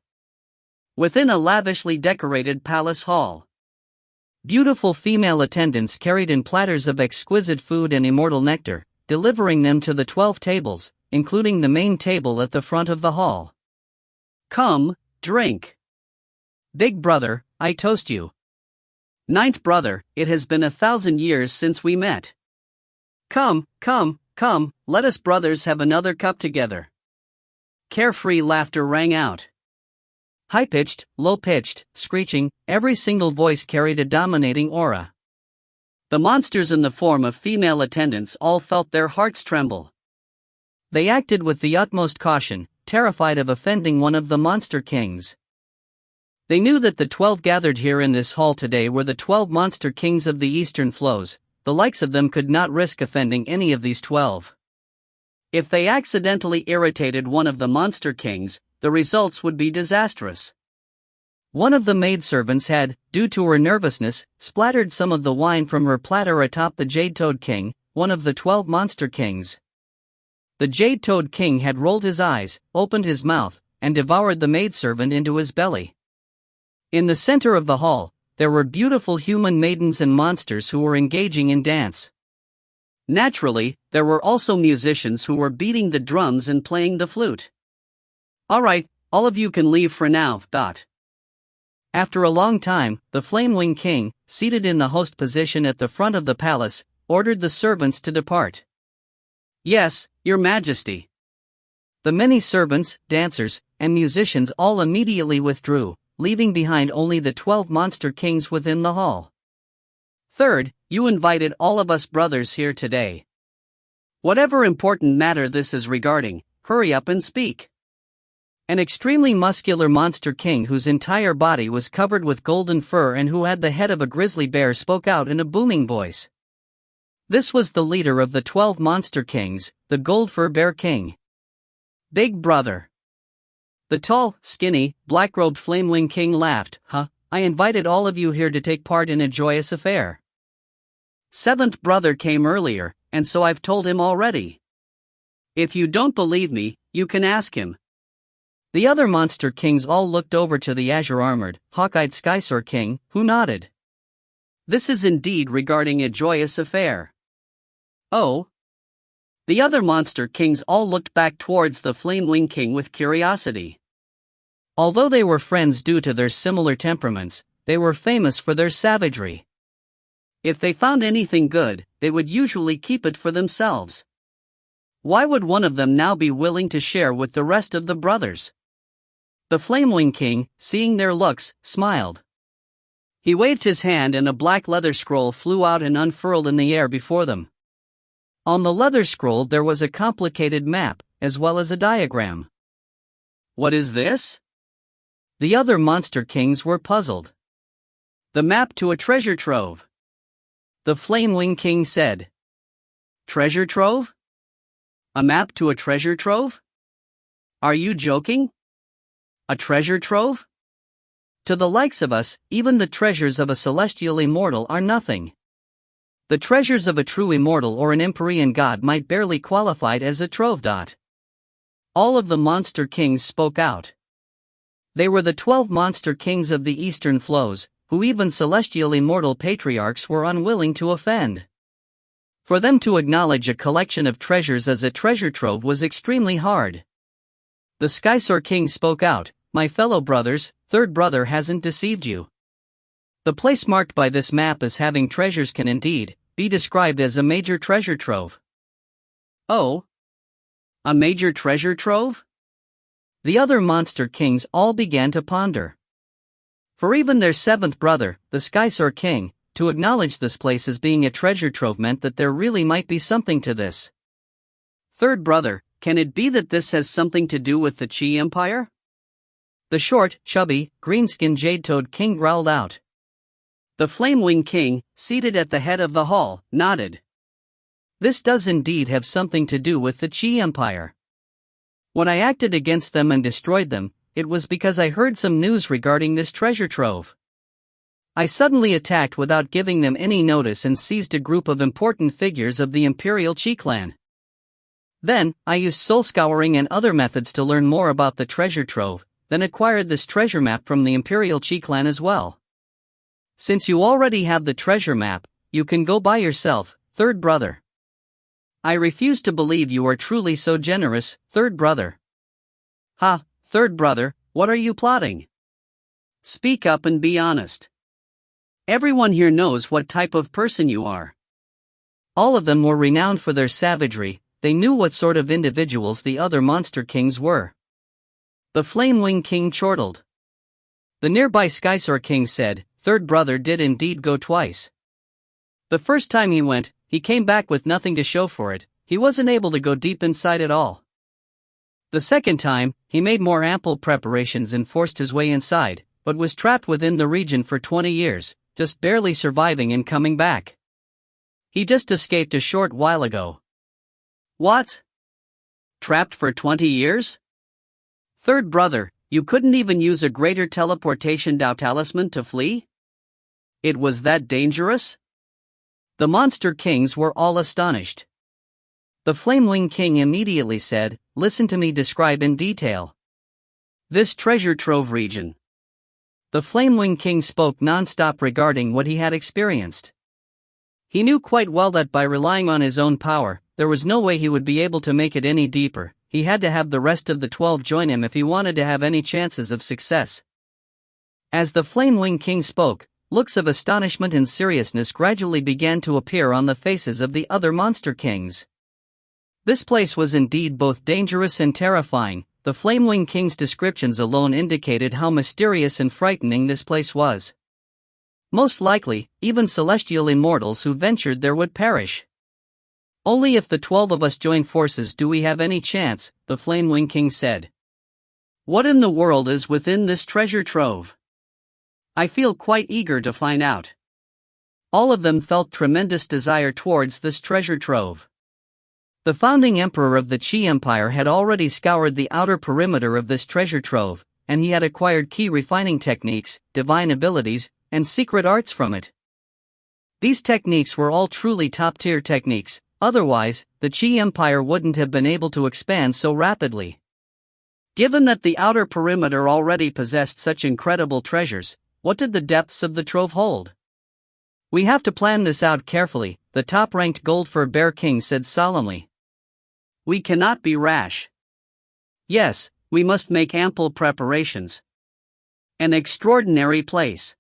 Within a lavishly decorated palace hall. Beautiful female attendants carried in platters of exquisite food and immortal nectar, delivering them to the 12 tables, including the main table at the front of the hall. Come, drink. Big brother, I toast you. Ninth brother, it has been 1,000 years since we met. Come, let us brothers have another cup together. Carefree laughter rang out. High-pitched, low-pitched, screeching, every single voice carried a dominating aura. The monsters in the form of female attendants all felt their hearts tremble. They acted with the utmost caution, terrified of offending one of the Monster Kings. They knew that the 12 gathered here in this hall today were the 12 Monster Kings of the Eastern Flows. The likes of them could not risk offending any of these 12. If they accidentally irritated one of the Monster Kings, the results would be disastrous. One of the maidservants had, due to her nervousness, splattered some of the wine from her platter atop the Jade Toad King, one of the 12 Monster Kings. The Jade Toad King had rolled his eyes, opened his mouth, and devoured the maidservant into his belly. In the center of the hall, there were beautiful human maidens and monsters who were engaging in dance. Naturally, there were also musicians who were beating the drums and playing the flute. Alright, all of you can leave for now. After a long time, the Flame-Wing King, seated in the host position at the front of the palace, ordered the servants to depart. "Yes, Your Majesty." The many servants, dancers, and musicians all immediately withdrew, leaving behind only the 12 monster kings within the hall. "Third, you invited all of us brothers here today. Whatever important matter this is regarding, hurry up and speak." An extremely muscular monster king whose entire body was covered with golden fur and who had the head of a grizzly bear spoke out in a booming voice. This was the leader of the 12 monster kings, the Gold Fur Bear King. "Big brother." The tall, skinny, black-robed Flame-Wing King laughed. I invited all of you here to take part in a joyous affair. Seventh brother came earlier, and so I've told him already. If you don't believe me, you can ask him." The other monster kings all looked over to the azure-armored, hawk-eyed Skysoar King, who nodded. "This is indeed regarding a joyous affair." "Oh?" The other monster kings all looked back towards the Flame-Wing King with curiosity. Although they were friends due to their similar temperaments, they were famous for their savagery. If they found anything good, they would usually keep it for themselves. Why would one of them now be willing to share with the rest of the brothers? The Flame-Wing King, seeing their looks, smiled. He waved his hand and a black leather scroll flew out and unfurled in the air before them. On the leather scroll there was a complicated map, as well as a diagram. "What is this?" The other monster kings were puzzled. "The map to a treasure trove," the Flame-Wing King said. "Treasure trove? A map to a treasure trove? Are you joking? A treasure trove? To the likes of us, even the treasures of a celestial immortal are nothing. The treasures of a true immortal or an Empyrean god might barely qualify as a trove. All of the monster kings spoke out. They were the 12 monster kings of the eastern flows, who even celestial immortal patriarchs were unwilling to offend. For them to acknowledge a collection of treasures as a treasure trove was extremely hard. The Skysoar King spoke out, "My fellow brothers, third brother hasn't deceived you. The place marked by this map as having treasures can indeed be described as a major treasure trove." "Oh? A major treasure trove?" The other monster kings all began to ponder. For even their seventh brother, the Skysoar King, to acknowledge this place as being a treasure trove meant that there really might be something to this. "Third brother, can it be that this has something to do with the Chi Empire?" The short, chubby, green-skinned Jade-Toad King growled out. The Flame-Wing King, seated at the head of the hall, nodded. "This does indeed have something to do with the Chi Empire. When I acted against them and destroyed them, it was because I heard some news regarding this treasure trove. I suddenly attacked without giving them any notice and seized a group of important figures of the Imperial Chi clan. Then, I used soul scouring and other methods to learn more about the treasure trove, then acquired this treasure map from the Imperial Chi clan as well. Since you already have the treasure map, you can go by yourself, third brother. I refuse to believe you are truly so generous, third brother." Third brother, what are you plotting? Speak up and be honest. Everyone here knows what type of person you are." All of them were renowned for their savagery. They knew what sort of individuals the other monster kings were. The Flame-Wing King chortled. The nearby Skysoar King said, "Third brother did indeed go twice. The first time he went, he came back with nothing to show for it. He wasn't able to go deep inside at all. The second time, he made more ample preparations and forced his way inside, but was trapped within the region for 20 years, just barely surviving and coming back. He just escaped a short while ago." "What? Trapped for 20 years? Third brother, you couldn't even use a greater teleportation talisman to flee? It was that dangerous?" The monster kings were all astonished. The Flame-Wing King immediately said, "Listen to me describe in detail this treasure trove region." The Flame-Wing King spoke non-stop regarding what he had experienced. He knew quite well that by relying on his own power, there was no way he would be able to make it any deeper. He had to have the rest of the 12 join him if he wanted to have any chances of success. As the Flame Wing King spoke, looks of astonishment and seriousness gradually began to appear on the faces of the other monster kings. This place was indeed both dangerous and terrifying. The Flame Wing King's descriptions alone indicated how mysterious and frightening this place was. Most likely, even celestial immortals who ventured there would perish. Only if the 12 of us join forces do we have any chance, the Flame Wing King said. What in the world is within this treasure trove? I feel quite eager to find out. All of them felt tremendous desire towards this treasure trove. The founding emperor of the Qi Empire had already scoured the outer perimeter of this treasure trove, and he had acquired key refining techniques, divine abilities, and secret arts from it. These techniques were all truly top-tier techniques, otherwise, the Qi Empire wouldn't have been able to expand so rapidly. Given that the outer perimeter already possessed such incredible treasures, what did the depths of the trove hold? We have to plan this out carefully, the top-ranked Gold Fur Bear King said solemnly. We cannot be rash. Yes, we must make ample preparations. An extraordinary place.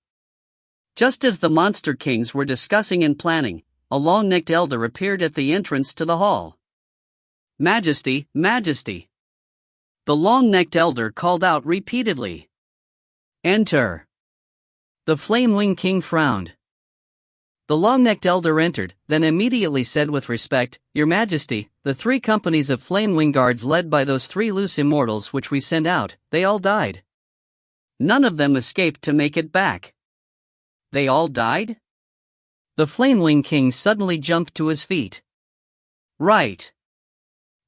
Just as the Monster Kings were discussing and planning, a long-necked elder appeared at the entrance to the hall. Majesty, Majesty. The long-necked elder called out repeatedly. Enter. The Flame Wing King frowned. The long-necked elder entered, then immediately said with respect, Your Majesty, the 3 companies of Flame Wing Guards led by those 3 loose immortals which we sent out, they all died. None of them escaped to make it back. They all died? The Flame Wing King suddenly jumped to his feet. Right.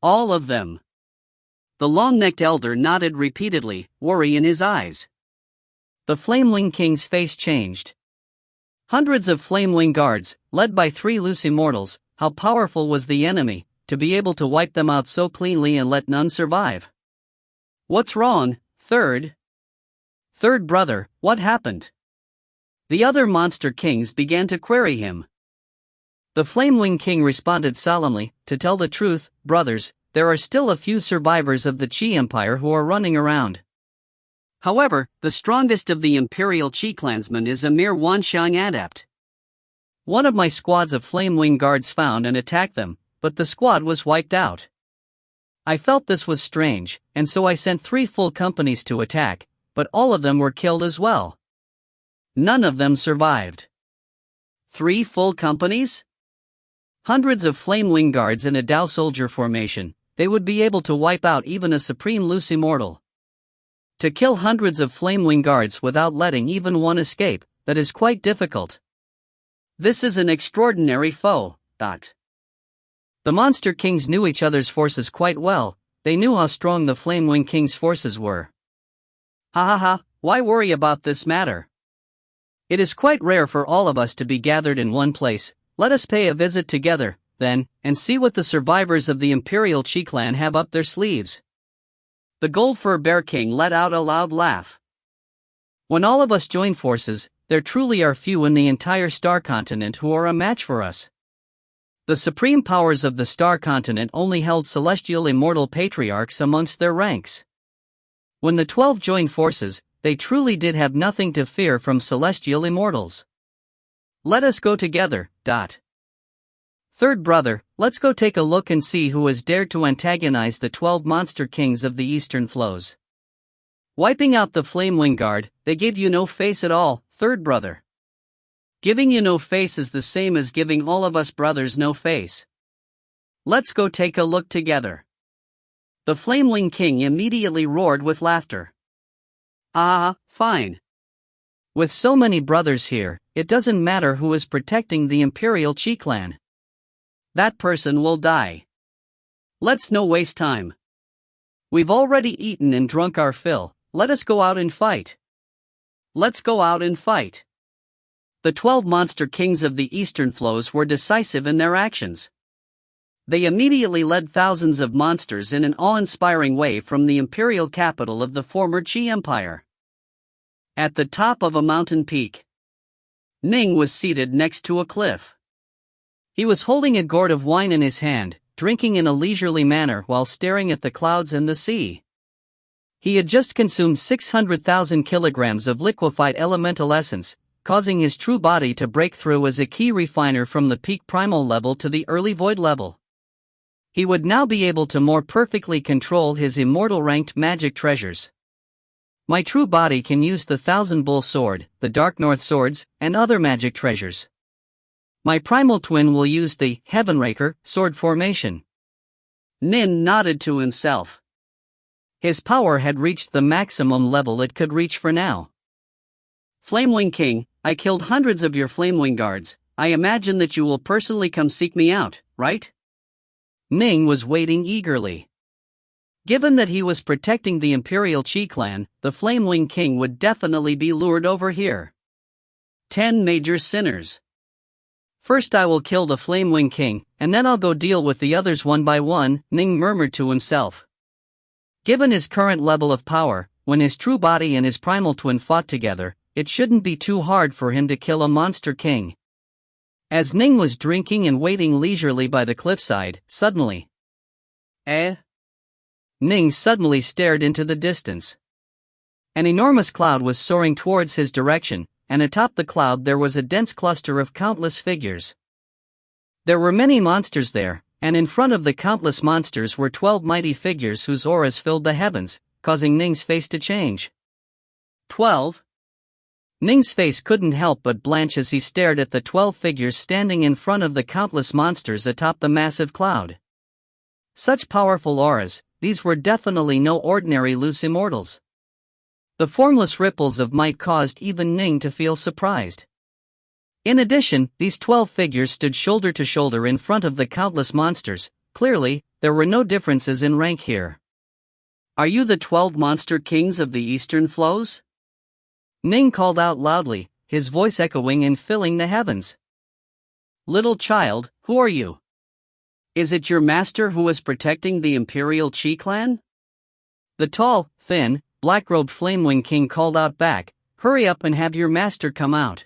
All of them. The long-necked elder nodded repeatedly, worry in his eyes. The Flame Wing King's face changed. Hundreds of Flame Wing Guards, led by 3 loose immortals, how powerful was the enemy, to be able to wipe them out so cleanly and let none survive? What's wrong, Third? Third brother, what happened? The other monster kings began to query him. The Flame Wing King responded solemnly, To tell the truth, brothers, there are still a few survivors of the Qi Empire who are running around. However, the strongest of the Imperial Qi clansmen is a mere Wanxiang adept. One of my squads of Flame Wing Guards found and attacked them, but the squad was wiped out. I felt this was strange, and so I sent 3 full companies to attack, but all of them were killed as well. None of them survived. 3 full companies? Hundreds of Flame Wing Guards in a Dao soldier formation, they would be able to wipe out even a supreme loose immortal. To kill hundreds of Flame Wing Guards without letting even one escape, that is quite difficult. This is an extraordinary foe. The Monster Kings knew each other's forces quite well, they knew how strong the Flame Wing King's forces were. Why worry about this matter? It is quite rare for all of us to be gathered in one place, let us pay a visit together, then, and see what the survivors of the Imperial Qi clan have up their sleeves. The Gold Fur Bear King let out a loud laugh. When all of us join forces, there truly are few in the entire Star Continent who are a match for us. The supreme powers of the Star Continent only held celestial immortal patriarchs amongst their ranks. When the 12 joined forces, they truly did have nothing to fear from celestial immortals. Let us go together. Third brother, let's go take a look and see who has dared to antagonize the 12 monster kings of the eastern flows. Wiping out the Flame Wing Guard, they gave you no face at all, third brother. Giving you no face is the same as giving all of us brothers no face. Let's go take a look together. The Flame Wing King immediately roared with laughter. Fine. With so many brothers here, it doesn't matter who is protecting the Imperial Qi clan. That person will die. Let's no waste time. We've already eaten and drunk our fill, let us go out and fight. Let's go out and fight. The 12 monster kings of the eastern flows were decisive in their actions. They immediately led thousands of monsters in an awe-inspiring way from the imperial capital of the former Qi Empire. At the top of a mountain peak, Ning was seated next to a cliff. He was holding a gourd of wine in his hand, drinking in a leisurely manner while staring at the clouds and the sea. He had just consumed 600,000 kilograms of liquefied elemental essence, causing his true body to break through as a key refiner from the peak primal level to the early void level. He would now be able to more perfectly control his immortal ranked magic treasures. My true body can use the Thousand Bull Sword, the Dark North Swords, and other magic treasures. My primal twin will use the Heavenraker sword formation. Ning nodded to himself. His power had reached the maximum level it could reach for now. Flamewing King, I killed hundreds of your Flamewing guards. I imagine that you will personally come seek me out, right? Ning was waiting eagerly. Given that he was protecting the Imperial Qi clan, the Flamewing King would definitely be lured over here. 10 major sinners. First I will kill the Flamewing King, and then I'll go deal with the others one by one, Ning murmured to himself. Given his current level of power, when his true body and his primal twin fought together, it shouldn't be too hard for him to kill a monster king. As Ning was drinking and waiting leisurely by the cliffside, suddenly, Ning suddenly stared into the distance. An enormous cloud was soaring towards his direction, and atop the cloud there was a dense cluster of countless figures. There were many monsters there, and in front of the countless monsters were 12 mighty figures whose auras filled the heavens, causing Ning's face to change. 12? Ning's face couldn't help but blanch as he stared at the 12 figures standing in front of the countless monsters atop the massive cloud. Such powerful auras, these were definitely no ordinary loose immortals. The formless ripples of might caused even Ning to feel surprised. In addition, these 12 figures stood shoulder to shoulder in front of the countless monsters. Clearly, there were no differences in rank here. Are you the 12 monster kings of the Eastern Flows? Ning called out loudly, his voice echoing and filling the heavens. Little child, who are you? Is it your master who is protecting the Imperial Qi clan? The tall, thin, black-robed Flamewing King called out back, hurry up and have your master come out.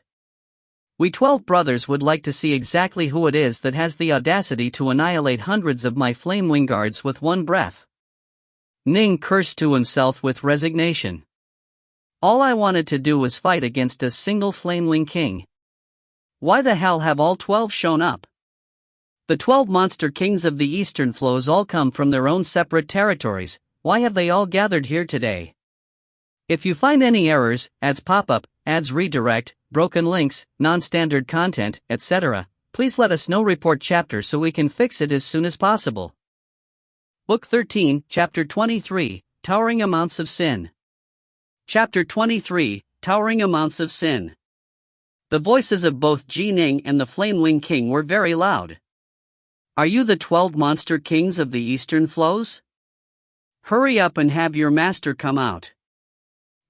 We 12 brothers would like to see exactly who it is that has the audacity to annihilate hundreds of my Flamewing guards with one breath. Ning cursed to himself with resignation. All I wanted to do was fight against a single Flamewing King. Why the hell have all 12 shown up? The 12 monster kings of the Eastern Flows all come from their own separate territories. Why have they all gathered here today? If you find any errors, ads pop up, ads redirect, broken links, non-standard content, etc., please let us know. Report chapter so we can fix it as soon as possible. Book 13, Chapter 23, Towering Amounts of Sin. Chapter 23, Towering Amounts of Sin. The voices of both Ning and the Flamewing King were very loud. Are you the 12 monster kings of the Eastern Flows? Hurry up and have your master come out.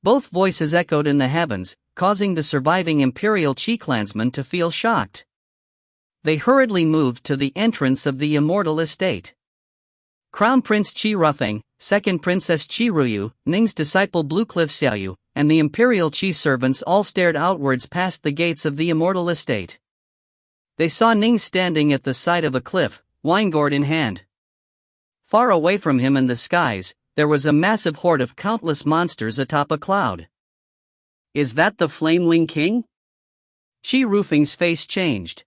Both voices echoed in the heavens, causing the surviving Imperial Qi clansmen to feel shocked. They hurriedly moved to the entrance of the Immortal estate. Crown Prince Qi Rufeng, Second Princess Qi Ruyu, Ning's disciple Bluecliff Xiaoyu, and the Imperial Qi servants all stared outwards past the gates of the Immortal estate. They saw Ning standing at the side of a cliff, winegourd in hand. Far away from him in the skies, there was a massive horde of countless monsters atop a cloud. Is that the Flamewing King? Qi Rufeng's face changed.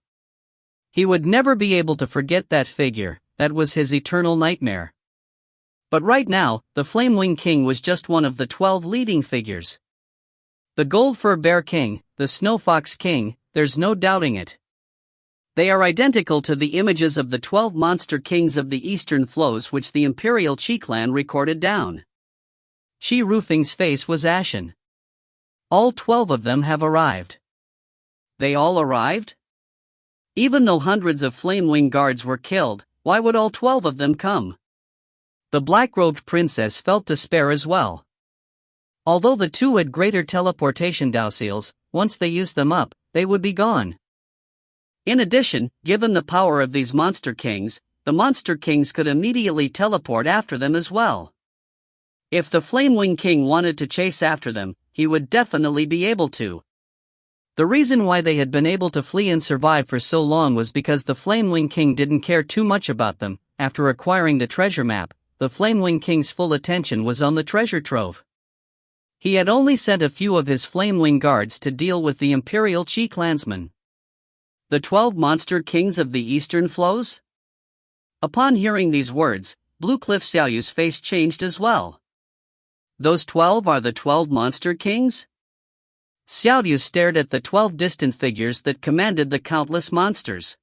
He would never be able to forget that figure, that was his eternal nightmare. But right now, the Flamewing King was just one of the 12 leading figures. The Gold Fur Bear King, the Snow Fox King, there's no doubting it. They are identical to the images of the 12 monster kings of the Eastern Flows which the Imperial Qi clan recorded down. Qi Rufeng's face was ashen. All 12 of them have arrived. They all arrived? Even though hundreds of Flamewing guards were killed, why would all 12 of them come? The black-robed princess felt despair as well. Although the two had greater teleportation Dao seals, once they used them up, they would be gone. In addition, given the power of these monster kings, the monster kings could immediately teleport after them as well. If the Flamewing King wanted to chase after them, he would definitely be able to. The reason why they had been able to flee and survive for so long was because the Flamewing King didn't care too much about them. After acquiring the treasure map, the Flamewing King's full attention was on the treasure trove. He had only sent a few of his Flamewing guards to deal with the Imperial Chi clansmen. The 12 monster kings of the Eastern Flows? Upon hearing these words, Blue Cliff Xiaoyu's face changed as well. Those 12 are the 12 monster kings? Xiaoyu stared at the 12 distant figures that commanded the countless monsters.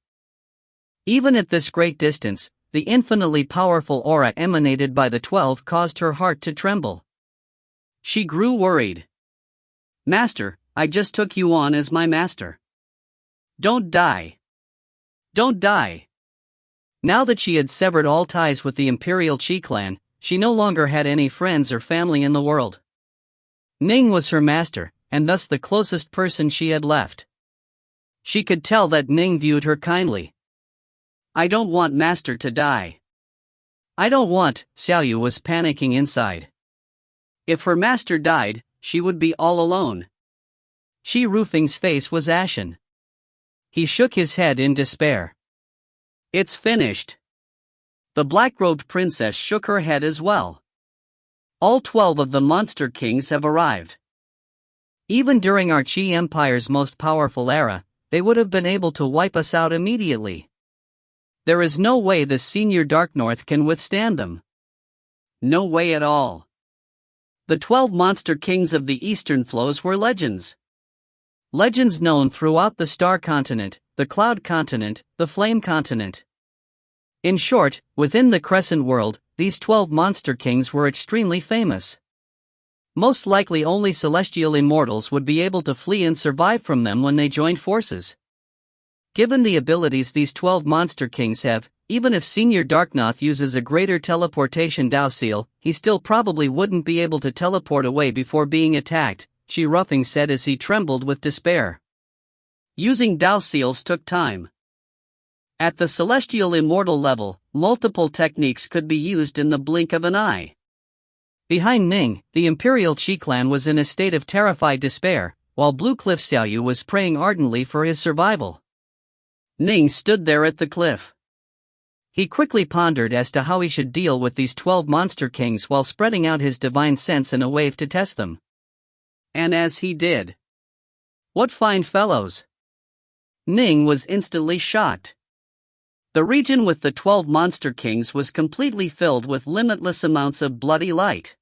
Even at this great distance, the infinitely powerful aura emanated by the 12 caused her heart to tremble. She grew worried. Master, I just took you on as my master. Don't die. Don't die. Now that she had severed all ties with the Imperial Chi clan, she no longer had any friends or family in the world. Ning was her master, and thus the closest person she had left. She could tell that Ning viewed her kindly. I don't want master to die. I don't want, Xiaoyu was panicking inside. If her master died, she would be all alone. Shi Rufeng's face was ashen. He shook his head in despair. It's finished. The black-robed princess shook her head as well. All 12 of the monster kings have arrived. Even during our Qi Empire's most powerful era, they would have been able to wipe us out immediately. There is no way the senior Dark North can withstand them. No way at all. The 12 monster kings of the Eastern Flows were legends. Legends known throughout the Star Continent, the Cloud Continent, the Flame Continent. In short, within the Crescent World, these 12 monster kings were extremely famous. Most likely only celestial immortals would be able to flee and survive from them when they joined forces. Given the abilities these 12 monster kings have, even if Senior Darknoth uses a greater teleportation Dao Seal, he still probably wouldn't be able to teleport away before being attacked, Shi Rufeng said as he trembled with despair. Using Dao Seals took time. At the celestial immortal level, multiple techniques could be used in the blink of an eye. Behind Ning, the Imperial Chi clan was in a state of terrified despair, while Blue Cliff Xiaoyu was praying ardently for his survival. Ning stood there at the cliff. He quickly pondered as to how he should deal with these 12 monster kings while spreading out his divine sense in a wave to test them. And as he did. What fine fellows! Ning was instantly shocked. The region with the 12 monster kings was completely filled with limitless amounts of bloody light.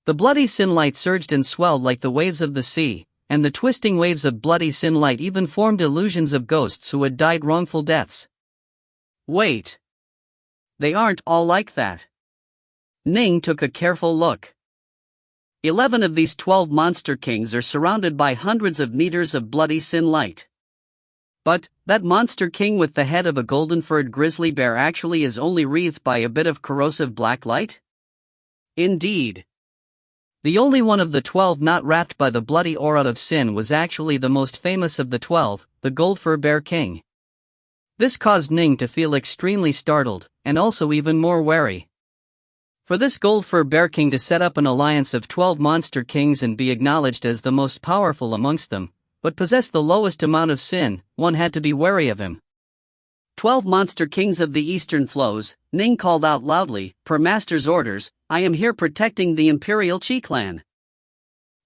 The bloody sin light surged and swelled like the waves of the sea, and the twisting waves of bloody sin light even formed illusions of ghosts who had died wrongful deaths. Wait. They aren't all like that. Ning took a careful look. 11 of these 12 monster kings are surrounded by hundreds of meters of bloody sin light. But, that monster king with the head of a golden-furred grizzly bear actually is only wreathed by a bit of corrosive black light? Indeed. The only one of the 12 not wrapped by the bloody aura of sin was actually the most famous of the 12, the Goldfur Bear King. This caused Ning to feel extremely startled, and also even more wary. For this Goldfur Bear King to set up an alliance of 12 monster kings and be acknowledged as the most powerful amongst them, but possess the lowest amount of sin, one had to be wary of him. 12 monster kings of the Eastern Flows, Ning called out loudly, per Master's orders, I am here protecting the Imperial Chi clan.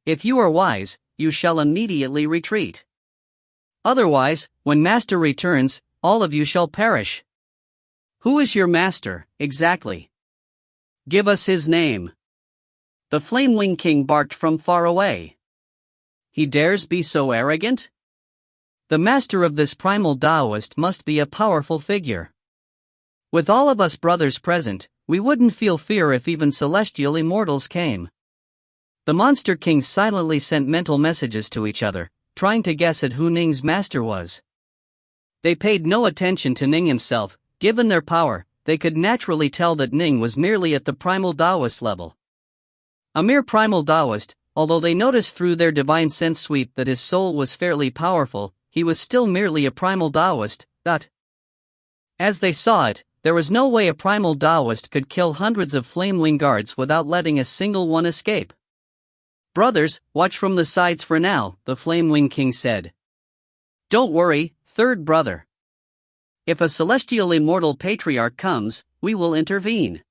If you are wise, you shall immediately retreat. Otherwise, when Master returns, all of you shall perish. Who is your master, exactly? Give us his name. The Flamewing King barked from far away. He dares be so arrogant? The master of this primal Taoist must be a powerful figure. With all of us brothers present, we wouldn't feel fear if even celestial immortals came. The monster kings silently sent mental messages to each other, trying to guess at who Ning's master was. They paid no attention to Ning himself. Given their power, they could naturally tell that Ning was merely at the primal Taoist level. A mere primal Taoist, although they noticed through their divine sense sweep that his soul was fairly powerful, he was still merely a primal Taoist. As they saw it, there was no way a primal Taoist could kill hundreds of Flamewing guards without letting a single one escape. Brothers, watch from the sides for now, the Flamewing King said. Don't worry, third brother. If a celestial immortal patriarch comes, we will intervene.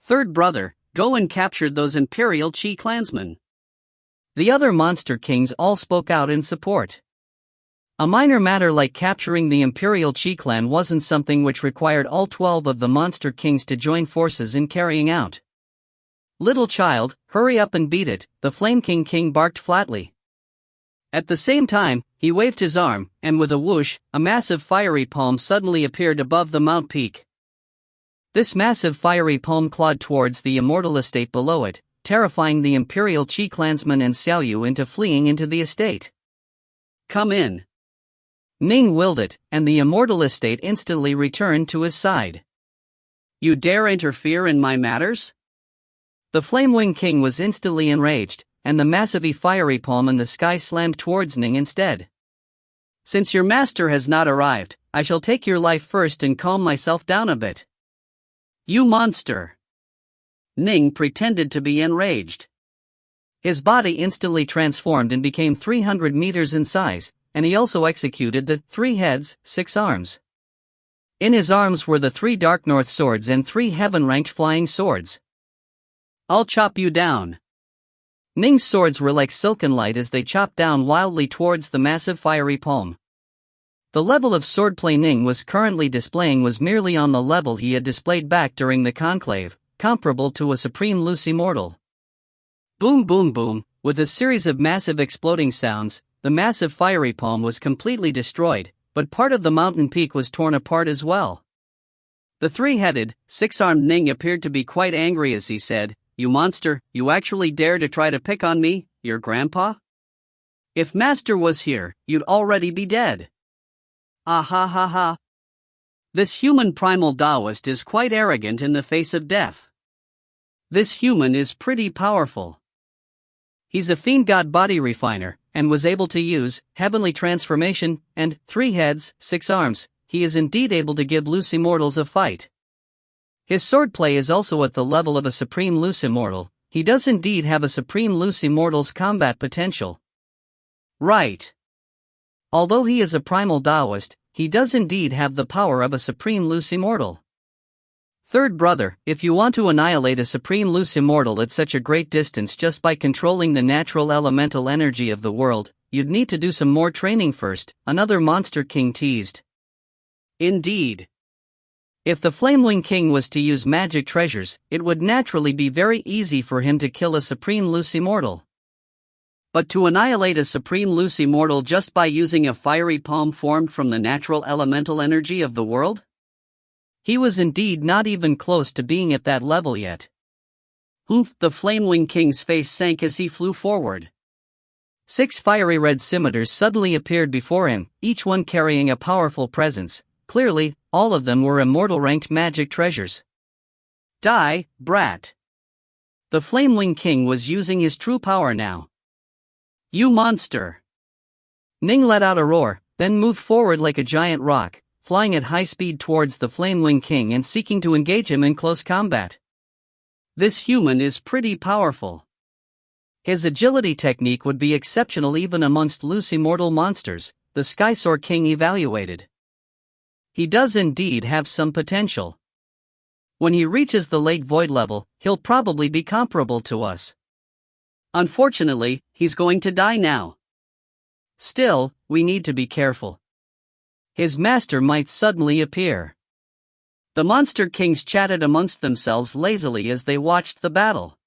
Third brother, go and capture those Imperial Chi clansmen. The other monster kings all spoke out in support. A minor matter like capturing the Imperial Chi clan wasn't something which required all 12 of the monster kings to join forces in carrying out. Little child, hurry up and beat it, the Flame King barked flatly. At the same time, he waved his arm, and with a whoosh, a massive fiery palm suddenly appeared above the mount peak. This massive fiery palm clawed towards the Immortal estate below it, terrifying the Imperial Chi clansmen and Xiaoyu into fleeing into the estate. Come in. Ning willed it, and the Immortal estate instantly returned to his side. You dare interfere in my matters? The Flamewing King was instantly enraged, and the massively fiery palm in the sky slammed towards Ning instead. Since your master has not arrived, I shall take your life first and calm myself down a bit. You monster! Ning pretended to be enraged. His body instantly transformed and became 300 meters in size, and he also executed the 3 heads, 6 arms. In his arms were the 3 Dark North swords and 3 heaven-ranked flying swords. I'll chop you down. Ning's swords were like silken light as they chopped down wildly towards the massive fiery palm. The level of swordplay Ning was currently displaying was merely on the level he had displayed back during the conclave, comparable to a supreme loose immortal. Boom boom boom, with a series of massive exploding sounds, the massive fiery palm was completely destroyed, but part of the mountain peak was torn apart as well. The 3-headed, 6-armed Ning appeared to be quite angry as he said, "You monster, you actually dare to try to pick on me, your grandpa? If master was here, you'd already be dead. Ah ha ha ha. This human primal Taoist is quite arrogant in the face of death. This human is pretty powerful. He's a fiend god body refiner, and was able to use heavenly transformation, and 3 heads, 6 arms, he is indeed able to give loose immortals a fight. His swordplay is also at the level of a supreme loose immortal, he does indeed have a supreme loose immortal's combat potential. Right. Although he is a primal Taoist, he does indeed have the power of a supreme loose immortal. Third brother, if you want to annihilate a supreme loose immortal at such a great distance just by controlling the natural elemental energy of the world, you'd need to do some more training first, another monster king teased. Indeed. If the Flamewing King was to use magic treasures, it would naturally be very easy for him to kill a supreme loose immortal. But to annihilate a supreme loose immortal just by using a fiery palm formed from the natural elemental energy of the world? He was indeed not even close to being at that level yet. Oof! The Flamewing King's face sank as he flew forward. 6 fiery red scimitars suddenly appeared before him, each one carrying a powerful presence. Clearly, all of them were immortal-ranked magic treasures. Die, brat! The Flamewing King was using his true power now. You monster! Ning let out a roar, then moved forward like a giant rock, flying at high speed towards the Flamewing King and seeking to engage him in close combat. This human is pretty powerful. His agility technique would be exceptional even amongst loose immortal monsters, the Skysword King evaluated. He does indeed have some potential. When he reaches the late void level, he'll probably be comparable to us. Unfortunately, he's going to die now. Still, we need to be careful. His master might suddenly appear. The monster kings chatted amongst themselves lazily as they watched the battle.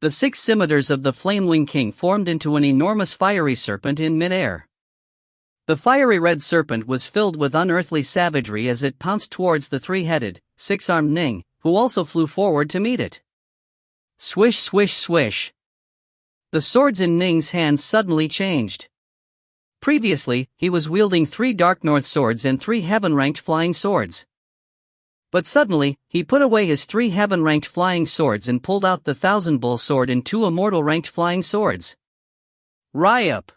The 6 scimitars of the Flamewing King formed into an enormous fiery serpent in midair. The fiery red serpent was filled with unearthly savagery as it pounced towards the 3-headed, 6-armed Ning, who also flew forward to meet it. Swish swish swish. The swords in Ning's hands suddenly changed. Previously, he was wielding 3 Dark North swords and 3 heaven-ranked flying swords. But suddenly, he put away his 3 heaven-ranked flying swords and pulled out the Thousand-Bull sword and 2 immortal-ranked flying swords. Ryup!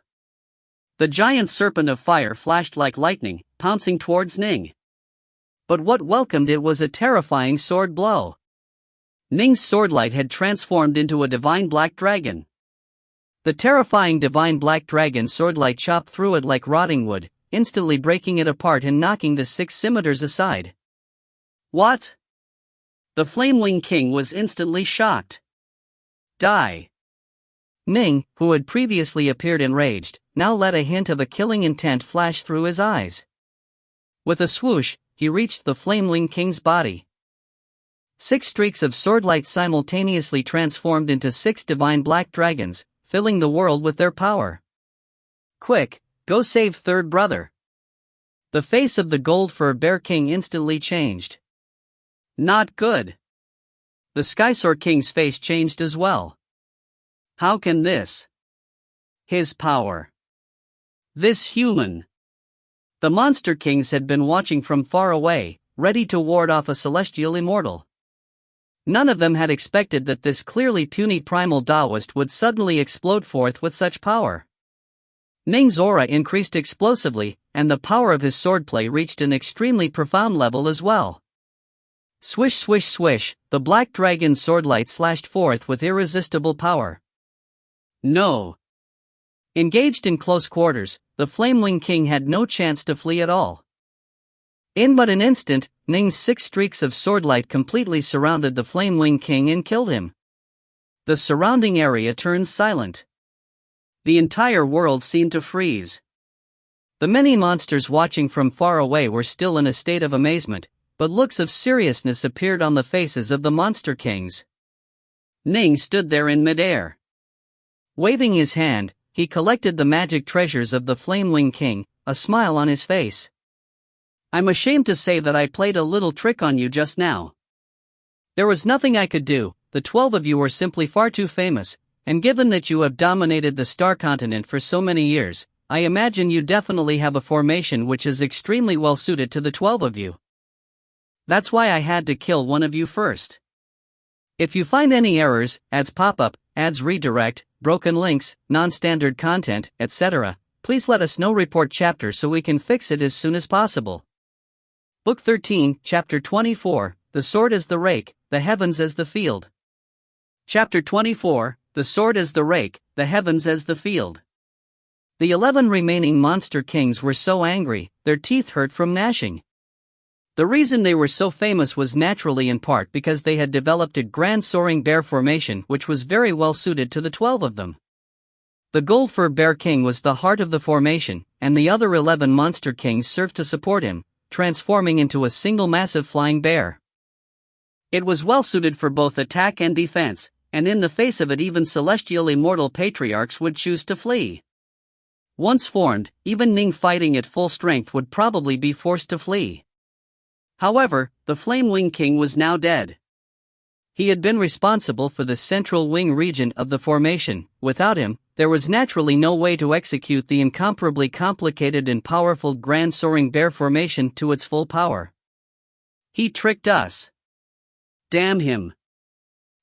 The giant serpent of fire flashed like lightning, pouncing towards Ning. But what welcomed it was a terrifying sword blow. Ning's swordlight had transformed into a divine black dragon. The terrifying divine black dragon swordlight chopped through it like rotting wood, instantly breaking it apart and knocking the 6 scimitars aside. What? The Flamewing King was instantly shocked. Die. Ning, who had previously appeared enraged, now let a hint of a killing intent flash through his eyes. With a swoosh, he reached the Flamewing King's body. 6 streaks of swordlight simultaneously transformed into 6 divine black dragons, filling the world with their power. Quick, go save third brother. The face of the gold fur bear king instantly changed. Not good. The Skysoar King's face changed as well. How can this? His power. This human. The Monster Kings had been watching from far away, ready to ward off a celestial immortal. None of them had expected that this clearly puny primal Taoist would suddenly explode forth with such power. Ning's aura increased explosively, and the power of his swordplay reached an extremely profound level as well. Swish swish swish, the black dragon's swordlight slashed forth with irresistible power. No. Engaged in close quarters, the Flamewing King had no chance to flee at all. In but an instant, Ning's 6 streaks of swordlight completely surrounded the Flamewing King and killed him. The surrounding area turned silent. The entire world seemed to freeze. The many monsters watching from far away were still in a state of amazement, but looks of seriousness appeared on the faces of the Monster Kings. Ning stood there in midair. Waving his hand, he collected the magic treasures of the Flamewing King, a smile on his face. I'm ashamed to say that I played a little trick on you just now. There was nothing I could do, the 12 of you were simply far too famous, and given that you have dominated the Star Continent for so many years, I imagine you definitely have a formation which is extremely well suited to the 12 of you. That's why I had to kill one of you first. If you find any errors, ads pop up, ads redirect, broken links, non-standard content, etc., please let us know. Report chapter so we can fix it as soon as possible. Book 13, Chapter 24, The Sword as the Rake, the Heavens as the Field. Chapter 24, The Sword as the Rake, the Heavens as the Field. The 11 remaining Monster Kings were so angry, their teeth hurt from gnashing. The reason they were so famous was naturally in part because they had developed a grand soaring bear formation which was very well suited to the 12 of them. The Gold Fur Bear King was the heart of the formation, and the other 11 Monster Kings served to support him, transforming into a single massive flying bear. It was well suited for both attack and defense, and in the face of it even celestial immortal patriarchs would choose to flee. Once formed, even Ning fighting at full strength would probably be forced to flee. However, the Flamewing King was now dead. He had been responsible for the central wing region of the formation. Without him, there was naturally no way to execute the incomparably complicated and powerful grand soaring bear formation to its full power. He tricked us. Damn him.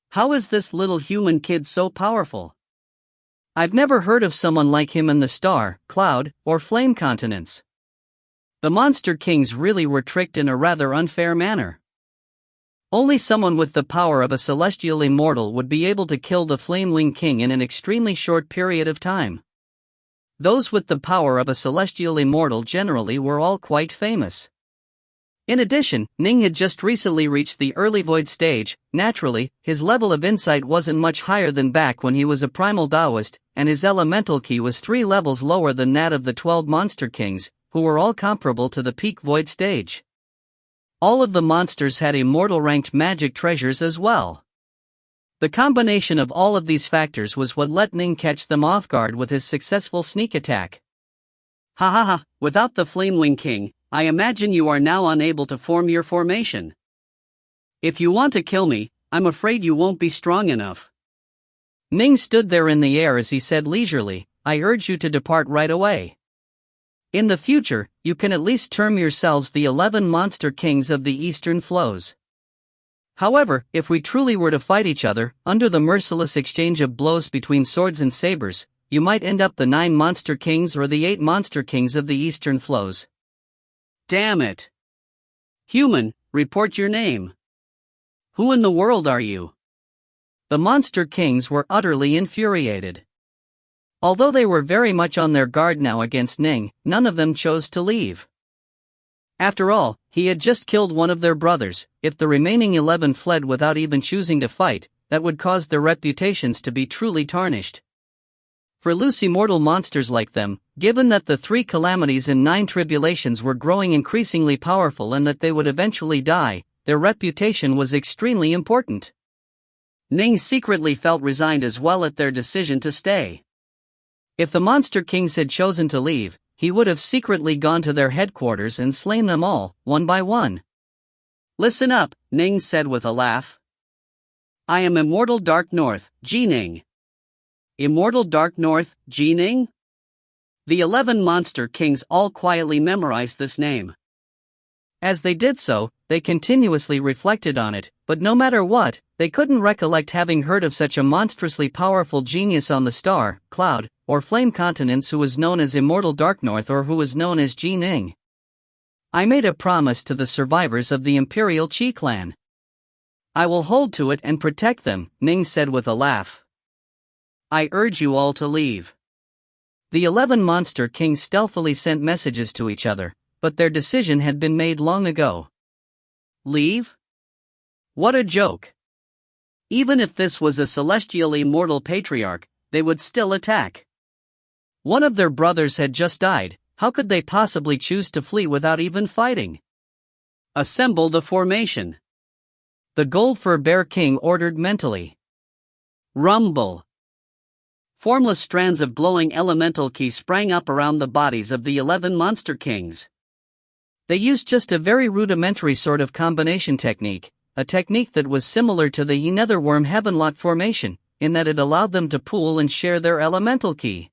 How is this little human kid so powerful? I've never heard of someone like him in the Star, Cloud, or Flame continents. The Monster Kings really were tricked in a rather unfair manner. Only someone with the power of a celestial immortal would be able to kill the Flamewing King in an extremely short period of time. Those with the power of a celestial immortal generally were all quite famous. In addition, Ning had just recently reached the early void stage. Naturally, his level of insight wasn't much higher than back when he was a primal Taoist, and his elemental key was 3 levels lower than that of the 12 Monster Kings, who were all comparable to the peak void stage. All of the monsters had immortal-ranked magic treasures as well. The combination of all of these factors was what let Ning catch them off guard with his successful sneak attack. Ha ha ha, without the Flamewing King, I imagine you are now unable to form your formation. If you want to kill me, I'm afraid you won't be strong enough. Ning stood there in the air as he said leisurely, I urge you to depart right away. In the future, you can at least term yourselves the 11 Monster Kings of the Eastern Flows. However, if we truly were to fight each other, under the merciless exchange of blows between swords and sabers, you might end up the 9 Monster Kings or the 8 Monster Kings of the Eastern Flows. Damn it! Human, report your name. Who in the world are you? The Monster Kings were utterly infuriated. Although they were very much on their guard now against Ning, none of them chose to leave. After all, he had just killed one of their brothers. If the remaining 11 fled without even choosing to fight, that would cause their reputations to be truly tarnished. For loose immortal monsters like them, given that the 3 calamities and 9 tribulations were growing increasingly powerful and that they would eventually die, their reputation was extremely important. Ning secretly felt resigned as well at their decision to stay. If the Monster Kings had chosen to leave, he would have secretly gone to their headquarters and slain them all, one by one. "Listen up," Ning said with a laugh. "I am Immortal Dark North, Ning. Immortal Dark North, Ning?" The 11 Monster Kings all quietly memorized this name. As they did so, they continuously reflected on it, but no matter what, they couldn't recollect having heard of such a monstrously powerful genius on the star, cloud, or flame continents who was known as Immortal Dark North or who was known as Ning. "I made a promise to the survivors of the Imperial Qi clan. I will hold to it and protect them," Ning said with a laugh. "I urge you all to leave." The 11 Monster Kings stealthily sent messages to each other, but their decision had been made long ago. Leave? What a joke. Even if this was a celestial immortal patriarch, they would still attack. One of their brothers had just died. How could they possibly choose to flee without even fighting? "Assemble the formation," the Gold-Fur Bear King ordered mentally. Rumble. Formless strands of glowing elemental ki sprang up around the bodies of the 11 Monster Kings. They used just a very rudimentary sort of combination technique, a technique that was similar to the Netherworm Heavenlock formation, in that it allowed them to pool and share their elemental ki.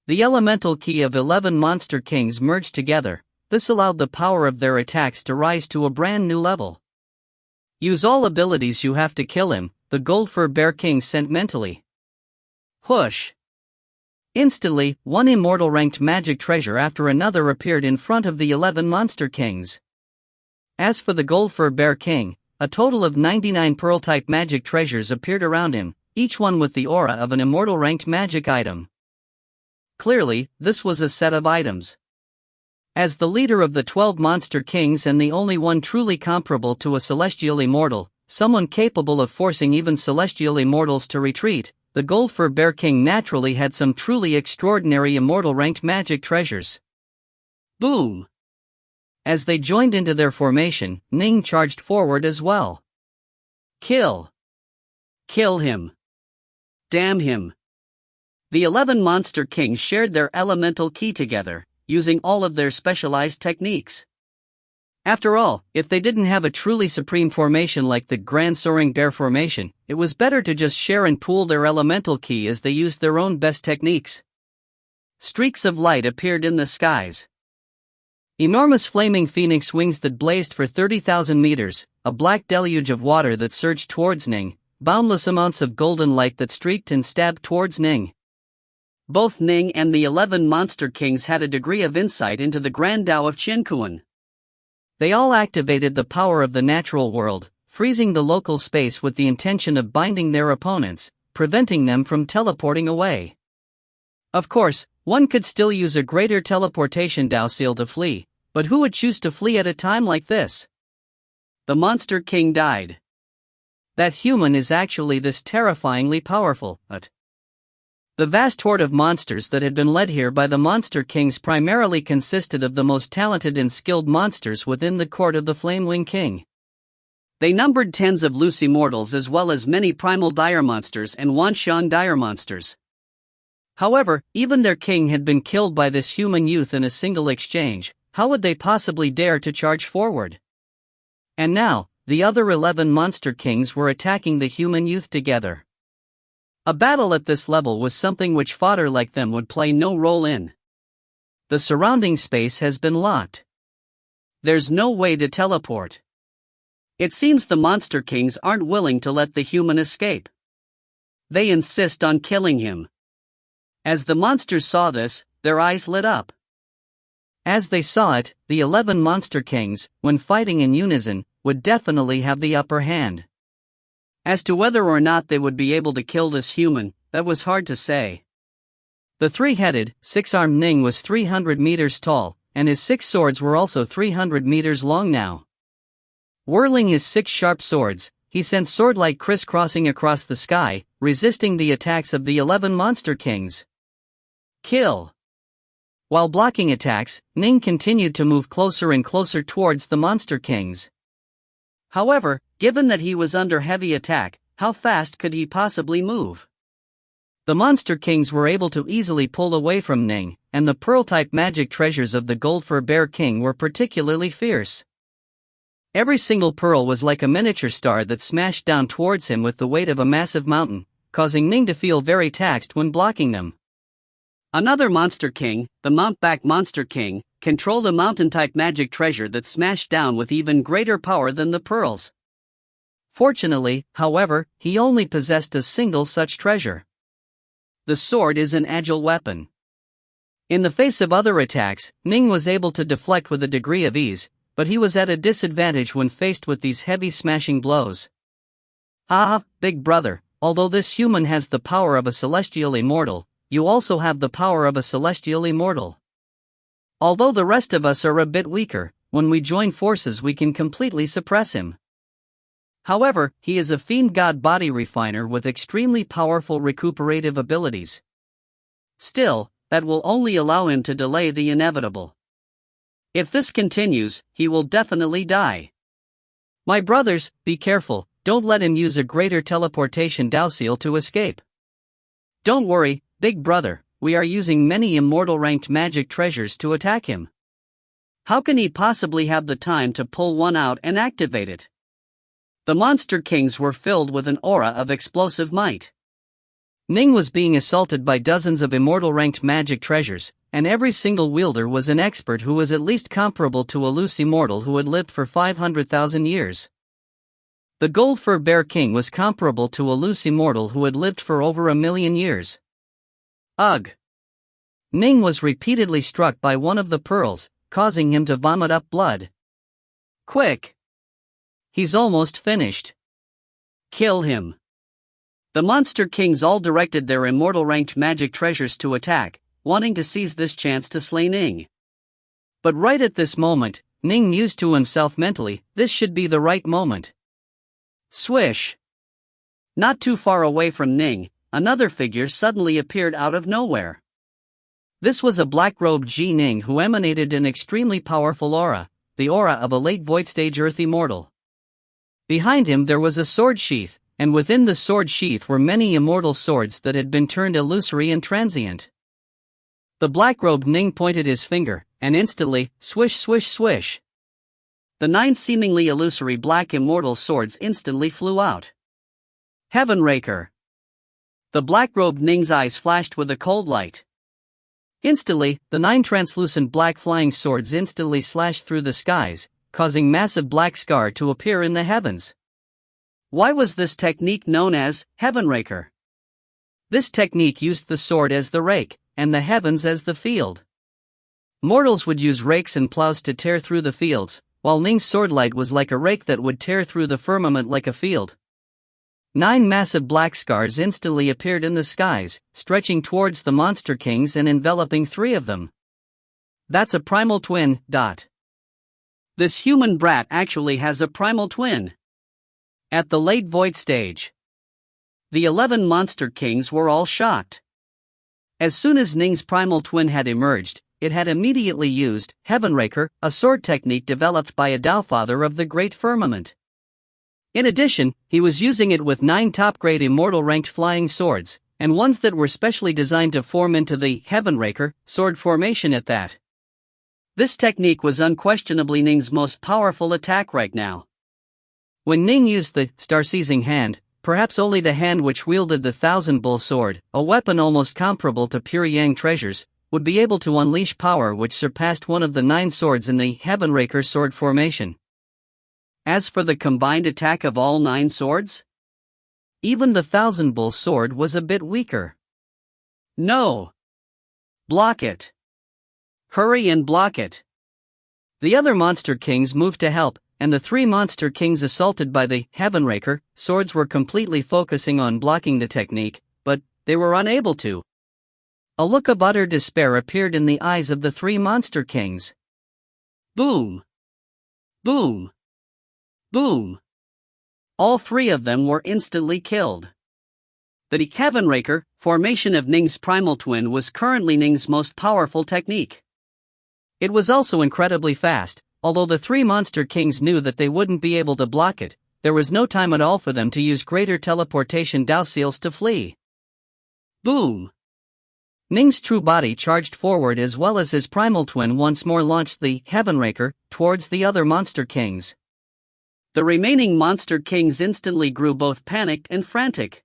The elemental ki of 11 Monster Kings merged together. This allowed the power of their attacks to rise to a brand new level. "Use all abilities you have to kill him," the Gold-Fur Bear King sent mentally. Push. Instantly, one immortal-ranked magic treasure after another appeared in front of the 11 Monster Kings. As for the Gold-Fur Bear King, a total of 99 pearl-type magic treasures appeared around him, each one with the aura of an immortal-ranked magic item. Clearly, this was a set of items. As the leader of the 12 Monster Kings and the only one truly comparable to a celestial immortal, someone capable of forcing even celestial immortals to retreat, the Gold-Fur Bear King naturally had some truly extraordinary immortal-ranked magic treasures. Boom! As they joined into their formation, Ning charged forward as well. Kill! Kill him! Damn him! The 11 Monster Kings shared their elemental ki together, using all of their specialized techniques. After all, if they didn't have a truly supreme formation like the Grand Soaring Bear formation, it was better to just share and pool their elemental ki as they used their own best techniques. Streaks of light appeared in the skies. Enormous flaming phoenix wings that blazed for 30,000 meters, a black deluge of water that surged towards Ning, boundless amounts of golden light that streaked and stabbed towards Ning. Both Ning and the 11 Monster Kings had a degree of insight into the Grand Tao of Qinkuan. They all activated the power of the natural world, freezing the local space with the intention of binding their opponents, preventing them from teleporting away. Of course, one could still use a greater teleportation Dao seal to flee, but who would choose to flee at a time like this? The Monster King died. That human is actually this terrifyingly powerful, but the vast horde of monsters that had been led here by the Monster Kings primarily consisted of the most talented and skilled monsters within the court of the Flamewing King. They numbered tens of loose immortals as well as many primal dire monsters and Wanshan dire monsters. However, even their king had been killed by this human youth in a single exchange. How would they possibly dare to charge forward? And now, the other 11 Monster Kings were attacking the human youth together. A battle at this level was something which fodder like them would play no role in. The surrounding space has been locked. There's no way to teleport. It seems the Monster Kings aren't willing to let the human escape. They insist on killing him. As the monsters saw this, their eyes lit up. As they saw it, the 11 Monster Kings, when fighting in unison, would definitely have the upper hand. As to whether or not they would be able to kill this human, that was hard to say. The 3-headed, 6-armed Ning was 300 meters tall, and his 6 swords were also 300 meters long now. Whirling his 6 sharp swords, he sent sword-like crisscrossing across the sky, resisting the attacks of the 11 monster kings. Kill! While blocking attacks, Ning continued to move closer and closer towards the monster kings. However, given that he was under heavy attack, how fast could he possibly move? The monster kings were able to easily pull away from Ning, and the pearl-type magic treasures of the Goldfur Bear King were particularly fierce. Every single pearl was like a miniature star that smashed down towards him with the weight of a massive mountain, causing Ning to feel very taxed when blocking them. Another monster king, the Mountebank Monster King, controlled a mountain-type magic treasure that smashed down with even greater power than the pearls. Fortunately, however, he only possessed a single such treasure. The sword is an agile weapon. In the face of other attacks, Ning was able to deflect with a degree of ease, but he was at a disadvantage when faced with these heavy smashing blows. Ah, big brother, although this human has the power of a celestial immortal, you also have the power of a celestial immortal. Although the rest of us are a bit weaker, when we join forces we can completely suppress him. However, he is a fiend god body refiner with extremely powerful recuperative abilities. Still, that will only allow him to delay the inevitable. If this continues, he will definitely die. My brothers, be careful, don't let him use a greater teleportation Dowseal to escape. Don't worry, big brother, we are using many immortal ranked magic treasures to attack him. How can he possibly have the time to pull one out and activate it? The monster kings were filled with an aura of explosive might. Ning was being assaulted by dozens of immortal ranked magic treasures, and every single wielder was an expert who was at least comparable to a loose immortal who had lived for 500,000 years. The Goldfur Bear King was comparable to a loose immortal who had lived for over 1,000,000 years. Ugh! Ning was repeatedly struck by one of the pearls, causing him to vomit up blood. Quick! He's almost finished. Kill him! The monster kings all directed their immortal ranked magic treasures to attack, wanting to seize this chance to slay Ning. But right at this moment, Ning mused to himself mentally, this should be the right moment. Swish! Not too far away from Ning, another figure suddenly appeared out of nowhere. This was a black-robed Ji Ning who emanated an extremely powerful aura, the aura of a late void stage earth immortal. Behind him there was a sword sheath, and within the sword sheath were many immortal swords that had been turned illusory and transient. The black-robed Ning pointed his finger, and instantly, swish swish swish. The 9 seemingly illusory black immortal swords instantly flew out. Heavenraker! The black-robed Ning's eyes flashed with a cold light. Instantly, the 9 translucent black flying swords instantly slashed through the skies, causing massive black scar to appear in the heavens. Why was this technique known as Heavenraker? This technique used the sword as the rake, and the heavens as the field. Mortals would use rakes and plows to tear through the fields, while Ning's swordlight was like a rake that would tear through the firmament like a field. 9 massive black scars instantly appeared in the skies, stretching towards the monster kings and enveloping 3 of them. That's a primal twin. This human brat actually has a primal twin. At the late void stage, the 11 monster kings were all shocked. As soon as Ning's primal twin had emerged, it had immediately used Heavenraker, a sword technique developed by a Dowfather of the Great Firmament. In addition, he was using it with 9 top-grade immortal ranked flying swords, and ones that were specially designed to form into the Heavenraker sword formation at that. This technique was unquestionably Ning's most powerful attack right now. When Ning used the star-seizing hand, perhaps only the hand which wielded the Thousand Bull Sword, a weapon almost comparable to pure Yang treasures, would be able to unleash power which surpassed one of the 9 swords in the Heavenraker sword formation. As for the combined attack of all 9 swords, even the Thousand Bull Sword was a bit weaker. No! Block it! Hurry and block it! The other monster kings moved to help, and the 3 monster kings assaulted by the Heavenraker swords were completely focusing on blocking the technique, but they were unable to. A look of utter despair appeared in the eyes of the 3 monster kings. Boom! Boom! Boom! All three of them were instantly killed. The Heavenraker formation of Ning's primal twin was currently Ning's most powerful technique. It was also incredibly fast. Although the three monster kings knew that they wouldn't be able to block it, there was no time at all for them to use greater teleportation dowseals to flee. Boom! Ning's true body charged forward as well as his primal twin once more launched the Heavenraker towards the other monster kings. The remaining monster kings instantly grew both panicked and frantic.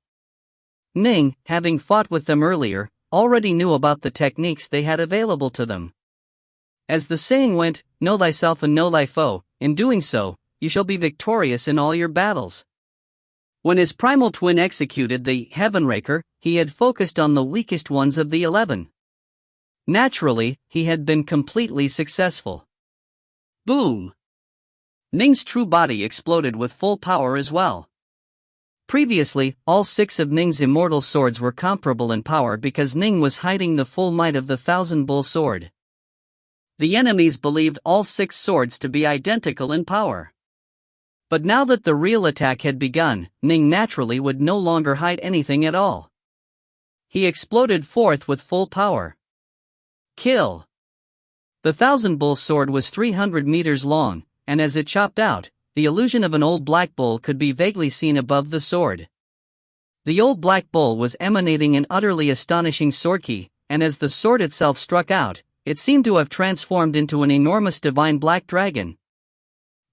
Ning, having fought with them earlier, already knew about the techniques they had available to them. As the saying went, know thyself and know thy foe, in doing so, you shall be victorious in all your battles. When his primal twin executed the Heavenraker, he had focused on the weakest ones of the 11. Naturally, he had been completely successful. Boom! Ning's true body exploded with full power as well. Previously, all 6 of Ning's immortal swords were comparable in power because Ning was hiding the full might of the Thousand Bull sword. The enemies believed all 6 swords to be identical in power. But now that the real attack had begun, Ning naturally would no longer hide anything at all. He exploded forth with full power. Kill! The Thousand Bull sword was 300 meters long, and as it chopped out, the illusion of an old black bull could be vaguely seen above the sword. The old black bull was emanating an utterly astonishing sword ki, and as the sword itself struck out, it seemed to have transformed into an enormous divine black dragon.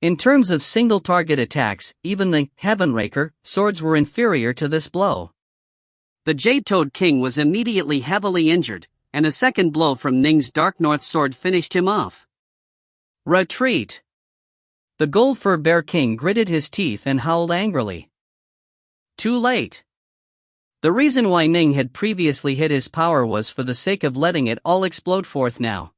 In terms of single-target attacks, even the Heavenraker swords were inferior to this blow. The Jade-Toad King was immediately heavily injured, and a second blow from Ning's Dark North sword finished him off. Retreat! The Gold Fur Bear King gritted his teeth and howled angrily. Too late. The reason why Ning had previously hid his power was for the sake of letting it all explode forth now.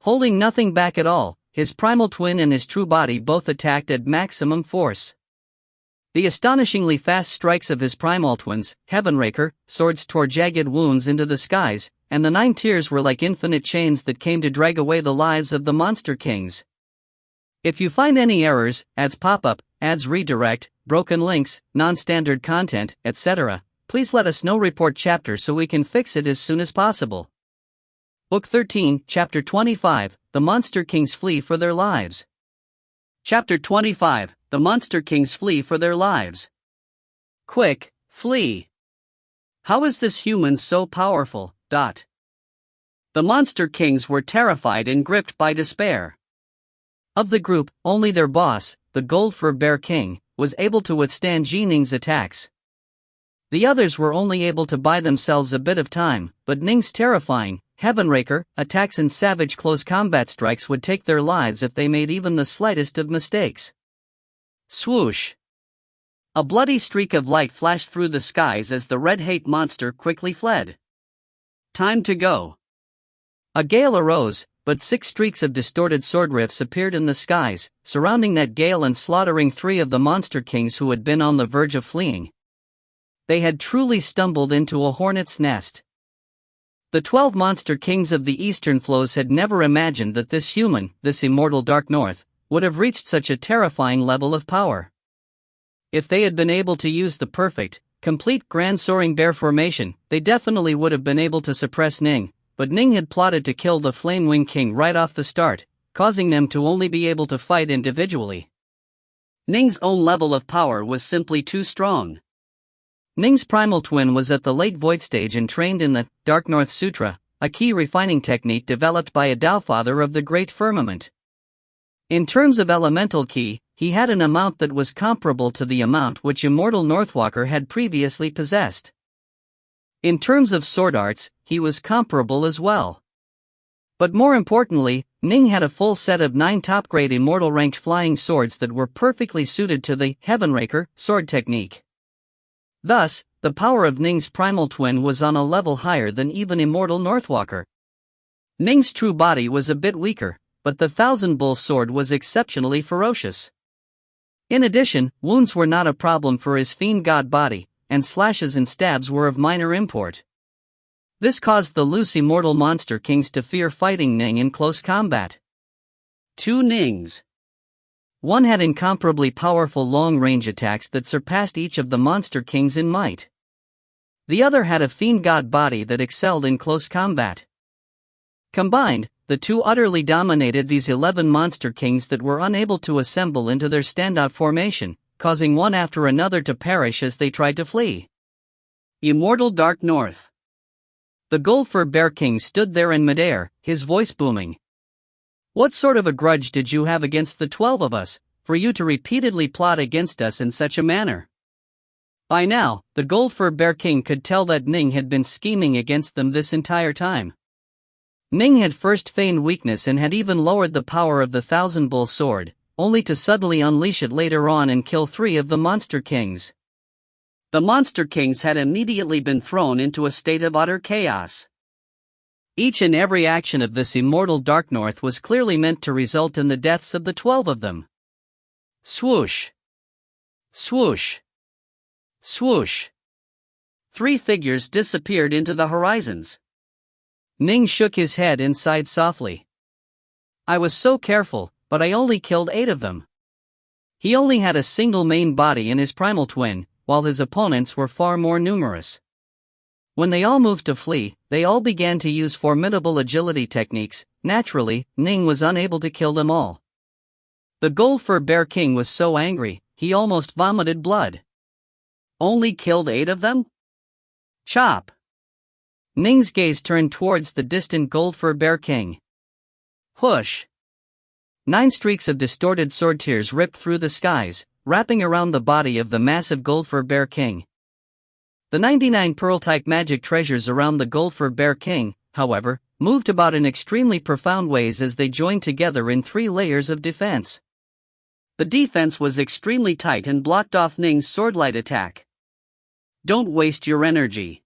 Holding nothing back at all, his primal twin and his true body both attacked at maximum force. The astonishingly fast strikes of his primal twins, Heavenraker, swords tore jagged wounds into the skies, and the 9 tiers were like infinite chains that came to drag away the lives of the monster kings. If you find any errors, ads pop up, ads redirect, broken links, non-standard content, etc., please let us know. Report chapter so we can fix it as soon as possible. Book 13, Chapter 25, The Monster Kings Flee for Their Lives. Chapter 25, The Monster Kings Flee for Their Lives. Quick, flee. How is this human so powerful? The Monster Kings were terrified and gripped by despair. Of the group, only their boss, the Gold Fur Bear King, was able to withstand Ning's attacks. The others were only able to buy themselves a bit of time, but Ning's terrifying Heavenraker attacks and savage close combat strikes would take their lives if they made even the slightest of mistakes. Swoosh! A bloody streak of light flashed through the skies as the red hate monster quickly fled. Time to go. A gale arose, but 6 streaks of distorted sword rifts appeared in the skies, surrounding that gale and slaughtering 3 of the monster kings who had been on the verge of fleeing. They had truly stumbled into a hornet's nest. The 12 monster kings of the Eastern Flows had never imagined that this human, this immortal Dark North, would have reached such a terrifying level of power. If they had been able to use the perfect, complete grand soaring bear formation, they definitely would have been able to suppress Ning, but Ning had plotted to kill the Flame Wing King right off the start, causing them to only be able to fight individually. Ning's own level of power was simply too strong. Ning's primal twin was at the late void stage and trained in the Dark North Sutra, a key refining technique developed by a Tao Father of the Great Firmament. In terms of elemental ki, he had an amount that was comparable to the amount which Immortal Northwalker had previously possessed. In terms of sword arts, he was comparable as well. But more importantly, Ning had a full set of 9 top-grade Immortal ranked flying swords that were perfectly suited to the Heavenraker sword technique. Thus, the power of Ning's primal twin was on a level higher than even Immortal Northwalker. Ning's true body was a bit weaker, but the Thousand Bull sword was exceptionally ferocious. In addition, wounds were not a problem for his fiend god body, and slashes and stabs were of minor import. This caused the loose immortal monster kings to fear fighting Ning in close combat. 2 Nings. One had incomparably powerful long-range attacks that surpassed each of the monster kings in might. The other had a fiend god body that excelled in close combat. Combined, the two utterly dominated these 11 monster kings that were unable to assemble into their standout formation, causing one after another to perish as they tried to flee. Immortal Dark North. The Gold-Fur Bear King stood there in midair, his voice booming. What sort of a grudge did you have against the 12 of us, for you to repeatedly plot against us in such a manner? By now, the Gold-Fur Bear King could tell that Ning had been scheming against them this entire time. Ning had first feigned weakness and had even lowered the power of the Thousand-Bull Sword, only to suddenly unleash it later on and kill 3 of the Monster Kings. The Monster Kings had immediately been thrown into a state of utter chaos. Each and every action of this immortal Dark North was clearly meant to result in the deaths of the 12 of them. Swoosh! Swoosh! Swoosh! 3 figures disappeared into the horizons. Ning shook his head and sighed softly. I was so careful, but I only killed 8 of them. He only had a single main body in his primal twin, while his opponents were far more numerous. When they all moved to flee, they all began to use formidable agility techniques. Naturally, Ning was unable to kill them all. The Gold-Fur Bear King was so angry, he almost vomited blood. Only killed 8 of them? Chop! Ning's gaze turned towards the distant Gold-Fur Bear King. Whoosh! 9 streaks of distorted sword tears ripped through the skies, wrapping around the body of the massive Gold-Fur Bear King. The 99 pearl-type magic treasures around the Gold-Fur Bear King, however, moved about in extremely profound ways as they joined together in 3 layers of defense. The defense was extremely tight and blocked off Ning's swordlight attack. Don't waste your energy.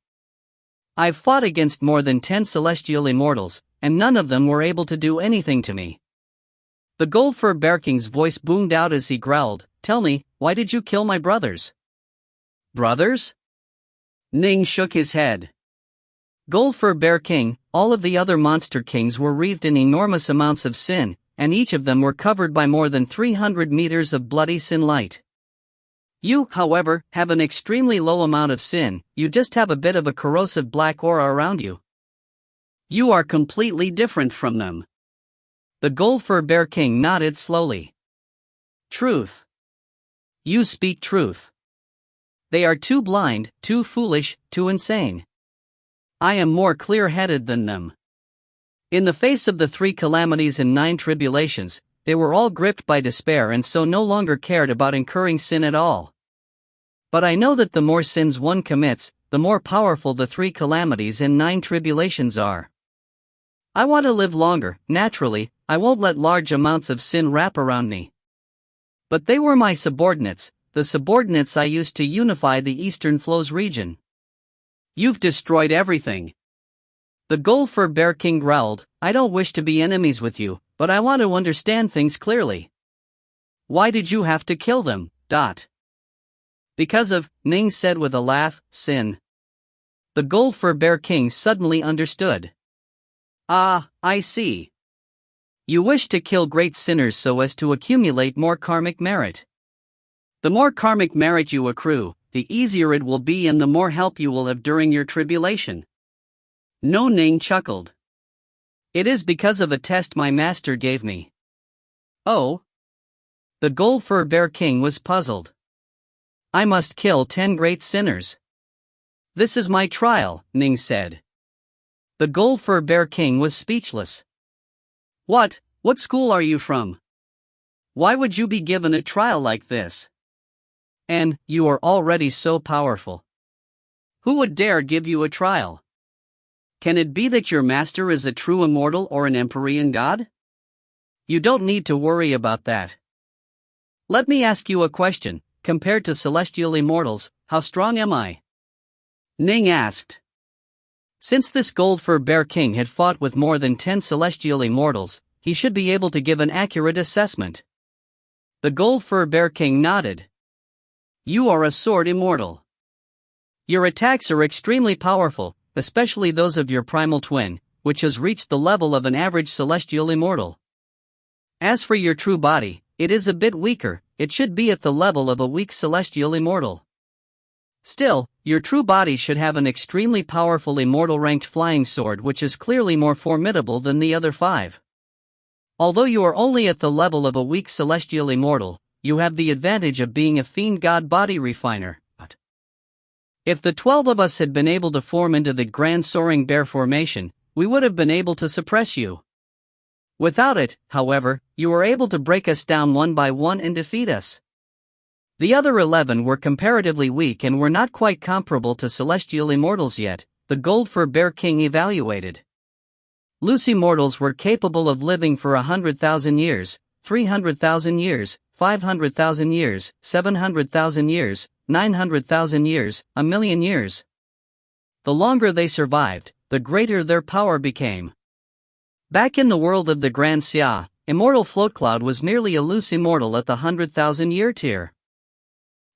I've fought against more than 10 celestial immortals, and none of them were able to do anything to me. The Gold-Fur Bear King's voice boomed out as he growled, Tell me, why did you kill my brothers? Brothers? Ning shook his head. Gold-Fur Bear King, all of the other monster kings were wreathed in enormous amounts of sin, and each of them were covered by more than 300 meters of bloody sin light. You, however, have an extremely low amount of sin, you just have a bit of a corrosive black aura around you. You are completely different from them. The Gold-Fur Bear King nodded slowly. Truth. You speak truth. They are too blind, too foolish, too insane. I am more clear-headed than them. In the face of the 3 calamities and 9 tribulations, they were all gripped by despair and so no longer cared about incurring sin at all. But I know that the more sins one commits, the more powerful the 3 calamities and 9 tribulations are. I want to live longer. Naturally, I won't let large amounts of sin wrap around me. But they were my subordinates, the subordinates I used to unify the Eastern Flows region. You've destroyed everything. The Gold-Fur Bear King growled, I don't wish to be enemies with you, but I want to understand things clearly. Why did you have to kill them? Because of, Ning said with a laugh, sin. The Gold-Fur Bear King suddenly understood. Ah, I see. You wish to kill great sinners so as to accumulate more karmic merit. The more karmic merit you accrue, the easier it will be and the more help you will have during your tribulation. No, Ning chuckled. It is because of a test my master gave me. Oh? The Gold-Fur Bear King was puzzled. I must kill 10 great sinners. This is my trial, Ning said. The Gold-Fur Bear King was speechless. What school are you from? Why would you be given a trial like this? And, you are already so powerful. Who would dare give you a trial? Can it be that your master is a true immortal or an empyrean god? You don't need to worry about that. Let me ask you a question, compared to celestial immortals, how strong am I? Ning asked. Since this Gold-Fur Bear King had fought with more than 10 celestial immortals, he should be able to give an accurate assessment. The Gold-Fur Bear King nodded. You are a sword immortal. Your attacks are extremely powerful, especially those of your primal twin, which has reached the level of an average celestial immortal. As for your true body, it is a bit weaker, it should be at the level of a weak celestial immortal. Still, your true body should have an extremely powerful immortal ranked flying sword which is clearly more formidable than the other 5. Although you are only at the level of a weak celestial immortal, you have the advantage of being a fiend god body refiner. If the 12 of us had been able to form into the grand soaring bear formation, we would have been able to suppress you. Without it, however, you were able to break us down one by one and defeat us. The other 11 were comparatively weak and were not quite comparable to celestial immortals yet, the Gold Fur Bear King evaluated. Loose immortals were capable of living for 100,000 years, 300,000 years, 500,000 years, 700,000 years, 900,000 years, a million years. The longer they survived, the greater their power became. Back in the world of the Grand Xia, Immortal Floatcloud was merely a loose immortal at the 100,000-year tier.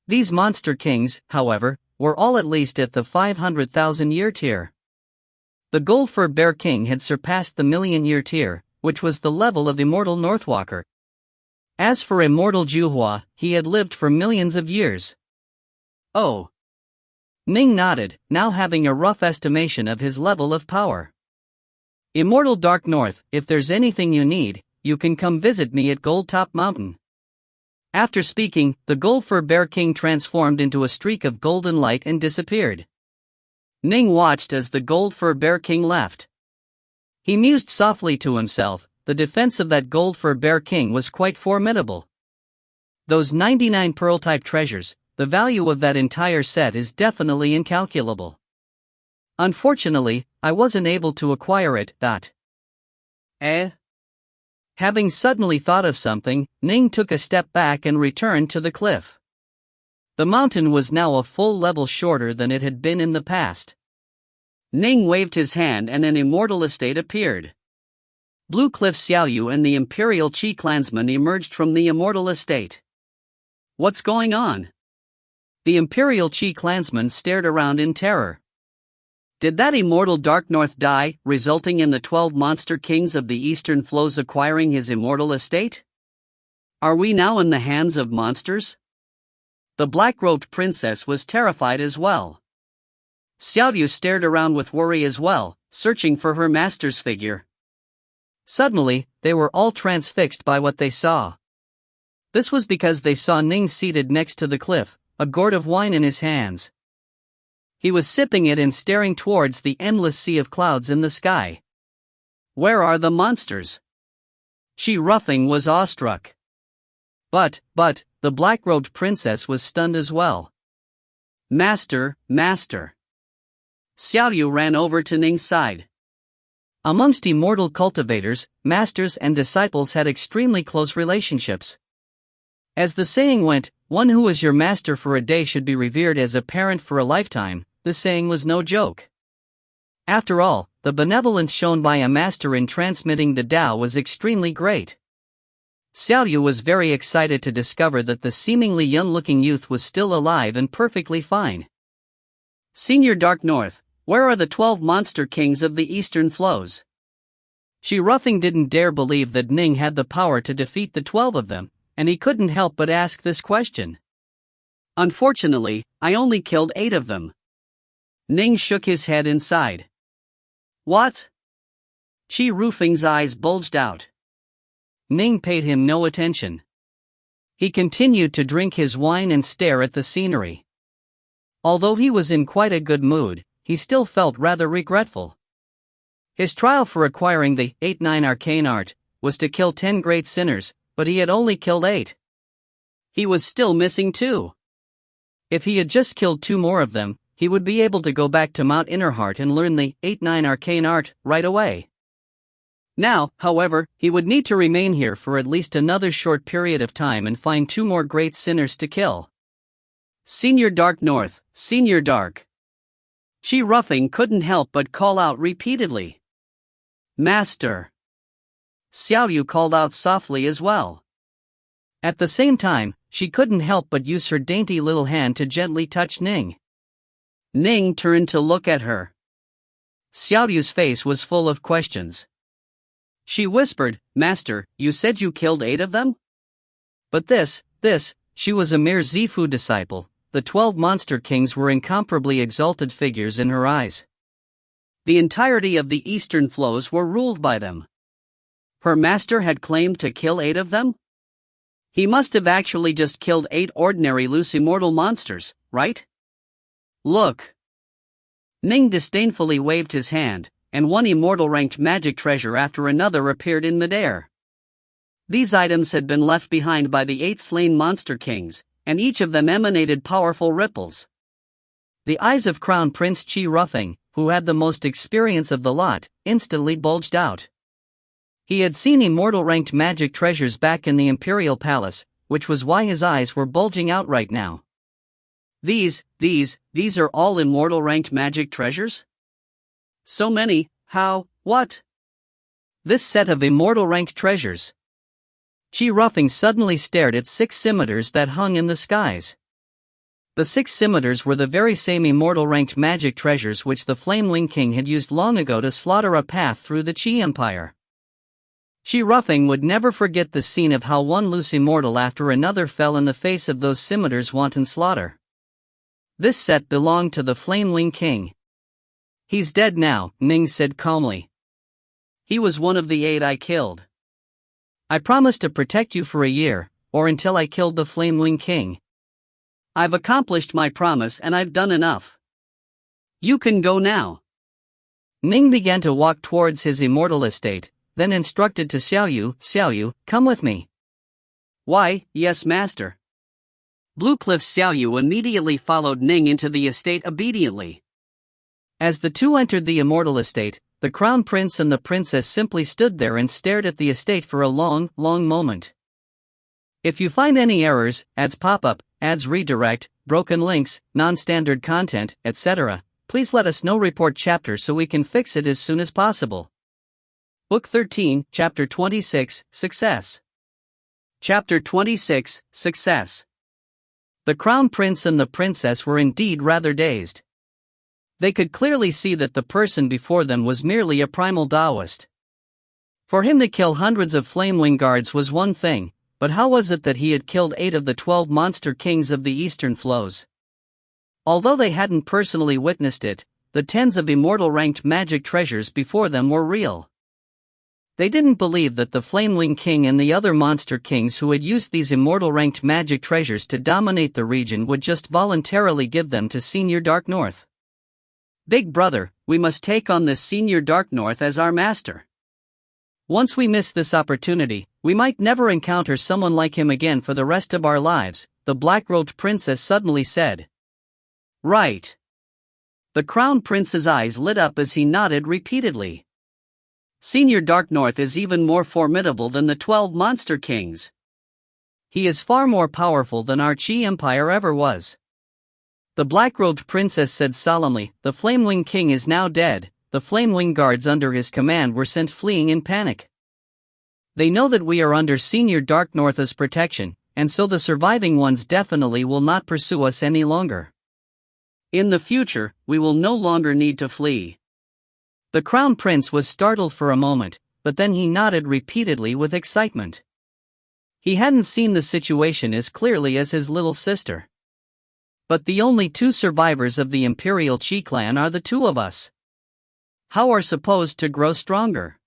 These monster kings, however, were all at least at the 500,000-year tier. The Gold Fur Bear King had surpassed the million-year tier, which was the level of Immortal Northwalker. As for Immortal Juhua, he had lived for millions of years. Oh. Ning nodded, now having a rough estimation of his level of power. Immortal Dark North, if there's anything you need, you can come visit me at Gold Top Mountain. After speaking, the Gold Fur Bear King transformed into a streak of golden light and disappeared. Ning watched as the Gold Fur Bear King left. He mused softly to himself, the defense of that Gold Fur Bear King was quite formidable. Those 99 pearl-type treasures, the value of that entire set is definitely incalculable. Unfortunately, I wasn't able to acquire it. Having suddenly thought of something, Ning took a step back and returned to the cliff. The mountain was now a full level shorter than it had been in the past. Ning waved his hand and an immortal estate appeared. Blue Cliff Xiaoyu and the Imperial Qi clansmen emerged from the immortal estate. What's going on? The Imperial Qi clansmen stared around in terror. Did that immortal Dark North die, resulting in the 12 monster kings of the Eastern Flows acquiring his immortal estate? Are we now in the hands of monsters? The black-robed princess was terrified as well. Xiaoyu stared around with worry as well, searching for her master's figure. Suddenly, they were all transfixed by what they saw. This was because they saw Ning seated next to the cliff, a gourd of wine in his hands. He was sipping it and staring towards the endless sea of clouds in the sky. Where are the monsters? Shi Ruffing was awestruck. But, the black-robed princess was stunned as well. Master. Xiaoyu ran over to Ning's side. Amongst immortal cultivators, masters and disciples had extremely close relationships. As the saying went, one who is your master for a day should be revered as a parent for a lifetime. The saying was no joke. After all, the benevolence shown by a master in transmitting the Tao was extremely great. Xiaoyu was very excited to discover that the seemingly young-looking youth was still alive and perfectly fine. Senior Dark North, where are the 12 monster kings of the Eastern Flows? Shi Ruffing didn't dare believe that Ning had the power to defeat the 12 of them, and he couldn't help but ask this question. Unfortunately, I only killed 8 of them. Ning shook his head inside. What? Shi Ruffing's eyes bulged out. Ning paid him no attention. He continued to drink his wine and stare at the scenery. Although he was in quite a good mood, he still felt rather regretful. His trial for acquiring the 8-9 arcane art was to kill 10 great sinners, but he had only killed 8. He was still missing 2. If he had just killed 2 more of them, he would be able to go back to Mount Innerheart and learn the 8-9 arcane art right away. Now, however, he would need to remain here for at least another short period of time and find 2 more great sinners to kill. Senior Dark North, Senior Dark. Shi Ruffing couldn't help but call out repeatedly. Master. Xiaoyu called out softly as well. At the same time, she couldn't help but use her dainty little hand to gently touch Ning. Ning turned to look at her. Xiaoyu's face was full of questions. She whispered, "Master, you said you killed 8 of them?" But she was a mere Zifu disciple. The 12 monster kings were incomparably exalted figures in her eyes. The entirety of the eastern flows were ruled by them. Her master had claimed to kill 8 of them? He must have actually just killed 8 ordinary loose immortal monsters, right? Look. Ning disdainfully waved his hand, and one immortal-ranked magic treasure after another appeared in midair. These items had been left behind by the 8 slain monster kings, and each of them emanated powerful ripples. The eyes of Crown Prince Chi Ruffing, who had the most experience of the lot, instantly bulged out. He had seen immortal-ranked magic treasures back in the Imperial Palace, which was why his eyes were bulging out right now. These are all immortal-ranked magic treasures? So many, how, what? This set of immortal-ranked treasures. Chi Ruffing suddenly stared at 6 scimitars that hung in the skies. The 6 scimitars were the very same immortal-ranked magic treasures which the Flameling King had used long ago to slaughter a path through the Chi Empire. Chi Ruffing would never forget the scene of how one loose immortal after another fell in the face of those scimitars' wanton slaughter. This set belonged to the Flameling King. "He's dead now," Ning said calmly. "He was one of the 8 I killed. I promised to protect you for a year, or until I killed the Flameling King. I've accomplished my promise and I've done enough. You can go now." Ning began to walk towards his immortal estate, then instructed to Xiaoyu, "Come with me." "Why, yes, master." Bluecliff Xiaoyu immediately followed Ning into the estate obediently. As the two entered the immortal estate, the Crown Prince and the Princess simply stood there and stared at the estate for a long moment. If you find any errors, ads pop up, ads redirect, broken links, non-standard content, etc., please let us know. Report chapter so we can fix it as soon as possible. Book 13, Chapter 26, Success. Chapter 26, Success. The Crown Prince and the Princess were indeed rather dazed. They could clearly see that the person before them was merely a primal Taoist. For him to kill hundreds of Flamewing guards was one thing, but how was it that he had killed 8 of the 12 monster kings of the eastern flows? Although they hadn't personally witnessed it, the tens of immortal-ranked magic treasures before them were real. They didn't believe that the Flameling King and the other monster kings who had used these immortal-ranked magic treasures to dominate the region would just voluntarily give them to Senior Dark North. "Big brother, we must take on this Senior Dark North as our master. Once we miss this opportunity, we might never encounter someone like him again for the rest of our lives," the black-robed princess suddenly said. "Right." The Crown Prince's eyes lit up as he nodded repeatedly. "Senior Dark North is even more formidable than the 12 monster kings. He is far more powerful than our Chi Empire ever was." The black-robed princess said solemnly, "The Flamewing King is now dead. The Flamewing guards under his command were sent fleeing in panic. They know that we are under Senior Dark North's protection, and so the surviving ones definitely will not pursue us any longer. In the future, we will no longer need to flee." The Crown Prince was startled for a moment, but then he nodded repeatedly with excitement. He hadn't seen the situation as clearly as his little sister. "But the only 2 survivors of the Imperial Chi clan are the 2 of us. How are supposed to grow stronger?"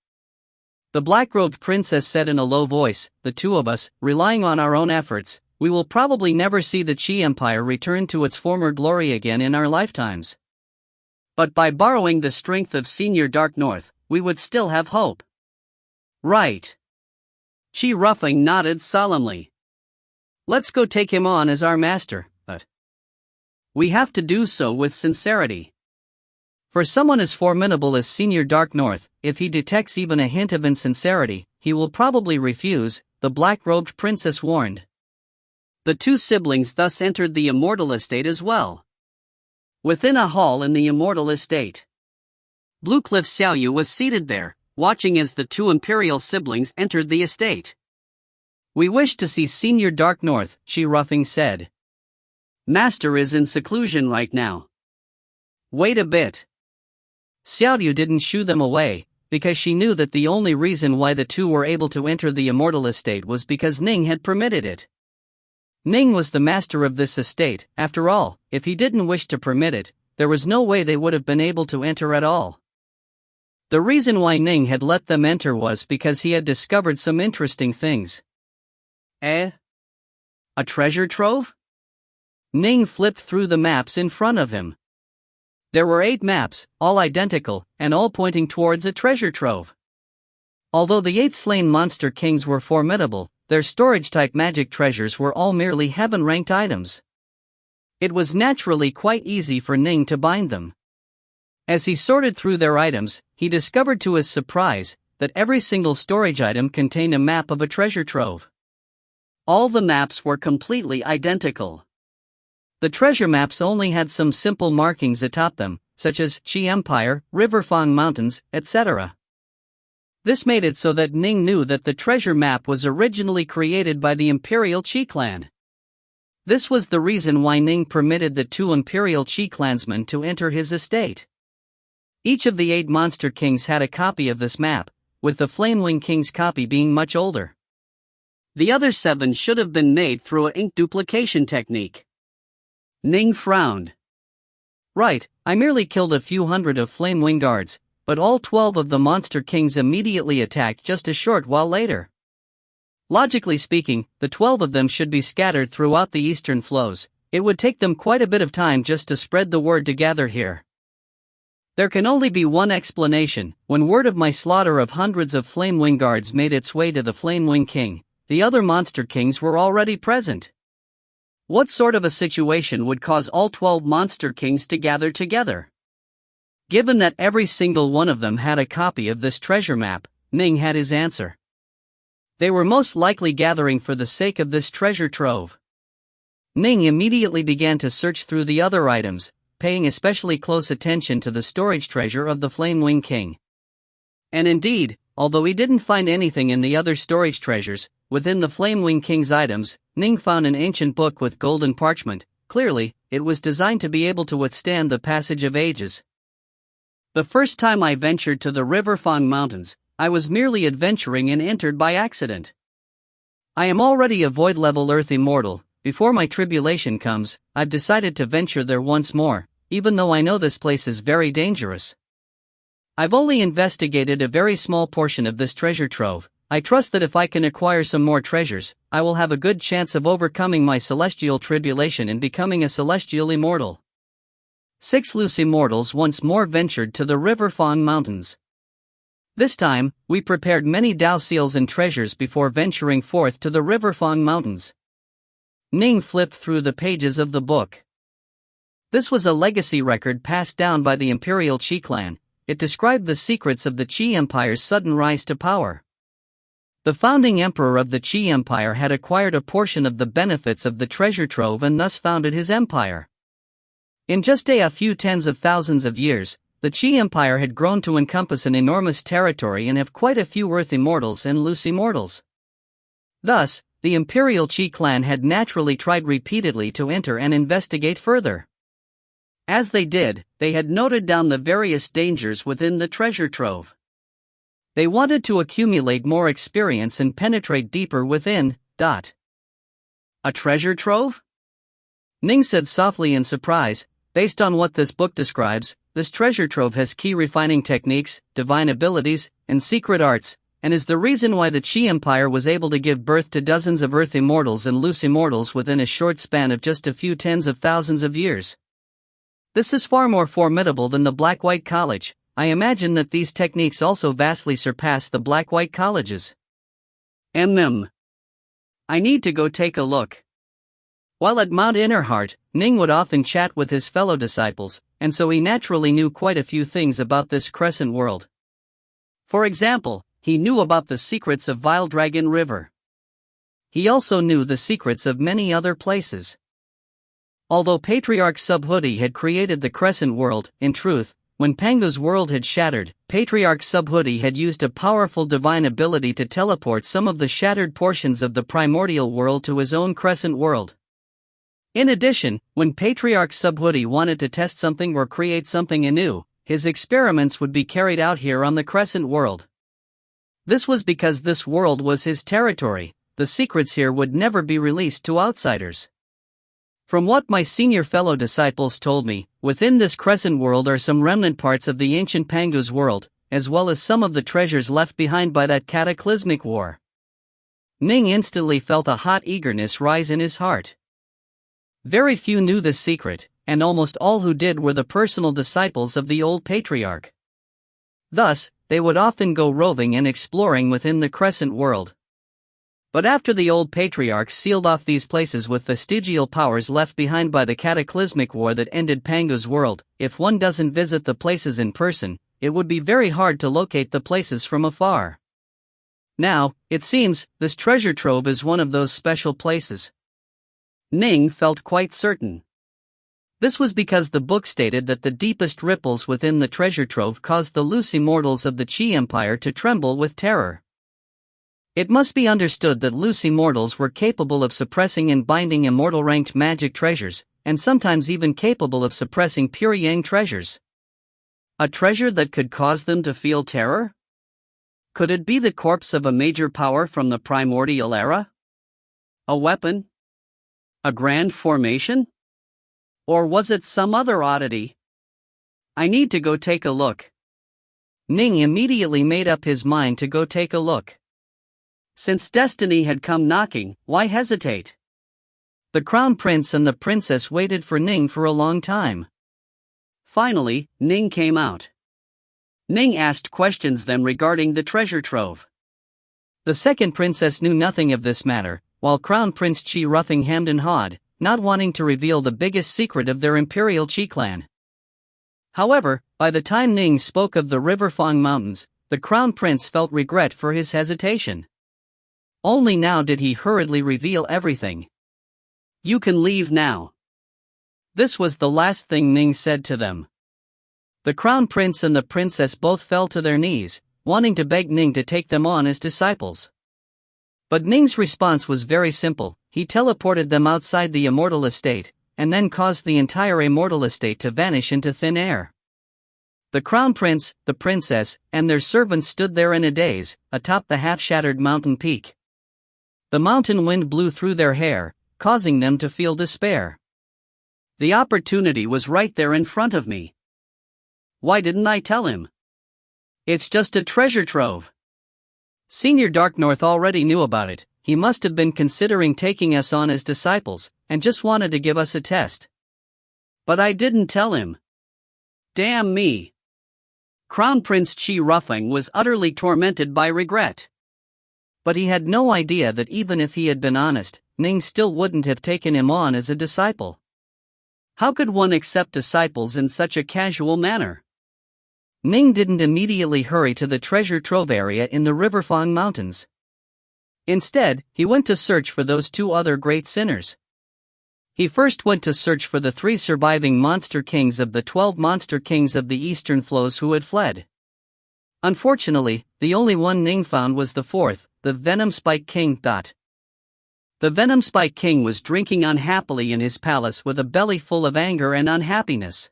The black-robed princess said in a low voice, "The 2 of us, relying on our own efforts, we will probably never see the Chi Empire return to its former glory again in our lifetimes. But by borrowing the strength of Senior Dark North, we would still have hope." "Right." Chi Ruffing nodded solemnly. "Let's go take him on as our master, but we have to do so with sincerity. For someone as formidable as Senior Dark North, if he detects even a hint of insincerity, he will probably refuse," the black-robed princess warned. The 2 siblings thus entered the Immortal Estate as well. Within a hall in the Immortal Estate, Bluecliff Xiaoyu was seated there, watching as the 2 Imperial siblings entered the estate. "We wish to see Senior Dark North," Chi Ruffing said. "Master is in seclusion right now." "Wait a bit." Xiaoyu didn't shoo them away, because she knew that the only reason why the two were able to enter the Immortal estate was because Ning had permitted it. Ning was the master of this estate. After all, if he didn't wish to permit it, there was no way they would have been able to enter at all. The reason why Ning had let them enter was because he had discovered some interesting things. A treasure trove? Ning flipped through the maps in front of him. There were 8 maps, all identical, and all pointing towards a treasure trove. Although the 8 slain monster kings were formidable, their storage-type magic treasures were all merely heaven-ranked items. It was naturally quite easy for Ning to bind them. As he sorted through their items, he discovered to his surprise that every single storage item contained a map of a treasure trove. All the maps were completely identical. The treasure maps only had some simple markings atop them, such as Qi Empire, River Fang Mountains, etc. This made it so that Ning knew that the treasure map was originally created by the Imperial Qi clan. This was the reason why Ning permitted the 2 Imperial Qi clansmen to enter his estate. Each of the 8 monster kings had a copy of this map, with the Flamewing King's copy being much older. The other 7 should have been made through an ink duplication technique. Ning frowned. Right, I merely killed a few hundred of Flamewing guards, but all 12 of the monster kings immediately attacked just a short while later. Logically speaking, the 12 of them should be scattered throughout the eastern flows. It would take them quite a bit of time just to spread the word to gather here. There can only be one explanation. When word of my slaughter of hundreds of Flamewing guards made its way to the Flamewing King, the other monster kings were already present. What sort of a situation would cause all 12 monster kings to gather together? Given that every single one of them had a copy of this treasure map, Ning had his answer. They were most likely gathering for the sake of this treasure trove. Ning immediately began to search through the other items, paying especially close attention to the storage treasure of the Flamewing King. And indeed, although he didn't find anything in the other storage treasures, within the Flamewing King's items, Ning found an ancient book with golden parchment. Clearly, it was designed to be able to withstand the passage of ages. The first time I ventured to the River Fang Mountains, I was merely adventuring and entered by accident. I am already a void-level Earth Immortal. Before my tribulation comes, I've decided to venture there once more, even though I know this place is very dangerous. I've only investigated a very small portion of this treasure trove. I trust that if I can acquire some more treasures, I will have a good chance of overcoming my celestial tribulation and becoming a celestial immortal. 6 loose immortals once more ventured to the River Fang Mountains. This time, we prepared many Dao seals and treasures before venturing forth to the River Fang Mountains. Ning flipped through the pages of the book. This was a legacy record passed down by the Imperial Qi clan. It described the secrets of the Qi Empire's sudden rise to power. The founding emperor of the Qi Empire had acquired a portion of the benefits of the treasure trove and thus founded his empire. In just a few tens of thousands of years, the Qi Empire had grown to encompass an enormous territory and have quite a few Earth Immortals and Loose Immortals. Thus, the Imperial Qi clan had naturally tried repeatedly to enter and investigate further. As they did, they had noted down the various dangers within the treasure trove. They wanted to accumulate more experience and penetrate deeper within. A treasure trove? Ning said softly in surprise. Based on what this book describes, this treasure trove has key refining techniques, divine abilities, and secret arts, and is the reason why the Qi Empire was able to give birth to dozens of Earth Immortals and Loose Immortals within a short span of just a few tens of thousands of years. This is far more formidable than the Black-White College. I imagine that these techniques also vastly surpass the Black-White Colleges. I need to go take a look. While at Mount Innerheart, Ning would often chat with his fellow disciples, and so he naturally knew quite a few things about this crescent world. For example, he knew about the secrets of Vile Dragon River. He also knew the secrets of many other places. Although Patriarch Subhuti had created the crescent world, in truth, when Pangu's world had shattered, Patriarch Subhuti had used a powerful divine ability to teleport some of the shattered portions of the primordial world to his own crescent world. In addition, when Patriarch Subhuti wanted to test something or create something anew, his experiments would be carried out here on the Crescent World. This was because this world was his territory. The secrets here would never be released to outsiders. From what my senior fellow disciples told me, within this Crescent World are some remnant parts of the ancient Pangu's world, as well as some of the treasures left behind by that cataclysmic war. Ning instantly felt a hot eagerness rise in his heart. Very few knew this secret, and almost all who did were the personal disciples of the old patriarch. Thus, they would often go roving and exploring within the Crescent World. But after the old patriarch sealed off these places with vestigial powers left behind by the cataclysmic war that ended Pangu's world, if one doesn't visit the places in person, it would be very hard to locate the places from afar. Now, it seems, this treasure trove is one of those special places. Ning felt quite certain. This was because the book stated that the deepest ripples within the treasure trove caused the loose immortals of the Qi Empire to tremble with terror. It must be understood that loose immortals were capable of suppressing and binding immortal-ranked magic treasures, and sometimes even capable of suppressing pure yang treasures. A treasure that could cause them to feel terror? Could it be the corpse of a major power from the primordial era? A weapon? A grand formation? Or was it some other oddity? I need to go take a look. Ning immediately made up his mind to go take a look. Since destiny had come knocking, why hesitate? The crown prince and the princess waited for Ning for a long time. Finally, Ning came out. Ning asked questions then regarding the treasure trove. The second princess knew nothing of this matter, while Crown Prince Qi roughing hemmed and hawed, not wanting to reveal the biggest secret of their imperial Qi clan. However, by the time Ning spoke of the River Fang Mountains, the crown prince felt regret for his hesitation. Only now did he hurriedly reveal everything. You can leave now. This was the last thing Ning said to them. The crown prince and the princess both fell to their knees, wanting to beg Ning to take them on as disciples. But Ning's response was very simple. He teleported them outside the Immortal estate, and then caused the entire Immortal estate to vanish into thin air. The crown prince, the princess, and their servants stood there in a daze, atop the half-shattered mountain peak. The mountain wind blew through their hair, causing them to feel despair. The opportunity was right there in front of me. Why didn't I tell him? It's just a treasure trove. Senior Darknorth already knew about it. He must have been considering taking us on as disciples, and just wanted to give us a test. But I didn't tell him. Damn me. Crown Prince Qi Ruffing was utterly tormented by regret. But he had no idea that even if he had been honest, Ning still wouldn't have taken him on as a disciple. How could one accept disciples in such a casual manner? Ning didn't immediately hurry to the treasure trove area in the River Fang Mountains. Instead, he went to search for those two other great sinners. He first went to search for the 3 surviving monster kings of the 12 monster kings of the eastern flows who had fled. Unfortunately, the only one Ning found was the 4th, the Venom Spike King. The Venom Spike King was drinking unhappily in his palace with a belly full of anger and unhappiness.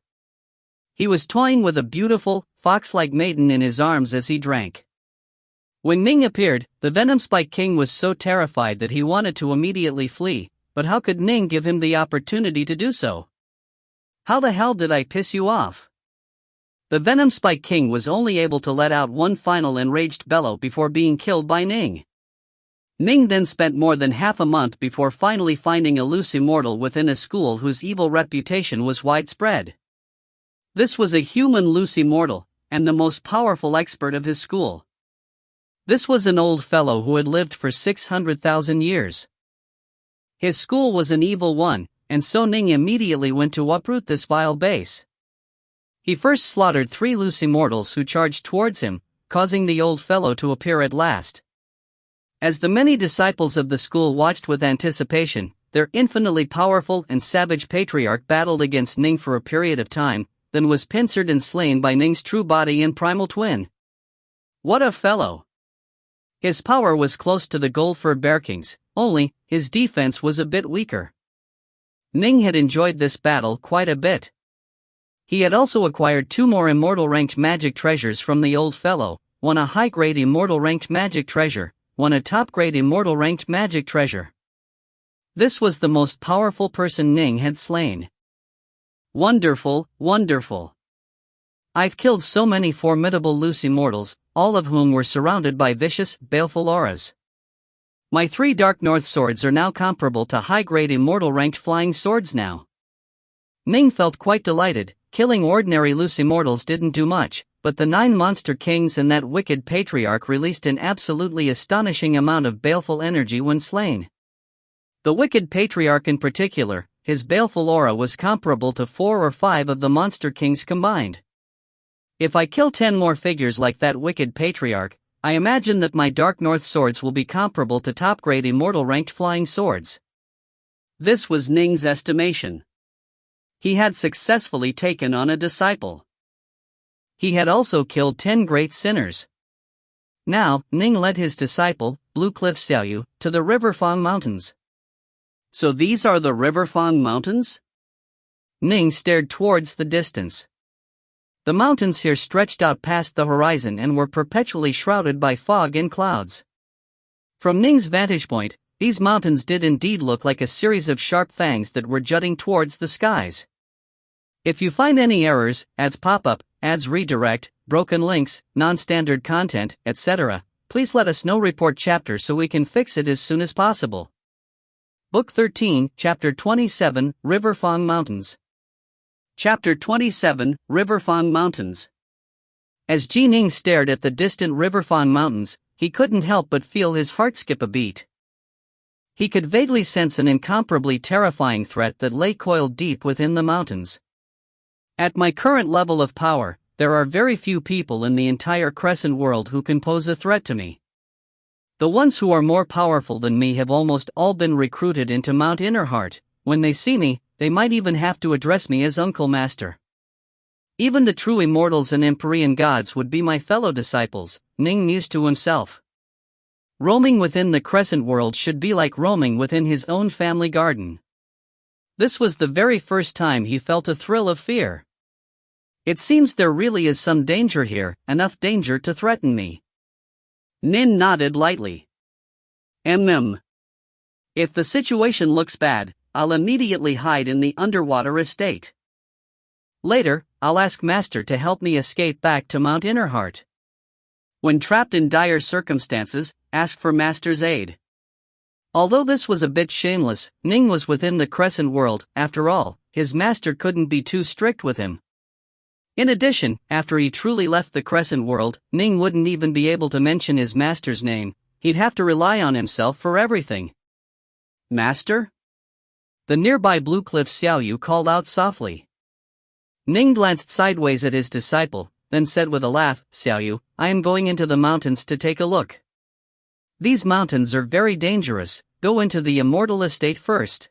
He was toying with a beautiful, fox-like maiden in his arms as he drank. When Ning appeared, the Venom Spike King was so terrified that he wanted to immediately flee, but how could Ning give him the opportunity to do so? How the hell did I piss you off? The Venom Spike King was only able to let out one final enraged bellow before being killed by Ning. Ning then spent more than half a month before finally finding a loose immortal within a school whose evil reputation was widespread. This was a human loose immortal, and the most powerful expert of his school. This was an old fellow who had lived for 600,000 years. His school was an evil one, and so Ning immediately went to uproot this vile base. He first slaughtered 3 loose immortals who charged towards him, causing the old fellow to appear at last. As the many disciples of the school watched with anticipation, their infinitely powerful and savage patriarch battled against Ning for a period of time, then was pincered and slain by Ning's true body and primal twin. What a fellow! His power was close to the gold-furred bear king's, only, his defense was a bit weaker. Ning had enjoyed this battle quite a bit. He had also acquired 2 more immortal ranked magic treasures from the old fellow, one a high-grade immortal ranked magic treasure, one a top-grade immortal ranked magic treasure. This was the most powerful person Ning had slain. Wonderful, wonderful. I've killed so many formidable loose immortals, all of whom were surrounded by vicious, baleful auras. My 3 Dark North swords are now comparable to high-grade immortal ranked flying swords now. Ning felt quite delighted. Killing ordinary loose immortals didn't do much, but the 9 monster kings and that wicked patriarch released an absolutely astonishing amount of baleful energy when slain. The wicked patriarch in particular, his baleful aura was comparable to 4 or 5 of the monster kings combined. If I kill 10 more figures like that wicked patriarch, I imagine that my Dark North swords will be comparable to top-grade immortal ranked flying swords. This was Ning's estimation. He had successfully taken on a disciple. He had also killed 10 great sinners. Now, Ning led his disciple, Blue Cliff Xiaoyu, to the Riverfang Mountains. So these are the Riverfang Mountains? Ning stared towards the distance. The mountains here stretched out past the horizon and were perpetually shrouded by fog and clouds. From Ning's vantage point, these mountains did indeed look like a series of sharp fangs that were jutting towards the skies. If you find any errors, ads pop up, ads redirect, broken links, non-standard content, etc., please let us know. Report chapter so we can fix it as soon as possible. Book 13, Chapter 27, Riverfang Mountains. Chapter 27, Riverfang Mountains. As Ning stared at the distant Riverfang Mountains, he couldn't help but feel his heart skip a beat. He could vaguely sense an incomparably terrifying threat that lay coiled deep within the mountains. At my current level of power, there are very few people in the entire Crescent world who can pose a threat to me. The ones who are more powerful than me have almost all been recruited into Mount Innerheart. When they see me, they might even have to address me as Uncle Master. Even the true immortals and Empyrean gods would be my fellow disciples, Ning mused to himself. Roaming within the Crescent world should be like roaming within his own family garden. This was the very first time he felt a thrill of fear. It seems there really is some danger here, enough danger to threaten me. Nin nodded lightly. If the situation looks bad, I'll immediately hide in the underwater estate. Later, I'll ask Master to help me escape back to Mount Innerheart. When trapped in dire circumstances, ask for Master's aid. Although this was a bit shameless, Ning was within the Crescent world. After all, his master couldn't be too strict with him. In addition, after he truly left the Crescent world, Ning wouldn't even be able to mention his master's name. He'd have to rely on himself for everything. Master? The nearby Blue Cliff Xiaoyu called out softly. Ning glanced sideways at his disciple, then said with a laugh, Xiaoyu, I am going into the mountains to take a look. These mountains are very dangerous, go into the Immortal estate first.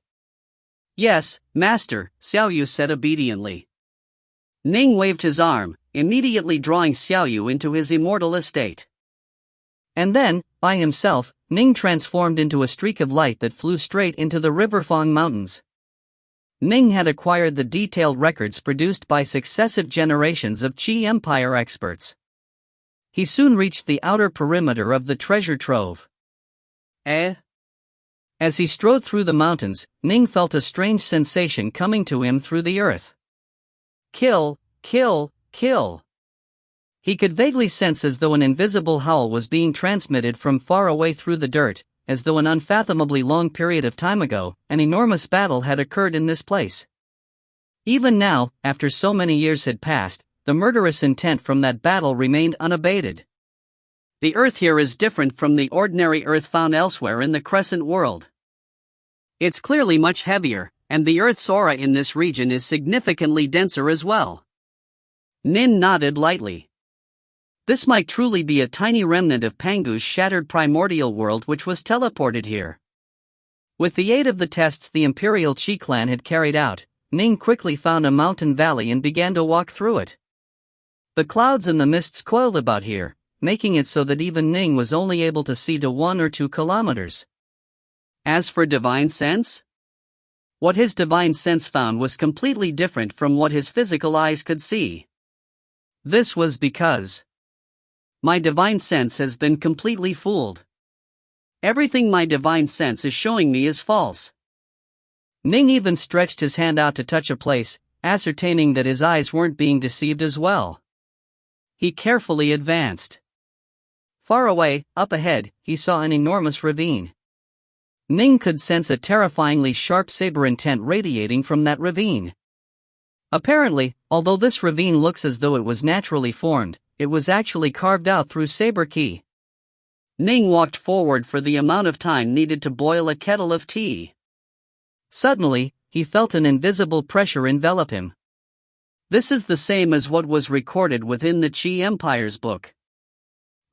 Yes, Master, Xiaoyu said obediently. Ning waved his arm, immediately drawing Xiaoyu into his Immortal estate. And then, by himself, Ning transformed into a streak of light that flew straight into the Riverfang Mountains. Ning had acquired the detailed records produced by successive generations of Qi Empire experts. He soon reached the outer perimeter of the treasure trove. As he strode through the mountains, Ning felt a strange sensation coming to him through the earth. Kill, kill, kill. He could vaguely sense as though an invisible howl was being transmitted from far away through the dirt, as though an unfathomably long period of time ago, an enormous battle had occurred in this place. Even now, after so many years had passed, the murderous intent from that battle remained unabated. The earth here is different from the ordinary earth found elsewhere in the Crescent world. It's clearly much heavier, and the earth's aura in this region is significantly denser as well. Nin nodded lightly. This might truly be a tiny remnant of Pangu's shattered primordial world which was teleported here. With the aid of the tests the Imperial Qi clan had carried out, Ning quickly found a mountain valley and began to walk through it. The clouds and the mists coiled about here, making it so that even Ning was only able to see to 1 or 2 kilometers. As for divine sense? What his divine sense found was completely different from what his physical eyes could see. This was because my divine sense has been completely fooled. Everything my divine sense is showing me is false. Ning even stretched his hand out to touch a place, ascertaining that his eyes weren't being deceived as well. He carefully advanced. Far away, up ahead, he saw an enormous ravine. Ning could sense a terrifyingly sharp saber intent radiating from that ravine. Apparently, although this ravine looks as though it was naturally formed, it was actually carved out through saber ki. Ning walked forward for the amount of time needed to boil a kettle of tea. Suddenly, he felt an invisible pressure envelop him. This is the same as what was recorded within the Qi Empire's book.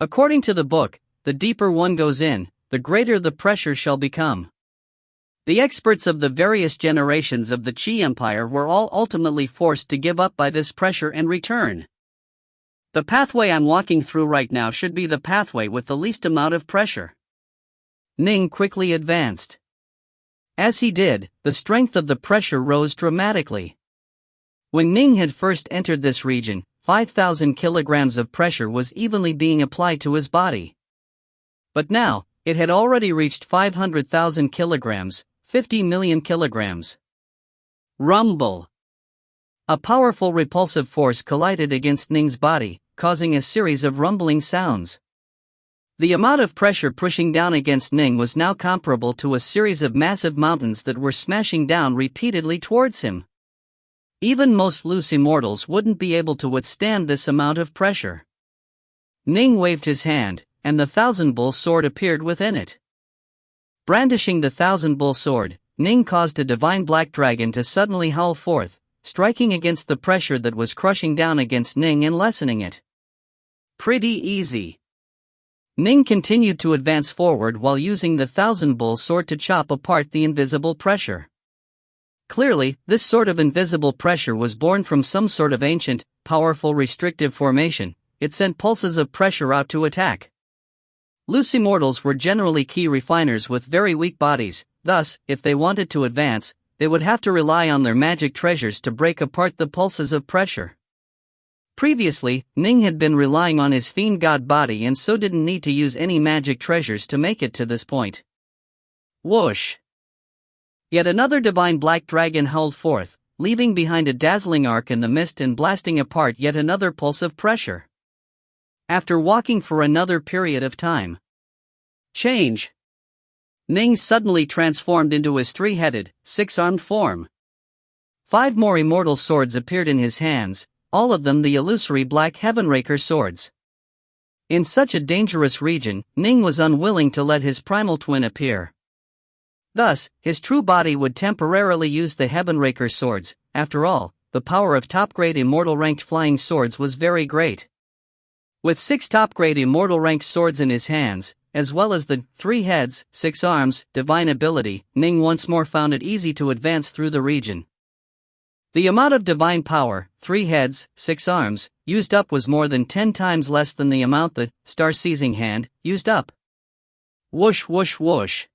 According to the book, the deeper one goes in, the greater the pressure shall become. The experts of the various generations of the Qi Empire were all ultimately forced to give up by this pressure and return. The pathway I'm walking through right now should be the pathway with the least amount of pressure. Ning quickly advanced. As he did, the strength of the pressure rose dramatically. When Ning had first entered this region, 5,000 kilograms of pressure was evenly being applied to his body. But now, it had already reached 500,000 kilograms, 50 million kilograms. Rumble! A powerful repulsive force collided against Ning's body, causing a series of rumbling sounds. The amount of pressure pushing down against Ning was now comparable to a series of massive mountains that were smashing down repeatedly towards him. Even most loose immortals wouldn't be able to withstand this amount of pressure. Ning waved his hand, and the thousand-bull sword appeared within it. Brandishing the thousand-bull sword, Ning caused a divine black dragon to suddenly howl forth, striking against the pressure that was crushing down against Ning and lessening it. Pretty easy. Ning continued to advance forward while using the thousand-bull sword to chop apart the invisible pressure. Clearly, this sort of invisible pressure was born from some sort of ancient, powerful restrictive formation. It sent pulses of pressure out to attack. Loose immortals were generally key refiners with very weak bodies, thus, if they wanted to advance, they would have to rely on their magic treasures to break apart the pulses of pressure. Previously, Ning had been relying on his fiend god body and so didn't need to use any magic treasures to make it to this point. Whoosh! Yet another divine black dragon howled forth, leaving behind a dazzling arc in the mist and blasting apart yet another pulse of pressure. After walking for another period of time. Change! Ning suddenly transformed into his three-headed, six-armed form. 5 more immortal swords appeared in his hands, all of them the illusory black Heavenraker swords. In such a dangerous region, Ning was unwilling to let his primal twin appear. Thus, his true body would temporarily use the Heavenraker swords. After all, the power of top-grade immortal ranked flying swords was very great. With 6 top-grade immortal ranked swords in his hands, as well as the 3 heads, 6 arms, divine ability, Ning once more found it easy to advance through the region. The amount of divine power, 3 heads, 6 arms, used up was more than 10 times less than the amount the star-seizing hand used up. Whoosh whoosh whoosh.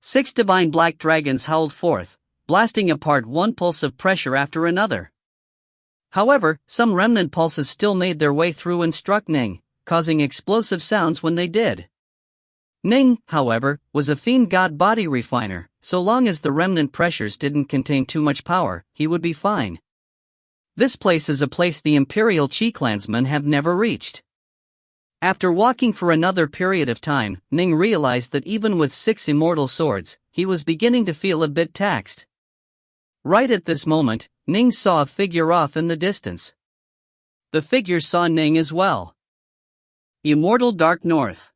6 divine black dragons howled forth, blasting apart one pulse of pressure after another. However, some remnant pulses still made their way through and struck Ning, causing explosive sounds when they did. Ning, however, was a fiend god body refiner. So long as the remnant pressures didn't contain too much power, he would be fine. This place is a place the Imperial Qi clansmen have never reached. After walking for another period of time, Ning realized that even with 6 immortal swords, he was beginning to feel a bit taxed. Right at this moment, Ning saw a figure off in the distance. The figure saw Ning as well. Immortal Dark North.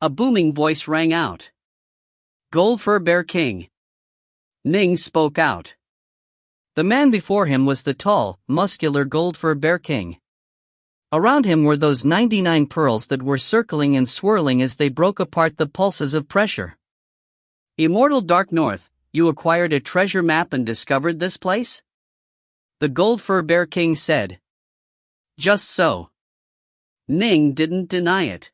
A booming voice rang out. Gold Fur Bear King. Ning spoke out. The man before him was the tall, muscular Gold Fur Bear King. Around him were those 99 pearls that were circling and swirling as they broke apart the pulses of pressure. Immortal Dark North, you acquired a treasure map and discovered this place? The Gold Fur Bear King said. Just so. Ning didn't deny it.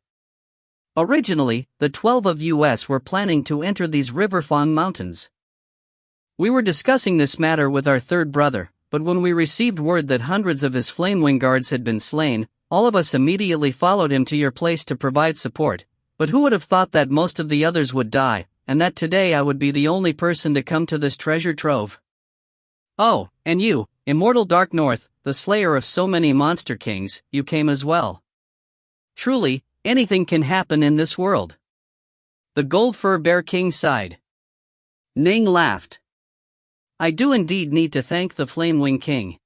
Originally, the 12 of us were planning to enter these Riverfang mountains. We were discussing this matter with our third brother, but when we received word that hundreds of his Flamewing guards had been slain, all of us immediately followed him to your place to provide support. But who would have thought that most of the others would die, and that today I would be the only person to come to this treasure trove? Oh, and you, Immortal Dark North, the slayer of so many monster kings, you came as well. Truly, anything can happen in this world. The Gold Fur Bear King sighed. Ning laughed. I do indeed need to thank the Flamewing King.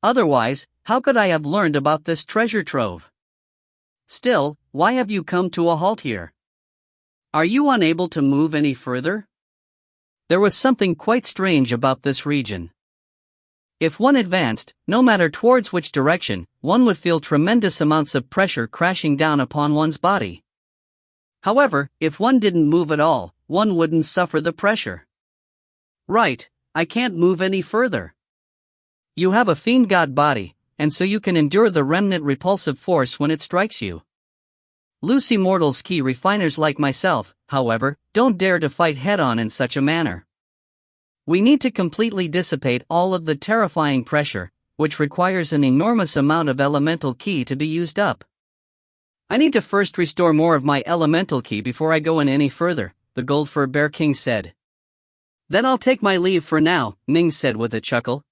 Otherwise, how could I have learned about this treasure trove? Still, why have you come to a halt here? Are you unable to move any further? There was something quite strange about this region. If one advanced, no matter towards which direction, one would feel tremendous amounts of pressure crashing down upon one's body. However, if one didn't move at all, one wouldn't suffer the pressure. Right, I can't move any further. You have a fiend god body, and so you can endure the remnant repulsive force when it strikes you. Loose Immortals key refiners like myself, however, don't dare to fight head-on in such a manner. We need to completely dissipate all of the terrifying pressure, which requires an enormous amount of elemental ki to be used up. I need to first restore more of my elemental ki before I go in any further, the Gold Fur Bear King said. Then I'll take my leave for now, Ning said with a chuckle.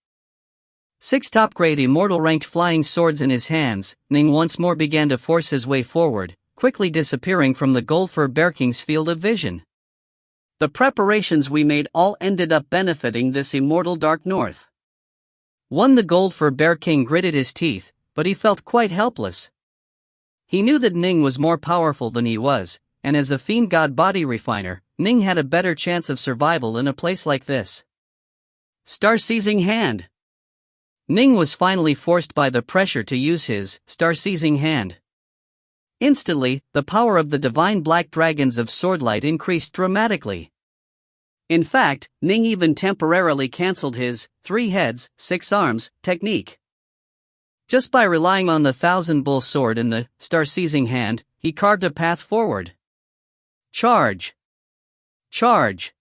6 top-grade Immortal ranked flying swords in his hands, Ning once more began to force his way forward, quickly disappearing from the Gold Fur Bear King's field of vision. The preparations we made all ended up benefiting this Immortal Dark North. 1. The Gold Fur Bear King gritted his teeth, but he felt quite helpless. He knew that Ning was more powerful than he was, and as a fiend god body refiner, Ning had a better chance of survival in a place like this. Star-seizing hand. Ning was finally forced by the pressure to use his star-seizing hand. Instantly, the power of the divine black dragons of Swordlight increased dramatically. In fact, Ning even temporarily cancelled his 3 heads, 6 arms technique. Just by relying on the Thousand Bull sword in the star-seizing hand, he carved a path forward. Charge! Charge!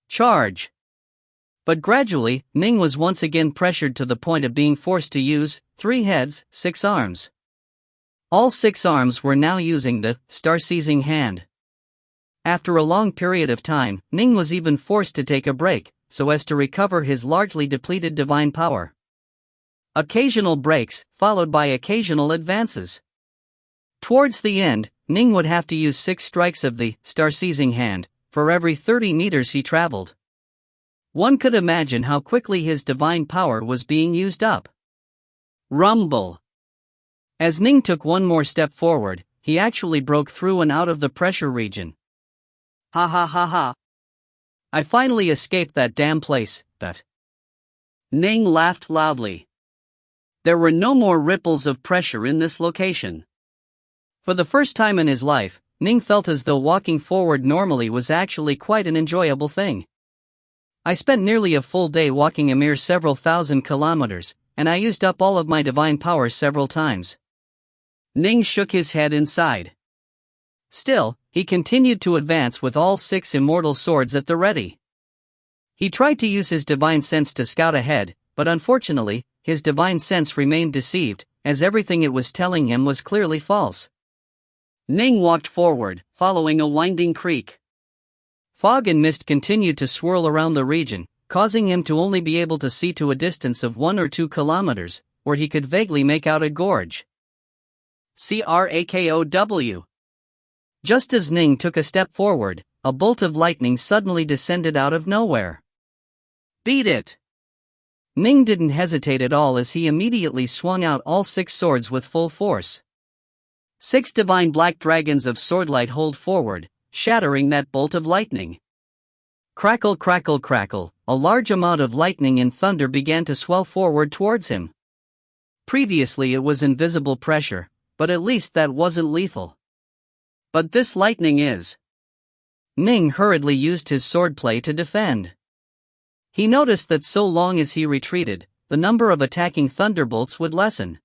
Charge! But gradually, Ning was once again pressured to the point of being forced to use 3 heads, 6 arms. All 6 arms were now using the star-seizing hand. After a long period of time, Ning was even forced to take a break, so as to recover his largely depleted divine power. Occasional breaks, followed by occasional advances. Towards the end, Ning would have to use 6 strikes of the star-seizing hand for every 30 meters he traveled. One could imagine how quickly his divine power was being used up. Rumble! As Ning took one more step forward, he actually broke through and out of the pressure region. Ha ha ha ha! I finally escaped that damn place, but... Ning laughed loudly. There were no more ripples of pressure in this location. For the first time in his life, Ning felt as though walking forward normally was actually quite an enjoyable thing. I spent nearly a full day walking a mere several thousand kilometers, and I used up all of my divine power several times. Ning shook his head and sighed. Still, he continued to advance with all 6 immortal swords at the ready. He tried to use his divine sense to scout ahead, but unfortunately, his divine sense remained deceived, as everything it was telling him was clearly false. Ning walked forward, following a winding creek. Fog and mist continued to swirl around the region, causing him to only be able to see to a distance of 1 or 2 kilometers, where he could vaguely make out a gorge. Crakow. Just as Ning took a step forward, a bolt of lightning suddenly descended out of nowhere. Beat it! Ning didn't hesitate at all as he immediately swung out all 6 swords with full force. 6 divine black dragons of Swordlight holed forward, shattering that bolt of lightning. Crackle crackle crackle, a large amount of lightning and thunder began to swell forward towards him. Previously it was invisible pressure, but at least that wasn't lethal. But this lightning is. Ning hurriedly used his swordplay to defend. He noticed that so long as he retreated, the number of attacking thunderbolts would lessen.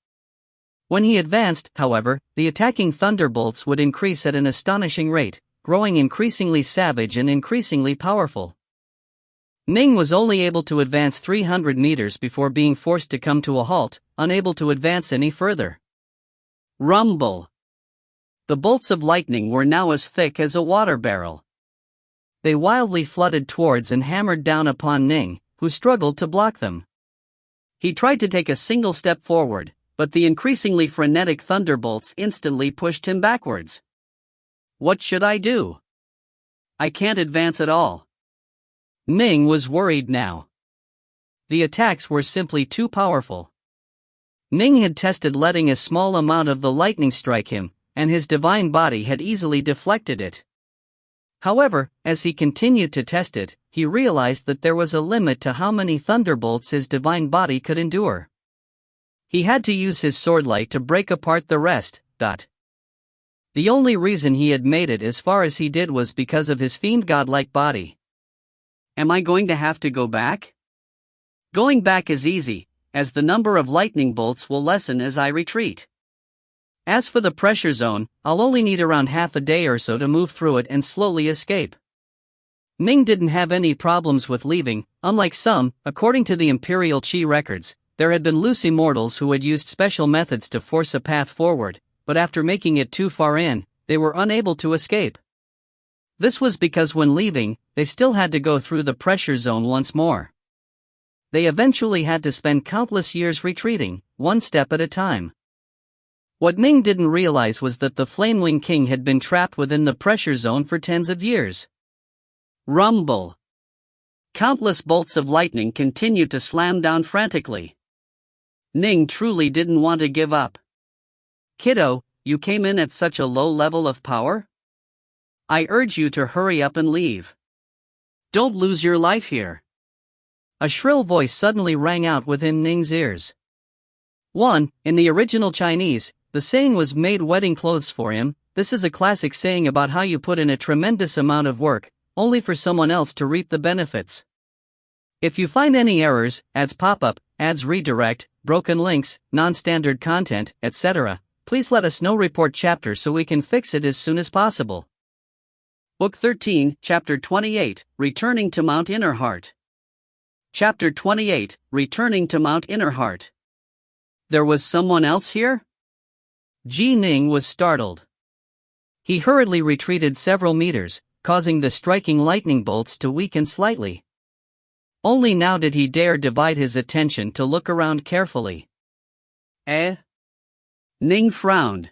When he advanced, however, the attacking thunderbolts would increase at an astonishing rate, growing increasingly savage and increasingly powerful. Ning was only able to advance 300 meters before being forced to come to a halt, unable to advance any further. Rumble. The bolts of lightning were now as thick as a water barrel. They wildly flooded towards and hammered down upon Ning, who struggled to block them. He tried to take a single step forward, but the increasingly frenetic thunderbolts instantly pushed him backwards. What should I do? I can't advance at all. Ning was worried now. The attacks were simply too powerful. Ning had tested letting a small amount of the lightning strike him, and his divine body had easily deflected it. However, as he continued to test it, he realized that there was a limit to how many thunderbolts his divine body could endure. He had to use his swordlight to break apart the rest. The only reason he had made it as far as he did was because of his fiend godlike body. Am I going to have to go back? Going back is easy, as the number of lightning bolts will lessen as I retreat. As for the pressure zone, I'll only need around half a day or so to move through it and slowly escape. Ning didn't have any problems with leaving, unlike some. According to the Imperial Qi records, there had been loose immortals who had used special methods to force a path forward, but after making it too far in, they were unable to escape. This was because when leaving, they still had to go through the pressure zone once more. They eventually had to spend countless years retreating, one step at a time. What Ning didn't realize was that the Flamewing King had been trapped within the pressure zone for tens of years. Rumble. Countless bolts of lightning continued to slam down frantically. Ning truly didn't want to give up. Kiddo, you came in at such a low level of power? I urge you to hurry up and leave. Don't lose your life here. A shrill voice suddenly rang out within Ning's ears. In the original Chinese, the saying was made wedding clothes for him. This is a classic saying about how you put in a tremendous amount of work, only for someone else to reap the benefits. If you find any errors, ads pop up, ads redirect, broken links, non-standard content, etc., please let us know. Report chapter so we can fix it as soon as possible. Book 13, Chapter 28, Returning to Mount Innerheart. Chapter 28, Returning to Mount Innerheart. There was someone else here? Ning was startled. He hurriedly retreated several meters, causing the striking lightning bolts to weaken slightly. Only now did he dare divide his attention to look around carefully. Ning frowned.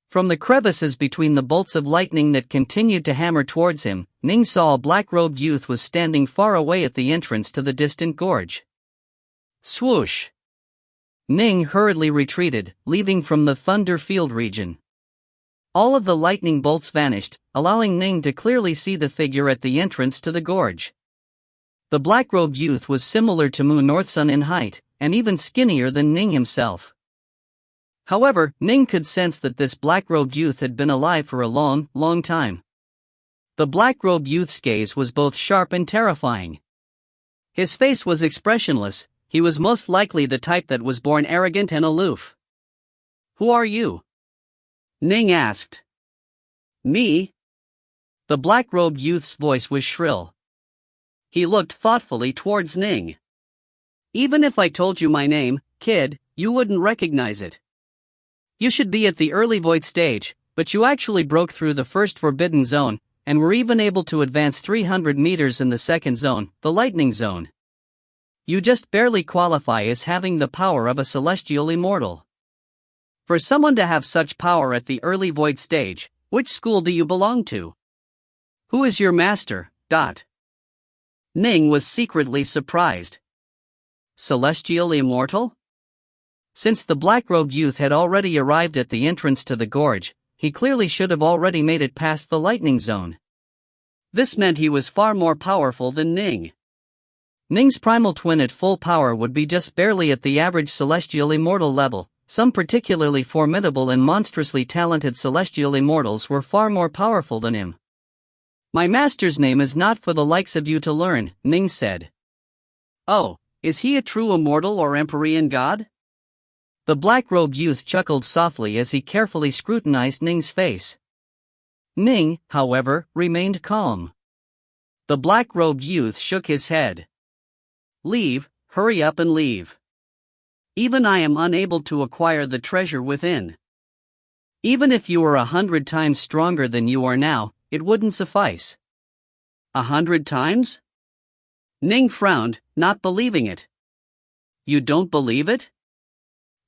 From the crevices between the bolts of lightning that continued to hammer towards him, Ning saw a black-robed youth was standing far away at the entrance to the distant gorge. Swoosh! Ning hurriedly retreated, leaving from the Thunder Field region. All of the lightning bolts vanished, allowing Ning to clearly see the figure at the entrance to the gorge. The black-robed youth was similar to Moon Northsun in height, and even skinnier than Ning himself. However, Ning could sense that this black-robed youth had been alive for a long, long time. The black-robed youth's gaze was both sharp and terrifying. His face was expressionless. He was most likely the type that was born arrogant and aloof. Who are you? Ning asked. Me? The black-robed youth's voice was shrill. He looked thoughtfully towards Ning. Even if I told you my name, kid, you wouldn't recognize it. You should be at the early void stage, but you actually broke through the first forbidden zone, and were even able to advance 300 meters in the second zone, the lightning zone. You just barely qualify as having the power of a celestial immortal. For someone to have such power at the early void stage, which school do you belong to? Who is your master? Ning was secretly surprised. Celestial immortal? Since the black-robed youth had already arrived at the entrance to the gorge, he clearly should have already made it past the lightning zone. This meant he was far more powerful than Ning. Ning's primal twin at full power would be just barely at the average celestial immortal level. Some particularly formidable and monstrously talented celestial immortals were far more powerful than him. My master's name is not for the likes of you to learn, Ning said. Oh, is he a true immortal or Empyrean god? The black-robed youth chuckled softly as he carefully scrutinized Ning's face. Ning, however, remained calm. The black-robed youth shook his head. Leave, hurry up and leave. Even I am unable to acquire the treasure within. Even if you were 100 times stronger than you are now, it wouldn't suffice. 100 times? Ning frowned, not believing it. You don't believe it?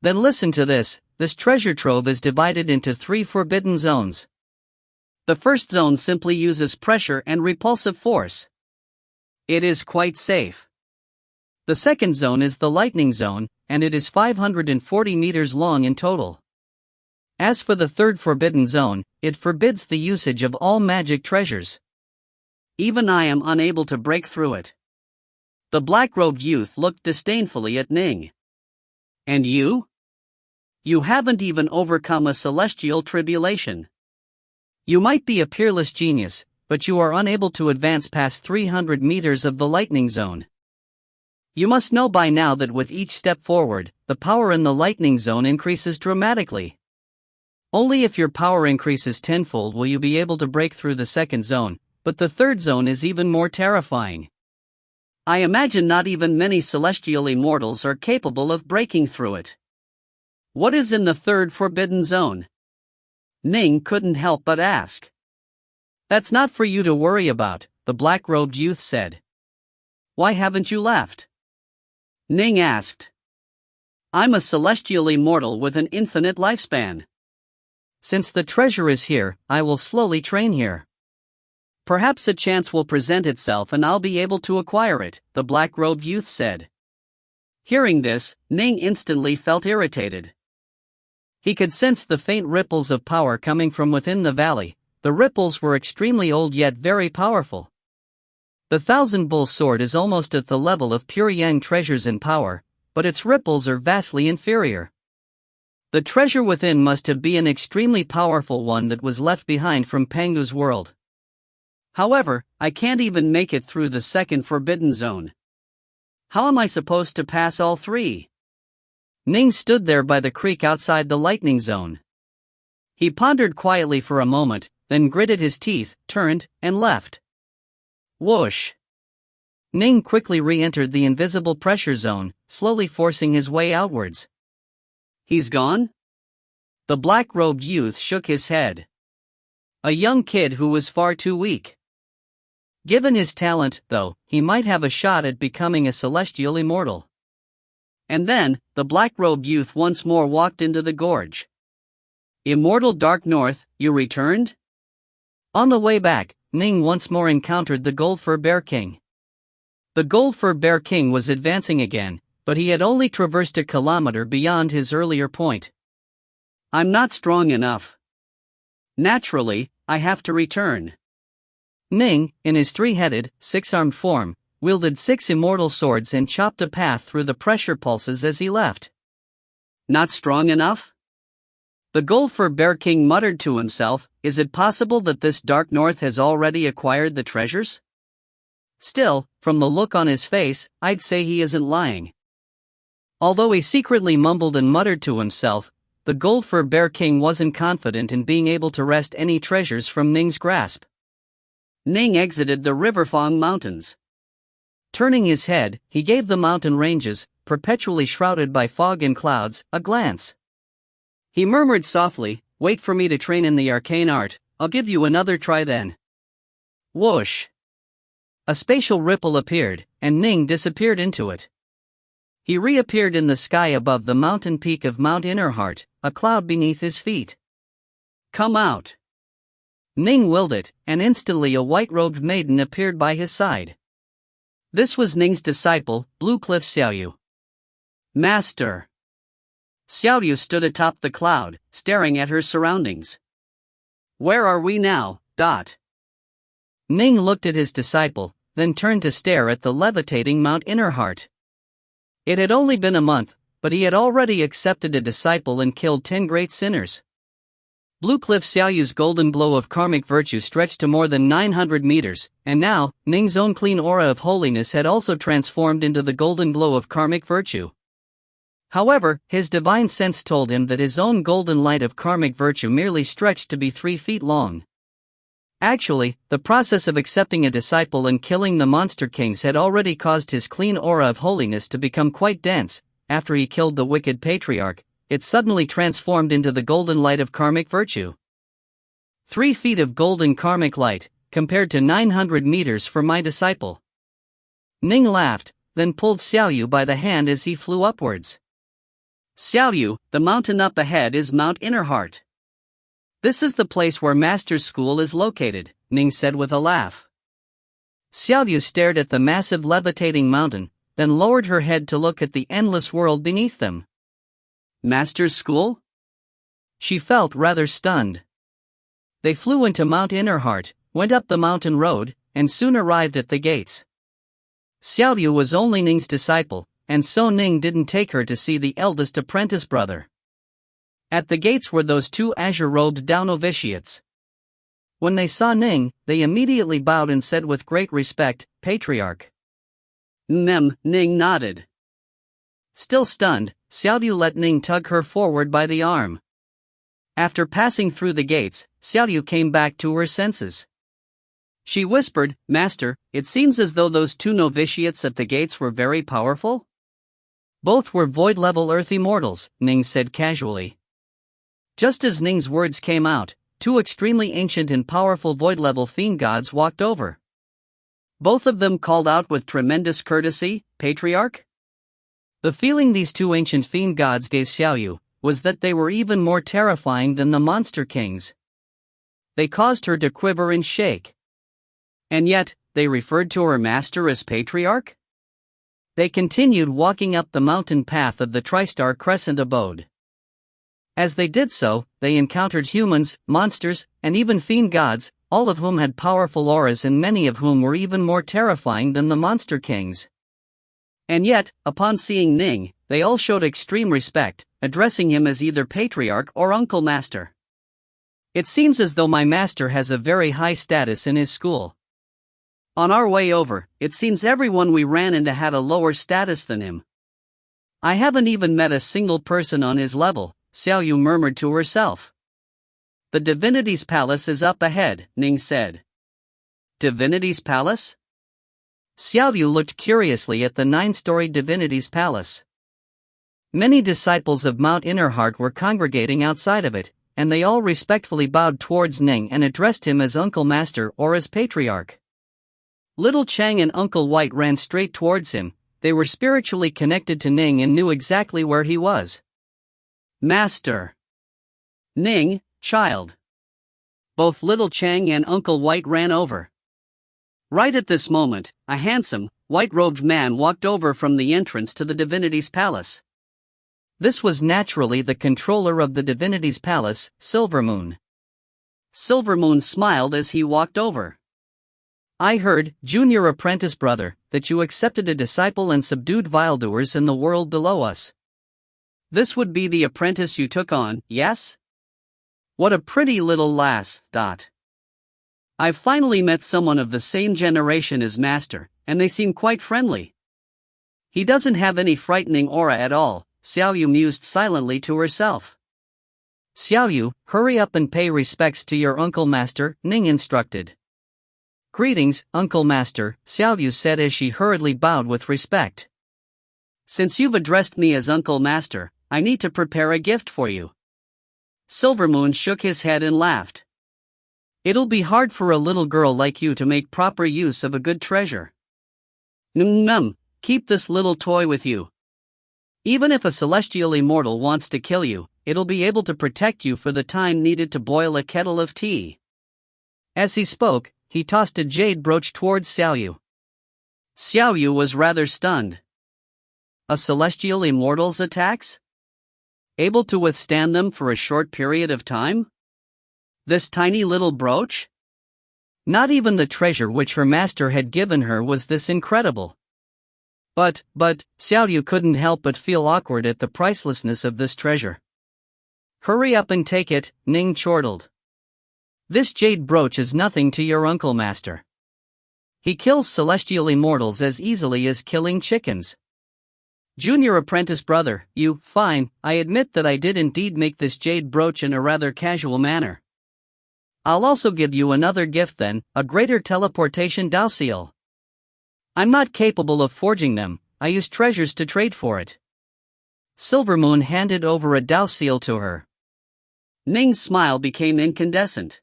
Then listen to this. This treasure trove is divided into 3 forbidden zones. The first zone simply uses pressure and repulsive force. It is quite safe. The second zone is the lightning zone, and it is 540 meters long in total. As for the third forbidden zone, it forbids the usage of all magic treasures. Even I am unable to break through it. The black-robed youth looked disdainfully at Ning. And you? You haven't even overcome a celestial tribulation. You might be a peerless genius, but you are unable to advance past 300 meters of the lightning zone. You must know by now that with each step forward, the power in the lightning zone increases dramatically. Only if your power increases tenfold will you be able to break through the second zone, but the third zone is even more terrifying. I imagine not even many celestial immortals are capable of breaking through it. What is in the third forbidden zone? Ning couldn't help but ask. That's not for you to worry about, the black-robed youth said. Why haven't you left? Ning asked. I'm a celestial immortal with an infinite lifespan. Since the treasure is here, I will slowly train here. Perhaps a chance will present itself and I'll be able to acquire it, the black-robed youth said. Hearing this, Ning instantly felt irritated. He could sense the faint ripples of power coming from within the valley. The ripples were extremely old yet very powerful. The Thousand Bull sword is almost at the level of pure Yang treasures in power, but its ripples are vastly inferior. The treasure within must have been an extremely powerful one that was left behind from Pangu's world. However, I can't even make it through the second forbidden zone. How am I supposed to pass all 3? Ning stood there by the creek outside the lightning zone. He pondered quietly for a moment, then gritted his teeth, turned, and left. Whoosh! Ning quickly re-entered the invisible pressure zone, slowly forcing his way outwards. He's gone? The black-robed youth shook his head. A young kid who was far too weak. Given his talent, though, he might have a shot at becoming a celestial immortal. And then, the black-robed youth once more walked into the gorge. Immortal Dark North, you returned? On the way back, Ning once more encountered the Gold-Fur Bear King. The Gold-Fur Bear King was advancing again, but he had only traversed a kilometer beyond his earlier point. I'm not strong enough. Naturally, I have to return. Ning, in his 3-headed, 6-armed form, wielded 6 immortal swords and chopped a path through the pressure pulses as he left. Not strong enough? The Gold-Fur Bear King muttered to himself, is it possible that this Dark North has already acquired the treasures? Still, from the look on his face, I'd say he isn't lying. Although he secretly mumbled and muttered to himself, the Gold-Fur Bear King wasn't confident in being able to wrest any treasures from Ning's grasp. Ning exited the Riverfang Mountains. Turning his head, he gave the mountain ranges, perpetually shrouded by fog and clouds, a glance. He murmured softly, wait for me to train in the arcane art, I'll give you another try then. Whoosh! A spatial ripple appeared, and Ning disappeared into it. He reappeared in the sky above the mountain peak of Mount Innerheart, a cloud beneath his feet. Come out! Ning willed it, and instantly a white-robed maiden appeared by his side. This was Ning's disciple, Bluecliff Xiaoyu. Master! Xiaoyu stood atop the cloud, staring at her surroundings. Where are we now, Dot? Ning looked at his disciple, then turned to stare at the levitating Mount Innerheart. It had only been a month, but he had already accepted a disciple and killed 10 great sinners. Bluecliff Xiaoyu's golden glow of karmic virtue stretched to more than 900 meters, and now, Ning's own clean aura of holiness had also transformed into the golden glow of karmic virtue. However, his divine sense told him that his own golden light of karmic virtue merely stretched to be 3 feet long. Actually, the process of accepting a disciple and killing the monster kings had already caused his clean aura of holiness to become quite dense. After he killed the wicked patriarch, it suddenly transformed into the golden light of karmic virtue. 3 feet of golden karmic light, compared to 900 meters for my disciple. Ning laughed, then pulled Xiaoyu by the hand as he flew upwards. Xiaoyu, the mountain up ahead is Mount Innerheart. This is the place where Master's School is located, Ning said with a laugh. Xiaoyu stared at the massive levitating mountain, then lowered her head to look at the endless world beneath them. Master's School? She felt rather stunned. They flew into Mount Innerheart, went up the mountain road, and soon arrived at the gates. Xiaoyu was only Ning's disciple, and so Ning didn't take her to see the eldest apprentice brother. At the gates were those 2 azure-robed down novitiates. When they saw Ning, they immediately bowed and said with great respect, "Patriarch." Ning nodded. Still stunned, Xiaoyu let Ning tug her forward by the arm. After passing through the gates, Xiaoyu came back to her senses. She whispered, "Master, it seems as though those 2 novitiates at the gates were very powerful?" "Both were void-level earth immortals," Ning said casually. Just as Ning's words came out, 2 extremely ancient and powerful void-level fiend gods walked over. Both of them called out with tremendous courtesy, "Patriarch?" The feeling these 2 ancient fiend gods gave Xiaoyu was that they were even more terrifying than the monster kings. They caused her to quiver and shake. And yet, they referred to her master as Patriarch? They continued walking up the mountain path of the Tristar Crescent abode. As they did so, they encountered humans, monsters, and even fiend gods, all of whom had powerful auras and many of whom were even more terrifying than the monster kings. And yet, upon seeing Ning, they all showed extreme respect, addressing him as either Patriarch or Uncle Master. "It seems as though my master has a very high status in his school. On our way over, it seems everyone we ran into had a lower status than him. I haven't even met a single person on his level," Xiaoyu murmured to herself. "The divinity's palace is up ahead," Ning said. "Divinity's palace?" Xiaoyu looked curiously at the 9-storied divinity's palace. Many disciples of Mount Innerheart were congregating outside of it, and they all respectfully bowed towards Ning and addressed him as Uncle Master or as Patriarch. Little Chang and Uncle White ran straight towards him. They were spiritually connected to Ning and knew exactly where he was. "Master." "Ning, child." Both Little Chang and Uncle White ran over. Right at this moment, a handsome, white-robed man walked over from the entrance to the divinity's palace. This was naturally the controller of the divinity's palace, Silvermoon. Silvermoon smiled as he walked over. "I heard, junior apprentice brother, that you accepted a disciple and subdued viledoers in the world below us. This would be the apprentice you took on, yes? What a pretty little lass, I've finally met someone of the same generation as Master, and they seem quite friendly. He doesn't have any frightening aura at all," Xiaoyu mused silently to herself. "Xiaoyu, hurry up and pay respects to your Uncle Master," Ning instructed. "Greetings, Uncle Master," Xiaoyu said as she hurriedly bowed with respect. "Since you've addressed me as Uncle Master, I need to prepare a gift for you." Silvermoon shook his head and laughed. "It'll be hard for a little girl like you to make proper use of a good treasure. Keep this little toy with you. Even if a celestial immortal wants to kill you, it'll be able to protect you for the time needed to boil a kettle of tea." As he spoke, he tossed a jade brooch towards Xiaoyu. Xiaoyu was rather stunned. A celestial immortal's attacks? Able to withstand them for a short period of time? This tiny little brooch? Not even the treasure which her master had given her was this incredible. But, Xiaoyu couldn't help but feel awkward at the pricelessness of this treasure. "Hurry up and take it," Ning chortled. "This jade brooch is nothing to your Uncle Master. He kills celestial immortals as easily as killing chickens. Junior apprentice brother, fine, I admit that I did indeed make this jade brooch in a rather casual manner. I'll also give you another gift then, a greater teleportation Dao seal. I'm not capable of forging them, I use treasures to trade for it. Silvermoon handed over a Dao seal to her. Ning's smile became incandescent.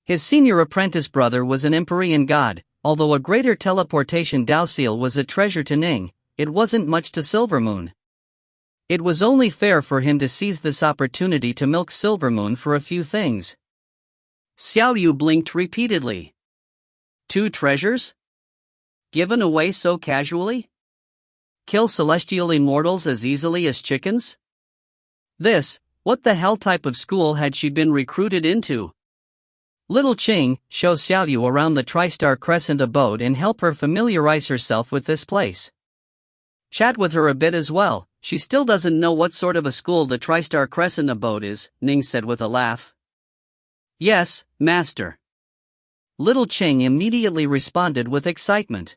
His senior apprentice brother was an Empyrean god. Although a greater teleportation Dao seal was a treasure to Ning, it wasn't much to Silvermoon. It was only fair for him to seize this opportunity to milk Silvermoon for a few things. Xiaoyu blinked repeatedly. 2 treasures? Given away so casually? Kill celestial immortals as easily as chickens? What the hell type of school had she been recruited into? Little Qing, show Xiaoyu around the Tri-Star Crescent abode and help her familiarize herself with this place. Chat with her a bit as well, she still doesn't know what sort of a school the Tri-Star Crescent abode is, Ning said with a laugh. Yes, master. Little Qing immediately responded with excitement.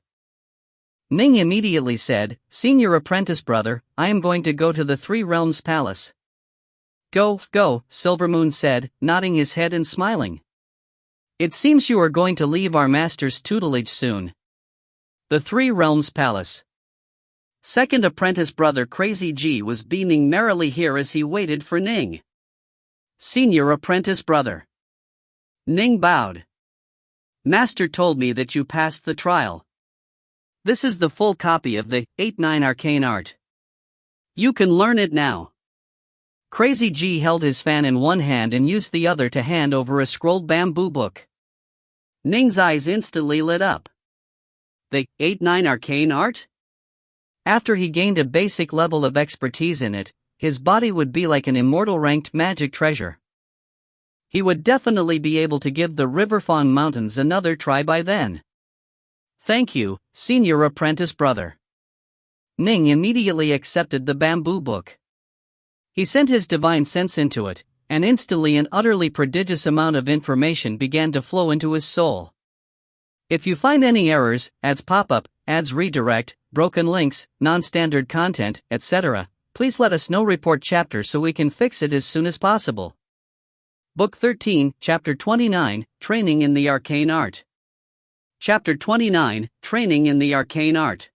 Ning immediately said, Senior apprentice brother, I am going to go to the Three Realms Palace. Go, Silvermoon said, nodding his head and smiling. It seems you are going to leave our master's tutelage soon. The Three Realms Palace. Second apprentice brother Crazy G was beaming merrily here as he waited for Ning. Senior apprentice brother. Ning bowed. Master told me that you passed the trial. This is the full copy of the 8-9 arcane art. You can learn it now. Crazy G held his fan in one hand and used the other to hand over a scrolled bamboo book. Ning's eyes instantly lit up. The 8-9 arcane art? After he gained a basic level of expertise in it, his body would be like an immortal ranked magic treasure. He would definitely be able to give the Riverfang Mountains another try by then. Thank you, senior apprentice brother. Ning immediately accepted the bamboo book. He sent his divine sense into it, and instantly an utterly prodigious amount of information began to flow into his soul. If you find any errors, ads pop up, ads redirect, broken links, non-standard content, etc., please let us know. Report chapter so we can fix it as soon as possible. Book 13, Chapter 29, Training in the Arcane Art. Chapter 29, Training in the Arcane Art.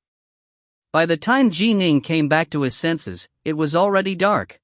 By the time Ji Ning came back to his senses, it was already dark.